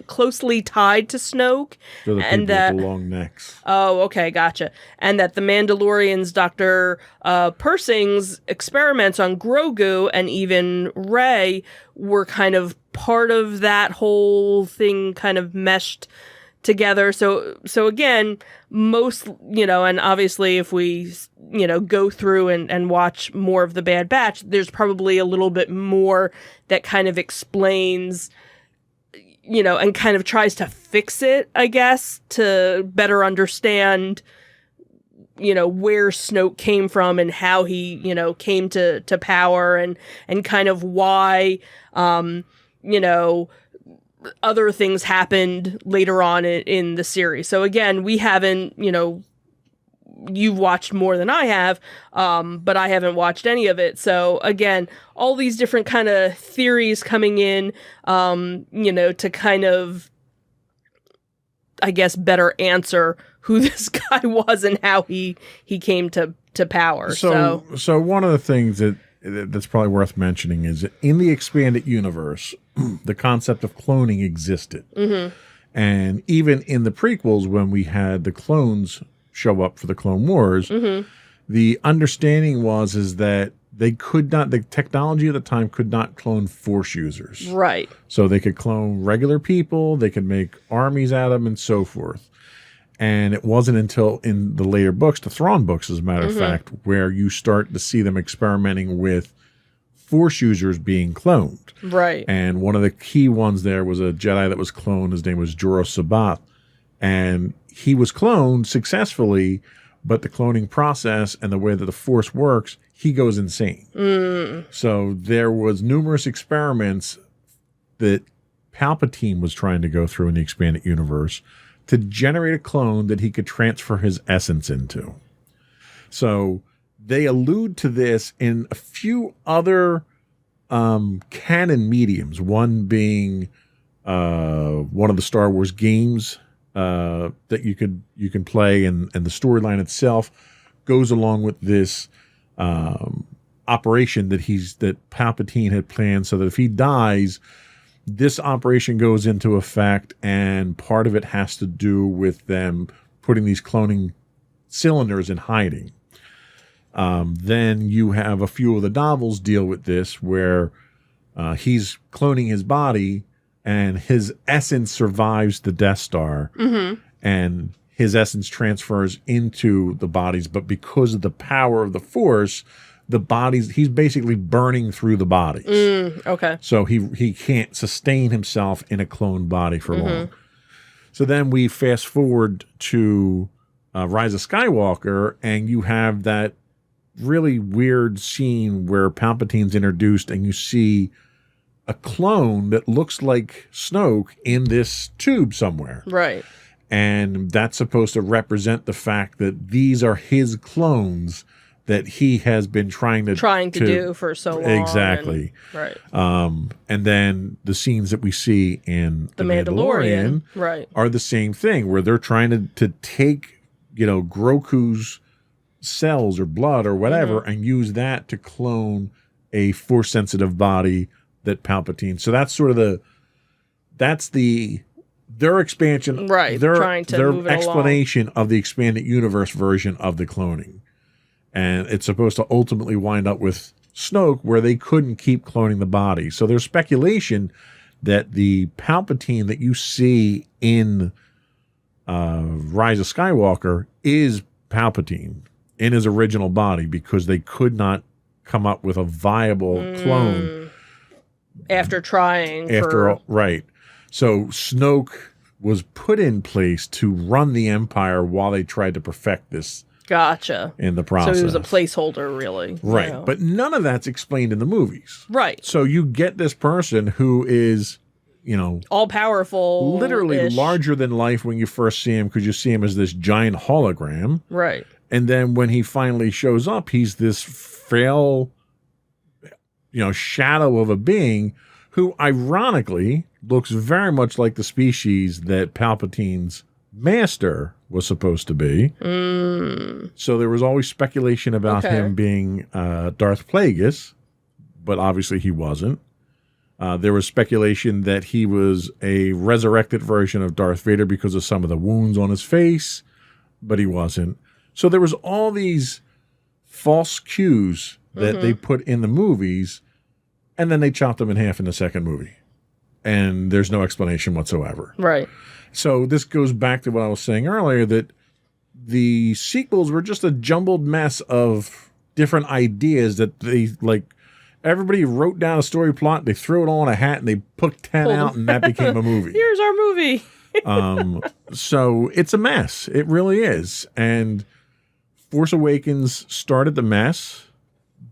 closely tied to Snoke. They're the and people that, with the long necks. Oh, okay, gotcha. And that the Mandalorian's Dr. Persing's experiments on Grogu and even Rey were kind of part of that whole thing, kind of meshed together. So again, most, and obviously if we, go through and watch more of the Bad Batch, there's probably a little bit more that kind of explains, and kind of tries to fix it, I guess, to better understand, where Snoke came from and how he, came to power and kind of why, other things happened later on in the series. So again, we haven't, you've watched more than I have, but I haven't watched any of it. So again, all these different kind of theories coming in, to kind of, I guess, better answer who this guy was and how he came to power. So one of the things that's probably worth mentioning is that in the expanded universe, the concept of cloning existed. Mm-hmm. And even in the prequels, when we had the clones show up for the Clone Wars, Mm-hmm. the understanding is that they could not, the technology at the time could not clone Force users. Right. So they could clone regular people, they could make armies out of them, and so forth. And it wasn't until in the later books, the Thrawn books, as a matter of fact, where you start to see them experimenting with Force users being cloned. Right. And one of the key ones there was a Jedi that was cloned. His name was Joro Sabath. And he was cloned successfully, but the cloning process and the way that the Force works, he goes insane. So there was numerous experiments that Palpatine was trying to go through in the expanded universe to generate a clone that he could transfer his essence into. So they allude to this in a few other canon mediums, one being one of the Star Wars games that you can play, and the storyline itself goes along with this operation that Palpatine had planned, so that if he dies, this operation goes into effect, and part of it has to do with them putting these cloning cylinders in hiding. Then you have a few of the novels deal with this, where he's cloning his body, and his essence survives the Death Star, and his essence transfers into the bodies. But because of the power of the Force, the bodies, he's basically burning through the bodies. Okay. So he can't sustain himself in a cloned body for long. So then we fast forward to Rise of Skywalker, and you have that really weird scene where Palpatine's introduced, and you see a clone that looks like Snoke in this tube somewhere. Right. And that's supposed to represent the fact that these are his clones that he has been trying to do for so long. Exactly. Right. And then the scenes that we see in The Mandalorian, right, are the same thing, where they're trying to take, Grogu's cells or blood or whatever, and use that to clone a Force sensitive body that Palpatine. So that's sort of their expansion, right? Trying to their move it explanation of the expanded universe version of the cloning. And it's supposed to ultimately wind up with Snoke, where they couldn't keep cloning the body. So there's speculation that the Palpatine that you see in Rise of Skywalker is Palpatine in his original body, because they could not come up with a viable clone. After trying. Right. So Snoke was put in place to run the Empire while they tried to perfect this. Gotcha. In the process. So he was a placeholder, really. Right. But none of that's explained in the movies. Right. So you get this person who is, all powerful. Literally larger than life when you first see him, because you see him as this giant hologram. Right. And then when he finally shows up, he's this frail, shadow of a being who ironically looks very much like the species that Palpatine's master was supposed to be. So there was always speculation about him being Darth Plagueis, but obviously he wasn't. There was speculation that he was a resurrected version of Darth Vader because of some of the wounds on his face, but he wasn't. So there was all these false cues that they put in the movies, and then they chopped them in half in the second movie. and there's no explanation whatsoever. Right. So this goes back to what I was saying earlier, that the sequels were just a jumbled mess of different ideas that they, like, everybody wrote down a story plot, they threw it all in a hat, and they put 10 out, and that became a movie. Here's our movie. So it's a mess. It really is. And Force Awakens started the mess,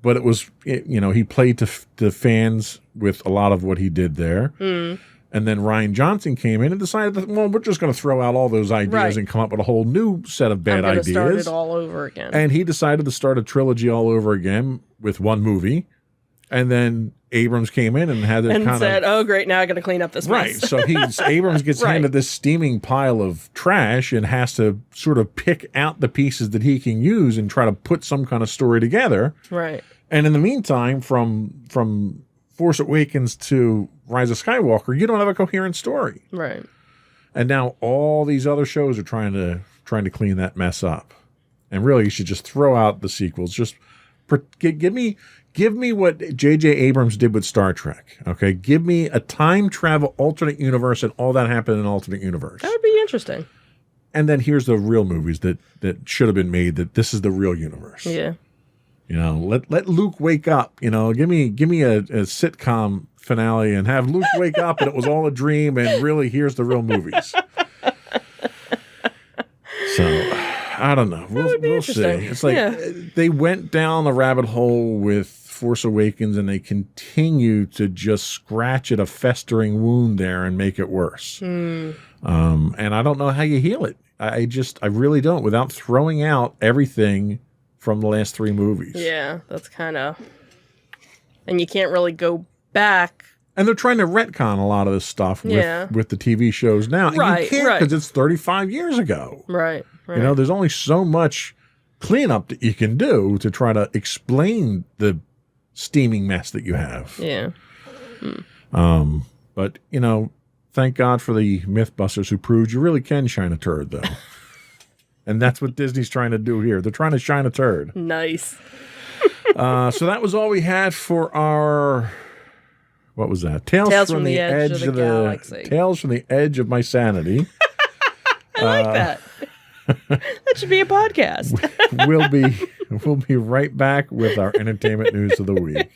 but it was, he played to fans with a lot of what he did there. And then Rian Johnson came in and decided that, well, we're just going to throw out all those ideas and come up with a whole new set of bad ideas. Start it all over again. And he decided to start a trilogy all over again with one movie. And then Abrams came in and had it and said, "Oh, great! Now I got to clean up this mess." Right. So Abrams gets handed this steaming pile of trash and has to sort of pick out the pieces that he can use and try to put some kind of story together. Right. And in the meantime, from Force Awakens to Rise of Skywalker, you don't have a coherent story. Right. And now all these other shows are trying to clean that mess up. And really, you should just throw out the sequels. Just give me what J.J. Abrams did with Star Trek. Okay, give me a time travel alternate universe, and all that happened in an alternate universe. That would be interesting. And then here's the real movies that should have been made. That this is the real universe. Yeah. Let Luke wake up. Give me a sitcom finale and have Luke wake up and it was all a dream, and really here's the real movies. So I don't know. We'll see. It's like they went down the rabbit hole with Force Awakens, and they continue to just scratch at a festering wound there and make it worse. And I don't know how you heal it. I really don't, without throwing out everything from the last three movies. Yeah, that's kind of... And you can't really go back. And they're trying to retcon a lot of this stuff with the TV shows now. And you can't, because it's 35 years ago. Right. There's only so much cleanup that you can do to try to explain the steaming mess that you have. Yeah. But, thank God for the Mythbusters who proved you really can shine a turd, though. And that's what Disney's trying to do here. They're trying to shine a turd. Nice. So that was all we had for our... What was that? Tales from the edge of the galaxy. Tales from the edge of my sanity. I like that. That should be a podcast. We'll be right back with our entertainment news of the week.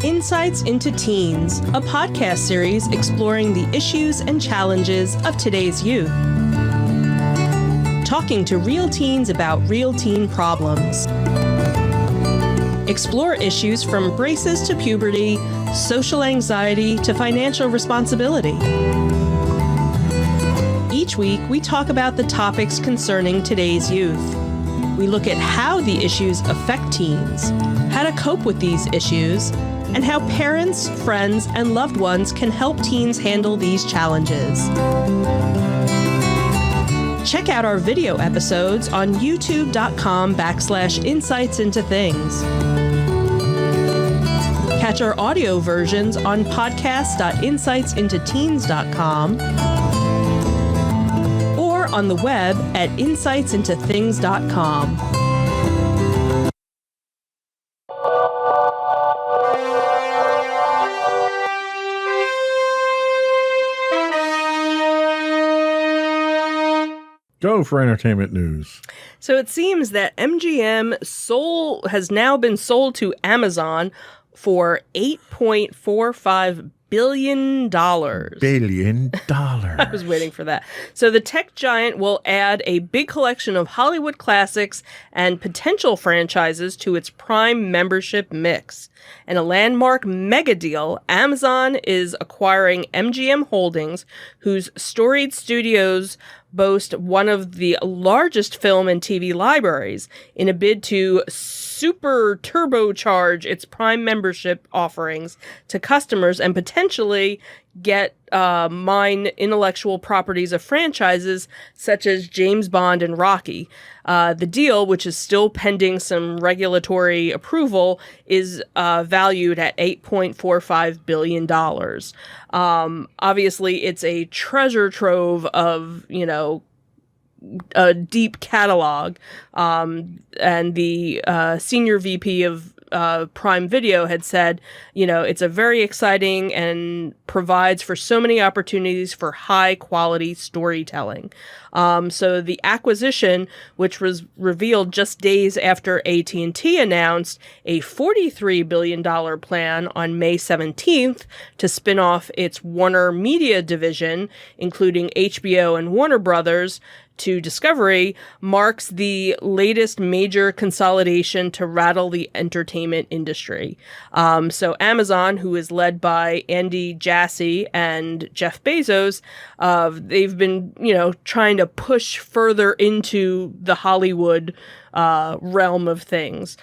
Insights into Teens, a podcast series exploring the issues and challenges of today's youth. Talking to real teens about real teen problems. Explore issues from braces to puberty, social anxiety to financial responsibility. Each week, we talk about the topics concerning today's youth. We look at how the issues affect teens, how to cope with these issues, and how parents, friends, and loved ones can help teens handle these challenges. Check out our video episodes on youtube.com/insightsintothings. Catch our audio versions on podcast.insightsintoteens.com or on the web at insightsintothings.com. Go for entertainment news. So it seems that MGM has now been sold to Amazon for $8.45 billion. Billion dollars. I was waiting for that. So the tech giant will add a big collection of Hollywood classics and potential franchises to its Prime membership mix. In a landmark mega deal, Amazon is acquiring MGM Holdings, whose storied studios boast one of the largest film and TV libraries, in a bid to super turbocharge its Prime membership offerings to customers and potentially get mine intellectual properties of franchises such as James Bond and Rocky. The deal, which is still pending some regulatory approval, is valued at $8.45 billion. Obviously, it's a treasure trove of, a deep catalog. And the senior VP of Prime Video had said, it's a very exciting and provides for so many opportunities for high quality storytelling. So the acquisition, which was revealed just days after AT&T announced a $43 billion plan on May 17th to spin off its Warner Media division, including HBO and Warner Brothers, to Discovery, marks the latest major consolidation to rattle the entertainment industry. So Amazon, who is led by Andy Jassy and Jeff Bezos, they've been, trying to push further into the Hollywood realm of things.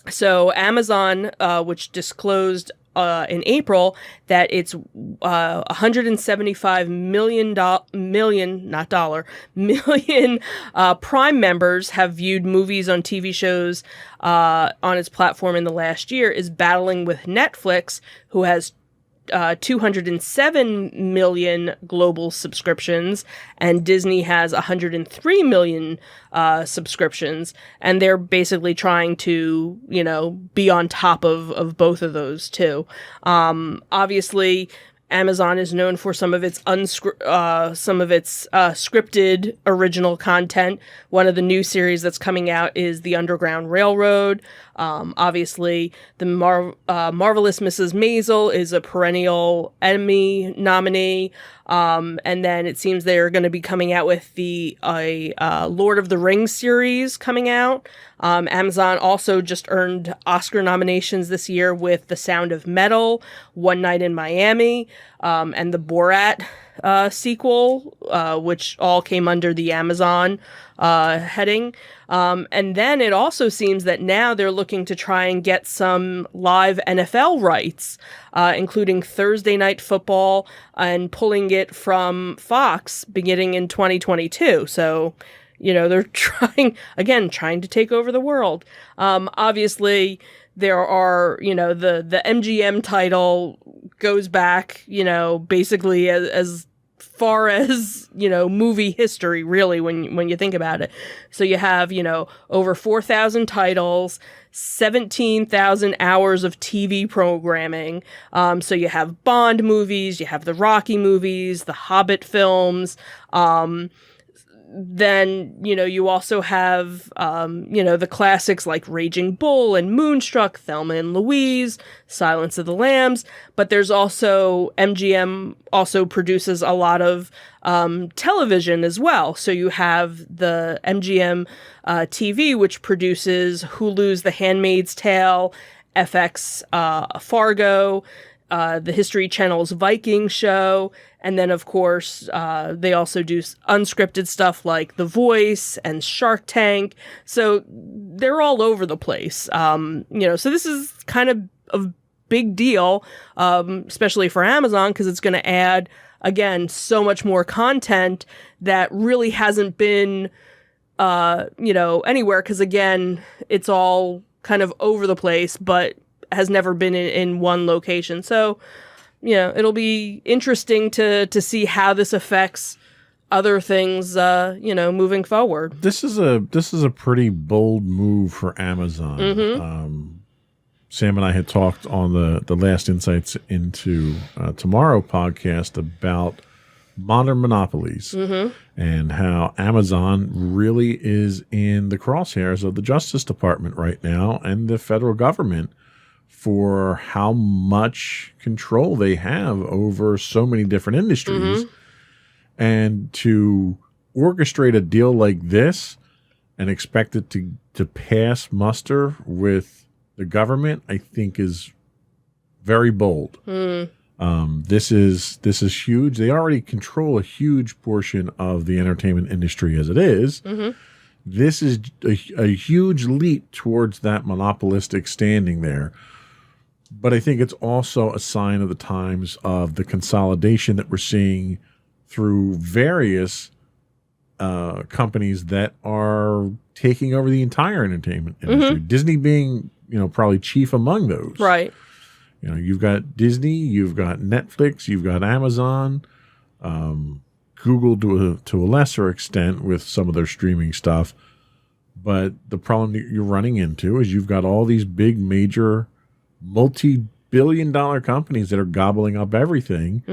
So Amazon, which disclosed in April that it's $175 million Prime members have viewed movies on TV shows on its platform in the last year, is battling with Netflix, who has 207 million global subscriptions, and Disney has 103 million subscriptions, and they're basically trying to, be on top of both of those too. Obviously, Amazon is known for some of its scripted original content. One of the new series that's coming out is The Underground Railroad. Obviously, the Marvelous Mrs. Maisel is a perennial Emmy nominee. And then it seems they're going to be coming out with the Lord of the Rings series coming out. Amazon also just earned Oscar nominations this year with The Sound of Metal, One Night in Miami, and the Borat sequel, which all came under the Amazon heading. And then it also seems that now they're looking to try and get some live NFL rights, including Thursday Night Football, and pulling it from Fox beginning in 2022. So, they're trying to take over the world. Obviously, there are, the MGM title goes back, basically as far as, movie history, really, when you think about it. So you have, over 4,000 titles, 17,000 hours of TV programming. So you have Bond movies, you have the Rocky movies, the Hobbit films, then, you also have, the classics like Raging Bull and Moonstruck, Thelma and Louise, Silence of the Lambs. But there's also, MGM also produces a lot of television as well. So you have the MGM TV, which produces Hulu's The Handmaid's Tale, FX Fargo, the History Channel's Viking show, and then, of course, they also do unscripted stuff like The Voice and Shark Tank. So they're all over the place. So this is kind of a big deal, especially for Amazon, because it's going to add, again, so much more content that really hasn't been, anywhere, because, again, it's all kind of over the place, but has never been in one location. So, it'll be interesting to see how this affects other things, moving forward. This is a pretty bold move for Amazon. Mm-hmm. Sam and I had talked on the last Insights into Tomorrow podcast about modern monopolies, mm-hmm. and how Amazon really is in the crosshairs of the Justice Department right now and the federal government for how much control they have over so many different industries. Mm-hmm. And to orchestrate a deal like this and expect it to pass muster with the government, I think is very bold. Mm. This is huge. They already control a huge portion of the entertainment industry as it is. Mm-hmm. This is a huge leap towards that monopolistic standing there. But I think it's also a sign of the times of the consolidation that we're seeing through various companies that are taking over the entire entertainment industry. Mm-hmm. Disney being, probably chief among those. Right. You've got Disney, you've got Netflix, you've got Amazon, Google to a lesser extent with some of their streaming stuff. But the problem that you're running into is you've got all these big, major, multi-billion-dollar companies that are gobbling up everything,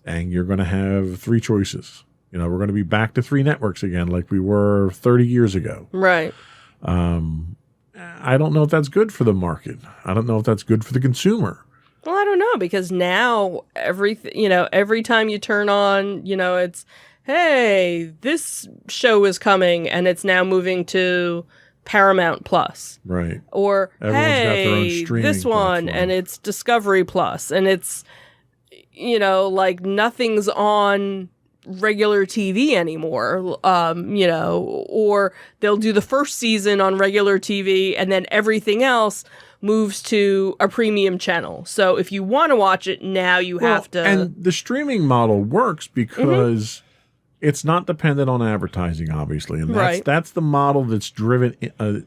and you're going to have three choices. You know, we're going to be back to three networks again like we were 30 years ago. Right. I don't know if that's good for the market. I don't know if that's good for the consumer. Well, I don't know, because now every time you turn on, it's, hey, this show is coming and it's now moving to Paramount Plus. Right. Or, Everyone's got their own hey, streaming this one, platform. and it's Discovery Plus, and it's, like nothing's on regular TV anymore, or they'll do the first season on regular TV and then everything else moves to a premium channel. So if you want to watch it now, you have to. And the streaming model works because it's not dependent on advertising, obviously. And that's the model that's driven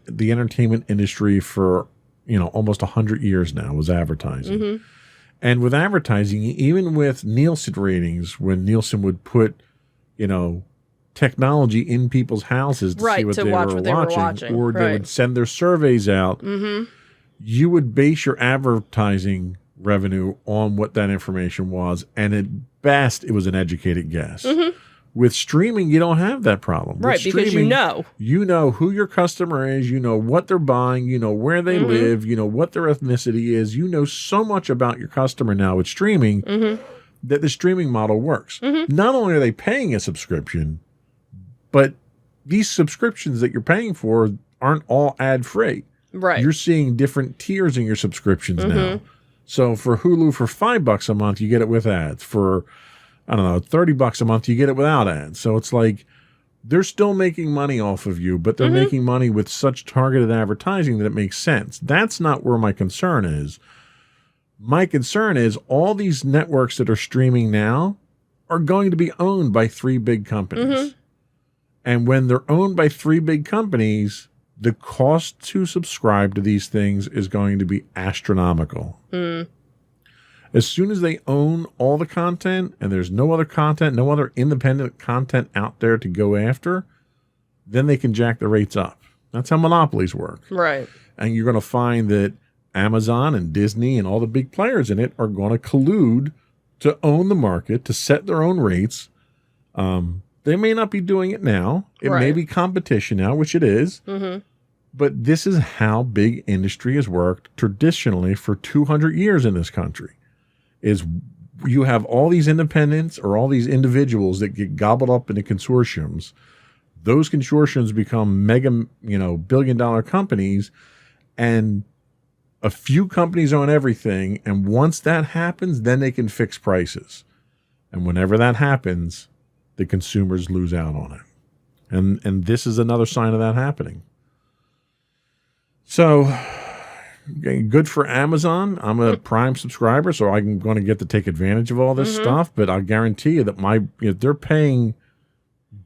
the entertainment industry for, almost 100 years now, was advertising. And with advertising, even with Nielsen ratings, when Nielsen would put, technology in people's houses to see what they were watching, or they would send their surveys out, you would base your advertising revenue on what that information was. And at best, it was an educated guess. With streaming, you don't have that problem. Right, because you know who your customer is, you know what they're buying, you know where they live, you know what their ethnicity is. You know so much about your customer now with streaming that the streaming model works. Not only are they paying a subscription, but these subscriptions that you're paying for aren't all ad-free. Right. You're seeing different tiers in your subscriptions now. So for Hulu, for $5 a month, you get it with ads. For $30 a month, you get it without ads. So it's like they're still making money off of you, but they're making money with such targeted advertising that it makes sense. That's not where my concern is. My concern is all these networks that are streaming now are going to be owned by three big companies. And when they're owned by three big companies, the cost to subscribe to these things is going to be astronomical. As soon as they own all the content and there's no other content, no other independent content out there to go after, then they can jack the rates up. That's how monopolies work. Right. And you're going to find that Amazon and Disney and all the big players in it are going to collude to own the market, to set their own rates. They may not be doing it now. It may be competition now, which it is. But this is how big industry has worked traditionally for 200 years in this country. Is you have all these independents or all these individuals that get gobbled up into consortiums. Those consortiums become mega, billion-dollar companies, and a few companies own everything. And once that happens, then they can fix prices. And whenever that happens, the consumers lose out on it. And this is another sign of that happening. So, good for Amazon. I'm a Prime subscriber, so I'm going to get to take advantage of all this stuff. But I guarantee you that if they're paying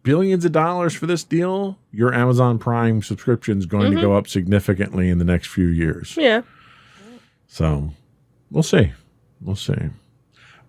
billions of dollars for this deal, your Amazon Prime subscription is going to go up significantly in the next few years. Yeah. So, we'll see. We'll see.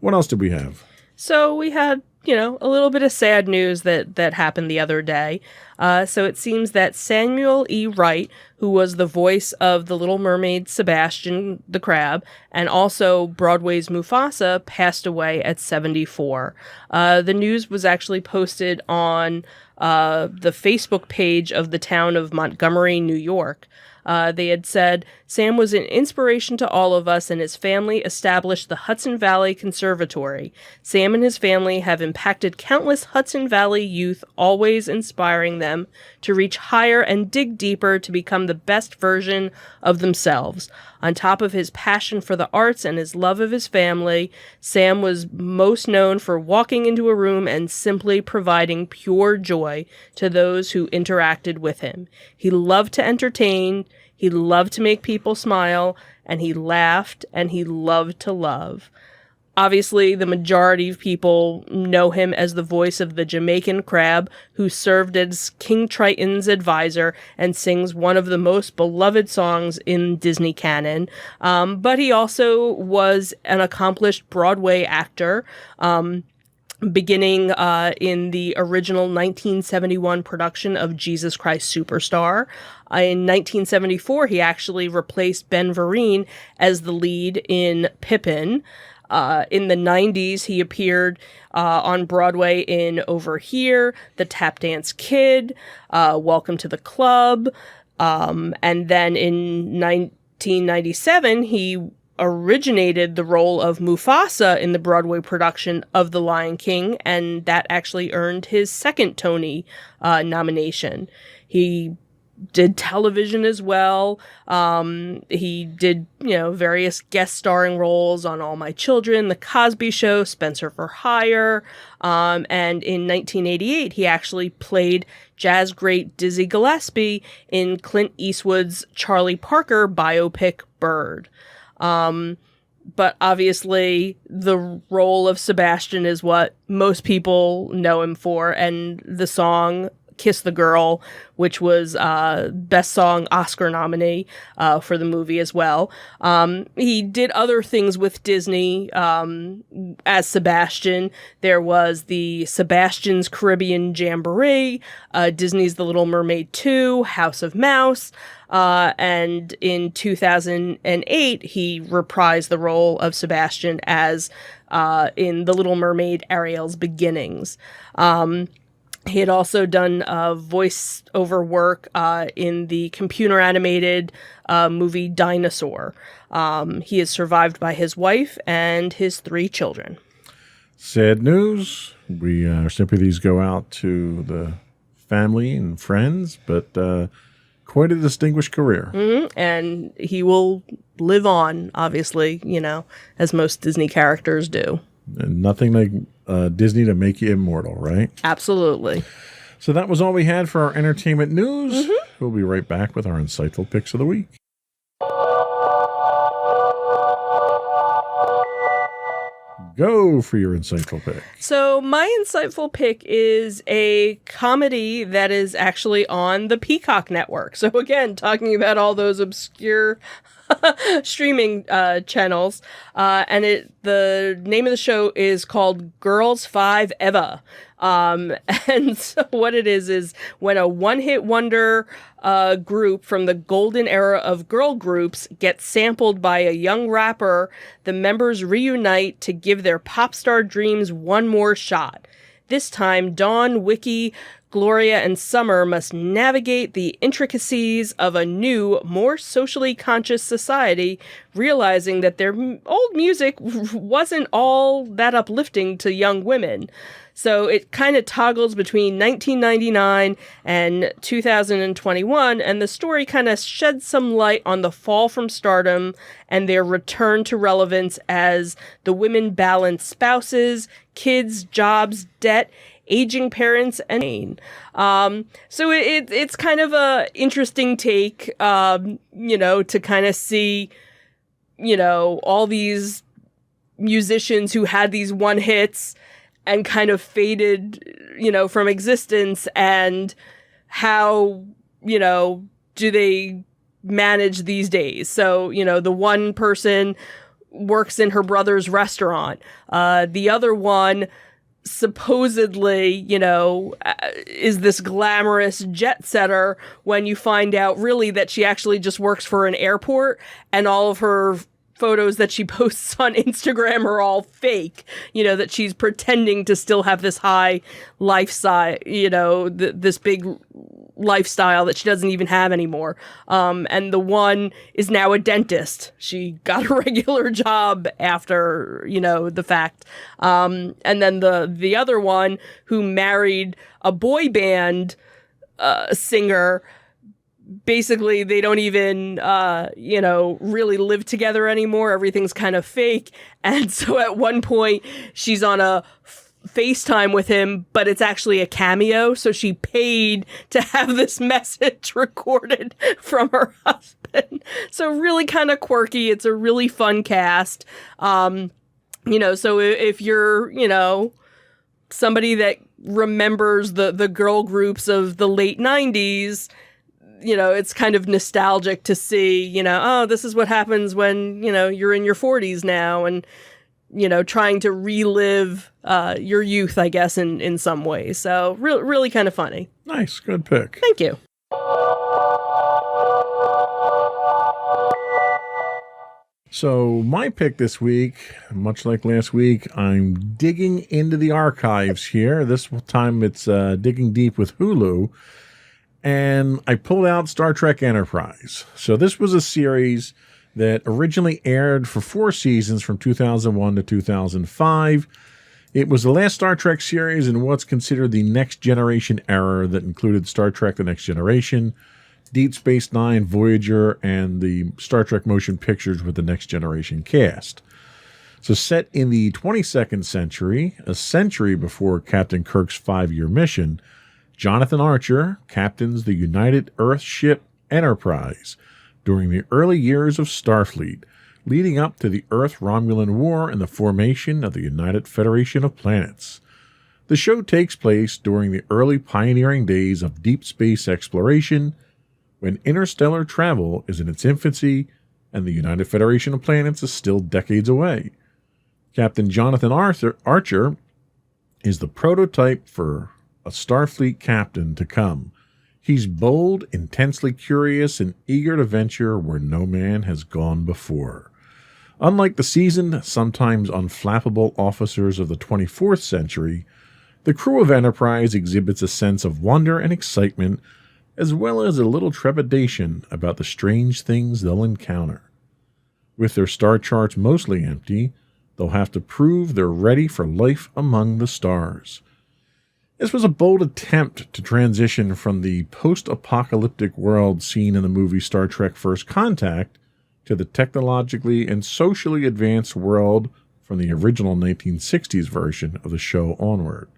What else did we have? So we had, a little bit of sad news that happened the other day. So it seems that Samuel E. Wright, who was the voice of The Little Mermaid Sebastian the Crab, and also Broadway's Mufasa, passed away at 74. The news was actually posted on the Facebook page of the town of Montgomery, New York. They had said, Sam was an inspiration to all of us, and his family established the Hudson Valley Conservatory. Sam and his family have impacted countless Hudson Valley youth, always inspiring them to reach higher and dig deeper to become the best version of themselves. On top of his passion for the arts and his love of his family, Sam was most known for walking into a room and simply providing pure joy to those who interacted with him. He loved to entertain, he loved to make people smile, and he laughed, and he loved to love. Obviously, the majority of people know him as the voice of the Jamaican crab who served as King Triton's advisor and sings one of the most beloved songs in Disney canon. But he also was an accomplished Broadway actor. beginning in the original 1971 production of Jesus Christ Superstar. In 1974, he actually replaced Ben Vereen as the lead in Pippin. In the 90s, he appeared on Broadway in Over Here, The Tap Dance Kid, Welcome to the Club, and then in 1997, he originated the role of Mufasa in the Broadway production of The Lion King, and that actually earned his second Tony nomination. He did television as well. He did, various guest starring roles on All My Children, The Cosby Show, Spencer for Hire. And in 1988, he actually played jazz great Dizzy Gillespie in Clint Eastwood's Charlie Parker biopic Bird. But obviously the role of Sebastian is what most people know him for, and the song Kiss the Girl, which was Best Song Oscar nominee for the movie as well. He did other things with Disney as Sebastian. There was the Sebastian's Caribbean Jamboree, Disney's The Little Mermaid 2, House of Mouse, and in 2008, he reprised the role of Sebastian as in The Little Mermaid, Ariel's Beginnings. He had also done voice-over work in the computer-animated movie Dinosaur. He is survived by his wife and his 3 children. Sad news. Our sympathies go out to the family and friends, but quite a distinguished career. Mm-hmm. And he will live on, obviously, as most Disney characters do. And nothing like Disney to make you immortal, right? Absolutely. So that was all we had for our entertainment news. Mm-hmm. We'll be right back with our insightful picks of the week. Go for your insightful pick. So my insightful pick is a comedy that is actually on the Peacock network. So again, talking about all those obscure streaming channels, and the name of the show is called Girls 5 Eva. And so what it is when a one-hit wonder group from the golden era of girl groups gets sampled by a young rapper, the members reunite to give their pop star dreams one more shot. This time, Dawn, Wiki, Gloria, and Summer must navigate the intricacies of a new, more socially conscious society, realizing that their old music wasn't all that uplifting to young women. So it kind of toggles between 1999 and 2021, and the story kind of sheds some light on the fall from stardom and their return to relevance as the women balance spouses, kids, jobs, debt, aging parents, and pain. So it's kind of a interesting take, to kind of see, all these musicians who had these one hits and kind of faded, from existence, and how, do they manage these days? So, the one person works in her brother's restaurant. The other one supposedly, is this glamorous jet setter, when you find out really that she actually just works for an airport, and all of her photos that she posts on Instagram are all fake, that she's pretending to still have this high lifestyle, this big lifestyle that she doesn't even have anymore. And the one is now a dentist. She got a regular job after, the fact. And then the other one, who married a boy band singer, basically they don't even, really live together anymore. Everything's kind of fake. And so at one point she's on a FaceTime with him, but it's actually a cameo. So she paid to have this message recorded from her husband. So really kind of quirky. It's a really fun cast. So if you're, somebody that remembers the girl groups of the late 90s, it's kind of nostalgic to see, this is what happens when, you're in your 40s now. And, trying to relive your youth, I guess, in some ways. So really kind of funny. Nice. Good pick. Thank you. So my pick this week, much like last week, I'm digging into the archives here. This time it's digging deep with Hulu. And I pulled out Star Trek Enterprise. So this was a series that originally aired for 4 seasons from 2001 to 2005. It was the last Star Trek series in what's considered the Next Generation era that included Star Trek The Next Generation, Deep Space Nine, Voyager, and the Star Trek motion pictures with the Next Generation cast. So set in the 22nd century, a century before Captain Kirk's 5-year mission, Jonathan Archer captains the United Earth ship Enterprise during the early years of Starfleet, leading up to the Earth-Romulan War and the formation of the United Federation of Planets. The show takes place during the early pioneering days of deep space exploration, when interstellar travel is in its infancy and the United Federation of Planets is still decades away. Captain Jonathan Archer is the prototype for a Starfleet captain to come. He's bold, intensely curious, and eager to venture where no man has gone before. Unlike the seasoned, sometimes unflappable officers of the 24th century, the crew of Enterprise exhibits a sense of wonder and excitement, as well as a little trepidation about the strange things they'll encounter. With their star charts mostly empty, they'll have to prove they're ready for life among the stars. This was a bold attempt to transition from the post-apocalyptic world seen in the movie Star Trek First Contact to the technologically and socially advanced world from the original 1960s version of the show onward.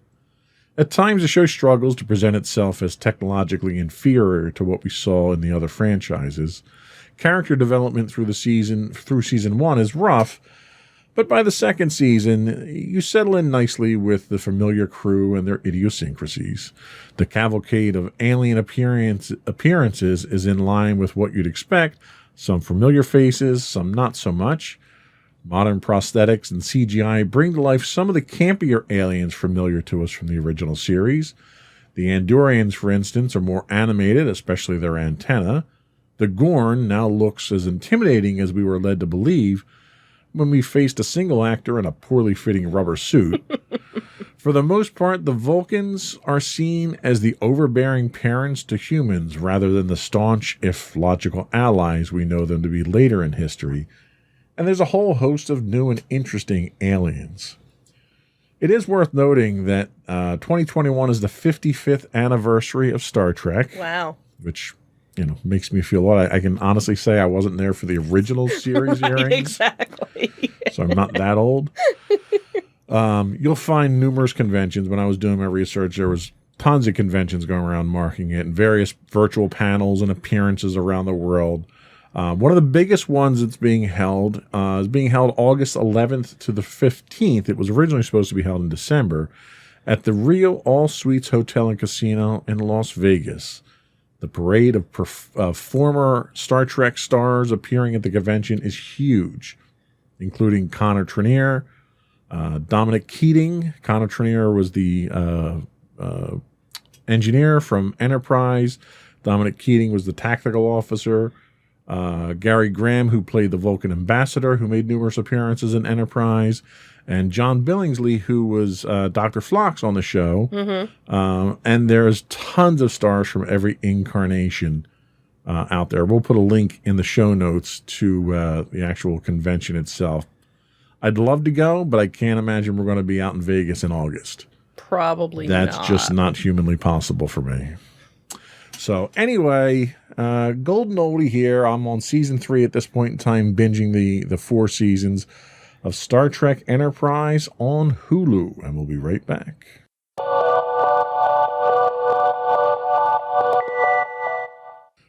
At times, the show struggles to present itself as technologically inferior to what we saw in the other franchises. Character development through season 1 is rough, but by the second season, you settle in nicely with the familiar crew and their idiosyncrasies. The cavalcade of alien appearances is in line with what you'd expect, some familiar faces, some not so much. Modern prosthetics and CGI bring to life some of the campier aliens familiar to us from the original series. The Andorians, for instance, are more animated, especially their antenna. The Gorn now looks as intimidating as we were led to believe when we faced a single actor in a poorly fitting rubber suit. For the most part, the Vulcans are seen as the overbearing parents to humans rather than the staunch, if logical, allies we know them to be later in history. And there's a whole host of new and interesting aliens. It is worth noting that 2021 is the 55th anniversary of Star Trek. Wow. Which, makes me feel old. I can honestly say I wasn't there for the original series airings. Exactly. So I'm not that old. You'll find numerous conventions. When I was doing my research, there was tons of conventions going around marking it, and various virtual panels and appearances around the world. One of the biggest ones that's being held is being held August 11th to the 15th. It was originally supposed to be held in December at the Rio All Suites Hotel and Casino in Las Vegas. The parade of former Star Trek stars appearing at the convention is huge, including Connor Trinneer, Dominic Keating. Connor Trinneer was the engineer from Enterprise. Dominic Keating was the tactical officer. Gary Graham, who played the Vulcan ambassador, who made numerous appearances in Enterprise, and John Billingsley, who was Dr. Phlox on the show. Mm-hmm. And there's tons of stars from every incarnation out there. We'll put a link in the show notes to the actual convention itself. I'd love to go, but I can't imagine we're going to be out in Vegas in August. Probably That's not. just not humanly possible for me. So anyway, golden oldie here. I'm on season 3 at this point in time, binging the 4 seasons of Star Trek Enterprise on Hulu, and we'll be right back.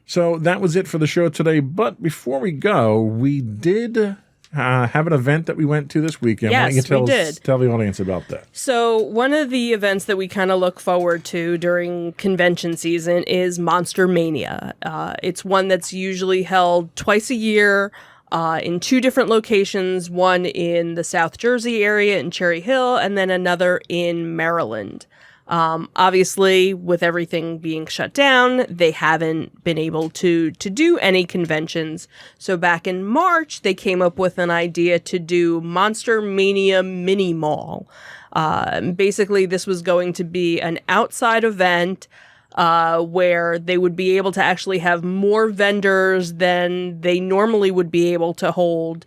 So that was it for the show today. But before we go, we did have an event that we went to this weekend. Yes, Why don't you we did. Tell the audience about that. So one of the events that we kind of look forward to during convention season is Monster Mania. It's one that's usually held twice a year. in 2 different locations, one in the South Jersey area in Cherry Hill, and then another in Maryland. Obviously, with everything being shut down, they haven't been able to do any conventions. So back in March, they came up with an idea to do Monster Mania Mini Mall. Basically, this was going to be an outside event where they would be able to actually have more vendors than they normally would be able to hold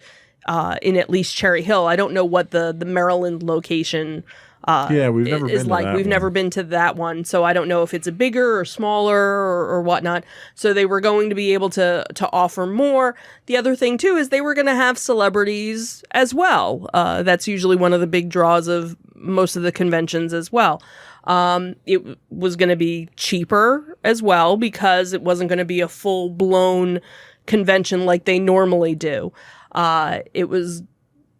in at least Cherry Hill. I don't know what the Maryland location we've never been is to like. that We've one. never been to that one, so I don't know if it's a bigger or smaller or whatnot. So they were going to be able to offer more. The other thing too is they were going to have celebrities as well. That's usually one of the big draws of most of the conventions as well. It was going to be cheaper as well because it wasn't going to be a full-blown convention like they normally do. It was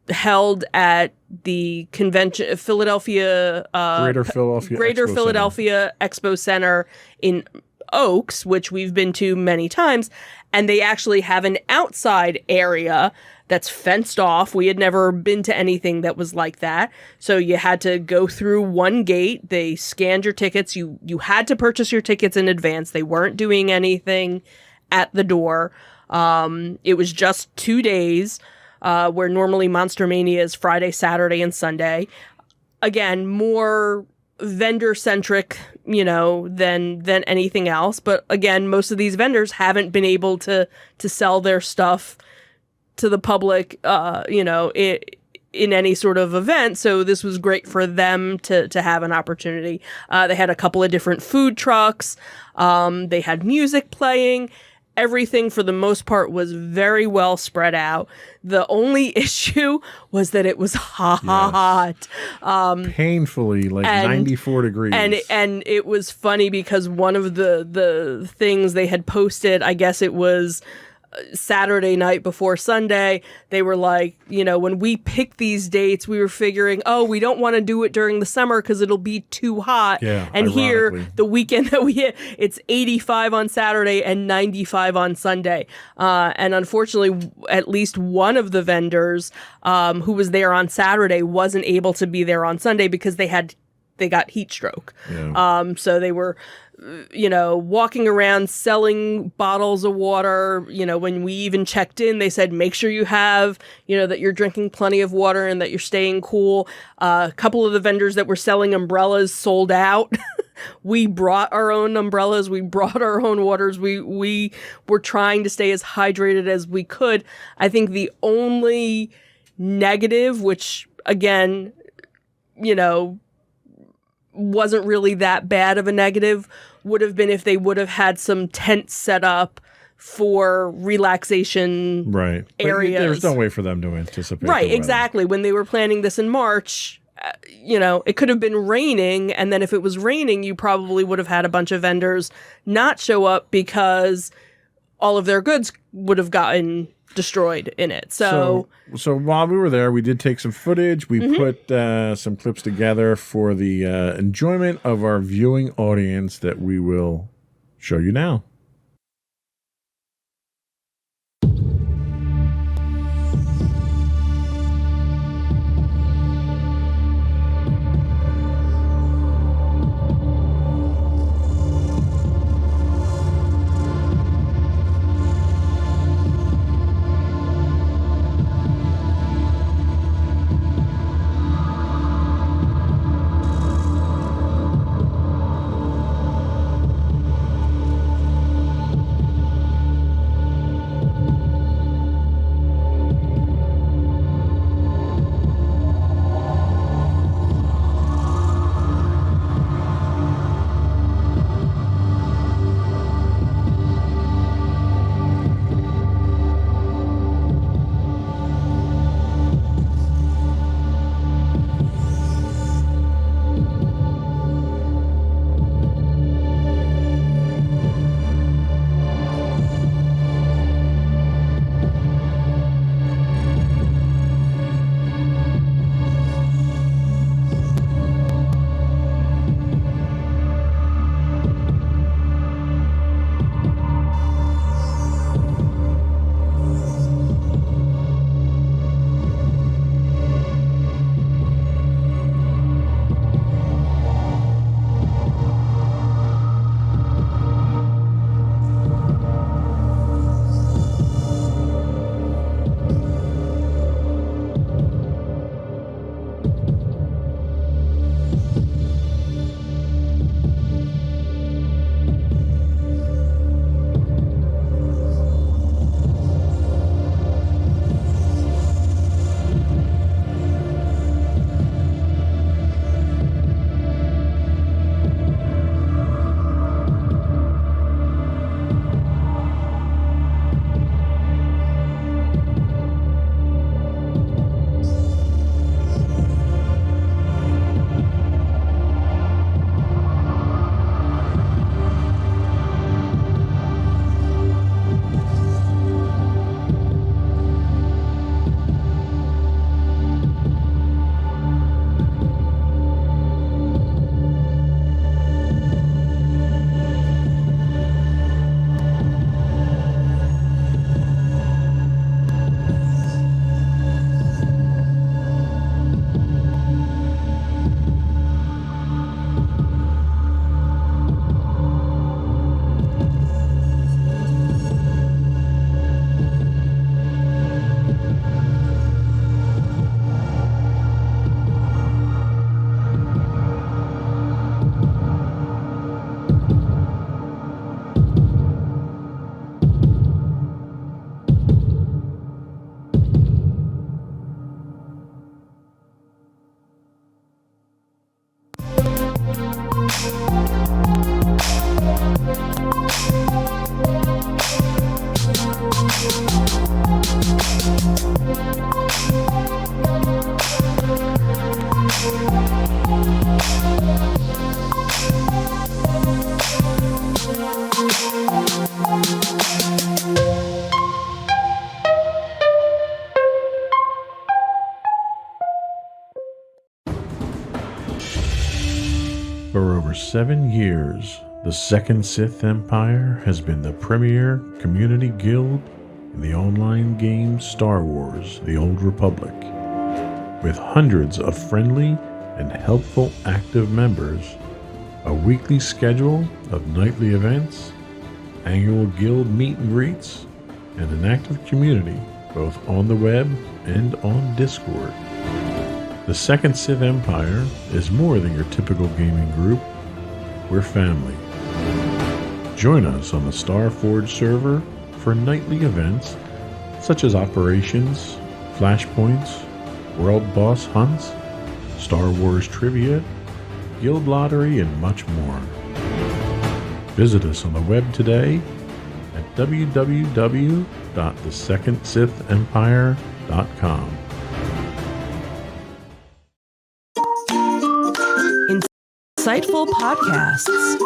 held at the convention Greater Philadelphia Expo Philadelphia Expo Center in Oaks, which we've been to many times, and they actually have an outside area that's fenced off. We had never been to anything that was like that. So you had to go through one gate. They scanned your tickets. You had to purchase your tickets in advance. They weren't doing anything at the door. It was just 2 days, where normally Monster Mania is Friday, Saturday, and Sunday. Again, more vendor-centric, than anything else. But again, most of these vendors haven't been able to sell their stuff to the public, in any sort of event. So this was great for them to have an opportunity. They had a couple of different food trucks. They had music playing. Everything, for the most part, was very well spread out. The only issue was that it was hot. Painfully, 94 degrees. And it was funny because one of the things they had posted, I guess it was Saturday night before Sunday, they were like, when we picked these dates, we were figuring, we don't want to do it during the summer because it'll be too hot. Yeah, and here, ironically. the weekend that we hit, it's 85 on Saturday and 95 on Sunday. And unfortunately, at least one of the vendors who was there on Saturday wasn't able to be there on Sunday because they got heat stroke. Yeah. So they were walking around selling bottles of water. When we even checked in, they said, make sure you have, that you're drinking plenty of water and that you're staying cool. A couple of the vendors that were selling umbrellas sold out. We brought our own umbrellas. We brought our own waters. We were trying to stay as hydrated as we could. I think the only negative, which again, wasn't really that bad of a negative, would have been if they would have had some tents set up for relaxation Right. But areas. there's no way for them to anticipate. Right, the weather. exactly. When they were planning this in March, it could have been raining, and then if it was raining, you probably would have had a bunch of vendors not show up because all of their goods would have gotten destroyed in it. So while we were there, we did take some footage. We Mm-hmm. put some clips together for the enjoyment of our viewing audience that we will show you now. For over 7 years, the Second Sith Empire has been the premier community guild in the online game Star Wars: The Old Republic. With hundreds of friendly and helpful active members, a weekly schedule of nightly events, annual guild meet and greets, and an active community both on the web and on Discord. The Second Sith Empire is more than your typical gaming group. We're family. Join us on the Starforge server for nightly events such as operations, flashpoints, world boss hunts, Star Wars trivia, guild lottery, and much more. Visit us on the web today at www.thesecondsithempire.com. Insightful podcasts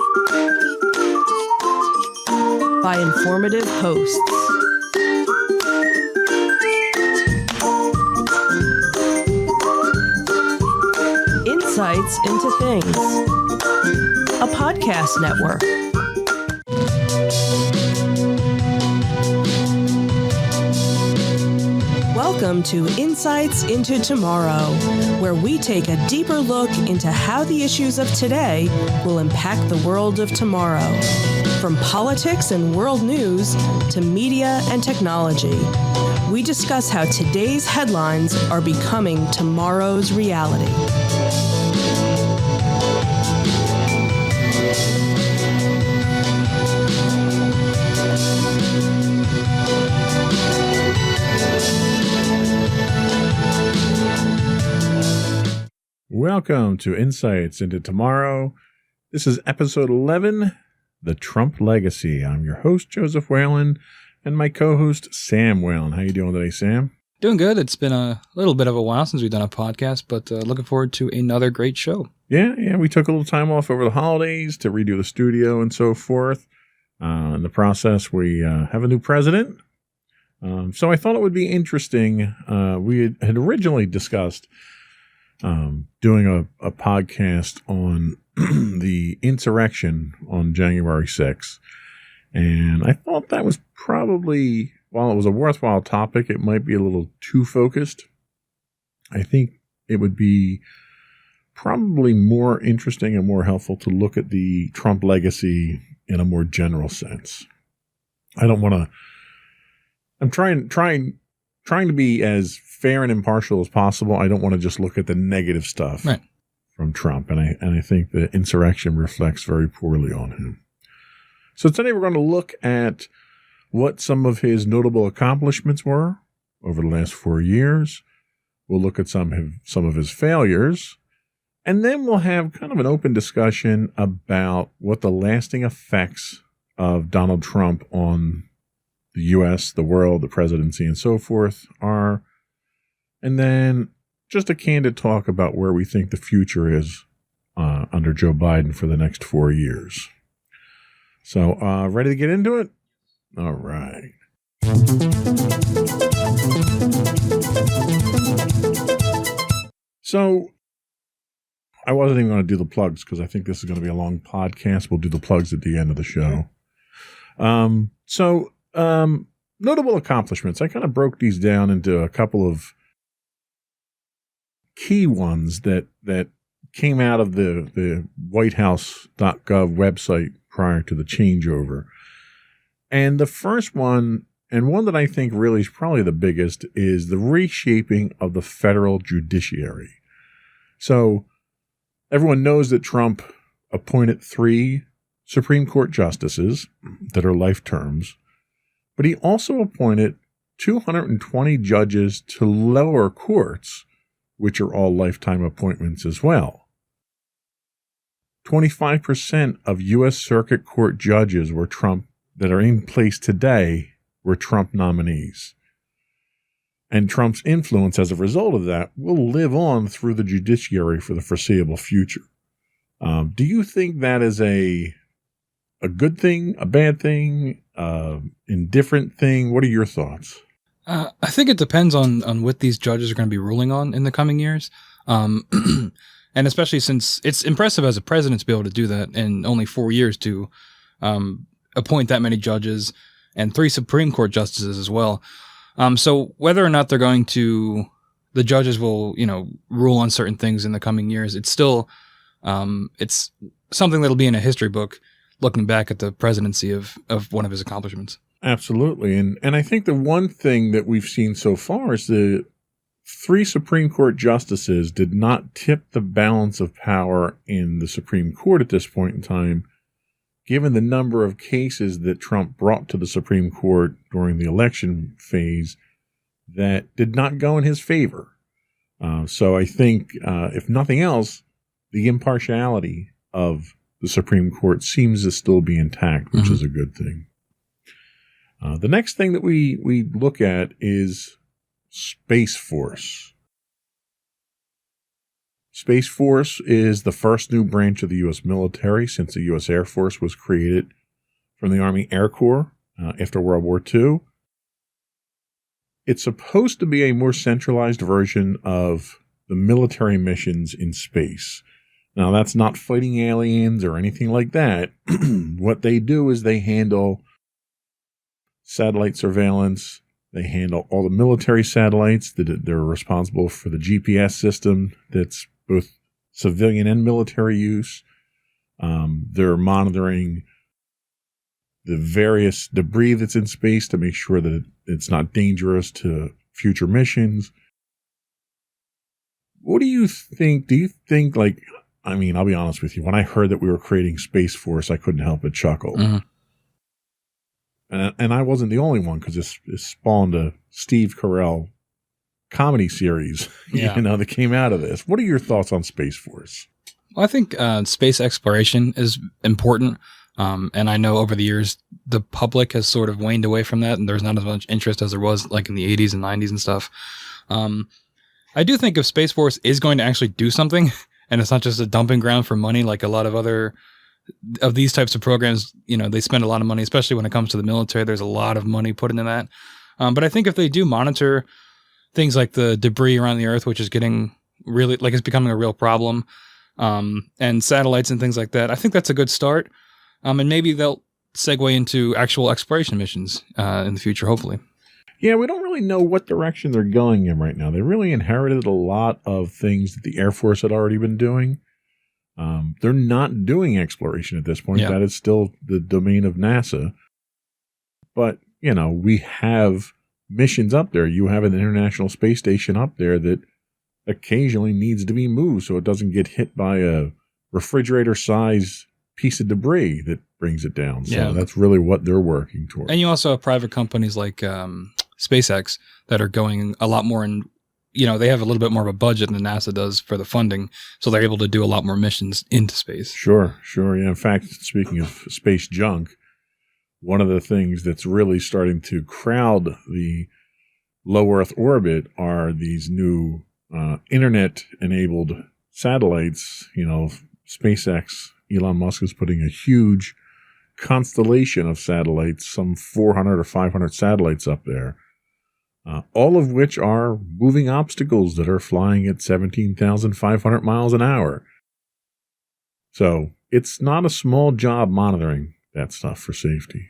by informative hosts. Insights into Things, a podcast network. Welcome to Insights into Tomorrow, where we take a deeper look into how the issues of today will impact the world of tomorrow. From politics and world news to media and technology, we discuss how today's headlines are becoming tomorrow's reality. Welcome to Insights into Tomorrow. This is episode 11, The Trump Legacy. I'm your host, Joseph Whalen, and my co-host, Sam Whalen. How you doing today, Sam? Doing good. It's been a little bit of a while since we've done a podcast, but looking forward to another great show. Yeah, we took a little time off over the holidays to redo the studio and so forth. In the process, we have a new president. So I thought it would be interesting. We had originally discussed doing a podcast on the insurrection on January 6th. And I thought that was probably, while it was a worthwhile topic, it might be a little too focused. I think it would be probably more interesting and more helpful to look at the Trump legacy in a more general sense. I don't want to, I'm trying to be as fair and impartial as possible. I don't want to just look at the negative stuff from Trump. And I think the insurrection reflects very poorly on him. So today we're going to look at what some of his notable accomplishments were over the last 4 years. We'll look at some of his failures. And then we'll have kind of an open discussion about what the lasting effects of Donald Trump on the U.S., the world, the presidency, and so forth are. And then just a candid talk about where we think the future is under Joe Biden for the next 4 years. So, ready to get into it? All right. So, I wasn't even going to do the plugs because I think this is going to be a long podcast. We'll do the plugs at the end of the show. Notable accomplishments. I kind of broke these down into a couple of key ones that came out of the whitehouse.gov website prior to the changeover. And the first one, and one that I think really is probably the biggest, is the reshaping of the federal judiciary. So everyone knows that Trump appointed 3 Supreme Court justices that are life terms, but he also appointed 220 judges to lower courts, which are all lifetime appointments as well. 25% of U.S. Circuit Court judges were Trump that are in place today were Trump nominees. And Trump's influence as a result of that will live on through the judiciary for the foreseeable future. Do you think that is a good thing, a bad thing, indifferent thing? What are your thoughts? I think it depends on what these judges are going to be ruling on in the coming years. And especially since it's impressive as a president to be able to do that in only 4 years to appoint that many judges and 3 Supreme Court justices as well. So whether or not the judges will, rule on certain things in the coming years, it's still, it's something that'll be in a history book looking back at the presidency of one of his accomplishments. Absolutely. And I think the one thing that we've seen so far is the 3 Supreme Court justices did not tip the balance of power in the Supreme Court at this point in time, given the number of cases that Trump brought to the Supreme Court during the election phase that did not go in his favor. So I think, if nothing else, the impartiality of the Supreme Court seems to still be intact, which is a good thing. The next thing that we look at is Space Force. Space Force is the first new branch of the U.S. military since the U.S. Air Force was created from the Army Air Corps after World War II. It's supposed to be a more centralized version of the military missions in space. Now, that's not fighting aliens or anything like that. What they do is they handle satellite surveillance. They handle all the military satellites. They're responsible for the GPS system that's both civilian and military use. They're monitoring the various debris that's in space to make sure that it's not dangerous to future missions. What do you think? Do you think, I'll be honest with you. When I heard that we were creating Space Force, I couldn't help but chuckle. Mm-hmm. And I wasn't the only one, because it spawned a Steve Carell comedy series, that came out of this. What are your thoughts on Space Force? Well, I think space exploration is important. And I know over the years, the public has sort of waned away from that, and there's not as much interest as there was like in the 80s and 90s and stuff. I do think if Space Force is going to actually do something, and it's not just a dumping ground for money like a lot of other of these types of programs, they spend a lot of money, especially when it comes to the military. There's a lot of money put into that. But I think if they do monitor things like the debris around the Earth, which is getting really, it's becoming a real problem, and satellites and things like that, I think that's a good start. And maybe they'll segue into actual exploration missions in the future, hopefully. Yeah, we don't really know what direction they're going in right now. They really inherited a lot of things that the Air Force had already been doing. They're not doing exploration at this point. Yeah. That is still the domain of NASA. But, we have missions up there. You have an International Space Station up there that occasionally needs to be moved so it doesn't get hit by a refrigerator-sized piece of debris that brings it down. So that's really what they're working towards. And you also have private companies like SpaceX that are going a lot more in, they have a little bit more of a budget than NASA does for the funding. So they're able to do a lot more missions into space. Sure. Yeah. In fact, speaking of space junk, one of the things that's really starting to crowd the low Earth orbit are these new internet-enabled satellites. SpaceX, Elon Musk is putting a huge constellation of satellites, some 400 or 500 satellites up there, all of which are moving obstacles that are flying at 17,500 miles an hour. So it's not a small job monitoring that stuff for safety.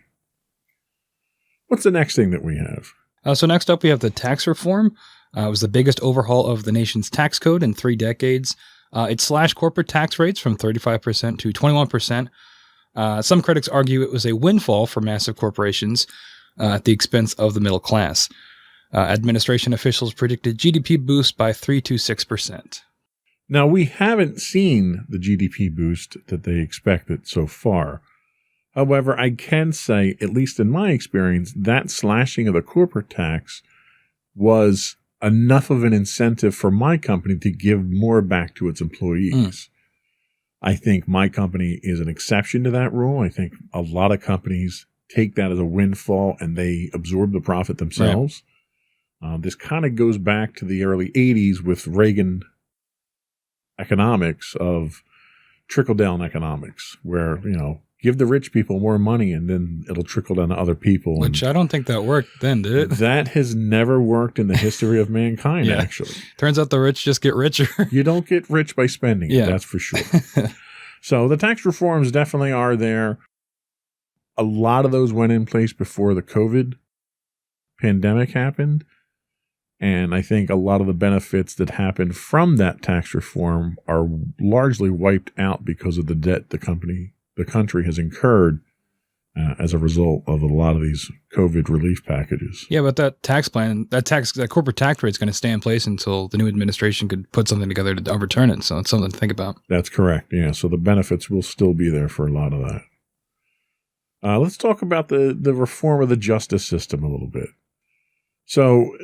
What's the next thing that we have? So next up, we have the tax reform. It was the biggest overhaul of the nation's tax code in 3 decades. It slashed corporate tax rates from 35% to 21%. Some critics argue it was a windfall for massive corporations at the expense of the middle class. Administration officials predicted GDP boost by 3 to 6%. Now, we haven't seen the GDP boost that they expected so far. However, I can say, at least in my experience, that slashing of the corporate tax was enough of an incentive for my company to give more back to its employees. I think my company is an exception to that rule. I think a lot of companies take that as a windfall and they absorb the profit themselves. Right. This kind of goes back to the early 80s with Reagan economics of trickle-down economics, where, give the rich people more money and then it'll trickle down to other people. Which I don't think that worked then, did it? That has never worked in the history of mankind, Yeah. actually. Turns out the rich just get richer. You don't get rich by spending it, Yeah. that's for sure. So the tax reforms definitely are there. A lot of those went in place before the COVID pandemic happened. And I think a lot of the benefits that happened from that tax reform are largely wiped out because of the debt the country has incurred as a result of a lot of these COVID relief packages. Yeah, but that tax plan, that corporate tax rate is going to stay in place until the new administration could put something together to overturn it. So it's something to think about. That's correct. Yeah. So the benefits will still be there for a lot of that. Let's talk about the reform of the justice system a little bit. So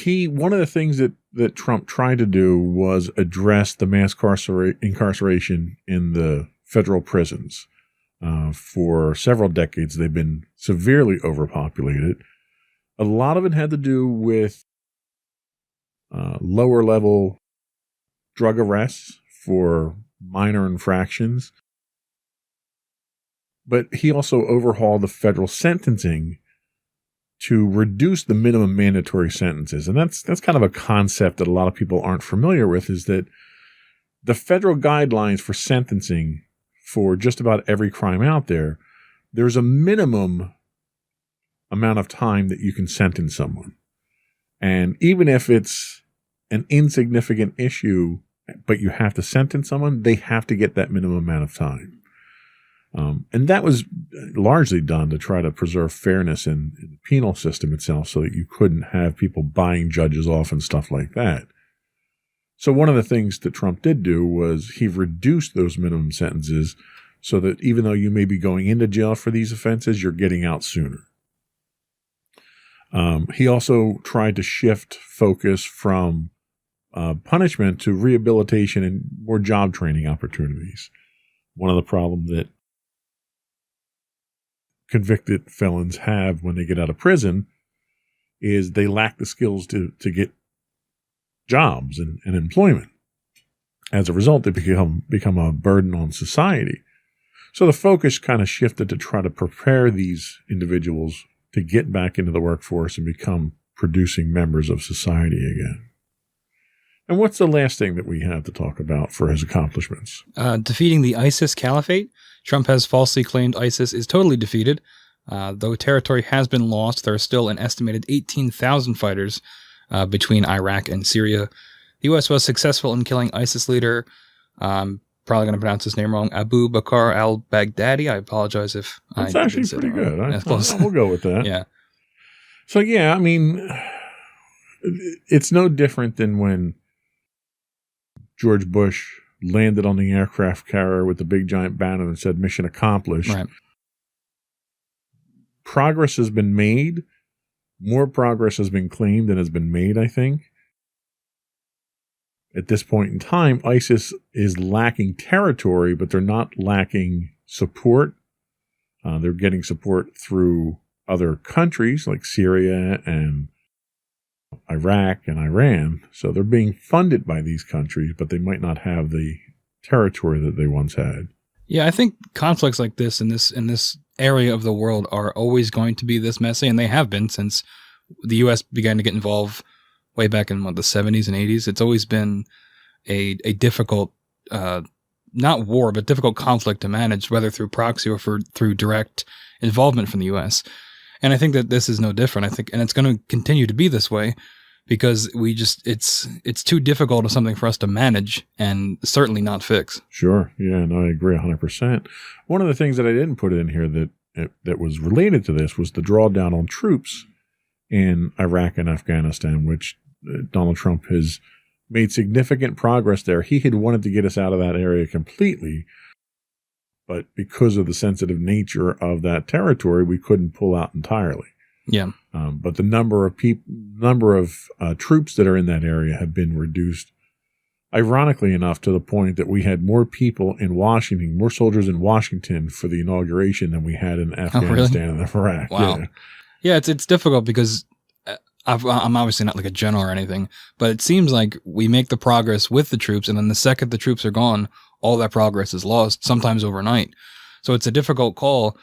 one of the things that Trump tried to do was address the mass incarceration in the federal prisons. For several decades, they've been severely overpopulated. A lot of it had to do with lower level drug arrests for minor infractions. But he also overhauled the federal sentencing to reduce the minimum mandatory sentences. And that's kind of a concept that a lot of people aren't familiar with, is that the federal guidelines for sentencing for just about every crime out there, there's a minimum amount of time that you can sentence someone. And even if it's an insignificant issue, but you have to sentence someone, they have to get that minimum amount of time. And that was largely done to try to preserve fairness in the penal system itself so that you couldn't have people buying judges off and stuff like that. So one of the things that Trump did do was he reduced those minimum sentences so that even though you may be going into jail for these offenses, you're getting out sooner. He also tried to shift focus from punishment to rehabilitation and more job training opportunities. One of the problems that convicted felons have when they get out of prison is they lack the skills to get jobs and employment. As a result, they become a burden on society. So the focus kind of shifted to try to prepare these individuals to get back into the workforce and become producing members of society again. And what's the last thing that we have to talk about for his accomplishments? Defeating the ISIS caliphate. Trump has falsely claimed ISIS is totally defeated. Though territory has been lost, there are still an estimated 18,000 fighters between Iraq and Syria. The U.S. was successful in killing ISIS leader, I'm probably going to pronounce his name wrong, Abu Bakr al-Baghdadi. I apologize if That's I actually didn't say pretty that wrong. good. We'll go with that. Yeah. So, yeah, I mean, it's no different than when George Bush landed on the aircraft carrier with the big giant banner and said, "Mission accomplished." Right. Progress has been made. More progress has been claimed than has been made, I think. At this point in time, ISIS is lacking territory, but they're not lacking support. They're getting support through other countries like Syria and Iraq and Iran. So they're being funded by these countries, but they might not have the territory that they once had. Yeah, I think conflicts like this in this area of the world are always going to be this messy, and they have been since the U.S. began to get involved way back in the 70s and 80s. It's always been a difficult, not war, but difficult conflict to manage, whether through proxy or through direct involvement from the U.S. And I think that this is no different. I think, and it's going to continue to be this way because it's too difficult of something for us to manage and certainly not fix. Sure. Yeah, no, I agree 100%. One of the things that I didn't put in here that was related to this was the drawdown on troops in Iraq and Afghanistan, which Donald Trump has made significant progress there. He had wanted to get us out of that area completely, but because of the sensitive nature of that territory, we couldn't pull out entirely. Yeah. But the number of troops that are in that area have been reduced, ironically enough, to the point that we had more people in Washington, more soldiers in Washington for the inauguration than we had in Afghanistan and Iraq. Wow. Yeah, it's difficult because I'm obviously not like a general or anything, but it seems like we make the progress with the troops, and then the second the troops are gone, all that progress is lost, sometimes overnight. So it's a difficult call.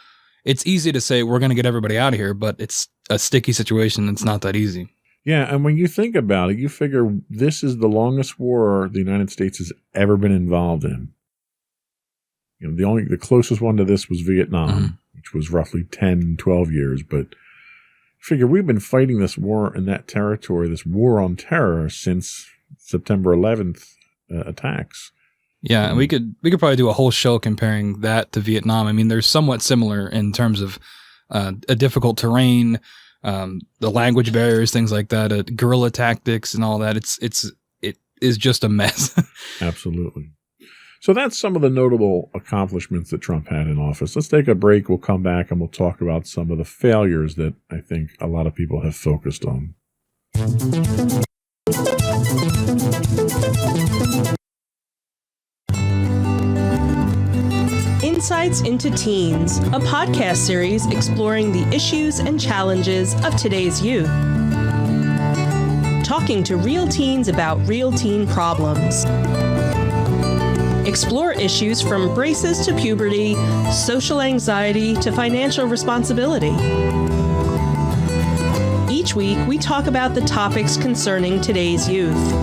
It's easy to say we're going to get everybody out of here, but it's a sticky situation. It's not that easy. Yeah, and when you think about it, you figure this is the longest war the United States has ever been involved in. You know, the closest one to this was Vietnam, which was roughly 10, 12 years. But figure we've been fighting this war in that territory, this war on terror, since September 11th attacks. Yeah, and we could probably do a whole show comparing that to Vietnam. I mean, they're somewhat similar in terms of a difficult terrain, the language barriers, things like that, guerrilla tactics, and all that. It is just a mess. Absolutely. So that's some of the notable accomplishments that Trump had in office. Let's take a break. We'll come back and we'll talk about some of the failures that I think a lot of people have focused on. Insights into Teens, a podcast series exploring the issues and challenges of today's youth. Talking to real teens about real teen problems. Explore issues from braces to puberty, social anxiety to financial responsibility. Each week, we talk about the topics concerning today's youth.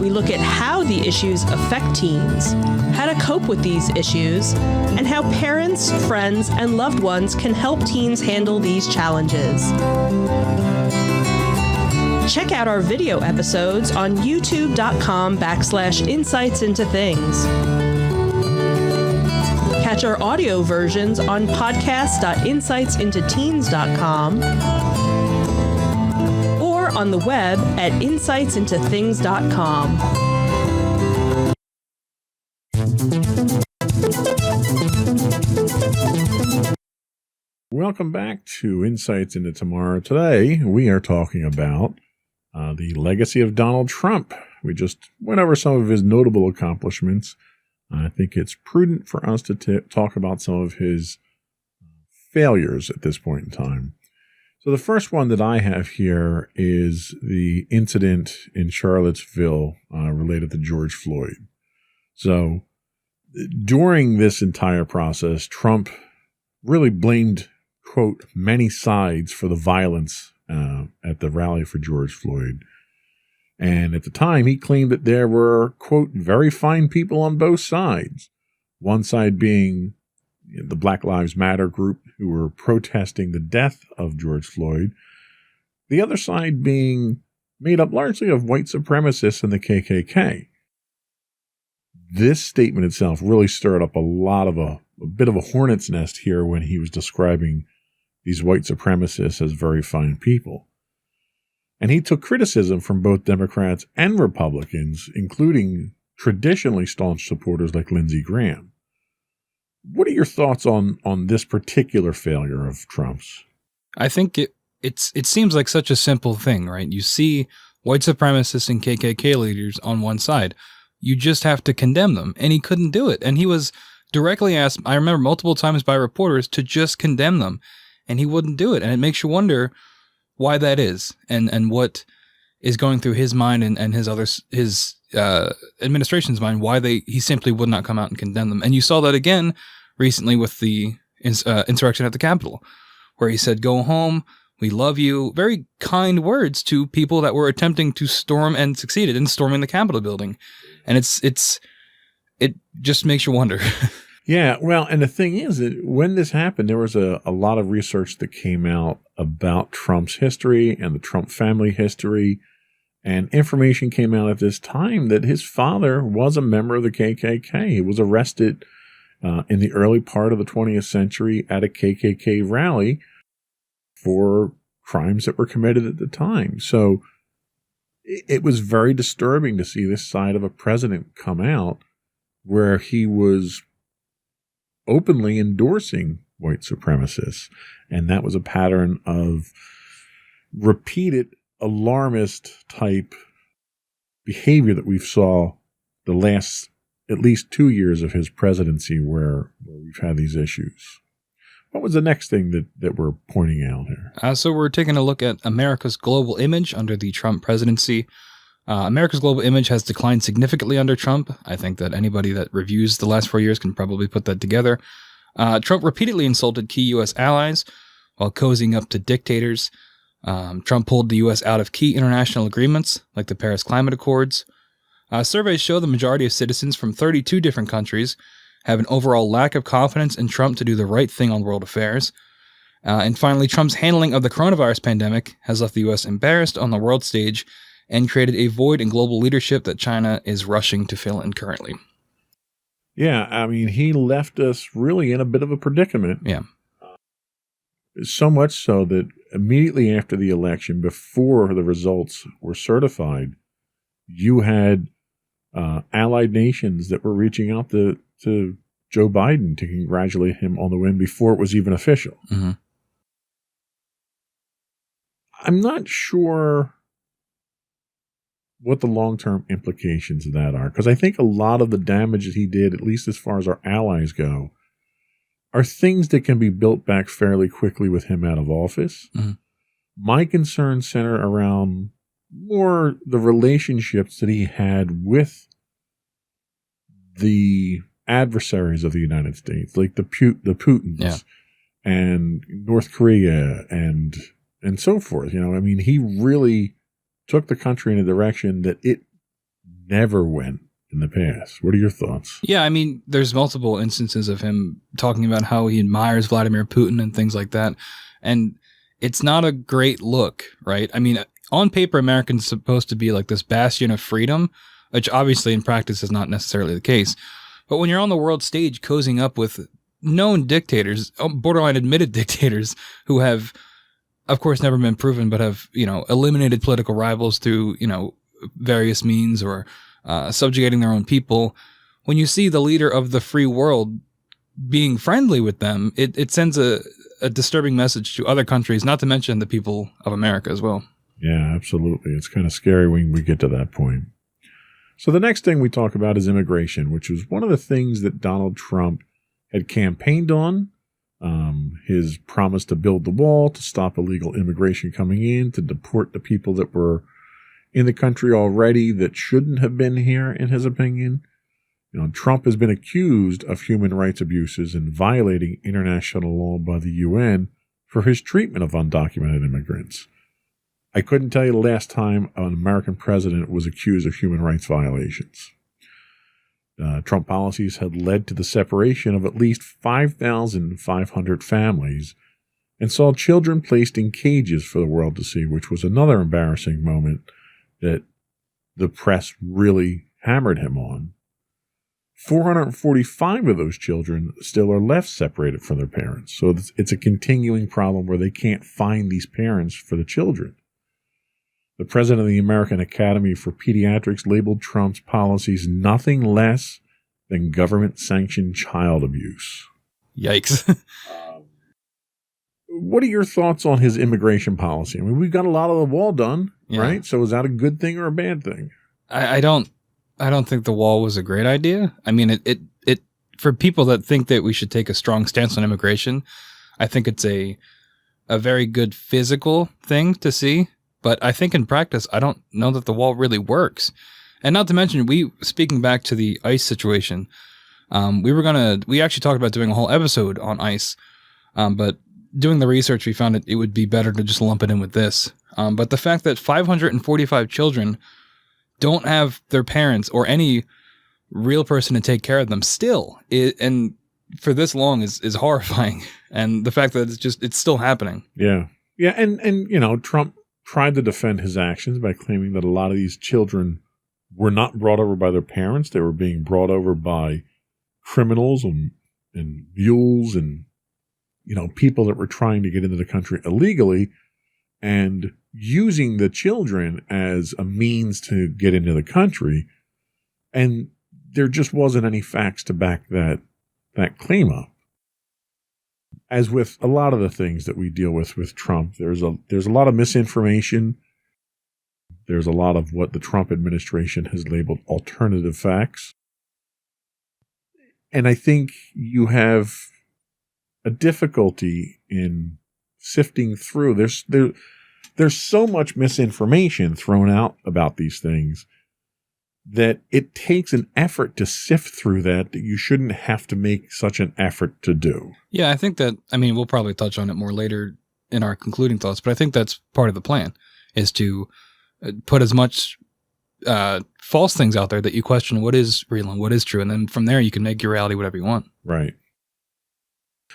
We look at how the issues affect teens, how to cope with these issues, and how parents, friends, and loved ones can help teens handle these challenges. Check out our video episodes on youtube.com/insightsintothings. Catch our audio versions on podcast.insightsintoteens.com or on the web at insightsintothings.com. Welcome back to Insights into Tomorrow. Today, we are talking about the legacy of Donald Trump. We just went over some of his notable accomplishments. I think it's prudent for us to talk about some of his failures at this point in time. So the first one that I have here is the incident in Charlottesville related to George Floyd. So during this entire process, Trump really blamed, quote, many sides for the violence at the rally for George Floyd. And at the time, he claimed that there were, quote, very fine people on both sides. One side being the Black Lives Matter group who were protesting the death of George Floyd. The other side being made up largely of white supremacists and the KKK. This statement itself really stirred up a bit of a hornet's nest here when he was describing these white supremacists as very fine people. And he took criticism from both Democrats and Republicans, including traditionally staunch supporters like Lindsey Graham. What are your thoughts on this particular failure of Trump's? I think it seems like such a simple thing, right? You see white supremacists and KKK leaders on one side. You just have to condemn them. And he couldn't do it. And he was directly asked, I remember multiple times by reporters, to just condemn them. And he wouldn't do it. And it makes you wonder why that is, and what is going through his mind and his administration's mind, why he simply would not come out and condemn them. And you saw that again recently with the insurrection at the Capitol, where he said, "Go home, we love you." Very kind words to people that were attempting to storm and succeeded in storming the Capitol building. And it just makes you wonder. Yeah, well, and the thing is that when this happened, there was a lot of research that came out about Trump's history and the Trump family history, and information came out at this time that his father was a member of the KKK. He was arrested in the early part of the 20th century at a KKK rally for crimes that were committed at the time. So it was very disturbing to see this side of a president come out where he was openly endorsing white supremacists. And that was a pattern of repeated alarmist type behavior that we saw the last at least 2 years of his presidency where we've had these issues. What was the next thing that we're pointing out here? So we're taking a look at America's global image under the Trump presidency. America's global image has declined significantly under Trump. I think that anybody that reviews the last 4 years can probably put that together. Trump repeatedly insulted key U.S. allies while cozying up to dictators. Trump pulled the U.S. out of key international agreements like the Paris Climate Accords. Surveys show the majority of citizens from 32 different countries have an overall lack of confidence in Trump to do the right thing on world affairs. And finally, Trump's handling of the coronavirus pandemic has left the U.S. embarrassed on the world stage and created a void in global leadership that China is rushing to fill in currently. Yeah, I mean, he left us really in a bit of a predicament. Yeah. So much so that immediately after the election, before the results were certified, you had allied nations that were reaching out to Joe Biden to congratulate him on the win before it was even official. Mm-hmm. I'm not sure what the long-term implications of that are, because I think a lot of the damage that he did, at least as far as our allies go, are things that can be built back fairly quickly with him out of office. Mm-hmm. My concerns center around more the relationships that he had with the adversaries of the United States, like the Putins and North Korea and so forth. You know, I mean, he really took the country in a direction that it never went in the past. What are your thoughts? Yeah, I mean, there's multiple instances of him talking about how he admires Vladimir Putin and things like that. And it's not a great look, right? I mean, on paper, Americans supposed to be like this bastion of freedom, which obviously in practice is not necessarily the case. But when you're on the world stage cozying up with known dictators, borderline admitted dictators who have, of course, never been proven, but have, eliminated political rivals through, various means or subjugating their own people. When you see the leader of the free world being friendly with them, it sends a disturbing message to other countries, not to mention the people of America as well. Yeah, absolutely. It's kind of scary when we get to that point. So the next thing we talk about is immigration, which was one of the things that Donald Trump had campaigned on. His promise to build the wall, to stop illegal immigration coming in, to deport the people that were in the country already that shouldn't have been here, in his opinion. Trump has been accused of human rights abuses and violating international law by the UN for his treatment of undocumented immigrants. I couldn't tell you the last time an American president was accused of human rights violations. Trump policies had led to the separation of at least 5,500 families and saw children placed in cages for the world to see, which was another embarrassing moment that the press really hammered him on. 445 of those children still are left separated from their parents. So it's a continuing problem where they can't find these parents for the children. The president of the American Academy for Pediatrics labeled Trump's policies nothing less than government-sanctioned child abuse. Yikes. What are your thoughts on his immigration policy? I mean, we've got a lot of the wall done, right? So is that a good thing or a bad thing? I don't think the wall was a great idea. I mean, it for people that think that we should take a strong stance on immigration, I think it's a very good physical thing to see. But I think in practice, I don't know that the wall really works. And not to mention, speaking back to the ICE situation, we actually talked about doing a whole episode on ICE. But doing the research, we found it would be better to just lump it in with this. But the fact that 545 children don't have their parents or any real person to take care of them still, and for this long is horrifying. And the fact that it's still happening. Yeah. Yeah. And Trump tried to defend his actions by claiming that a lot of these children were not brought over by their parents. They were being brought over by criminals and mules and, people that were trying to get into the country illegally and using the children as a means to get into the country. And there just wasn't any facts to back that claim up. As with a lot of the things that we deal with Trump, there's a lot of misinformation. There's a lot of what the Trump administration has labeled alternative facts. And I think you have a difficulty in sifting through. There's so much misinformation thrown out about these things that it takes an effort to sift through that you shouldn't have to make such an effort to do. Yeah, I think that, I mean, we'll probably touch on it more later in our concluding thoughts, but I think that's part of the plan, is to put as much false things out there that you question what is real and what is true. And then from there, you can make your reality whatever you want. Right.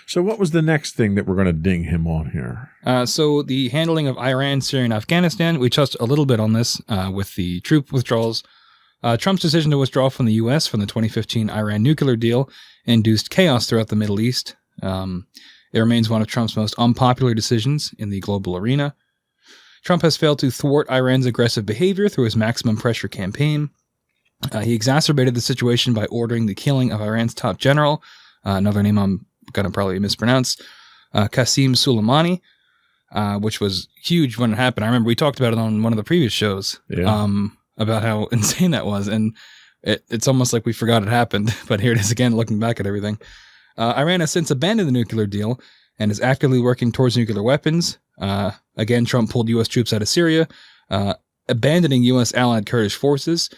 So what was the next thing that we're going to ding him on here? So the handling of Iran, Syria, and Afghanistan, we touched a little bit on this with the troop withdrawals. Trump's decision to withdraw from the U.S. from the 2015 Iran nuclear deal induced chaos throughout the Middle East. It remains one of Trump's most unpopular decisions in the global arena. Trump has failed to thwart Iran's aggressive behavior through his maximum pressure campaign. He exacerbated the situation by ordering the killing of Iran's top general, another name I'm going to probably mispronounce, Qasem Soleimani, which was huge when it happened. I remember we talked about it on one of the previous shows. Yeah. About how insane that was. And it's almost like we forgot it happened, but here it is again, looking back at everything. Iran has since abandoned the nuclear deal and is actively working towards nuclear weapons. Again, Trump pulled U.S. troops out of Syria, abandoning U.S. allied Kurdish forces.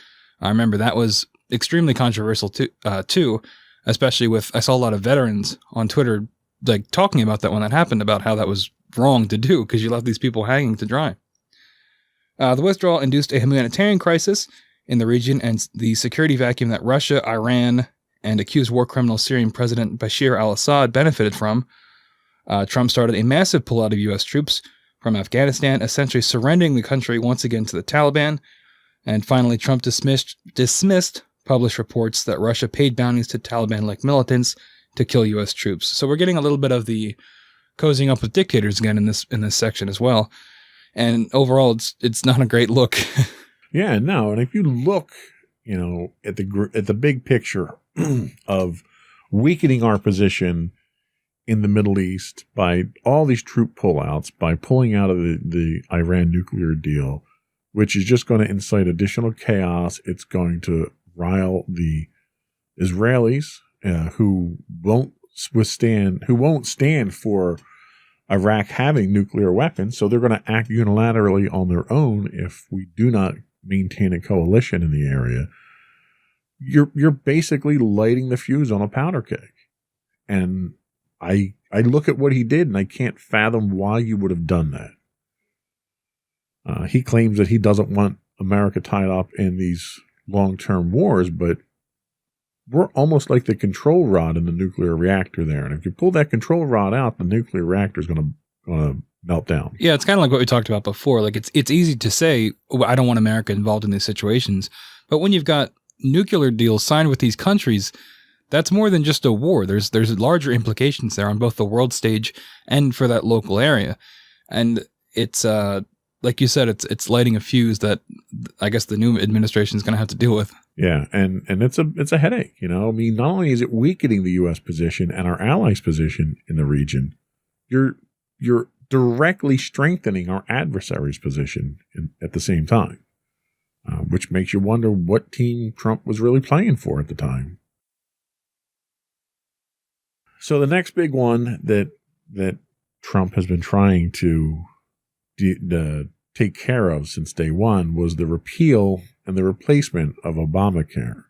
I remember that was extremely controversial too, especially with, I saw a lot of veterans on Twitter like talking about that when that happened, about how that was wrong to do because you left these people hanging to dry. The withdrawal induced a humanitarian crisis in the region and the security vacuum that Russia, Iran, and accused war criminal Syrian President Bashar al-Assad benefited from. Trump started a massive pullout of U.S. troops from Afghanistan, essentially surrendering the country once again to the Taliban. And finally, Trump dismissed published reports that Russia paid bounties to Taliban-like militants to kill U.S. troops. So we're getting a little bit of the cozying up with dictators again in this section as well. And overall, it's not a great look. Yeah, no. And if you look, at the big picture of weakening our position in the Middle East by all these troop pullouts, by pulling out of the Iran nuclear deal, which is just going to incite additional chaos. It's going to rile the Israelis who won't stand for Iraq having nuclear weapons, so they're going to act unilaterally on their own if we do not maintain a coalition in the area. You're basically lighting the fuse on a powder keg. And I look at what he did, and I can't fathom why you would have done that. He claims that he doesn't want America tied up in these long-term wars, but we're almost like the control rod in the nuclear reactor there. And if you pull that control rod out, the nuclear reactor is going to melt down. Yeah, it's kind of like what we talked about before. Like it's easy to say, I don't want America involved in these situations. But when you've got nuclear deals signed with these countries, that's more than just a war. There's larger implications there on both the world stage and for that local area. And it's like you said, it's lighting a fuse that I guess the new administration is going to have to deal with. Yeah, and it's a headache, I mean, not only is it weakening the U.S. position and our allies' position in the region, you're directly strengthening our adversaries' position at the same time, which makes you wonder what team Trump was really playing for at the time. So the next big one that Trump has been trying to take care of since day one was the repeal and the replacement of Obamacare.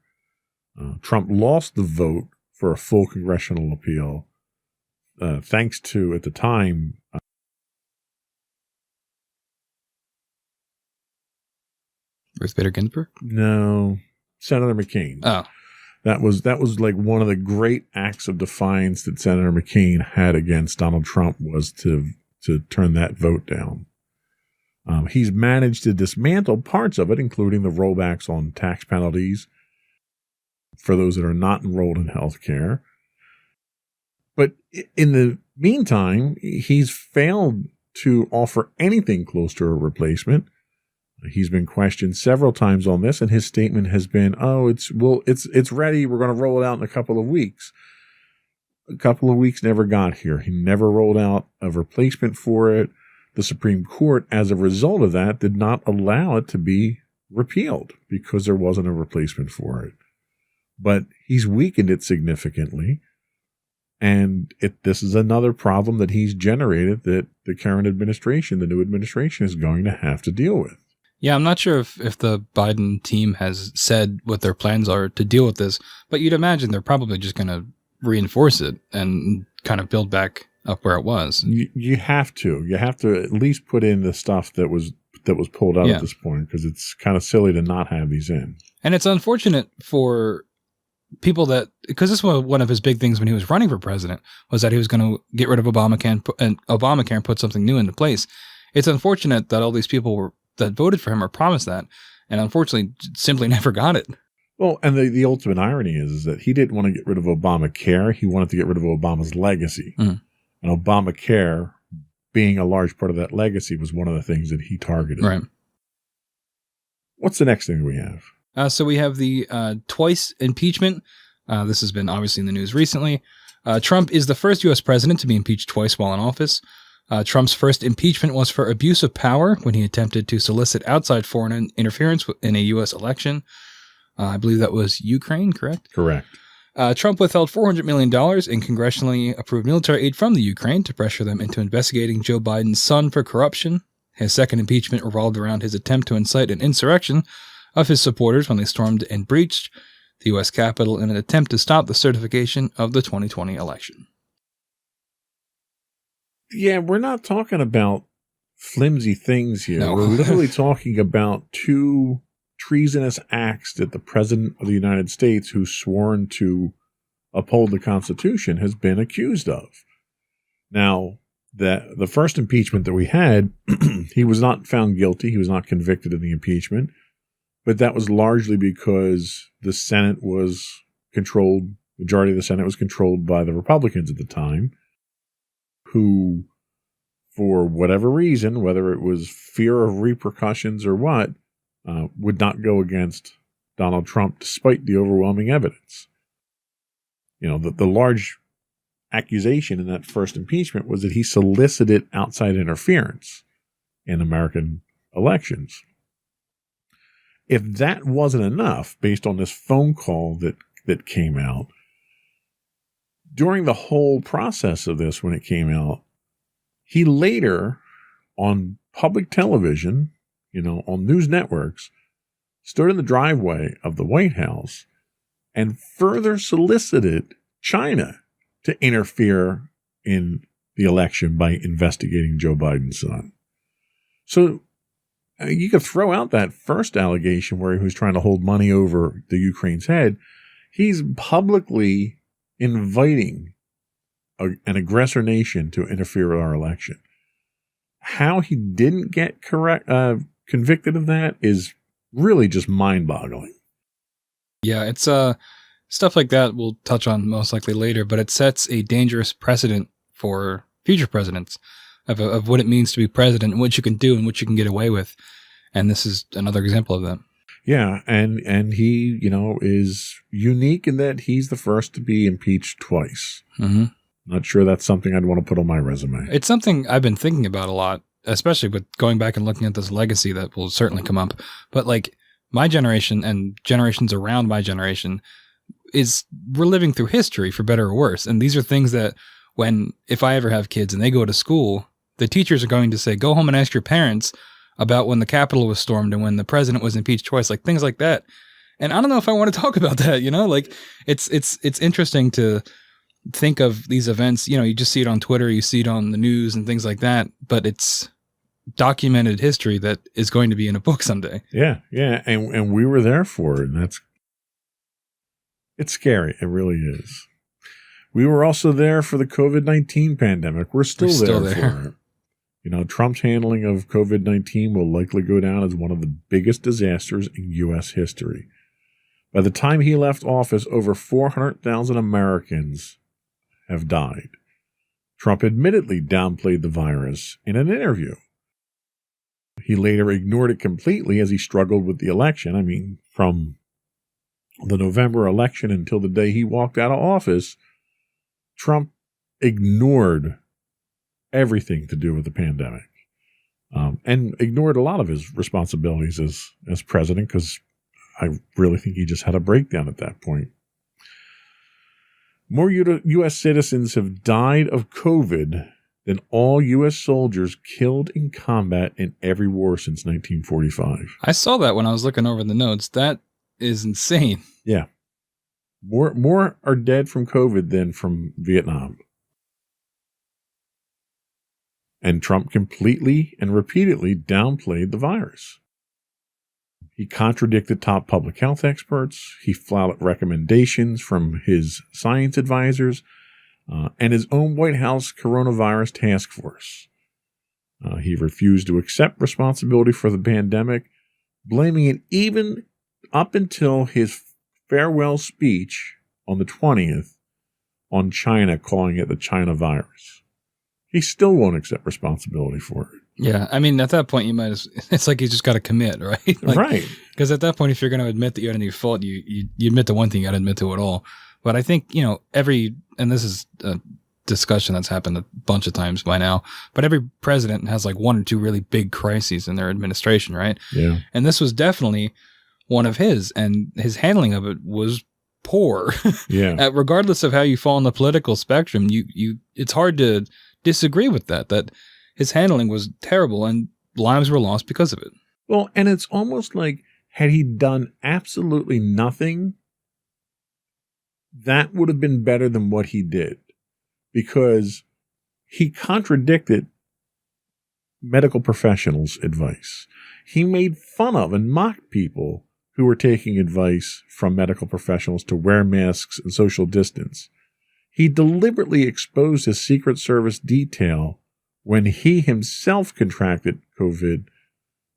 Trump lost the vote for a full congressional appeal, thanks to, at the time, Ruth Bader Ginsburg? No, Senator McCain. Oh. That was like one of the great acts of defiance that Senator McCain had against Donald Trump, was to turn that vote down. He's managed to dismantle parts of it, including the rollbacks on tax penalties for those that are not enrolled in health care. But in the meantime, he's failed to offer anything close to a replacement. He's been questioned several times on this, and his statement has been, it's ready. We're going to roll it out in a couple of weeks. A couple of weeks never got here. He never rolled out a replacement for it. The Supreme Court, as a result of that, did not allow it to be repealed because there wasn't a replacement for it. But he's weakened it significantly. And this is another problem that he's generated that the current administration, the new administration, is going to have to deal with. Yeah, I'm not sure if the Biden team has said what their plans are to deal with this, but you'd imagine they're probably just going to reinforce it and kind of build back up where it was. You have to. You have to at least put in the stuff that was pulled out at this point, because it's kind of silly to not have these in. And it's unfortunate for people because this was one of his big things when he was running for president, was that he was going to get rid of Obamacare and put something new into place. It's unfortunate that all these people that voted for him were promised that, and unfortunately simply never got it. Well, and the ultimate irony is that he didn't want to get rid of Obamacare. He wanted to get rid of Obama's legacy. And Obamacare, being a large part of that legacy, was one of the things that he targeted. Right. What's the next thing we have? So we have the twice impeachment. This has been obviously in the news recently. Trump is the first U.S. president to be impeached twice while in office. Trump's first impeachment was for abuse of power when he attempted to solicit outside foreign interference in a U.S. election. I believe that was Ukraine, correct? Correct. Trump withheld $400 million in congressionally approved military aid from the Ukraine to pressure them into investigating Joe Biden's son for corruption. His second impeachment revolved around his attempt to incite an insurrection of his supporters when they stormed and breached the U.S. Capitol in an attempt to stop the certification of the 2020 election. Yeah, we're not talking about flimsy things here. No. We're literally talking about two treasonous acts that the President of the United States, who's sworn to uphold the Constitution, has been accused of. Now, the first impeachment that we had, he was not found guilty. He was not convicted of the impeachment. But that was largely because the Senate was controlled, majority of the Senate was controlled by the Republicans at the time, who, for whatever reason, whether it was fear of repercussions or what, would not go against Donald Trump despite the overwhelming evidence. You know, the large accusation in that first impeachment was that he solicited outside interference in American elections. If that wasn't enough, based on this phone call that came out, during the whole process of this, when it came out, he later, on public television, on news networks, stood in the driveway of the White House and further solicited China to interfere in the election by investigating Joe Biden's son. So you could throw out that first allegation where he was trying to hold money over the Ukraine's head. He's publicly inviting an aggressor nation to interfere with our election. How he didn't get convicted of that is really just mind-boggling. Yeah, it's stuff like that we'll touch on most likely later, but it sets a dangerous precedent for future presidents of what it means to be president and what you can do and what you can get away with. And this is another example of that. Yeah, and he, is unique in that he's the first to be impeached twice. Mm-hmm. Not sure that's something I'd want to put on my resume. It's something I've been thinking about a lot, especially with going back and looking at this legacy that will certainly come up. But like my generation and generations around my generation we're living through history for better or worse. And these are things that if I ever have kids and they go to school, the teachers are going to say, go home and ask your parents about when the Capitol was stormed and when the president was impeached twice, like things like that. And I don't know if I want to talk about that, like it's interesting to think of these events. You just see it on Twitter, you see it on the news and things like that, but it's documented history that is going to be in a book someday. Yeah. And we were there for it. And it's scary. It really is. We were also there for the COVID-19 pandemic. We're still there for it. Trump's handling of COVID-19 will likely go down as one of the biggest disasters in U.S. history. By the time he left office, over 400,000 Americans have died. Trump admittedly downplayed the virus in an interview. He later ignored it completely as he struggled with the election. I mean, from the November election until the day he walked out of office, Trump ignored everything to do with the pandemic, and ignored a lot of his responsibilities as president, because I really think he just had a breakdown at that point. More U.S. citizens have died of COVID than all U.S. soldiers killed in combat in every war since 1945. I saw that when I was looking over the notes. That is insane. Yeah. More are dead from COVID than from Vietnam. And Trump completely and repeatedly downplayed the virus. He contradicted top public health experts. He flouted recommendations from his science advisors and his own White House coronavirus task force. He refused to accept responsibility for the pandemic, blaming it even up until his farewell speech on the 20th on China, calling it the China virus. He still won't accept responsibility for it. Yeah, I mean, at that point, it's like you just got to commit, right? Like, right. Because at that point, if you're going to admit that you had any fault, you admit to one thing, you got to admit to it all. But I think, and this is a discussion that's happened a bunch of times by now, but every president has like one or two really big crises in their administration, right? Yeah. And this was definitely one of his, and his handling of it was poor. Yeah. Regardless of how you fall on the political spectrum, it's hard to disagree with that his handling was terrible and lives were lost because of it. Well, and it's almost like had he done absolutely nothing, that would have been better than what he did, because he contradicted medical professionals' advice. He made fun of and mocked people who were taking advice from medical professionals to wear masks and social distance. He deliberately exposed his Secret Service detail when he himself contracted COVID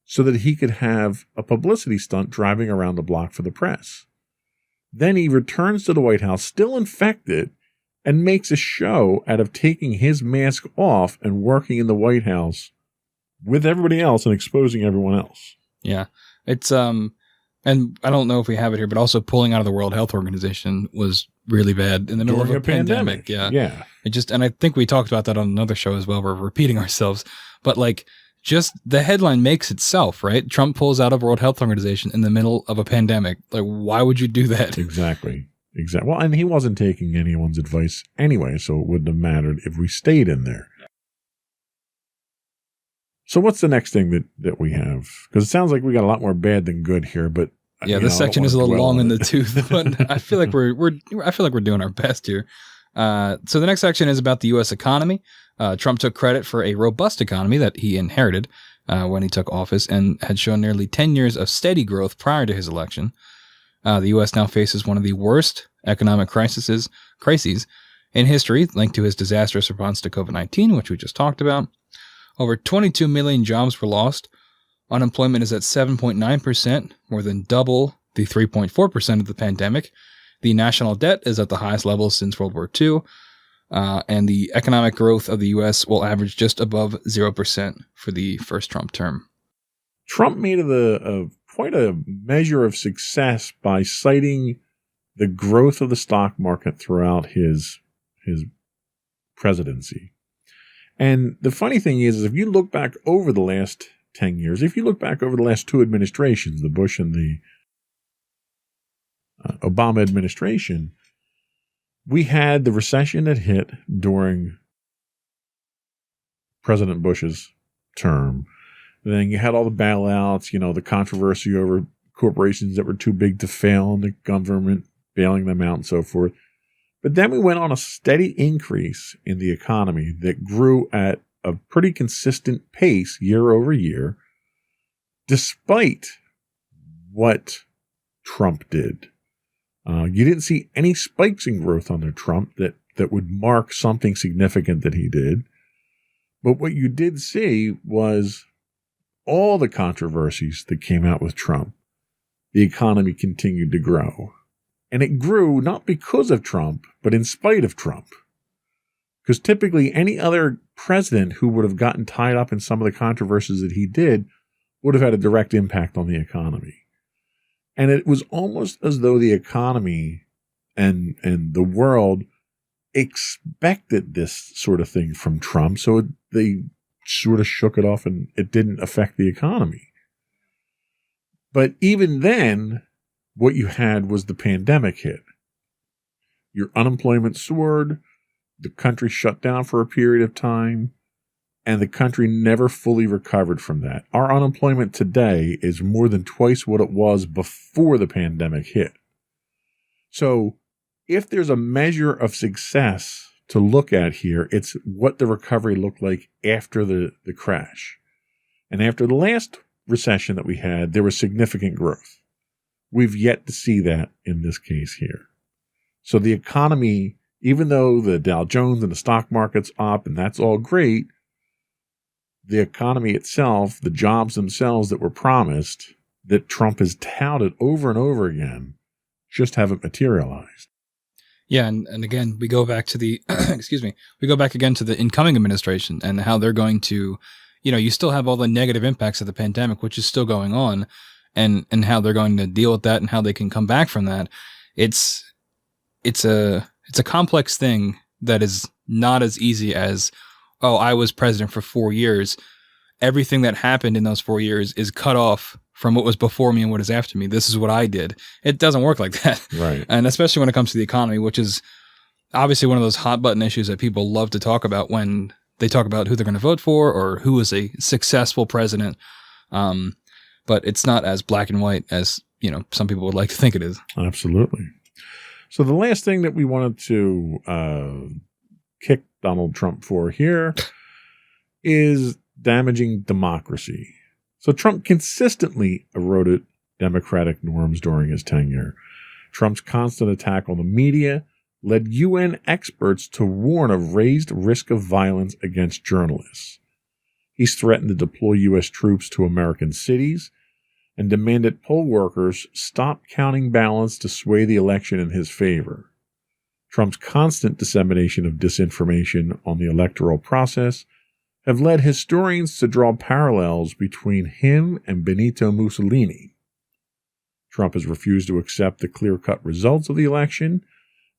so that he could have a publicity stunt driving around the block for the press. Then he returns to the White House, still infected, and makes a show out of taking his mask off and working in the White House with everybody else and exposing everyone else. Yeah. It's, and I don't know if we have it here, but also pulling out of the World Health Organization was really bad in the middle During of a pandemic. Yeah. Yeah. And I think we talked about that on another show as well. We're repeating ourselves, but like just the headline makes itself, right? Trump pulls out of World Health Organization in the middle of a pandemic. Like, why would you do that? Exactly. Well, and he wasn't taking anyone's advice anyway, so it wouldn't have mattered if we stayed in there. So what's the next thing that we have? Because it sounds like we got a lot more bad than good here, but yeah, this section is a little long in the tooth, but I feel like we're doing our best here. So the next section is about the U.S. economy. Trump took credit for a robust economy that he inherited when he took office and had shown nearly 10 years of steady growth prior to his election. The U.S. now faces one of the worst economic crises in history, linked to his disastrous response to COVID-19, which we just talked about. Over 22 million jobs were lost. Unemployment is at 7.9%, more than double the 3.4% of the pandemic. The national debt is at the highest level since World War II. And the economic growth of the U.S. will average just above 0% for the first Trump term. Trump made it quite a measure of success by citing the growth of the stock market throughout his presidency. And the funny thing is if you look back over the last 10 years, if you look back over the last two administrations, the Bush and the Obama administration, we had the recession that hit during President Bush's term. And then you had all the bailouts, the controversy over corporations that were too big to fail and the government bailing them out and so forth. But then we went on a steady increase in the economy that grew at a pretty consistent pace year over year, despite what Trump did. You didn't see any spikes in growth under Trump that would mark something significant that he did. But what you did see was all the controversies that came out with Trump. The economy continued to grow. And it grew not because of Trump, but in spite of Trump. Because typically any other president who would have gotten tied up in some of the controversies that he did would have had a direct impact on the economy. And it was almost as though the economy and the world expected this sort of thing from Trump. So they sort of shook it off and it didn't affect the economy. But even then, what you had was the pandemic hit. Your unemployment soared. The country shut down for a period of time. and the country never fully recovered from that. Our unemployment today is more than twice what it was before the pandemic hit. So if there's a measure of success to look at here, it's what the recovery looked like after the crash. And after the last recession that we had, there was significant growth. We've yet to see that in this case here. So the economy, even though the Dow Jones and the stock market's up and that's all great, the economy itself, the jobs themselves that were promised, that Trump has touted over and over again, just haven't materialized. Yeah, and again, we go back to the we go back again to the incoming administration and how they're going to, you still have all the negative impacts of the pandemic, which is still going on, and how they're going to deal with that and how they can come back from that. It's a complex thing that is not as easy as, oh, I was president for 4 years. Everything that happened in those 4 years is cut off from what was before me and what is after me. This is what I did. It doesn't work like that. Right. And especially when it comes to the economy, which is obviously one of those hot button issues that people love to talk about when they talk about who they're going to vote for or who is a successful president. But it's not as black and white as, some people would like to think it is. Absolutely. So the last thing that we wanted to kick Donald Trump for here is damaging democracy. So Trump consistently eroded democratic norms during his tenure. Trump's constant attack on the media led UN experts to warn of raised risk of violence against journalists. He's threatened to deploy U.S. troops to American cities and demanded poll workers stop counting ballots to sway the election in his favor. Trump's constant dissemination of disinformation on the electoral process have led historians to draw parallels between him and Benito Mussolini. Trump has refused to accept the clear-cut results of the election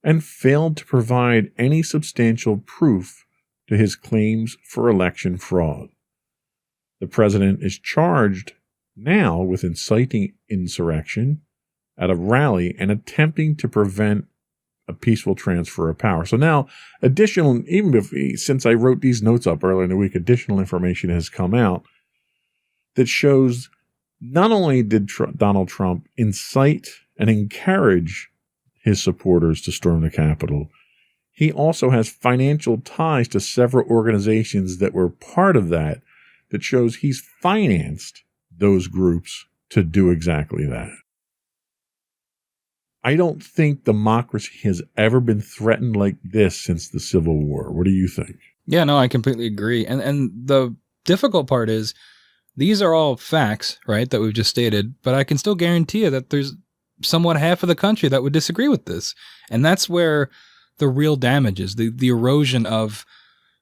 and failed to provide any substantial proof to his claims for election fraud. The president is charged now with inciting insurrection at a rally and attempting to prevent a peaceful transfer of power. So now, since I wrote these notes up earlier in the week, additional information has come out that shows not only did Donald Trump incite and encourage his supporters to storm the Capitol, he also has financial ties to several organizations that were part of that shows he's financed those groups to do exactly that. I don't think democracy has ever been threatened like this since the Civil War. What do you think? Yeah, no, I completely agree. And the difficult part is these are all facts, right, that we've just stated, but I can still guarantee you that there's somewhat half of the country that would disagree with this. And that's where the real damage is, the erosion of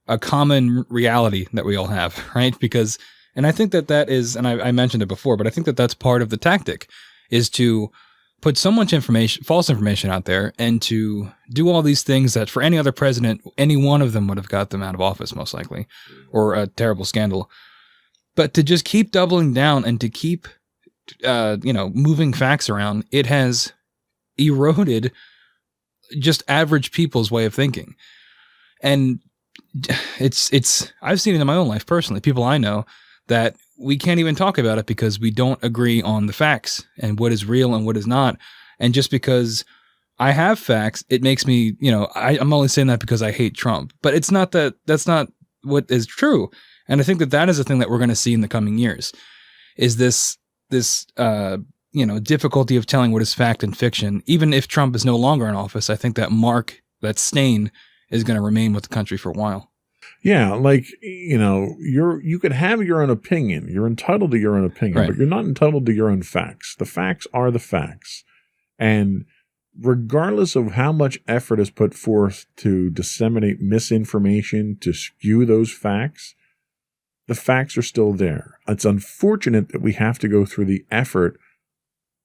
a common reality that we all have, right? Because, and I think that is, and I mentioned it before, but I think that that's part of the tactic, is to put so much information, false information out there, and to do all these things that for any other president, any one of them would have got them out of office, most likely, or a terrible scandal. But to just keep doubling down and to keep, moving facts around, it has eroded just average people's way of thinking. And I've seen it in my own life personally, people I know, that we can't even talk about it because we don't agree on the facts and what is real and what is not. And just because I have facts, it makes me, I'm only saying that because I hate Trump, but it's not that's not what is true. And I think that is a thing that we're going to see in the coming years, is this difficulty of telling what is fact and fiction. Even if Trump is no longer in office, I think that stain is going to remain with the country for a while. Yeah, you could have your own opinion. You're entitled to your own opinion, right, but you're not entitled to your own facts. The facts are the facts. And regardless of how much effort is put forth to disseminate misinformation, to skew those facts, the facts are still there. It's unfortunate that we have to go through the effort,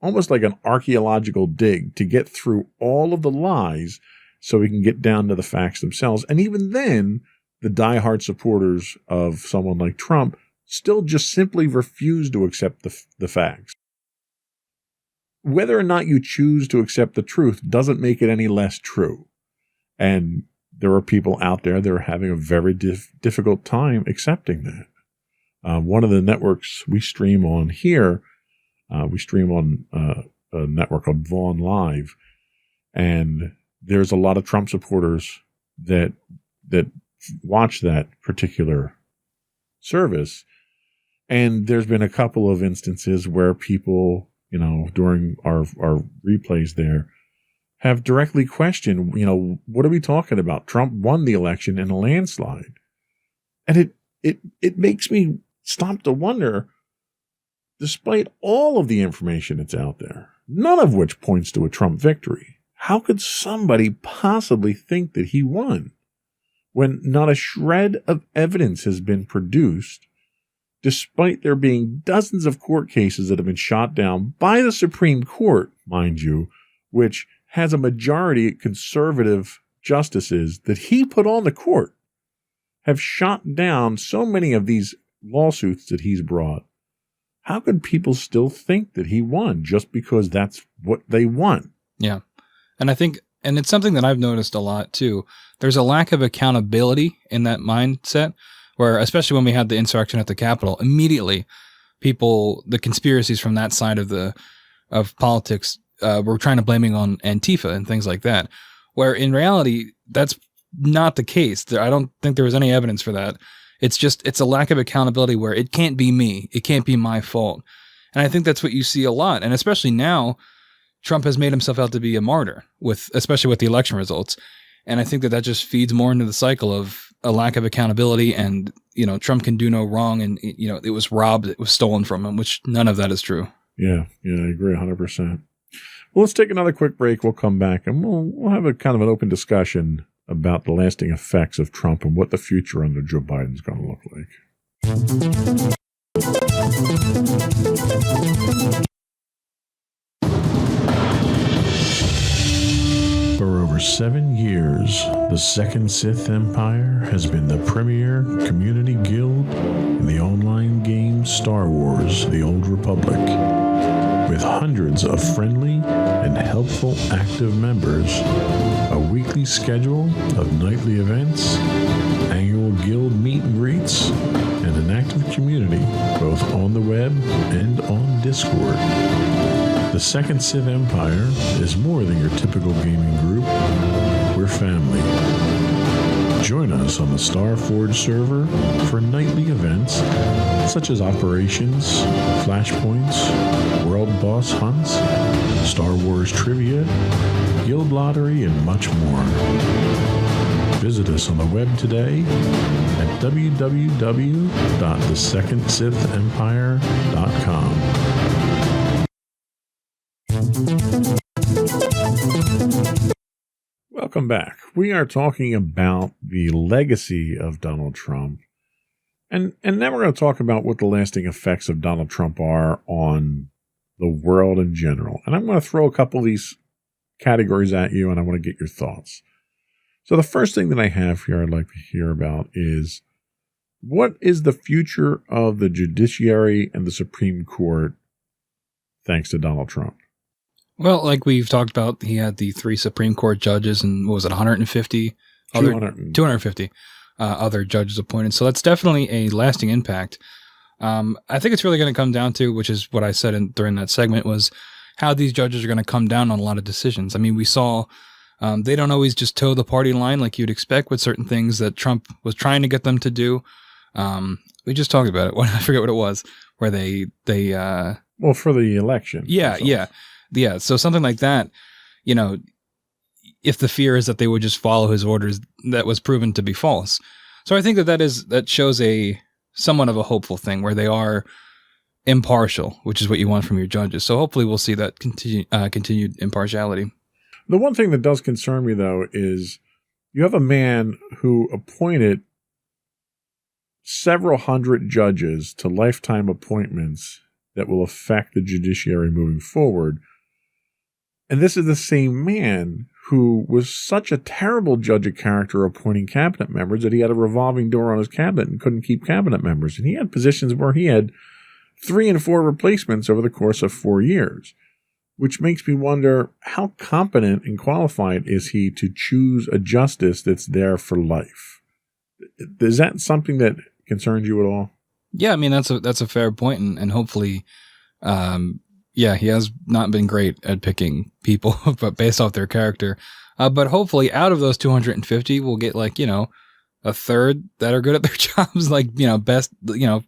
almost like an archaeological dig, to get through all of the lies so we can get down to the facts themselves. And even then, the diehard supporters of someone like Trump still just simply refuse to accept the facts. Whether or not you choose to accept the truth doesn't make it any less true. And there are people out there that are having a very difficult time accepting that. One of the networks we stream on here, we stream on a network called Vaughn Live, and there's a lot of Trump supporters that watch that particular service. And there's been a couple of instances where people, during our replays there, have directly questioned, what are we talking about? Trump won the election in a landslide. And it makes me stop to wonder, despite all of the information that's out there, none of which points to a Trump victory, how could somebody possibly think that he won when not a shred of evidence has been produced, despite there being dozens of court cases that have been shot down by the Supreme Court, mind you, which has a majority conservative justices that he put on the court, have shot down so many of these lawsuits that he's brought. How could people still think that he won just because that's what they want? Yeah. And I think, and it's something that I've noticed a lot too. There's a lack of accountability in that mindset where, especially when we had the insurrection at the Capitol, immediately people, the conspiracies from that side of politics, were trying to blaming on Antifa and things like that, where in reality, that's not the case. I don't think there was any evidence for that. It's a lack of accountability where it can't be me. It can't be my fault. And I think that's what you see a lot. And especially now, Trump has made himself out to be a martyr, especially with the election results. And I think that just feeds more into the cycle of a lack of accountability and, Trump can do no wrong. And, it was robbed, it was stolen from him, which none of that is true. Yeah, I agree 100%. Well, let's take another quick break. We'll come back and we'll have a kind of an open discussion about the lasting effects of Trump and what the future under Joe Biden is going to look like. For over 7 years, the Second Sith Empire has been the premier community guild in the online game Star Wars: The Old Republic. With hundreds of friendly and helpful active members, a weekly schedule of nightly events, annual guild meet and greets, and an active community both on the web and on Discord. The Second Sith Empire is more than your typical gaming group. We're family. Join us on the Starforge server for nightly events such as operations, flashpoints, world boss hunts, Star Wars trivia, guild lottery, and much more. Visit us on the web today at www.thesecondsithempire.com. Welcome back. We are talking about the legacy of Donald Trump. And now we're going to talk about what the lasting effects of Donald Trump are on the world in general. And I'm going to throw a couple of these categories at you, and I want to get your thoughts. So the first thing that I have here I'd like to hear about is, what is the future of the judiciary and the Supreme Court thanks to Donald Trump? Well, like we've talked about, he had the 3 Supreme Court judges and what was it, 150? 250 other judges appointed. So that's definitely a lasting impact. I think it's really going to come down to, which is what I said during that segment, was how these judges are going to come down on a lot of decisions. I mean, we saw they don't always just toe the party line like you'd expect with certain things that Trump was trying to get them to do. We just talked about it. I forget what it was, where they well, for the election. Yeah. So something like that, if the fear is that they would just follow his orders, that was proven to be false. So I think that shows a somewhat of a hopeful thing where they are impartial, which is what you want from your judges. So hopefully we'll see that continued impartiality. The one thing that does concern me, though, is you have a man who appointed several hundred judges to lifetime appointments that will affect the judiciary moving forward. And this is the same man who was such a terrible judge of character appointing cabinet members that he had a revolving door on his cabinet and couldn't keep cabinet members. And he had positions where he had 3 and 4 replacements over the course of 4 years. which makes me wonder, how competent and qualified is he to choose a justice that's there for life? Is that something that concerns you at all? Yeah, I mean, that's a fair point, and hopefully, yeah, he has not been great at picking people, but based off their character. But hopefully, out of those 250, we'll get like, a third that are good at their jobs, like, best,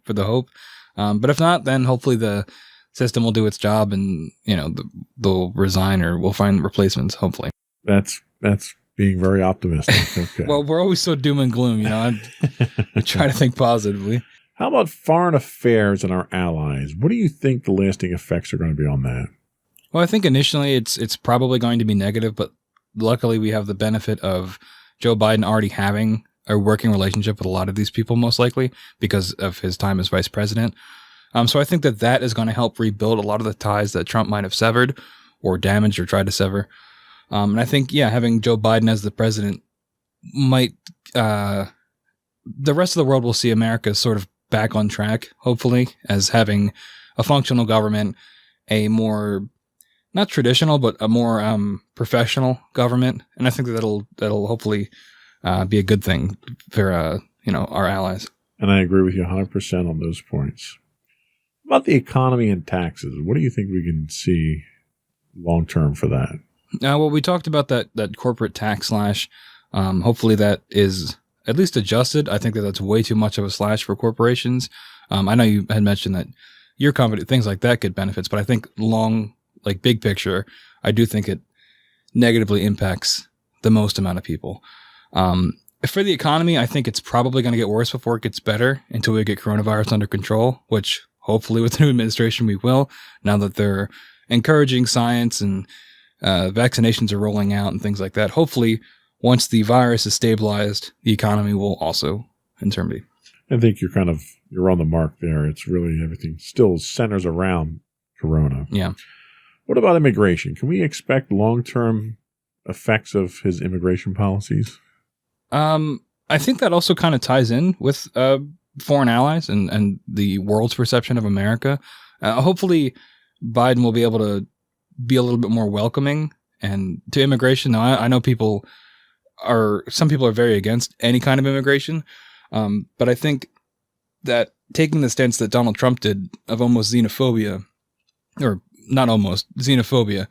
for the hope. But if not, then hopefully the system will do its job, and they'll resign, or we'll find replacements. Hopefully, that's being very optimistic. Okay. Well, we're always so doom and gloom, I try to think positively. How about foreign affairs and our allies? What do you think the lasting effects are going to be on that? Well, I think initially it's probably going to be negative, but luckily we have the benefit of Joe Biden already having a working relationship with a lot of these people, most likely because of his time as vice president. So I think that is going to help rebuild a lot of the ties that Trump might have severed or damaged or tried to sever. And I think, having Joe Biden as the president might, the rest of the world will see America sort of back on track, hopefully, as having a functional government, a more, not traditional, but a more professional government. And I think that'll hopefully be a good thing for, our allies. And I agree with you 100% on those points. About the economy and taxes, what do you think we can see long term for that? Well, we talked about that corporate tax slash. Hopefully that is at least adjusted. I think that's way too much of a slash for corporations. I know you had mentioned that your company, things like that get benefits, but I think big picture, I do think it negatively impacts the most amount of people. For the economy, I think it's probably going to get worse before it gets better until we get coronavirus under control, which hopefully with the new administration we will, now that they're encouraging science and vaccinations are rolling out and things like that. Hopefully, once the virus is stabilized, the economy will also in turn be. I think you're on the mark there. It's really everything still centers around Corona. Yeah. What about immigration? Can we expect long-term effects of his immigration policies? I think that also kind of ties in with foreign allies and the world's perception of America. Hopefully, Biden will be able to be a little bit more welcoming and to immigration. Now, I know some people are very against any kind of immigration, but I think that taking the stance that Donald Trump did of almost xenophobia, or not almost, xenophobia,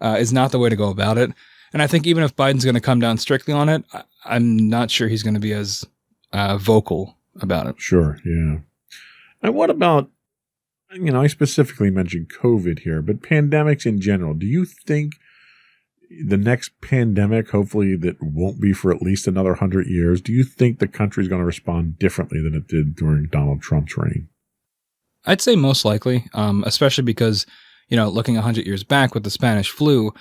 is not the way to go about it. And I think even if Biden's going to come down strictly on it, I'm not sure he's going to be as vocal about it. Sure, yeah. And what about, I specifically mentioned COVID here, but pandemics in general. Do you think the next pandemic, hopefully that won't be for at least another 100 years, do you think the country's going to respond differently than it did during Donald Trump's reign? I'd say most likely, especially because, looking 100 years back with the Spanish flu,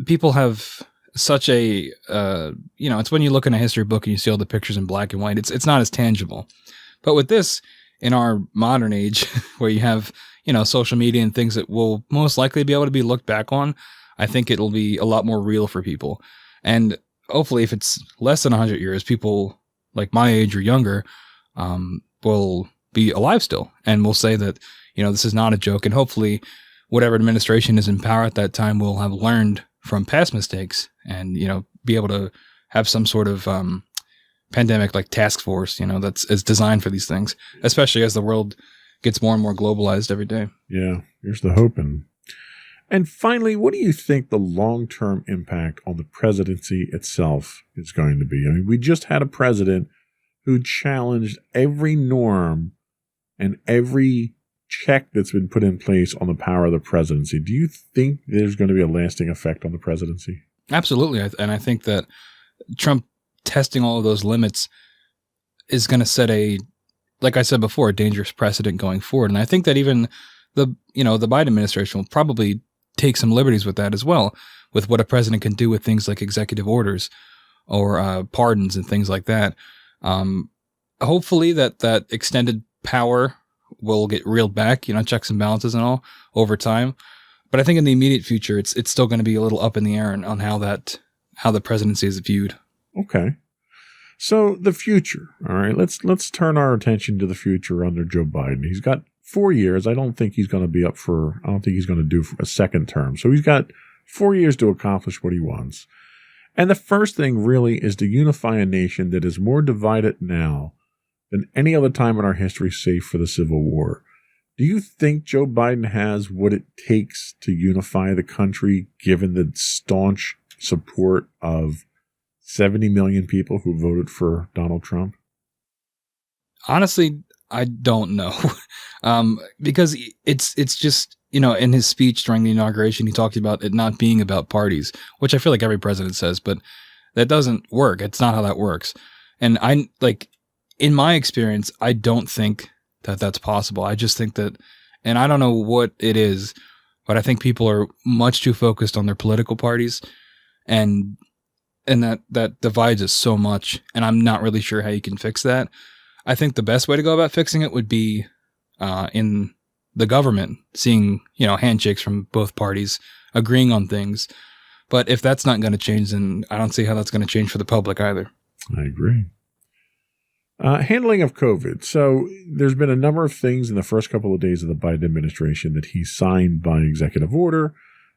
people have such a, it's when you look in a history book and you see all the pictures in black and white, it's not as tangible. But with this, in our modern age, where you have, social media and things that will most likely be able to be looked back on, I think it'll be a lot more real for people. And hopefully, if it's less than 100 years, people like my age or younger will be alive still and will say that, this is not a joke. And hopefully, whatever administration is in power at that time will have learned from past mistakes and, be able to have some sort of pandemic like task force, is designed for these things, especially as the world gets more and more globalized every day. Yeah, here's the hope. And finally, what do you think the long-term impact on the presidency itself is going to be? I mean, we just had a president who challenged every norm and every check that's been put in place on the power of the presidency. Do you think there's going to be a lasting effect on the presidency? Absolutely. And I think that Trump testing all of those limits is going to set like I said before, a dangerous precedent going forward. And I think that even the Biden administration will probably take some liberties with that as well, with what a president can do with things like executive orders or pardons and things like that. Hopefully that extended power will get reeled back, checks and balances and all over time. But I think in the immediate future, it's still going to be a little up in the air on how the presidency is viewed. Okay. So the future. All right. Let's turn our attention to the future under Joe Biden. He's got 4 years. I don't think he's going to do a second term. So he's got 4 years to accomplish what he wants. And the first thing really is to unify a nation that is more divided now than any other time in our history, save for the Civil War. Do you think Joe Biden has what it takes to unify the country, given the staunch support of 70 million people who voted for Donald Trump? Honestly, I don't know. Because it's just, in his speech during the inauguration, he talked about it not being about parties, which I feel like every president says, but that doesn't work. It's not how that works. And in my experience, I don't think that that's possible. I just think that, and I don't know what it is, but I think people are much too focused on their political parties, and that divides us so much. And I'm not really sure how you can fix that. I think the best way to go about fixing it would be in the government, seeing, handshakes from both parties, agreeing on things. But if that's not going to change, then I don't see how that's going to change for the public either. I agree. Handling of COVID. So there's been a number of things in the first couple of days of the Biden administration that he signed by executive order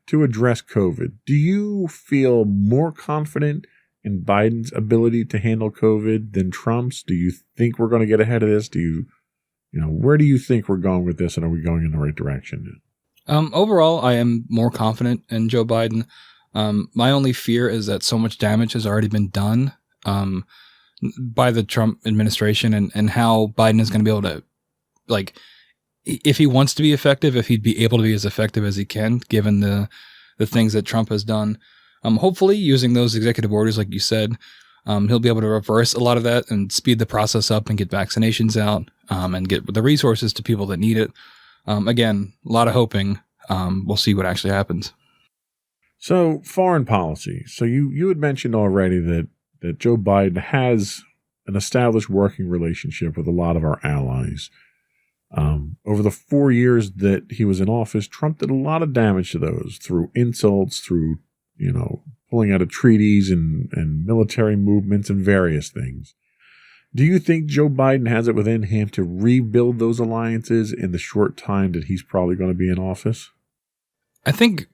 to address COVID. Do you feel more confident in Biden's ability to handle COVID than Trump's? Do you think we're going to get ahead of this? Where do you think we're going with this, and are we going in the right direction? Overall, I am more confident in Joe Biden. My only fear is that so much damage has already been done by the Trump administration, and how Biden is going to be able to, if he wants to be effective, if he'd be able to be as effective as he can, given the things that Trump has done. Hopefully, using those executive orders, like you said, he'll be able to reverse a lot of that and speed the process up and get vaccinations out, and get the resources to people that need it. Again, a lot of hoping. We'll see what actually happens. So, foreign policy. So you had mentioned already that Joe Biden has an established working relationship with a lot of our allies. Over the 4 years that he was in office, Trump did a lot of damage to those through insults, through pulling out of treaties and military movements and various things. Do you think Joe Biden has it within him to rebuild those alliances in the short time that he's probably going to be in office? I think,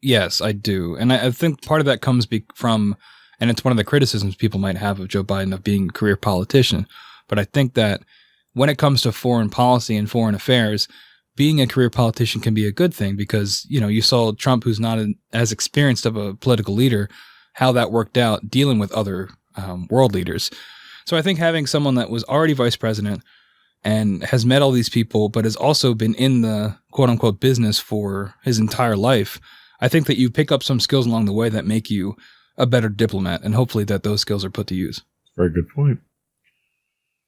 yes, I do. And I think part of that comes from, and it's one of the criticisms people might have of Joe Biden of being a career politician. But I think that when it comes to foreign policy and foreign affairs, being a career politician can be a good thing, because, you saw Trump, who's not as experienced of a political leader, how that worked out dealing with other world leaders. So I think having someone that was already vice president and has met all these people, but has also been in the quote unquote business for his entire life, I think that you pick up some skills along the way that make you a better diplomat, and hopefully that those skills are put to use. Very good point.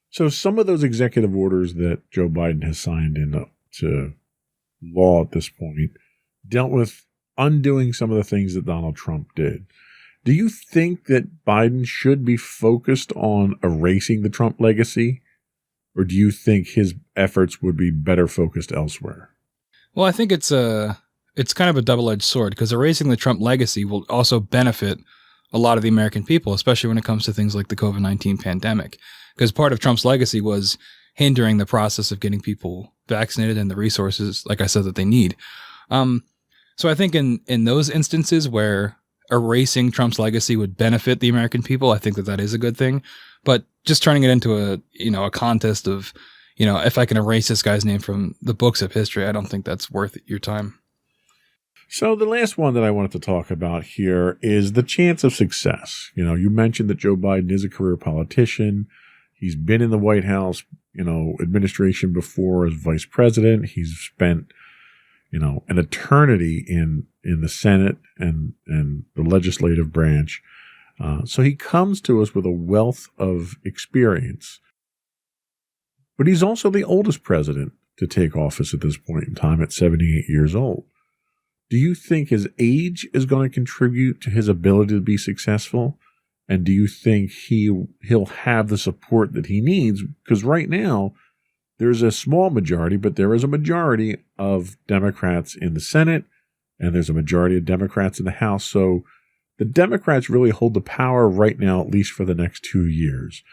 So some of those executive orders that Joe Biden has signed into law at this point dealt with undoing some of the things that Donald Trump did. Do you think that Biden should be focused on erasing the Trump legacy, or do you think his efforts would be better focused elsewhere? Well, I think it's kind of a double-edged sword, because erasing the Trump legacy will also benefit a lot of the American people, especially when it comes to things like the COVID-19 pandemic, because part of Trump's legacy was hindering the process of getting people vaccinated and the resources, like I said, that they need. So I think in those instances where erasing Trump's legacy would benefit the American people, I think that is a good thing. But just turning it into a contest of, if I can erase this guy's name from the books of history, I don't think that's worth your time. So the last one that I wanted to talk about here is the chance of success. You mentioned that Joe Biden is a career politician. He's been in the White House, administration before as vice president. He's spent, an eternity in the Senate and the legislative branch. So he comes to us with a wealth of experience. But he's also the oldest president to take office at this point in time at 78 years old. Do you think his age is going to contribute to his ability to be successful? And do you think he'll have the support that he needs? Because right now, there's a small majority, but there is a majority of Democrats in the Senate, and there's a majority of Democrats in the House. So the Democrats really hold the power right now, at least for the next 2 years.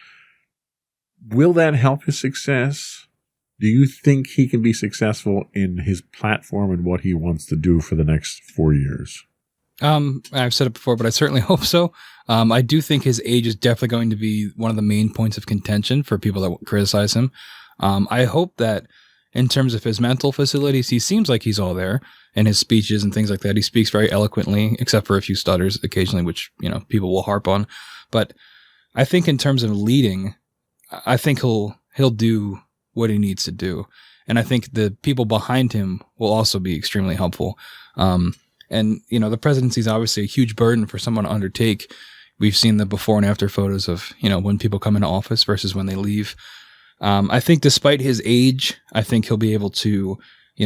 Will that help his success? Do you think he can be successful in his platform and what he wants to do for the next 4 years? I've said it before, but I certainly hope so. I do think his age is definitely going to be one of the main points of contention for people that criticize him. I hope that in terms of his mental facilities, he seems like he's all there, and his speeches and things like that. He speaks very eloquently, except for a few stutters occasionally, which, people will harp on. But I think in terms of leading, I think he'll do what he needs to do. And I think the people behind him will also be extremely helpful. And, the presidency is obviously a huge burden for someone to undertake. We've seen the before and after photos of, when people come into office versus when they leave. I think despite his age, I think he'll be able to,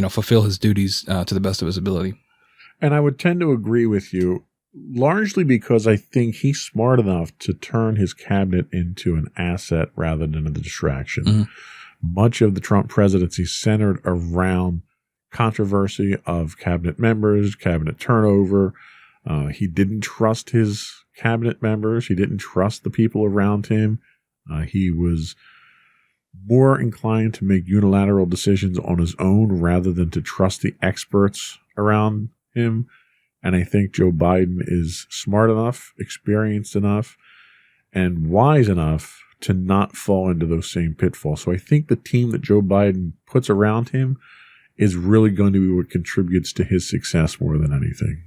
fulfill his duties to the best of his ability. And I would tend to agree with you, largely because I think he's smart enough to turn his cabinet into an asset rather than a distraction. Mm-hmm. Much of the Trump presidency centered around controversy of cabinet members, cabinet turnover. He didn't trust his cabinet members. He didn't trust the people around him. He was more inclined to make unilateral decisions on his own rather than to trust the experts around him. And I think Joe Biden is smart enough, experienced enough, and wise enough to not fall into those same pitfalls. So I think the team that Joe Biden puts around him is really going to be what contributes to his success more than anything.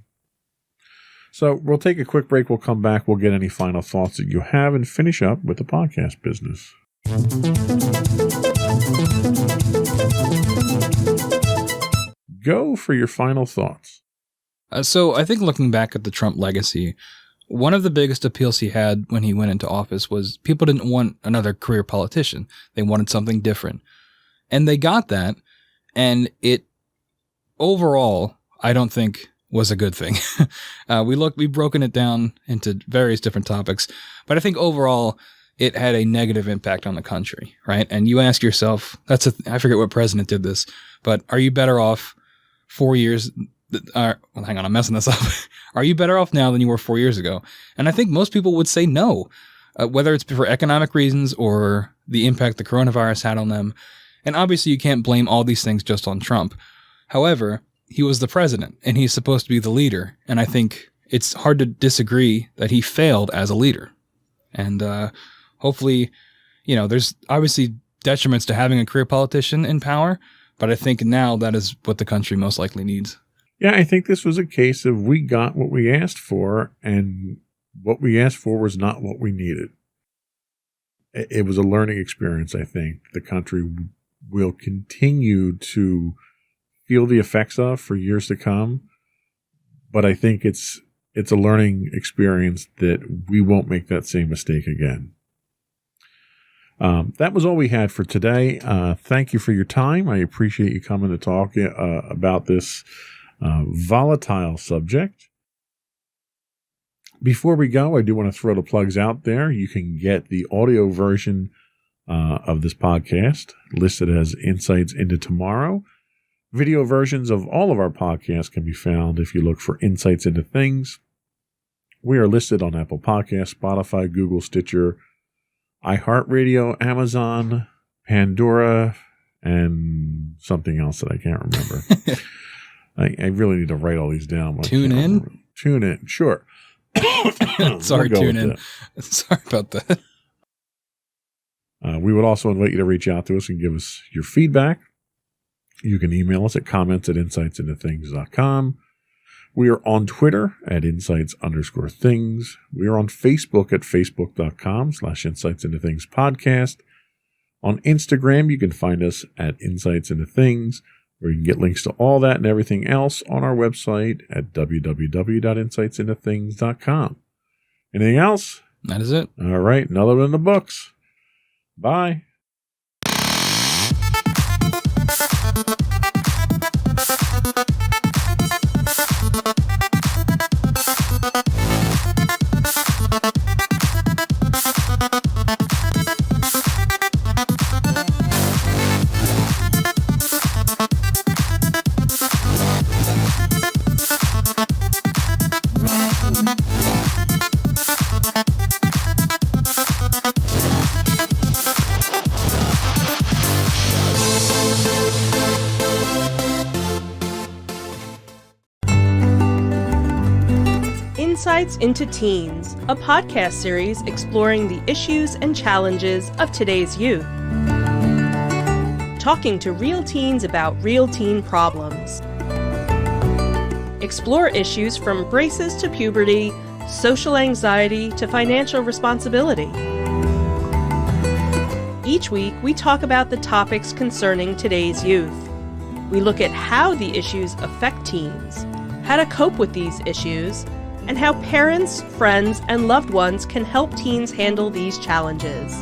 So we'll take a quick break. We'll come back. We'll get any final thoughts that you have and finish up with the podcast business. Go for your final thoughts. So I think looking back at the Trump legacy, one of the biggest appeals he had when he went into office was people didn't want another career politician. They wanted something different. And they got that. And it overall, I don't think was a good thing. We've broken it down into various different topics, but I think overall it had a negative impact on the country, right? And you ask yourself, I forget what president did this, but are you better off 4 years? Hang on, I'm messing this up. Are you better off now than you were 4 years ago? And I think most people would say no, whether it's for economic reasons or the impact the coronavirus had on them. And obviously you can't blame all these things just on Trump. However, he was the president and he's supposed to be the leader. And I think it's hard to disagree that he failed as a leader. And hopefully, there's obviously detriments to having a career politician in power, but I think now that is what the country most likely needs. Yeah, I think this was a case of we got what we asked for, and what we asked for was not what we needed. It was a learning experience, I think. The country will continue to feel the effects of for years to come, but I think it's a learning experience that we won't make that same mistake again. That was all we had for today. Thank you for your time. I appreciate you coming to talk about this volatile subject. Before we go, I do want to throw the plugs out there. You can get the audio version of this podcast listed as Insights into Tomorrow. Video versions of all of our podcasts can be found if you look for Insights into Things. We are listed on Apple Podcasts, Spotify, Google, Stitcher, iHeartRadio, Amazon, Pandora, and something else that I can't remember. I really need to write all these down. Tune in? Tune in, sure. Sorry, tune in. Sorry about that. We would also invite you to reach out to us and give us your feedback. You can email us at comments@insightsintothings.com. We are on Twitter at insights_things. We are on Facebook at facebook.com/insightsintothingspodcast. On Instagram, you can find us at insightsintothings, where you can get links to all that and everything else on our website at www.insightsintothings.com. Anything else? That is it. All right. Another one in the books. Bye. Insights into Teens, a podcast series exploring the issues and challenges of today's youth. Talking to real teens about real teen problems. Explore issues from braces to puberty, social anxiety to financial responsibility. Each week, we talk about the topics concerning today's youth. We look at how the issues affect teens, how to cope with these issues, and how parents, friends, and loved ones can help teens handle these challenges.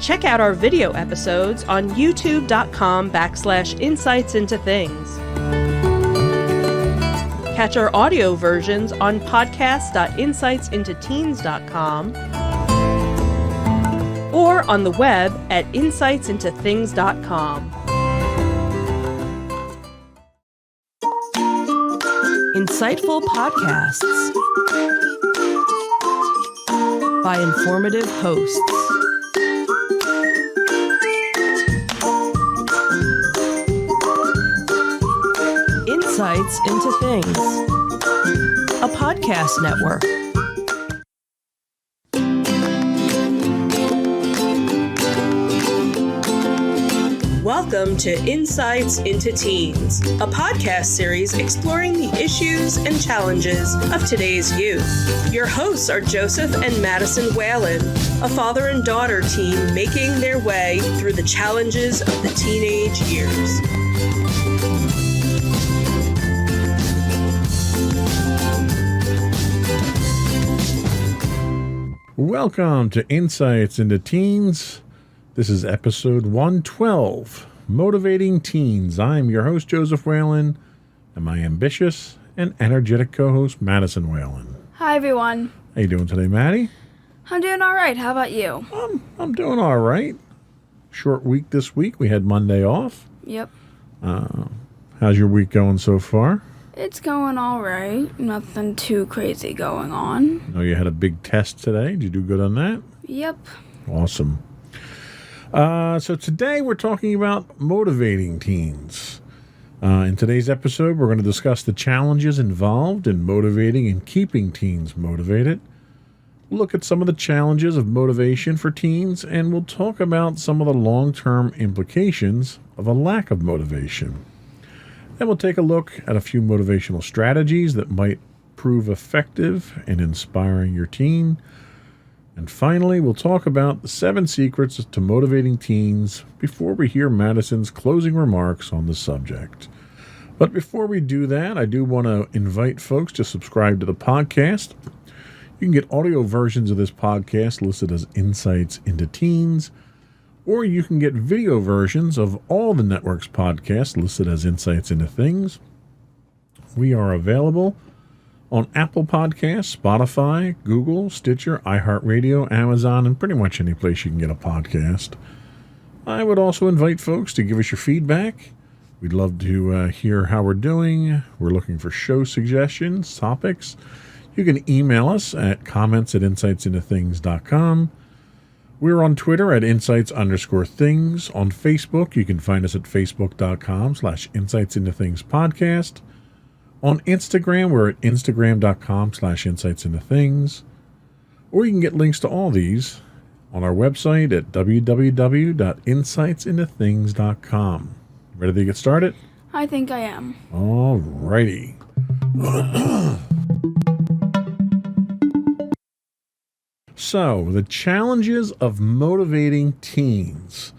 Check out our video episodes on youtube.com/insightsintothings. Catch our audio versions on podcast.insightsintoteens.com or on the web at insightsintothings.com. Insightful podcasts by informative hosts. Insights into Things, a podcast network. Welcome to Insights into Teens, a podcast series exploring the issues and challenges of today's youth. Your hosts are Joseph and Madison Whalen, a father and daughter team making their way through the challenges of the teenage years. Welcome to Insights into Teens. This is episode 112, Motivating Teens. I'm your host, Joseph Whalen, and my ambitious and energetic co-host, Madison Whalen. Hi, everyone. How you doing today, Maddie? I'm doing all right. How about you? I'm doing all right. Short week this week. We had Monday off. Yep. How's your week going so far? It's going all right. Nothing too crazy going on. I know you had a big test today. Did you do good on that? Yep. Awesome. So today we're talking about motivating teens. In today's episode, we're going to discuss the challenges involved in motivating and keeping teens motivated. We'll look at some of the challenges of motivation for teens, and we'll talk about some of the long-term implications of a lack of motivation. Then we'll take a look at a few motivational strategies that might prove effective in inspiring your teen. And finally, we'll talk about the 7 secrets to motivating teens before we hear Madison's closing remarks on the subject. But before we do that, I do want to invite folks to subscribe to the podcast. You can get audio versions of this podcast listed as Insights into Teens, or you can get video versions of all the network's podcasts listed as Insights into Things. We are available on Apple Podcasts, Spotify, Google, Stitcher, iHeartRadio, Amazon, and pretty much any place you can get a podcast. I would also invite folks to give us your feedback. We'd love to hear how we're doing. We're looking for show suggestions, topics. You can email us at comments@insightsintothings.com. We're on Twitter at insights_things. On Facebook, you can find us at facebook.com/insightsintothingspodcast. On Instagram, we're at instagram.com/insightsintothings. Or you can get links to all these on our website at www.insightsintothings.com. Ready to get started? I think I am. All righty. So, the challenges of motivating teens.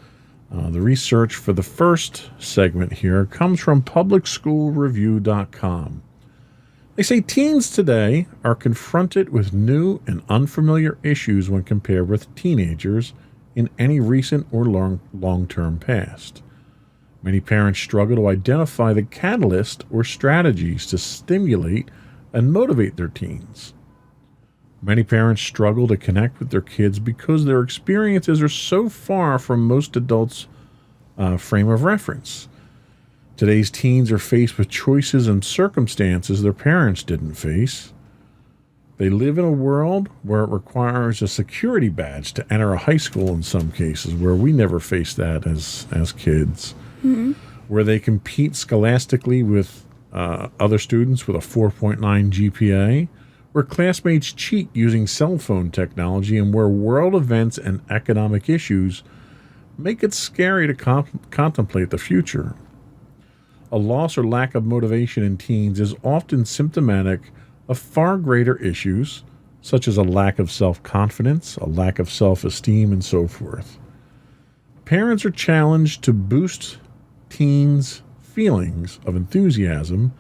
The research for the first segment here comes from publicschoolreview.com. They say teens today are confronted with new and unfamiliar issues when compared with teenagers in any recent or long-term past. Many parents struggle to identify the catalyst or strategies to stimulate and motivate their teens. Many parents struggle to connect with their kids because their experiences are so far from most adults' frame of reference. Today's teens are faced with choices and circumstances their parents didn't face. They live in a world where it requires a security badge to enter a high school in some cases, where we never faced that as kids. Mm-hmm. Where they compete scholastically with other students with a 4.9 GPA, where classmates cheat using cell phone technology, and where world events and economic issues make it scary to contemplate the future. A loss or lack of motivation in teens is often symptomatic of far greater issues, such as a lack of self-confidence, a lack of self-esteem, and so forth. Parents are challenged to boost teens' feelings of enthusiasm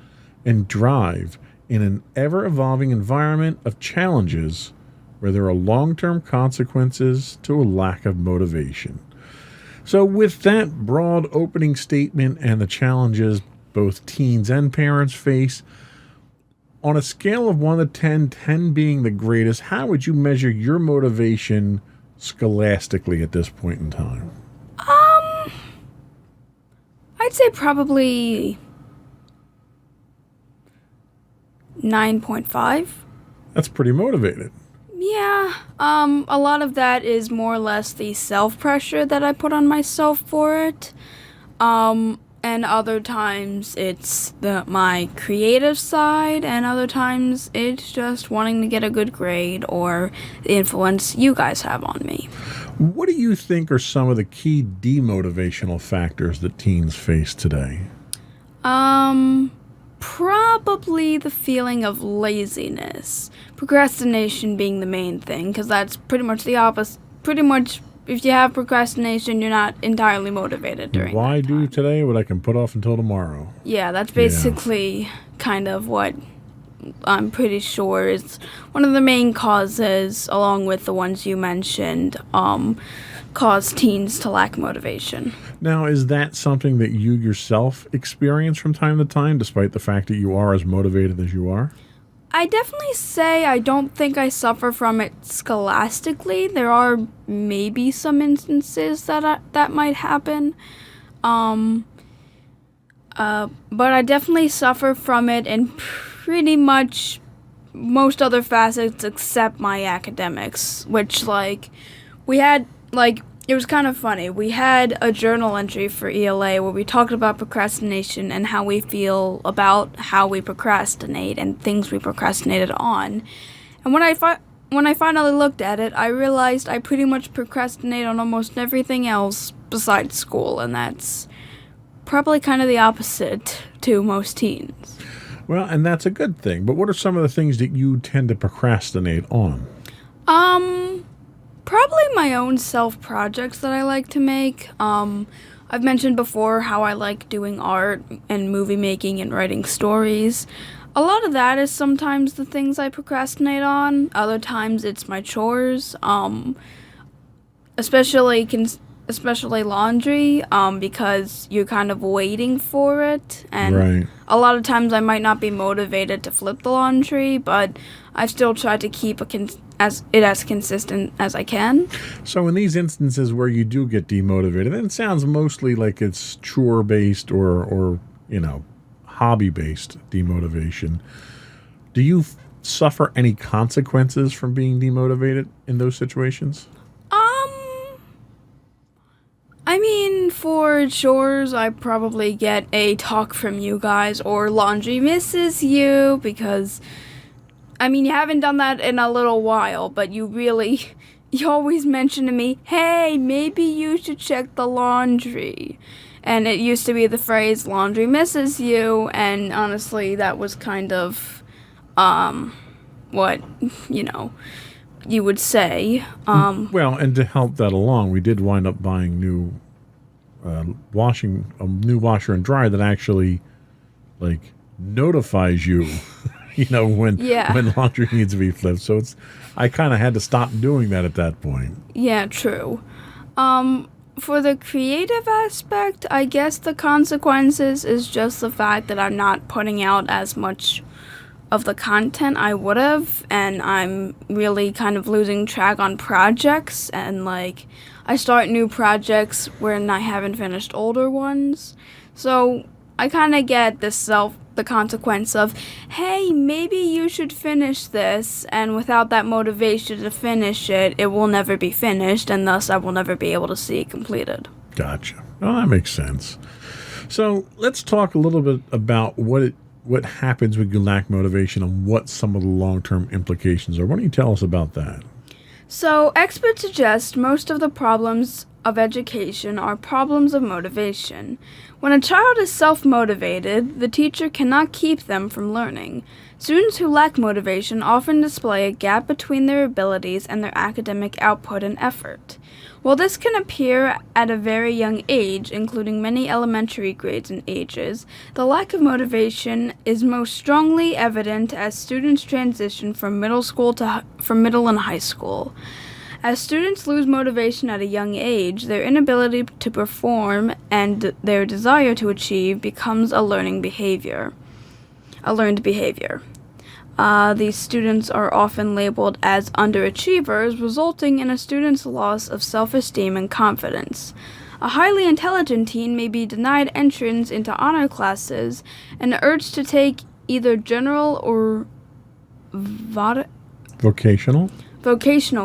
and drive in an ever-evolving environment of challenges where there are long-term consequences to a lack of motivation. So with that broad opening statement and the challenges both teens and parents face, on a scale of 1 to 10, 10 being the greatest, how would you measure your motivation scholastically at this point in time? I'd say probably 9.5. That's pretty motivated. Yeah, a lot of that is more or less the self-pressure that I put on myself for it. And other times it's my creative side, and other times it's just wanting to get a good grade or the influence you guys have on me. What do you think are some of the key demotivational factors that teens face today? Probably the feeling of laziness. Procrastination being the main thing, because that's pretty much the opposite. Pretty much, if you have procrastination, you're not entirely motivated during Why that do time. today what I can put off until tomorrow? Yeah, that's basically kind of what I'm pretty sure is one of the main causes, along with the ones you mentioned, cause teens to lack motivation. Now, is that something that you yourself experience from time to time, despite the fact that you are as motivated as you are? I definitely say I don't think I suffer from it scholastically. There are maybe some instances that might happen. But I definitely suffer from it in pretty much most other facets except my academics, which, it was kind of funny. We had a journal entry for ELA where we talked about procrastination and how we feel about how we procrastinate and things we procrastinated on. And when I finally looked at it, I realized I pretty much procrastinate on almost everything else besides school, and that's probably kind of the opposite to most teens. Well, and that's a good thing. But what are some of the things that you tend to procrastinate on? Probably my own self-projects that I like to make. I've mentioned before how I like doing art and movie making and writing stories. A lot of that is sometimes the things I procrastinate on. Other times it's my chores, especially laundry, because you're kind of waiting for it. And Right. a lot of times I might not be motivated to flip the laundry, but I still try to keep as consistent as I can. So in these instances where you do get demotivated, and it sounds mostly like it's chore-based or hobby-based demotivation, do you suffer any consequences from being demotivated in those situations? I mean, for chores, I probably get a talk from you guys, or laundry misses you, because, you haven't done that in a little while, but you always mention to me, hey, maybe you should check the laundry. And it used to be the phrase, laundry misses you, and honestly, that was kind of, what, you would say. Well, and to help that along, we did wind up buying a new washer and dryer that actually notifies you, when laundry needs to be flipped. So I kind of had to stop doing that at that point. Yeah, true. For the creative aspect, I guess the consequences is just the fact that I'm not putting out as much of the content I would have, and I'm really kind of losing track on projects, and I start new projects when I haven't finished older ones. So I kind of get the consequence of, hey, maybe you should finish this, and without that motivation to finish it, it will never be finished, and thus I will never be able to see it completed. Gotcha. Well, that makes sense. So let's talk a little bit about what it what happens when you lack motivation and what some of the long-term implications are. Why don't you tell us about that? So, experts suggest most of the problems of education are problems of motivation. When a child is self-motivated, the teacher cannot keep them from learning. Students who lack motivation often display a gap between their abilities and their academic output and effort. While this can appear at a very young age, including many elementary grades and ages, the lack of motivation is most strongly evident as students transition from middle and high school. As students lose motivation at a young age, their inability to perform and their desire to achieve becomes a learned behavior. These students are often labeled as underachievers, resulting in a student's loss of self-esteem and confidence. A highly intelligent teen may be denied entrance into honor classes and urged to take either general or vocational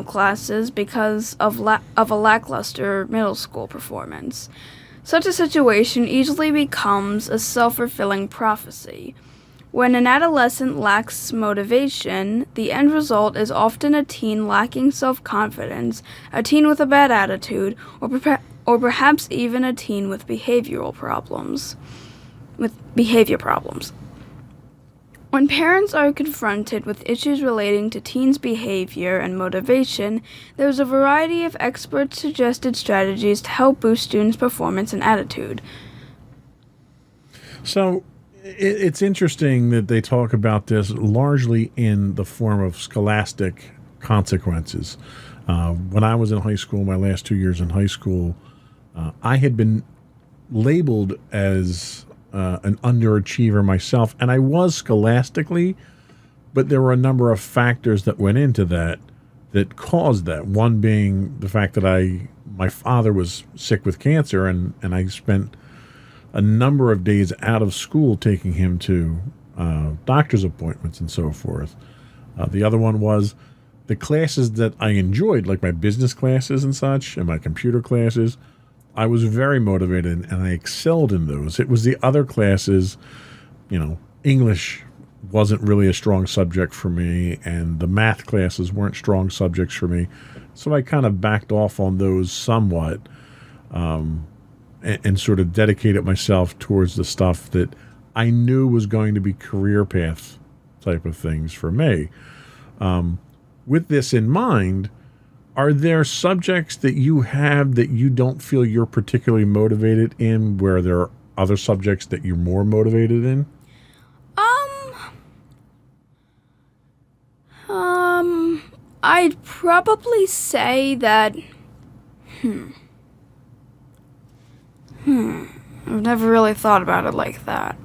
classes because of a lackluster middle school performance. Such a situation easily becomes a self-fulfilling prophecy. When an adolescent lacks motivation, the end result is often a teen lacking self-confidence, a teen with a bad attitude, or perhaps even a teen with behavior problems. When parents are confronted with issues relating to teens' behavior and motivation, there is a variety of expert-suggested strategies to help boost students' performance and attitude. So, it's interesting that they talk about this largely in the form of scholastic consequences. When I was in high school, my last 2 years in high school, I had been labeled as an underachiever myself, and I was scholastically, but there were a number of factors that went into that caused that. One being the fact that my father was sick with cancer, and I spent a number of days out of school taking him to doctor's appointments and so forth. The other one was the classes that I enjoyed, like my business classes and such, and my computer classes. I was very motivated and I excelled in those. It was the other classes, English wasn't really a strong subject for me, and the math classes weren't strong subjects for me. So I kind of backed off on those somewhat. And sort of dedicated myself towards the stuff that I knew was going to be career path type of things for me. With this in mind, are there subjects that you have that you don't feel you're particularly motivated in, where there are other subjects that you're more motivated in? I'd probably say that, I've never really thought about it like that.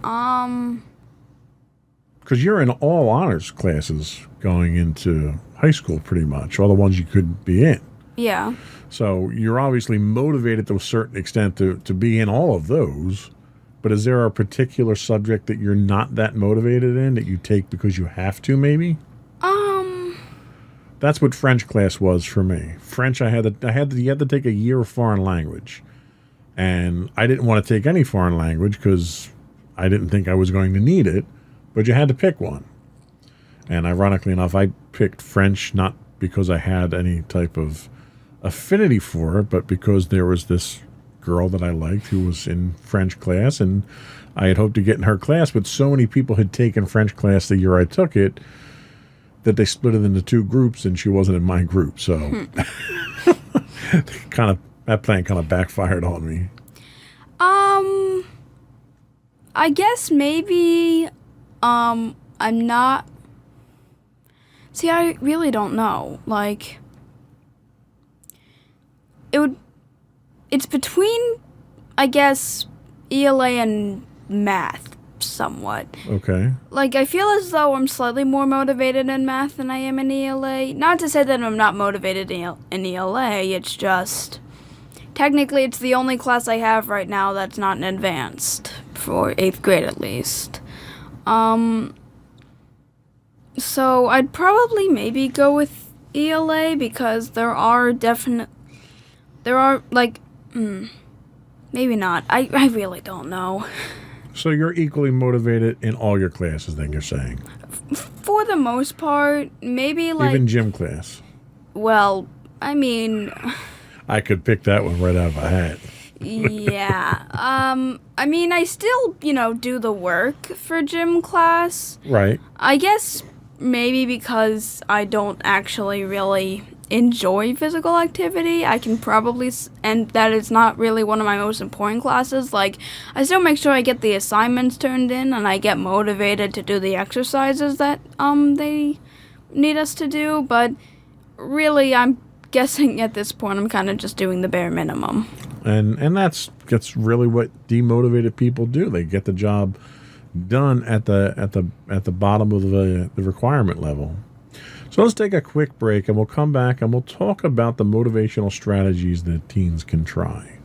Because you're in all honors classes going into high school, pretty much, all the ones you could be in. Yeah. So you're obviously motivated to a certain extent to be in all of those, but is there a particular subject that you're not that motivated in that you take because you have to, maybe? That's what French class was for me. French, you had to take a year of foreign language. And I didn't want to take any foreign language because I didn't think I was going to need it, but you had to pick one. And ironically enough, I picked French not because I had any type of affinity for it, but because there was this girl that I liked who was in French class, and I had hoped to get in her class, but so many people had taken French class the year I took it that they split it into two groups, and she wasn't in my group. So that plan kind of backfired on me. I guess maybe, I'm not. See, I really don't know. Like, it's between, I guess, ELA and math, somewhat. Okay. Like, I feel as though I'm slightly more motivated in math than I am in ELA. Not to say that I'm not motivated in ELA, it's just, technically it's the only class I have right now that's not an advanced, for 8th grade at least. So I'd probably maybe go with ELA because maybe not. I really don't know. So you're equally motivated in all your classes, then you're saying? For the most part, maybe like... Even gym class? Well, I mean... I could pick that one right out of a hat. Yeah. I mean, I still, do the work for gym class. Right. I guess maybe because I don't actually really enjoy physical activity, I can probably, and that it's not really one of my most important classes. Like, I still make sure I get the assignments turned in, and I get motivated to do the exercises that, they need us to do, but really, I'm guessing at this point I'm kind of just doing the bare minimum. And that's really what demotivated people do. They get the job done at the bottom of the requirement level. So let's take a quick break, and we'll come back and we'll talk about the motivational strategies that teens can try.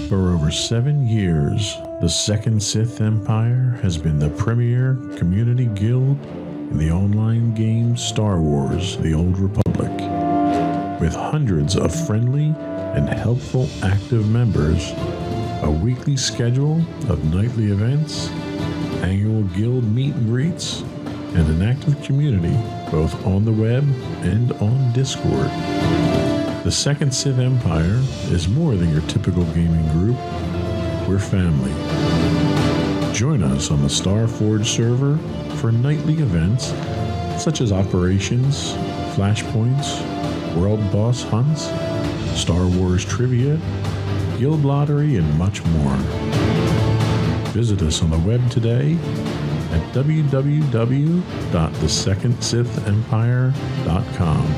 For over 7 years, the Second Sith Empire has been the premier community guild in the online game Star Wars: The Old Republic. With hundreds of friendly and helpful active members, a weekly schedule of nightly events, annual guild meet and greets, and an active community both on the web and on Discord. The Second Sith Empire is more than your typical gaming group. We're family. Join us on the Starforge server for nightly events such as operations, flashpoints, world boss hunts, Star Wars trivia, guild lottery, and much more. Visit us on the web today at www.thesecondsithempire.com.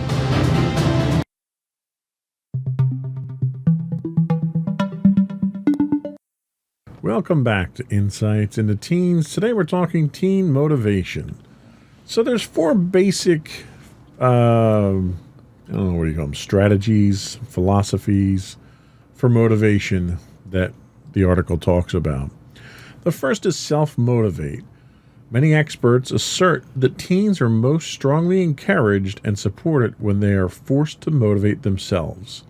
Welcome back to Insights into Teens. Today we're talking teen motivation. So there's 4 basic, I don't know, what do you call them, strategies, philosophies for motivation that the article talks about. The first is self-motivate. Many experts assert that teens are most strongly encouraged and supported when they are forced to motivate themselves.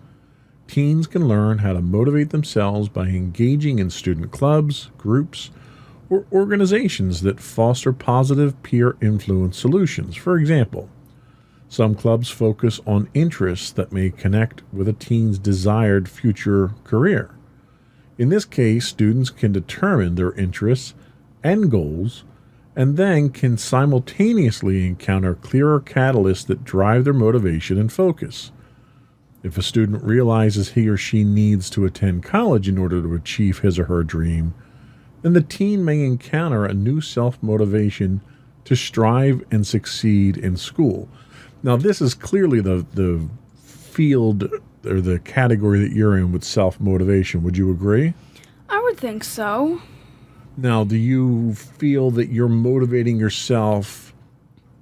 Teens can learn how to motivate themselves by engaging in student clubs, groups, or organizations that foster positive peer influence solutions. For example, some clubs focus on interests that may connect with a teen's desired future career. In this case, students can determine their interests and goals and then can simultaneously encounter clearer catalysts that drive their motivation and focus. If a student realizes he or she needs to attend college in order to achieve his or her dream, then the teen may encounter a new self-motivation to strive and succeed in school. Now, this is clearly the field or the category that you're in with self-motivation. Would you agree? I would think so. Now, do you feel that you're motivating yourself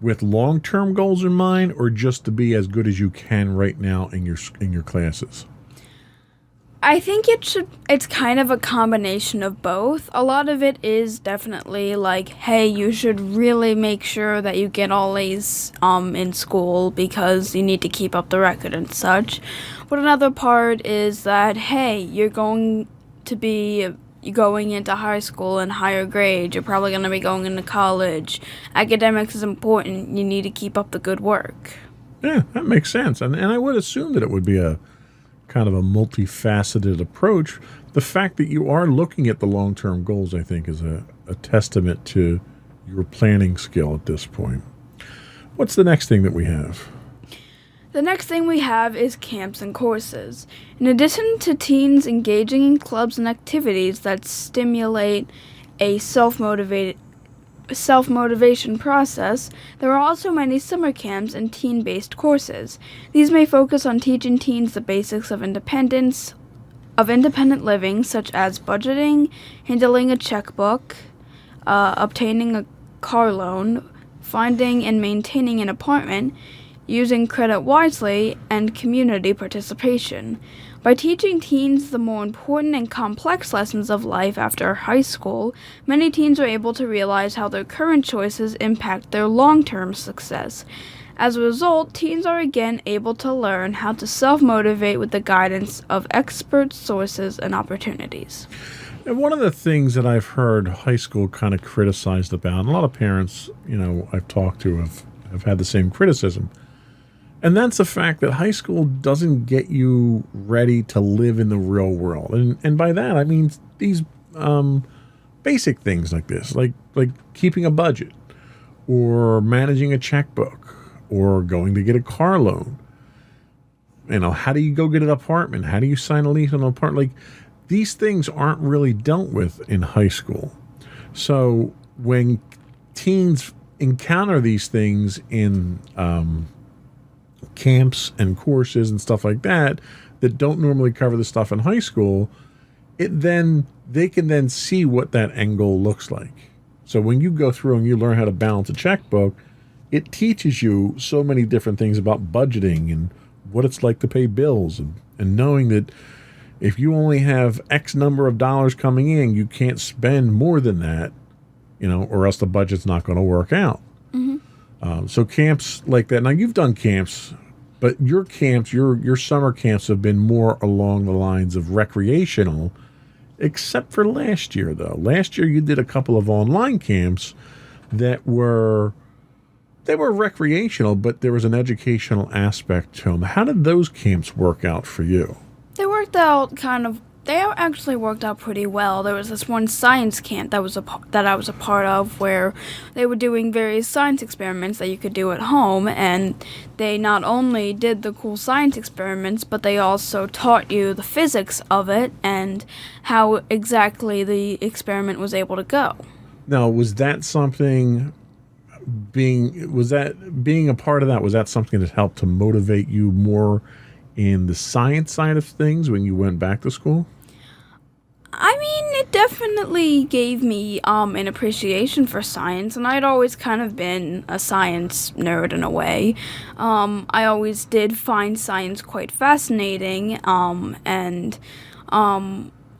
with long-term goals in mind, or just to be as good as you can right now in your classes? I think it's kind of a combination of both. A lot of it is definitely like, hey, you should really make sure that you get all A's in school because you need to keep up the record and such. But another part is that, hey, you're going to be going into high school and higher grades. You're probably going to be going into college. Academics is important. You need to keep up the good work. Yeah, that makes sense. And I would assume that it would be a kind of a multifaceted approach. The fact that you are looking at the long-term goals, I think, is a testament to your planning skill at this point. What's the next thing that we have? The next thing we have is camps and courses. In addition to teens engaging in clubs and activities that stimulate a self-motivation process, there are also many summer camps and teen-based courses. These may focus on teaching teens the basics of independent living, such as budgeting, handling a checkbook, obtaining a car loan, finding and maintaining an apartment, using credit wisely, and community participation. By teaching teens the more important and complex lessons of life after high school, many teens are able to realize how their current choices impact their long-term success. As a result, teens are again able to learn how to self-motivate with the guidance of expert sources and opportunities. And one of the things that I've heard high school kind of criticized about, and a lot of parents, I've talked to have had the same criticism, and that's the fact that high school doesn't get you ready to live in the real world. And by that, I mean these basic things like this, like keeping a budget or managing a checkbook or going to get a car loan. How do you go get an apartment? How do you sign a lease on an apartment? Like, these things aren't really dealt with in high school. So when teens encounter these things in camps and courses and stuff like that don't normally cover the stuff in high school, they can then see what that end goal looks like. So when you go through and you learn how to balance a checkbook, it teaches you so many different things about budgeting and what it's like to pay bills and knowing that if you only have X number of dollars coming in, you can't spend more than that, or else the budget's not going to work out. Mm-hmm. So camps like that. Now, you've done camps, but your camps, your summer camps have been more along the lines of recreational, except for last year, though. Last year, you did a couple of online camps that were recreational, but there was an educational aspect to them. How did those camps work out for you? They actually worked out pretty well. There was this one science camp that I was a part of where they were doing various science experiments that you could do at home, and they not only did the cool science experiments, but they also taught you the physics of it and how exactly the experiment was able to go. Now, was that something being a part of that? Was that something that helped to motivate you more in the science side of things when you went back to school? I mean, it definitely gave me an appreciation for science, and I'd always kind of been a science nerd in a way. I always did find science quite fascinating, and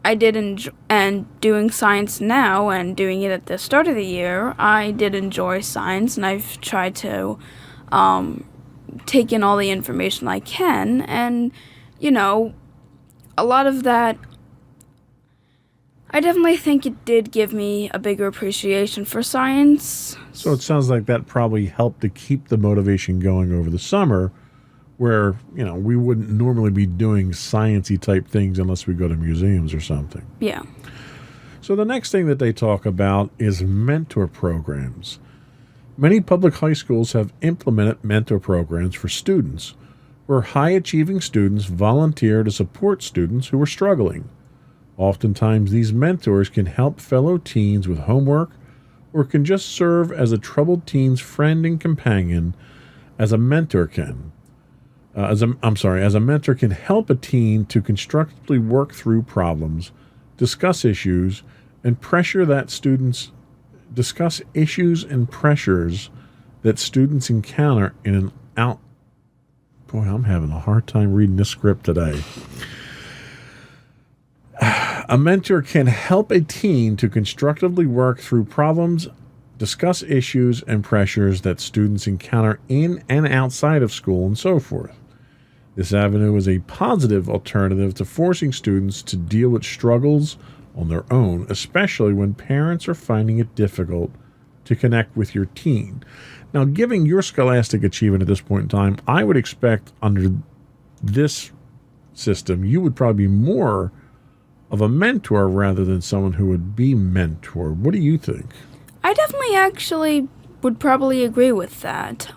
I did enjoy, and doing science now and doing it at the start of the year, I did enjoy science, and I've tried to take in all the information I can, and, a lot of that, I definitely think it did give me a bigger appreciation for science. So it sounds like that probably helped to keep the motivation going over the summer, where, we wouldn't normally be doing sciencey type things unless we go to museums or something. Yeah. So the next thing that they talk about is mentor programs. Many public high schools have implemented mentor programs for students, where high-achieving students volunteer to support students who are struggling. Oftentimes, these mentors can help fellow teens with homework or can just serve as a troubled teen's friend and companion, as a mentor can. As a mentor can help a teen to constructively work through problems, discuss issues and pressures that students encounter in an out. Boy, I'm having a hard time reading this script today. A mentor can help a teen to constructively work through problems, discuss issues and pressures that students encounter in and outside of school, and so forth. This avenue is a positive alternative to forcing students to deal with struggles on their own, especially when parents are finding it difficult to connect with your teen. Now, given your scholastic achievement at this point in time, I would expect under this system, you would probably be more of a mentor rather than someone who would be mentored. What do you think? I definitely actually would probably agree with that.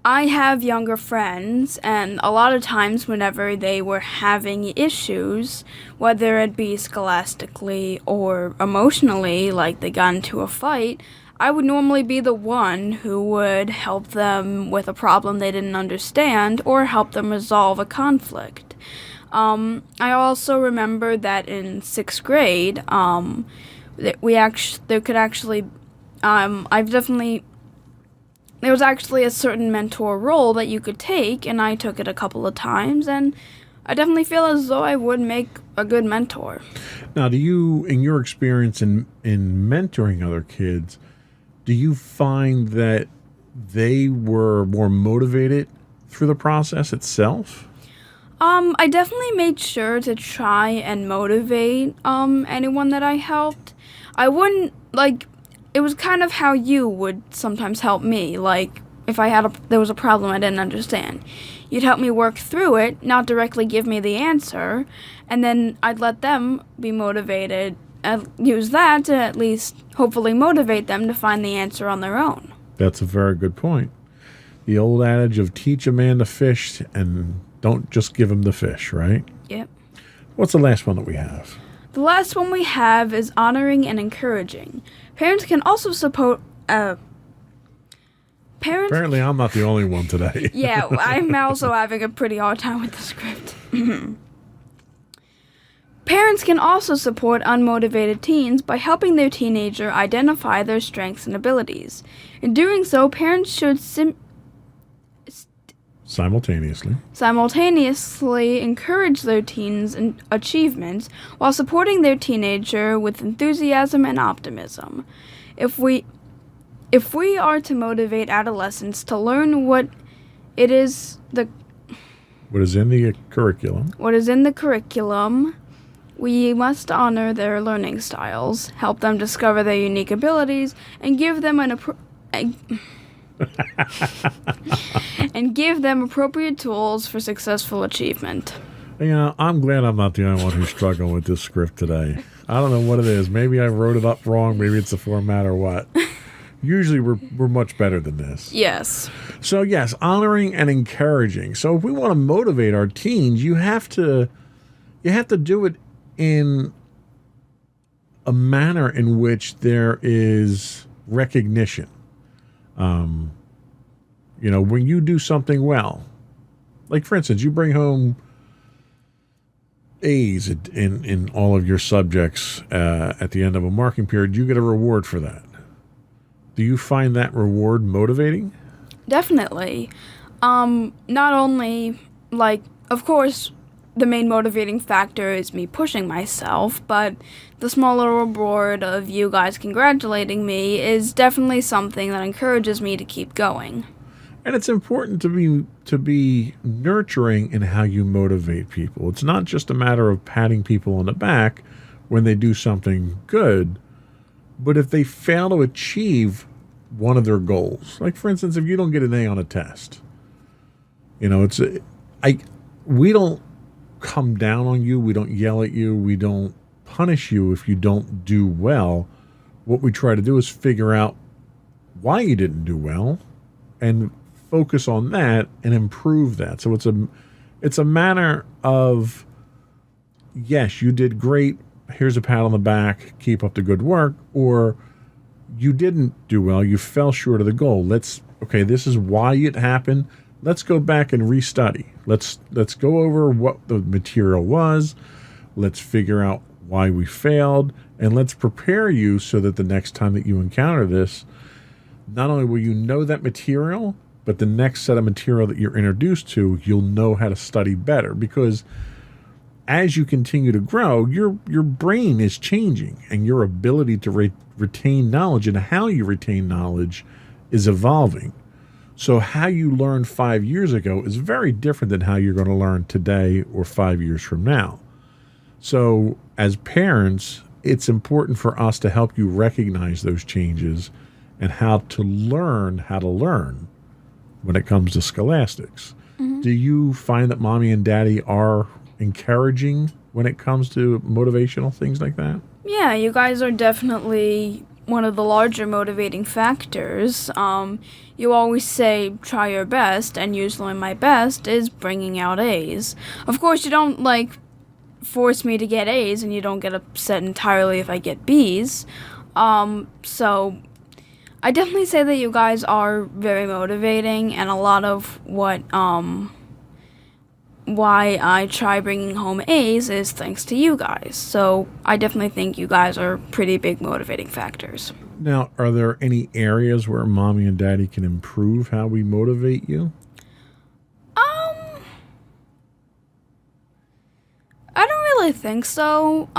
I have younger friends, and a lot of times whenever they were having issues, whether it be scholastically or emotionally, like they got into a fight, I would normally be the one who would help them with a problem they didn't understand or help them resolve a conflict. I also remember that in 6th grade, there was actually a certain mentor role that you could take, and I took it a couple of times, and I definitely feel as though I would make a good mentor. Now, do you, in your experience in mentoring other kids, do you find that they were more motivated through the process itself? I definitely made sure to try and motivate anyone that I helped. I wouldn't it was kind of how you would sometimes help me. Like if there was a problem I didn't understand, you'd help me work through it, not directly give me the answer, and then I'd let them be motivated and use that to at least hopefully motivate them to find the answer on their own. That's a very good point. The old adage of teach a man to fish and don't just give him the fish, right? Yep. What's the last one that we have? The last one we have is honoring and encouraging. Parents can also support. Parents. Apparently, I'm not the only one today. Yeah, I'm also having a pretty hard time with the script. Parents can also support unmotivated teens by helping their teenager identify their strengths and abilities. In doing so, parents should simultaneously encourage their teens' achievements while supporting their teenager with enthusiasm and optimism. If we are to motivate adolescents to learn what is in the curriculum, we must honor their learning styles, help them discover their unique abilities, and give them appropriate tools for successful achievement. I'm glad I'm not the only one who's struggling with this script today. I don't know what it is. Maybe I wrote it up wrong. Maybe it's the format or what. Usually we're much better than this. Yes. So yes, honoring and encouraging. So if we want to motivate our teens, you have to do it in a manner in which there is recognition. When you do something well, like for instance, you bring home A's in all of your subjects at the end of a marking period, you get a reward for that. Do you find that reward motivating? Definitely. Not only, of course, the main motivating factor is me pushing myself, but the small little reward of you guys congratulating me is definitely something that encourages me to keep going. And it's important to be nurturing in how you motivate people. It's not just a matter of patting people on the back when they do something good, but if they fail to achieve one of their goals. Like for instance, if you don't get an A on a test, we don't come down on you, we don't yell at you, we don't punish you if you don't do well. What we try to do is figure out why you didn't do well and focus on that and improve that. So it's a matter of, yes, you did great, here's a pat on the back, keep up the good work, or you didn't do well, you fell short of the goal. This is why it happened. Let's go back and restudy. Let's go over what the material was. Let's figure out why we failed, and let's prepare you so that the next time that you encounter this, not only will you know that material, but the next set of material that you're introduced to, you'll know how to study better. Because as you continue to grow, your brain is changing, and your ability to retain knowledge and how you retain knowledge is evolving. So how you learned 5 years ago is very different than how you're going to learn today or 5 years from now. So as parents, it's important for us to help you recognize those changes and how to learn when it comes to scholastics. Mm-hmm. Do you find that mommy and daddy are encouraging when it comes to motivational things like that? Yeah, you guys are definitely one of the larger motivating factors. You always say, try your best, and usually my best is bringing out A's. Of course, you don't, force me to get A's, and you don't get upset entirely if I get B's. So I definitely say that you guys are very motivating, and a lot of what, why I try bringing home A's is thanks to you guys. So I definitely think you guys are pretty big motivating factors. Now, are there any areas where mommy and daddy can improve how we motivate you? I don't really think so.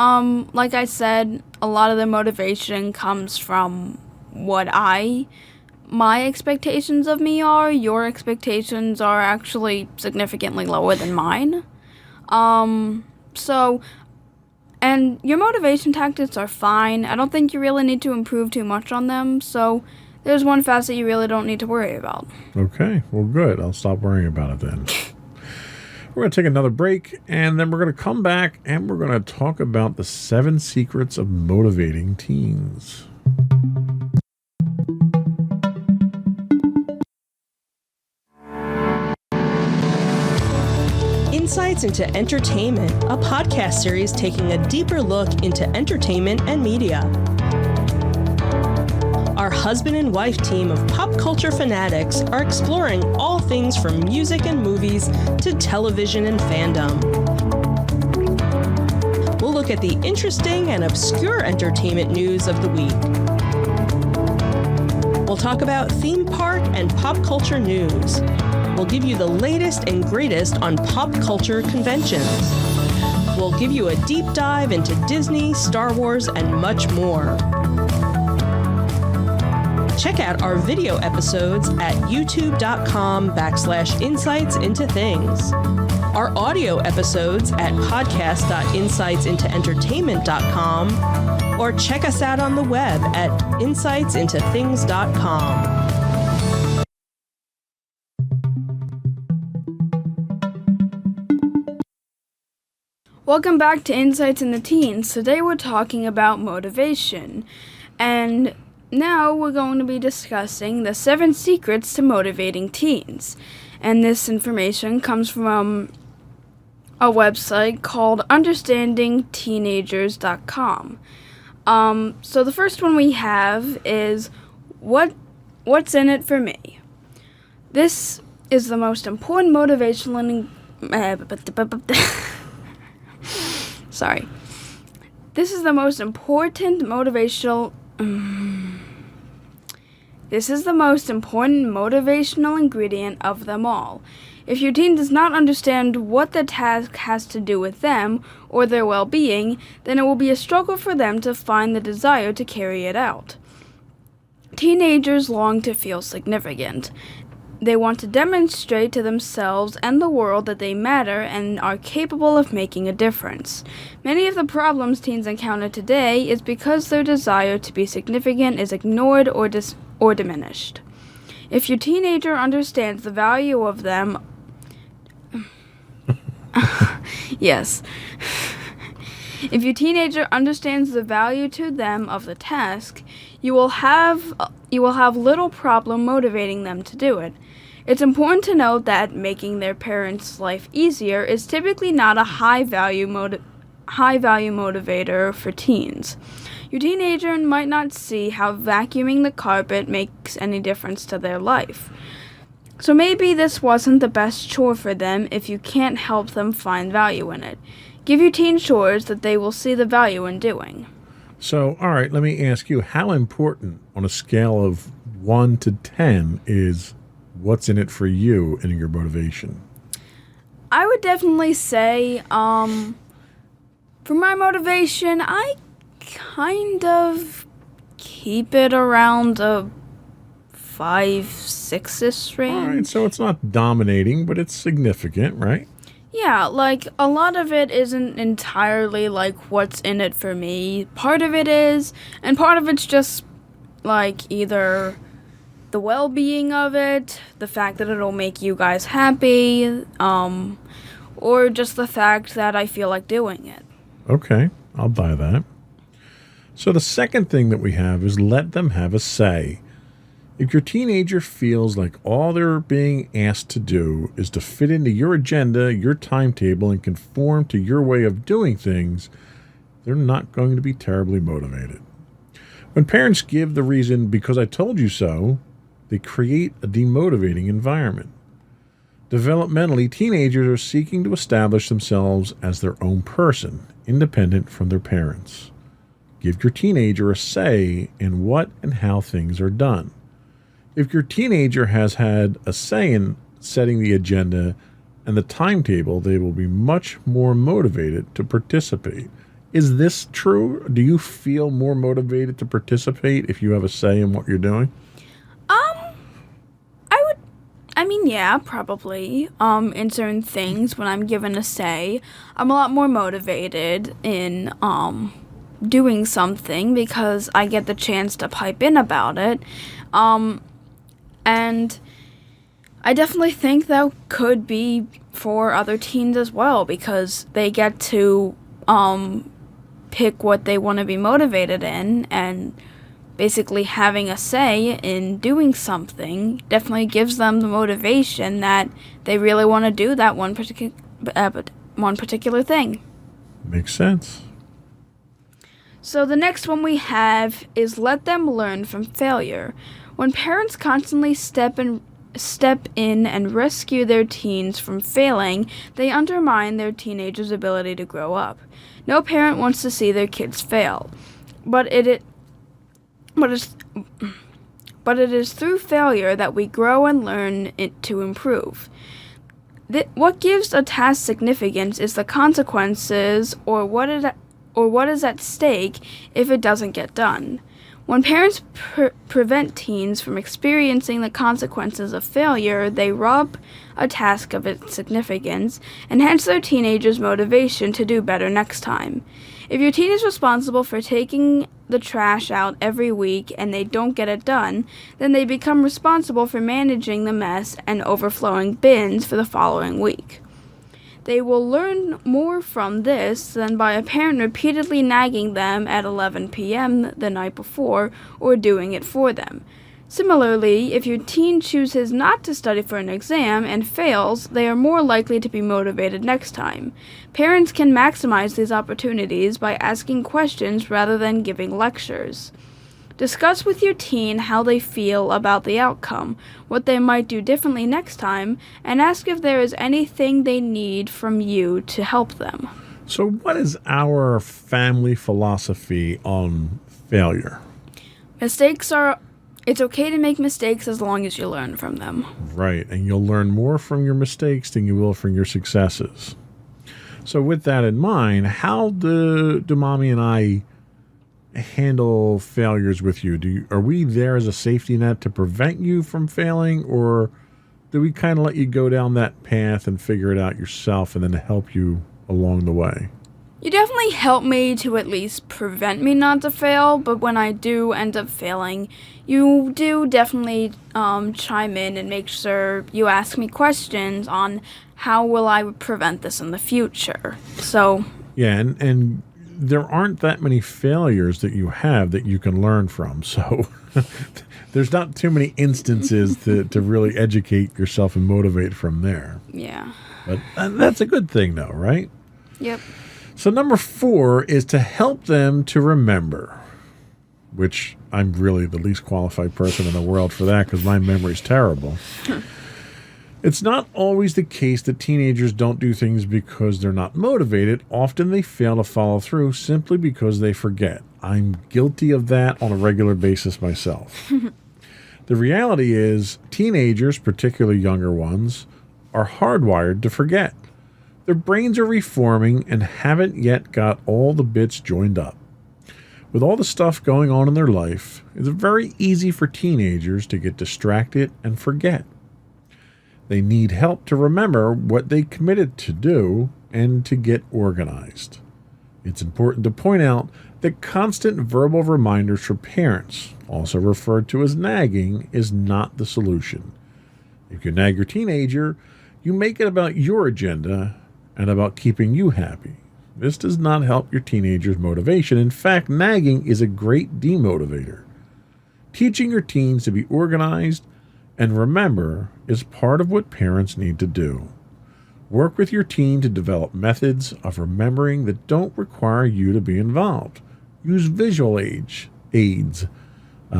Like I said, a lot of the motivation comes from what I my expectations of me are, your expectations are actually significantly lower than mine. And your motivation tactics are fine. I don't think you really need to improve too much on them, so there's one facet you really don't need to worry about. Okay, well, good. I'll stop worrying about it then. We're going to take another break, and then we're going to come back, and we're going to talk about the 7 secrets of motivating teens. Insights into Entertainment, a podcast series taking a deeper look into entertainment and media. Our husband and wife team of pop culture fanatics are exploring all things from music and movies to television and fandom. We'll look at the interesting and obscure entertainment news of the week. We'll talk about theme park and pop culture news. We'll give you the latest and greatest on pop culture conventions. We'll give you a deep dive into Disney, Star Wars, and much more. Check out our video episodes at youtube.com/insightsintothings. Our audio episodes at podcast.insightsintoentertainment.com, or check us out on the web at insightsintothings.com. Welcome back to Insights in the Teens. Today we're talking about motivation. And now we're going to be discussing the 7 secrets to motivating teens. And this information comes from a website called understandingteenagers.com. So the first one we have is what's in it for me. This is the most important motivational Sorry. This is the most important motivational ingredient of them all. If your teen does not understand what the task has to do with them or their well-being, then it will be a struggle for them to find the desire to carry it out. Teenagers long to feel significant. They want to demonstrate to themselves and the world that they matter and are capable of making a difference. Many of the problems teens encounter today is because their desire to be significant is ignored or diminished. If your teenager understands the value of them, yes. If your teenager understands the value to them of the task, you will have little problem motivating them to do it. It's important to note that making their parents' life easier is typically not a high value motivator for teens. Your teenager might not see how vacuuming the carpet makes any difference to their life. So maybe this wasn't the best chore for them if you can't help them find value in it. Give your teen chores that they will see the value in doing. So, all right, let me ask you, how important on a scale of 1 to 10 is what's in it for you and your motivation? I would definitely say, for my motivation, I kind of keep it around a 5-6-ish range. All right, so it's not dominating, but it's significant, right? Yeah, like, a lot of it isn't entirely, like, what's in it for me. Part of it is, and part of it's just, like, either the well-being of it, the fact that it'll make you guys happy, or just the fact that I feel like doing it. Okay, I'll buy that. So the second thing that we have is let them have a say. If your teenager feels like all they're being asked to do is to fit into your agenda, your timetable, and conform to your way of doing things, they're not going to be terribly motivated. When parents give the reason, because I told you so, they create a demotivating environment. Developmentally, teenagers are seeking to establish themselves as their own person, independent from their parents. Give your teenager a say in what and how things are done. If your teenager has had a say in setting the agenda and the timetable, they will be much more motivated to participate. Is this true? Do you feel more motivated to participate if you have a say in what you're doing? I mean, yeah, probably. In certain things, when I'm given a say, I'm a lot more motivated in, doing something because I get the chance to pipe in about it. And I definitely think that could be for other teens as well, because they get to pick what they want to be motivated in, and basically having a say in doing something definitely gives them the motivation that they really want to do that one particular thing. Makes sense. So the next one we have is let them learn from failure. When parents constantly step in and rescue their teens from failing, they undermine their teenagers' ability to grow up. No parent wants to see their kids fail, but it is through failure that we grow and learn to improve. What gives a task significance is the consequences or what is at stake if it doesn't get done. When parents prevent teens from experiencing the consequences of failure, they rob a task of its significance and hence their teenagers' motivation to do better next time. If your teen is responsible for taking the trash out every week and they don't get it done, then they become responsible for managing the mess and overflowing bins for the following week. They will learn more from this than by a parent repeatedly nagging them at 11 p.m. the night before or doing it for them. Similarly, if your teen chooses not to study for an exam and fails, they are more likely to be motivated next time. Parents can maximize these opportunities by asking questions rather than giving lectures. Discuss with your teen how they feel about the outcome, what they might do differently next time, and ask if there is anything they need from you to help them. So what is our family philosophy on failure? It's okay to make mistakes as long as you learn from them. Right, and you'll learn more from your mistakes than you will from your successes. So with that in mind, how do Mommy and I handle failures with you? Are we there as a safety net to prevent you from failing, or do we kind of let you go down that path and figure it out yourself and then help you along the way? You definitely help me to at least prevent me not to fail, but when I do end up failing, you do definitely chime in and make sure you ask me questions on how will I prevent this in the future. So yeah, and there aren't that many failures that you have that you can learn from. So there's not too many instances to really educate yourself and motivate from there. Yeah. But that's a good thing, though, right? Yep. So number 4 is to help them to remember, which I'm really the least qualified person in the world for that because my memory's terrible. It's not always the case that teenagers don't do things because they're not motivated. Often they fail to follow through simply because they forget. I'm guilty of that on a regular basis myself. The reality is teenagers, particularly younger ones, are hardwired to forget. Their brains are reforming and haven't yet got all the bits joined up. With all the stuff going on in their life, it's very easy for teenagers to get distracted and forget. They need help to remember what they committed to do and to get organized. It's important to point out that constant verbal reminders for parents, also referred to as nagging, is not the solution. If you nag your teenager, you make it about your agenda and about keeping you happy. This does not help your teenager's motivation. In fact, nagging is a great demotivator. Teaching your teens to be organized and remember is part of what parents need to do. Work with your teen to develop methods of remembering that don't require you to be involved. Use visual aids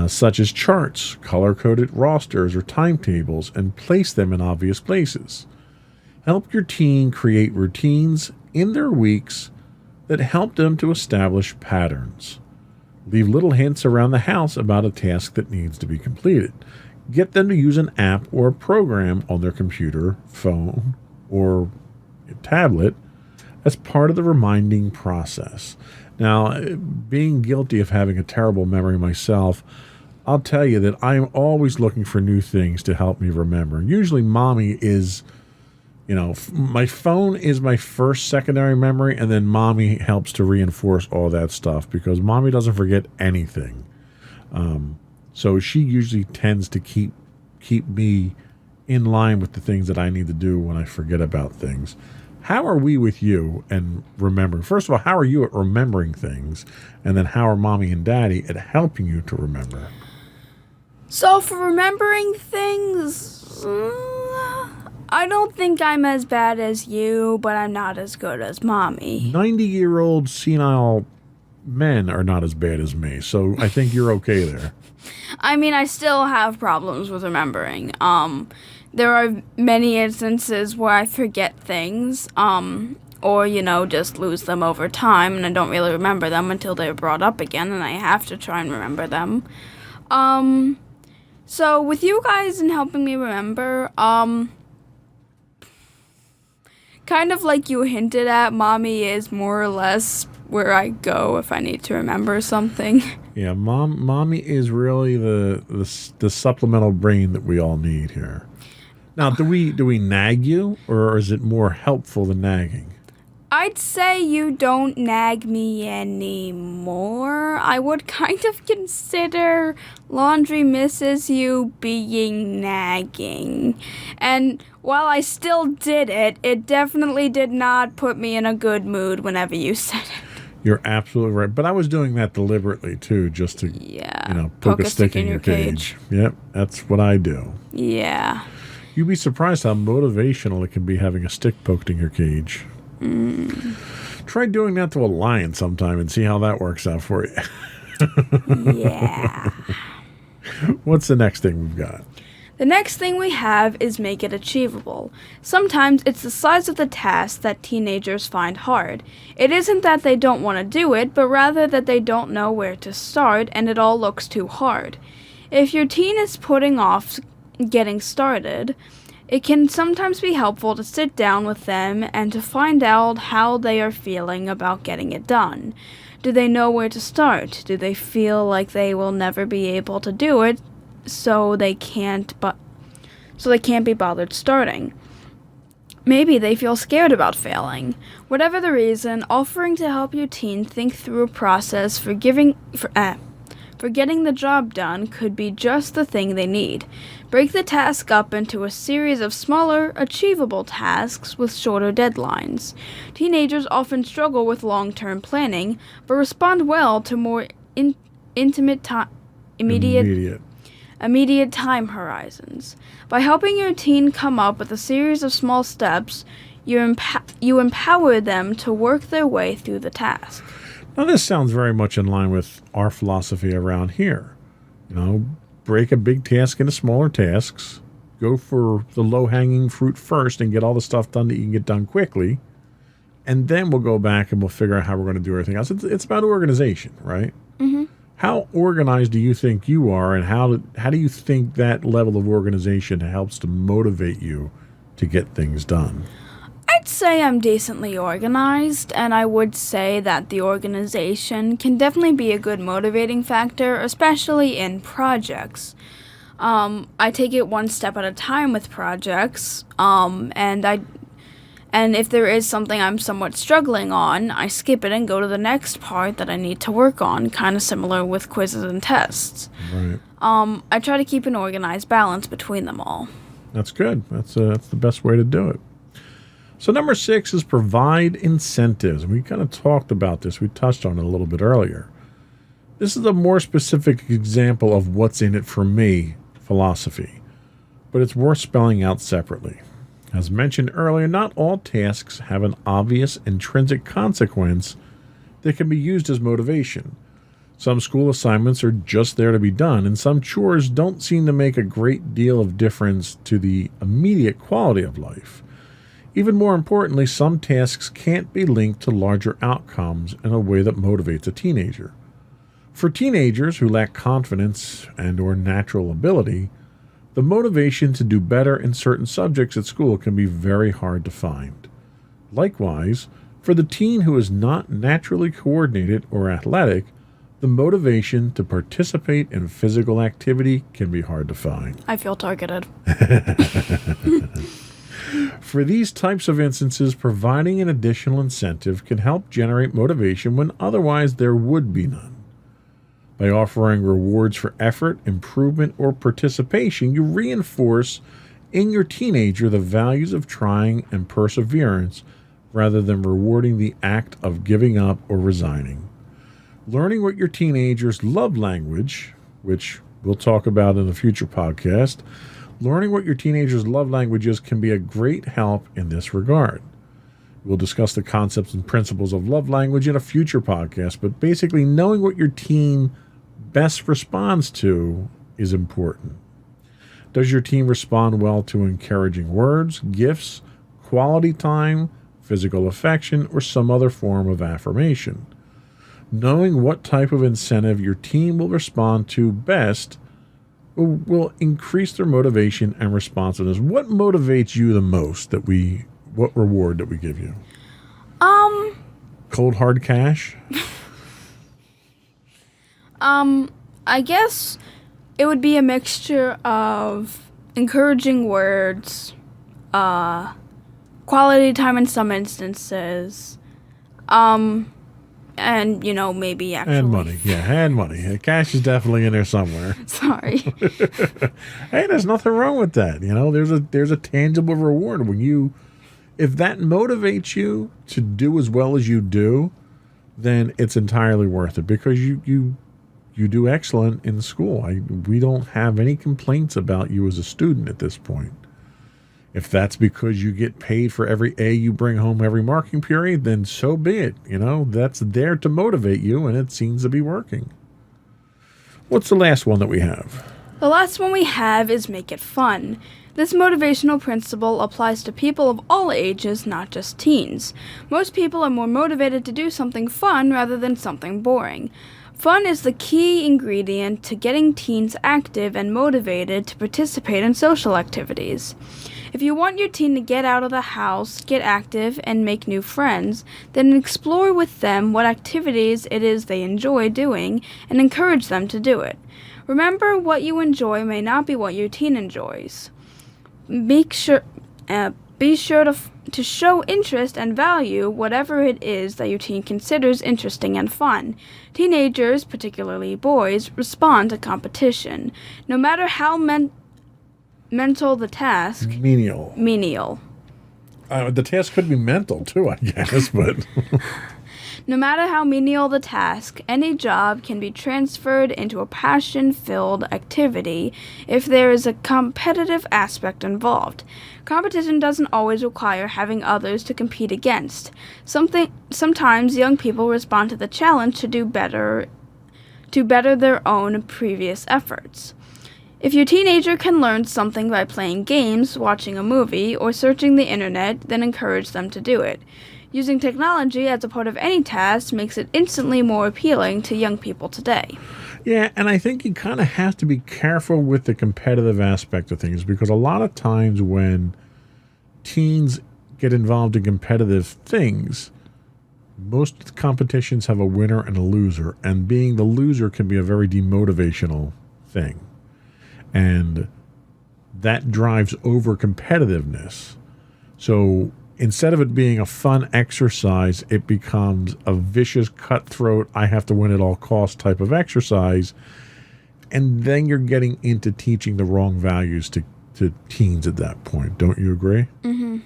such as charts, color-coded rosters, or timetables, and place them in obvious places. Help your teen create routines in their weeks that help them to establish patterns. Leave little hints around the house about a task that needs to be completed. Get them to use an app or a program on their computer, phone, or tablet as part of the reminding process. Now, being guilty of having a terrible memory myself, I'll tell you that I'm always looking for new things to help me remember. Usually mommy is, my phone is my first secondary memory, and then mommy helps to reinforce all that stuff because mommy doesn't forget anything. So she usually tends to keep me in line with the things that I need to do when I forget about things. How are we with you and remembering? First of all, how are you at remembering things? And then how are mommy and daddy at helping you to remember? So for remembering things, I don't think I'm as bad as you, but I'm not as good as mommy. 90-year-old senile men are not as bad as me, so I think you're okay there. I mean, I still have problems with remembering. There are many instances where I forget things, or, just lose them over time, and I don't really remember them until they're brought up again, and I have to try and remember them. So with you guys and helping me remember, kind of like you hinted at, mommy is more or less where I go if I need to remember something. Yeah, mommy is really the supplemental brain that we all need here. Now, do we nag you, or is it more helpful than nagging? I'd say you don't nag me anymore. I would kind of consider laundry misses you being nagging. And while I still did it, it definitely did not put me in a good mood whenever you said it. You're absolutely right. But I was doing that deliberately, too, just to, poke a stick in your cage. Yep, that's what I do. Yeah. You'd be surprised how motivational it can be having a stick poked in your cage. Try doing that to a lion sometime and see how that works out for you. Yeah. What's the next thing we've got? The next thing we have is make it achievable. Sometimes it's the size of the task that teenagers find hard. It isn't that they don't want to do it, but rather that they don't know where to start and it all looks too hard. If your teen is putting off getting started, it can sometimes be helpful to sit down with them and to find out how they are feeling about getting it done. Do they know where to start? Do they feel like they will never be able to do it, so they can't be bothered starting? Maybe they feel scared about failing. Whatever the reason, offering to help your teen think through a process for getting the job done could be just the thing they need. Break the task up into a series of smaller, achievable tasks with shorter deadlines. Teenagers often struggle with long-term planning, but respond well to more immediate time horizons. By helping your teen come up with a series of small steps, you empower them to work their way through the task. Now, this sounds very much in line with our philosophy around here. Break a big task into smaller tasks. Go for the low-hanging fruit first and get all the stuff done that you can get done quickly. And then we'll go back and we'll figure out how we're going to do everything else. It's about organization, right? Mm-hmm. How organized do you think you are, and how do you think that level of organization helps to motivate you to get things done? I'd say I'm decently organized, and I would say that the organization can definitely be a good motivating factor, especially in projects. I take it one step at a time with projects, and if there is something I'm somewhat struggling on, I skip it and go to the next part that I need to work on, kind of similar with quizzes and tests. Right. I try to keep an organized balance between them all. That's good. That's the best way to do it. So number 6 is provide incentives. We kind of talked about this. We touched on it a little bit earlier. This is a more specific example of what's in it for me philosophy, but it's worth spelling out separately. As mentioned earlier, not all tasks have an obvious intrinsic consequence that can be used as motivation. Some school assignments are just there to be done, and some chores don't seem to make a great deal of difference to the immediate quality of life. Even more importantly, some tasks can't be linked to larger outcomes in a way that motivates a teenager. For teenagers who lack confidence and/or natural ability, the motivation to do better in certain subjects at school can be very hard to find. Likewise, for the teen who is not naturally coordinated or athletic, The motivation to participate in physical activity can be hard to find. I feel targeted. For these types of instances, providing an additional incentive can help generate motivation when otherwise there would be none. By offering rewards for effort, improvement, or participation, you reinforce in your teenager the values of trying and perseverance rather than rewarding the act of giving up or resigning. Learning what your teenager's love language, which we'll talk about in a future podcast, learning what your teenager's love language is can be a great help in this regard. We'll discuss the concepts and principles of love language in a future podcast, but basically knowing what your teen best responds to is important. Does your teen respond well to encouraging words, gifts, quality time, physical affection, or some other form of affirmation? Knowing what type of incentive your teen will respond to best will increase their motivation and responsiveness. What motivates you the most what reward that we give you? Cold hard cash? I guess it would be a mixture of encouraging words, quality time in some instances, and, maybe actually... And money. Yeah, and money. Cash is definitely in there somewhere. Sorry. Hey, there's nothing wrong with that. There's a tangible reward. If that motivates you to do as well as you do, then it's entirely worth it because you do excellent in school. We don't have any complaints about you as a student at this point. If that's because you get paid for every A you bring home every marking period, then so be it. That's there to motivate you, and it seems to be working. What's the last one that we have? The last one we have is make it fun. This motivational principle applies to people of all ages, not just teens. Most people are more motivated to do something fun rather than something boring. Fun is the key ingredient to getting teens active and motivated to participate in social activities. If you want your teen to get out of the house, get active, and make new friends, then explore with them what activities it is they enjoy doing and encourage them to do it. Remember, what you enjoy may not be what your teen enjoys. Be sure to show interest and value whatever it is that your teen considers interesting and fun. Teenagers, particularly boys, respond to competition. No matter how mental the task. Menial. The task could be mental too, I guess, but... No matter how menial the task, any job can be transferred into a passion-filled activity if there is a competitive aspect involved. Competition doesn't always require having others to compete against. Sometimes young people respond to the challenge to better their own previous efforts. If your teenager can learn something by playing games, watching a movie, or searching the internet, then encourage them to do it. Using technology as a part of any task makes it instantly more appealing to young people today. Yeah, and I think you kind of have to be careful with the competitive aspect of things because a lot of times when teens get involved in competitive things, most competitions have a winner and a loser, and being the loser can be a very demotivational thing. And that drives over competitiveness. So instead of it being a fun exercise, it becomes a vicious, cutthroat, I have to win at all costs type of exercise. And then you're getting into teaching the wrong values to teens at that point. Don't you agree? Mm-hmm.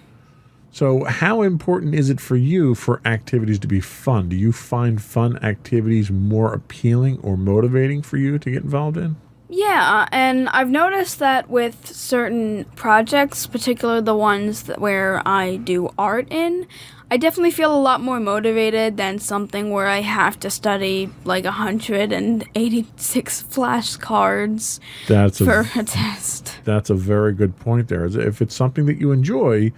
So how important is it for you for activities to be fun? Do you find fun activities more appealing or motivating for you to get involved in? Yeah, and I've noticed that with certain projects, particularly the ones where I do art in, I definitely feel a lot more motivated than something where I have to study like 186 flashcards for a test. That's a very good point there. If it's something that you enjoy,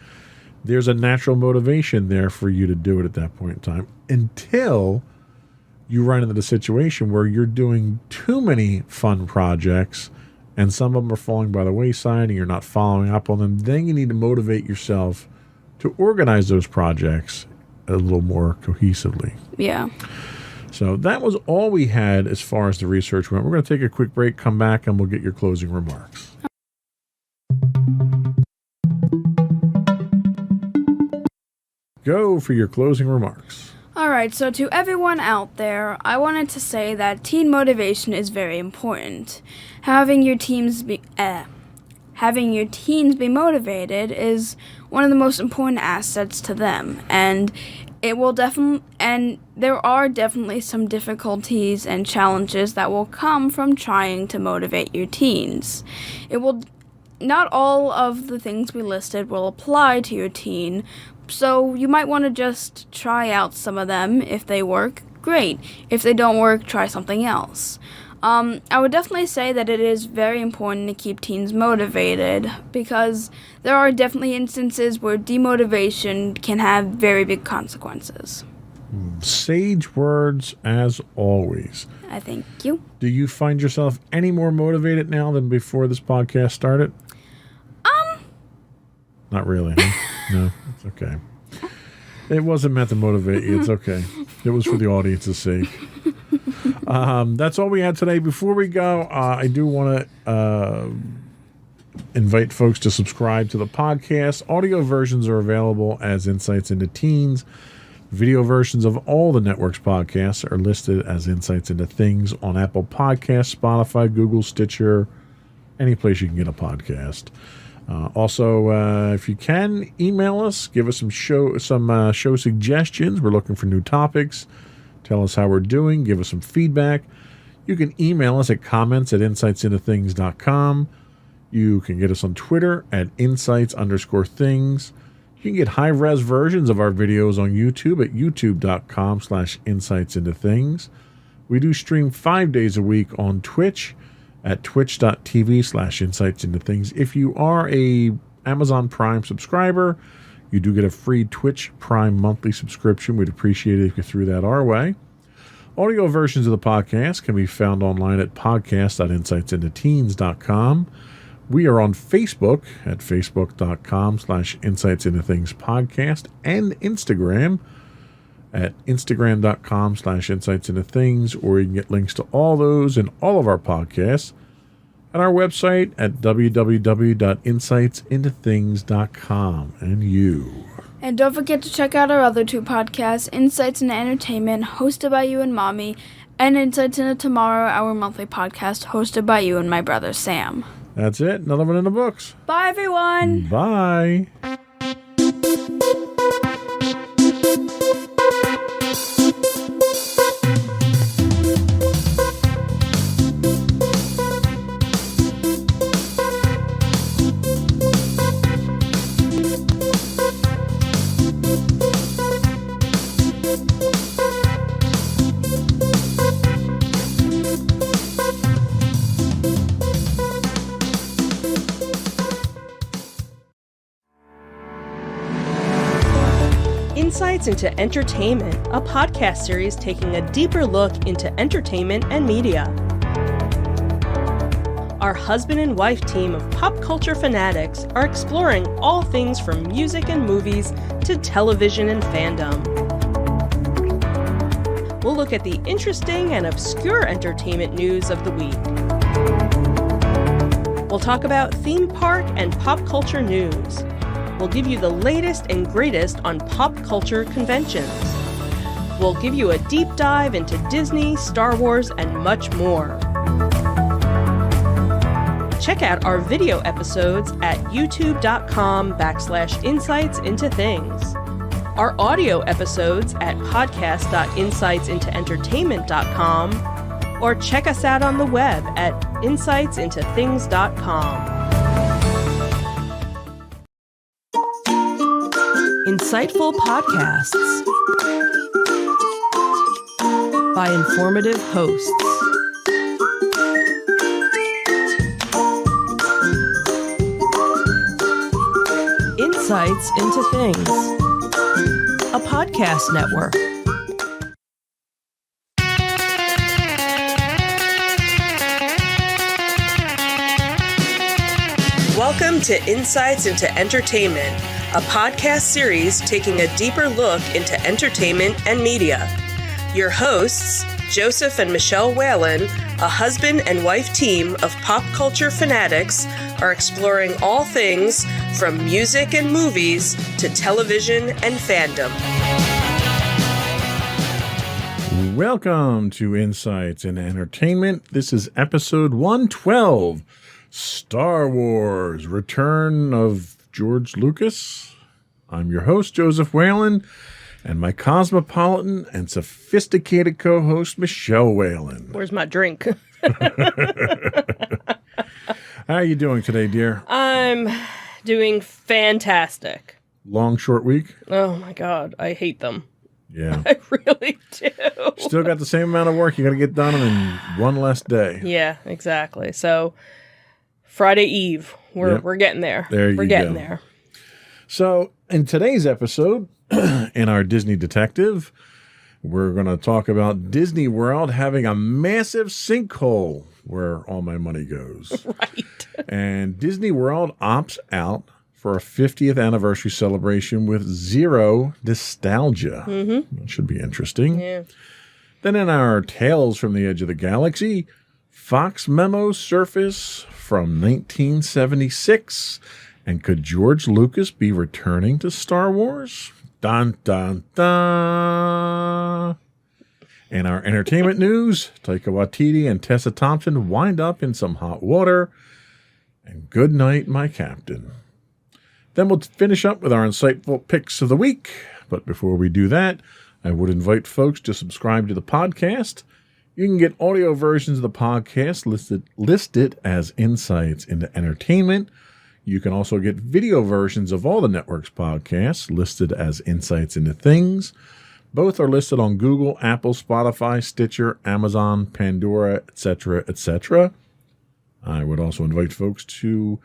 there's a natural motivation there for you to do it at that point in time until you run into the situation where you're doing too many fun projects and some of them are falling by the wayside and you're not following up on them. Then you need to motivate yourself to organize those projects a little more cohesively. Yeah. So that was all we had as far as the research went. We're going to take a quick break, come back, and we'll get your closing remarks. Go for your closing remarks. Alright, so to everyone out there, I wanted to say that teen motivation is very important. Having your teens be motivated is one of the most important assets to them, and there are definitely some difficulties and challenges that will come from trying to motivate your teens. Not all of the things we listed will apply to your teen, so you might want to just try out some of them. If they work, great. If they don't work, try something else. I would definitely say that it is very important to keep teens motivated, because there are definitely instances where demotivation can have very big consequences. Sage words as always. I thank you. Do you find yourself any more motivated now than before this podcast started? Not really. Huh? No, it's okay. It wasn't meant to motivate you. It's okay. It was for the audience's sake. That's all we had today. Before we go, I do want to invite folks to subscribe to the podcast. Audio versions are available as Insights into Teens. Video versions of all the network's podcasts are listed as Insights into Things on Apple Podcasts, Spotify, Google, Stitcher, any place you can get a podcast. Also, if you can, email us, give us some show suggestions. We're looking for new topics. Tell us how we're doing. Give us some feedback. You can email us at comments@insightsintothings.com. You can get us on Twitter at insights_things. You can get high-res versions of our videos on YouTube at youtube.com/insightsintothings. We do stream 5 days a week on Twitch at twitch.tv/insightsintothings. If you are a Amazon Prime subscriber, you do get a free Twitch Prime monthly subscription. We'd appreciate it if you threw that our way. Audio versions of the podcast can be found online at podcast.insightsintoteens.com. We are on Facebook at facebook.com/insightsintothingspodcast and Instagram at instagram.com/insightsintothings, or you can get links to all those and all of our podcasts at our website at www.insightsintothings.com. And don't forget to check out our other two podcasts, Insights into Entertainment, hosted by you and Mommy, and Insights into Tomorrow, our monthly podcast, hosted by you and my brother Sam. That's it. Another one in the books. Bye, everyone. Bye. Insights into Entertainment, a podcast series taking a deeper look into entertainment and media. Our husband and wife team of pop culture fanatics are exploring all things from music and movies to television and fandom. We'll look at the interesting and obscure entertainment news of the week. We'll talk about theme park and pop culture news. We'll give you the latest and greatest on pop culture conventions. We'll give you a deep dive into Disney, Star Wars, and much more. Check out our video episodes at youtube.com/insightsintothings. Our audio episodes at podcast.insightsintoentertainment.com, or check us out on the web at insightsintothings.com. Insightful podcasts by informative hosts. Insights into Things, a podcast network. Welcome to Insights into Entertainment, a podcast series taking a deeper look into entertainment and media. Your hosts, Joseph and Michelle Whalen, a husband and wife team of pop culture fanatics, are exploring all things from music and movies to television and fandom. Welcome to Insights in Entertainment. This is episode 112, Star Wars, Return of George Lucas. I'm your host, Joseph Whalen, and my cosmopolitan and sophisticated co-host, Michelle Whalen. Where's my drink? How are you doing today, dear? I'm doing fantastic. Long, short week? Oh my God, I hate them. Yeah. I really do. Still got the same amount of work you got to get done in one less day. Yeah, exactly. So Friday Eve, we're getting there. We're getting there. So in today's episode, in our Disney Detective, we're going to talk about Disney World having a massive sinkhole where all my money goes. Right. And Disney World opts out for a 50th anniversary celebration with zero nostalgia. Mm-hmm. That should be interesting. Yeah. Then in our Tales from the Edge of the Galaxy, Fox memos surface from 1976. And could George Lucas be returning to Star Wars? Dun, dun, dun. In our entertainment news, Taika Waititi and Tessa Thompson wind up in some hot water. And good night, my captain. Then we'll finish up with our insightful picks of the week. But before we do that, I would invite folks to subscribe to the podcast. You can get audio versions of the podcast listed as Insights into Entertainment. You can also get video versions of all the network's podcasts listed as Insights into Things. Both are listed on Google, Apple, Spotify, Stitcher, Amazon, Pandora, etc., etc. I would also invite folks to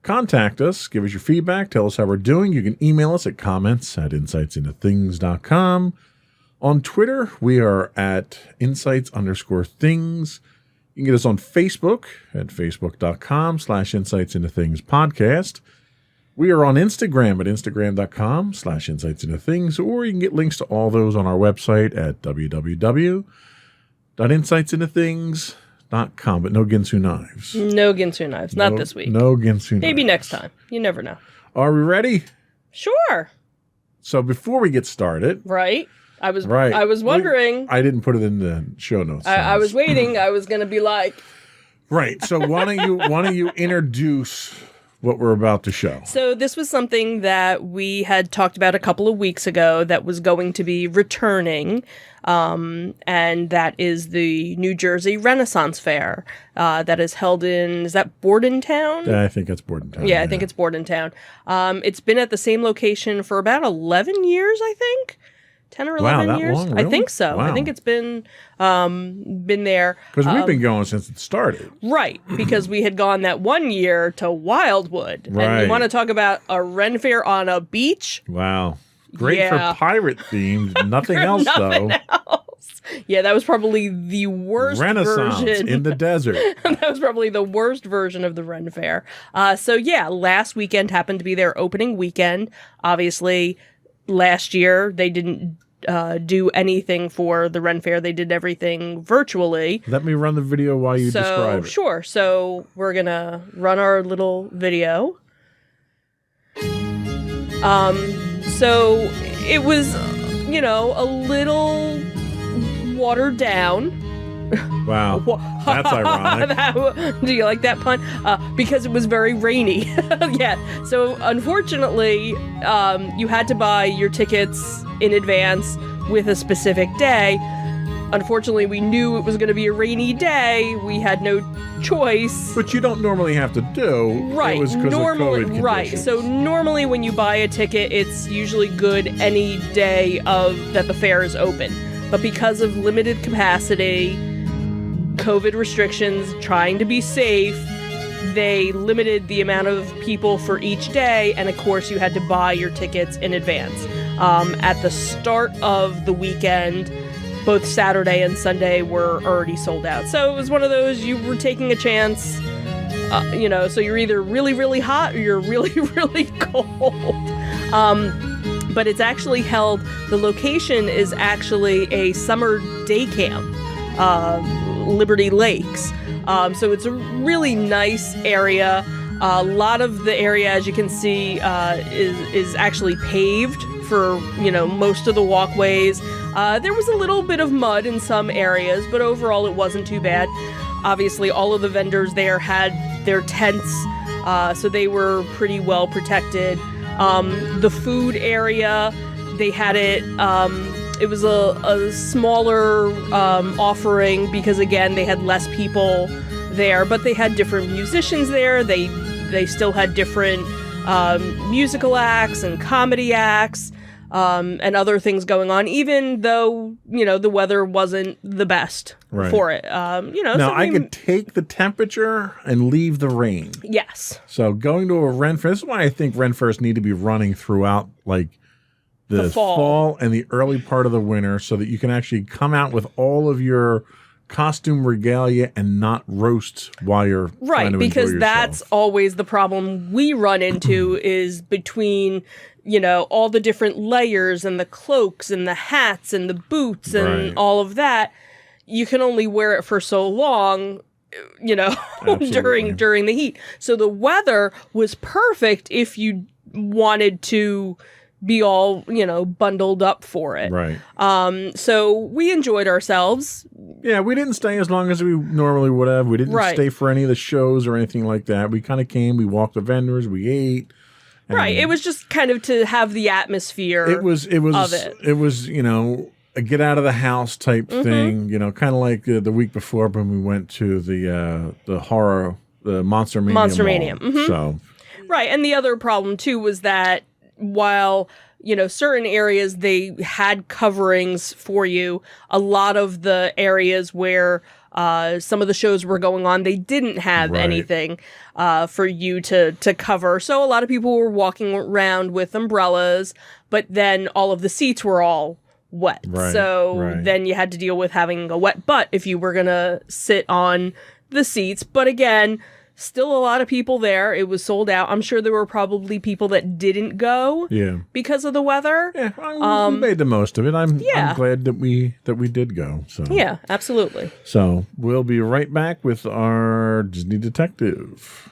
contact us, give us your feedback, tell us how we're doing. You can email us at comments@insightsintothings.com. On Twitter, we are at insights_things. You can get us on Facebook at facebook.com/insightsintothingspodcast. We are on Instagram at instagram.com/insightsintothings, or you can get links to all those on our website at www.insightsintothings.com. But no Ginsu knives. No Ginsu knives. Not this week. No Ginsu knives. Maybe next time. You never know. Are we ready? Sure. So before we get started. Right. I was wondering. I didn't put it in the show notes. I was waiting. I was going to be like. Right. So why don't you introduce what we're about to show? So this was something that we had talked about a couple of weeks ago that was going to be returning. And that is the New Jersey Renaissance Fair that is held is that Bordentown? Yeah, I think it's Bordentown. Yeah, I think it's Bordentown. It's been at the same location for about 11 years, I think. 10 or 11 that years? long, really? I think so. Wow. I think it's been there. Because we've been going since it started. Right, because we had gone that one year to Wildwood. Right. And you want to talk about a Ren Fair on a beach? Wow. Great Yeah. for pirate themes. Nothing else, though. Yeah, that was probably the worst Renaissance version. in the desert. That was probably the worst version of the Ren Fair. So yeah, last weekend happened to be their opening weekend. Obviously, last year they didn't do anything for the Ren Fair. They did everything virtually. Let me run the video while you describe it. Sure. So we're going to run our little video. So it was, a little watered down. Wow. That's ironic. Do you like that pun? Because it was very rainy. Yeah. So unfortunately, you had to buy your tickets in advance with a specific day. Unfortunately, we knew it was going to be a rainy day. We had no choice. But you don't normally have to do. Right. It was 'cause normally, of COVID right. conditions. So normally when you buy a ticket, it's usually good any day that the fair is open. But because of limited capacity, COVID restrictions, trying to be safe, they limited the amount of people for each day, and of course you had to buy your tickets in advance. At the start of the weekend, both Saturday and Sunday were already sold out. So it was one of those, you were taking a chance, so you're either really, really hot or you're really, really cold. but it's actually held, the location is actually a summer day camp, Liberty Lakes. So it's a really nice area. A lot of the area, as you can see, is actually paved for, most of the walkways. There was a little bit of mud in some areas, but overall it wasn't too bad. Obviously, all of the vendors there had their tents, so they were pretty well protected. The food area, they had it, it was a smaller offering because, again, they had less people there, but they had different musicians there. They still had different musical acts and comedy acts and other things going on, even though, the weather wasn't the best for it. Now, I could take the temperature and leave the rain. Yes. So going to a Ren Fair, this is why I think Ren Fairs need to be running throughout, like, the fall and the early part of the winter, so that you can actually come out with all of your costume regalia and not roast while you're trying to because enjoy that's yourself. Always the problem we run into is between all the different layers and the cloaks and the hats and the boots and all of that. You can only wear it for so long, during the heat. So the weather was perfect if you wanted to be all, bundled up for it. Right. So we enjoyed ourselves. Yeah, we didn't stay as long as we normally would have. We didn't stay for any of the shows or anything like that. We kind of came, we walked the vendors, we ate. Right. It was just kind of to have the atmosphere of it. It was, a get out of the house type thing, kind of like the week before when we went to the Monster Mania. Monster Mania. So. Right. And the other problem too was that while, certain areas they had coverings for you, a lot of the areas where some of the shows were going on, they didn't have anything for you to cover. So a lot of people were walking around with umbrellas, but then all of the seats were all wet. Then you had to deal with having a wet butt if you were going to sit on the seats. But again, still a lot of people there. It was sold out. I'm sure there were probably people that didn't go because of the weather. Yeah, we made the most of it. I'm glad that we did go. So yeah, absolutely. So we'll be right back with our Disney Detective.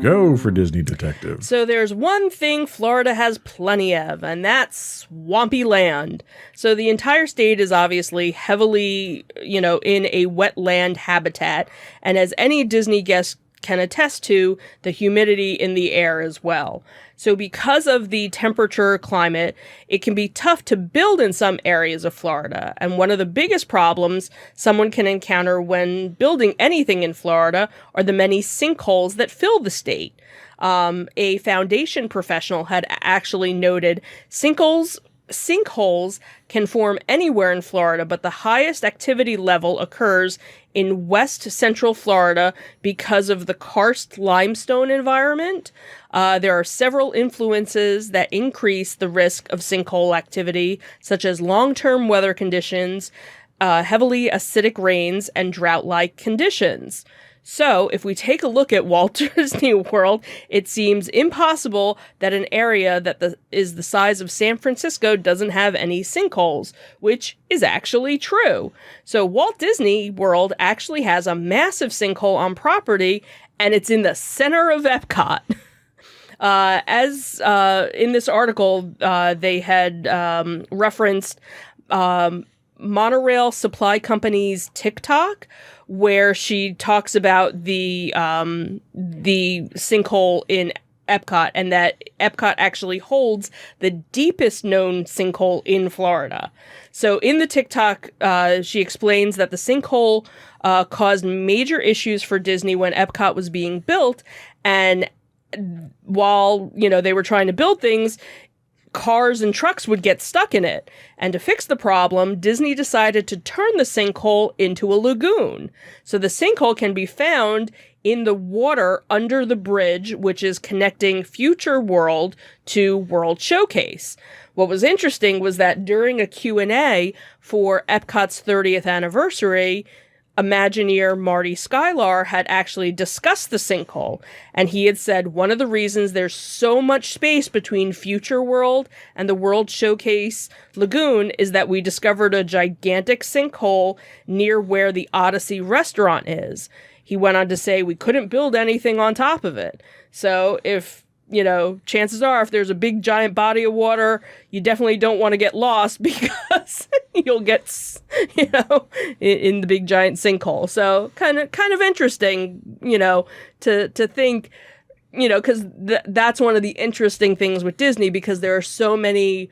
Go for Disney Detective. So there's one thing Florida has plenty of, and that's swampy land. So the entire state is obviously heavily, in a wetland habitat, and as any Disney guest can attest to, the humidity in the air as well. So because of the temperature climate, it can be tough to build in some areas of Florida. And one of the biggest problems someone can encounter when building anything in Florida are the many sinkholes that fill the state. A foundation professional had actually noted sinkholes can form anywhere in Florida, but the highest activity level occurs in west central Florida because of the karst limestone environment. There are several influences that increase the risk of sinkhole activity, such as long-term weather conditions, heavily acidic rains, and drought-like conditions. So, if we take a look at Walt Disney World, it seems impossible that an area that is the size of San Francisco doesn't have any sinkholes, which is actually true. So, Walt Disney World actually has a massive sinkhole on property, and it's in the center of Epcot. As in this article, they had referenced Monorail Supply Company's TikTok, where she talks about the sinkhole in Epcot, and that Epcot actually holds the deepest known sinkhole in Florida. So in the TikTok, she explains that the sinkhole caused major issues for Disney when Epcot was being built, and while they were trying to build things, cars and trucks would get stuck in it. And to fix the problem, Disney decided to turn the sinkhole into a lagoon. So the sinkhole can be found in the water under the bridge, which is connecting Future World to World Showcase. What was interesting was that during a Q&A for Epcot's 30th anniversary, Imagineer Marty Skylar had actually discussed the sinkhole, and he had said one of the reasons there's so much space between Future World and the World Showcase Lagoon is that we discovered a gigantic sinkhole near where the Odyssey restaurant is. He went on to say we couldn't build anything on top of it. So if chances are if there's a big giant body of water, you definitely don't want to get lost because you'll get, in the big giant sinkhole. So kind of interesting, to think, because that's one of the interesting things with Disney, because there are so many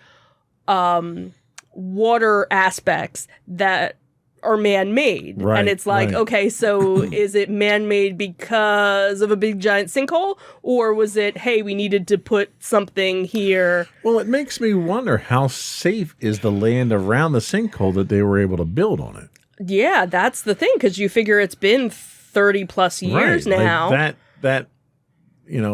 water aspects that are man-made. Right, and it's like, right. okay, so is it man-made because of a big giant sinkhole? Or was it, hey, we needed to put something here? Well, it makes me wonder how safe is the land around the sinkhole that they were able to build on it. Yeah, that's the thing, because you figure it's been 30 plus years Right, now. Like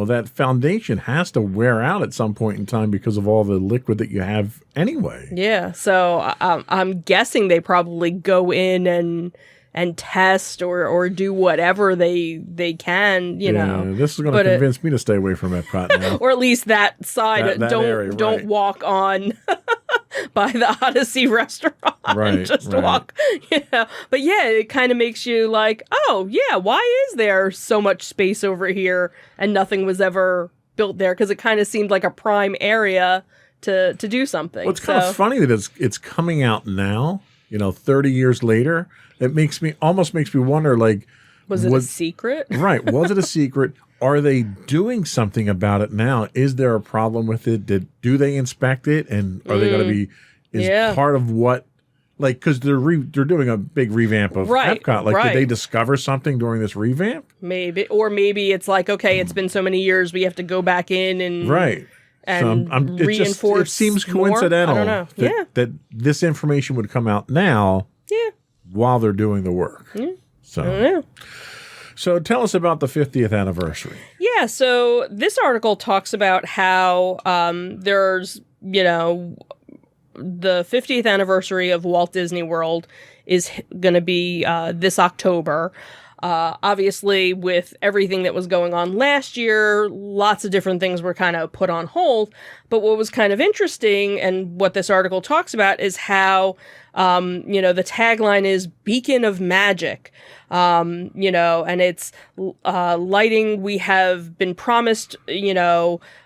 that foundation has to wear out at some point in time because of all the liquid that you have anyway. Yeah, so I'm guessing they probably go in and test or do whatever they can, know. This is going to convince me to stay away from Epcot now. Or at least that side. That area, don't right. walk on by the Odyssey restaurant. Right, Just right. walk. But yeah, it kind of makes you like, oh yeah, why is there so much space over here and nothing was ever built there? Because it kind of seemed like a prime area to do something. Well, it's kind of funny that it's coming out now, 30 years later. It almost makes me wonder, like, was it a secret? Right. Was it a secret? Are they doing something about it now? Is there a problem with it? Do they inspect it? And are they going to be, part of what, like, because they're doing a big revamp of Epcot. Like, did they discover something during this revamp? Maybe. Or maybe it's like, okay, it's been so many years, we have to go back in and... Right. And it seems coincidental more? I don't know. that this information would come out now while they're doing the work. Yeah. So, I don't know. So tell us about the 50th anniversary. Yeah, so this article talks about how there's, the 50th anniversary of Walt Disney World is going to be this October. Obviously, with everything that was going on last year, lots of different things were kind of put on hold. But what was kind of interesting, and what this article talks about, is how, the tagline is Beacon of Magic. And it's lighting we have been promised, for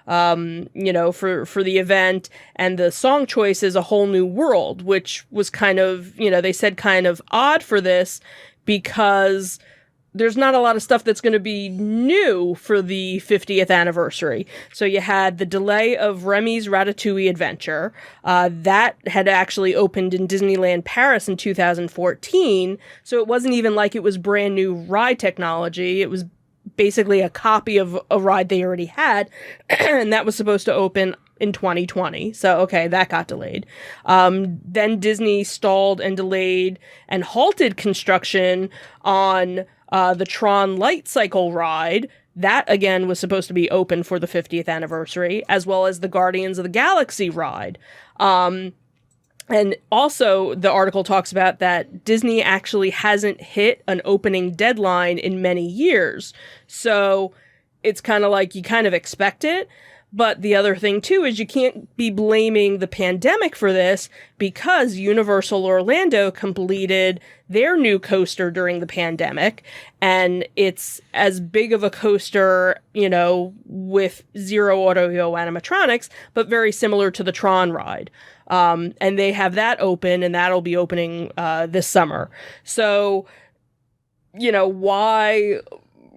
the event, and the song choice is A Whole New World, which was kind of, they said kind of odd for this because there's not a lot of stuff that's going to be new for the 50th anniversary. So you had the delay of Remy's Ratatouille Adventure. That had actually opened in Disneyland Paris in 2014. So it wasn't even like it was brand new ride technology. It was basically a copy of a ride they already had. And that was supposed to open in 2020. So, okay, that got delayed. Then Disney stalled and delayed and halted construction on the Tron Light Cycle ride. That, again, was supposed to be open for the 50th anniversary, as well as the Guardians of the Galaxy ride. And also, the article talks about that Disney actually hasn't hit an opening deadline in many years. So it's kind of like you kind of expect it. But the other thing, too, is you can't be blaming the pandemic for this because Universal Orlando completed their new coaster during the pandemic. And it's as big of a coaster, with zero audio animatronics, but very similar to the Tron ride. And they have that open, and that'll be opening this summer. So, why...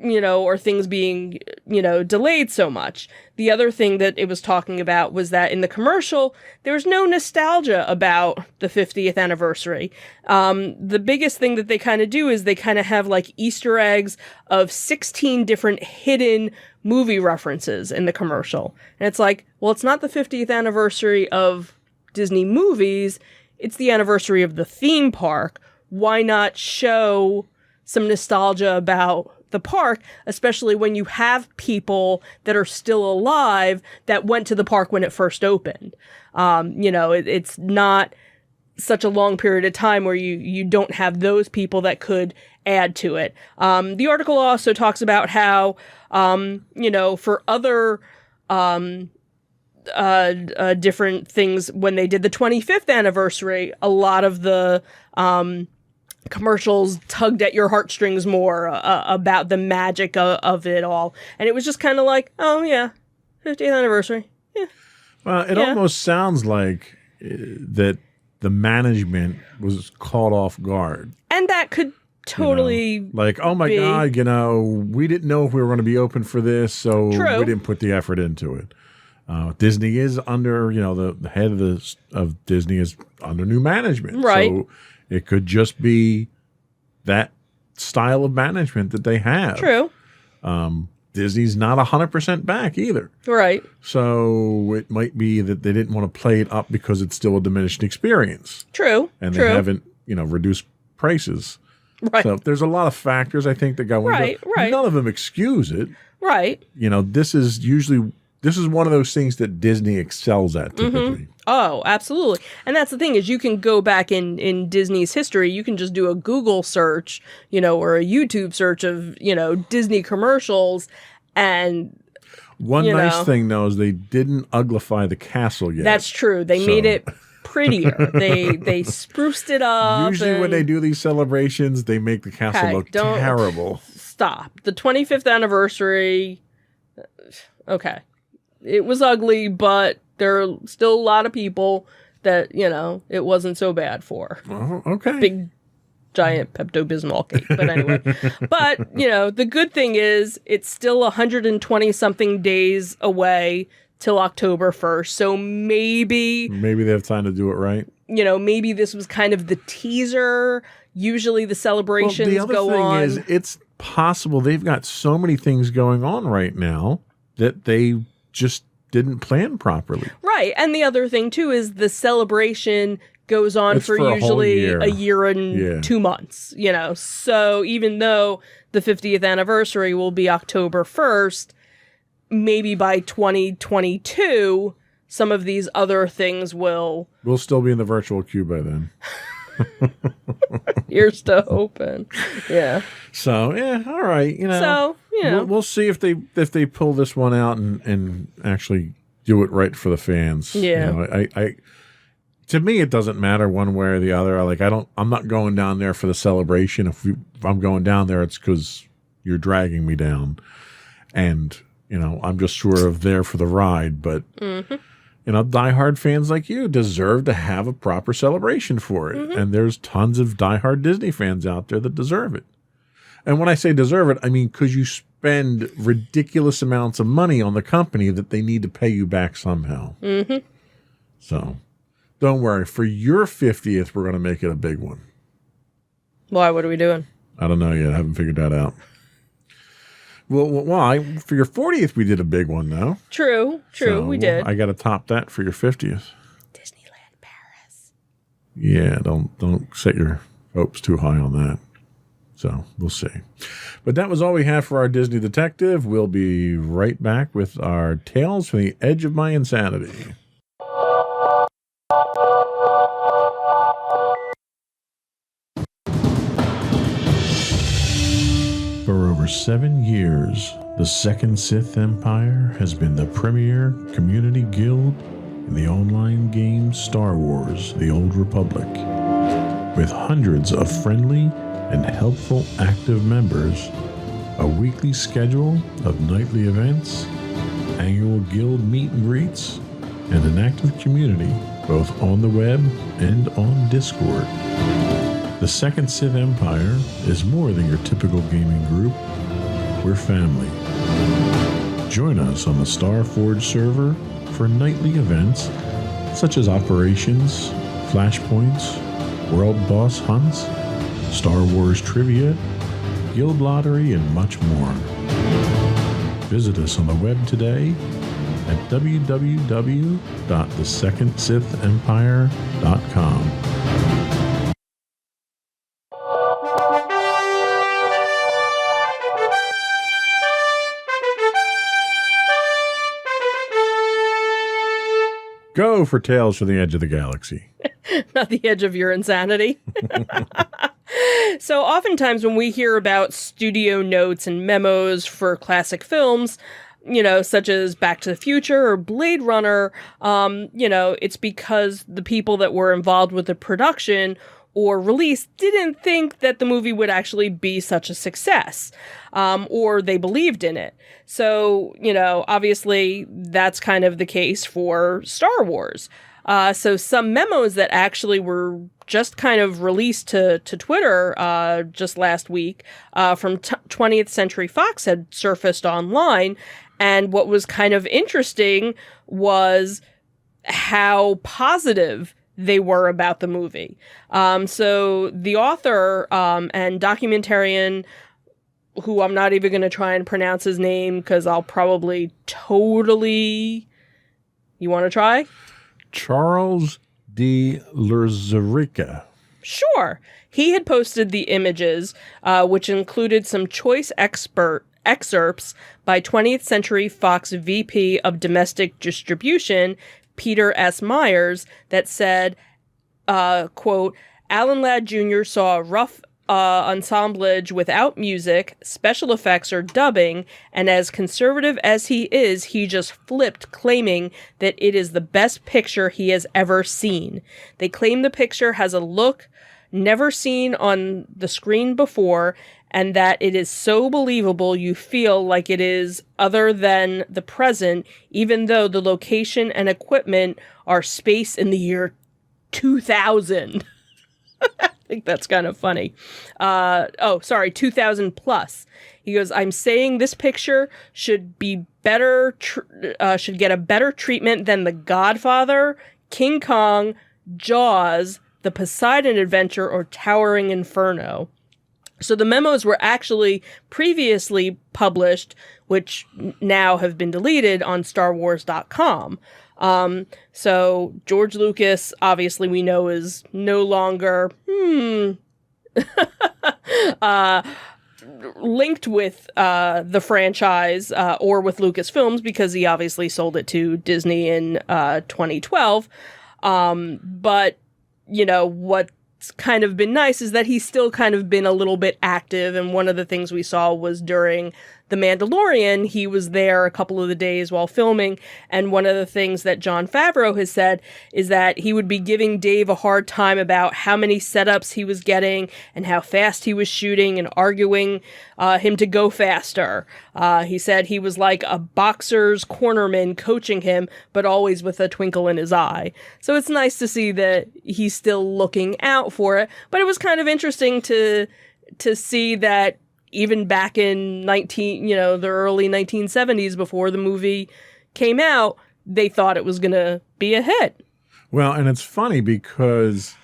or things being, delayed so much. The other thing that it was talking about was that in the commercial, there was no nostalgia about the 50th anniversary. The biggest thing that they kind of do is they kind of have like Easter eggs of 16 different hidden movie references in the commercial. And it's like, well, it's not the 50th anniversary of Disney movies. It's the anniversary of the theme park. Why not show some nostalgia about the park, especially when you have people that are still alive that went to the park when it first opened. It's not such a long period of time where you don't have those people that could add to it. The article also talks about how, for other different things, when they did the 25th anniversary, a lot of the commercials tugged at your heartstrings more about the magic of it all. And it was just kind of like, oh yeah, 50th anniversary. Yeah. Well, it almost sounds like that the management was caught off guard. And that could totally like, oh my God, we didn't know if we were going to be open for this, so True. we didn't put the effort into it. Disney is under, the head of Disney is under new management. Right. So it could just be that style of management that they have. True. Disney's not 100% back either. Right. So it might be that they didn't want to play it up because it's still a diminished experience. True. And True. they haven't, reduced prices. Right. So there's a lot of factors, I think, that go into it. Right. None of them excuse it. Right. This is one of those things that Disney excels at typically. Oh, absolutely. And that's the thing is you can go back in Disney's history. You can just do a Google search, or a YouTube search of, Disney commercials. And one nice thing, though, is they didn't uglify the castle yet. That's true. They made it prettier. they spruced it up. Usually when they do these celebrations, they make the castle look terrible. Stop. The 25th anniversary. Okay. It was ugly, but there are still a lot of people that, it wasn't so bad for. Oh, okay. Big, giant Pepto-Bismol cake. But anyway. But, the good thing is it's still 120-something days away till October 1st. So maybe they have time to do it right. Maybe this was kind of the teaser. Usually the celebrations go on. The other thing is it's possible they've got so many things going on right now that they just didn't plan properly. Right. And the other thing, too, is the celebration goes on for usually a year and 2 months, So even though the 50th anniversary will be October 1st, maybe by 2022, some of these other things will... We'll still be in the virtual queue by then. Ears to open. Yeah. So, all right. We'll see if they pull this one out and actually do it right for the fans. Yeah. To me, it doesn't matter one way or the other. I'm not going down there for the celebration. If I'm going down there, it's because you're dragging me down. And, I'm just sort of there for the ride. But, diehard fans like you deserve to have a proper celebration for it. And there's tons of diehard Disney fans out there that deserve it. And when I say deserve it, I mean because you spend ridiculous amounts of money on the company that they need to pay you back somehow. So don't worry. For your 50th, we're going to make it a big one. Why? What are we doing? I don't know yet. I haven't figured that out. Well, for your 40th, we did a big one, though. True, So we did. I got to top that for your 50th. Disneyland Paris. Yeah, don't set your hopes too high on that. So we'll see. But that was all we have for our Disney Detective. We'll be right back with our Tales from the Edge of My Insanity. For over 7 years, the Second Sith Empire has been the premier community guild in the online game Star Wars: The Old Republic. With hundreds of friendly and helpful active members, a weekly schedule of nightly events, annual guild meet and greets, and an active community both on the web and on Discord. The Second Sith Empire is more than your typical gaming group. We're family. Join us on the Starforge server for nightly events such as operations, flashpoints, world boss hunts, Star Wars trivia, guild lottery, and much more. Visit us on the web today at www.thesecondsithempire.com. Go for Tales from the Edge of the Galaxy. Not the edge of your insanity. So oftentimes when we hear about studio notes and memos for classic films, such as Back to the Future or Blade Runner, it's because the people that were involved with the production or release didn't think that the movie would actually be such a success, or they believed in it. So, obviously that's kind of the case for Star Wars. So some memos that actually were just kind of released to Twitter just last week from 20th Century Fox had surfaced online. And what was kind of interesting was how positive they were about the movie. So the author and documentarian, who I'm not even going to try and pronounce his name because I'll probably totally... You want to try? Charles de Lauzirika. Sure. He had posted the images, which included some choice excerpts by 20th Century Fox VP of Domestic Distribution, Peter S. Myers, that said, quote, Alan Ladd Jr. saw a rough ensemblage without music, special effects, or dubbing, and as conservative as he is, he just flipped, claiming that it is the best picture he has ever seen. They claim the picture has a look never seen on the screen before, and that it is so believable you feel like it is other than the present, even though the location and equipment are space in the year 2000. I think that's kind of funny. 2000 plus. He goes, I'm saying this picture should be better, should get a better treatment than The Godfather, King Kong, Jaws, The Poseidon Adventure, or Towering Inferno. So the memos were actually previously published, which now have been deleted on StarWars.com. So George Lucas, obviously we know, is no longer linked with the franchise or with Lucasfilms, because he obviously sold it to Disney in 2012. But what's kind of been nice is that he's still kind of been a little bit active, and one of the things we saw was during The Mandalorian, he was there a couple of the days while filming, and one of the things that Jon Favreau has said is that he would be giving Dave a hard time about how many setups he was getting and how fast he was shooting, and arguing him to go faster. He said he was like a boxer's cornerman coaching him, but always with a twinkle in his eye. So it's nice to see that he's still looking out for it, but it was kind of interesting to see that even back in the early 1970s, before the movie came out, they thought it was going to be a hit. Well, and it's funny because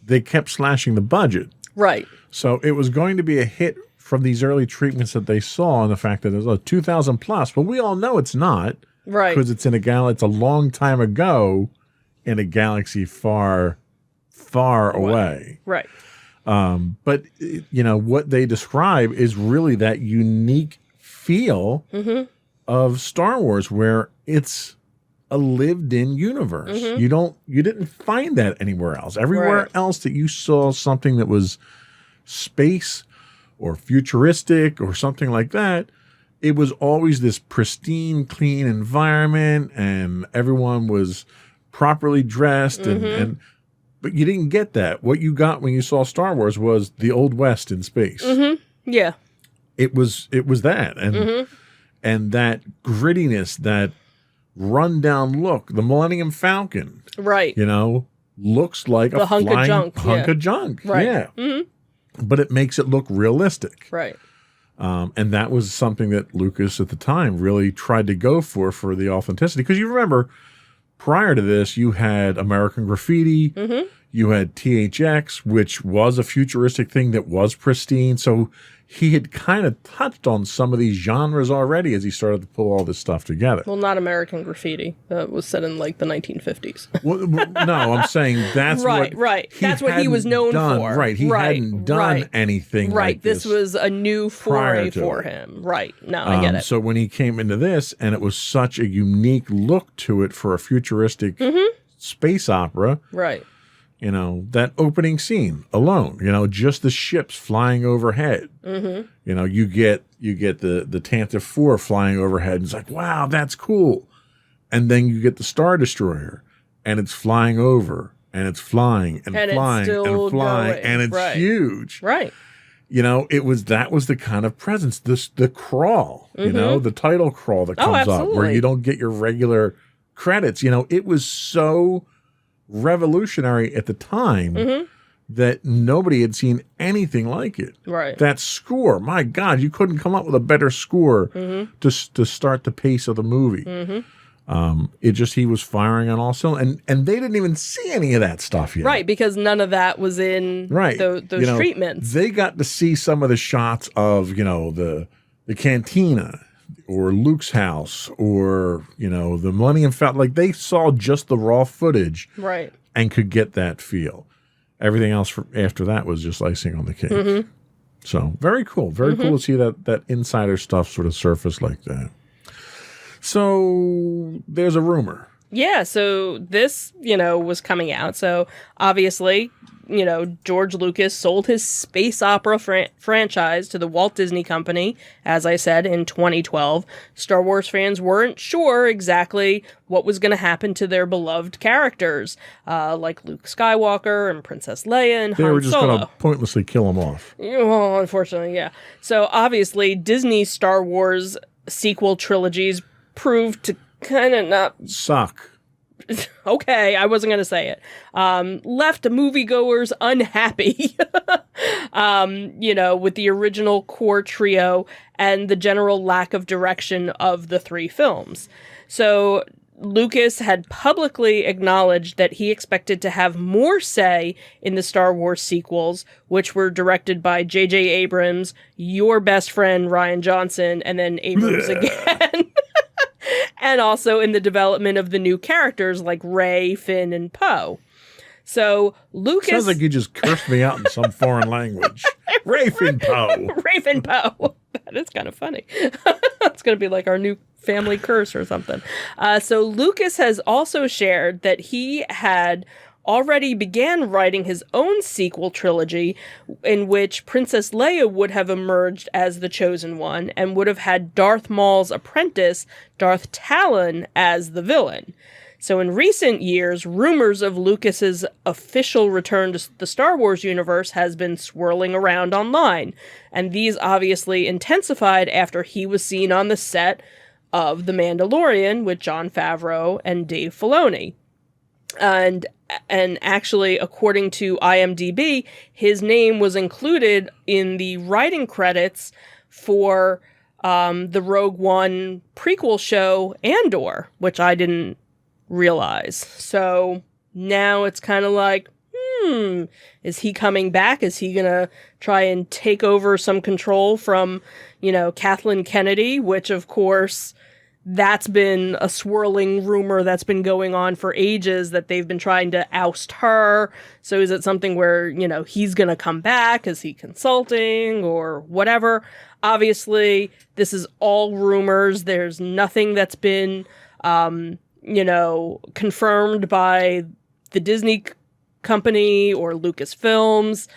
they kept slashing the budget. Right. So it was going to be a hit from these early treatments that they saw, and the fact that it was 2000 plus. But we all know it's not. Right. Because it's in it's a long time ago in a galaxy far, far away. Right. But what they describe is really that unique feel of Star Wars, where it's a lived-in universe. You didn't find that anywhere else. Everywhere else that you saw something that was space or futuristic or something like that, it was always this pristine, clean environment, and everyone was properly dressed and but you didn't get that. What you got when you saw Star Wars was the Old West in space. Yeah. It was that. And that grittiness, that rundown look, the Millennium Falcon. Right. Looks like the a hunk flying of junk. hunk of junk. Right. Yeah. But it makes it look realistic. Right. And that was something that Lucas at the time really tried to go for the authenticity. Because you remember, prior to this, you had American Graffiti, you had THX, which was a futuristic thing that was pristine. So he had kind of touched on some of these genres already as he started to pull all this stuff together. Well, not American Graffiti. That was set in like the 1950s. Well, no, I'm saying that's right. That's what he was known for. Right. He hadn't done anything like this. This was a new foray for him. Right. No, I get it. So when he came into this, and it was such a unique look to it for a futuristic space opera. Right. You know, that opening scene alone, you know, just the ships flying overhead. You know, you get the Tantive 4 flying overhead, and it's like, wow, that's cool. And then you get the Star Destroyer, and it's flying over, and it's flying and flying and flying, and it's huge. Right. You know, that was the kind of presence, the crawl, you know, the title crawl that comes up where you don't get your regular credits. You know, it was so revolutionary at the time that nobody had seen anything like it. Right. That score, my God, you couldn't come up with a better score to start the pace of the movie. He was firing on all cylinders, and they didn't even see any of that stuff yet. Right, because none of that was in those treatments. They got to see some of the shots of, you know, the cantina or Luke's house or, you know, the Millennium Falcon. Like, they saw just the raw footage and could get that feel. Everything else after that was just icing on the cake. So very cool. Very cool to see that insider stuff sort of surface like that. So there's a rumor. Yeah, so this, you know, was coming out. So obviously, you know, George Lucas sold his space opera franchise to the Walt Disney Company, as I said, in 2012. Star Wars fans weren't sure exactly what was going to happen to their beloved characters, like Luke Skywalker and Princess Leia and Han Solo. They were just going to pointlessly kill them off. Well, unfortunately, yeah. So obviously, Disney's Star Wars sequel trilogies proved to kind of not suck. Okay, I wasn't going to say it. Left moviegoers unhappy, you know, with the original core trio and the general lack of direction of the three films. So Lucas had publicly acknowledged that he expected to have more say in the Star Wars sequels, which were directed by J.J. Abrams, your best friend Rian Johnson, and then Abrams again. And also in the development of the new characters like Rey, Finn, and Poe. So Lucas... Sounds like you just cursed me out in some foreign language. Rey, Finn, Poe. Rey, Finn, Poe. That is kind of funny. It's going to be like our new family curse or something. So Lucas has also shared that he had already began writing his own sequel trilogy in which Princess Leia would have emerged as the chosen one and would have had Darth Maul's apprentice, Darth Talon, as the villain. So in recent years, rumors of Lucas's official return to the Star Wars universe has been swirling around online, and these obviously intensified after he was seen on the set of The Mandalorian with Jon Favreau and Dave Filoni. And actually, according to IMDb, his name was included in the writing credits for the Rogue One prequel show Andor, which I didn't realize. So now it's kind of like, is he coming back? Is he going to try and take over some control from, you know, Kathleen Kennedy, which of course... That's been a swirling rumor that's been going on for ages, that they've been trying to oust her. So is it something where, you know, he's going to come back? Is he consulting or whatever? Obviously, this is all rumors. There's nothing that's been, you know, confirmed by the Disney Company or Lucasfilms.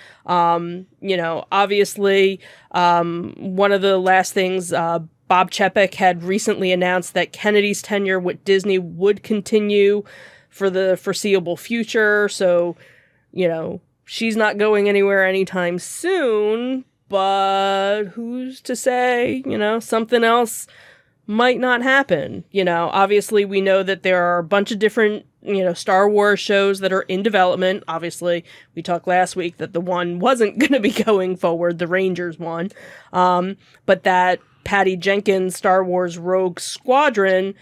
You know, obviously, one of the last things, Bob Chapek had recently announced that Kennedy's tenure with Disney would continue for the foreseeable future. So, you know, she's not going anywhere anytime soon, but who's to say, you know, something else might not happen. You know, obviously we know that there are a bunch of different, you know, Star Wars shows that are in development. Obviously, we talked last week that the one wasn't going to be going forward, the Rangers one. But that Patty Jenkins' Star Wars Rogue Squadron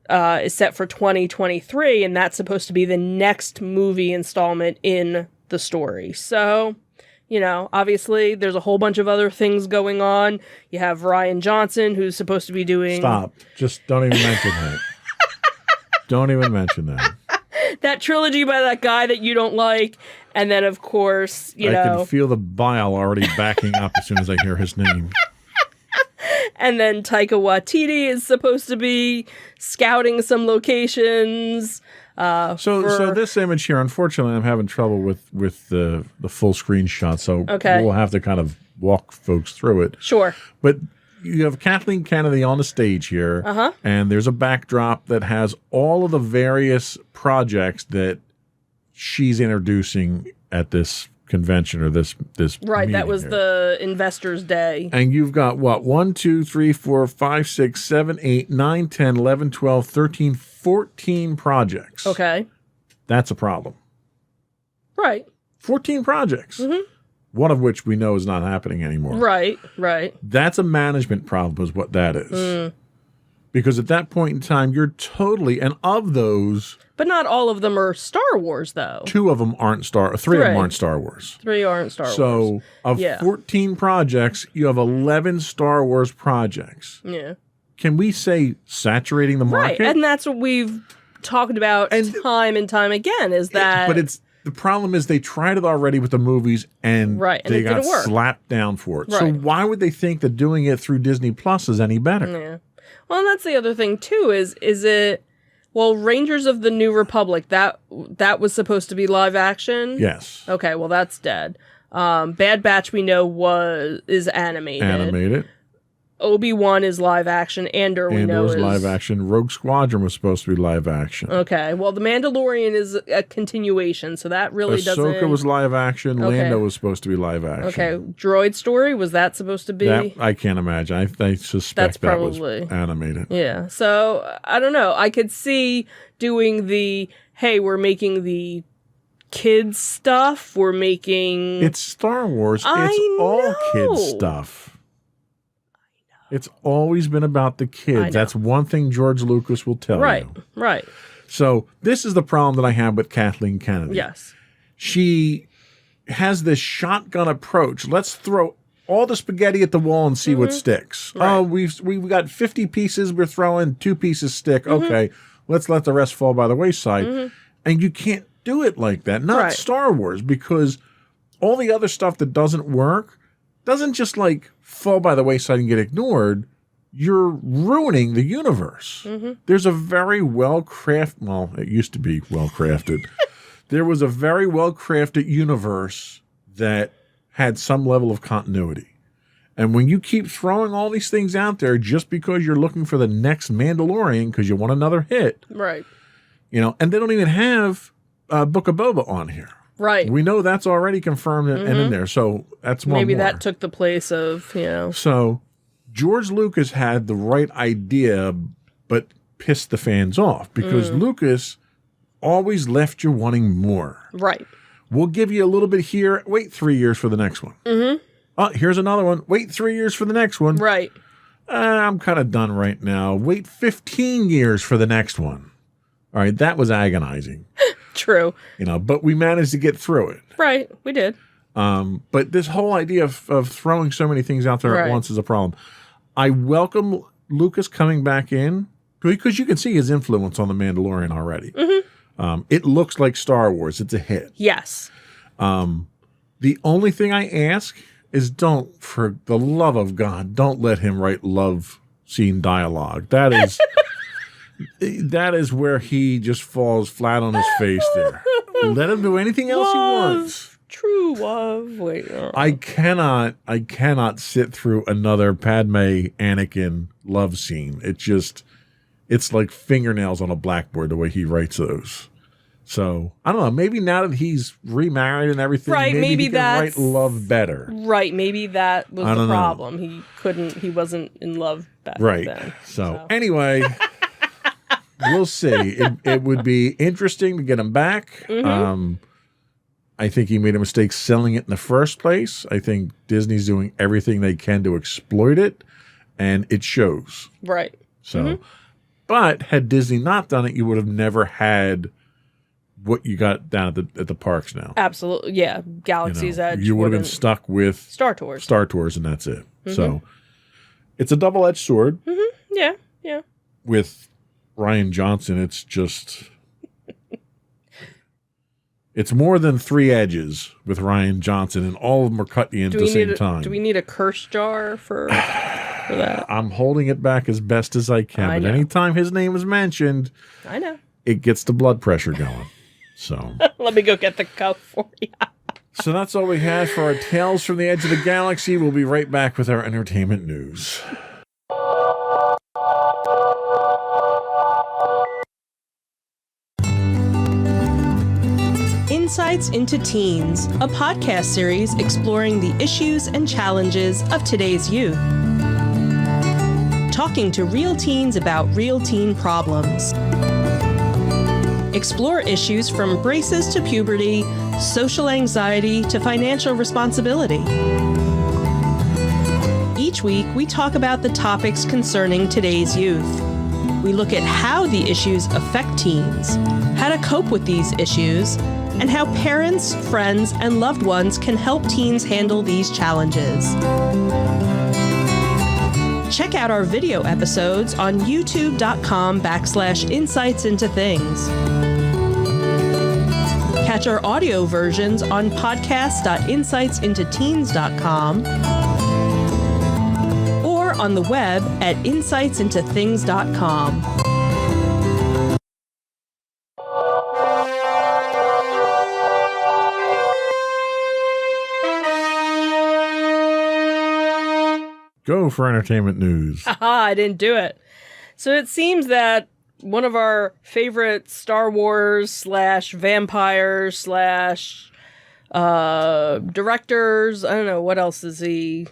is set for 2023, and that's supposed to be the next movie installment in the story. So, you know, obviously there's a whole bunch of other things going on. You have Rian Johnson, who's supposed to be doing... Stop. Just don't even mention that. Don't even mention that. That trilogy by that guy that you don't like. And then, of course, I can feel the bile already backing up as soon as I hear his name. And then Taika Waititi is supposed to be scouting some locations. So this image here, unfortunately, I'm having trouble with the full screenshot. So Okay. we'll have to kind of walk folks through it. Sure. But you have Kathleen Kennedy on the stage here, and there's a backdrop that has all of the various projects that she's introducing at this convention or this Right. That meeting was here. the Investors Day. And you've got what? 1, 2, 3, 4, 5, 6, 7, 8, 9, 10, 11, 12, 13, 14 projects. Okay. That's a problem. Right. 14 projects. One of which we know is not happening anymore. Right. Right. That's a management problem is what that is. Because at that point in time, you're totally, and of those, But not all of them are Star Wars, though. 3 of them aren't Star Three. Wars. 3 aren't Star Wars. So of Yeah. 14 projects, you have 11 Star Wars projects. Yeah. Can we say saturating the market? Right. And that's what we've talked about time and time again is that. But it's the problem is they tried it already with the movies and Right, and they it got didn't work. slapped down for it. So Right. why would they think that doing it through Disney Plus is any better? Yeah. Well, and that's the other thing, too, is it. Well, Rangers of the New Republic, that was supposed to be live action? Yes. Okay, well, that's dead. Bad Batch, we know, is animated. Animated. Obi-Wan is live action. Andor, we know, was is live action. Rogue Squadron was supposed to be live action. Okay, well, The Mandalorian is a continuation, so that really Ahsoka doesn't... was live action. Okay. Lando was supposed to be live action. Okay, Droid Story, was that supposed to be... That, I can't imagine. I suspect That's that probably- was animated. Yeah, so, I don't know. I could see doing the, hey, we're making the kids stuff, we're making... It's Star Wars. I It's all know. kids stuff. It's always been about the I kids. know. That's one thing George Lucas will tell Right, you. right, So this is the problem that I have with Kathleen Kennedy. yes. She has this shotgun approach. Let's throw all the spaghetti at the wall and see what sticks. Mm-hmm. Right. Oh, we've got 50 pieces. We're throwing 2 pieces stick. Mm-hmm. Okay, let's let the rest fall by the wayside. And you can't do it like that. Not Right. Star Wars, because all the other stuff that doesn't work doesn't just like fall by the wayside and get ignored. You're ruining the universe. There's a very well it used to be well crafted. There was a very well crafted universe that had some level of continuity. And when you keep throwing all these things out there just because you're looking for the next Mandalorian because you want another hit, Right, and they don't even have Book of Boba on here. right. We know that's already confirmed and in there. So that's one Maybe more. that took the place of, So George Lucas had the right idea, but pissed the fans off because Lucas always left you wanting more. right. We'll give you a little bit here. Wait 3 years for the next one. Oh, here's another one. Wait 3 years for the next one. Right. I'm kind of done right now. Wait 15 years for the next one. All right, that was agonizing. True. But we managed to get through it. Right. We did. But this whole idea of throwing so many things out there at Right. once is a problem. I welcome Lucas coming back in because you can see his influence on The Mandalorian already. It looks like Star Wars. It's a hit. Yes. The only thing I ask is don't, for the love of God, don't let him write love scene dialogue. That is that is where he just falls flat on his face there. Let him do anything else he wants. True love. Wait. I cannot sit through another Padme Anakin love scene. It's like fingernails on a blackboard the way he writes those. So I don't know. Maybe now that he's remarried and everything, Right, maybe maybe he can write that's- love better. Right. Maybe that was I the don't know. problem. He wasn't in love back Right. then. So anyway, we'll see. It would be interesting to get him back. I think he made a mistake selling it in the first place. I think Disney's doing everything they can to exploit it, and it shows. Right. So, but had Disney not done it, you would have never had what you got down at the parks now. Absolutely. Yeah. Galaxy's Edge. You would have been wouldn't- stuck with Star Tours. Star Tours, and that's it. So, it's a double-edged sword. Yeah. Yeah. With Ryan Johnson, it's just it's more than 3 edges with Ryan Johnson, and all of them are cut you in at the same time. Do we need a curse jar for that? I'm holding it back as best as I can, I but know. anytime his name is mentioned, I know. it gets the blood pressure going. So Let me go get the cup for you. So that's all we have for our Tales from the Edge of the Galaxy. We'll be right back with our entertainment news. Insights into Teens, a podcast series exploring the issues and challenges of today's youth. Talking to real teens about real teen problems. Explore issues from braces to puberty, social anxiety to financial responsibility. Each week, we talk about the topics concerning today's youth. We look at how the issues affect teens, how to cope with these issues, and how parents, friends, and loved ones can help teens handle these challenges. Check out our video episodes on youtube.com/insightsintothings. Catch our audio versions on podcast.insightsintoteens.com or on the web at insightsintothings.com. Go for entertainment news. Haha, I didn't do it. So it seems that one of our favorite Star Wars / vampires / directors, I don't know, what else is he,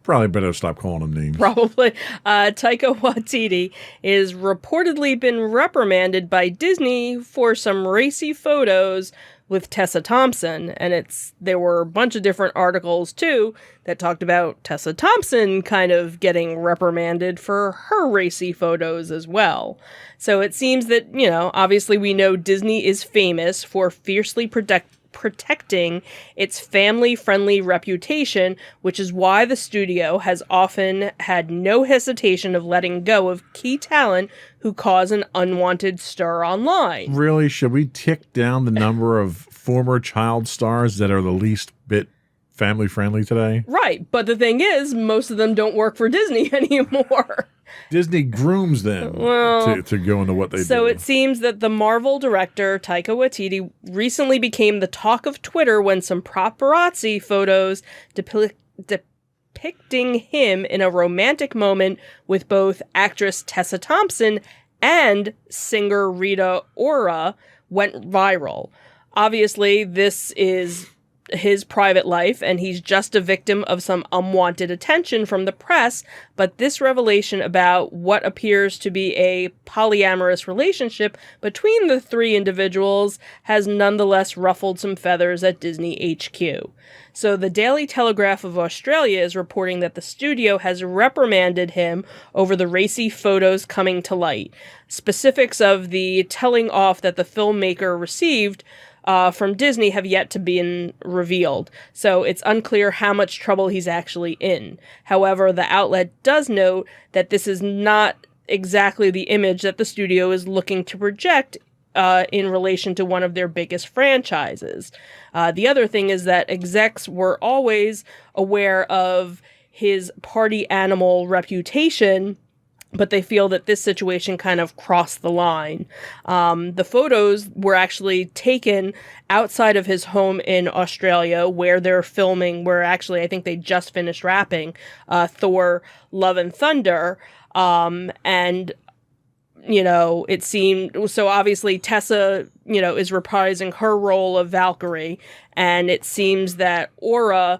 Probably better stop calling them names. probably, Taika Waititi is reportedly been reprimanded by Disney for some racy photos with Tessa Thompson, and there were a bunch of different articles too that talked about Tessa Thompson kind of getting reprimanded for her racy photos as well. So it seems that, obviously we know Disney is famous for fiercely protecting its family-friendly reputation, which is why the studio has often had no hesitation of letting go of key talent who cause an unwanted stir online. Really? Should we tick down the number of former child stars that are the least bit family-friendly today? Right, but the thing is, most of them don't work for Disney anymore. Disney grooms them to go into what they do. So it seems that the Marvel director, Taika Waititi, recently became the talk of Twitter when some paparazzi photos depicting him in a romantic moment with both actress Tessa Thompson and singer Rita Ora went viral. Obviously, this is his private life, and he's just a victim of some unwanted attention from the press, but this revelation about what appears to be a polyamorous relationship between the three individuals has nonetheless ruffled some feathers at Disney HQ. So the Daily Telegraph of Australia is reporting that the studio has reprimanded him over the racy photos coming to light. Specifics of the telling off that the filmmaker received from Disney have yet to be revealed, so it's unclear how much trouble he's actually in. However, the outlet does note that this is not exactly the image that the studio is looking to project in relation to one of their biggest franchises. The other thing is that execs were always aware of his party animal reputation, but they feel that this situation kind of crossed the line. The photos were actually taken outside of his home in Australia, where they're filming, where actually I think they just finished wrapping Thor: Love and Thunder. And, it seemed, so obviously Tessa, is reprising her role of Valkyrie, and it seems that Aura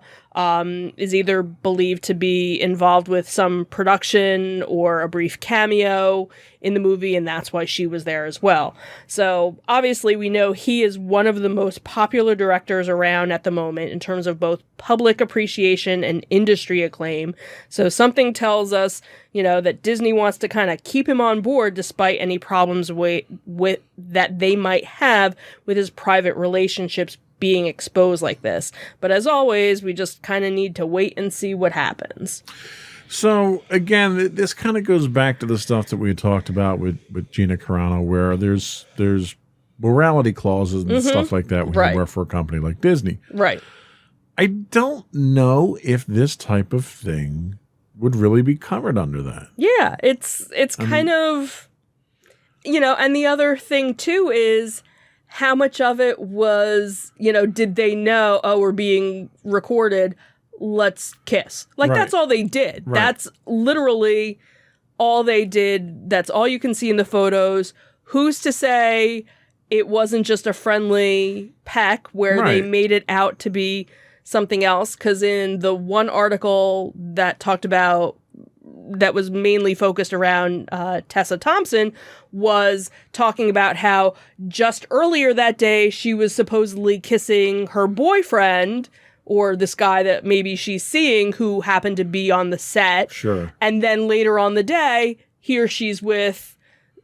is either believed to be involved with some production or a brief cameo in the movie, and that's why she was there as well. So obviously we know he is one of the most popular directors around at the moment in terms of both public appreciation and industry acclaim. So something tells us, that Disney wants to kind of keep him on board despite any problems with that they might have with his private relationships being exposed like this. But as always, we just kind of need to wait and see what happens. So again, this kind of goes back to the stuff that we talked about with Gina Carano, where there's morality clauses and stuff like that when you work for a company like Disney. Right. I don't know if this type of thing would really be covered under that. Yeah, it's kind of, and the other thing too is how much of it was, did they know, oh, we're being recorded, let's kiss. Like, Right. that's all they did. Right. That's literally all they did. That's all you can see in the photos. Who's to say it wasn't just a friendly peck where they Right. made it out to be something else? Because in the one article that talked about, that was mainly focused around Tessa Thompson, was talking about how just earlier that day she was supposedly kissing her boyfriend, or this guy that maybe she's seeing who happened to be on the set. Sure. And then later on the day, here she's with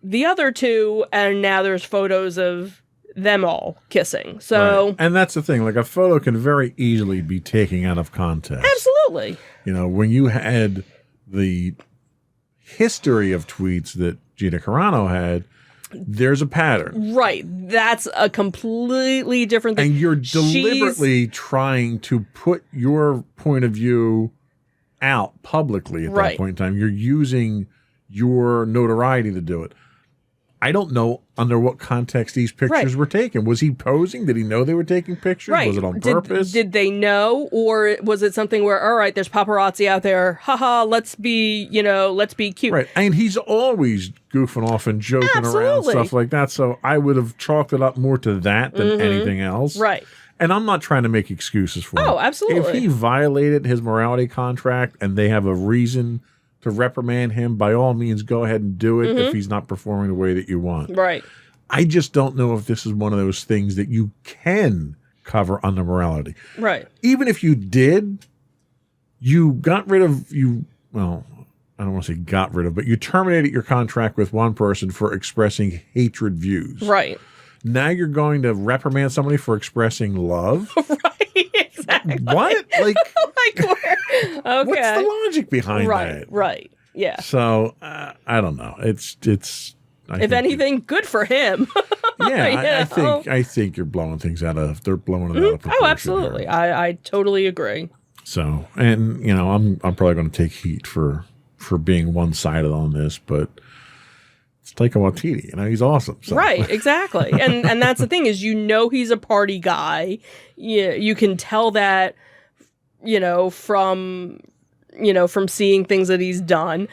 the other two, and now there's photos of them all kissing. So, Right. And that's the thing. Like, a photo can very easily be taken out of context. absolutely. When you had the history of tweets that Gina Carano had, there's a pattern. Right. That's a completely different thing. And you're She's- deliberately trying to put your point of view out publicly at Right. that point in time. You're using your notoriety to do it. I don't know under what context these pictures Right. were taken. Was he posing? Did he know they were taking pictures? Right. Was it on purpose? Did they know, or was it something where, all right, there's paparazzi out there, haha, let's be cute. Right. And he's always goofing off and joking around, Absolutely. stuff like that. So I would have chalked it up more to that than anything else. Right. And I'm not trying to make excuses for him. Oh, absolutely. If he violated his morality contract and they have a reason to reprimand him, by all means, go ahead and do it if he's not performing the way that you want. Right. I just don't know if this is one of those things that you can cover under morality. Right. Even if you did, you got rid of well, I don't want to say got rid of, but you terminated your contract with one person for expressing hatred views. Right. Now you're going to reprimand somebody for expressing love? Right. Exactly. What? Like, Like, where? Okay. what's the logic behind Right. that? Right. Yeah. So I don't know. It's. I If think anything, good for him. yeah, you I think you're blowing things out of. They're blowing it out of proportion. Oh, absolutely. here. I totally agree. So, and I'm probably going to take heat for being one sided on this, but it's Taika Waititi. He's awesome. So. Right, exactly. And that's the thing is, he's a party guy. You can tell that, from seeing things that he's done.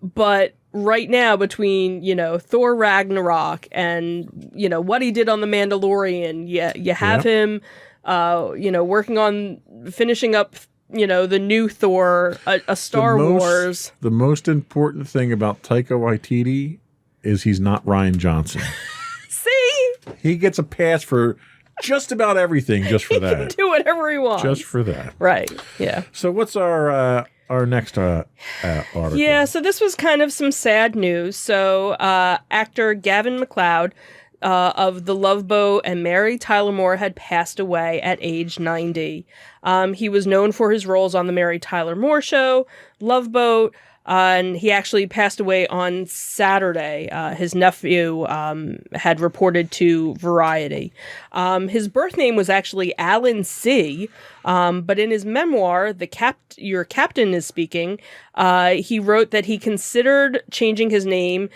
But right now, between, Thor Ragnarok and, what he did on The Mandalorian, you have him, working on finishing up, the new Thor, a Star Wars. The most important thing about Taika Waititi is he's not Ryan Johnson. See? He gets a pass for just about everything just for He can that. do whatever he wants. Just for that. Right, yeah. So what's our next article? Yeah, so this was kind of some sad news. So actor Gavin MacLeod of The Love Boat and Mary Tyler Moore had passed away at age 90. He was known for his roles on The Mary Tyler Moore Show, Love Boat, and he actually passed away on Saturday. His nephew had reported to Variety. His birth name was actually Alan C., but in his memoir, Your Captain is Speaking, he wrote that he considered changing his name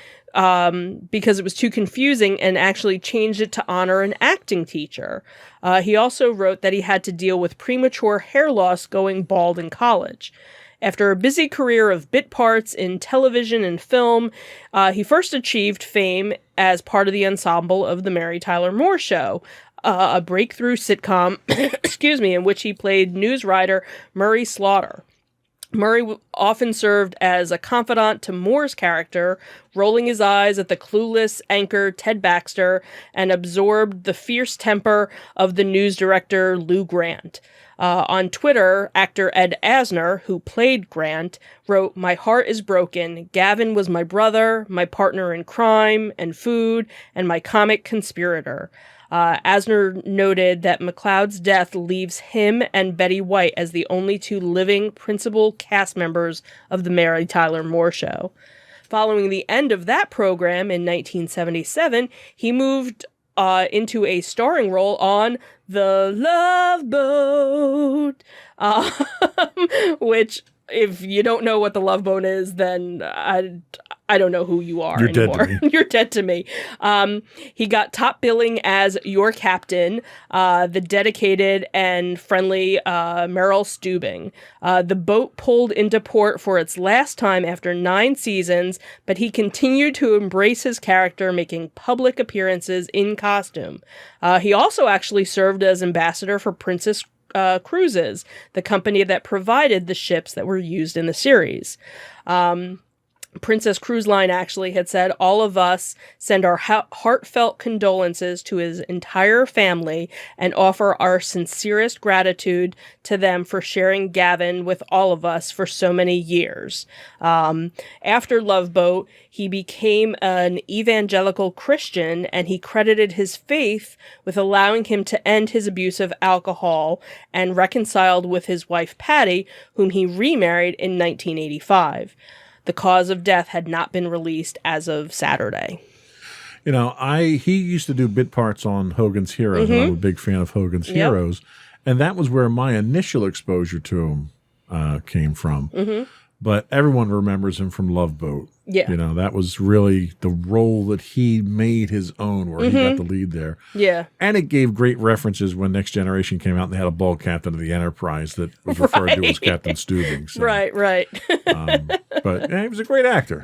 because it was too confusing, and actually changed it to honor an acting teacher. He also wrote that he had to deal with premature hair loss going bald in college. After a busy career of bit parts in television and film, he first achieved fame as part of the ensemble of The Mary Tyler Moore Show, a breakthrough sitcom, in which he played news writer Murray Slaughter. Murray often served as a confidant to Moore's character, rolling his eyes at the clueless anchor Ted Baxter, and absorbed the fierce temper of the news director Lou Grant. On Twitter, actor Ed Asner, who played Grant, wrote, "My heart is broken. Gavin was my brother, my partner in crime and food, and my comic conspirator." Asner noted that MacLeod's death leaves him and Betty White as the only two living principal cast members of The Mary Tyler Moore Show. Following the end of that program in 1977, he moved into a starring role on The Love Boat, which if you don't know what the Love Boat is, then I don't know who you are You're anymore. dead to me. You're dead to me. He got top billing as your captain, the dedicated and friendly Meryl Stubing. The boat pulled into port for its last time after 9 seasons, but he continued to embrace his character, making public appearances in costume. He also actually served as ambassador for Princess Cruises, the company that provided the ships that were used in the series. Princess Cruise Line actually had said, all of us send our heartfelt condolences to his entire family and offer our sincerest gratitude to them for sharing Gavin with all of us for so many years. After Love Boat, he became an evangelical Christian, and he credited his faith with allowing him to end his abuse of alcohol and reconciled with his wife Patty, whom he remarried in 1985. The cause of death had not been released as of Saturday. You know, he used to do bit parts on Hogan's Heroes, and I'm a big fan of Hogan's Heroes, and that was where my initial exposure to him came from. But everyone remembers him from Love Boat. Yeah. You know, that was really the role that he made his own, where he got the lead there. Yeah. And it gave great references when Next Generation came out, and they had a bald captain of the Enterprise that was referred to as Captain Stubing. So, Right. but yeah, he was a great actor.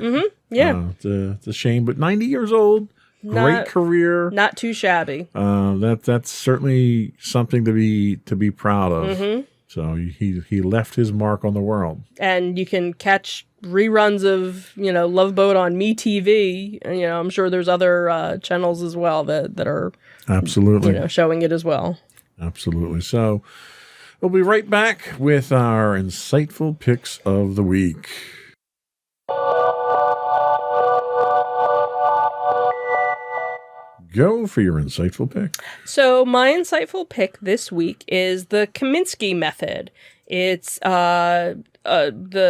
Yeah. It's a shame, but 90 years old, great career. Not too shabby. That's certainly something to be proud of. So he left his mark on the world. And you can catch reruns of, Love Boat on MeTV. I'm sure there's other channels as well that are Absolutely. Showing it as well. Absolutely. So we'll be right back with our insightful picks of the week. Go for your insightful pick. So my insightful pick this week is the Kaminsky method. It's the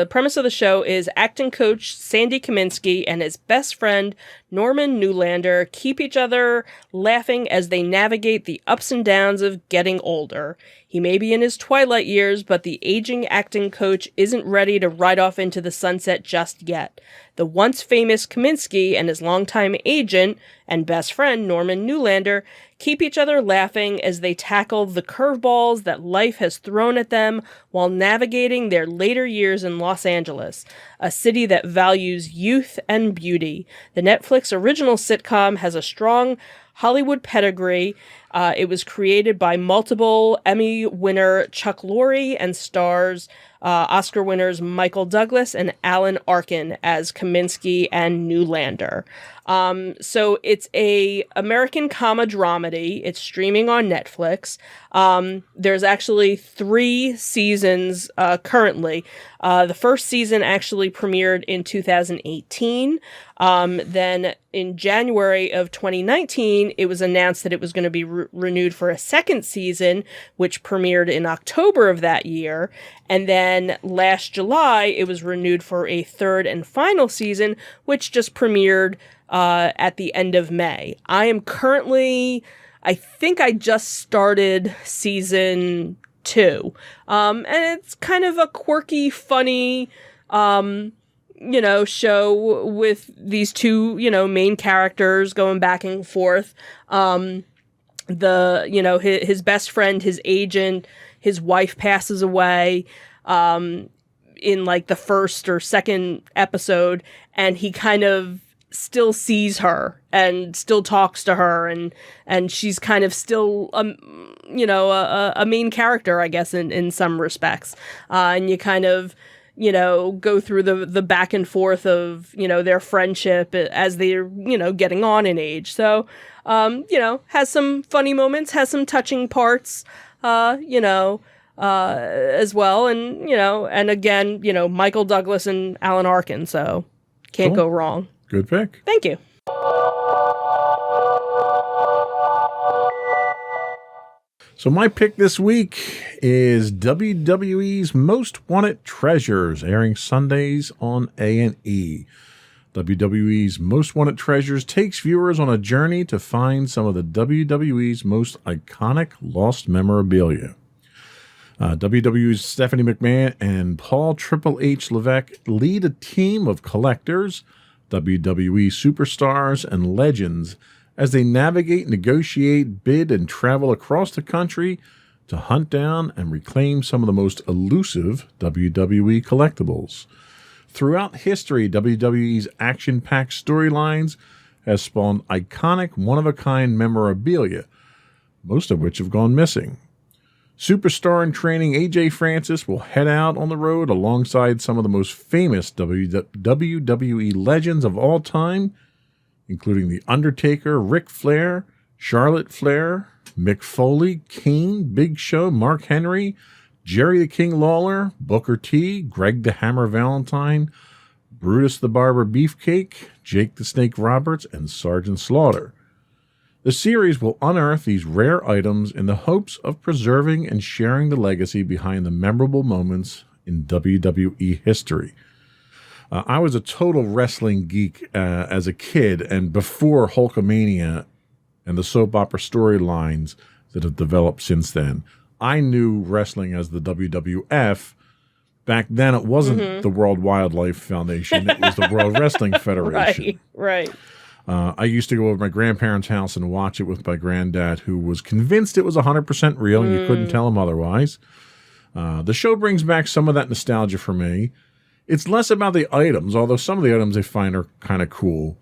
premise of the show is acting coach Sandy Kaminsky and his best friend Norman Newlander keep each other laughing as they navigate the ups and downs of getting older. He may be in his twilight years, but the aging acting coach isn't ready to ride off into the sunset just yet. The once famous Kaminsky and his longtime agent and best friend Norman Newlander keep each other laughing as they tackle the curveballs that life has thrown at them while navigating their later years in Los Angeles, a city that values youth and beauty. The Netflix original sitcom has a strong Hollywood pedigree. It was created by multiple Emmy winner Chuck Lorre and stars Oscar winners Michael Douglas and Alan Arkin as Kaminsky and Newlander. So it's a American comedy dramedy. It's streaming on Netflix. There's actually 3 seasons currently. The first season actually premiered in 2018. Then in January of 2019, it was announced that it was going to be renewed for a second season, which premiered in October of that year. And then last July, it was renewed for a third and final season, which just premiered at the end of May. I am currently, I think I just started season 2. And it's kind of a quirky, funny, show with these two, main characters going back and forth. His best friend, his agent, his wife passes away, in like the first or second episode, and he kind of still sees her and still talks to her, and she's kind of still, a main character, I guess, in some respects. And you kind of, go through the back and forth of, their friendship as they're, getting on in age. So, has some funny moments, has some touching parts, as well. And, and again, Michael Douglas and Alan Arkin. So can't go wrong. Good pick. Thank you. So my pick this week is WWE's Most Wanted Treasures, airing Sundays on A&E. WWE's Most Wanted Treasures takes viewers on a journey to find some of the WWE's most iconic lost memorabilia. WWE's Stephanie McMahon and Paul Triple H Levesque lead a team of collectors, WWE superstars, and legends as they navigate, negotiate, bid, and travel across the country to hunt down and reclaim some of the most elusive WWE collectibles. Throughout history, WWE's action-packed storylines has spawned iconic, one-of-a-kind memorabilia, most of which have gone missing. Superstar in training AJ Francis will head out on the road alongside some of the most famous WWE legends of all time, including The Undertaker, Ric Flair, Charlotte Flair, Mick Foley, Kane, Big Show, Mark Henry, Jerry the King Lawler, Booker T, Greg the Hammer Valentine, Brutus the Barber Beefcake, Jake the Snake Roberts, and Sergeant Slaughter. The series will unearth these rare items in the hopes of preserving and sharing the legacy behind the memorable moments in WWE history. I was a total wrestling geek as a kid, and before Hulkamania and the soap opera storylines that have developed since then. I knew wrestling as the WWF. Back then, it wasn't the World Wildlife Foundation. It was the World Wrestling Federation. Right. I used to go over to my grandparents' house and watch it with my granddad, who was convinced it was 100% real, and you couldn't tell him otherwise. The show brings back some of that nostalgia for me. It's less about the items, although some of the items I find are kind of cool.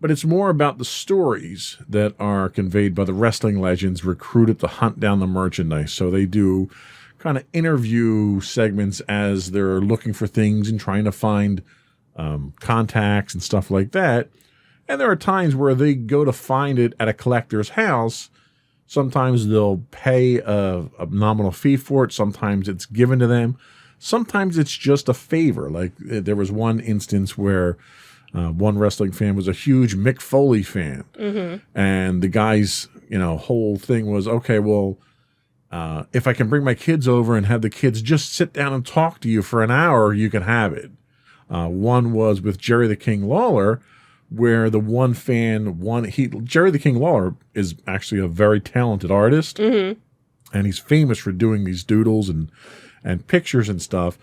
But it's more about the stories that are conveyed by the wrestling legends recruited to hunt down the merchandise. So they do kind of interview segments as they're looking for things and trying to find contacts and stuff like that. And there are times where they go to find it at a collector's house. Sometimes they'll pay a nominal fee for it. Sometimes it's given to them. Sometimes it's just a favor. Like there was one instance where one wrestling fan was a huge Mick Foley fan. And the guy's, whole thing was, okay, well, if I can bring my kids over and have the kids just sit down and talk to you for an hour, you can have it. One was with Jerry the King Lawler, where the one fan, Jerry the King Lawler is actually a very talented artist. And he's famous for doing these doodles and pictures and stuff.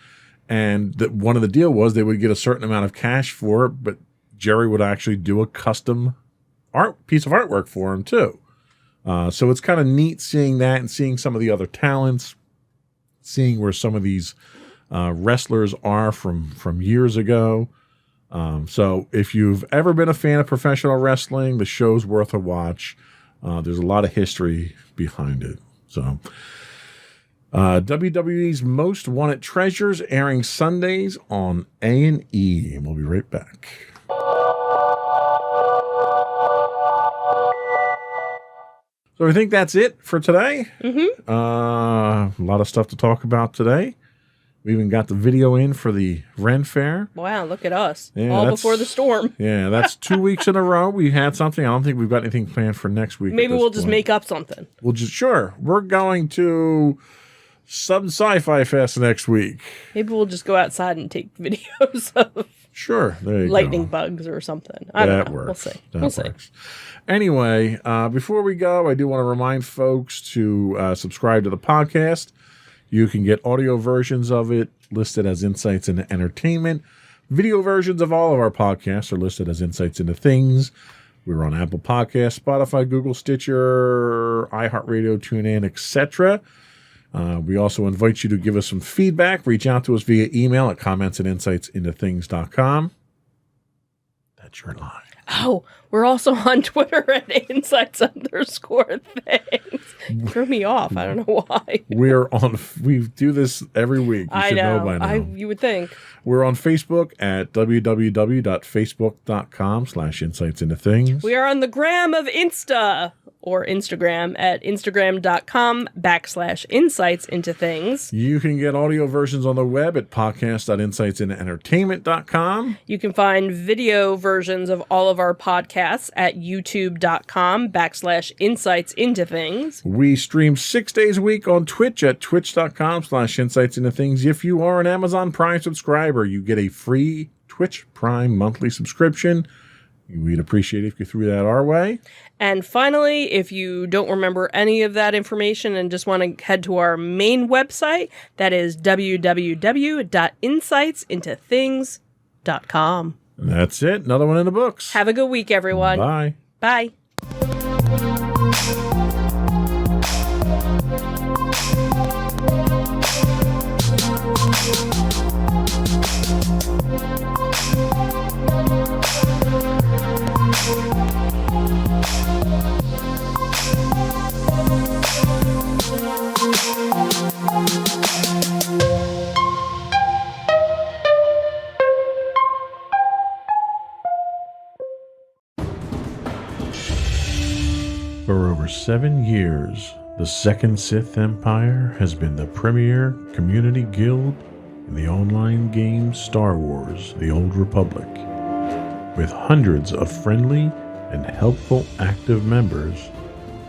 And one of the deal was they would get a certain amount of cash for it, but Jerry would actually do a custom piece of artwork for him too. So it's kind of neat seeing that and seeing some of the other talents, seeing where some of these wrestlers are from years ago. So if you've ever been a fan of professional wrestling, the show's worth a watch. There's a lot of history behind it. So WWE's Most Wanted Treasures, airing Sundays on A&E. And we'll be right back. So I think that's it for today. A lot of stuff to talk about today. We even got the video in for the Ren Fair. Wow, look at us. Yeah, all before the storm. Yeah, that's 2 weeks in a row. We had something. I don't think we've got anything planned for next week. Maybe we'll just make up something. Sure. We're going to Southern Sci-Fi Fest next week. Maybe we'll just go outside and take videos of Sure, there you lightning go. bugs or something. I don't know. Works. We'll see. That works. Anyway, before we go, I do want to remind folks to subscribe to the podcast. You can get audio versions of it listed as Insights into Entertainment. Video versions of all of our podcasts are listed as Insights into Things. We're on Apple Podcasts, Spotify, Google, Stitcher, iHeartRadio, TuneIn, etc. We also invite you to give us some feedback. Reach out to us via email at comments@insightsintothings.com. That's your line. Oh, we're also on Twitter at insights_things. Threw me off. I don't know why. We do this every week. You I should know. by now. You would think. We're on Facebook at www.facebook.com/insightsintothings. We are on the gram of Insta or Instagram at instagram.com/insightsintothings. You can get audio versions on the web at podcast.insightsintoentertainment.com. You can find video versions of all of our podcasts at youtube.com/insightsintothings. We stream 6 days a week on Twitch at twitch.com/insightsintothings. If you are an Amazon Prime subscriber, you get a free Twitch Prime monthly subscription. We'd appreciate it if you threw that our way. And finally, if you don't remember any of that information and just want to head to our main website, that is www.insightsintothings.com. And that's it. Another one in the books. Have a good week, everyone. Bye. Bye. For over 7 years, the Second Sith Empire has been the premier community guild in the online game Star Wars: The Old Republic. With hundreds of friendly and helpful active members,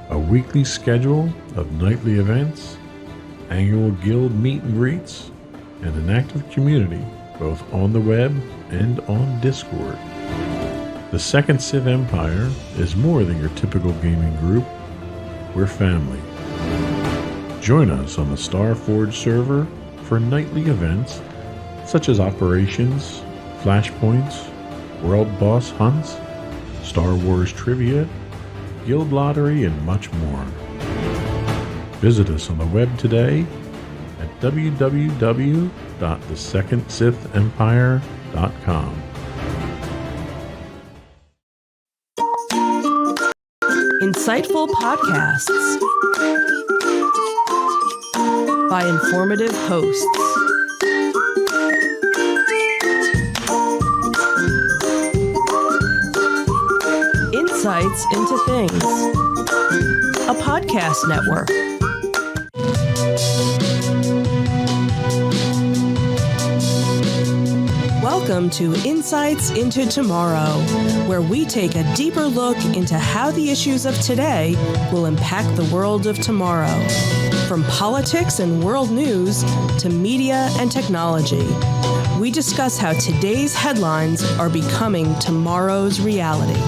a weekly schedule of nightly events, annual guild meet and greets, and an active community both on the web and on Discord. The Second Sith Empire is more than your typical gaming group. We're family. Join us on the Starforge server for nightly events such as operations, flashpoints, world boss hunts, Star Wars trivia, guild lottery, and much more. Visit us on the web today at www.thesecondsithempire.com. Insightful podcasts by informative hosts. Insights into Things, a podcast network. Welcome to Insights into Tomorrow, where we take a deeper look into how the issues of today will impact the world of tomorrow. From politics and world news to media and technology, we discuss how today's headlines are becoming tomorrow's reality.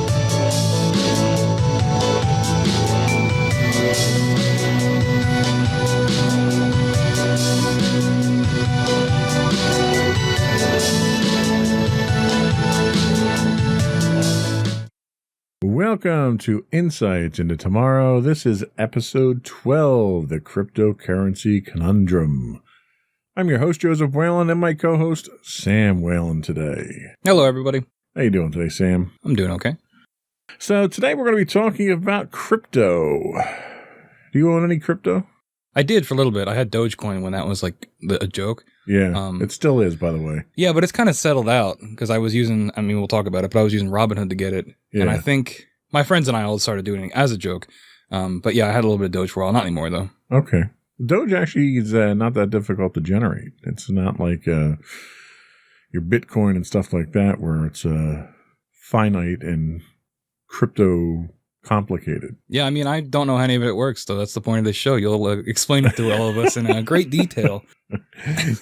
Welcome to Insights into Tomorrow. This is episode 12, the Cryptocurrency Conundrum. I'm your host, Joseph Whalen, and my co-host, Sam Whalen, today. Hello, everybody. How you doing today, Sam? I'm doing okay. So today we're going to be talking about crypto. Do you own any crypto? I did for a little bit. I had Dogecoin when that was like a joke. Yeah, it still is, by the way. Yeah, but it's kind of settled out because I was using, I mean, we'll talk about it, but I was using Robinhood to get it. Yeah. And I think my friends and I all started doing it as a joke. But yeah, I had a little bit of Doge for a while. Not anymore, though. Okay. Doge actually is not that difficult to generate. It's not like your Bitcoin and stuff like that where it's finite and crypto complicated. Yeah, I mean, I don't know how any of it works, though. That's the point of this show. You'll explain it to all of us in great detail.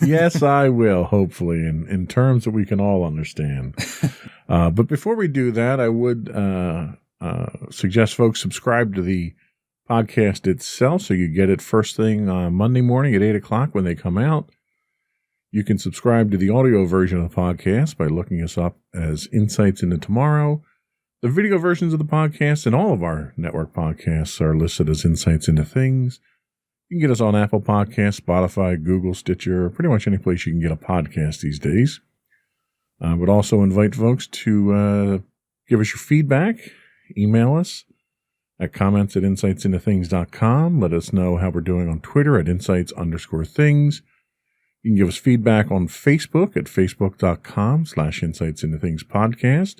Yes, I will, hopefully, in terms that we can all understand. But before we do that, I would suggest folks subscribe to the podcast itself so you get it first thing Monday morning at 8 o'clock when they come out. You can subscribe to the audio version of the podcast by looking us up as Insights into Tomorrow. The video versions of the podcast and all of our network podcasts are listed as Insights into Things. You can get us on Apple Podcasts, Spotify, Google, Stitcher, pretty much any place you can get a podcast these days. I would also invite folks to give us your feedback. Email us at comments@insightsintothings.com. Let us know how we're doing on Twitter at insights_things. You can give us feedback on Facebook at facebook.com/insightsintothingspodcast.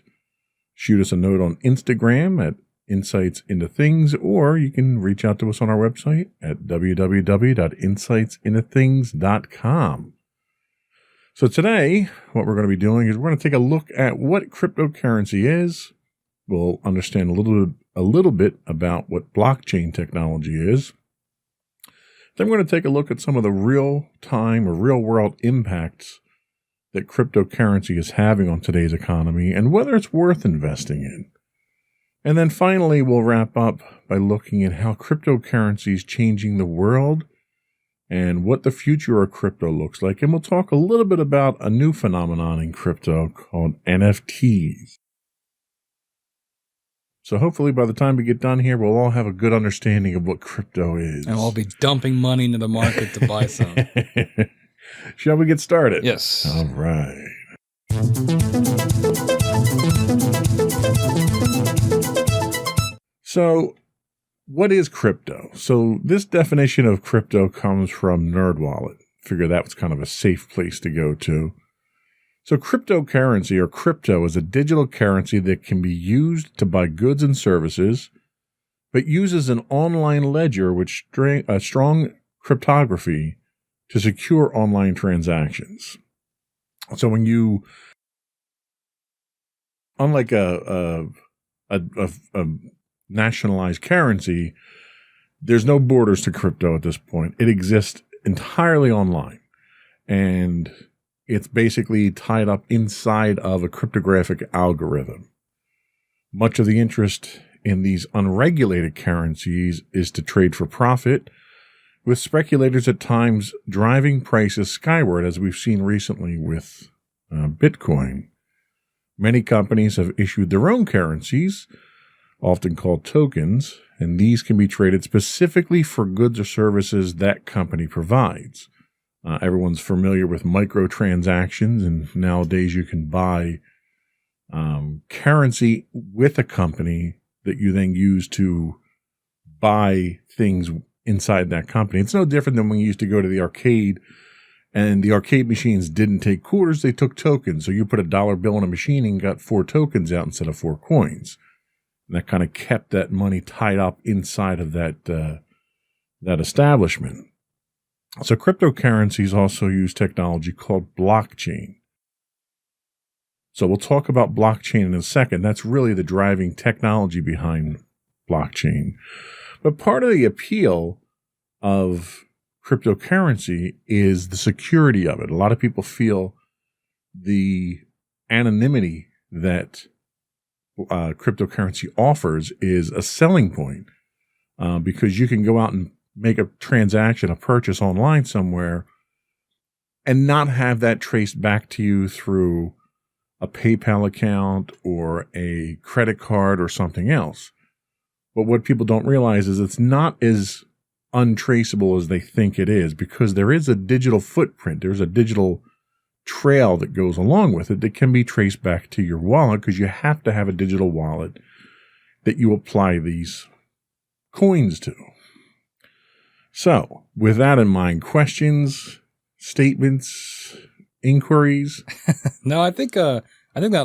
Shoot us a note on Instagram at Insights into Things, or you can reach out to us on our website at www.insightsintothings.com. So today, what we're going to be doing is we're going to take a look at what cryptocurrency is. We'll understand a little bit about what blockchain technology is. Then we're going to take a look at some of the real-time or real-world impacts that cryptocurrency is having on today's economy and whether it's worth investing in. And then finally, we'll wrap up by looking at how cryptocurrency is changing the world and what the future of crypto looks like. And we'll talk a little bit about a new phenomenon in crypto called NFTs. So hopefully by the time we get done here, we'll all have a good understanding of what crypto is. And we'll be dumping money into the market to buy some. Shall we get started? Yes. All right. So, what is crypto? So, this definition of crypto comes from NerdWallet. Figure that was kind of a safe place to go to. So, cryptocurrency or crypto is a digital currency that can be used to buy goods and services, but uses an online ledger with strong cryptography to secure online transactions. So, when you, unlike a nationalized currency, there's no borders to crypto at this point. It exists entirely online, and it's basically tied up inside of a cryptographic algorithm. Much of the interest in these unregulated currencies is to trade for profit, with speculators at times driving prices skyward, as we've seen recently with Bitcoin. Many companies have issued their own currencies, often called tokens, and these can be traded specifically for goods or services that company provides. Everyone's familiar with microtransactions, and nowadays you can buy currency with a company that you then use to buy things inside that company. It's no different than when you used to go to the arcade, and the arcade machines didn't take quarters, they took tokens. So you put a dollar bill in a machine and got 4 tokens out instead of 4 coins. And that kind of kept that money tied up inside of that establishment. So cryptocurrencies also use technology called blockchain. So we'll talk about blockchain in a second. That's really the driving technology behind blockchain. But part of the appeal of cryptocurrency is the security of it. A lot of people feel the anonymity that cryptocurrency offers is a selling point, because you can go out and make a transaction, a purchase online somewhere, and not have that traced back to you through a PayPal account or a credit card or something else. But what people don't realize is it's not as untraceable as they think it is, because there is a digital footprint. There's a digital trail that goes along with it that can be traced back to your wallet, because you have to have a digital wallet that you apply these coins to. So, with that in mind, questions, statements, inquiries? No, I think that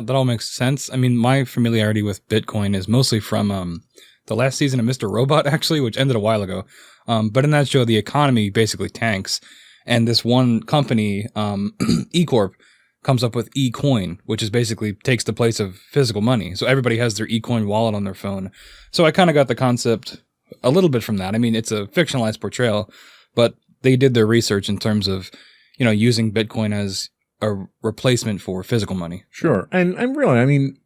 all makes sense. I mean, my familiarity with Bitcoin is mostly from the last season of Mr. Robot, actually, which ended a while ago. But in that show, the economy basically tanks, and this one company, eCorp, comes up with eCoin, which is basically takes the place of physical money. So everybody has their eCoin wallet on their phone. So I kind of got the concept a little bit from that. I mean, it's a fictionalized portrayal, but they did their research in terms of, using Bitcoin as a replacement for physical money. Sure. And really, I mean,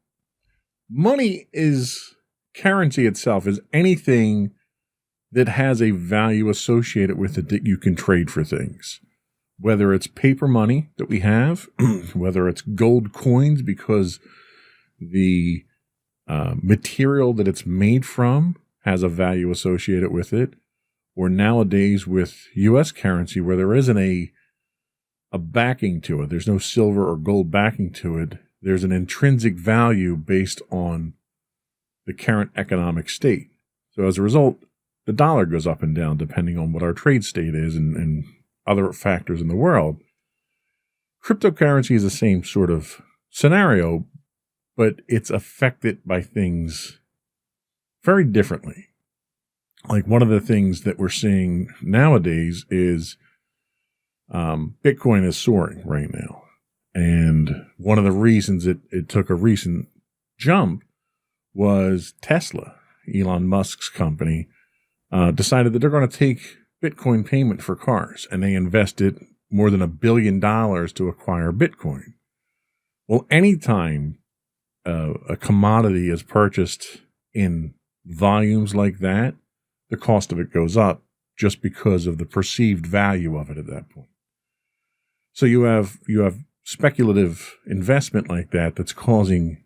money is, currency itself is anything that has a value associated with it that you can trade for things. Whether it's paper money that we have, whether it's gold coins because the material that it's made from has a value associated with it, or nowadays with U.S. currency where there isn't a backing to it. There's no silver or gold backing to it. There's an intrinsic value based on the current economic state. So as a result, the dollar goes up and down depending on what our trade state is and other factors in the world. Cryptocurrency is the same sort of scenario, but it's affected by things very differently. Like one of the things that we're seeing nowadays is Bitcoin is soaring right now. And one of the reasons it took a recent jump was Tesla, Elon Musk's company, decided that they're going to take Bitcoin payment for cars. And they invested more than $1 billion to acquire Bitcoin. Well, anytime a commodity is purchased in volumes like that, the cost of it goes up just because of the perceived value of it at that point. So you have speculative investment like that that's causing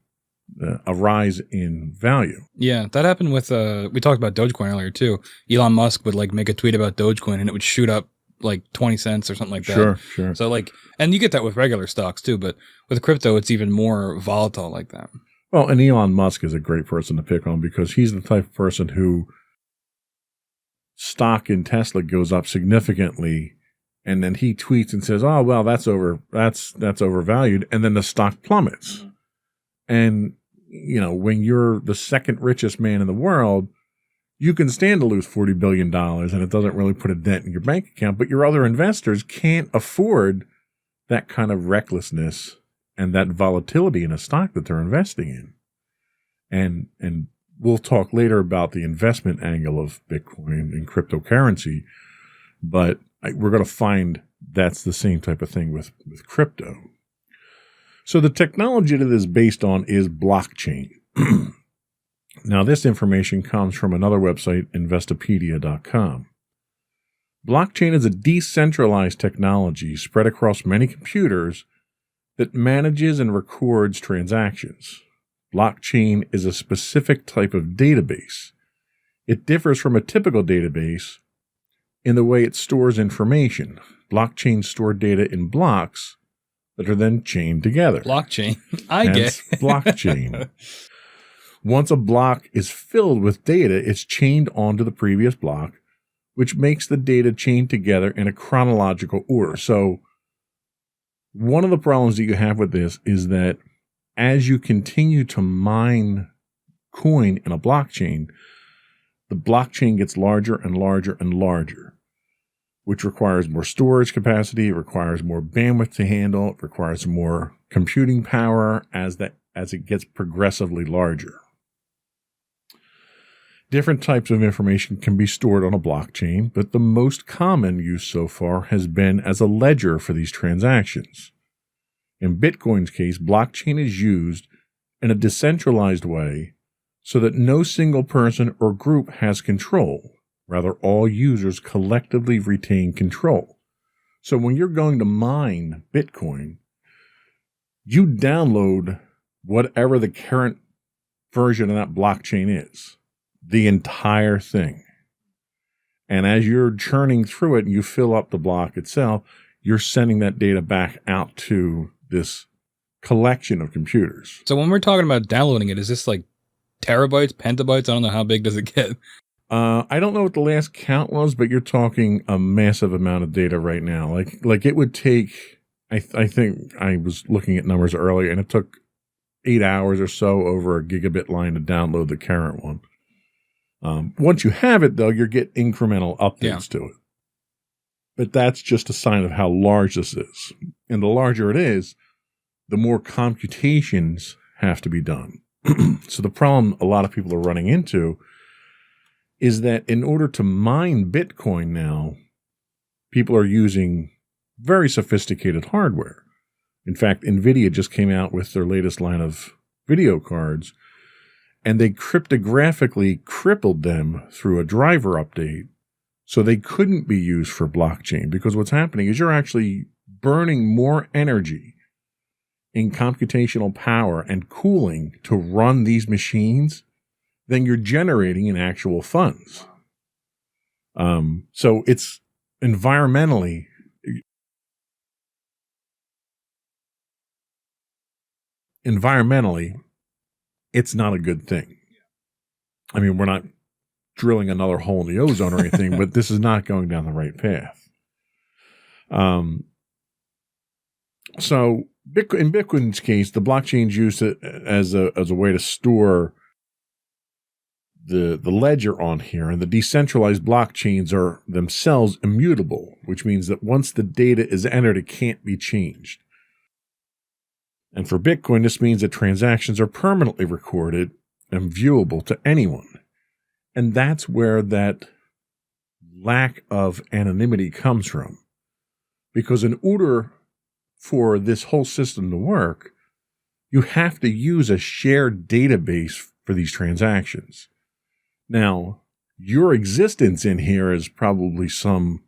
a rise in value. Yeah, that happened with we talked about Dogecoin earlier too. Elon Musk would like make a tweet about Dogecoin and it would shoot up like 20 cents or something like that. Sure. So like, and you get that with regular stocks too, but with crypto, it's even more volatile like that. Well, and Elon Musk is a great person to pick on because he's the type of person who stock in Tesla goes up significantly, and then he tweets and says, "Oh, well, that's overvalued," and then the stock plummets. Mm-hmm. And when you're the second richest man in the world, you can stand to lose $40 billion and it doesn't really put a dent in your bank account, but your other investors can't afford that kind of recklessness and that volatility in a stock that they're investing in. And we'll talk later about the investment angle of Bitcoin and cryptocurrency, but we're going to find that's the same type of thing with crypto. So the technology that it is based on is blockchain. Now, this information comes from another website, Investopedia.com. Blockchain is a decentralized technology spread across many computers that manages and records transactions. Blockchain is a specific type of database. It differs from a typical database in the way it stores information. Blockchains store data in blocks that are then chained together. Blockchain. I get blockchain. Once a block is filled with data, it's chained onto the previous block, which makes the data chained together in a chronological order. So one of the problems that you have with this is that as you continue to mine coin in a blockchain, the blockchain gets larger and larger and larger, which requires more storage capacity, it requires more bandwidth to handle, it requires more computing power as it gets progressively larger. Different types of information can be stored on a blockchain, but the most common use so far has been as a ledger for these transactions. In Bitcoin's case, blockchain is used in a decentralized way so that no single person or group has control. Rather, all users collectively retain control. So when you're going to mine Bitcoin, you download whatever the current version of that blockchain is. The entire thing. And as you're churning through it and you fill up the block itself, you're sending that data back out to this collection of computers. So when we're talking about downloading it, is this like terabytes, petabytes? I don't know, how big does it get? I don't know what the last count was, but you're talking a massive amount of data right now. Like it would take, I think I was looking at numbers earlier, and it took 8 hours or so over a gigabit line to download the current one. Once you have it, though, you get incremental updates to it. But that's just a sign of how large this is. And the larger it is, the more computations have to be done. So the problem a lot of people are running into is that in order to mine Bitcoin now, people are using very sophisticated hardware. In fact, NVIDIA just came out with their latest line of video cards, and they cryptographically crippled them through a driver update so they couldn't be used for blockchain, because what's happening is you're actually burning more energy in computational power and cooling to run these machines than you're generating in actual funds. So it's environmentally it's not a good thing. I mean, we're not drilling another hole in the ozone or anything, but this is not going down the right path. So in Bitcoin's case, the blockchain's used as a way to store the ledger on here, and the decentralized blockchains are themselves immutable, which means that once the data is entered, it can't be changed. And for Bitcoin, this means that transactions are permanently recorded and viewable to anyone. And that's where that lack of anonymity comes from. because in order for this whole system to work, you have to use a shared database for these transactions. Now, your existence in here is probably some,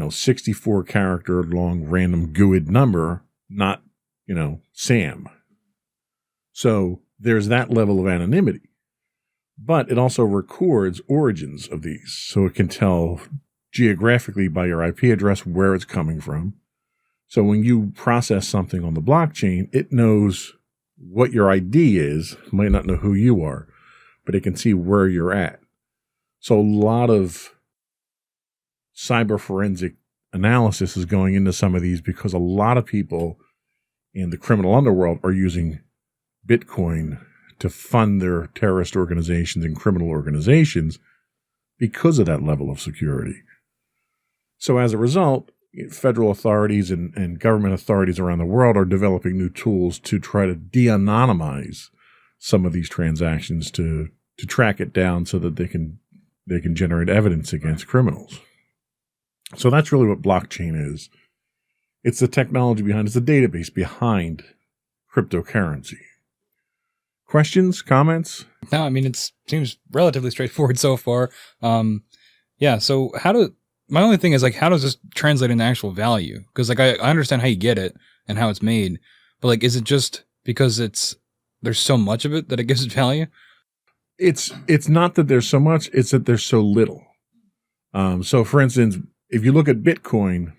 64 character long random GUID number, not, Sam. So there's that level of anonymity. But it also records origins of these. So it can tell geographically by your IP address where it's coming from. So when you process something on the blockchain, it knows what your ID is. It might not know who you are, but it can see where you're at. So a lot of cyber forensic analysis is going into some of these because a lot of people in the criminal underworld are using Bitcoin to fund their terrorist organizations and criminal organizations because of that level of security. So as a result, federal authorities and government authorities around the world are developing new tools to try to de-anonymize some of these transactions to track it down so that they can generate evidence against criminals. So that's really what blockchain is. It's the technology behind, it's the database behind cryptocurrency. Questions, comments? No, I mean, it seems relatively straightforward so far. So my only thing is, how does this translate into actual value? Because, I understand how you get it and how it's made, but, is it just because there's so much of it that it gives it value? It's not that there's so much, it's that there's so little. So, for instance, if you look at Bitcoin,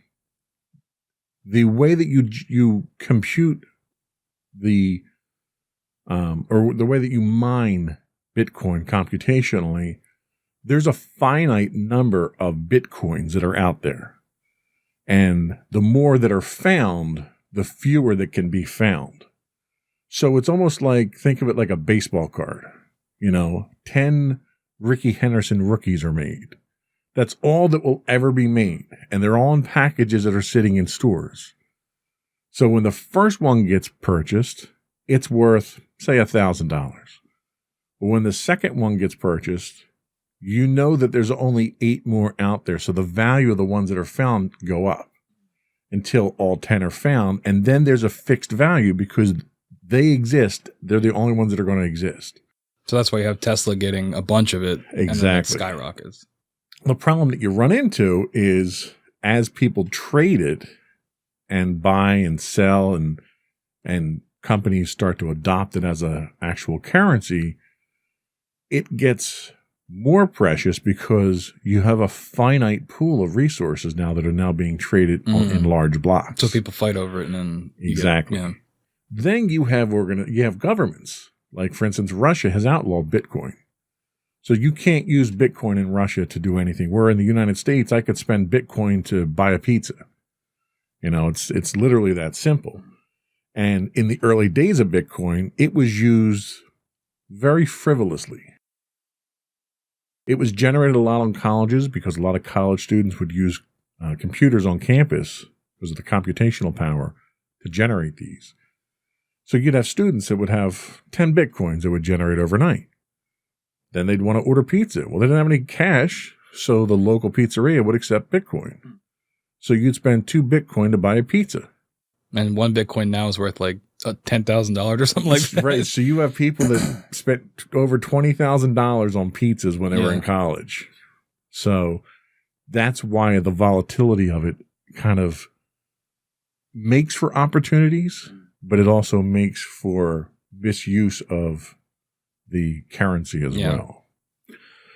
the way that you compute or the way that you mine Bitcoin computationally, there's a finite number of Bitcoins that are out there. And the more that are found, the fewer that can be found. So it's almost think of it like a baseball card. 10 Ricky Henderson rookies are made. That's all that will ever be made. And they're all in packages that are sitting in stores. So when the first one gets purchased, it's worth, say, $1,000. But when the second one gets purchased, you know that there's only 8 more out there. So the value of the ones that are found go up until all 10 are found. And then there's a fixed value because they exist. They're the only ones that are going to exist. So that's why you have Tesla getting a bunch of it. Exactly. And then it skyrockets. The problem that you run into is as people trade it and buy and sell and companies start to adopt it as an actual currency, it gets more precious because you have a finite pool of resources now that are now being traded in large blocks. So people fight over it and then exactly. Then you have governments. Like, for instance, Russia has outlawed Bitcoin. So you can't use Bitcoin in Russia to do anything. Where in the United States, I could spend Bitcoin to buy a pizza. It's literally that simple. And in the early days of Bitcoin, it was used very frivolously. It was generated a lot on colleges because a lot of college students would use computers on campus because of the computational power to generate these. So you'd have students that would have 10 Bitcoins that would generate overnight. Then they'd want to order pizza. Well, they didn't have any cash, so the local pizzeria would accept Bitcoin. So you'd spend 2 Bitcoin to buy a pizza. And 1 Bitcoin now is worth $10,000 or something like that. Right. So you have people that spent over $20,000 on pizzas when they were in college. So that's why the volatility of it kind of makes for opportunities, but it also makes for misuse of the currency as well.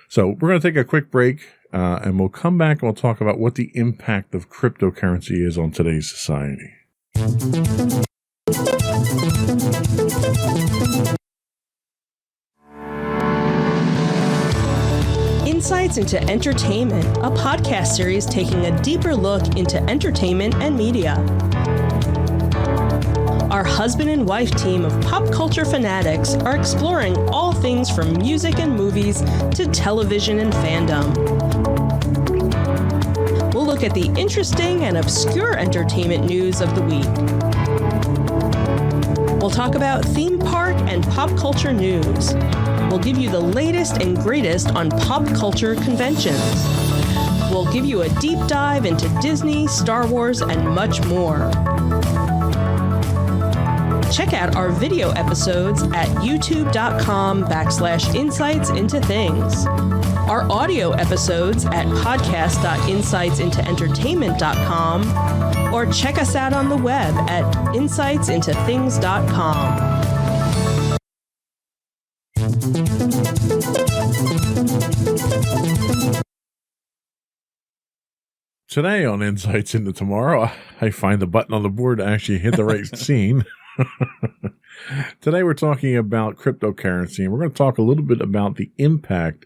So we're going to take a quick break and we'll come back and we'll talk about what the impact of cryptocurrency is on today's society. Insights into Entertainment, a podcast series taking a deeper look into entertainment and media. Our husband and wife team of pop culture fanatics are exploring all things from music and movies to television and fandom. We'll look at the interesting and obscure entertainment news of the week. We'll talk about theme park and pop culture news. We'll give you the latest and greatest on pop culture conventions. We'll give you a deep dive into Disney, Star Wars, and much more. Check out our video episodes at youtube.com/insightsintothings. Our audio episodes at podcast.insightsintoentertainment.com, or check us out on the web at insightsintothings.com. Today on Insights into Tomorrow, I find the button on the board to actually hit the right scene. Today we're talking about cryptocurrency, and we're going to talk a little bit about the impact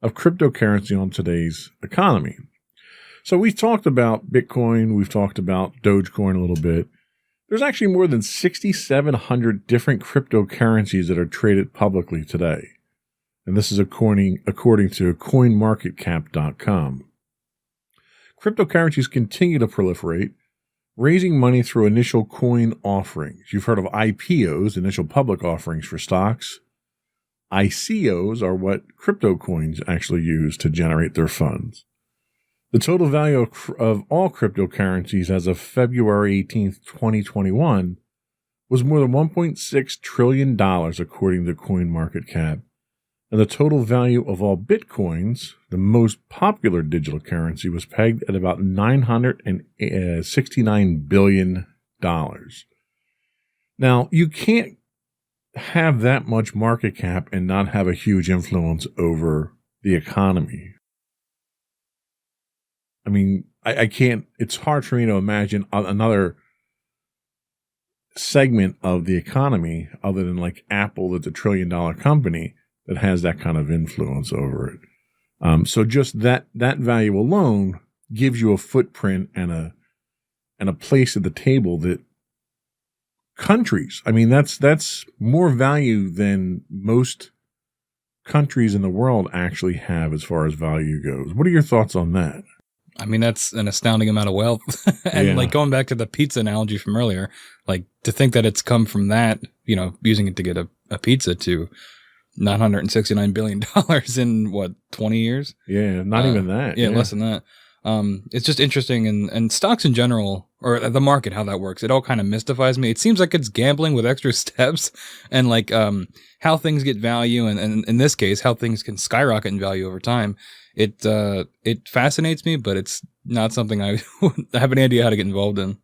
of cryptocurrency on today's economy. So we've talked about Bitcoin, we've talked about Dogecoin a little bit. There's actually more than 6,700 different cryptocurrencies that are traded publicly today. And this is according to coinmarketcap.com. Cryptocurrencies continue to proliferate, raising money through initial coin offerings. You've heard of IPOs, initial public offerings for stocks. ICOs are what crypto coins actually use to generate their funds. The total value of all cryptocurrencies as of February 18th, 2021 was more than $1.6 trillion according to CoinMarketCap. And the total value of all Bitcoins, the most popular digital currency, was pegged at about $969 billion. Now, you can't have that much market cap and not have a huge influence over the economy. I mean, I can't, it's hard for me to imagine another segment of the economy other than like Apple, that's $1 trillion company, that has that kind of influence over it. So just that value alone gives you a footprint and a place at the table that countries, I mean, that's more value than most countries in the world actually have as far as value goes. What are your thoughts on that? I mean, that's an astounding amount of wealth. And Yeah. like going back to the pizza analogy from earlier, like to think that it's come from that, you know, using it to get a pizza to $969 billion in what, 20 years? Yeah, not even that. Yeah, less than that. It's just interesting, and stocks in general, or the market, how that works, it all kind of mystifies me. It seems like it's gambling with extra steps, and like how things get value, and in this case, how things can skyrocket in value over time. It fascinates me, but it's not something I have any idea how to get involved in.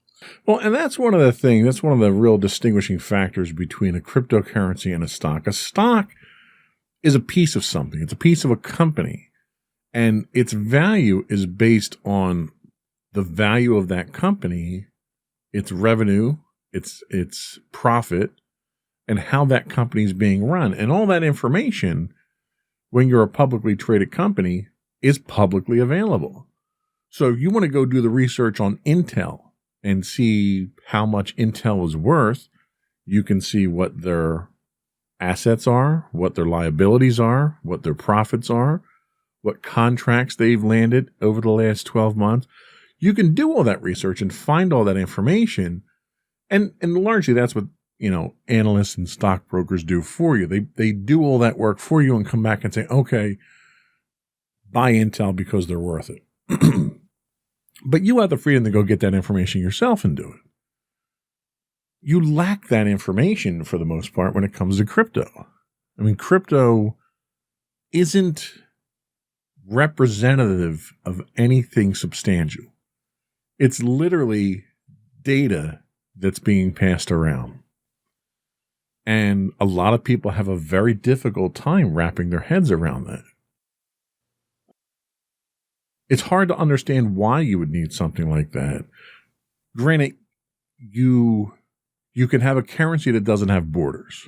Well, and that's one of the real distinguishing factors between a cryptocurrency and a stock. A stock is a piece of something. It's a piece of a company. And its value is based on the value of that company, its revenue, its profit, and how that company is being run. And all that information, when you're a publicly traded company, is publicly available. So if you want to go do the research on Intel and see how much Intel is worth, you can see what their assets are, what their liabilities are, what their profits are, what contracts they've landed over the last 12 months. You can do all that research and find all that information. And largely that's what, analysts and stockbrokers do for you. They do all that work for you and come back and say, okay, buy Intel because they're worth it. But you have the freedom to go get that information yourself and do it. You lack that information for the most part when it comes to crypto. I mean, crypto isn't representative of anything substantial. It's literally data that's being passed around. And a lot of people have a very difficult time wrapping their heads around that. It's hard to understand why you would need something like that. Granted, you can have a currency that doesn't have borders.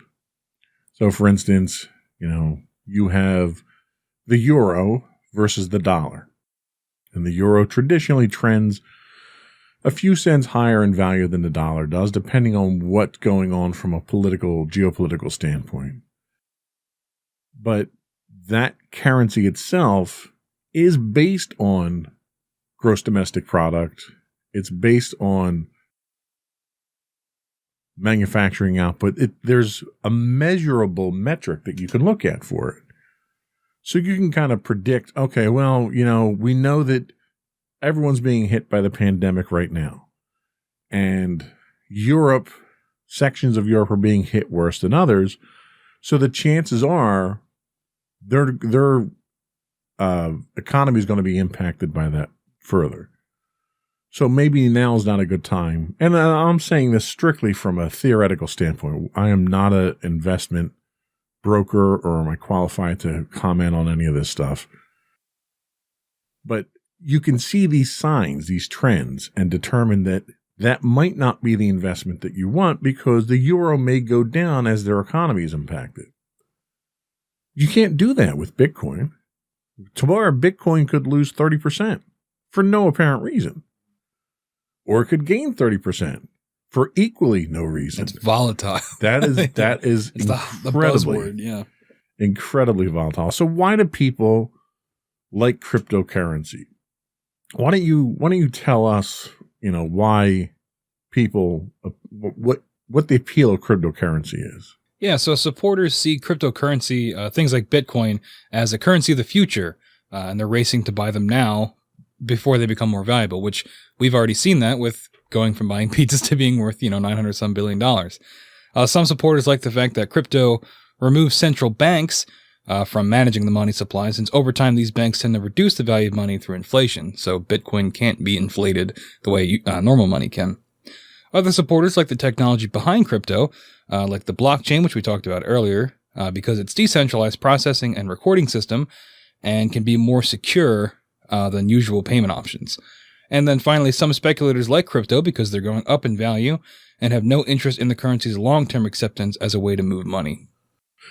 So, for instance, you have the euro versus the dollar. And the euro traditionally trends a few cents higher in value than the dollar does, depending on what's going on from a geopolitical standpoint. But that currency itself is based on gross domestic product. It's based on manufacturing output. There's a measurable metric that you can look at for it. So you can kind of predict, okay, well, we know that everyone's being hit by the pandemic right now. And Europe, sections of Europe are being hit worse than others. So the chances are their economy is going to be impacted by that further. So maybe now is not a good time. And I'm saying this strictly from a theoretical standpoint. I am not an investment broker, or am I qualified to comment on any of this stuff. But you can see these signs, these trends, and determine that that might not be the investment that you want, because the euro may go down as their economy is impacted. You can't do that with Bitcoin. Tomorrow, Bitcoin could lose 30% for no apparent reason. Or it could gain 30% for equally no reason. It's volatile. That is it's the buzzword, yeah. Incredibly volatile. So why do people like cryptocurrency? Why don't you tell us, why people, what the appeal of cryptocurrency is? Yeah, so supporters see cryptocurrency, things like Bitcoin, as a currency of the future, and they're racing to buy them now before they become more valuable, which we've already seen that with going from buying pizzas to being worth, $900 billion. Some supporters like the fact that crypto removes central banks from managing the money supply, since over time these banks tend to reduce the value of money through inflation, so Bitcoin can't be inflated the way normal money can. Other supporters like the technology behind crypto, like the blockchain, which we talked about earlier, because it's decentralized processing and recording system and can be more secure than usual payment options. And then finally, some speculators like crypto because they're going up in value and have no interest in the currency's long-term acceptance as a way to move money.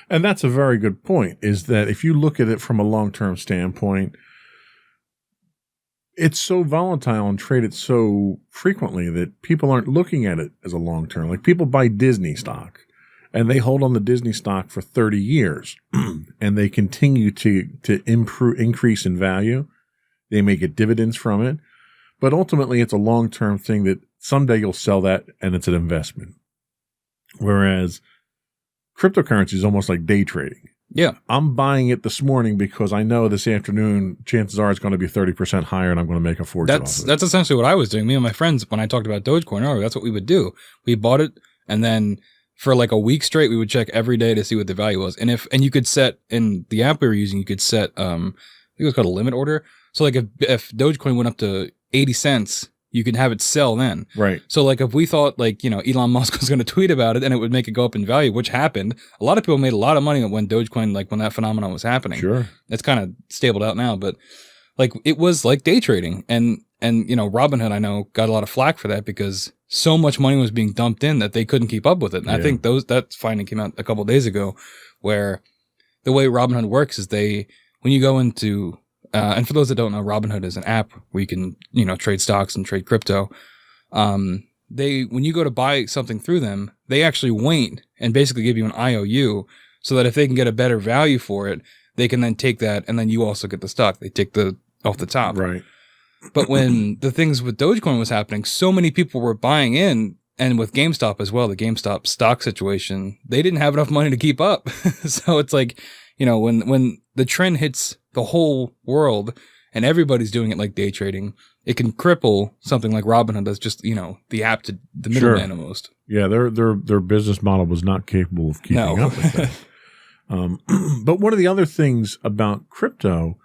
And that's a very good point, is that if you look at it from a long-term standpoint, it's so volatile and traded so frequently that people aren't looking at it as a long-term. Like, people buy Disney stock and they hold on the Disney stock for 30 years and they continue to increase in value. They may get dividends from it, but ultimately it's a long-term thing that someday you'll sell that and it's an investment. Whereas cryptocurrency is almost like day trading. Yeah. I'm buying it this morning because I know this afternoon chances are it's going to be 30% higher and I'm going to make a fortune off of it. That's essentially what I was doing. Me and my friends, when I talked about Dogecoin earlier, that's what we would do. We bought it, and then for like a week straight, we would check every day to see what the value was. And you could set, in the app we were using, you could set, I think it was called a limit order. So like if Dogecoin went up to 80 cents, you could have it sell then. Right. So like if we thought Elon Musk was going to tweet about it and it would make it go up in value, which happened, a lot of people made a lot of money when Dogecoin, when that phenomenon was happening. Sure. It's kind of stabled out now, but it was like day trading. And Robinhood, I know, got a lot of flack for that because so much money was being dumped in that they couldn't keep up with it. And I think that finding came out a couple of days ago, where the way Robinhood works is when you go into, and for those that don't know, Robinhood is an app where you can, trade stocks and trade crypto. When you go to buy something through them, they actually wait and basically give you an IOU so that if they can get a better value for it, they can then take that, and then you also get the stock. They take off the top. Right. But when the things with Dogecoin was happening, so many people were buying in, and with GameStop as well, the GameStop stock situation, they didn't have enough money to keep up. So it's like, when the trend hits the whole world and everybody's doing it like day trading, it can cripple something like Robinhood that's just, the app to the middleman almost. Yeah, their business model was not capable of keeping up with that. But one of the other things about crypto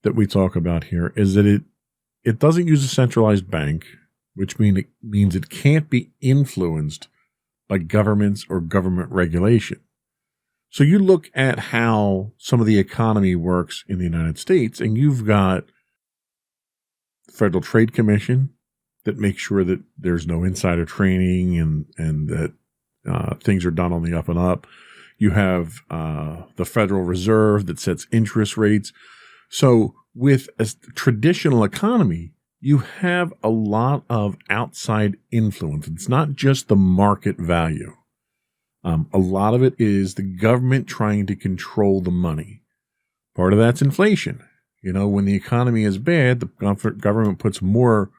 that we talk about here is that it doesn't use a centralized bank, which means it can't be influenced by governments or government regulation. So you look at how some of the economy works in the United States, and you've got the Federal Trade Commission that makes sure that there's no insider trading and that things are done on the up and up. You have the Federal Reserve that sets interest rates. So with a traditional economy, you have a lot of outside influence. It's not just the market value. A lot of it is the government trying to control the money. Part of that's inflation. When the economy is bad, the government puts more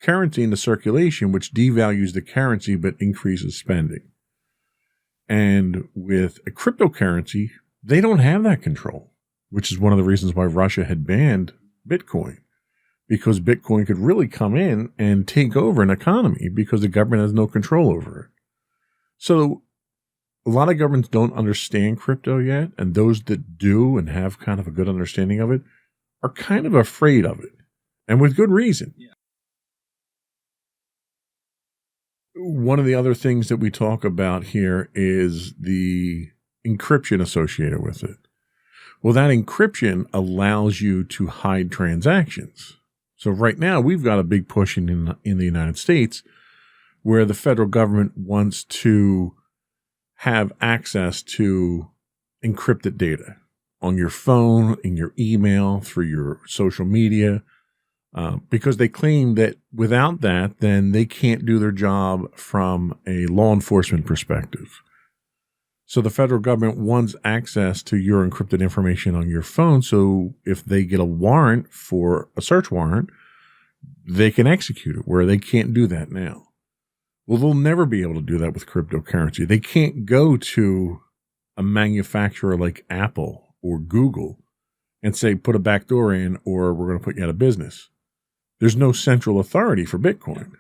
currency into circulation, which devalues the currency but increases spending. And with a cryptocurrency, they don't have that control, which is one of the reasons why Russia had banned Bitcoin. because Bitcoin could really come in and take over an economy because the government has no control over it. So a lot of governments don't understand crypto yet, and those that do and have kind of a good understanding of it are kind of afraid of it, and with good reason. Yeah. One of the other things that we talk about here is the encryption associated with it. Well, that encryption allows you to hide transactions. So right now, we've got a big push in the United States where the federal government wants to have access to encrypted data on your phone, in your email, through your social media, because they claim that without that, then they can't do their job from a law enforcement perspective. So the federal government wants access to your encrypted information on your phone. So if they get a warrant for a search warrant, they can execute it, where they can't do that now. Well, they'll never be able to do that with cryptocurrency. They can't go to a manufacturer like Apple or Google and say, put a backdoor in, or we're going to put you out of business. There's no central authority for Bitcoin.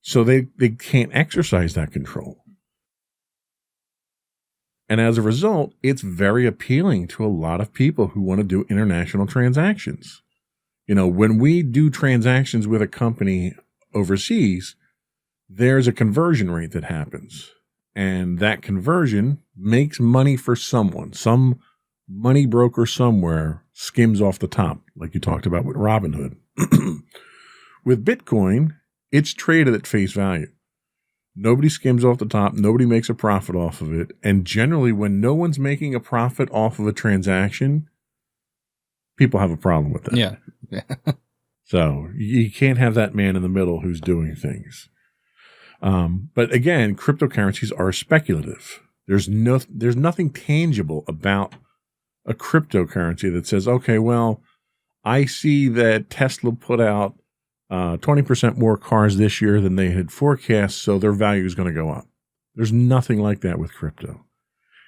So they can't exercise that control. And as a result, it's very appealing to a lot of people who want to do international transactions. You know, when we do transactions with a company overseas, there's a conversion rate that happens. And that conversion makes money for someone. Some money broker somewhere skims off the top, like you talked about with Robinhood. With Bitcoin, it's traded at face value. Nobody skims off the top. Nobody makes a profit off of it. And generally, when no one's making a profit off of a transaction, people have a problem with that. Yeah. So you can't have that man in the middle who's doing things. But again, cryptocurrencies are speculative. There's nothing tangible about a cryptocurrency that says, okay, well, I see that Tesla put out 20% more cars this year than they had forecast, so their value is going to go up. There's nothing like that with crypto.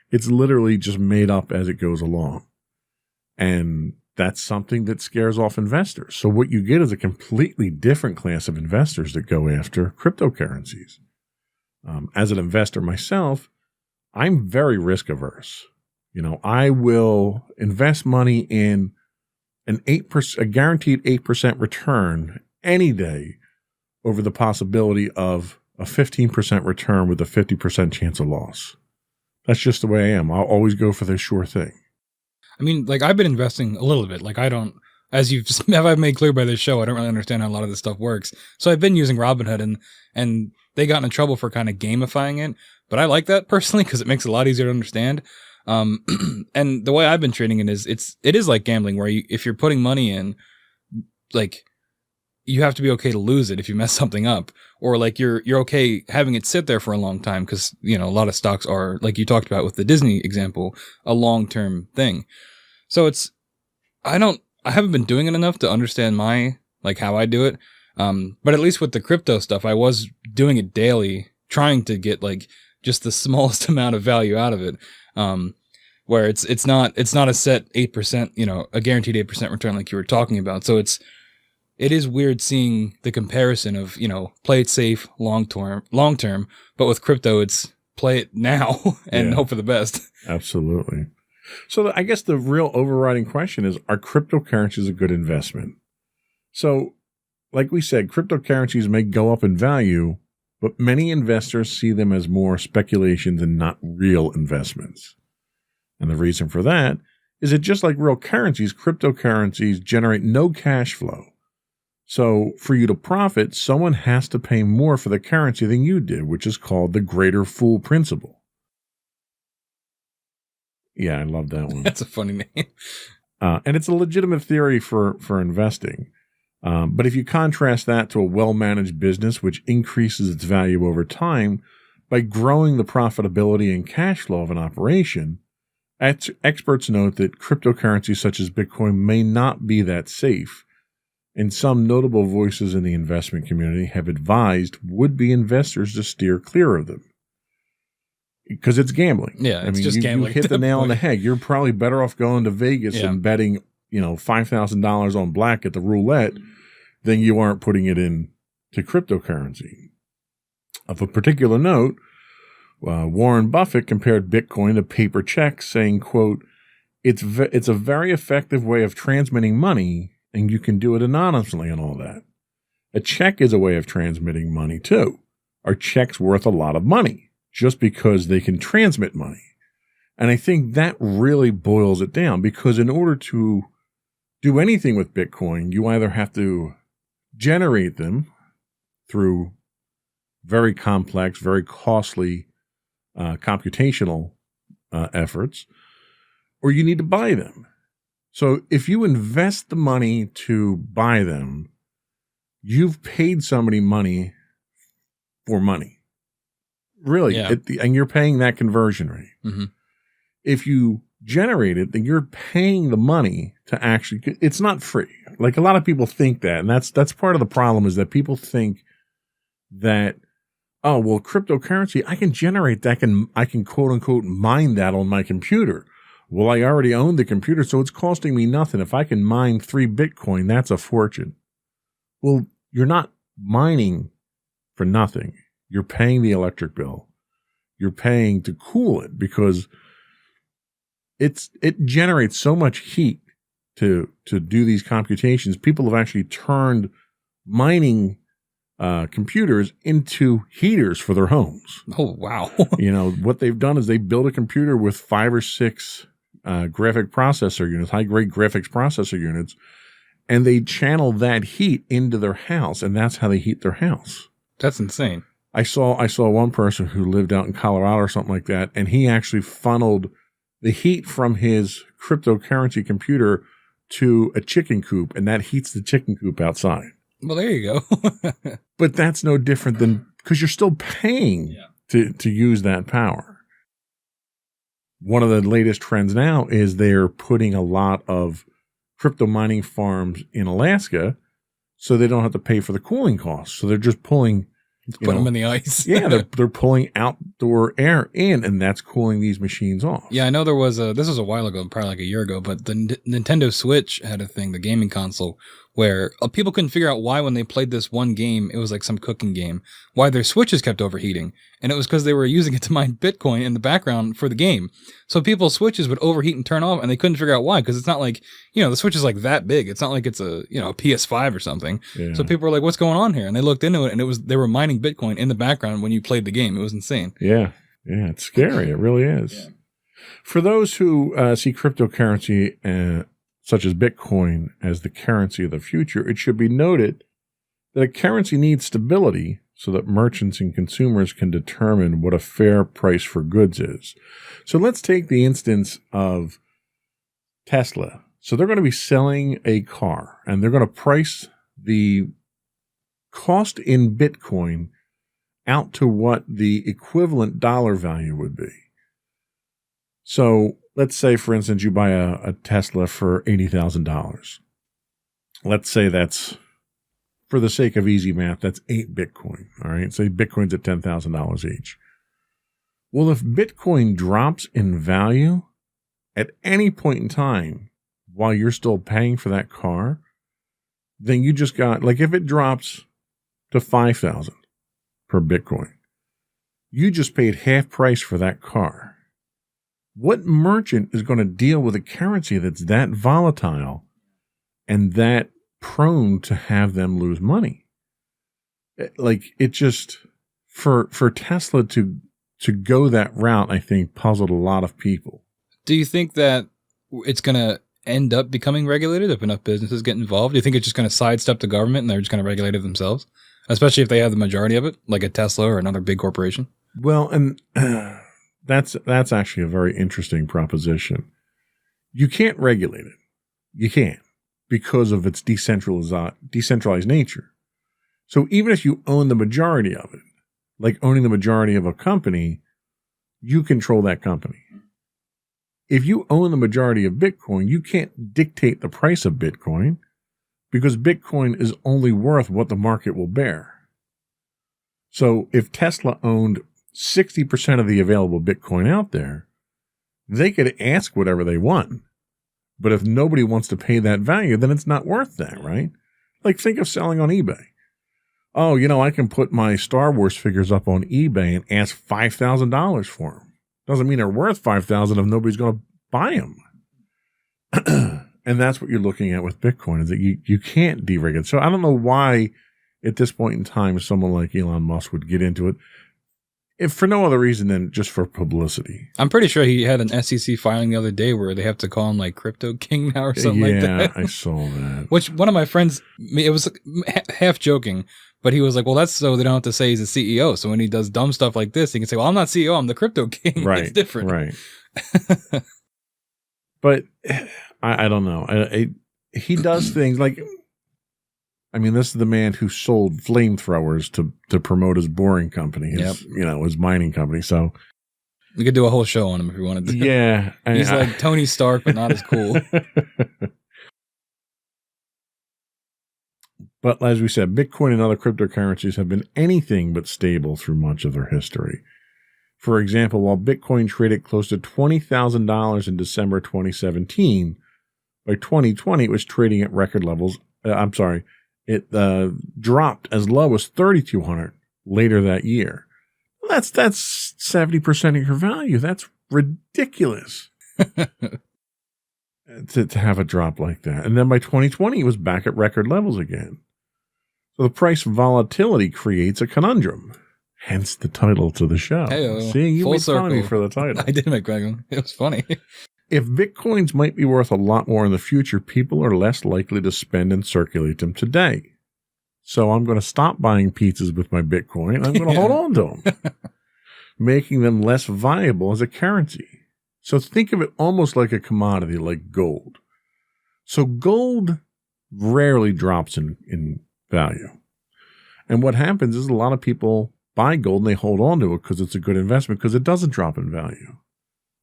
It's literally just made up as it goes along. And that's something that scares off investors. So what you get is a completely different class of investors that go after cryptocurrencies. As an investor myself, I'm very risk averse. You know, I will invest money in a guaranteed 8% return any day over the possibility of a 15% return with a 50% chance of loss. That's just the way I am. I'll always go for the sure thing. I mean, like, I've been investing a little bit. Like, I don't, as I've made clear by this show, I don't really understand how a lot of this stuff works. So I've been using Robinhood, and they got in trouble for kind of gamifying it. But I like that personally because it makes it a lot easier to understand. And the way I've been trading it is, it is like gambling, where if you're putting money in, like, you have to be okay to lose it if you mess something up, or like you're okay having it sit there for a long time. Cause you know, a lot of stocks are, like you talked about with the Disney example, a long-term thing. So I haven't been doing it enough to understand how I do it. But at least with the crypto stuff, I was doing it daily, trying to get like just the smallest amount of value out of it. Where it's not a set 8%, you know, a guaranteed 8% return like you were talking about. So it is weird seeing the comparison of, you know, play it safe long term, but with crypto, it's play it now and hope for the best. Absolutely. So I guess the real overriding question is, are cryptocurrencies a good investment? So like we said, cryptocurrencies may go up in value, but many investors see them as more speculations and not real investments. And the reason for that is that just like real currencies, cryptocurrencies generate no cash flow. So for you to profit, someone has to pay more for the currency than you did, which is called the greater fool principle. Yeah, I love that one. That's a funny name. And it's a legitimate theory for investing. But if you contrast that to a well-managed business, which increases its value over time by growing the profitability and cash flow of an operation, experts note that cryptocurrencies such as Bitcoin may not be that safe. And some notable voices in the investment community have advised would-be investors to steer clear of them. Because it's gambling. Yeah, it's just you gambling. You hit the nail on the head. You're probably better off going to Vegas and betting $5,000 on black at the roulette, then you aren't putting it in to cryptocurrency. Of a particular note, Warren Buffett compared Bitcoin to paper checks, saying, quote, it's a very effective way of transmitting money, and you can do it anonymously and all that. A check is a way of transmitting money too. Are checks worth a lot of money just because they can transmit money? And I think that really boils it down, because in order to do anything with Bitcoin, you either have to generate them through very complex, very costly computational efforts, or you need to buy them. So if you invest the money to buy them, you've paid somebody money for money. Really. Yeah. And you're paying that conversion rate. Mm-hmm. If you generate it, then you're paying the money to actually, it's not free. Like a lot of people think that, and that's part of the problem, is that people think that, oh, well, cryptocurrency, I can generate that, I can quote unquote mine that on my computer. Well, I already own the computer, so it's costing me nothing. If I can mine 3 Bitcoin, that's a fortune. Well, you're not mining for nothing. You're paying the electric bill. You're paying to cool it, because it generates so much heat to do these computations. People have actually turned mining computers into heaters for their homes. Oh, wow. What they've done is they build a computer with 5 or 6 graphic processor units, high-grade graphics processor units, and they channel that heat into their house, and that's how they heat their house. That's insane. I saw one person who lived out in Colorado or something like that, and he actually funneled the heat from his cryptocurrency computer to a chicken coop, and that heats the chicken coop outside. Well, there you go. But that's no different than, because you're still paying to use that power. One of the latest trends now is they're putting a lot of crypto mining farms in Alaska so they don't have to pay for the cooling costs. So they're just pulling, Put them in the ice. yeah, they're pulling outdoor air in, and that's cooling these machines off. Yeah, I know there was this was a while ago, probably like a year ago, but the Nintendo Switch had a thing, the gaming console, where people couldn't figure out why when they played this one game, it was like some cooking game, why their Switches kept overheating. And it was because they were using it to mine Bitcoin in the background for the game. So people's Switches would overheat and turn off, and they couldn't figure out why, because it's not like, the Switch is like that big. It's not like it's a PS5 or something. Yeah. So people were like, what's going on here? And they looked into it, and they were mining Bitcoin in the background when you played the game. It was insane. Yeah. Yeah, it's scary. It really is. Yeah. For those who see cryptocurrency such as Bitcoin as the currency of the future, it should be noted that a currency needs stability so that merchants and consumers can determine what a fair price for goods is. So let's take the instance of Tesla. So they're going to be selling a car, and they're going to price the cost in Bitcoin out to what the equivalent dollar value would be. So let's say, for instance, you buy a Tesla for $80,000. Let's say that's, for the sake of easy math, that's 8 Bitcoin. All right. Say Bitcoin's at $10,000 each. Well, if Bitcoin drops in value at any point in time while you're still paying for that car, then you just got, like, if it drops to 5,000 per Bitcoin, you just paid half price for that car. What merchant is going to deal with a currency that's that volatile and that prone to have them lose money? Like, it just, for Tesla to go that route, I think puzzled a lot of people. Do you think that it's going to end up becoming regulated if enough businesses get involved? Do you think it's just going to sidestep the government and they're just going to regulate it themselves? Especially if they have the majority of it, like a Tesla or another big corporation? Well, and that's actually a very interesting proposition. You can't regulate it. You can't, because of its decentralized nature. So even if you own the majority of it, like owning the majority of a company, you control that company. If you own the majority of Bitcoin, you can't dictate the price of Bitcoin, because Bitcoin is only worth what the market will bear. So if Tesla owned 60% of the available Bitcoin out there, they could ask whatever they want, But if nobody wants to pay that value, then it's not worth that, right? Like, think of selling on eBay. Oh, I can put my Star Wars figures up on eBay and ask $5,000 for them. Doesn't mean they're worth $5,000 if nobody's going to buy them. And that's what you're looking at with Bitcoin, is that you can't deregulate. So I don't know why at this point in time someone like Elon Musk would get into it, if for no other reason than just for publicity. I'm pretty sure he had an SEC filing the other day where they have to call him like Crypto King now or something like that. Yeah, I saw that. Which one of my friends, it was half joking, but he was like, well, that's so they don't have to say he's a CEO. So when he does dumb stuff like this, he can say, well, I'm not CEO, I'm the Crypto King. Right. It's different. Right. But I don't know. He does things like, this is the man who sold flamethrowers to promote his boring company, his mining company. So we could do a whole show on him if we wanted to. Yeah. He's like Tony Stark, but not as cool. But as we said, Bitcoin and other cryptocurrencies have been anything but stable through much of their history. For example, while Bitcoin traded close to $20,000 in December 2017, by 2020 it was trading at record levels. It dropped as low as $3,200 later that year. That's 70% of your value. That's ridiculous to have a drop like that. And then by 2020, it was back at record levels again. So the price volatility creates a conundrum. Hence the title to the show. Hey-o. See, you Full made fun of me circle. for the title. I did make Greg. It was funny. If Bitcoins might be worth a lot more in the future, people are less likely to spend and circulate them today. So I'm going to stop buying pizzas with my Bitcoin. I'm going to hold on to them, making them less viable as a currency. So think of it almost like a commodity, like gold. So gold rarely drops in value. And what happens is a lot of people buy gold and they hold on to it because it's a good investment because it doesn't drop in value.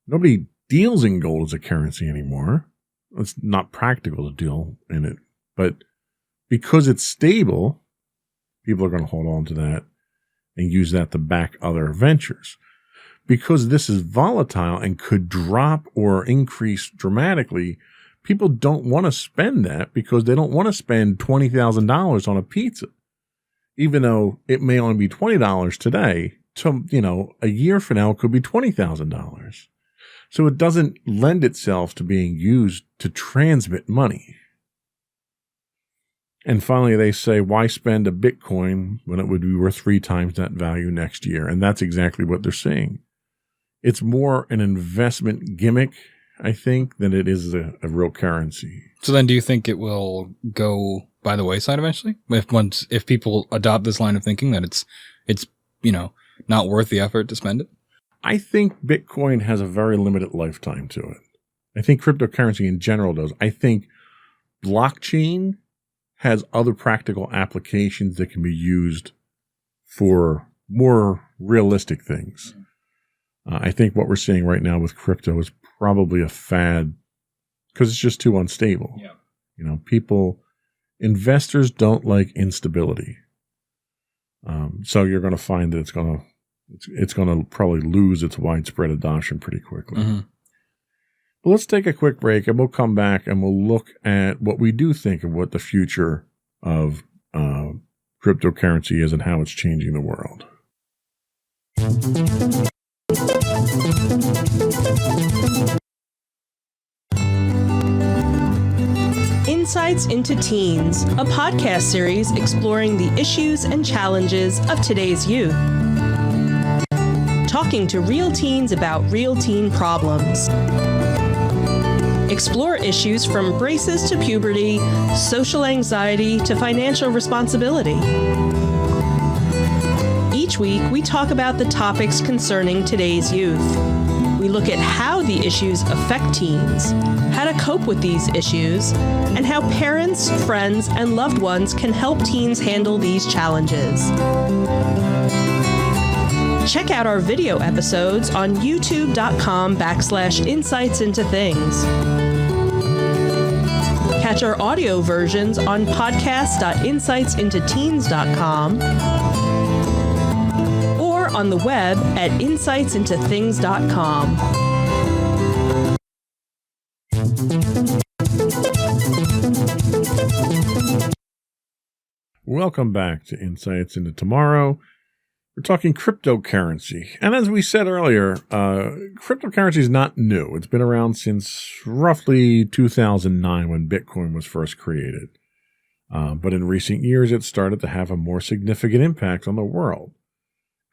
Nobody deals in gold as a currency anymore. It's not practical to deal in it. But because it's stable, people are going to hold on to that and use that to back other ventures. Because this is volatile and could drop or increase dramatically, people don't want to spend that because they don't want to spend $20,000 on a pizza. Even though it may only be $20 today, a year from now, it could be $20,000. So it doesn't lend itself to being used to transmit money. And finally, they say, why spend a Bitcoin when it would be worth 3 times that value next year? And that's exactly what they're saying. It's more an investment gimmick, I think, than it is a real currency. So then do you think it will go by the wayside eventually? If people adopt this line of thinking that it's not worth the effort to spend it? I think Bitcoin has a very limited lifetime to it. I think cryptocurrency in general does. I think blockchain has other practical applications that can be used for more realistic things. I think what we're seeing right now with crypto is probably a fad because it's just too unstable. Yeah. Investors don't like instability. So you're going to find that it's going to probably lose its widespread adoption pretty quickly. Mm-hmm. But let's take a quick break and we'll come back and we'll look at what we do think of what the future of cryptocurrency is and how it's changing the world. Insights into Teens, a podcast series exploring the issues and challenges of today's youth. Talking to real teens about real teen problems. Explore issues from braces to puberty, social anxiety to financial responsibility. Each week, we talk about the topics concerning today's youth. We look at how the issues affect teens, how to cope with these issues, and how parents, friends, and loved ones can help teens handle these challenges. Check out our video episodes on youtube.com/insightsintothings. Catch our audio versions on podcast.insightsintoteens.com or on the web at insightsintothings.com. Welcome back to Insights into Tomorrow. We're talking cryptocurrency. And as we said earlier, cryptocurrency is not new. It's been around since roughly 2009 when Bitcoin was first created. But in recent years, it started to have a more significant impact on the world.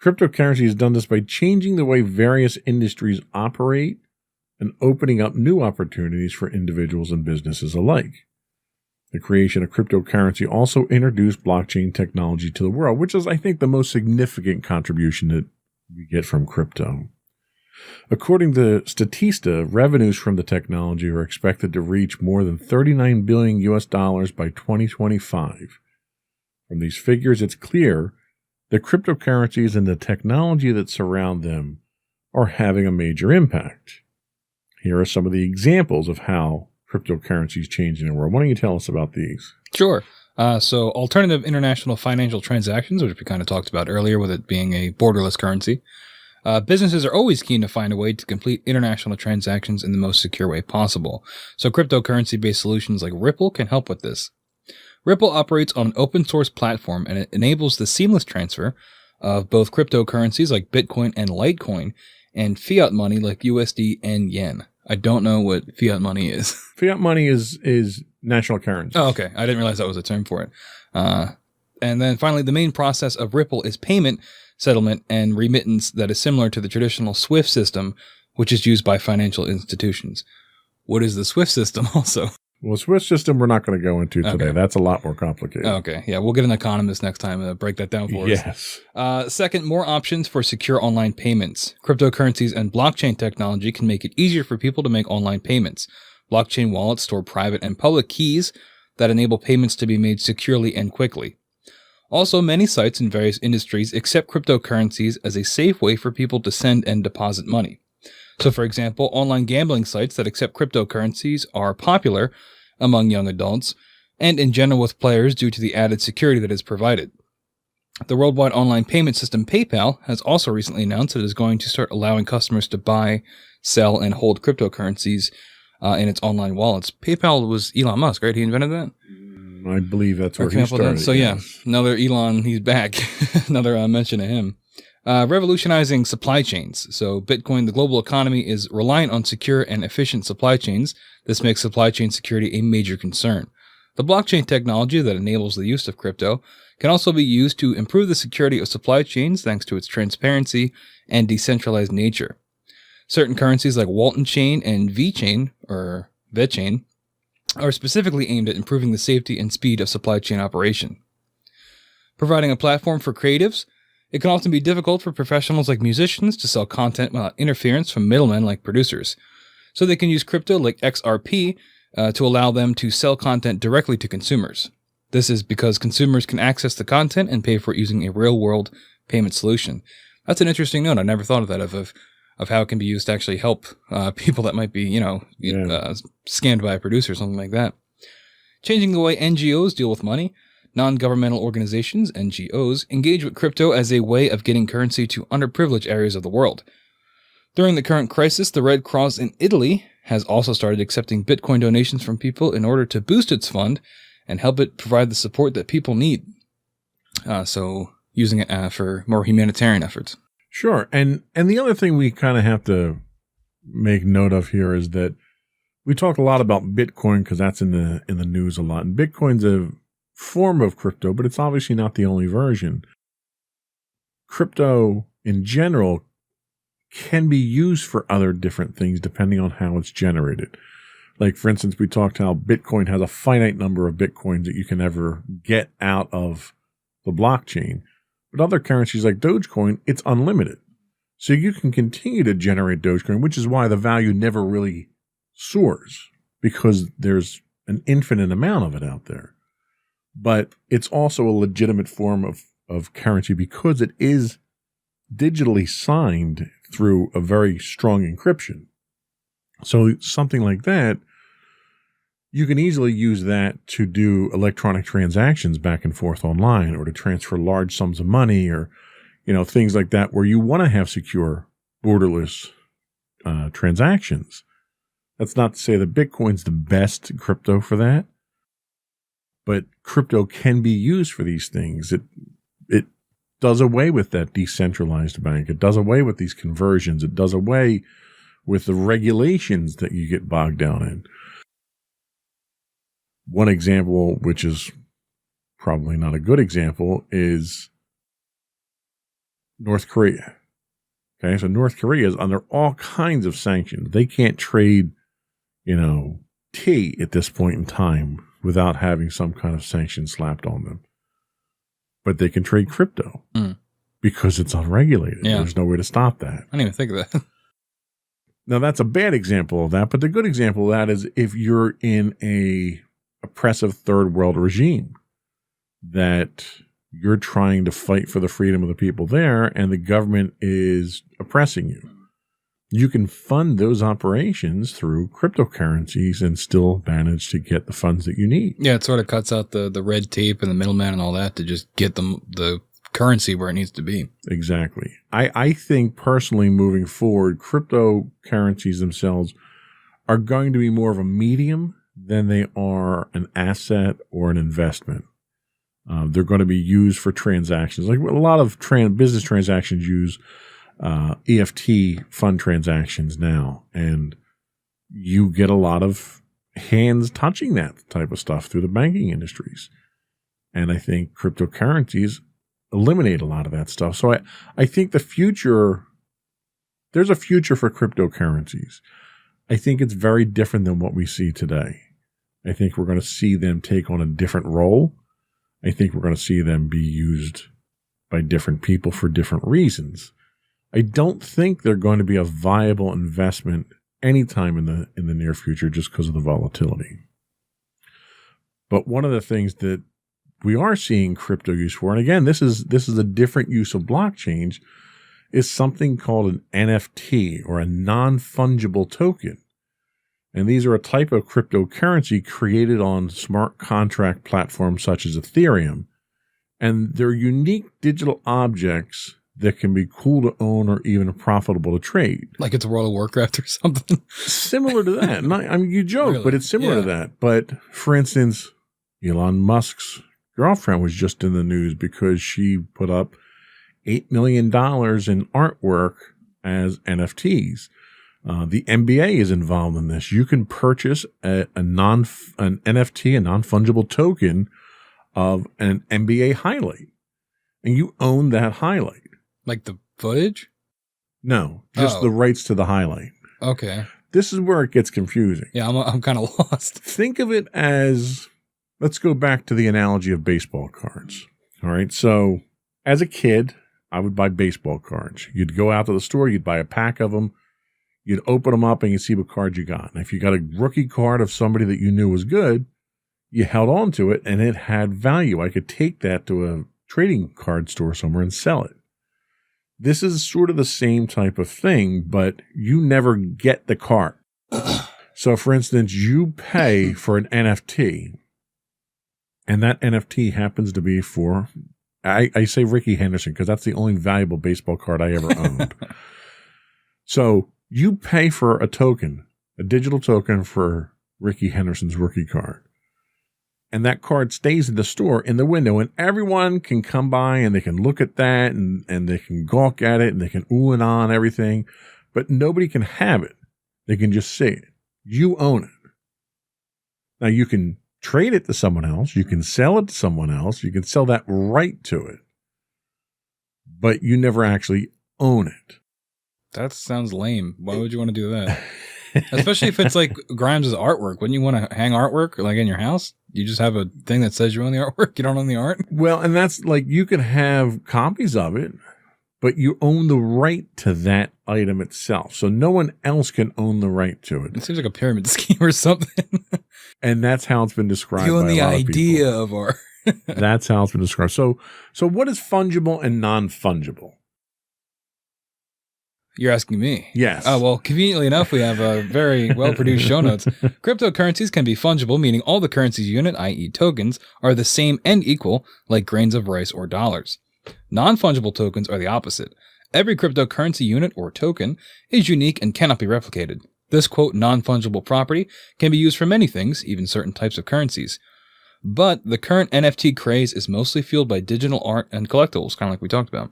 Cryptocurrency has done this by changing the way various industries operate and opening up new opportunities for individuals and businesses alike. The creation of cryptocurrency also introduced blockchain technology to the world, which is, I think, the most significant contribution that we get from crypto. According to Statista, revenues from the technology are expected to reach more than $39 billion by 2025. From these figures, it's clear that cryptocurrencies and the technology that surround them are having a major impact. Here are some of the examples of how cryptocurrency is changing the world. Why don't you tell us about these? Sure. So alternative international financial transactions, which we kind of talked about earlier with it being a borderless currency. Businesses are always keen to find a way to complete international transactions in the most secure way possible. So cryptocurrency-based solutions like Ripple can help with this. Ripple operates on an open source platform, and it enables the seamless transfer of both cryptocurrencies like Bitcoin and Litecoin and fiat money like USD and yen. I don't know what fiat money is. Fiat money is national currency. Oh, okay. I didn't realize that was a term for it. And then finally, the main process of Ripple is payment, settlement, and remittance that is similar to the traditional SWIFT system, which is used by financial institutions. What is the SWIFT system also? Well, SWIFT system we're not going to go into today. Okay. That's a lot more complicated. Okay. Yeah, we'll get an economist next time to break that down for us. Yes. Second, more options for secure online payments. Cryptocurrencies and blockchain technology can make it easier for people to make online payments. Blockchain wallets store private and public keys that enable payments to be made securely and quickly. Also, many sites in various industries accept cryptocurrencies as a safe way for people to send and deposit money. So, for example, online gambling sites that accept cryptocurrencies are popular among young adults and in general with players due to the added security that is provided. The worldwide online payment system PayPal has also recently announced that it is going to start allowing customers to buy, sell, and hold cryptocurrencies in its online wallets. PayPal was Elon Musk, right? He invented that? I believe that's where he started. So yeah, another Elon, he's back. Another mention of him. Revolutionizing supply chains. So Bitcoin, the global economy, is reliant on secure and efficient supply chains. This makes supply chain security a major concern. The blockchain technology that enables the use of crypto can also be used to improve the security of supply chains thanks to its transparency and decentralized nature. Certain currencies like Walton Chain and VeChain, or VeChain, are specifically aimed at improving the safety and speed of supply chain operation. Providing a platform for creatives, it can often be difficult for professionals like musicians to sell content without interference from middlemen like producers. So they can use crypto like XRP to allow them to sell content directly to consumers. This is because consumers can access the content and pay for it using a real-world payment solution. That's an interesting note. I never thought of that, of how it can be used to actually help people that might be, scammed by a producer or something like that. Changing the way NGOs deal with money. Non-governmental organizations, NGOs, engage with crypto as a way of getting currency to underprivileged areas of the world. During the current crisis, the Red Cross in Italy has also started accepting Bitcoin donations from people in order to boost its fund and help it provide the support that people need. So using it for more humanitarian efforts. Sure. And the other thing we kind of have to make note of here is that we talk a lot about Bitcoin because that's in the news a lot. And Bitcoin's a form of crypto, but it's obviously not the only version. Crypto in general can be used for other different things depending on how it's generated. Like, for instance, we talked how Bitcoin has a finite number of Bitcoins that you can ever get out of the blockchain. But other currencies like Dogecoin, it's unlimited. So you can continue to generate Dogecoin, which is why the value never really soars, because there's an infinite amount of it out there. But it's also a legitimate form of currency because it is digitally signed through a very strong encryption. So something like that, you can easily use that to do electronic transactions back and forth online, or to transfer large sums of money, or things like that, where you want to have secure, borderless transactions. That's not to say that Bitcoin's the best crypto for that. But crypto can be used for these things. It does away with that decentralized bank. It does away with these conversions. It does away with the regulations that you get bogged down in. One example, which is probably not a good example, is North Korea. Okay, so North Korea is under all kinds of sanctions. They can't trade, tea at this point in time without having some kind of sanction slapped on them. But they can trade crypto because it's unregulated. Yeah. There's no way to stop that. I didn't even think of that. Now, that's a bad example of that, but the good example of that is if you're in a oppressive third world regime that you're trying to fight for the freedom of the people there and the government is oppressing you. You can fund those operations through cryptocurrencies and still manage to get the funds that you need. Yeah, it sort of cuts out the red tape and the middleman and all that to just get the currency where it needs to be. Exactly. I think personally moving forward, cryptocurrencies themselves are going to be more of a medium than they are an asset or an investment. They're going to be used for transactions. Like a lot of business transactions use EFT fund transactions now, and you get a lot of hands touching that type of stuff through the banking industries. And I think cryptocurrencies eliminate a lot of that stuff. So I think there's a future for cryptocurrencies. I think it's very different than what we see today. I think we're going to see them take on a different role. I think we're going to see them be used by different people for different reasons. I don't think they're going to be a viable investment anytime in the near future just because of the volatility. But one of the things that we are seeing crypto use for, and again, this is a different use of blockchains, is something called an NFT or a non-fungible token. And these are a type of cryptocurrency created on smart contract platforms such as Ethereum. And they're unique digital objects that can be cool to own or even profitable to trade. Like it's World of Warcraft or something. Similar to that. You joke, Really? but it's similar to that. But for instance, Elon Musk's girlfriend was just in the news because she put up $8 million in artwork as NFTs. The NBA is involved in this. You can purchase an NFT, a non-fungible token of an NBA highlight, and you own that highlight. Like the footage? No, just the rights to the highlight. Okay. This is where it gets confusing. Yeah, I'm kind of lost. Think of it as, let's go back to the analogy of baseball cards. All right. So as a kid, I would buy baseball cards. You'd go out to the store, you'd buy a pack of them. You'd open them up and you'd see what card you got. And if you got a rookie card of somebody that you knew was good, you held on to it and it had value. I could take that to a trading card store somewhere and sell it. This is sort of the same type of thing, but you never get the card. So, for instance, you pay for an NFT, and that NFT happens to be for, I say Ricky Henderson because that's the only valuable baseball card I ever owned. So, you pay for a token, a digital token for Ricky Henderson's rookie card. And that card stays in the store in the window, and everyone can come by and they can look at that and they can gawk at it and they can ooh and ah and everything, but nobody can have it. They can just see it. You own it. Now you can trade it to someone else. You can sell it to someone else. You can sell that right to it, but you never actually own it. That sounds lame. Why would you want to do that? Especially if it's like Grimes' artwork. Wouldn't you want to hang artwork like in your house? You just have a thing that says you own the artwork. You don't own the art. Well, and that's like, you can have copies of it, but you own the right to that item itself. So no one else can own the right to it. It seems like a pyramid scheme or something. And that's how it's been described. You own by the a lot idea of of art. That's how it's been described. So what is fungible and non-fungible? You're asking me. Yes. Oh, well, conveniently enough, we have a very well-produced show notes. Cryptocurrencies can be fungible, meaning all the currency's unit, i.e. tokens, are the same and equal, like grains of rice or dollars. Non-fungible tokens are the opposite. Every cryptocurrency unit or token is unique and cannot be replicated. This, quote, non-fungible property can be used for many things, even certain types of currencies. But the current NFT craze is mostly fueled by digital art and collectibles, kind of like we talked about.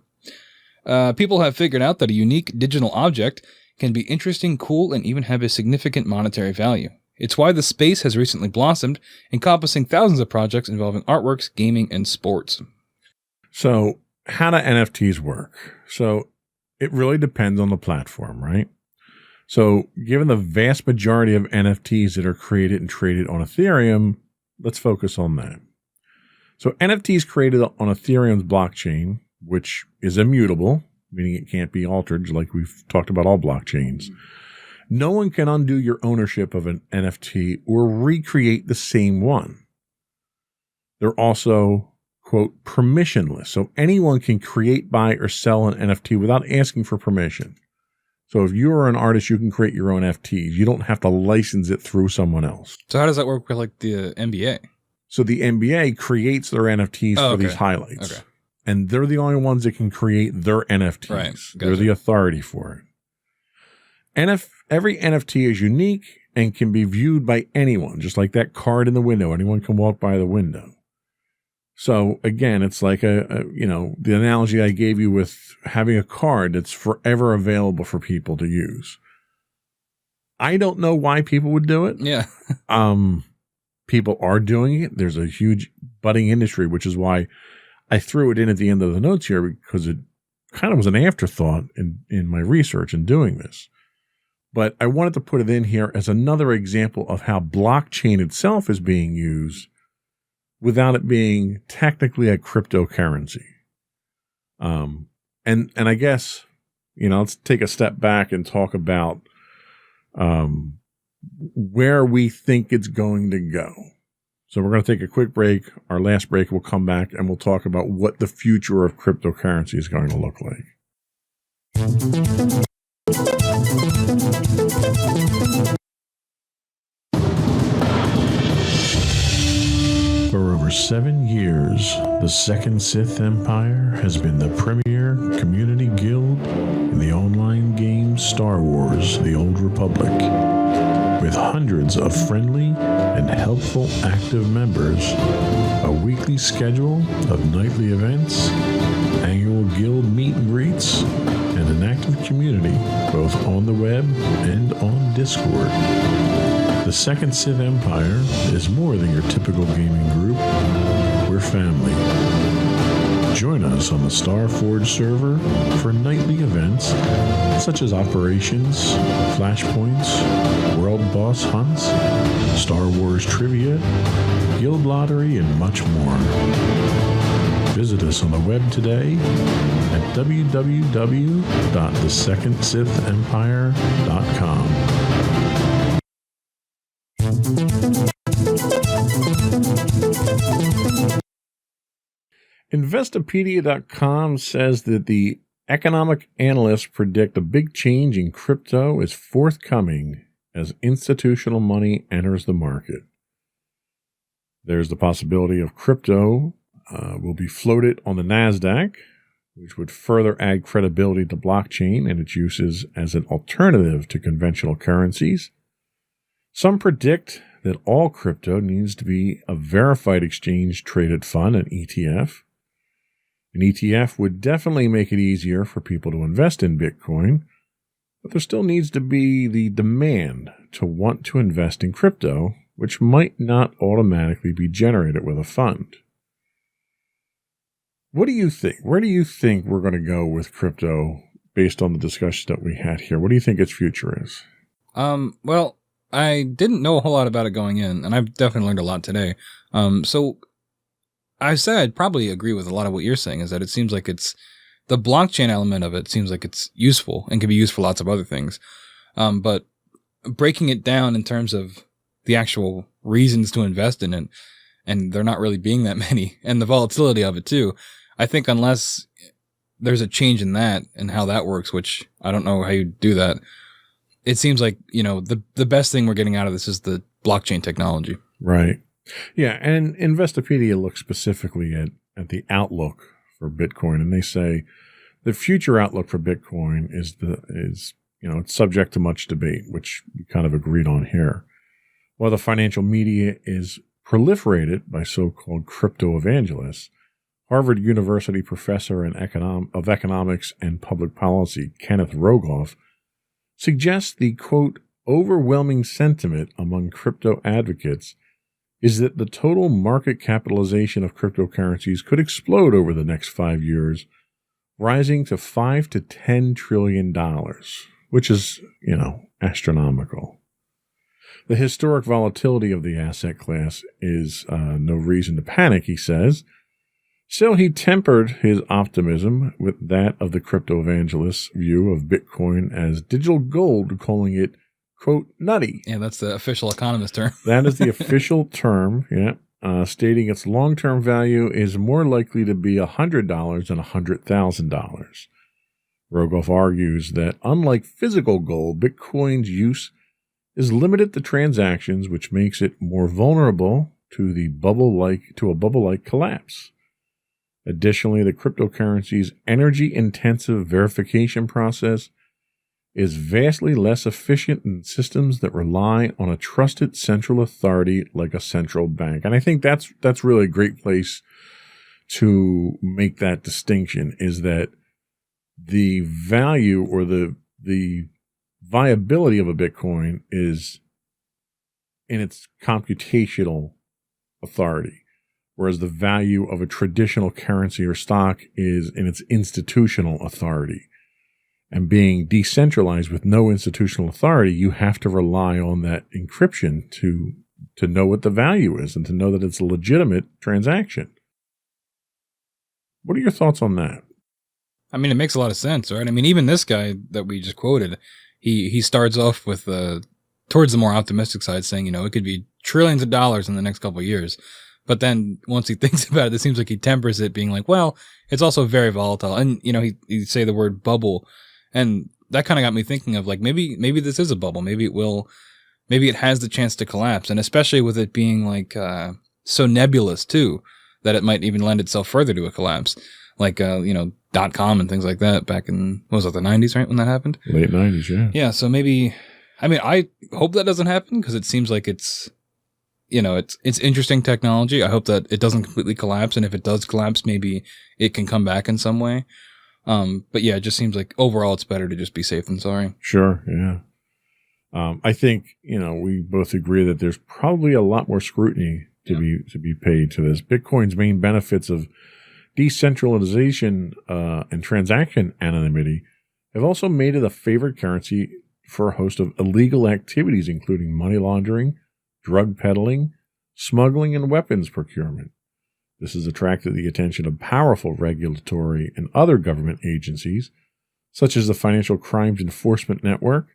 People have figured out that a unique digital object can be interesting, cool, and even have a significant monetary value. It's why the space has recently blossomed, encompassing thousands of projects involving artworks, gaming, and sports. So, how do NFTs work? So, it really depends on the platform, right? So, given the vast majority of NFTs that are created and traded on Ethereum, let's focus on that. So, NFTs created on Ethereum's blockchain, which is immutable, meaning it can't be altered, like we've talked about all blockchains. No one can undo your ownership of an NFT or recreate the same one. They're also, quote, permissionless. So anyone can create, buy, or sell an NFT without asking for permission. So if you're an artist, you can create your own NFTs. You don't have to license it through someone else. So how does that work with like the NBA? So the NBA creates their NFTs for these highlights. Okay. And they're the only ones that can create their NFTs. Right. Gotcha. They're the authority for it. Every NFT is unique and can be viewed by anyone, just like that card in the window. Anyone can walk by the window. So again, it's like the analogy I gave you with having a card that's forever available for people to use. I don't know why people would do it. Yeah. People are doing it. There's a huge budding industry, which is why I threw it in at the end of the notes here, because it kind of was an afterthought in my research in doing this. But I wanted to put it in here as another example of how blockchain itself is being used without it being technically a cryptocurrency. And I guess, let's take a step back and talk about where we think it's going to go. So we're going to take a quick break. Our last break, we'll come back and we'll talk about what the future of cryptocurrency is going to look like. For over 7 years, the Second Sith Empire has been the premier community guild in the online game Star Wars: The Old Republic. With hundreds of friendly and helpful active members, a weekly schedule of nightly events, annual guild meet and greets, and an active community both on the web and on Discord. The Second Sith Empire is more than your typical gaming group. We're family. Join us on the Starforge server for nightly events such as operations, flashpoints, world boss hunts, Star Wars trivia, guild lottery, and much more. Visit us on the web today at www.thesecondsithempire.com. Investopedia.com says that the economic analysts predict a big change in crypto is forthcoming as institutional money enters the market. There's the possibility of crypto will be floated on the NASDAQ, which would further add credibility to blockchain and its uses as an alternative to conventional currencies. Some predict that all crypto needs to be a verified exchange-traded fund, an ETF. An ETF would definitely make it easier for people to invest in Bitcoin, but there still needs to be the demand to want to invest in crypto, which might not automatically be generated with a fund. What do you think? Where do you think we're going to go with crypto based on the discussion that we had here? What do you think its future is? Well, I didn't know a whole lot about it going in, and I've definitely learned a lot today. So I said I'd probably agree with a lot of what you're saying, is that it seems like it's the blockchain element of it seems like it's useful and can be used for lots of other things. But breaking it down in terms of the actual reasons to invest in it, and there not really being that many, and the volatility of it too, I think unless there's a change in that and how that works, which I don't know how you do that, it seems like, the best thing we're getting out of this is the blockchain technology. Right. Yeah, and Investopedia looks specifically at the outlook for Bitcoin, and they say the future outlook for Bitcoin is it's subject to much debate, which we kind of agreed on here. While the financial media is proliferated by so-called crypto evangelists, Harvard University professor of economics and public policy Kenneth Rogoff suggests the, quote, overwhelming sentiment among crypto advocates is that the total market capitalization of cryptocurrencies could explode over the next 5 years, rising to $5 to $10 trillion, which is, astronomical. The historic volatility of the asset class is no reason to panic, he says. So he tempered his optimism with that of the crypto evangelists' view of Bitcoin as digital gold, calling it, quote, nutty. Yeah, that's the official economist term. That is the official term, stating its long-term value is more likely to be $100 than $100,000. Rogoff argues that unlike physical gold, Bitcoin's use is limited to transactions, which makes it more vulnerable to a bubble-like collapse. Additionally, the cryptocurrency's energy-intensive verification process is vastly less efficient than systems that rely on a trusted central authority like a central bank. And I think that's really a great place to make that distinction, is that the value or the viability of a Bitcoin is in its computational authority, whereas the value of a traditional currency or stock is in its institutional authority. And being decentralized with no institutional authority, you have to rely on that encryption to know what the value is and to know that it's a legitimate transaction. What are your thoughts on that? I mean, it makes a lot of sense, right? I mean, even this guy that we just quoted, he starts off with towards the more optimistic side, saying, it could be trillions of dollars in the next couple of years. But then once he thinks about it, it seems like he tempers it, being like, well, it's also very volatile. And, he'd say the word bubble. And that kind of got me thinking of, like, maybe this is a bubble. Maybe it has the chance to collapse. And especially with it being like so nebulous too, that it might even lend itself further to a collapse. Like, .com and things like that back in, what was it, the 90s, right? When that happened? Late 90s, yeah. Yeah. So maybe, I hope that doesn't happen, because it seems like it's interesting technology. I hope that it doesn't completely collapse. And if it does collapse, maybe it can come back in some way. But yeah, it just seems like overall it's better to just be safe than sorry. Sure. Yeah. I think, we both agree that there's probably a lot more scrutiny to be paid to this. Bitcoin's main benefits of decentralization and transaction anonymity have also made it a favored currency for a host of illegal activities, including money laundering, drug peddling, smuggling, and weapons procurement. This has attracted the attention of powerful regulatory and other government agencies, such as the Financial Crimes Enforcement Network,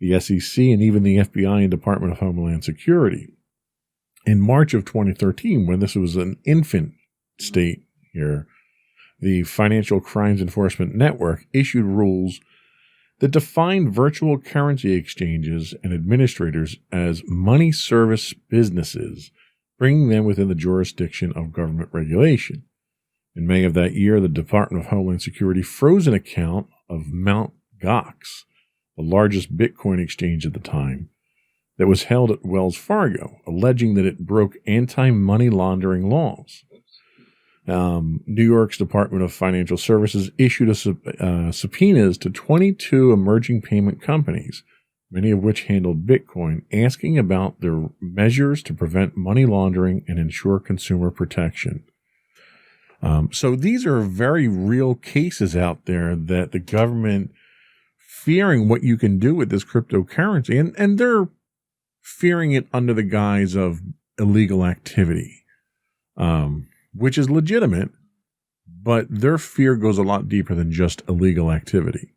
the SEC, and even the FBI and Department of Homeland Security. In March of 2013, when this was an infant state here, the Financial Crimes Enforcement Network issued rules that defined virtual currency exchanges and administrators as money service businesses, bringing them within the jurisdiction of government regulation. In May of that year, the Department of Homeland Security froze an account of Mt. Gox, the largest Bitcoin exchange at the time, that was held at Wells Fargo, alleging that it broke anti-money laundering laws. New York's Department of Financial Services issued subpoenas to 22 emerging payment companies, many of which handled Bitcoin, asking about their measures to prevent money laundering and ensure consumer protection. So these are very real cases out there that the government, fearing what you can do with this cryptocurrency, and they're fearing it under the guise of illegal activity, which is legitimate, but their fear goes a lot deeper than just illegal activity.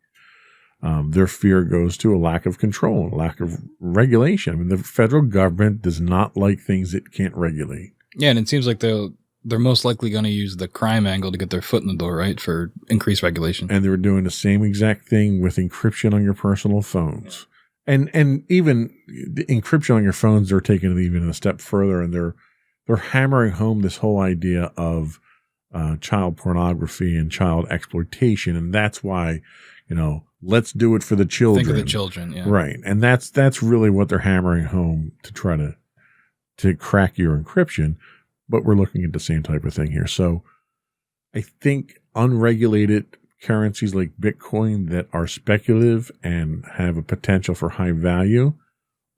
Their fear goes to a lack of control, a lack of regulation. I mean, the federal government does not like things it can't regulate. Yeah, and it seems like they're most likely going to use the crime angle to get their foot in the door, right, for increased regulation. And they're doing the same exact thing with encryption on your personal phones. And even the encryption on your phones, they're taking it even a step further, and they're hammering home this whole idea of child pornography and child exploitation. And that's why, let's do it for the children. Think of the children, yeah. Right. And that's really what they're hammering home to try to to crack your encryption, but we're looking at the same type of thing here. So I think unregulated currencies like Bitcoin that are speculative and have a potential for high value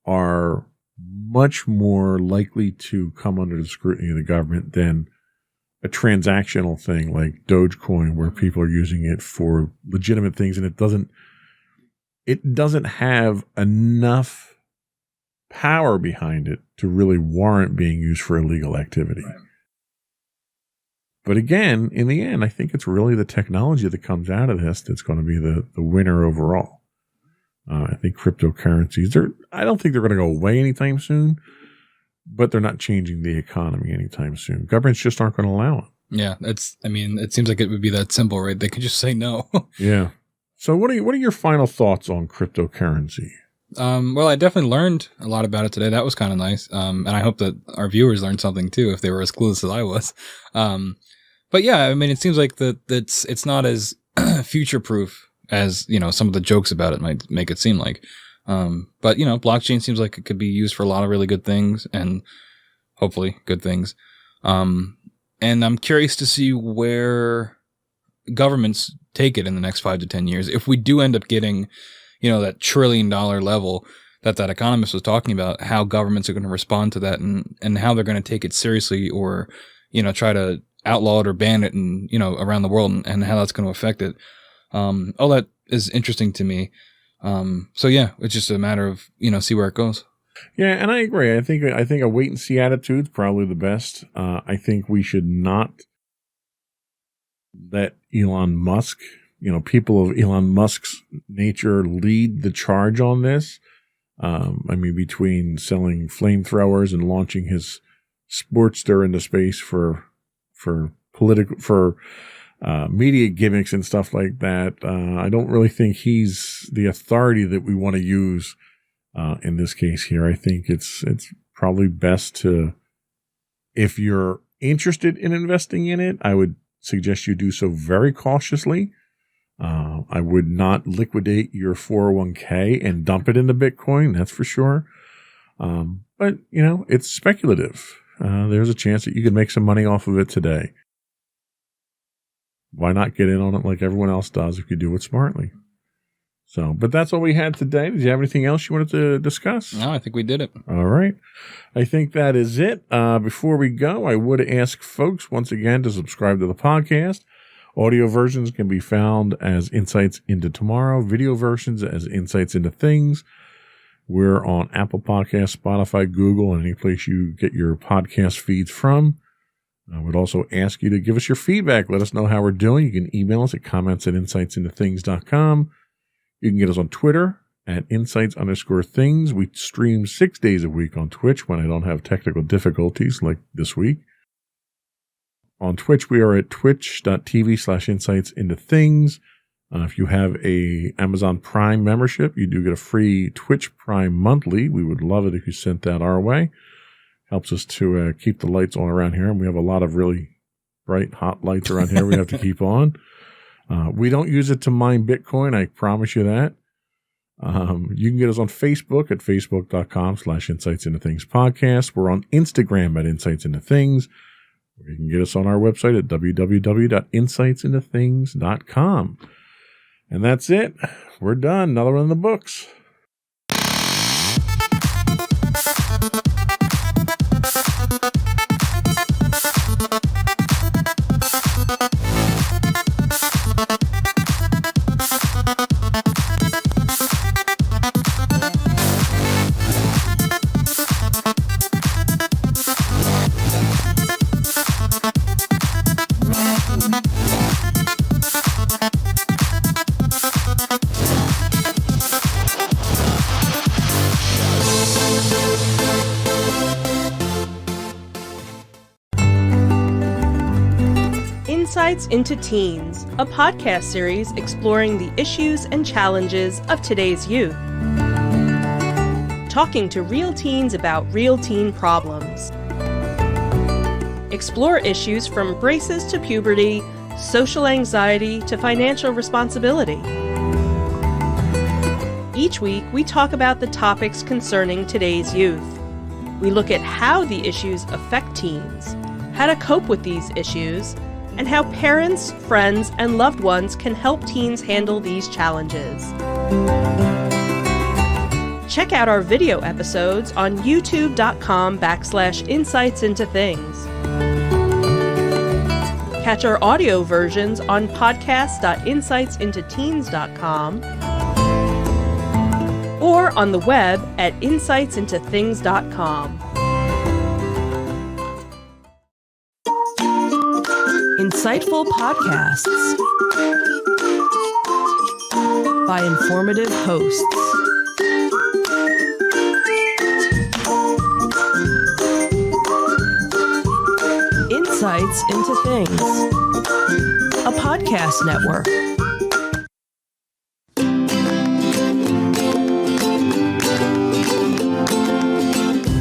are much more likely to come under the scrutiny of the government than a transactional thing like Dogecoin, where people are using it for legitimate things, and it doesn't have enough power behind it to really warrant being used for illegal activity. Right. But again, in the end, I think it's really the technology that comes out of this that's going to be the winner overall. I think cryptocurrencies, I don't think they're going to go away anytime soon, but they're not changing the economy anytime soon. Governments just aren't going to allow it. Yeah, it seems like it would be that simple, right? They could just say no. Yeah. So what are your final thoughts on cryptocurrency? Well, I definitely learned a lot about it today. That was kind of nice. And I hope that our viewers learned something too, if they were as clueless as I was. But yeah, I mean, it seems like it's not as future-proof as, some of the jokes about it might make it seem like. But blockchain seems like it could be used for a lot of really good things, and hopefully good things. And I'm curious to see where governments take it in the next 5 to 10 years. If we do end up getting, that $1 trillion level that economist was talking about, how governments are going to respond to that, and how they're going to take it seriously, or, try to outlaw it or ban it, and, around the world, and how that's going to affect it. All that is interesting to me. So yeah, it's just a matter of, see where it goes. Yeah, and I agree. I think a wait and see attitude is probably the best. I think we should not let Elon Musk, people of Elon Musk's nature lead the charge on this. Between selling flamethrowers and launching his Sportster into space for media gimmicks and stuff like that, I don't really think he's the authority that we want to use in this case here. I think it's probably best to, if you're interested in investing in it, I would suggest you do so very cautiously. I would not liquidate your 401k and dump it into Bitcoin, that's for sure. But, it's speculative. There's a chance that you could make some money off of it today. Why not get in on it like everyone else does if you do it smartly? So, but that's all we had today. Did you have anything else you wanted to discuss? No, I think we did it. All right. I think that is it. Before we go, I would ask folks once again to subscribe to the podcast. Audio versions can be found as Insights into Tomorrow. Video versions as Insights into Things. We're on Apple Podcasts, Spotify, Google, and any place you get your podcast feeds from. I would also ask you to give us your feedback. Let us know how we're doing. You can email us at comments@insightsintothings.com. You can get us on Twitter at insights_things. We stream 6 days a week on Twitch when I don't have technical difficulties like this week. On Twitch, we are at twitch.tv/insightsintothings. If you have a Amazon Prime membership, you do get a free Twitch Prime monthly. We would love it if you sent that our way. Helps us to keep the lights on around here. And we have a lot of really bright, hot lights around here we have to keep on. We don't use it to mine Bitcoin. I promise you that. You can get us on Facebook at facebook.com/insightsintothingspodcast. We're on Instagram at insightsintothings. You can get us on our website at www.insightsintothings.com. And that's it. We're done. Another one in the books. Insights into Teens, a podcast series exploring the issues and challenges of today's youth. Talking to real teens about real teen problems. Explore issues from braces to puberty, social anxiety to financial responsibility. Each week, we talk about the topics concerning today's youth. We look at how the issues affect teens, how to cope with these issues, and how parents, friends, and loved ones can help teens handle these challenges. Check out our video episodes on youtube.com/insightsintothings. Catch our audio versions on podcast.insightsintoteens.com or on the web at insightsintothings.com. Insightful podcasts by informative hosts. Insights into Things, a podcast network.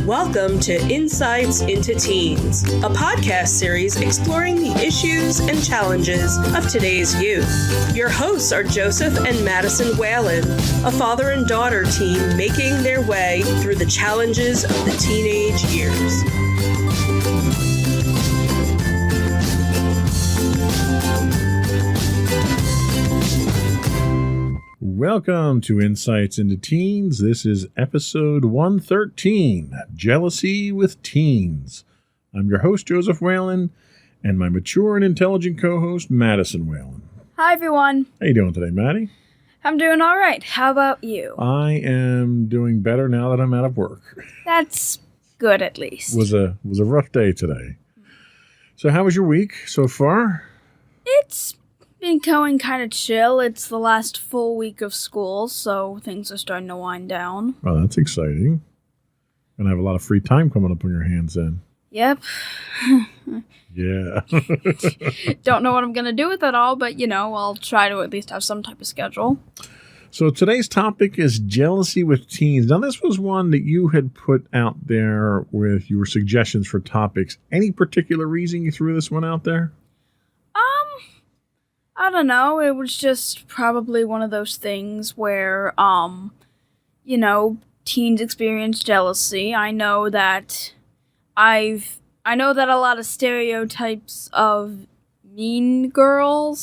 Welcome to Insights into Teens, a podcast series exploring the issues and challenges of today's youth. Your hosts are Joseph and Madison Whalen, a father and daughter team making their way through the challenges of the teenage years. Welcome to Insights into Teens. This is episode 113, Jealousy with Teens. I'm your host, Joseph Whalen, and my mature and intelligent co-host, Madison Whalen. Hi, everyone. How you doing today, Maddie? I'm doing all right. How about you? I am doing better now that I'm out of work. That's good, at least. Was a rough day today. So how was your week so far? It's been going kind of chill. It's the last full week of school, so things are starting to wind down. Oh, that's exciting. Gonna have a lot of free time coming up on your hands then. Yep. Yeah. Don't know what I'm going to do with it all, but, I'll try to at least have some type of schedule. So today's topic is jealousy with teens. Now, this was one that you had put out there with your suggestions for topics. Any particular reason you threw this one out there? I don't know. It was just probably one of those things where, teens experience jealousy. I know that a lot of stereotypes of mean girl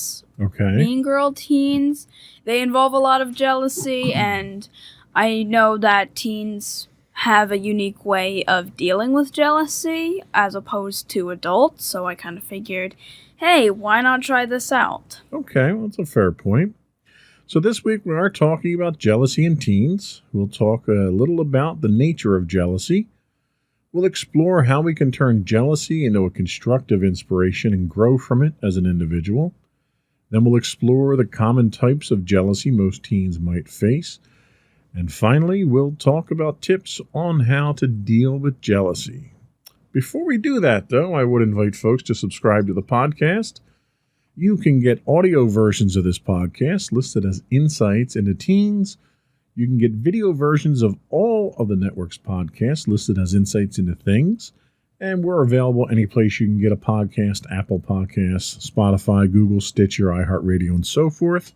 teens, they involve a lot of jealousy, and I know that teens have a unique way of dealing with jealousy as opposed to adults, so I kind of figured, hey, why not try this out? Okay, well, that's a fair point. So this week we are talking about jealousy in teens. We'll talk a little about the nature of jealousy. We'll explore how we can turn jealousy into a constructive inspiration and grow from it as an individual. Then we'll explore the common types of jealousy most teens might face. And finally, we'll talk about tips on how to deal with jealousy. Before we do that, though, I would invite folks to subscribe to the podcast. You can get audio versions of this podcast listed as Insights into Teens. You can get video versions of all of the network's podcasts listed as Insights into Things. And we're available any place you can get a podcast: Apple Podcasts, Spotify, Google, Stitcher, iHeartRadio, and so forth.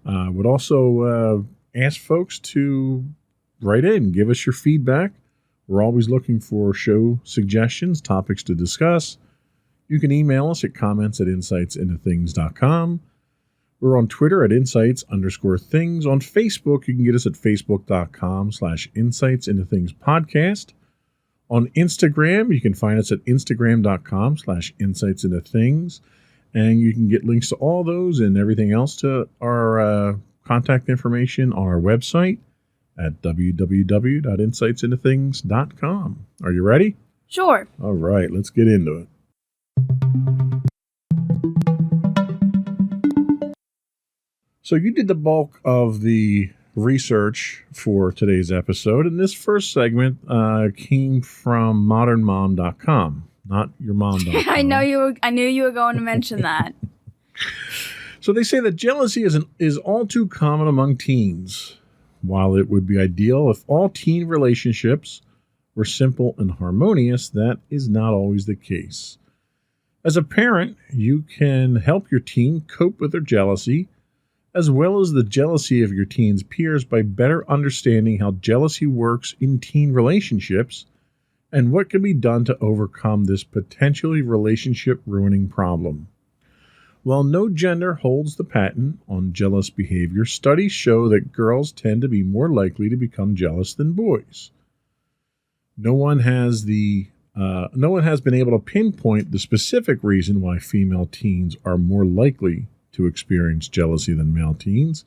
Would also ask folks to write in, give us your feedback. We're always looking for show suggestions, topics to discuss. You can email us at comments@insightsintothings.com. We're on Twitter at insights_things. On Facebook, you can get us at facebook.com/insightsintothingspodcast. On Instagram, you can find us at instagram.com/insightsintothings. And you can get links to all those and everything else to our contact information on our website at www.insightsintothings.com. Are you ready? Sure. All right, let's get into it. So you did the bulk of the research for today's episode, and this first segment came from modernmom.com, not your mom.com. I knew you were going to mention that. So they say that jealousy is all too common among teens. While it would be ideal if all teen relationships were simple and harmonious, that is not always the case. As a parent, you can help your teen cope with their jealousy, as well as the jealousy of your teen's peers, by better understanding how jealousy works in teen relationships and what can be done to overcome this potentially relationship-ruining problem. While no gender holds the patent on jealous behavior, studies show that girls tend to be more likely to become jealous than boys. No one has been able to pinpoint the specific reason why female teens are more likely to experience jealousy than male teens.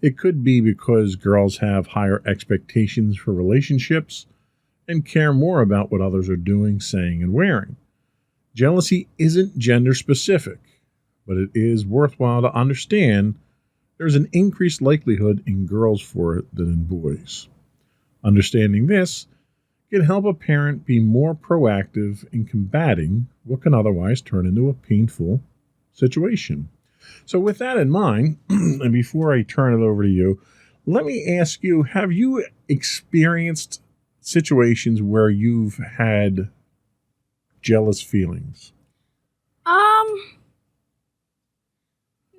It could be because girls have higher expectations for relationships and care more about what others are doing, saying, and wearing. Jealousy isn't gender specific, but it is worthwhile to understand there's an increased likelihood in girls for it than in boys. Understanding this can help a parent be more proactive in combating what can otherwise turn into a painful situation. So with that in mind, and before I turn it over to you, let me ask you, have you experienced situations where you've had jealous feelings?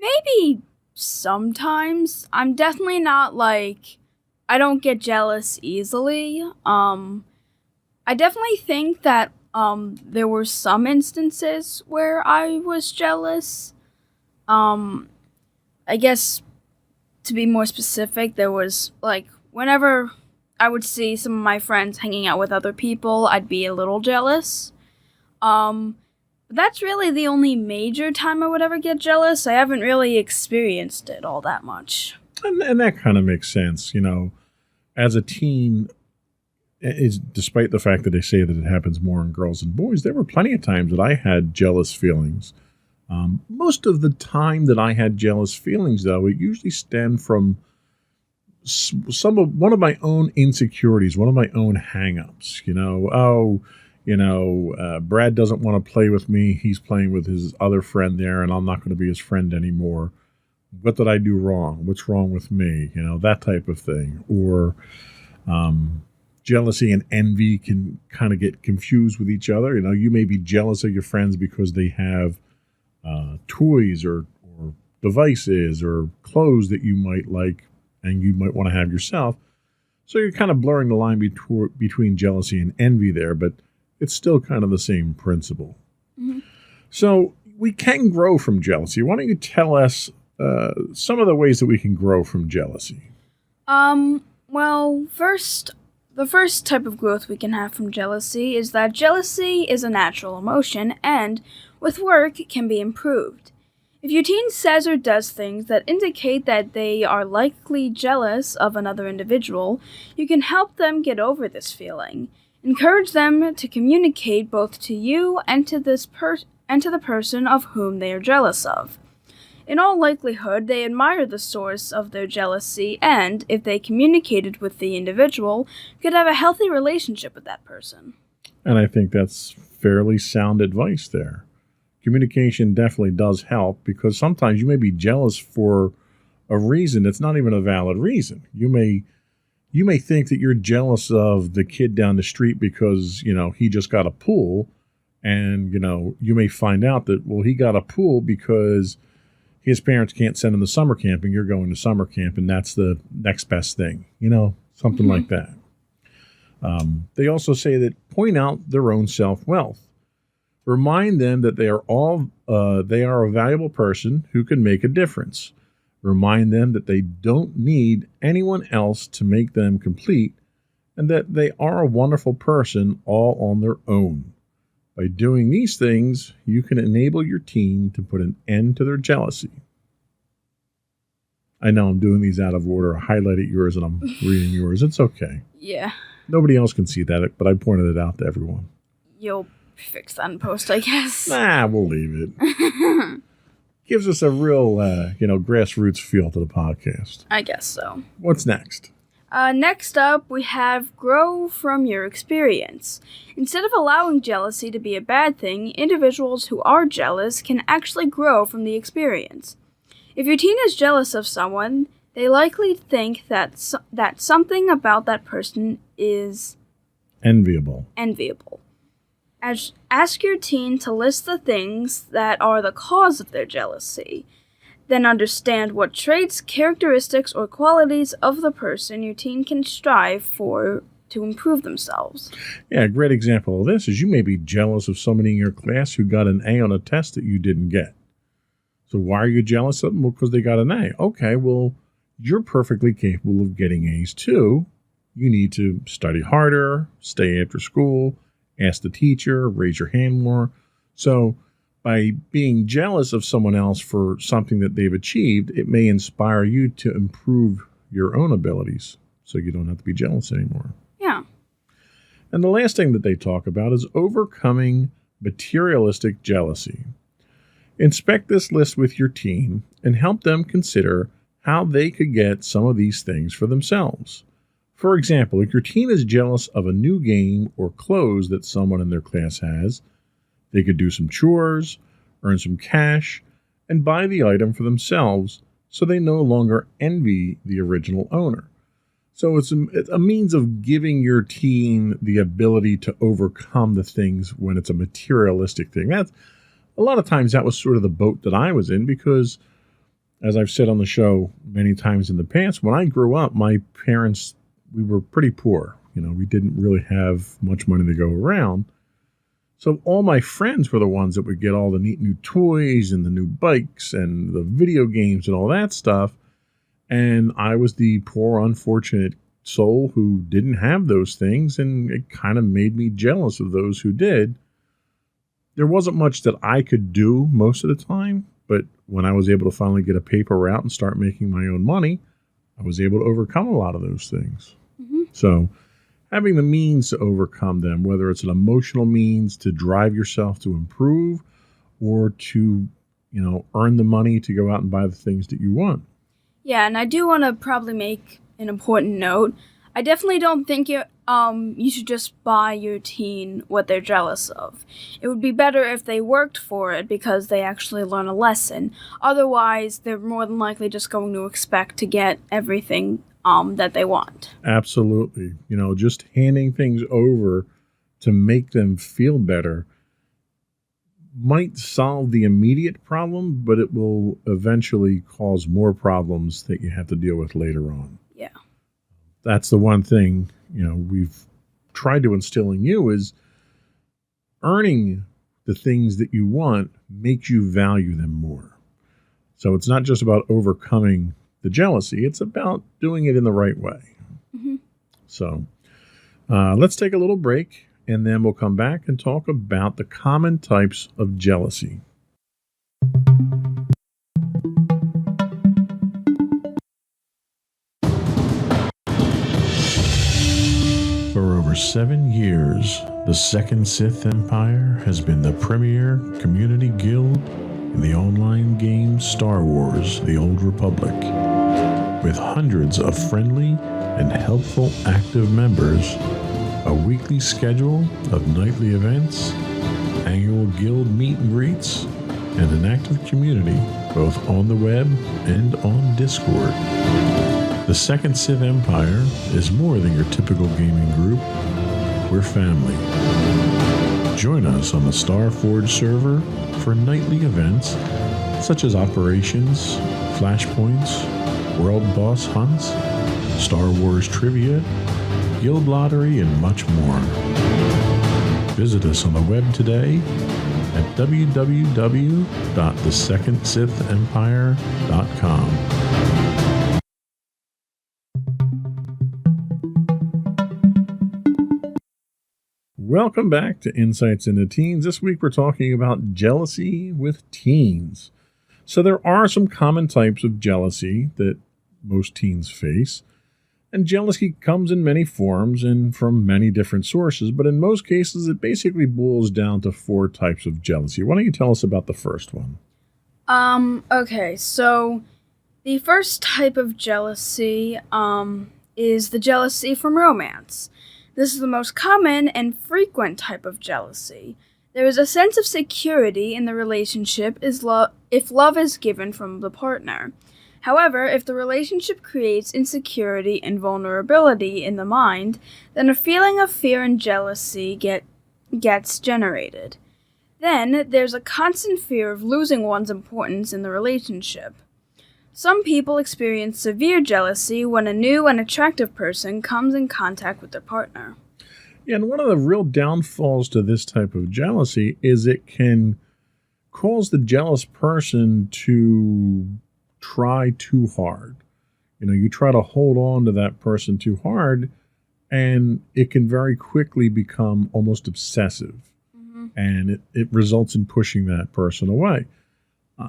Maybe sometimes. I'm definitely not I don't get jealous easily. I definitely think that there were some instances where I was jealous. I guess to be more specific, there was whenever I would see some of my friends hanging out with other people, I'd be a little jealous. But that's really the only major time I would ever get jealous. I haven't really experienced it all that much. And that kind of makes sense. You know, as a teen, despite the fact that they say that it happens more in girls than boys, there were plenty of times that I had jealous feelings. Most of the time that I had jealous feelings, though, it usually stemmed from one of my own insecurities, one of my own hang-ups. Brad doesn't want to play with me. He's playing with his other friend there, and I'm not going to be his friend anymore. What did I do wrong? What's wrong with me? That type of thing. Or jealousy and envy can kind of get confused with each other. You may be jealous of your friends because they have toys or devices or clothes that you might like and you might want to have yourself. So you're kind of blurring the line between jealousy and envy there, but it's still kind of the same principle. Mm-hmm. So we can grow from jealousy. Why don't you tell us some of the ways that we can grow from jealousy? Well, the first type of growth we can have from jealousy is that jealousy is a natural emotion and, with work, can be improved. If your teen says or does things that indicate that they are likely jealous of another individual, you can help them get over this feeling. Encourage them to communicate both to you and to the person of whom they are jealous of. In all likelihood, they admire the source of their jealousy and, if they communicated with the individual, could have a healthy relationship with that person. And I think that's fairly sound advice there. Communication definitely does help, because sometimes you may be jealous for a reason that's not even a valid reason. You may think that you're jealous of the kid down the street because, he just got a pool, and, you may find out that, well, he got a pool because his parents can't send him to summer camp and you're going to summer camp, and that's the next best thing, something mm-hmm. like that. They also say that point out their own self-worth. Remind them that they are a valuable person who can make a difference. Remind them that they don't need anyone else to make them complete, and that they are a wonderful person all on their own. By doing these things, you can enable your teen to put an end to their jealousy. I know I'm doing these out of order. I highlighted yours and I'm reading yours. It's okay. Yeah. Nobody else can see that, but I pointed it out to everyone. You'll fix that in post, I guess. Nah, we'll leave it. Gives us a real, grassroots feel to the podcast. I guess so. What's next? Next up, we have grow from your experience. Instead of allowing jealousy to be a bad thing, individuals who are jealous can actually grow from the experience. If your teen is jealous of someone, they likely think that something about that person is enviable. Ask your teen to list the things that are the cause of their jealousy. Then understand what traits, characteristics, or qualities of the person your teen can strive for to improve themselves. Yeah, a great example of this is you may be jealous of somebody in your class who got an A on a test that you didn't get. So why are you jealous of them? Well, because they got an A. Okay, well, you're perfectly capable of getting A's too. You need to study harder, stay after school, ask the teacher, raise your hand more. So by being jealous of someone else for something that they've achieved, it may inspire you to improve your own abilities so you don't have to be jealous anymore. Yeah. And the last thing that they talk about is overcoming materialistic jealousy. Inspect this list with your teen and help them consider how they could get some of these things for themselves. For example, if your teen is jealous of a new game or clothes that someone in their class has, they could do some chores, earn some cash, and buy the item for themselves so they no longer envy the original owner. So it's a means of giving your teen the ability to overcome the things when it's a materialistic thing. That's a lot of times that was sort of the boat that I was in because, as I've said on the show many times in the past, when I grew up, my parents, we were pretty poor. You know, we didn't really have much money to go around. So all my friends were the ones that would get all the neat new toys and the new bikes and the video games and all that stuff. And I was the poor, unfortunate soul who didn't have those things, and it kind of made me jealous of those who did. There wasn't much that I could do most of the time, but when I was able to finally get a paper route and start making my own money, I was able to overcome a lot of those things. Mm-hmm. So having the means to overcome them, whether it's an emotional means to drive yourself to improve or to, earn the money to go out and buy the things that you want. Yeah, and I do want to probably make an important note. I definitely don't think you should just buy your teen what they're jealous of. It would be better if they worked for it because they actually learn a lesson. Otherwise, they're more than likely just going to expect to get everything that they want. Absolutely. Just handing things over to make them feel better might solve the immediate problem, but it will eventually cause more problems that you have to deal with later on. Yeah. That's the one thing, we've tried to instill in you is earning the things that you want makes you value them more. So it's not just about overcoming the jealousy, it's about doing it in the right way. Mm-hmm. So let's take a little break, and then we'll come back and talk about the common types of jealousy. For over 7 years, the Second Sith Empire has been the premier community guild in the online game Star Wars: The Old Republic. With hundreds of friendly and helpful active members, a weekly schedule of nightly events, annual guild meet and greets, and an active community both on the web and on Discord. The Second Sith Empire is more than your typical gaming group. We're family. Join us on the Starforge server for nightly events such as operations, flashpoints, world boss hunts, Star Wars trivia, guild lottery, and much more. Visit us on the web today at www.thesecondsithempire.com. Welcome back to Insights into Teens. This week we're talking about jealousy with teens. So there are some common types of jealousy that most teens face. And jealousy comes in many forms and from many different sources, but in most cases it basically boils down to 4 types of jealousy. Why don't you tell us about the first one? Okay, so the first type of jealousy is the jealousy from romance. This is the most common and frequent type of jealousy. There is a sense of security in the relationship if love is given from the partner. However, if the relationship creates insecurity and vulnerability in the mind, then a feeling of fear and jealousy gets generated. Then, there's a constant fear of losing one's importance in the relationship. Some people experience severe jealousy when a new and attractive person comes in contact with their partner. Yeah, and one of the real downfalls to this type of jealousy is it can cause the jealous person to try too hard. You try to hold on to that person too hard, and it can very quickly become almost obsessive. And it results in pushing that person away.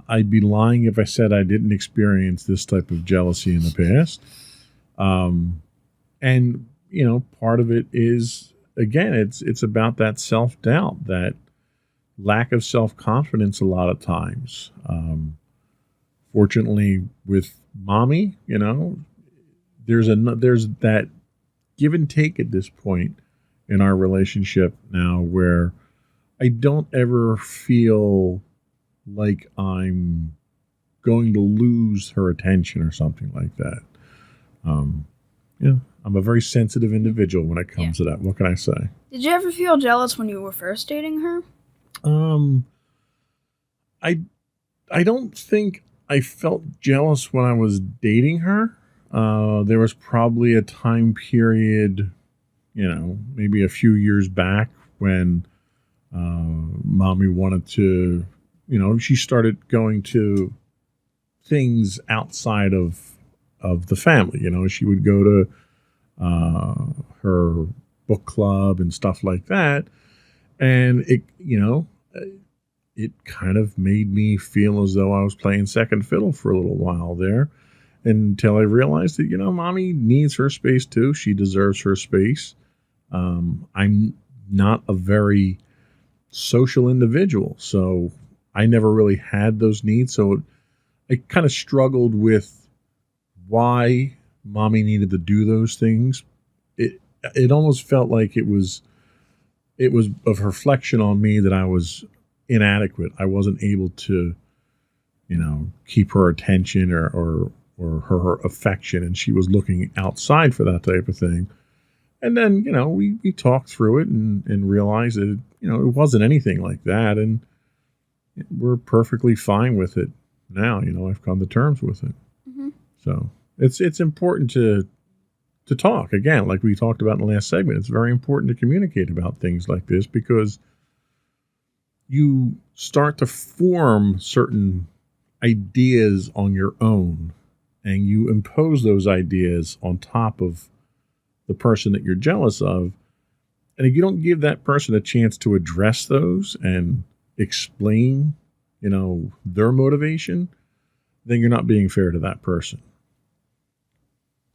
I'd be lying if I said I didn't experience this type of jealousy in the past. And, part of it is, again, it's about that self-doubt, that lack of self-confidence a lot of times. Fortunately, with mommy, there's that give and take at this point in our relationship now where I don't ever feel like I'm going to lose her attention or something like that. I'm a very sensitive individual when it comes to that. What can I say? Did you ever feel jealous when you were first dating her? I don't think I felt jealous when I was dating her. There was probably a time period, maybe a few years back when mommy wanted to, she started going to things outside of the family. She would go to her book club and stuff like that. And it kind of made me feel as though I was playing second fiddle for a little while there, until I realized that, mommy needs her space too. She deserves her space. I'm not a very social individual, so I never really had those needs. So I kind of struggled with why mommy needed to do those things. It almost felt like it was a reflection on me that I was inadequate. I wasn't able to, keep her attention or her affection, and she was looking outside for that type of thing. And then, we talked through it and realized that, it wasn't anything like that. And we're perfectly fine with it now. I've come to terms with it. Mm-hmm. So it's important to talk. Again, like we talked about in the last segment, it's very important to communicate about things like this, because you start to form certain ideas on your own, and you impose those ideas on top of the person that you're jealous of. And if you don't give that person a chance to address those and explain, their motivation, then you're not being fair to that person.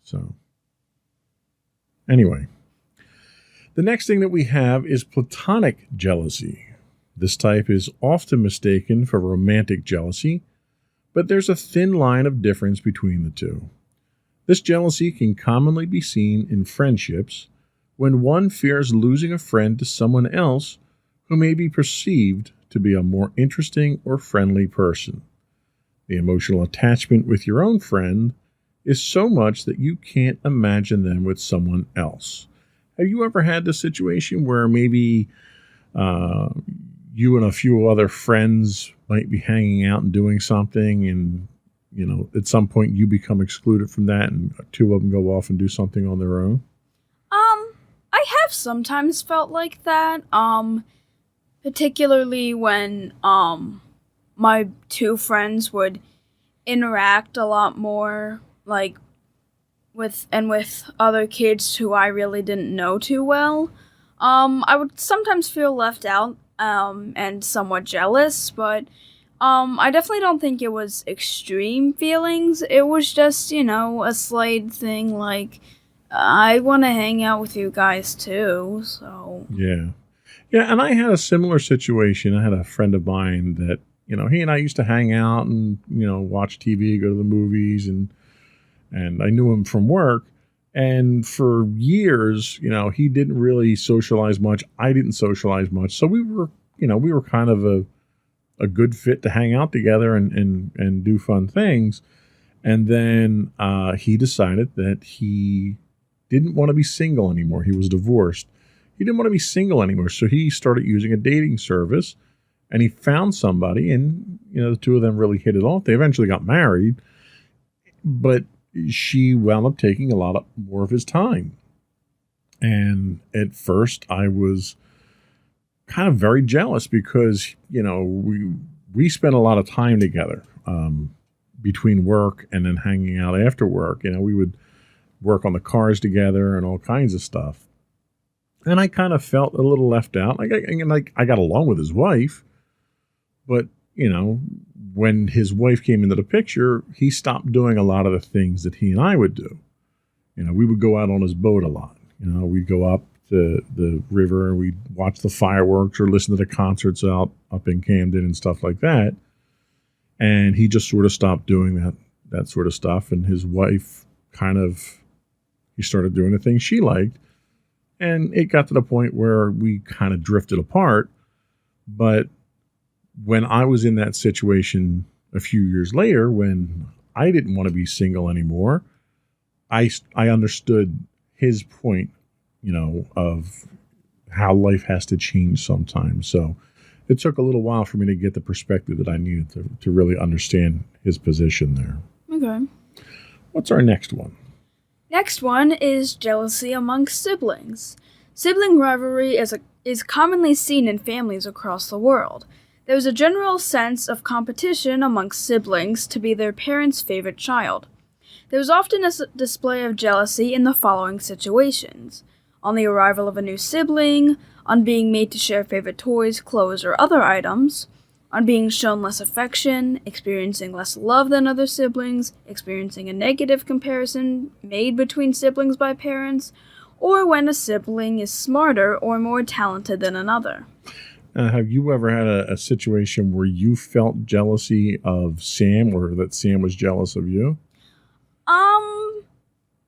So anyway, the next thing that we have is platonic jealousy. This type is often mistaken for romantic jealousy, but there's a thin line of difference between the two. This jealousy can commonly be seen in friendships when one fears losing a friend to someone else who may be perceived to be a more interesting or friendly person. The emotional attachment with your own friend is so much that you can't imagine them with someone else. Have you ever had this situation where maybe you and a few other friends might be hanging out and doing something, and at some point you become excluded from that and two of them go off and do something on their own? I have sometimes felt like that, particularly when my two friends would interact a lot more, like with other kids who I really didn't know too well. I would sometimes feel left out and somewhat jealous, but I definitely don't think it was extreme feelings. It was just, a slight thing, like, I want to hang out with you guys too, so. Yeah, and I had a similar situation. I had a friend of mine that, he and I used to hang out and, watch TV, go to the movies, and I knew him from work. And for years, he didn't really socialize much. I didn't socialize much. So we were kind of a good fit to hang out together and do fun things. And then he decided that he didn't want to be single anymore. He was divorced. He didn't want to be single anymore. So he started using a dating service, and he found somebody, and, the two of them really hit it off. They eventually got married. But she wound up taking a lot more of his time. And at first I was kind of very jealous because, we spent a lot of time together between work and then hanging out after work. We would work on the cars together and all kinds of stuff. And I kind of felt a little left out. I got along with his wife, but, when his wife came into the picture, he stopped doing a lot of the things that he and I would do. We would go out on his boat a lot. We'd go up to the river and we'd watch the fireworks or listen to the concerts up in Camden and stuff like that. And he just sort of stopped doing that sort of stuff. And his wife he started doing the things she liked. And it got to the point where we kind of drifted apart. But when I was in that situation a few years later, when I didn't want to be single anymore, I understood his point, of how life has to change sometimes. So it took a little while for me to get the perspective that I needed to really understand his position there. Okay. What's our next one? Next one is jealousy amongst siblings. Sibling rivalry is commonly seen in families across the world. There is a general sense of competition amongst siblings to be their parents' favorite child. There is often a display of jealousy in the following situations: on the arrival of a new sibling, on being made to share favorite toys, clothes, or other items, on being shown less affection, experiencing less love than other siblings, experiencing a negative comparison made between siblings by parents, or when a sibling is smarter or more talented than another. Have you ever had a situation where you felt jealousy of Sam or that Sam was jealous of you?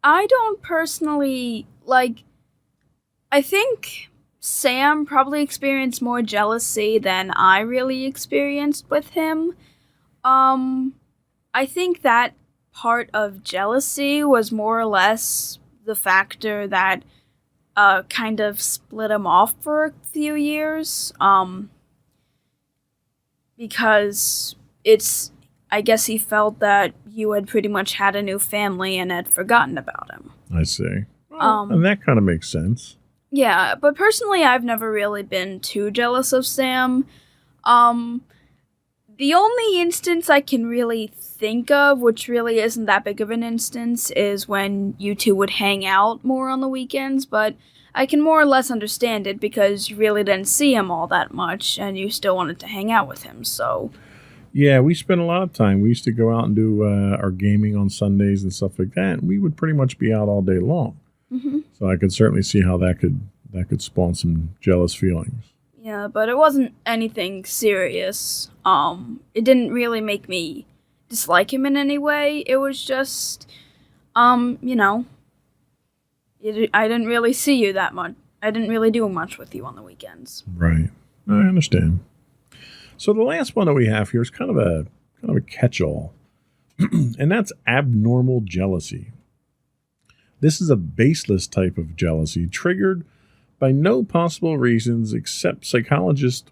I don't personally, I think Sam probably experienced more jealousy than I really experienced with him. I think that part of jealousy was more or less the factor that kind of split him off for a few years. Because I guess he felt that you had pretty much had a new family and had forgotten about him. I see. And that kind of makes sense. Yeah, but personally, I've never really been too jealous of Sam. The only instance I can really think of, which really isn't that big of an instance, is when you two would hang out more on the weekends, but I can more or less understand it because you really didn't see him all that much, and you still wanted to hang out with him, so... Yeah, we spent a lot of time. We used to go out and do our gaming on Sundays and stuff like that, and we would pretty much be out all day long. Mm-hmm. So I could certainly see how that could spawn some jealous feelings. Yeah, but it wasn't anything serious. It didn't really make me dislike him in any way. It was just, I didn't really see you that much. I didn't really do much with you on the weekends. Right. I understand. So the last one that we have here is kind of a catch-all, and that's abnormal jealousy. This is a baseless type of jealousy triggered by no possible reasons except psychological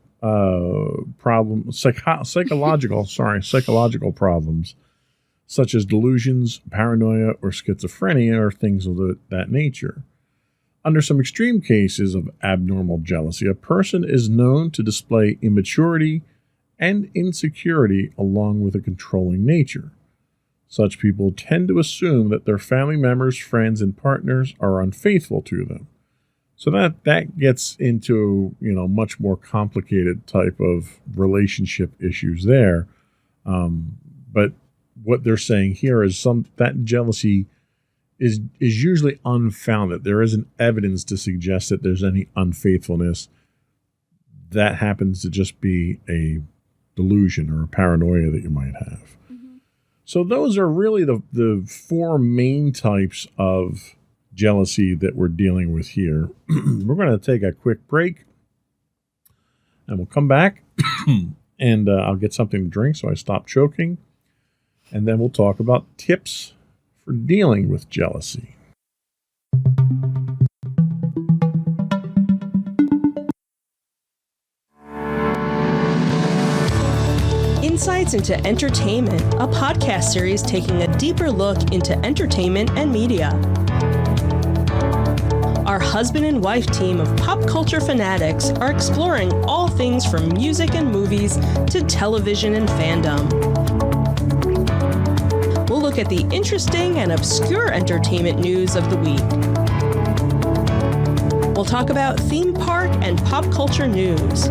problems such as delusions, paranoia, or schizophrenia, or things of that nature. Under some extreme cases of abnormal jealousy, a person is known to display immaturity and insecurity along with a controlling nature. Such people tend to assume that their family members, friends, and partners are unfaithful to them. So that gets into, much more complicated type of relationship issues there. But what they're saying here is that jealousy is usually unfounded. There isn't evidence to suggest that there's any unfaithfulness. That happens to just be a delusion or a paranoia that you might have. Mm-hmm. So those are really the four main types of jealousy that we're dealing with here. We're going to take a quick break and we'll come back and I'll get something to drink so I stop choking. And then we'll talk about tips for dealing with jealousy. Insights Insights into Entertainment, a podcast series taking a deeper look into entertainment and media. Our husband and wife team of pop culture fanatics are exploring all things from music and movies to television and fandom. We'll look at the interesting and obscure entertainment news of the week. We'll talk about theme park and pop culture news.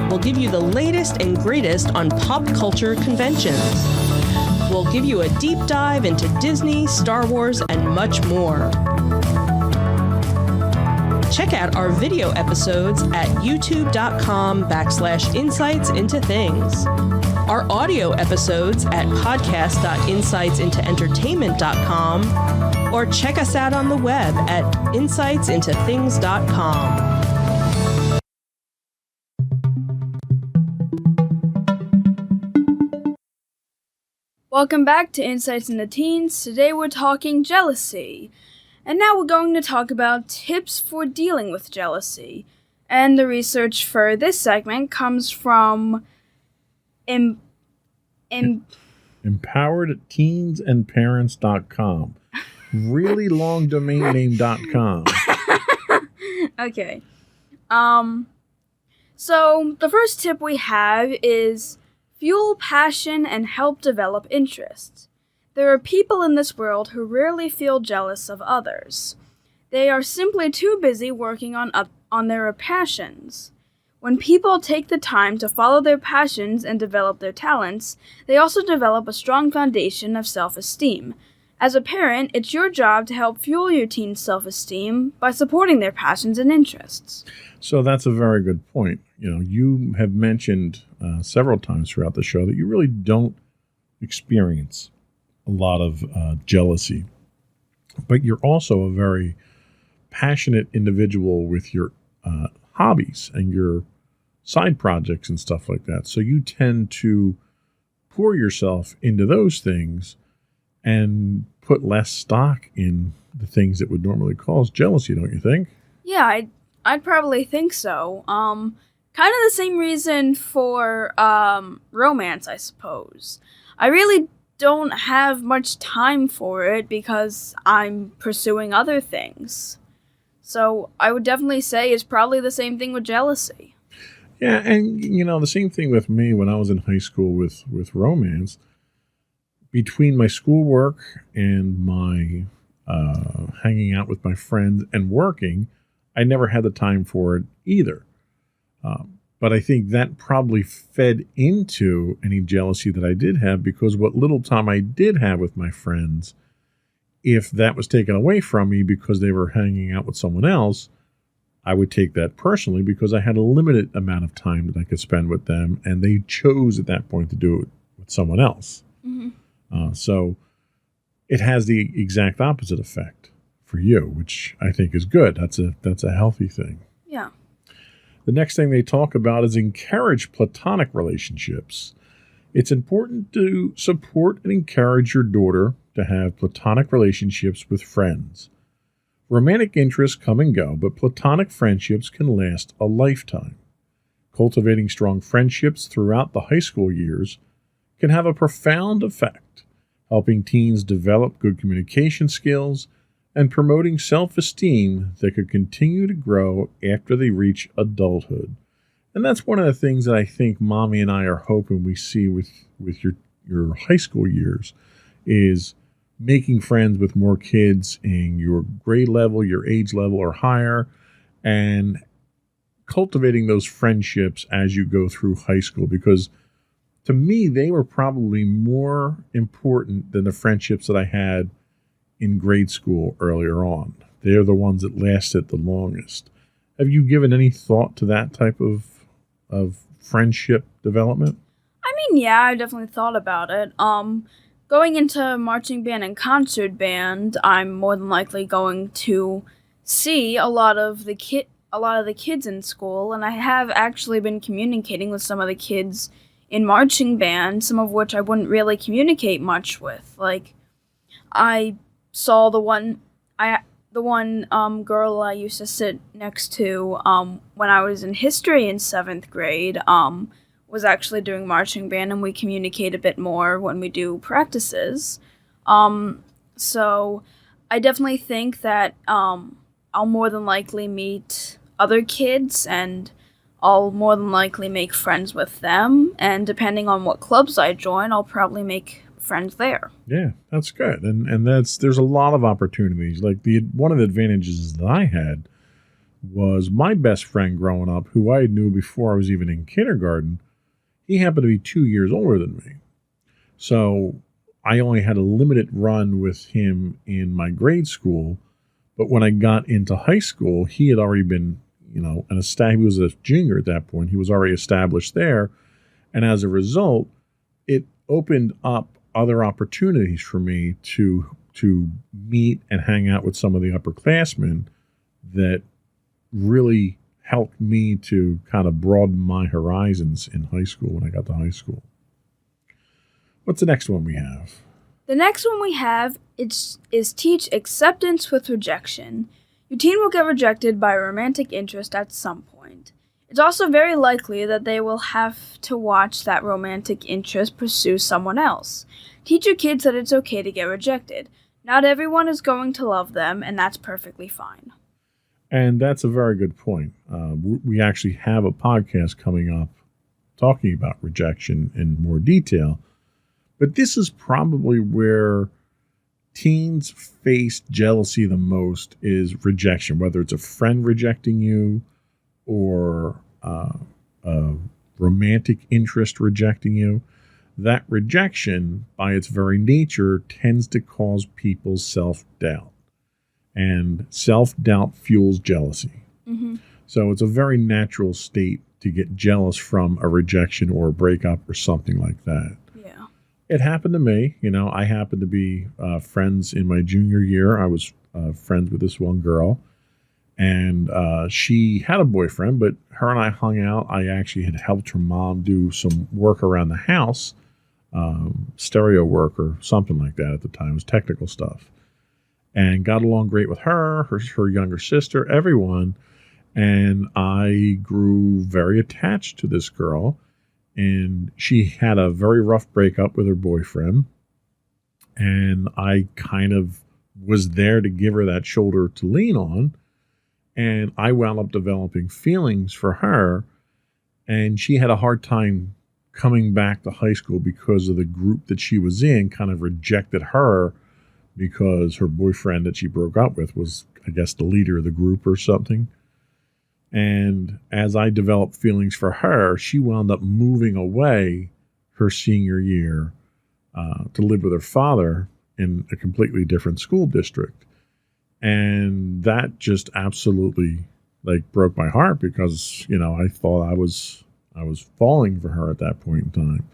We'll give you the latest and greatest on pop culture conventions. We'll give you a deep dive into Disney, Star Wars, and much more. Check out our video episodes at youtube.com/insightsintothings. Our audio episodes at podcast.insightsintoentertainment.com, or check us out on the web at insightsintothings.com. Welcome back to Insights into Teens. Today we're talking jealousy. And now we're going to talk about tips for dealing with jealousy. And the research for this segment comes from EmpoweredTeensAndParents.com. Really long domain name.com. Okay. So the first tip we have is fuel passion and help develop interests. There are people in this world who rarely feel jealous of others. They are simply too busy working on their passions. When people take the time to follow their passions and develop their talents, they also develop a strong foundation of self-esteem. As a parent, it's your job to help fuel your teen's self-esteem by supporting their passions and interests. So that's a very good point. You know, you have mentioned several times throughout the show that you really don't experience a lot of jealousy, but you're also a very passionate individual with your hobbies and your side projects and stuff like that. So you tend to pour yourself into those things and put less stock in the things that would normally cause jealousy, don't you think? Yeah, I'd probably think so. Kind of the same reason for romance, I suppose. I really don't have much time for it because I'm pursuing other things. So I would definitely say it's probably the same thing with jealousy. Yeah, and you know, the same thing with me when I was in high school with romance. Between my schoolwork and my hanging out with my friends and working, I never had the time for it either. But I think that probably fed into any jealousy that I did have, because what little time I did have with my friends, if that was taken away from me because they were hanging out with someone else, I would take that personally because I had a limited amount of time that I could spend with them, and they chose at that point to do it with someone else. Mm-hmm. So it has the exact opposite effect for you, which I think is good. That's a healthy thing. Yeah. The next thing they talk about is encourage platonic relationships. It's important to support and encourage your daughter to have platonic relationships with friends. Romantic interests come and go, but platonic friendships can last a lifetime. Cultivating strong friendships throughout the high school years can have a profound effect, helping teens develop good communication skills and promoting self-esteem that could continue to grow after they reach adulthood. And that's one of the things that I think Mommy and I are hoping we see with your high school years, is making friends with more kids in your grade level, your age level, or higher, and cultivating those friendships as you go through high school. Because to me, they were probably more important than the friendships that I had in grade school earlier on. They're the ones that lasted the longest. Have you given any thought to that type of friendship development? I mean, yeah, I've definitely thought about it. Going into marching band and concert band, I'm more than likely going to see a lot of the kids in school, and I have actually been communicating with some of the kids in marching band, some of which I wouldn't really communicate much with. Like, I saw the one girl I used to sit next to when I was in history in 7th grade. was actually doing marching band, and we communicate a bit more when we do practices. So I definitely think that I'll more than likely meet other kids, and I'll more than likely make friends with them. And depending on what clubs I join, I'll probably make friends there. Yeah, that's good. And there's a lot of opportunities. Like one of the advantages that I had was my best friend growing up, who I knew before I was even in kindergarten. He happened to be 2 years older than me. So I only had a limited run with him in my grade school. But when I got into high school, he had already been, he was a junior at that point. He was already established there. And as a result, it opened up other opportunities for me to meet and hang out with some of the upperclassmen that really helped me to kind of broaden my horizons in high school when I got to high school. What's the next one we have? The next one we have is teach acceptance with rejection. Your teen will get rejected by a romantic interest at some point. It's also very likely that they will have to watch that romantic interest pursue someone else. Teach your kids that it's okay to get rejected. Not everyone is going to love them, and that's perfectly fine. And that's a very good point. We actually have a podcast coming up talking about rejection in more detail. But this is probably where teens face jealousy the most, is rejection, whether it's a friend rejecting you or a romantic interest rejecting you. That rejection, by its very nature, tends to cause people's self-doubt. And self-doubt fuels jealousy. Mm-hmm. So it's a very natural state to get jealous from a rejection or a breakup or something like that. Yeah. It happened to me. I happened to be friends in my junior year. I was friends with this one girl. And she had a boyfriend, but her and I hung out. I actually had helped her mom do some work around the house, stereo work or something like that at the time. It was technical stuff. And got along great with her younger sister, everyone. And I grew very attached to this girl. And she had a very rough breakup with her boyfriend. And I kind of was there to give her that shoulder to lean on. And I wound up developing feelings for her. And she had a hard time coming back to high school because of the group that she was in kind of rejected her, because her boyfriend that she broke up with was, I guess, the leader of the group or something. And as I developed feelings for her, she wound up moving away her senior year to live with her father in a completely different school district. And that just absolutely broke my heart, because, I thought I was falling for her at that point in time.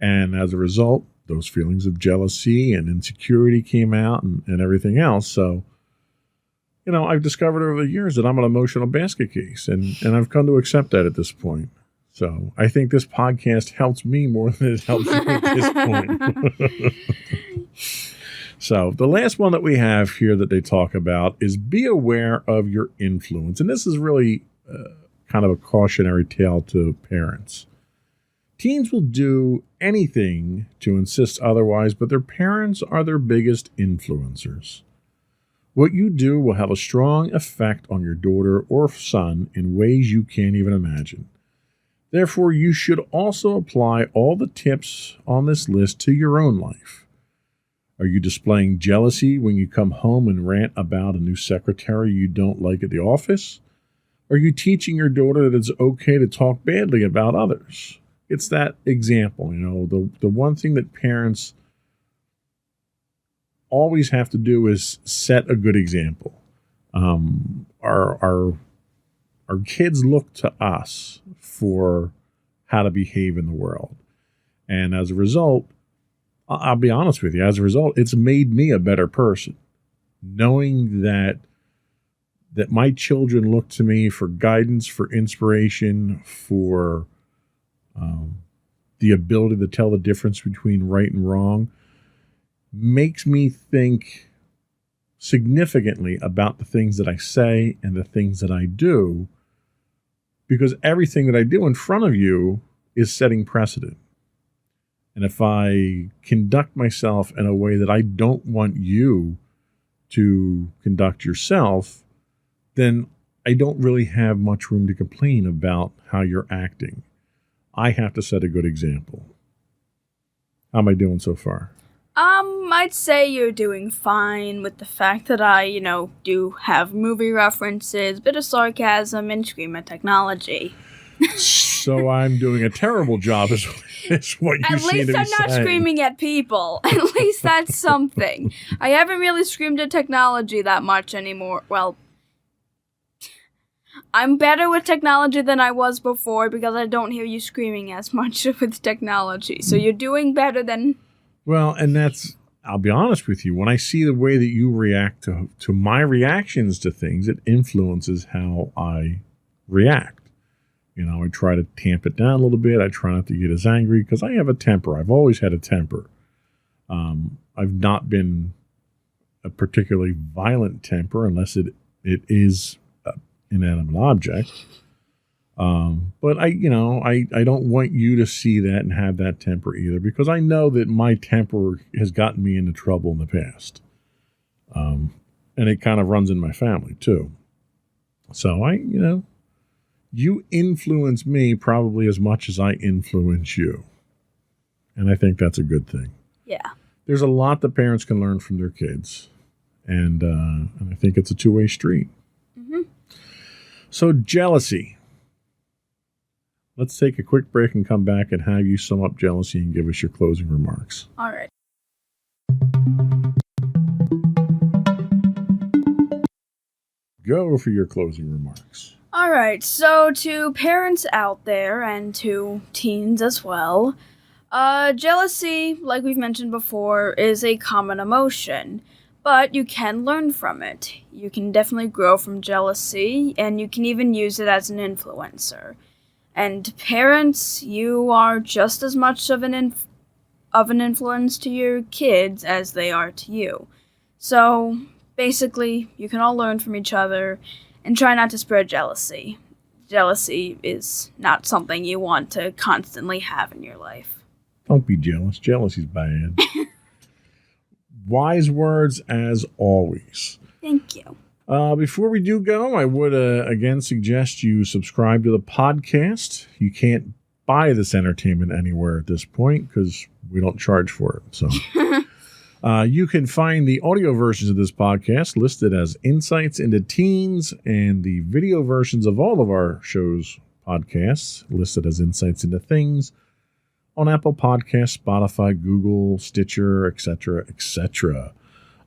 And as a result, those feelings of jealousy and insecurity came out and everything else. So, I've discovered over the years that I'm an emotional basket case, and I've come to accept that at this point. So I think this podcast helps me more than it helps you at this point. So the last one that we have here that they talk about is be aware of your influence. And this is really kind of a cautionary tale to parents. Teens will do anything to insist otherwise, but their parents are their biggest influencers. What you do will have a strong effect on your daughter or son in ways you can't even imagine. Therefore, you should also apply all the tips on this list to your own life. Are you displaying jealousy when you come home and rant about a new secretary you don't like at the office? Are you teaching your daughter that it's okay to talk badly about others? It's that example, the one thing that parents always have to do is set a good example. Our kids look to us for how to behave in the world. And as a result, I'll be honest with you, it's made me a better person. Knowing that my children look to me for guidance, for inspiration, for the ability to tell the difference between right and wrong, makes me think significantly about the things that I say and the things that I do, because everything that I do in front of you is setting precedent. And if I conduct myself in a way that I don't want you to conduct yourself, then I don't really have much room to complain about how you're acting. I have to set a good example. How am I doing so far? I'd say you're doing fine with the fact that I, do have movie references, bit of sarcasm, and scream at technology. So I'm doing a terrible job is what you At seem to be least I'm not saying. screaming at people. At least that's something. I haven't really screamed at technology that much anymore. Well, I'm better with technology than I was before because I don't hear you screaming as much with technology. So you're doing better than... Well, and that's, I'll be honest with you, when I see the way that you react to my reactions to things, it influences how I react. I try to tamp it down a little bit. I try not to get as angry because I have a temper. I've always had a temper. I've not been a particularly violent temper unless it is an inanimate object. But I don't want you to see that and have that temper either, because I know that my temper has gotten me into trouble in the past. And it kind of runs in my family too. So you influence me probably as much as I influence you. And I think that's a good thing. Yeah. There's a lot that parents can learn from their kids. And I think it's a two-way street. Mm-hmm. So jealousy. Let's take a quick break and come back and have you sum up jealousy and give us your closing remarks. All right. Go for your closing remarks. All right, so to parents out there and to teens as well, jealousy, like we've mentioned before, is a common emotion, but you can learn from it. You can definitely grow from jealousy, and you can even use it as an influencer. And parents, you are just as much of an influence to your kids as they are to you. So basically, you can all learn from each other. And try not to spread jealousy. Jealousy is not something you want to constantly have in your life. Don't be jealous. Jealousy's bad. Wise words as always. Thank you. Before we do go, I would again suggest you subscribe to the podcast. You can't buy this entertainment anywhere at this point because we don't charge for it. So you can find the audio versions of this podcast listed as Insights into Teens, and the video versions of all of our shows podcasts listed as Insights into Things on Apple Podcasts, Spotify, Google, Stitcher, etc., etc.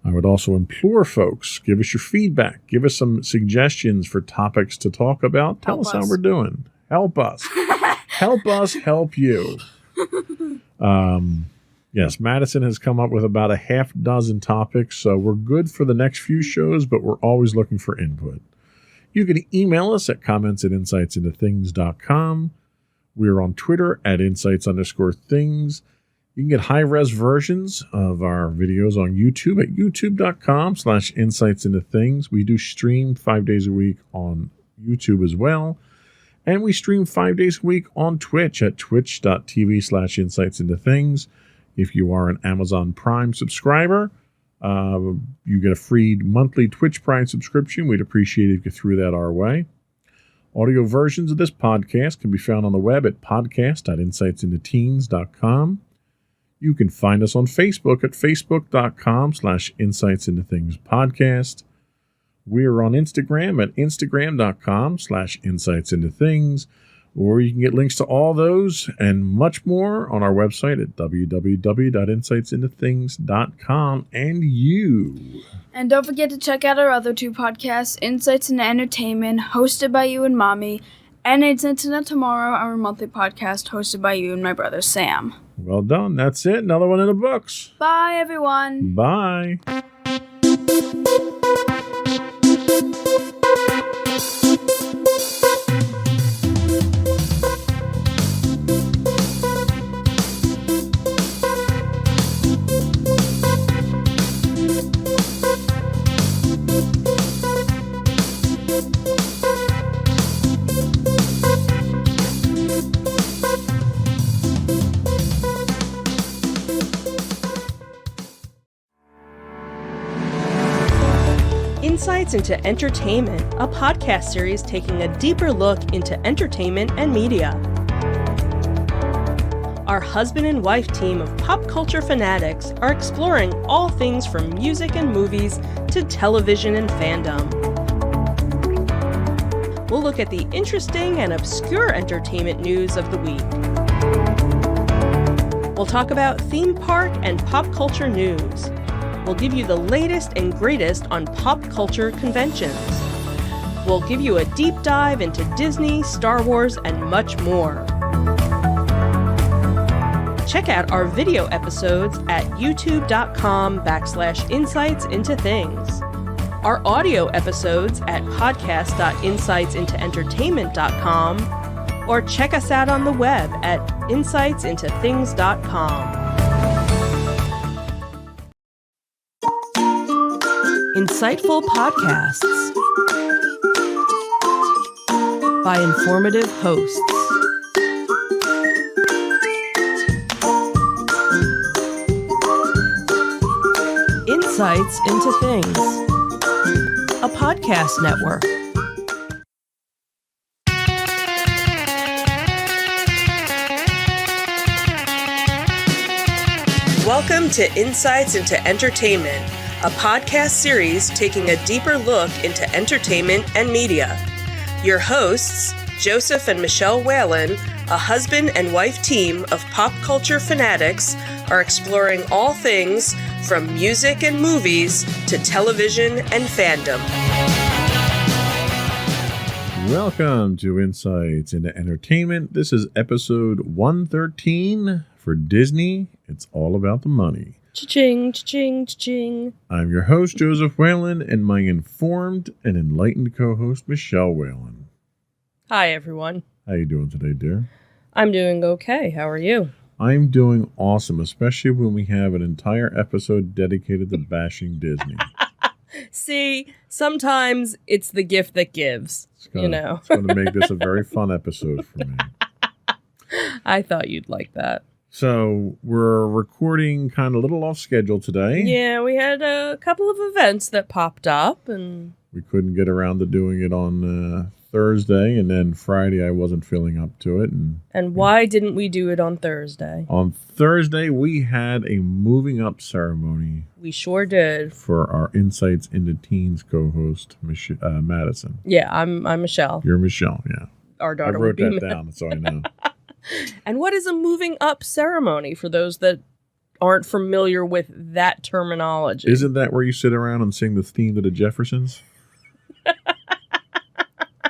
I would also implore folks, give us your feedback, give us some suggestions for topics to talk about. Tell us how we're doing. Help us. Help us help you. Yes, Madison has come up with about a half dozen topics, so we're good for the next few shows, but we're always looking for input. You can email us at comments@insightsintothings.com. We're on Twitter at insights_things. You can get high-res versions of our videos on YouTube at youtube.com/insightsintothings. We do stream 5 days a week on YouTube as well. And we stream 5 days a week on Twitch at twitch.tv/insightsintothings. If you are an Amazon Prime subscriber, you get a free monthly Twitch Prime subscription. We'd appreciate it if you threw that our way. Audio versions of this podcast can be found on the web at podcast.insightsintoteens.com. You can find us on Facebook at facebook.com/insightsintothingspodcast. We're on Instagram at instagram.com/insightsintothings. Or you can get links to all those and much more on our website at www.insightsintothings.com. And don't forget to check out our other two podcasts, Insights into Entertainment, hosted by you and Mommy, and Insights into Tomorrow, our monthly podcast hosted by you and my brother Sam. Well done. That's it. Another one in the books. Bye, everyone. Bye. Insights into Entertainment, a podcast series taking a deeper look into entertainment and media. Our husband and wife team of pop culture fanatics are exploring all things from music and movies to television and fandom. We'll look at the interesting and obscure entertainment news of the week. We'll talk about theme park and pop culture news. We'll give you the latest and greatest on pop culture conventions. We'll give you a deep dive into Disney, Star Wars, and much more. Check out our video episodes at youtube.com/insightsintothings. Our audio episodes at podcast.insightsintoentertainment.com, or check us out on the web at insightsintothings.com. Insightful podcasts by informative hosts. Insights into Things, a podcast network. Welcome to Insights into Entertainment, a podcast series taking a deeper look into entertainment and media. Your hosts, Joseph and Michelle Whalen, a husband and wife team of pop culture fanatics, are exploring all things from music and movies to television and fandom. Welcome to Insights into Entertainment. This is episode 113 for Disney. It's all about the money. Cha-ching, cha-ching, cha-ching. I'm your host, Joseph Whalen, and my informed and enlightened co-host, Michelle Whalen. Hi, everyone. How you doing today, dear? I'm doing okay. How are you? I'm doing awesome, especially when we have an entire episode dedicated to bashing Disney. See, sometimes it's the gift that gives, It's going to make this a very fun episode for me. I thought you'd like that. So we're recording kind of a little off schedule today. Yeah, we had a couple of events that popped up, and We couldn't get around to doing it on Thursday, and then Friday I wasn't feeling up to it. and why didn't we do it on Thursday? On Thursday, we had a moving up ceremony We sure did. for our Insights into Teens co-host, Madison. Yeah, I'm Michelle. You're Michelle, yeah. Our I daughter wrote would be that down so I know. And what is a moving up ceremony for those that aren't familiar with that terminology? Isn't that where you sit around and sing the theme to the Jeffersons?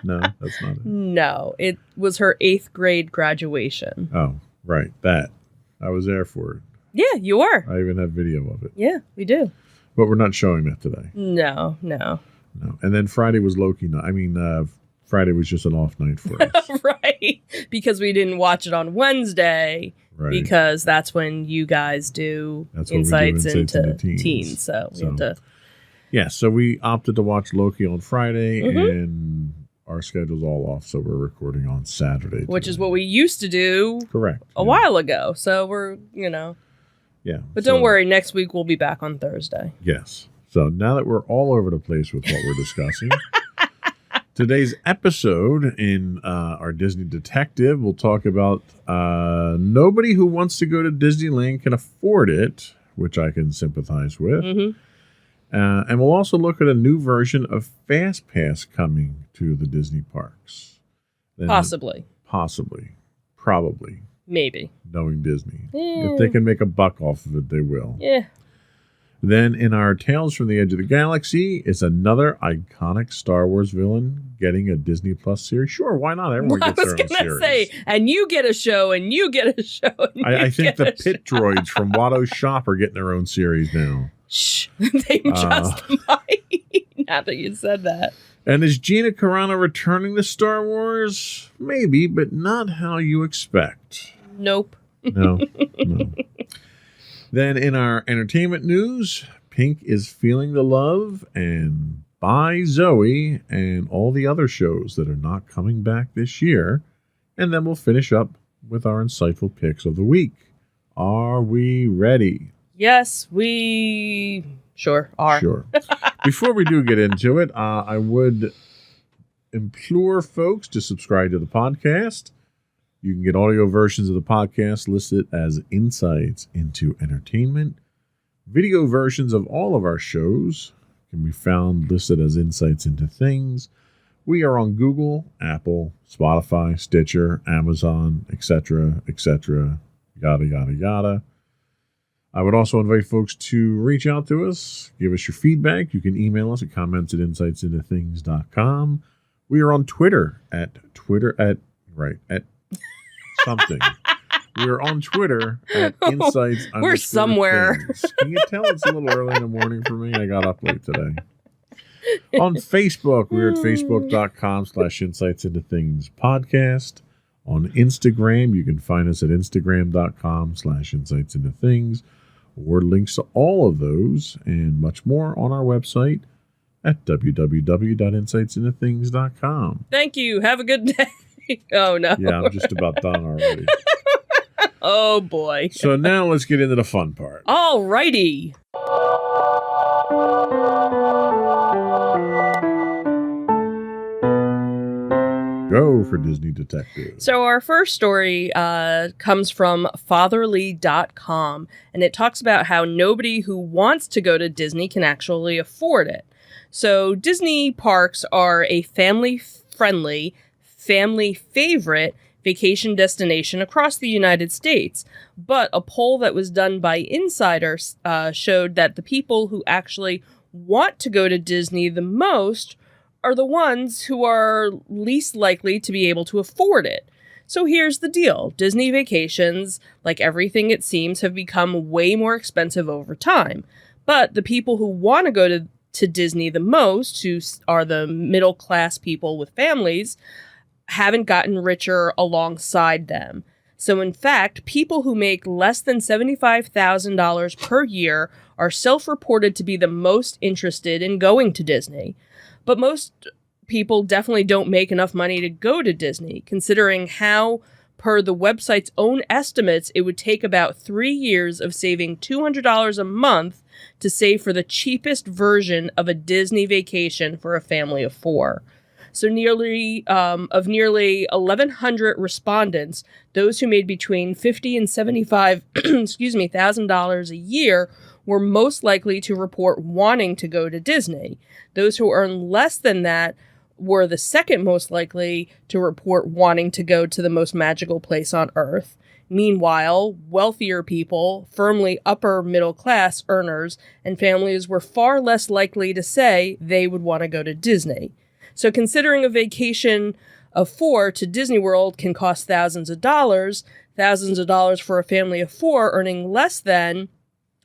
No, that's not it. No, it was her 8th grade graduation. Oh, right. That. I was there for it. Yeah, you were. I even have video of it. Yeah, we do. But we're not showing that today. No. No. And then Friday was Loki night. Friday was just an off night for us. Right. Because we didn't watch it on Wednesday. Right. Because that's when you guys do That's when we do Insights Insights into into Teens. So we have to. Yeah, so we opted to watch Loki on Friday, Mm-hmm. and our schedule's all off, so we're recording on Saturday. Which is today. what we used to do Correct. a while ago. So we're. Yeah. But so- don't worry, next week we'll be back on Thursday. Yes. So now that we're all over the place with what we're discussing, today's episode in our Disney Detective, we'll talk about nobody who wants to go to Disneyland can afford it, which I can sympathize with. Mm-hmm. And we'll also look at a new version of Fast Pass coming to the Disney parks. And Possibly. Probably, Maybe. knowing Disney. Yeah. If they can make a buck off of it, they will. Yeah. Then in our Tales from the Edge of the Galaxy is another iconic Star Wars villain getting a Disney Plus series. Sure, why not? Everyone I gets was their own going to series. say, and you get a show, and you get a show. And I you think get the a pit show. droids from Watto's Shop are getting their own series now. Shh. They just might. Now that you said that. And is Gina Carano returning to Star Wars? Maybe, but not how you expect. Nope. No. Then in our entertainment news, Pink is Feeling the Love and By Zoe and all the other shows that are not coming back this year. And then we'll finish up with our insightful picks of the week. Are we ready? Yes, we sure are. Sure. Before we do get into it, I would implore folks to subscribe to the podcast. You can get audio versions of the podcast listed as Insights into Entertainment. Video versions of all of our shows can be found listed as Insights into Things. We are on Google, Apple, Spotify, Stitcher, Amazon, etc., yada, yada, yada. I would also invite folks to reach out to us, give us your feedback. You can email us at comments@insightsintothings.com. We are on Twitter at something. We are on Twitter at Insights. We're somewhere. Things. Can you tell it's a little early in the morning for me? I got up late today. On Facebook, we're at facebook.com/Insights into Things podcast. On Instagram, you can find us at instagram.com/Insights into Things, or links to all of those and much more on our website at www.insightsintothings.com. Thank you. Have a good day. Oh, no. Yeah, I'm just about done already. Oh, boy. So now let's get into the fun part. All righty. Go for Disney Detective. So our first story comes from fatherly.com, and it talks about how nobody who wants to go to Disney can actually afford it. So Disney parks are a family-friendly, family favorite vacation destination across the United States. But a poll that was done by Insiders showed that the people who actually want to go to Disney the most are the ones who are least likely to be able to afford it. So here's the deal. Disney vacations, like everything it seems, have become way more expensive over time. But the people who want to go to Disney the most, who are the middle class people with families, haven't gotten richer alongside them. So in fact, people who make less than $75,000 per year are self-reported to be the most interested in going to Disney. But most people definitely don't make enough money to go to Disney, considering how, per the website's own estimates, it would take about 3 years of saving $200 a month to save for the cheapest version of a Disney vacation for a family of 4. So nearly 1,100 respondents, those who made between $50,000 and $75,000 a year, were most likely to report wanting to go to Disney. Those who earn less than that were the second most likely to report wanting to go to the most magical place on Earth. Meanwhile, wealthier people, firmly upper middle class earners, and families were far less likely to say they would want to go to Disney. So considering a vacation of 4 to Disney World can cost thousands of dollars for a family of 4 earning less than,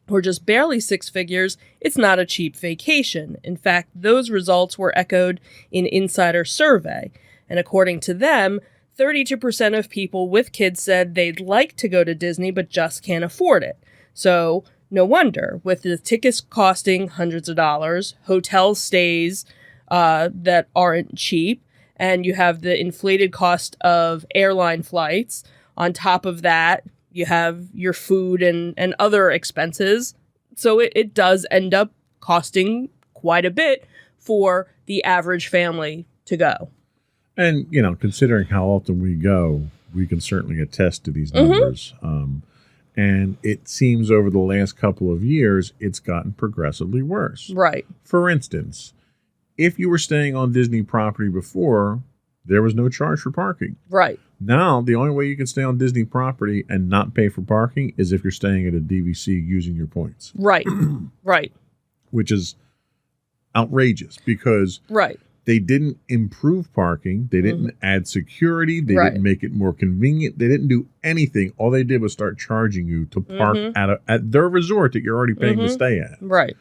or just barely 6 figures, it's not a cheap vacation. In fact, those results were echoed in Insider survey. And according to them, 32% of people with kids said they'd like to go to Disney but just can't afford it. So no wonder, with the tickets costing hundreds of dollars, hotel stays that aren't cheap, and you have the inflated cost of airline flights. On top of that, you have your food and other expenses. So it does end up costing quite a bit for the average family to go. And, considering how often we go, we can certainly attest to these numbers. And it seems over the last couple of years, it's gotten progressively worse. Right. For instance, if you were staying on Disney property before, there was no charge for parking. Right. Now, the only way you can stay on Disney property and not pay for parking is if you're staying at a DVC using your points. Right. Right. Which is outrageous because they didn't improve parking. They didn't add security. They didn't make it more convenient. They didn't do anything. All they did was start charging you to park at their resort that you're already paying to stay at. Right.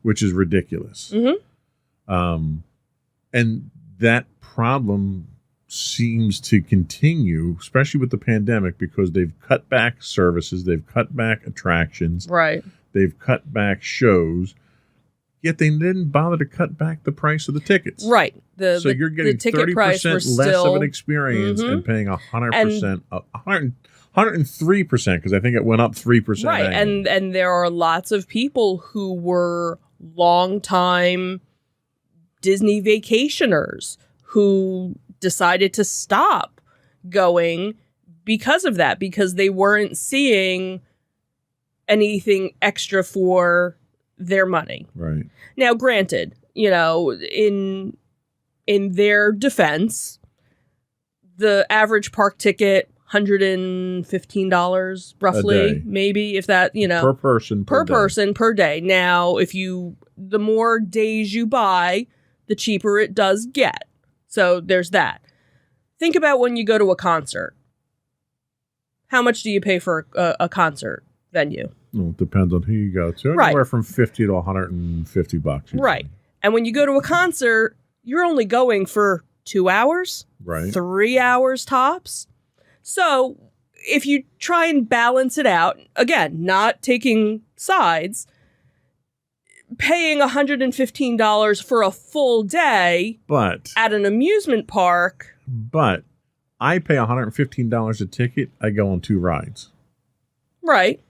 Which is ridiculous. And that problem seems to continue, especially with the pandemic, because they've cut back services, they've cut back attractions, they've cut back shows, yet they didn't bother to cut back the price of the tickets. Right. So you're getting 30% less of an experience and paying 100%, 103%, because I think it went up 3%. Right. And there are lots of people who were longtime Disney vacationers who decided to stop going because of that, because they weren't seeing anything extra for their money. Right. Now, granted, in their defense, the average park ticket, $115 roughly, maybe, if that, per person per day. Now, the more days you buy, the cheaper it does get. So there's that. Think about when you go to a concert. How much do you pay for a concert venue? Well, it depends on who you go to. Right. Anywhere from $50 to $150. Right. And when you go to a concert, you're only going for 2 hours, Right. 3 hours tops. So if you try and balance it out, again, not taking sides, paying $115 for a full day But at an amusement park. But I pay $115 a ticket. I go on 2 rides. Right.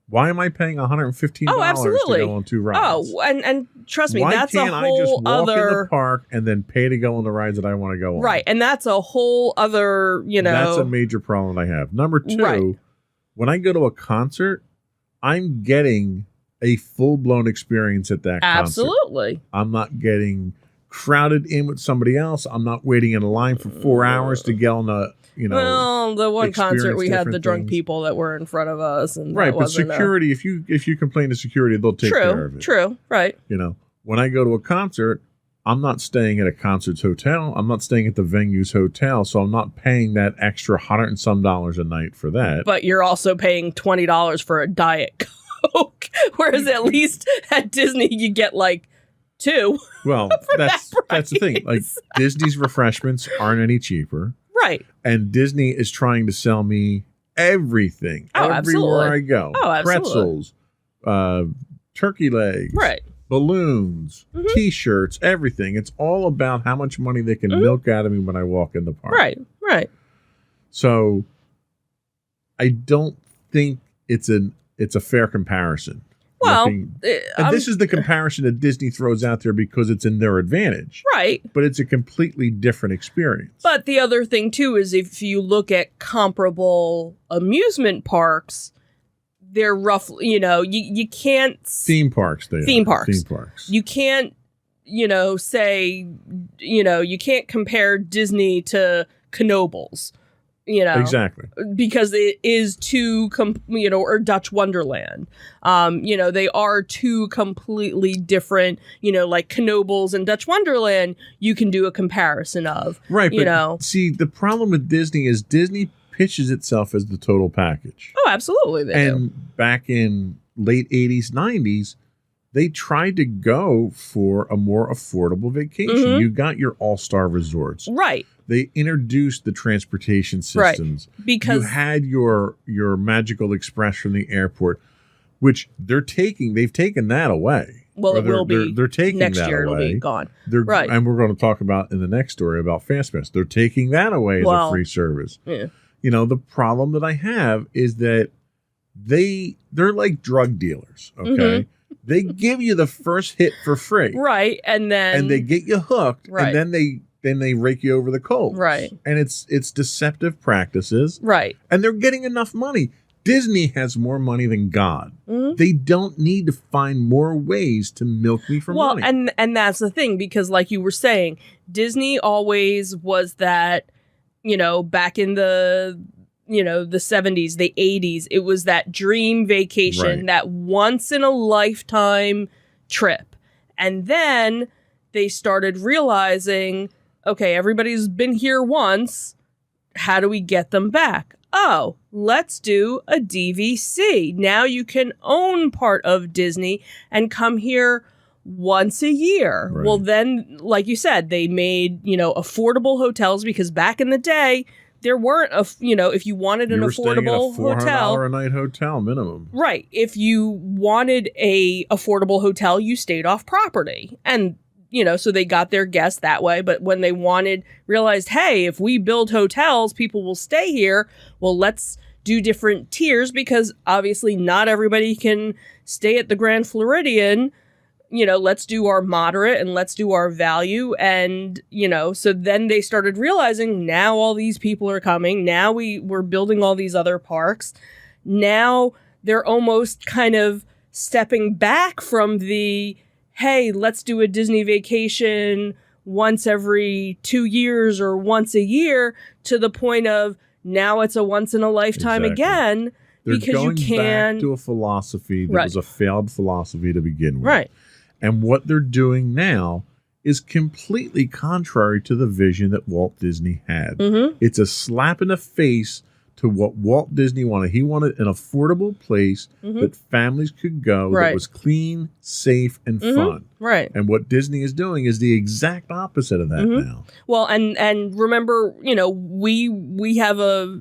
Why am I paying $115 Oh, absolutely. to go on 2 rides? Oh, and trust me, Why that's a can't I just whole walk in the other park and then pay to go on the rides that I want to go on? right, and that's a whole other, That's a major problem I have. Number 2, Right. when I go to a concert, I'm getting a full-blown experience at that concert. absolutely. I'm not getting crowded in with somebody else. I'm not waiting in a line for 4 hours to get on a, Well, the one concert we had the different drunk things. people that were in front of us, and Right, that but wasn't security, if you complain to security, they'll take care of it. True, right. When I go to a concert, I'm not staying at a concert's hotel. I'm not staying at the venue's hotel, so I'm not paying that extra $100 and some a night for that. But you're also paying $20 for a Diet Coke, whereas at least at Disney you get like 2. Well, that's the thing. Like, price. Disney's refreshments aren't any cheaper, Right. and Disney is trying to sell me everything Oh, everywhere absolutely. I go. Oh, absolutely. Pretzels, turkey legs, Right. balloons, T-shirts, everything. It's all about how much money they can milk out of me when I walk in the park. Right. So I don't think it's a fair comparison. Well, And this is the comparison that Disney throws out there because it's in their advantage. right. But it's a completely different experience. But the other thing too is if you look at comparable amusement parks, they're roughly, you can't Theme parks. Theme parks. Theme parks. You can't, say, you can't compare Disney to Knoebels, Exactly. because it is too, or Dutch Wonderland. They are two completely different, like Knoebels and Dutch Wonderland, you can do a comparison of. Right. But see, the problem with Disney is Disney pitches itself as the total package. Oh, absolutely. They do. And back in late 80s, 90s, they tried to go for a more affordable vacation. Mhm. You got your all-star resorts. Right. They introduced the transportation systems. Because you had your Magical Express from the airport, which they've taken that away. well, Or it will be They're taking next that year. away. It'll be gone. Right. And we're going to talk about in the next story about FastPass. They're taking that away as a free service. Yeah. The problem that I have is that they're like drug dealers. Okay. They give you the first hit for free. Right, and then they get you hooked. Right. And then they rake you over the coals. Right. And it's deceptive practices. right. And they're getting enough money. Disney has more money than God. Mhm. They don't need to find more ways to milk me for Well, money. and that's the thing, because like you were saying, Disney always was that, back in the the 70s, the 80s, it was that dream vacation, Right. that once in a lifetime trip. And then they started realizing, okay, everybody's been here once. How do we get them back? Oh, let's do a DVC. Now you can own part of Disney and come here once a year. Right. Well, then, like you said, they made, affordable hotels, because back in the day, there weren't if you wanted an you were staying in a affordable $400 hotel. a night hotel minimum. Right. If you wanted a affordable hotel, you stayed off property. And, so they got their guests that way. But when they realized, hey, if we build hotels, people will stay here. Well, let's do different tiers, because obviously not everybody can stay at the Grand Floridian, let's do our moderate and let's do our value. And, so then they started realizing now all these people are coming. Now we're building all these other parks. Now they're almost kind of stepping back from the, hey, let's do a Disney vacation once every 2 years or once a year, to the point of now it's a once in a lifetime again. They're because going you can back to a philosophy that was a failed philosophy to begin with. Right. And what they're doing now is completely contrary to the vision that Walt Disney had. Mm-hmm. It's a slap in the face to what Walt Disney wanted. He wanted an affordable place that families could go that was clean, safe, and fun. Right. And what Disney is doing is the exact opposite of that now. Well, and remember, we have a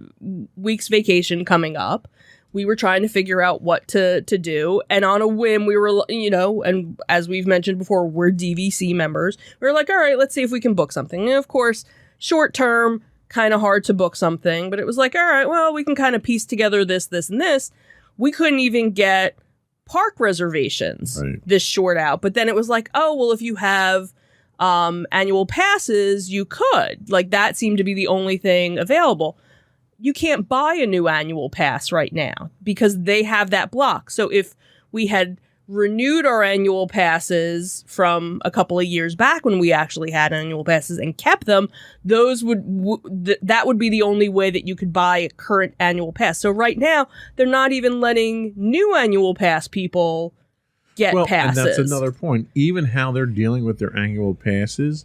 week's vacation coming up. We were trying to figure out what to do. And on a whim, we were, and as we've mentioned before, we're DVC members. We were like, all right, let's see if we can book something. And of course, short term, kind of hard to book something. But it was like, all right, well, we can kind of piece together this, and this. We couldn't even get park reservations this short out. But then it was like, oh, well, if you have annual passes, you could. Like, that seemed to be the only thing available. You can't buy a new annual pass right now because they have that block. So if we had renewed our annual passes from a couple of years back when we actually had annual passes and kept them, those that would be the only way that you could buy a current annual pass. So right now, they're not even letting new annual pass people get passes. And that's another point. Even how they're dealing with their annual passes,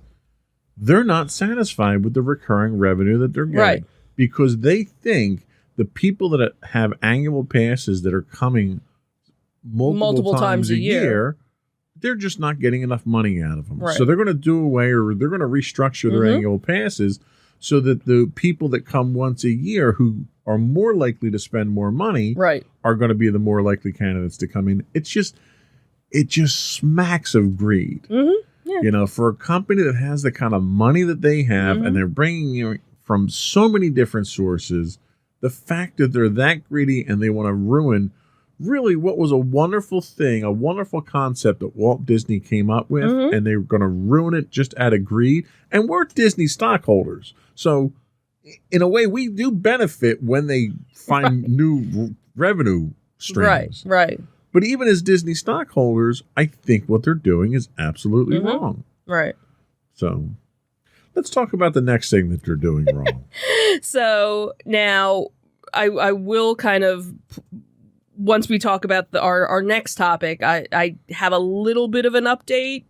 they're not satisfied with the recurring revenue that they're getting. Right. Because they think the people that have annual passes that are coming multiple times a year, they're just not getting enough money out of them. Right. So they're going to do away, or they're going to restructure their annual passes so that the people that come once a year who are more likely to spend more money are going to be the more likely candidates to come in. It just smacks of greed. Yeah. For a company that has the kind of money that they have and they're bringing from so many different sources, the fact that they're that greedy and they want to ruin really what was a wonderful thing, a wonderful concept that Walt Disney came up with, and they were going to ruin it just out of greed. And we're Disney stockholders. So in a way, we do benefit when they find new revenue streams. Right. But even as Disney stockholders, I think what they're doing is absolutely wrong. Right. So let's talk about the next thing that they're doing wrong. So now I will kind of, once we talk about our next topic, I have a little bit of an update.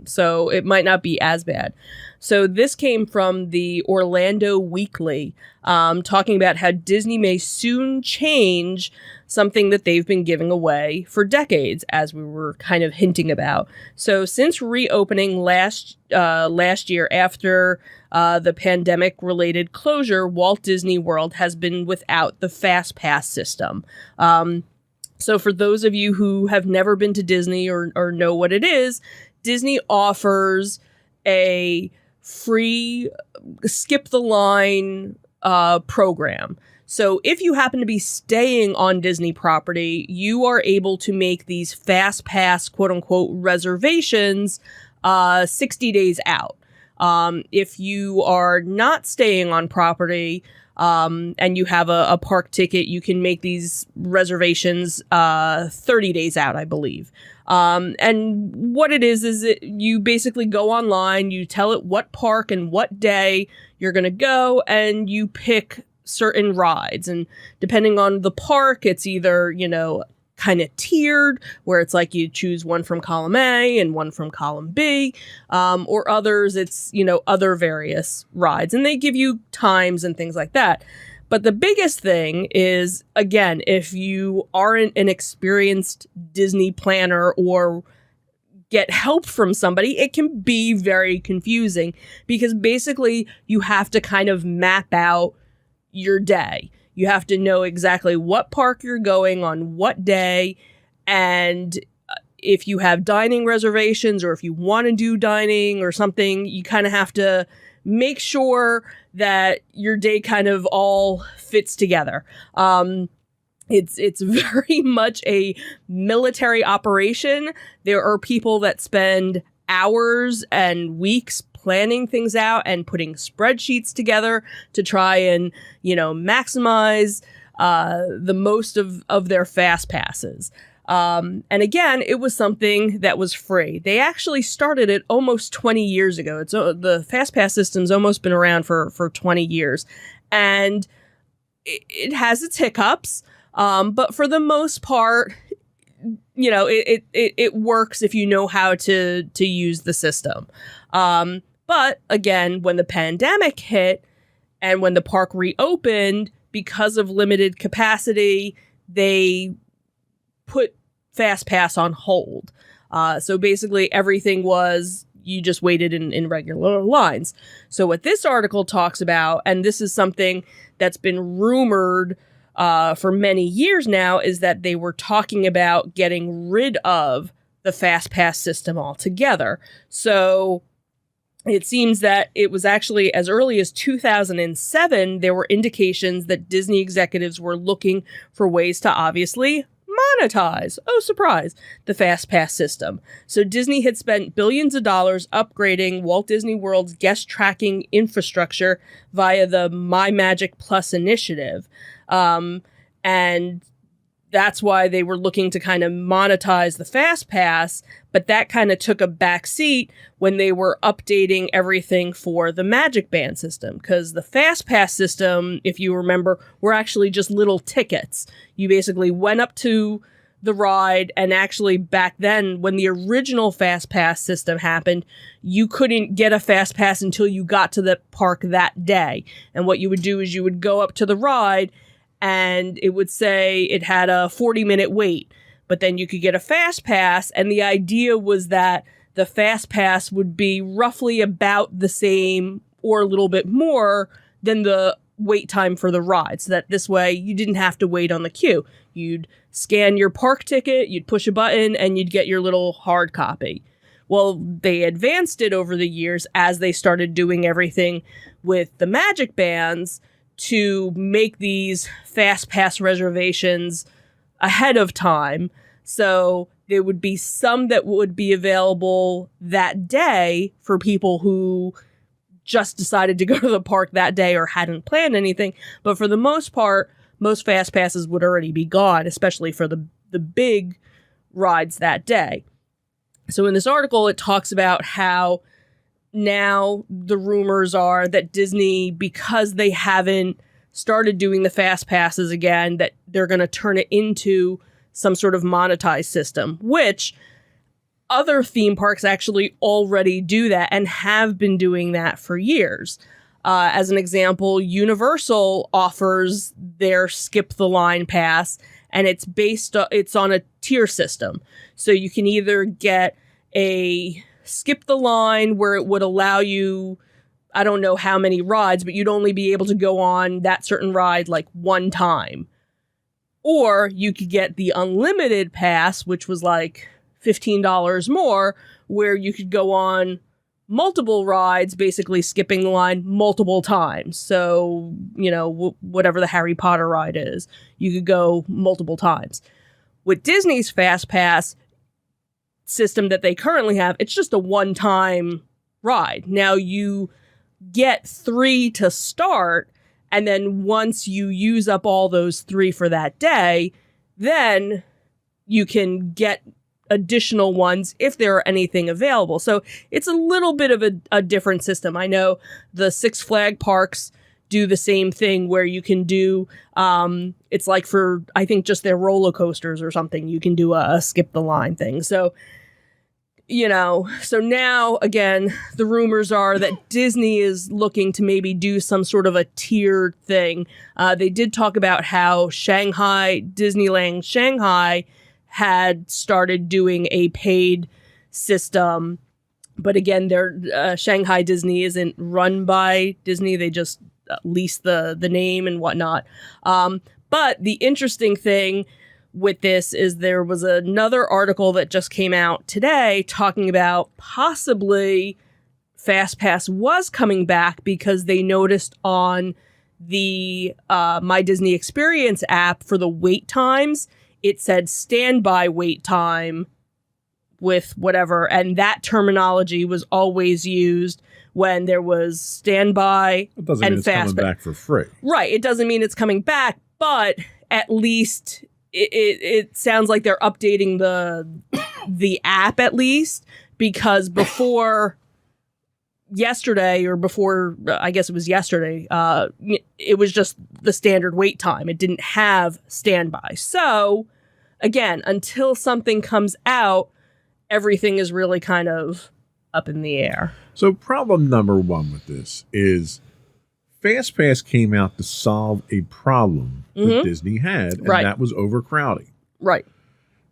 So it might not be as bad. So this came from the Orlando Weekly, talking about how Disney may soon change something that they've been giving away for decades, as we were kind of hinting about. So since reopening last year after the pandemic-related closure, Walt Disney World has been without the Fast Pass system. So for those of you who have never been to Disney or know what it is, Disney offers a free skip the line program. So if you happen to be staying on Disney property, you are able to make these Fast Pass, quote unquote, reservations 60 days out. If you are not staying on property and you have a park ticket, you can make these reservations 30 days out, I believe. And what it is you basically go online, you tell it what park and what day you're going to go, and you pick certain rides. And depending on the park, it's either, kind of tiered, where it's like you choose one from column A and one from column B, or others, it's, other various rides. And they give you times and things like that. But the biggest thing is, again, if you aren't an experienced Disney planner or get help from somebody, it can be very confusing, because basically you have to kind of map out your day. You have to know exactly what park you're going on what day, and if you have dining reservations or if you want to do dining or something, you kind of have to make sure that your day kind of all fits together. It's very much a military operation. There are people that spend hours and weeks planning things out and putting spreadsheets together to try and, maximize the most of their fast passes. And again, it was something that was free. They actually started it almost 20 years ago. The fast pass system's almost been around for 20 years, and it has its hiccups. But for the most part, it works if you know how to use the system. But again, when the pandemic hit and when the park reopened, because of limited capacity, they put Fast Pass on hold. So basically everything was, you just waited in regular lines. So what this article talks about, and this is something that's been rumored for many years now, is that they were talking about getting rid of the Fast Pass system altogether. So it seems that it was actually as early as 2007, there were indications that Disney executives were looking for ways to obviously monetize, oh surprise, the Fast Pass system. So Disney had spent billions of dollars upgrading Walt Disney World's guest tracking infrastructure via the My Magic Plus initiative. And that's why they were looking to kind of monetize the Fast Pass, but that kind of took a back seat when they were updating everything for the Magic Band system, because the Fast Pass system, if you remember, were actually just little tickets. You basically went up to the ride, and actually back then, when the original Fast Pass system happened, you couldn't get a Fast Pass until you got to the park that day. And what you would do is you would go up to the ride, and it would say it had a 40-minute wait, but then you could get a Fast Pass, and the idea was that the Fast Pass would be roughly about the same or a little bit more than the wait time for the ride, so that this way you didn't have to wait on the queue. You'd scan your park ticket, you'd push a button, and you'd get your little hard copy. Well, they advanced it over the years as they started doing everything with the Magic Bands to make these Fast Pass reservations ahead of time. So there would be some that would be available that day for people who just decided to go to the park that day or hadn't planned anything. But for the most part, most Fast Passes would already be gone, especially for the big rides that day. So in this article, it talks about how now the rumors are that Disney, because they haven't started doing the Fast Passes again, that they're going to turn it into some sort of monetized system, which other theme parks actually already do that and have been doing that for years. As an example, Universal offers their Skip the Line pass, and it's on a tier system. So you can either get a Skip the Line where it would allow you, I don't know how many rides, but you'd only be able to go on that certain ride like one time. Or you could get the unlimited pass, which was like $15 more, where you could go on multiple rides, basically skipping the line multiple times. So, whatever the Harry Potter ride is, you could go multiple times. With Disney's Fast Pass system that they currently have, it's just a one-time ride. Now you get 3 to start, and then once you use up all those 3 for that day, then you can get additional ones if there are anything available. So it's a little bit of a different system. I know the Six Flags parks do the same thing where you can do, it's like for, I think, just their roller coasters or something, you can do a skip the line thing. So, so now, again, the rumors are that Disney is looking to maybe do some sort of a tiered thing. They did talk about how Disneyland Shanghai had started doing a paid system. But again, their Shanghai Disney isn't run by Disney. They just lease the name and whatnot. But the interesting thing with this is there was another article that just came out today talking about possibly FastPass was coming back because they noticed on the My Disney Experience app for the wait times, it said standby wait time with whatever, and that terminology was always used when there was standby It doesn't mean and it's coming fast. back for free. Right. It doesn't mean it's coming back, but at least it sounds like they're updating the app at least, because before yesterday, or before, I guess it was yesterday, it was just the standard wait time. It didn't have standby. So again, until something comes out, everything is really kind of up in the air. So problem number one with this is FastPass came out to solve a problem that Disney had, and Right. that was overcrowding. Right.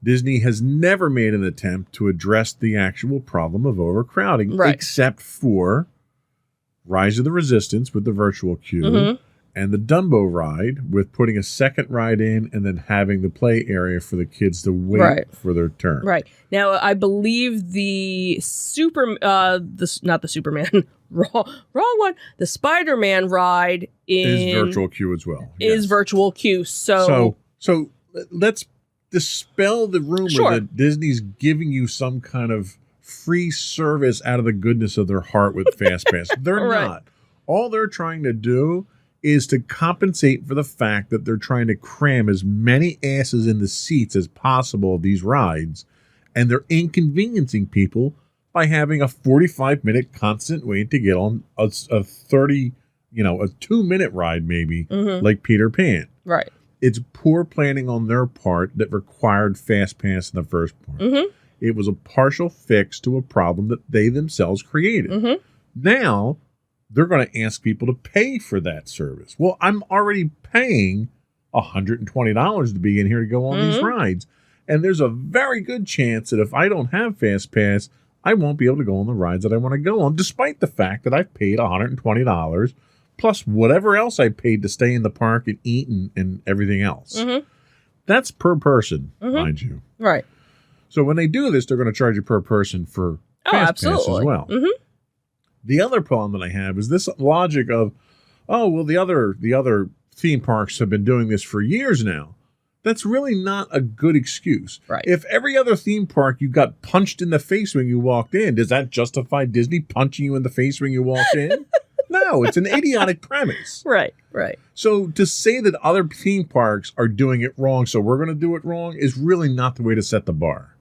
Disney has never made an attempt to address the actual problem of overcrowding, Right. except for Rise of the Resistance with the virtual queue and the Dumbo ride with putting a second ride in and then having the play area for the kids to wait Right. for their turn. Right. Now, I believe the not the Superman, wrong one. The Spider-Man ride Is virtual queue as well. is yes. virtual queue. So So let's dispel the rumor Sure. that Disney's giving you some kind of free service out of the goodness of their heart with FastPass. They're Right. not. All they're trying to do is to compensate for the fact that they're trying to cram as many asses in the seats as possible of these rides, and they're inconveniencing people by having a 45-minute constant wait to get on a 30, a 2-minute ride maybe, like Peter Pan. right. It's poor planning on their part that required FastPass in the first part. It was a partial fix to a problem that they themselves created. Now, they're going to ask people to pay for that service. Well, I'm already paying $120 to be in here to go on these rides. And there's a very good chance that if I don't have FastPass, I won't be able to go on the rides that I want to go on, despite the fact that I've paid $120 plus whatever else I paid to stay in the park and eat and everything else. That's per person, mind you. Right. So when they do this, they're going to charge you per person for Oh, FastPass absolutely. as well. The other problem that I have is this logic of, oh, well, the other theme parks have been doing this for years now. That's really not a good excuse. Right. If every other theme park you got punched in the face when you walked in, does that justify Disney punching you in the face when you walked in? No, it's an idiotic premise. Right. Right. So to say that other theme parks are doing it wrong, so we're going to do it wrong, is really not the way to set the bar.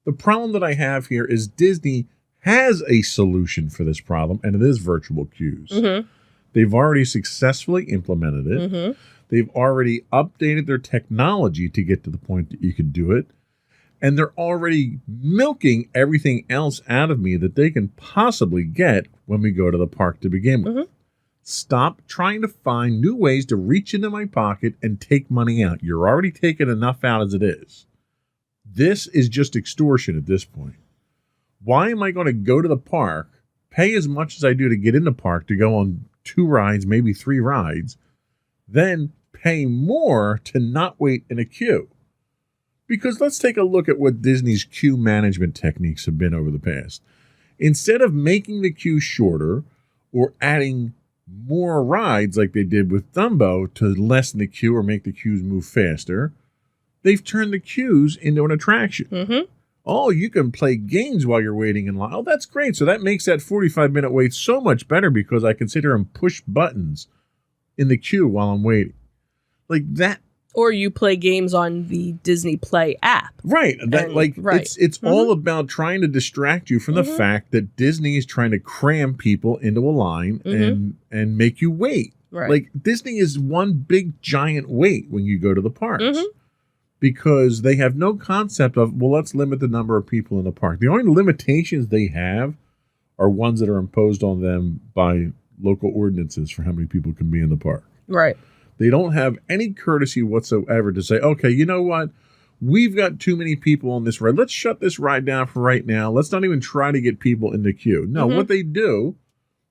The problem that I have here is Disney has a solution for this problem, and it is virtual queues. They've already successfully implemented it. They've already updated their technology to get to the point that you could do it. And they're already milking everything else out of me that they can possibly get when we go to the park to begin with. Stop trying to find new ways to reach into my pocket and take money out. You're already taking enough out as it is. This is just extortion at this point. Why am I going to go to the park, pay as much as I do to get in the park to go on 2 rides, maybe 3 rides, then pay more to not wait in a queue? Because let's take a look at what Disney's queue management techniques have been over the past. Instead of making the queue shorter or adding more rides like they did with Dumbo to lessen the queue or make the queues move faster, they've turned the queues into an attraction. Oh, you can play games while you're waiting in line. Oh, that's great. So that makes that 45-minute wait so much better because I can sit here and push buttons in the queue while I'm waiting. Like that. Or you play games on the Disney Play app. Right. That, And- right. It's all about trying to distract you from the fact that Disney is trying to cram people into a line and make you wait. Right. Like Disney is one big giant wait when you go to the parks. Because they have no concept of, well, let's limit the number of people in the park. The only limitations they have are ones that are imposed on them by local ordinances for how many people can be in the park. Right. They don't have any courtesy whatsoever to say, okay, you know what? We've got too many people on this ride. Let's shut this ride down for right now. Let's not even try to get people in the queue. No, what they do,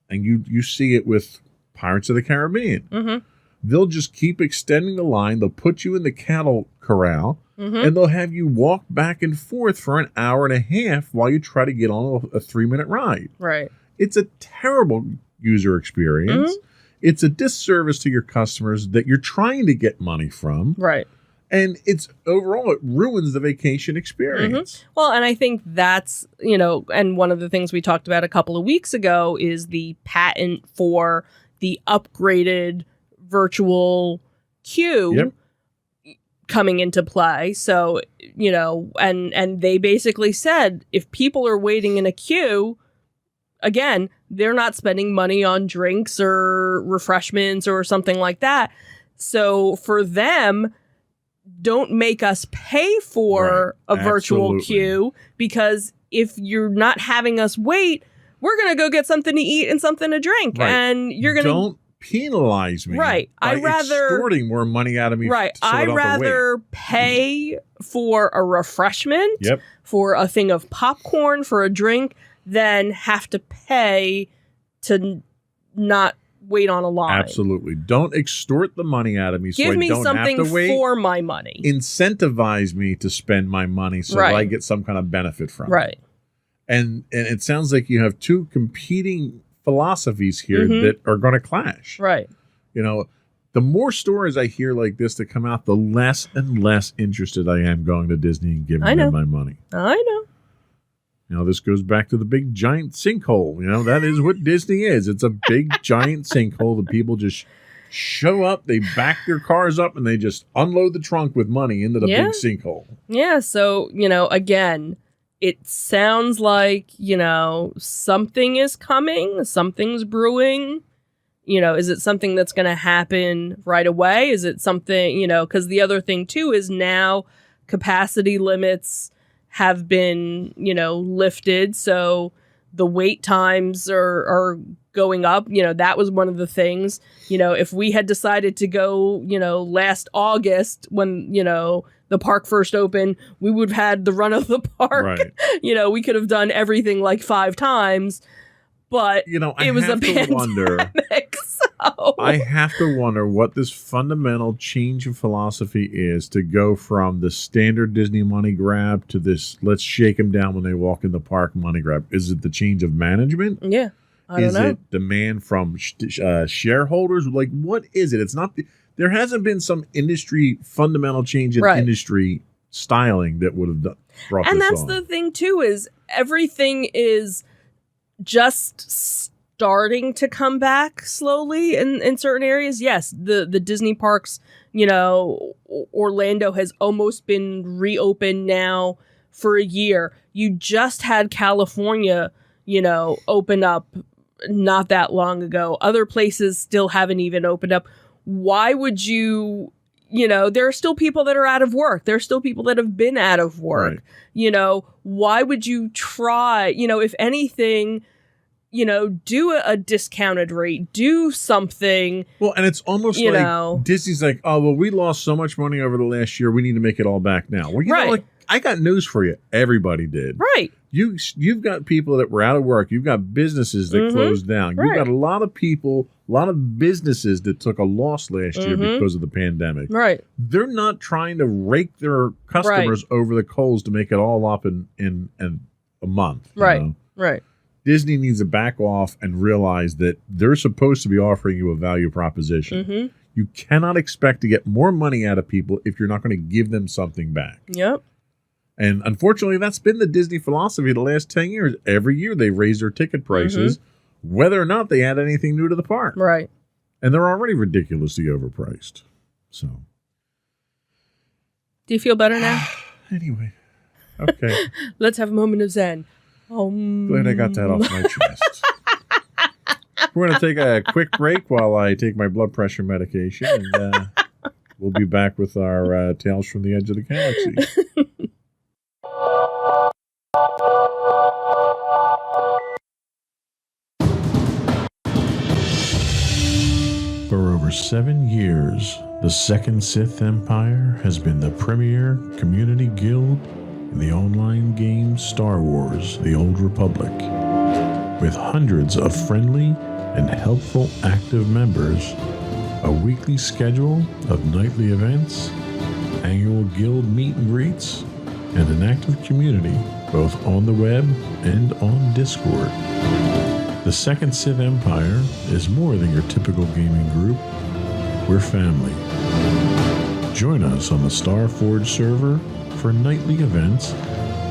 and you see it with Pirates of the Caribbean, they'll just keep extending the line. They'll put you in the cattle corral, and they'll have you walk back and forth for an hour and a half while you try to get on a 3-minute ride. Right. It's a terrible user experience. it's a disservice to your customers that you're trying to get money from. Right. And it's overall, it ruins the vacation experience. Well, and I think that's, and one of the things we talked about a couple of weeks ago is the patent for the upgraded virtual queue coming into play. So, and they basically said if people are waiting in a queue, again, they're not spending money on drinks or refreshments or something like that. So for them, don't make us pay for a virtual queue, because if you're not having us wait, we're going to go get something to eat and something to drink. Right. And you're going to... Don't penalize me by extorting more money out of me. Right. I'd rather pay for a refreshment, for a thing of popcorn, for a drink, than have to pay to not wait on a line. Absolutely. Don't extort the money out of me. Give so me I don't something have to wait. For my money. Incentivize me to spend my money so that I get some kind of benefit from it. And it sounds like you have two competing philosophies here that are going to clash. Right. The more stories I hear like this that come out, the less and less interested I am going to Disney and giving them my money. I know. This goes back to the big giant sinkhole. That is what Disney is. It's a big giant sinkhole that people just show up, they back their cars up, and they just unload the trunk with money into the big sinkhole. Yeah. So, again, it sounds like, something is coming, something's brewing. Is it something that's going to happen right away? Is it something, because the other thing too is now capacity limits have been, lifted. So the wait times are going up. That was one of the things, if we had decided to go, last August when, the park first opened, we would have had the run of the park. Right. We could have done everything like 5 times, but it was a pandemic. So I have to wonder what this fundamental change in philosophy is to go from the standard Disney money grab to this let's shake them down when they walk in the park money grab. Is it the change of management? Yeah. I don't know. Is it demand from shareholders? Like, what is it? It's not. There hasn't been some industry fundamental change in industry styling that would have brought this on. And that's the thing, too, is everything is just starting to come back slowly in certain areas. Yes, the Disney parks, Orlando has almost been reopened now for a year. You just had California, open up not that long ago. Other places still haven't even opened up. Why would you, there are still people that are out of work. There are still people that have been out of work. Right. Why would you try, if anything, do a discounted rate, do something. Well, and it's almost like Disney's like, oh, well, we lost so much money over the last year. We need to make it all back now. Well, know, I got news for you. Everybody did. Right. You've got people that were out of work. You've got businesses that closed down. You've got a lot of people, a lot of businesses that took a loss last year because of the pandemic. Right. They're not trying to rake their customers over the coals to make it all up in a month. Right. Right. Disney needs to back off and realize that they're supposed to be offering you a value proposition. You cannot expect to get more money out of people if you're not going to give them something back. Yep. And unfortunately, that's been the Disney philosophy the last 10 years. Every year they raise their ticket prices, whether or not they add anything new to the park. Right. And they're already ridiculously overpriced. So. Do you feel better now? Anyway. Okay. Let's have a moment of zen. Glad I got that off my chest. We're going to take a quick break while I take my blood pressure medication. And we'll be back with our Tales from the Edge of the Galaxy. For over 7 years, the Second Sith Empire has been the premier community guild in the online game Star Wars: The Old Republic. With hundreds of friendly and helpful active members, a weekly schedule of nightly events, annual guild meet and greets, and an active community both on the web and on Discord. The Second Sith Empire is more than your typical gaming group. We're family. Join us on the Starforge server for nightly events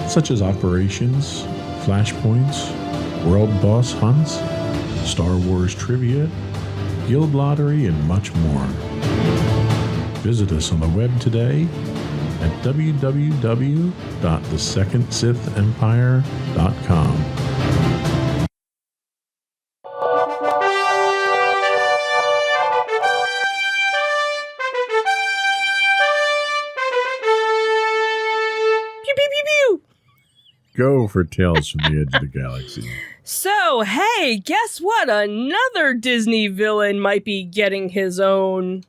such as operations, flashpoints, world boss hunts, Star Wars trivia, guild lottery, and much more. Visit us on the web today at www.thesecondsithempire.com. Go for Tales from the Edge of the Galaxy. So, hey, guess what? Another Disney villain might be getting his own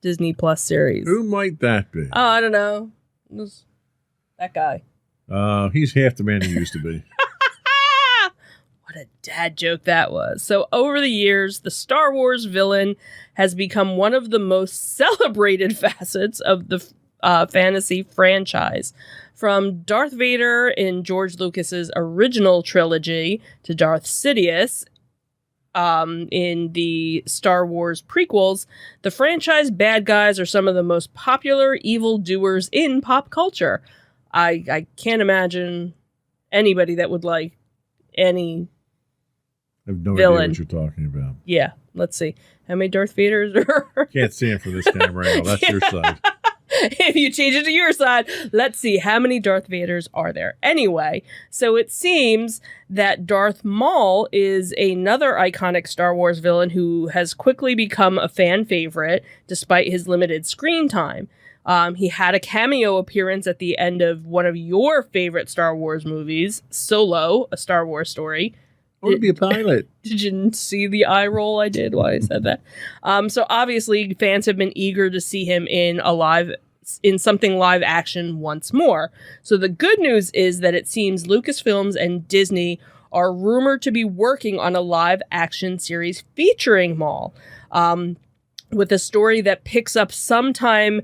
Disney Plus series. Who might that be? Oh, I don't know. That guy. He's half the man he used to be. What a dad joke that was. So, over the years, the Star Wars villain has become one of the most celebrated facets of the fantasy franchise. From Darth Vader in George Lucas's original trilogy to Darth Sidious in the Star Wars prequels, the franchise bad guys are some of the most popular evildoers in pop culture. I can't imagine anybody that would like any I have no villain. idea what you're talking about. Yeah, let's see. How many Darth Vaders are... Can't see him from this camera angle. That's your side. If you change it to your side, let's see how many Darth Vaders are there. Anyway, so it seems that Darth Maul is another iconic Star Wars villain who has quickly become a fan favorite despite his limited screen time. He had a cameo appearance at the end of one of your favorite Star Wars movies, Solo, A Star Wars Story. I want to be a pilot. Did you see the eye roll I did while I said that? So obviously fans have been eager to see him in something live action once more. So the good news is that it seems Lucasfilms and Disney are rumored to be working on a live action series featuring Maul, with a story that picks up sometime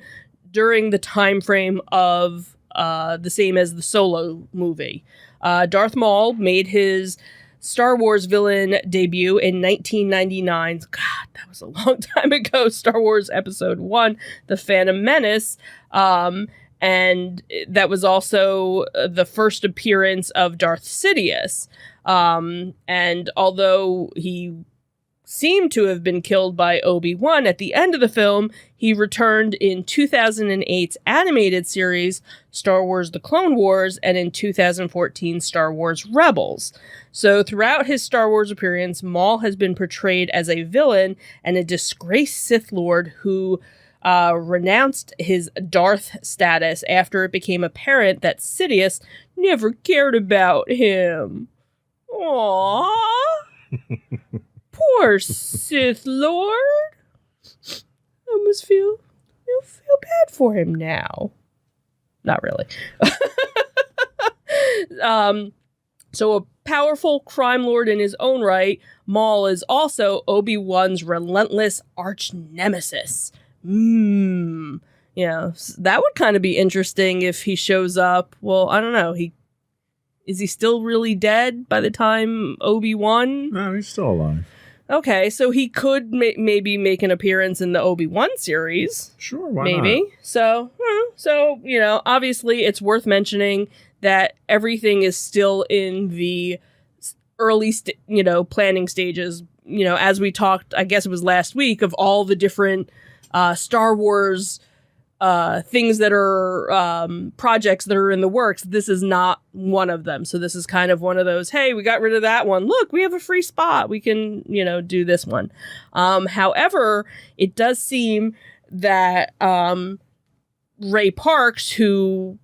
during the time frame of the same as the Solo movie. Darth Maul made his Star Wars villain debut in 1999. God, that was a long time ago. Star Wars Episode 1, The Phantom Menace. And that was also the first appearance of Darth Sidious. And although he seemed to have been killed by Obi-Wan at the end of the film, he returned in 2008's animated series, Star Wars The Clone Wars, and in 2014 Star Wars Rebels. So throughout his Star Wars appearance, Maul has been portrayed as a villain and a disgraced Sith Lord who renounced his Darth status after it became apparent that Sidious never cared about him. Aww. Poor Sith Lord. I almost feel bad for him now. Not really. So a powerful crime lord in his own right, Maul is also Obi-Wan's relentless arch nemesis. Yeah, that would kind of be interesting if he shows up. Well, I don't know. Is he still really dead by the time Obi-Wan? No, he's still alive. Okay, so he could maybe make an appearance in the Obi-Wan series. Sure, why maybe. not? So, obviously it's worth mentioning that everything is still in the early, planning stages. As we talked, I guess it was last week, of all the different Star Wars things that are projects that are in the works. This is not one of them. So this is kind of one of those, hey, we got rid of that one. Look, we have a free spot. We can, do this one. However, it does seem that Ray Parks, who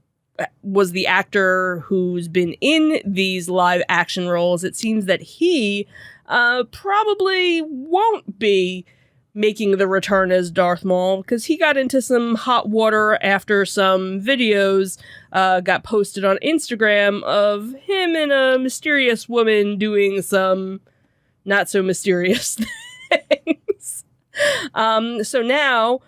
was the actor who's been in these live action roles, it seems that he probably won't be making the return as Darth Maul, because he got into some hot water after some videos got posted on Instagram of him and a mysterious woman doing some not so mysterious things. So now,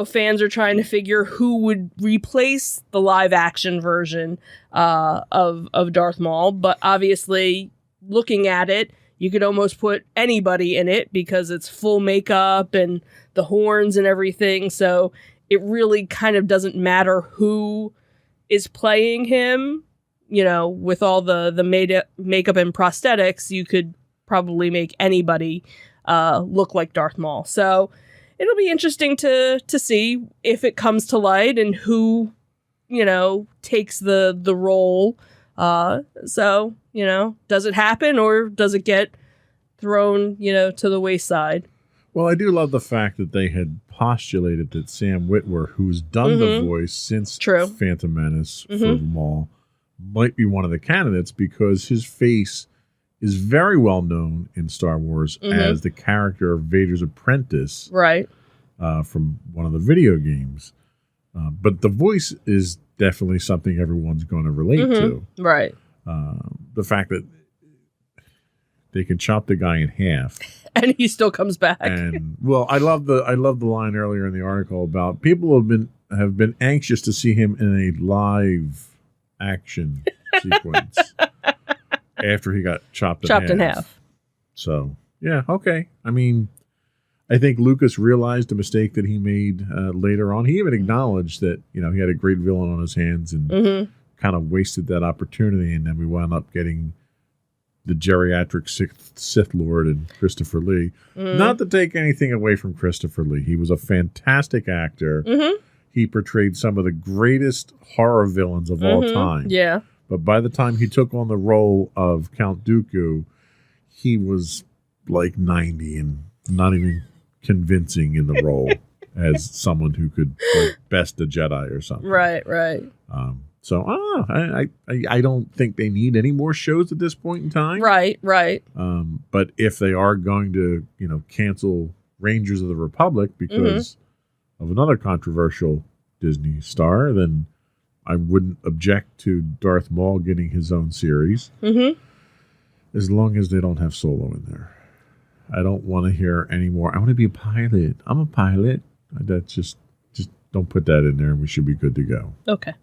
fans are trying to figure who would replace the live action version of Darth Maul, but obviously looking at it, you could almost put anybody in it because it's full makeup and the horns and everything. So it really kind of doesn't matter who is playing him. You know, with all the makeup and prosthetics, you could probably make anybody look like Darth Maul. So it'll be interesting to see if it comes to light and who, you know, takes the role. So, you know, does it happen or does it get thrown, you know, to the wayside? Well, I do love the fact that they had postulated that Sam Witwer, who's done the voice since Phantom Menace for Maul, might be one of the candidates because his face is very well known in Star Wars as the character of Vader's apprentice, right? From one of the video games. But the voice is definitely something everyone's going to relate to, right? The fact that they can chop the guy in half, and he still comes back. And well, I love the line earlier in the article about people have been anxious to see him in a live action sequence after he got chopped in half. So yeah, okay. I mean, I think Lucas realized the mistake that he made later on. He even acknowledged that, you know, he had a great villain on his hands and kind of wasted that opportunity, and then we wound up getting the geriatric Sith Lord and Christopher Lee. Not to take anything away from Christopher Lee. He was a fantastic actor. He portrayed some of the greatest horror villains of all time. Yeah. But by the time he took on the role of Count Dooku, he was like 90 and not even convincing in the role as someone who could like, best a Jedi or something. Right. So I don't think they need any more shows at this point in time. Right. But if they are going to, you know, cancel Rangers of the Republic because of another controversial Disney star, then I wouldn't object to Darth Maul getting his own series. As long as they don't have Solo in there. I don't want to hear any more. I want to be a pilot. I'm a pilot. That's just don't put that in there and we should be good to go. Okay.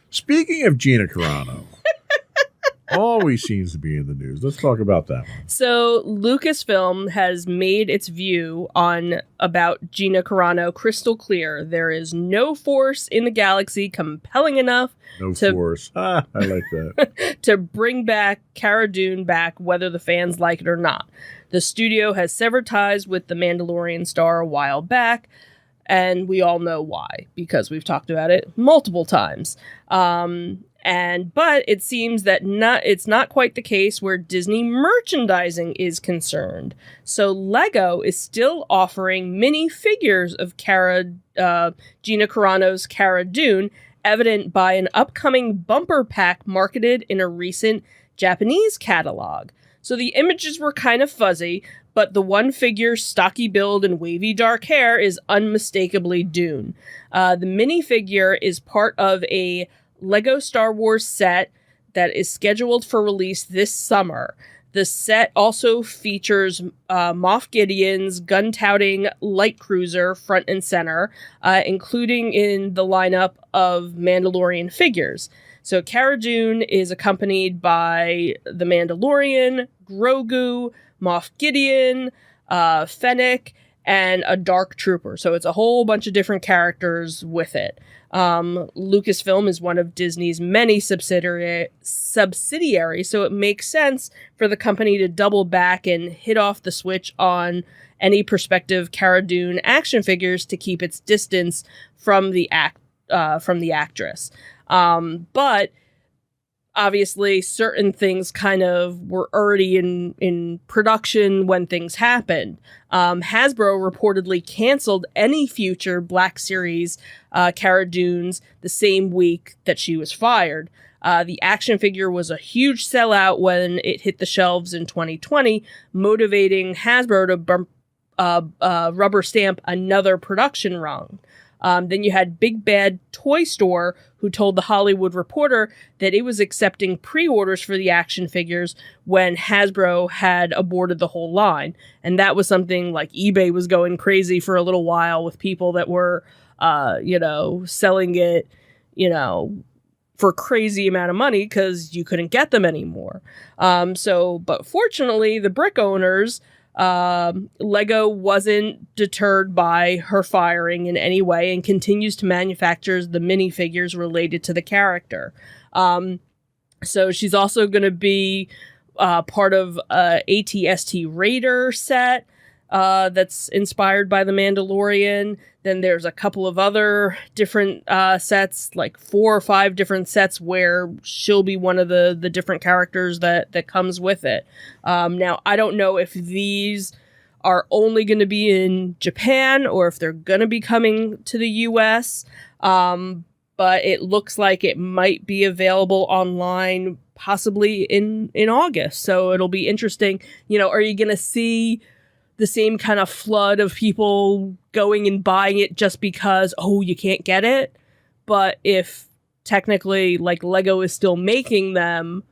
Speaking of Gina Carano, always seems to be in the news. Let's talk about that one. So Lucasfilm has made its view about Gina Carano crystal clear. There is no force in the galaxy compelling enough force. I like that. to bring back Cara Dune back, whether the fans like it or not. The studio has severed ties with the Mandalorian star a while back, and we all know why, because we've talked about it multiple times. But it seems that it's not quite the case where Disney merchandising is concerned. So Lego is still offering mini figures of Gina Carano's Cara Dune, evident by an upcoming bumper pack marketed in a recent Japanese catalog. So the images were kind of fuzzy, but the one figure's stocky build and wavy dark hair is unmistakably Dune. The minifigure is part of a Lego Star Wars set that is scheduled for release this summer. The set also features Moff Gideon's gun-touting light cruiser front and center, including in the lineup of Mandalorian figures. So Cara Dune is accompanied by the Mandalorian, Grogu, Moff Gideon, Fennec, and a Dark Trooper. So it's a whole bunch of different characters with it. Lucasfilm is one of Disney's many subsidiaries, so it makes sense for the company to double back and hit off the switch on any prospective Cara Dune action figures to keep its distance from the actress. But obviously certain things kind of were already in production when things happened. Hasbro reportedly canceled any future Black Series Cara Dunes the same week that she was fired. The action figure was a huge sellout when it hit the shelves in 2020, motivating Hasbro to rubber stamp another production run. Then you had Big Bad Toy Store, who told The Hollywood Reporter that it was accepting pre-orders for the action figures when Hasbro had aborted the whole line. And that was something like eBay was going crazy for a little while with people that were, selling it, for crazy amount of money because you couldn't get them anymore. But fortunately, the brick owners, Lego wasn't deterred by her firing in any way and continues to manufacture the minifigures related to the character. So she's also going to be part of a AT-ST Raider set that's inspired by The Mandalorian. Then there's a couple of other different sets, like 4 or 5 different sets where she'll be one of the different characters that comes with it. Now, I don't know if these are only going to be in Japan or if they're going to be coming to the US, but it looks like it might be available online possibly in August. So it'll be interesting. You know, are you going to see the same kind of flood of people going and buying it just because, oh, you can't get it? But if technically like Lego is still making them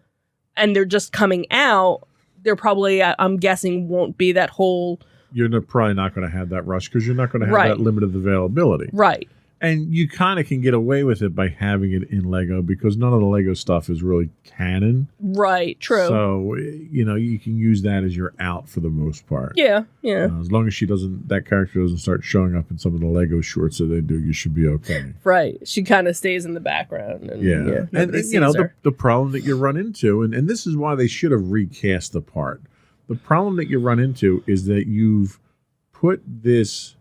and they're just coming out, there probably, I'm guessing, won't be that whole... You're probably not going to have that rush because you're not going to have that limited availability. Right. And you kind of can get away with it by having it in Lego because none of the Lego stuff is really canon. Right, true. So, you know, you can use that as your out for the most part. Yeah. As long as that character doesn't start showing up in some of the Lego shorts that they do, you should be okay. Right. She kind of stays in the background. And, and you know, the problem that you run into, and this is why they should have recast the part. The problem that you run into is that you've put this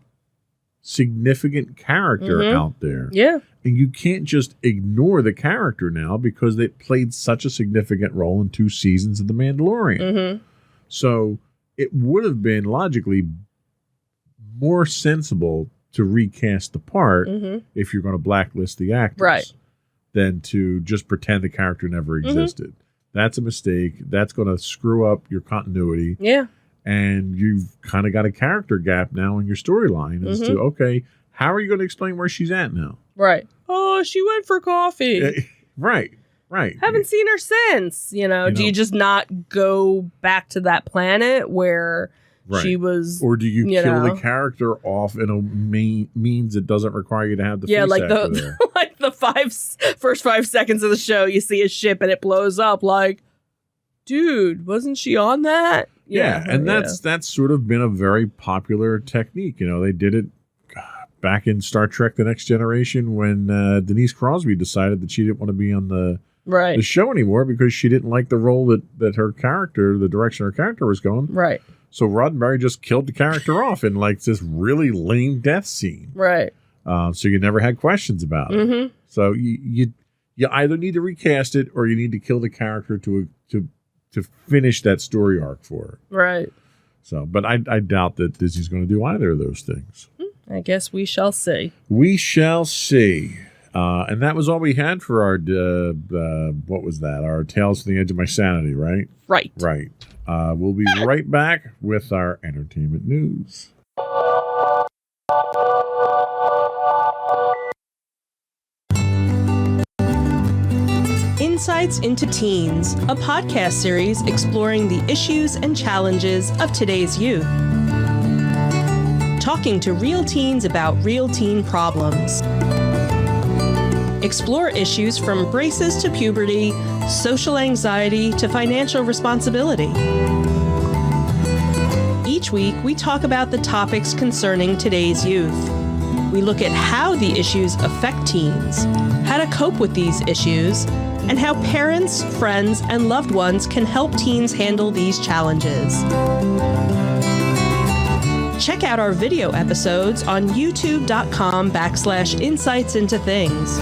significant character out there. Yeah. And you can't just ignore the character now because they played such a significant role in 2 seasons of The Mandalorian. So it would have been logically more sensible to recast the part if you're going to blacklist the actors than to just pretend the character never existed. That's a mistake. That's going to screw up your continuity. Yeah. And you've kind of got a character gap now in your storyline as to, okay, how are you going to explain where she's at now? Right. Oh, she went for coffee. Right. Haven't seen her since. You know, do you just not go back to that planet where she was? Or do you kill the character off in a means that doesn't require you to have the face like actor there? Like the first 5 seconds of the show, you see a ship and it blows up. Like, dude, wasn't she on that? Yeah, and that's sort of been a very popular technique. You know, they did it back in Star Trek: The Next Generation when Denise Crosby decided that she didn't want to be on the show anymore because she didn't like the role that her character, the direction her character was going. Right. So Roddenberry just killed the character off in like this really lame death scene. Right. So you never had questions about it. So you either need to recast it or you need to kill the character to finish that story arc for her. Right. So, but I doubt that Disney's going to do either of those things. I guess we shall see. We shall see. And that was all we had for our, what was that? Our Tales from the Edge of My Sanity, right? Right. Right. We'll be right back with our entertainment news. Insights into Teens, a podcast series exploring the issues and challenges of today's youth. Talking to real teens about real teen problems. Explore issues from braces to puberty, social anxiety to financial responsibility. Each week, we talk about the topics concerning today's youth. We look at how the issues affect teens, how to cope with these issues, and how parents, friends, and loved ones can help teens handle these challenges. Check out our video episodes on youtube.com/insightsintothings.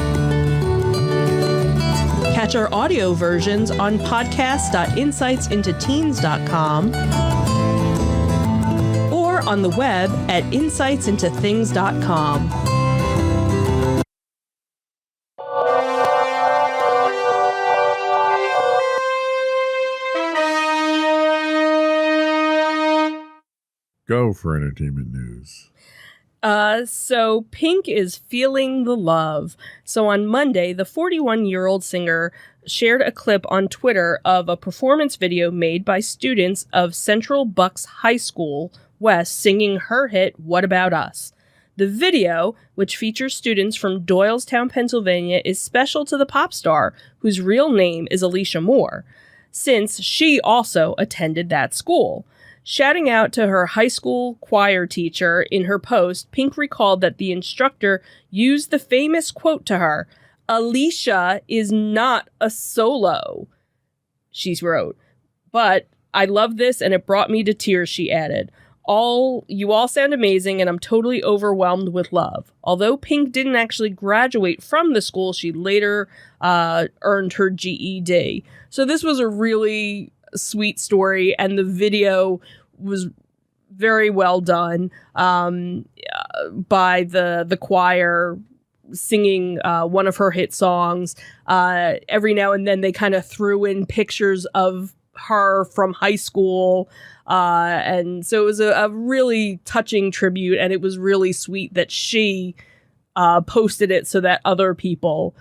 Catch our audio versions on podcast.insightsintoteens.com or on the web at insightsintothings.com. Go for entertainment news. So Pink is feeling the love. So on Monday, the 41-year-old singer shared a clip on Twitter of a performance video made by students of Central Bucks High School West singing her hit, What About Us? The video, which features students from Doylestown, Pennsylvania, is special to the pop star, whose real name is Alicia Moore, since she also attended that school. Shouting out to her high school choir teacher in her post, Pink recalled that the instructor used the famous quote to her, "Alicia is not a solo," she wrote. "But I love this and it brought me to tears," she added. You all sound amazing and I'm totally overwhelmed with love." Although Pink didn't actually graduate from the school, she later earned her GED. So this was a really sweet story, and the video was very well done by the choir singing one of her hit songs. Every now and then they kind of threw in pictures of her from high school. And so it was a really touching tribute, and it was really sweet that she posted it so that other people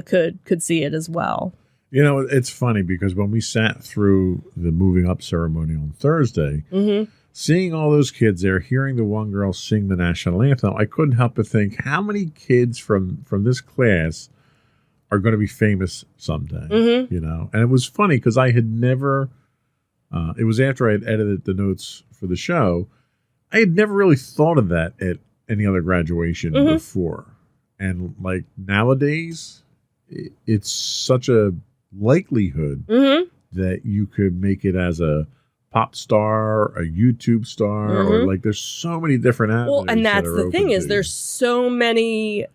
could see it as well. You know, it's funny because when we sat through the moving up ceremony on Thursday, seeing all those kids there, hearing the one girl sing the national anthem, I couldn't help but think, how many kids from this class are going to be famous someday? You know, and it was funny because I had never. It was after I had edited the notes for the show. I had never really thought of that at any other graduation before. And like nowadays, it's such a likelihood that you could make it as a pop star, a YouTube star, or like there's so many different avenues. Well, and that's the thing is there's so many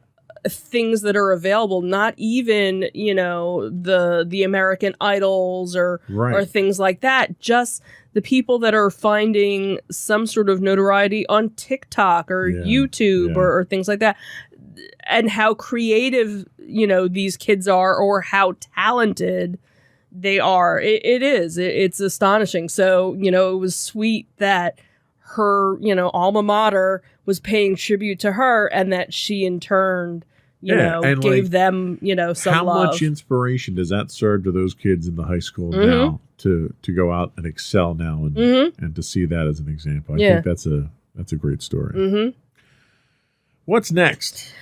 things that are available, not even, you know, the American Idols or things like that, just the people that are finding some sort of notoriety on TikTok or YouTube or things like that, and how creative, you know, these kids are, or how talented they are. It's astonishing. So, you know, it was sweet that her, you know, alma mater was paying tribute to her, and that she in turn, you know, gave like, them, you know, some love. How much inspiration does that serve to those kids in the high school now to go out and excel now and to see that as an example? I think that's a great story. What's next?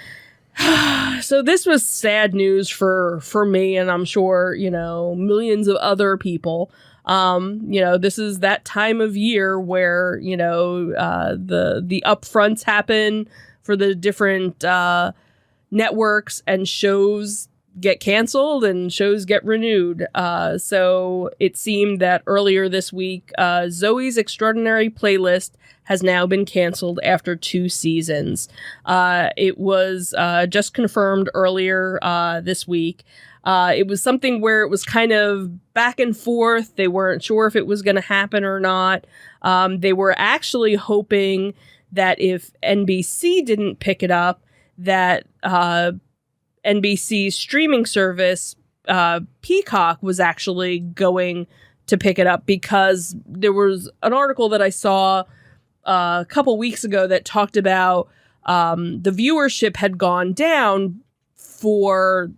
So this was sad news for me, and I'm sure, you know, millions of other people. You know, this is that time of year where, you know, the upfronts happen for the different networks, and shows get canceled and shows get renewed. So it seemed that earlier this week, Zoey's Extraordinary Playlist has now been canceled after 2 seasons. It was just confirmed earlier this week. It was something where it was kind of back and forth. They weren't sure if it was going to happen or not. They were actually hoping that if NBC didn't pick it up, that NBC's streaming service, Peacock, was actually going to pick it up, because there was an article that I saw a couple weeks ago that talked about the viewership had gone down for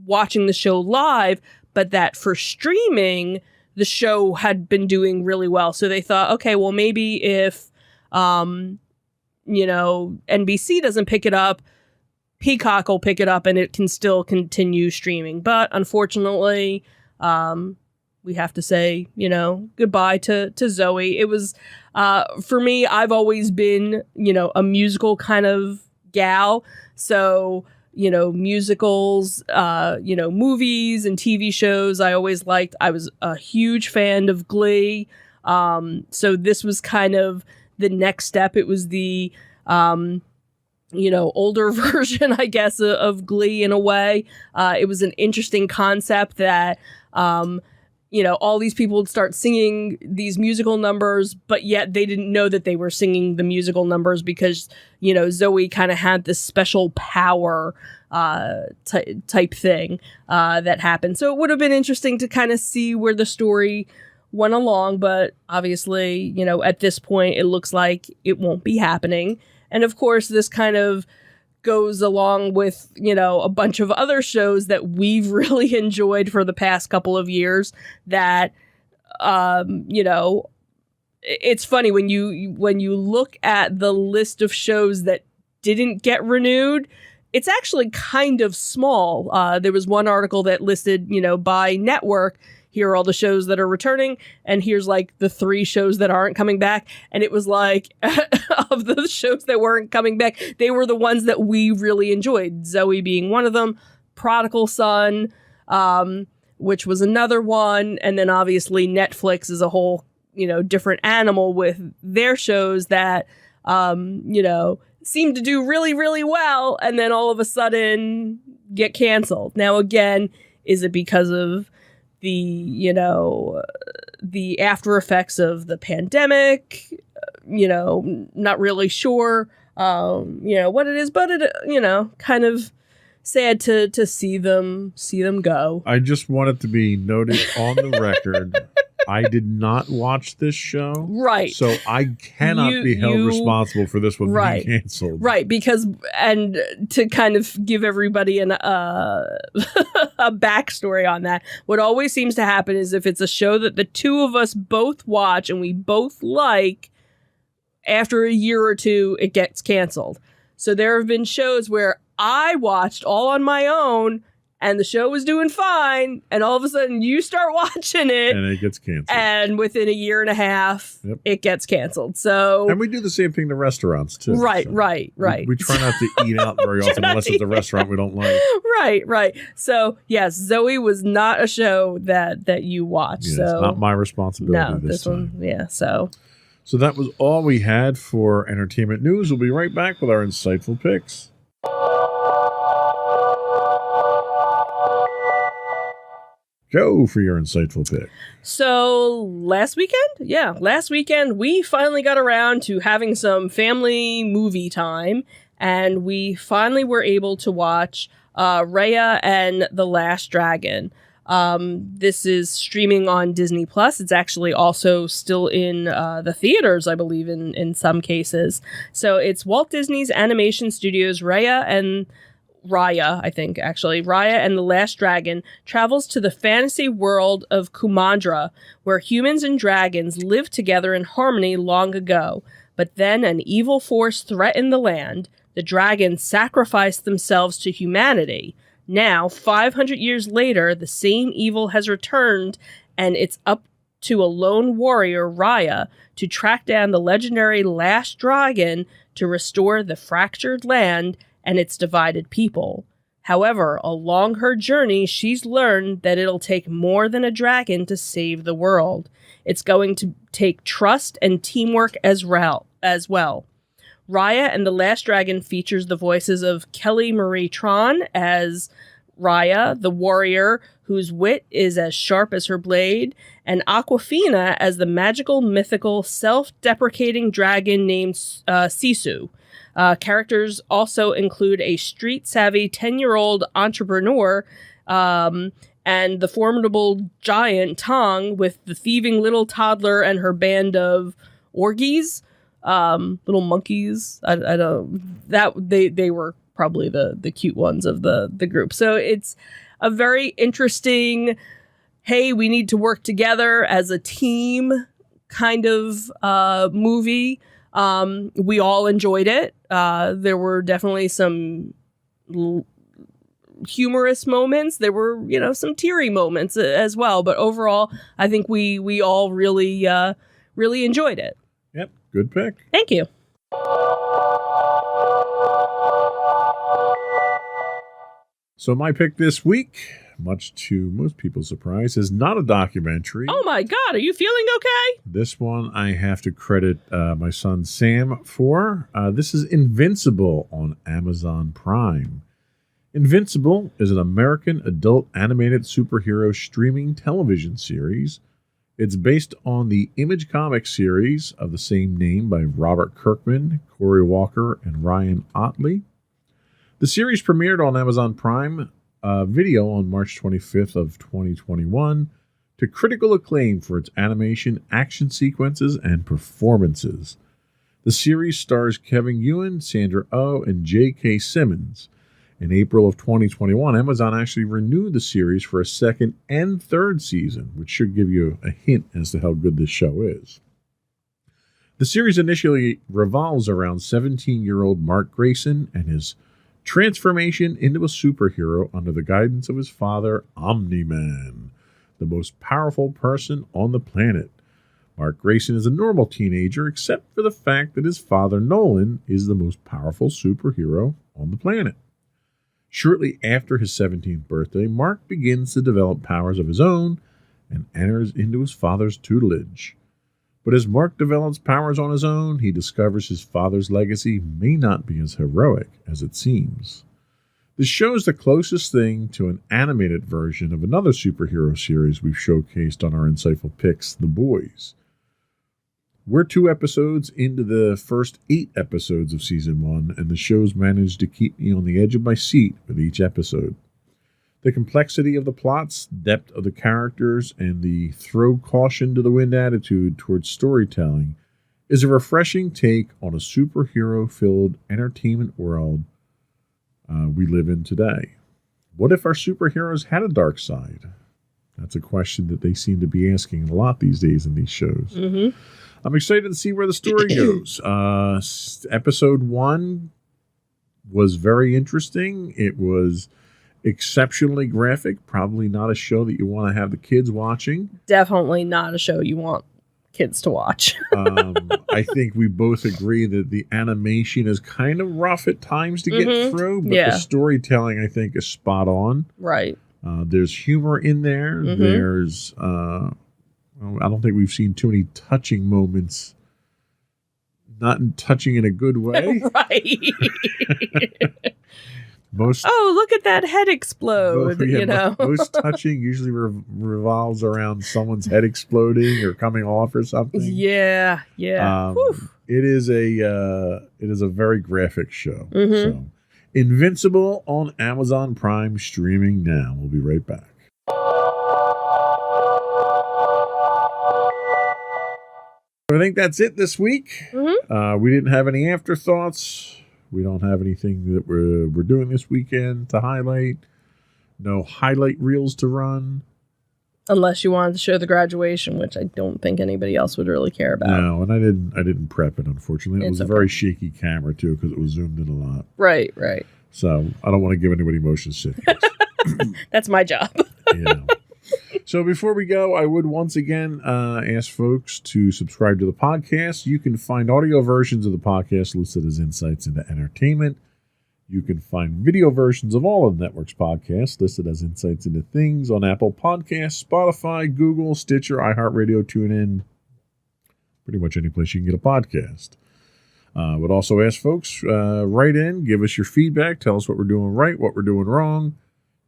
watching the show live, but that for streaming, the show had been doing really well. So they thought, okay, well, maybe if, you know, NBC doesn't pick it up, Peacock will pick it up and it can still continue streaming. But unfortunately, we have to say, you know, goodbye to Zoey. It was, for me, I've always been, you know, a musical kind of gal. So, you know, musicals, you know, movies and TV shows I always liked. I was a huge fan of Glee. So this was kind of the next step. It was the, you know, older version, I guess, of Glee in a way. It was an interesting concept that, you know, all these people would start singing these musical numbers, but yet they didn't know that they were singing the musical numbers because, you know, Zoey kind of had this special power type thing that happened. So it would have been interesting to kind of see where the story went along, but obviously, you know, at this point, it looks like it won't be happening. And of course, this kind of goes along with, you know, a bunch of other shows that we've really enjoyed for the past couple of years that, you know, it's funny when you look at the list of shows that didn't get renewed, it's actually kind of small. There was one article that listed, by network, here are all the shows that are returning, and here's like the 3 shows that aren't coming back. And it was like, of the shows that weren't coming back, they were the ones that we really enjoyed. Zoe being one of them, Prodigal Son, which was another one. And then obviously Netflix is a whole, different animal with their shows that, seem to do really, really well. And then all of a sudden get canceled. Now, again, is it because of the after effects of the pandemic? Not really sure, what it is, but it, kind of sad to see them go. I just want it to be noted on the record. I did not watch this show. Right. So I cannot be held responsible for this one right. being canceled. Right. Because, and to kind of give everybody a backstory on that, what always seems to happen is if it's a show that the two of us both watch and we both like, after a year or two, it gets canceled. So there have been shows where I watched all on my own and the show was doing fine, and all of a sudden you start watching it, and it gets canceled. And within a year and a half, It gets canceled. So, and we do the same thing to restaurants too. Right, so right. We try not to eat out very often unless it's a restaurant we don't like. Right. So yes, Zoe was not a show that you watched. Yeah, so it's not my responsibility. No, this time. one. Yeah. So that was all we had for entertainment news. We'll be right back with our insightful picks. Go for your insightful pick. So last weekend, we finally got around to having some family movie time, and we finally were able to watch Raya and the Last Dragon. This is streaming on Disney Plus. It's actually also still in the theaters, I believe, in some cases. So it's Walt Disney's Animation Studios' Raya and the Last Dragon travels to the fantasy world of Kumandra, where humans and dragons lived together in harmony long ago. But then an evil force threatened the land. The dragons sacrificed themselves to humanity. Now, 500 years later, the same evil has returned, and it's up to a lone warrior, Raya, to track down the legendary Last Dragon to restore the fractured land and its divided people. However, along her journey, she's learned that it'll take more than a dragon to save the world. It's going to take trust and teamwork as well. Raya and the Last Dragon features the voices of Kelly Marie Tran as Raya, the warrior whose wit is as sharp as her blade, and Awkwafina as the magical, mythical, self-deprecating dragon named Sisu. Characters also include a street-savvy 10-year-old entrepreneur and the formidable giant Tong, with the thieving little toddler and her band of orgies, little monkeys. I don't. That they were probably the cute ones of the group. So it's a very interesting, hey, we need to work together as a team kind of movie. We all enjoyed it. There were definitely some humorous moments. There were, some teary moments as well. But overall, I think we all really enjoyed it. Yep. Good pick. Thank you. So my pick this week, much to most people's surprise, is not a documentary. Oh my God, are you feeling okay? This one I have to credit my son Sam for. This is Invincible on Amazon Prime. Invincible is an American adult animated superhero streaming television series. It's based on the Image Comics series of the same name by Robert Kirkman, Corey Walker, and Ryan Ottley. The series premiered on Amazon Prime Video on March 25th of 2021 to critical acclaim for its animation, action sequences, and performances. The series stars Kevin Ewan, Sandra Oh, and J.K. Simmons. In April of 2021, Amazon actually renewed the series for a second and third season, which should give you a hint as to how good this show is. The series initially revolves around 17-year-old Mark Grayson and his transformation into a superhero under the guidance of his father, Omni-Man, the most powerful person on the planet. Mark Grayson is a normal teenager except for the fact that his father, Nolan, is the most powerful superhero on the planet. Shortly after his 17th birthday, Mark begins to develop powers of his own and enters into his father's tutelage. But as Mark develops powers on his own, he discovers his father's legacy may not be as heroic as it seems. This shows the closest thing to an animated version of another superhero series we've showcased on our Insightful Picks, The Boys. We're 2 episodes into the first 8 episodes of Season 1, and the show's managed to keep me on the edge of my seat with each episode. The complexity of the plots, depth of the characters, and the throw caution to the wind attitude towards storytelling is a refreshing take on a superhero-filled entertainment world we live in today. What if our superheroes had a dark side? That's a question that they seem to be asking a lot these days in these shows. Mm-hmm. I'm excited to see where the story goes. Episode 1 was very interesting. It was exceptionally graphic. Probably not a show that you want to have the kids watching. Definitely not a show you want kids to watch. I think we both agree that the animation is kind of rough at times to get through, but the storytelling, I think, is spot on. Right. There's humor in there. Mm-hmm. There's, I don't think we've seen too many touching moments. Not touching in a good way. Right. Most look at that head explode, Most touching usually revolves around someone's head exploding or coming off or something. Yeah. It is a very graphic show. Mm-hmm. So, Invincible on Amazon Prime, streaming now. We'll be right back. I think that's it this week. Mm-hmm. We didn't have any afterthoughts. We don't have anything that we're doing this weekend to highlight. No highlight reels to run. Unless you wanted to show the graduation, which I don't think anybody else would really care about. No, and I didn't prep it, unfortunately. It was a very shaky camera, too, because it was zoomed in a lot. Right. So I don't want to give anybody motion sickness. That's my job. So before we go, I would once again ask folks to subscribe to the podcast. You can find audio versions of the podcast listed as Insights into Entertainment. You can find video versions of all of the network's podcasts listed as Insights into Things on Apple Podcasts, Spotify, Google, Stitcher, iHeartRadio, TuneIn, pretty much any place you can get a podcast. Would also ask folks, write in, give us your feedback, tell us what we're doing right, what we're doing wrong.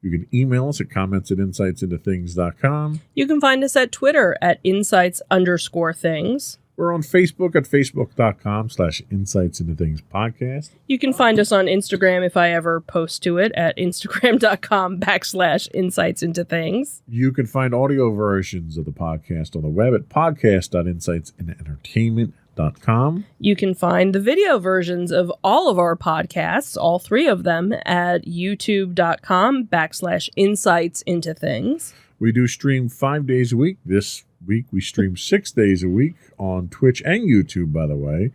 You can email us at comments@insightsintothings.com. You can find us at Twitter at insights_things. We're on Facebook at facebook.com/insightsintothingspodcast. You can find us on Instagram if I ever post to it at instagram.com/insightsintothings. You can find audio versions of the podcast on the web at podcast.insightsintoentertainment.com. You can find the video versions of all of our podcasts, all 3 of them, at youtube.com/insightsintothings. We do stream 5 days a week. This week we stream 6 days a week on Twitch and YouTube, by the way.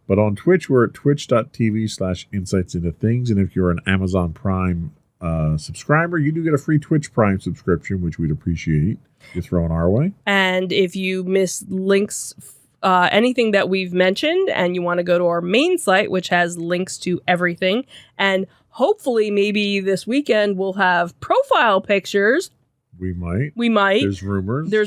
But on Twitch, we're at twitch.tv/insightsintothings. And if you're an Amazon Prime subscriber, you do get a free Twitch Prime subscription, which we'd appreciate you throwing our way. And if you miss links, anything that we've mentioned, and you want to go to our main site, which has links to everything, and hopefully maybe this weekend we'll have profile pictures. We might. There's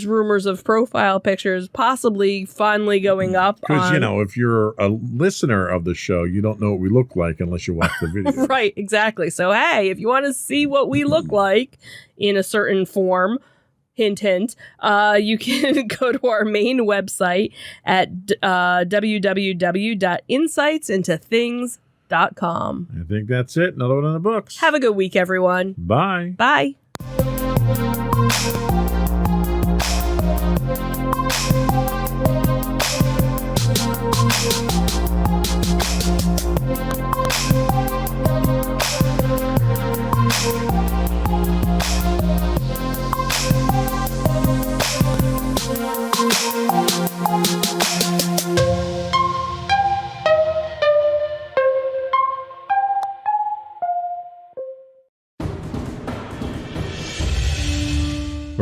rumors of profile pictures possibly finally going up. Because, if you're a listener of the show, you don't know what we look like unless you watch the video. Right, exactly. So, hey, if you want to see what we look like in a certain form, hint, hint, you can go to our main website at www.insightsintothings.com. I think that's it. Another one in the books. Have a good week, everyone. Bye. Bye.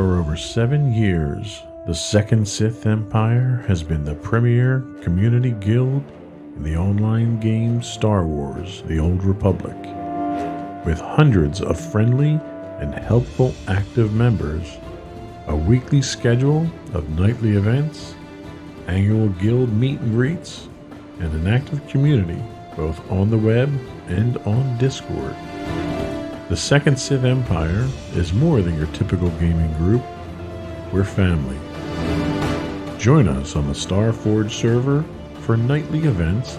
For over 7 years, the Second Sith Empire has been the premier community guild in the online game Star Wars: The Old Republic. With hundreds of friendly and helpful active members, a weekly schedule of nightly events, annual guild meet and greets, and an active community both on the web and on Discord. The Second Sith Empire is more than your typical gaming group. We're family. Join us on the Starforge server for nightly events